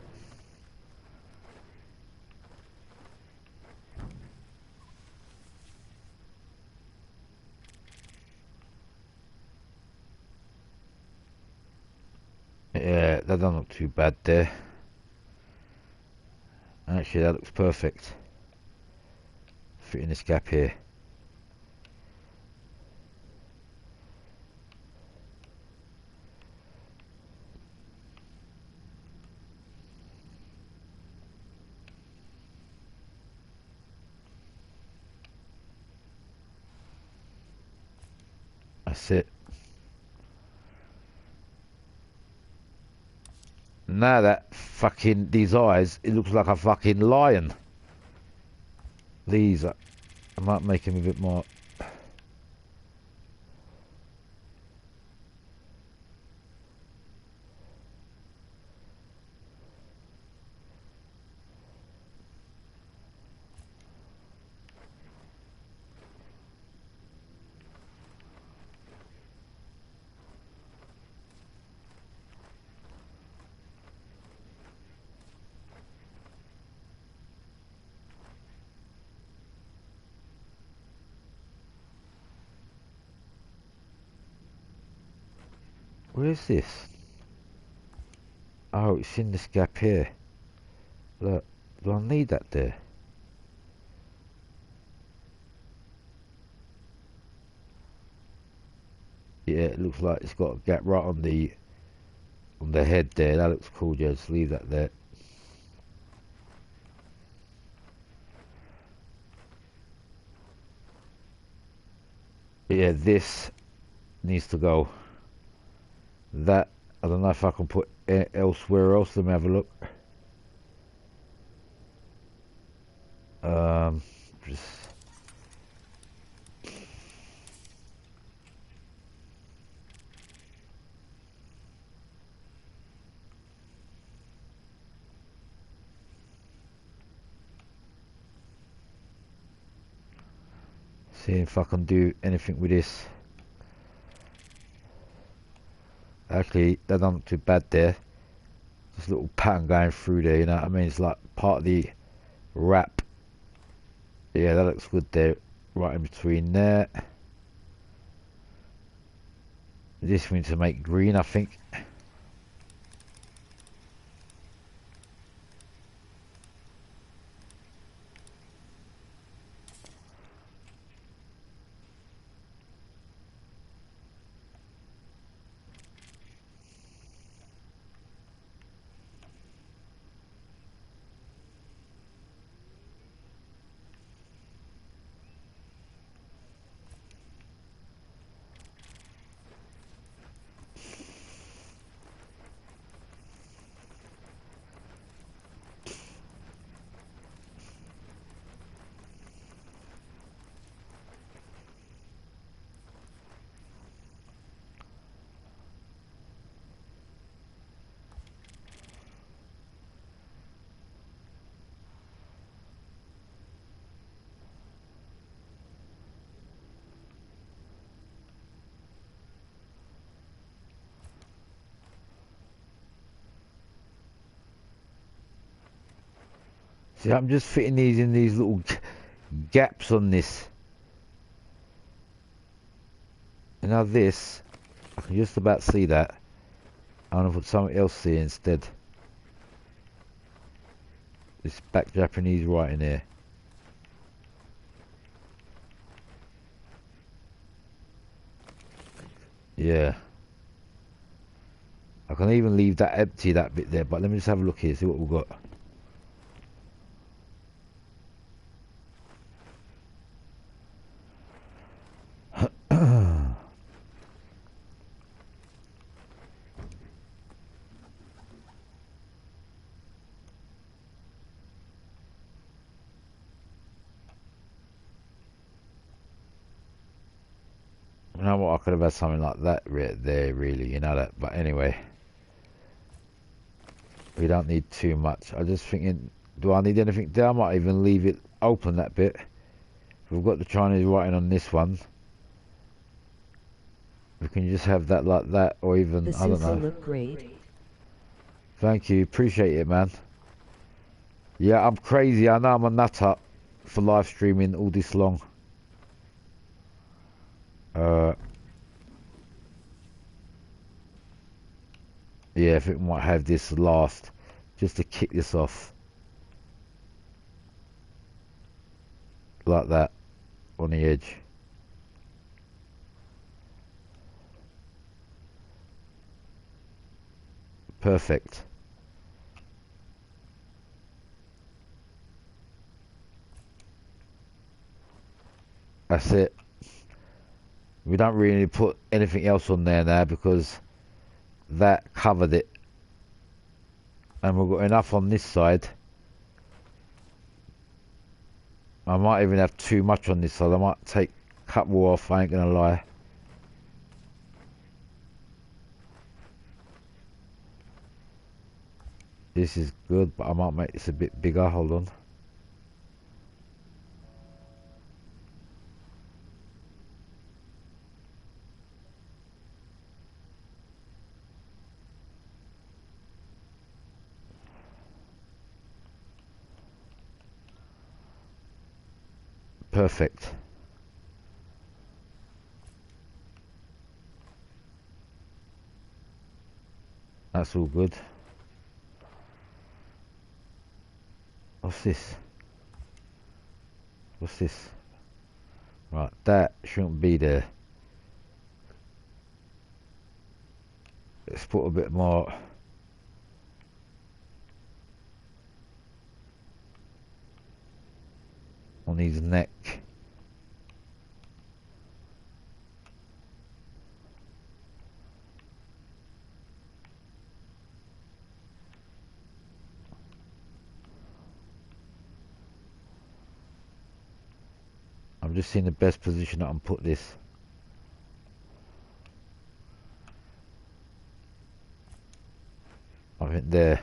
Yeah, that doesn't look too bad there. Actually, that looks perfect. Fitting this gap here. That's it. Now that fucking, these eyes, it looks like a fucking lion. These, I might make him a bit more. Where's this? Oh, it's in this gap here. Look, do I need that there? Yeah, it looks like it's got a gap right on the head there. That looks cool, just leave that there. Yeah, this needs to go. That, I don't know if I can put elsewhere else. Let me have a look. Just see if I can do anything with this. Actually, that doesn't look too bad there. Just a little pattern going through there, you know what I mean? It's like part of the wrap. Yeah, that looks good there. Right in between there. This we need to make green, I think. See, I'm just fitting these in these little gaps on this. And now this, I can just about see that. I want to put something else here instead. This back Japanese writing here. Yeah. I can even leave that empty, that bit there, but let me just have a look here, see what we've got. You know what, I could have had something like that right there, really, you know that, but anyway. We don't need too much. I'm just thinking, do I need anything there? I might even leave it open, that bit. We've got the Chinese writing on this one. We can just have that like that, or even, The I don't suits know. look great. Thank you, appreciate it, man. Yeah, I'm crazy. I know I'm a nutter for live streaming all this long. Yeah, I think we might have this last, just to kick this off. Like that, on the edge. Perfect. That's it. We don't really put anything else on there now because that covered it. And we've got enough on this side. I might even have too much on this side. I might take a couple off, I ain't gonna lie. This is good, but I might make this a bit bigger. Hold on. Perfect. That's all good. What's this? What's this? Right, that shouldn't be there. Let's put a bit more. On his neck. I'm just seeing the best position that I can put this. I think there.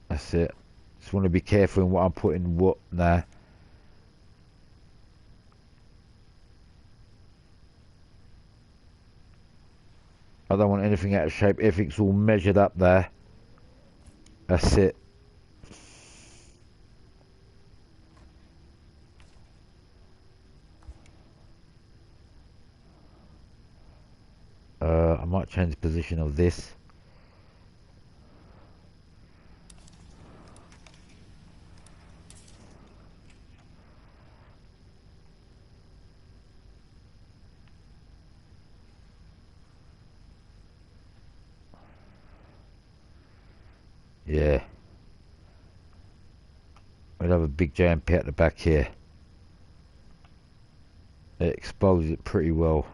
That's it. Just want to be careful in what I'm putting what now. I don't want anything out of shape. Everything's all measured up there. That's it. I might change the position of this. Yeah. We'll have a big JMP at the back here. It exposes it pretty well.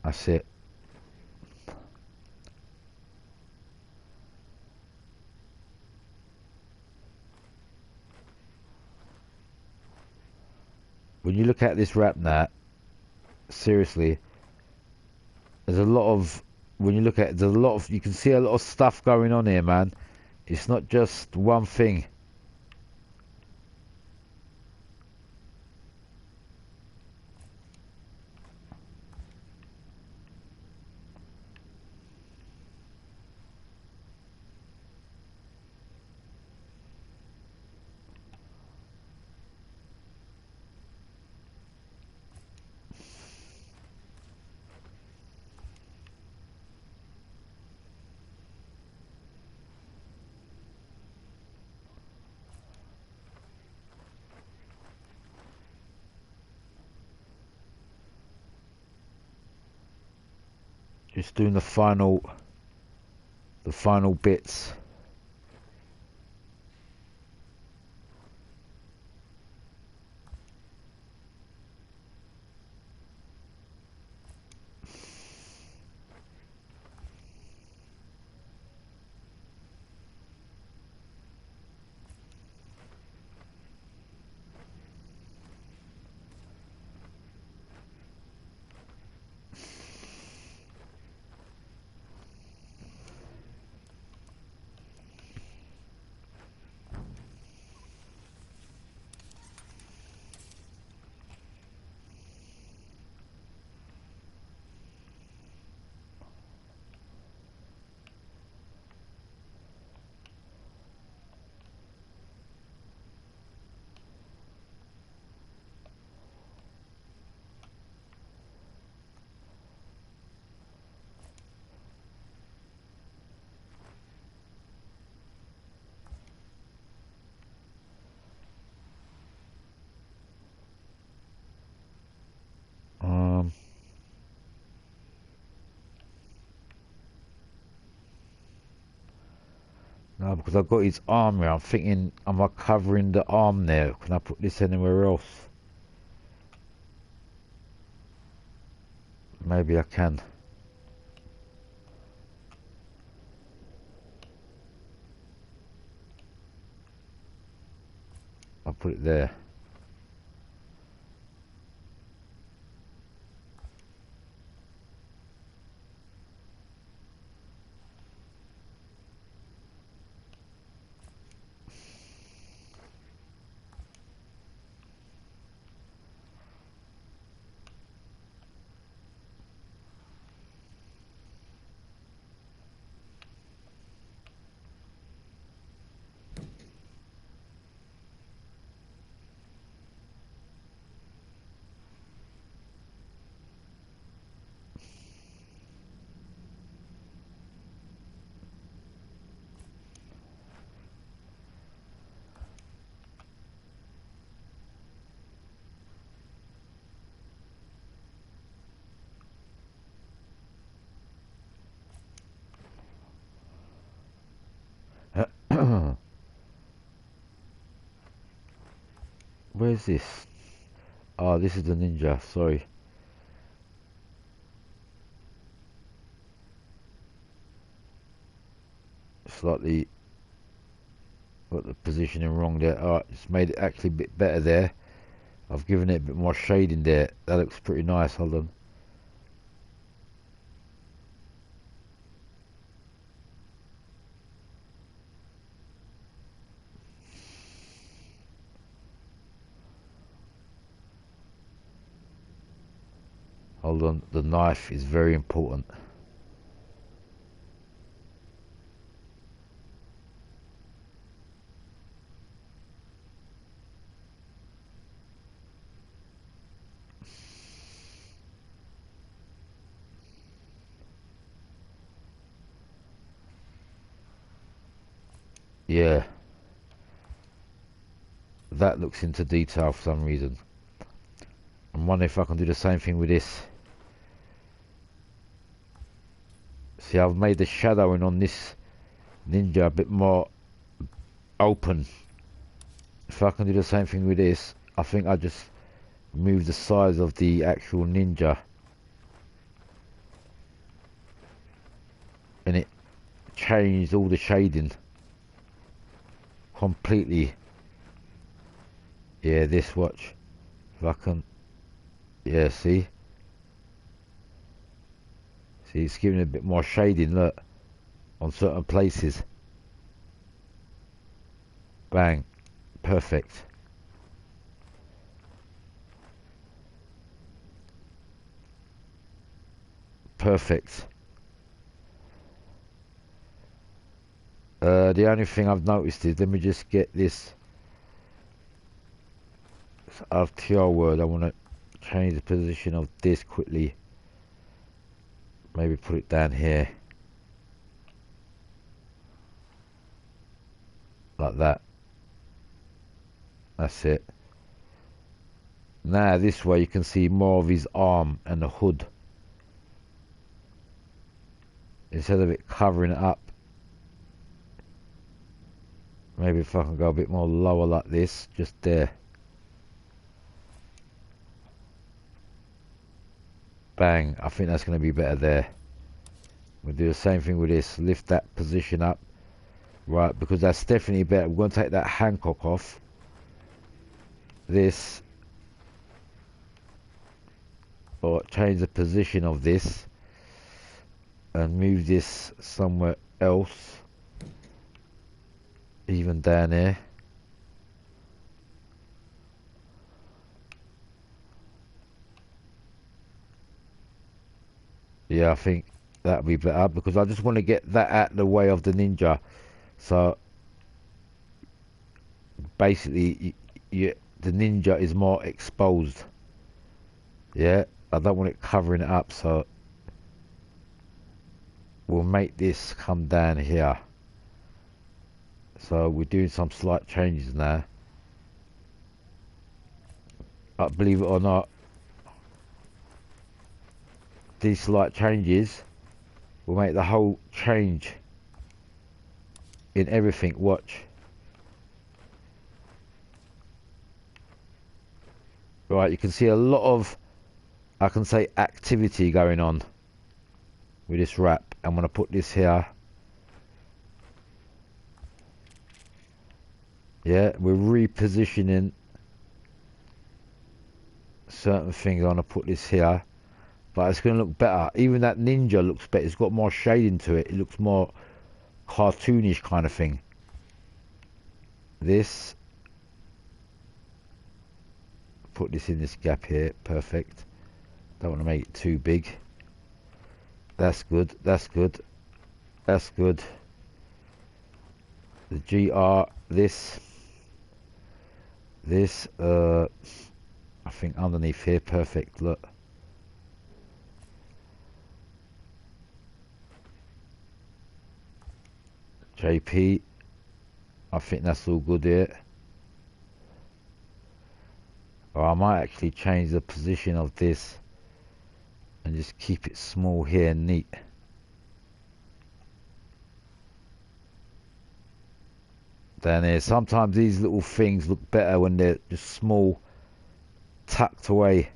That's it. When you look at this wrap now, seriously, there's a lot of, when you look at it, there's a lot of, you can see a lot of stuff going on here, man. It's not just one thing. Just doing the final bits. No, because I've got his arm here. I'm thinking, am I covering the arm there? Can I put this anywhere else? Maybe I can. I'll put it there. Where's this? Oh, this is the ninja, sorry. Slightly got the positioning wrong there. Alright, it's made it actually a bit better there. I've given it a bit more shading there. That looks pretty nice, hold on. Hold on, the knife is very important. Yeah. That looks into detail for some reason. I'm wondering if I can do the same thing with this. See, I've made the shadowing on this ninja a bit more open. If I can do the same thing with this, I think I just move the size of the actual ninja. And it changed all the shading. Completely. Yeah, this watch. If I can... Yeah, see? See, it's giving a bit more shading, look. On certain places. Bang. Perfect. Perfect. The only thing I've noticed is, let me just get this RTR word. I want to change the position of this quickly. Maybe put it down here. Like that. That's it. Now this way you can see more of his arm and the hood. instead of it covering it up. Maybe if I can go a bit more lower like this, just there. Bang, I think that's going to be better there. We'll do the same thing with this, lift that position up. Right, because that's definitely better. We're going to take that Hancock off. This. Or change the position of this. And move this somewhere else. Even down there. Yeah, I think that'll be better because I just want to get that out of the way of the Ninja. So basically, the Ninja is more exposed. Yeah, I don't want it covering it up, so we'll make this come down here. So we're doing some slight changes now. But believe it or not, these slight changes will make the whole change in everything. Watch. Right, you can see a lot of, I can say, activity going on with this wrap. I'm going to put this here. Yeah, we're repositioning certain things. I'm going to put this here. But it's going to look better. Even that Ninja looks better. It's got more shading to it. It looks more cartoonish kind of thing. This. Put this in this gap here. Perfect. Don't want to make it too big. That's good. That's good. That's good. The GR. This. This. I think underneath here. Perfect. Look. JP, I think that's all good here. Or I might actually change the position of this and just keep it small here and neat. Down here, sometimes these little things look better when they're just small, tucked away.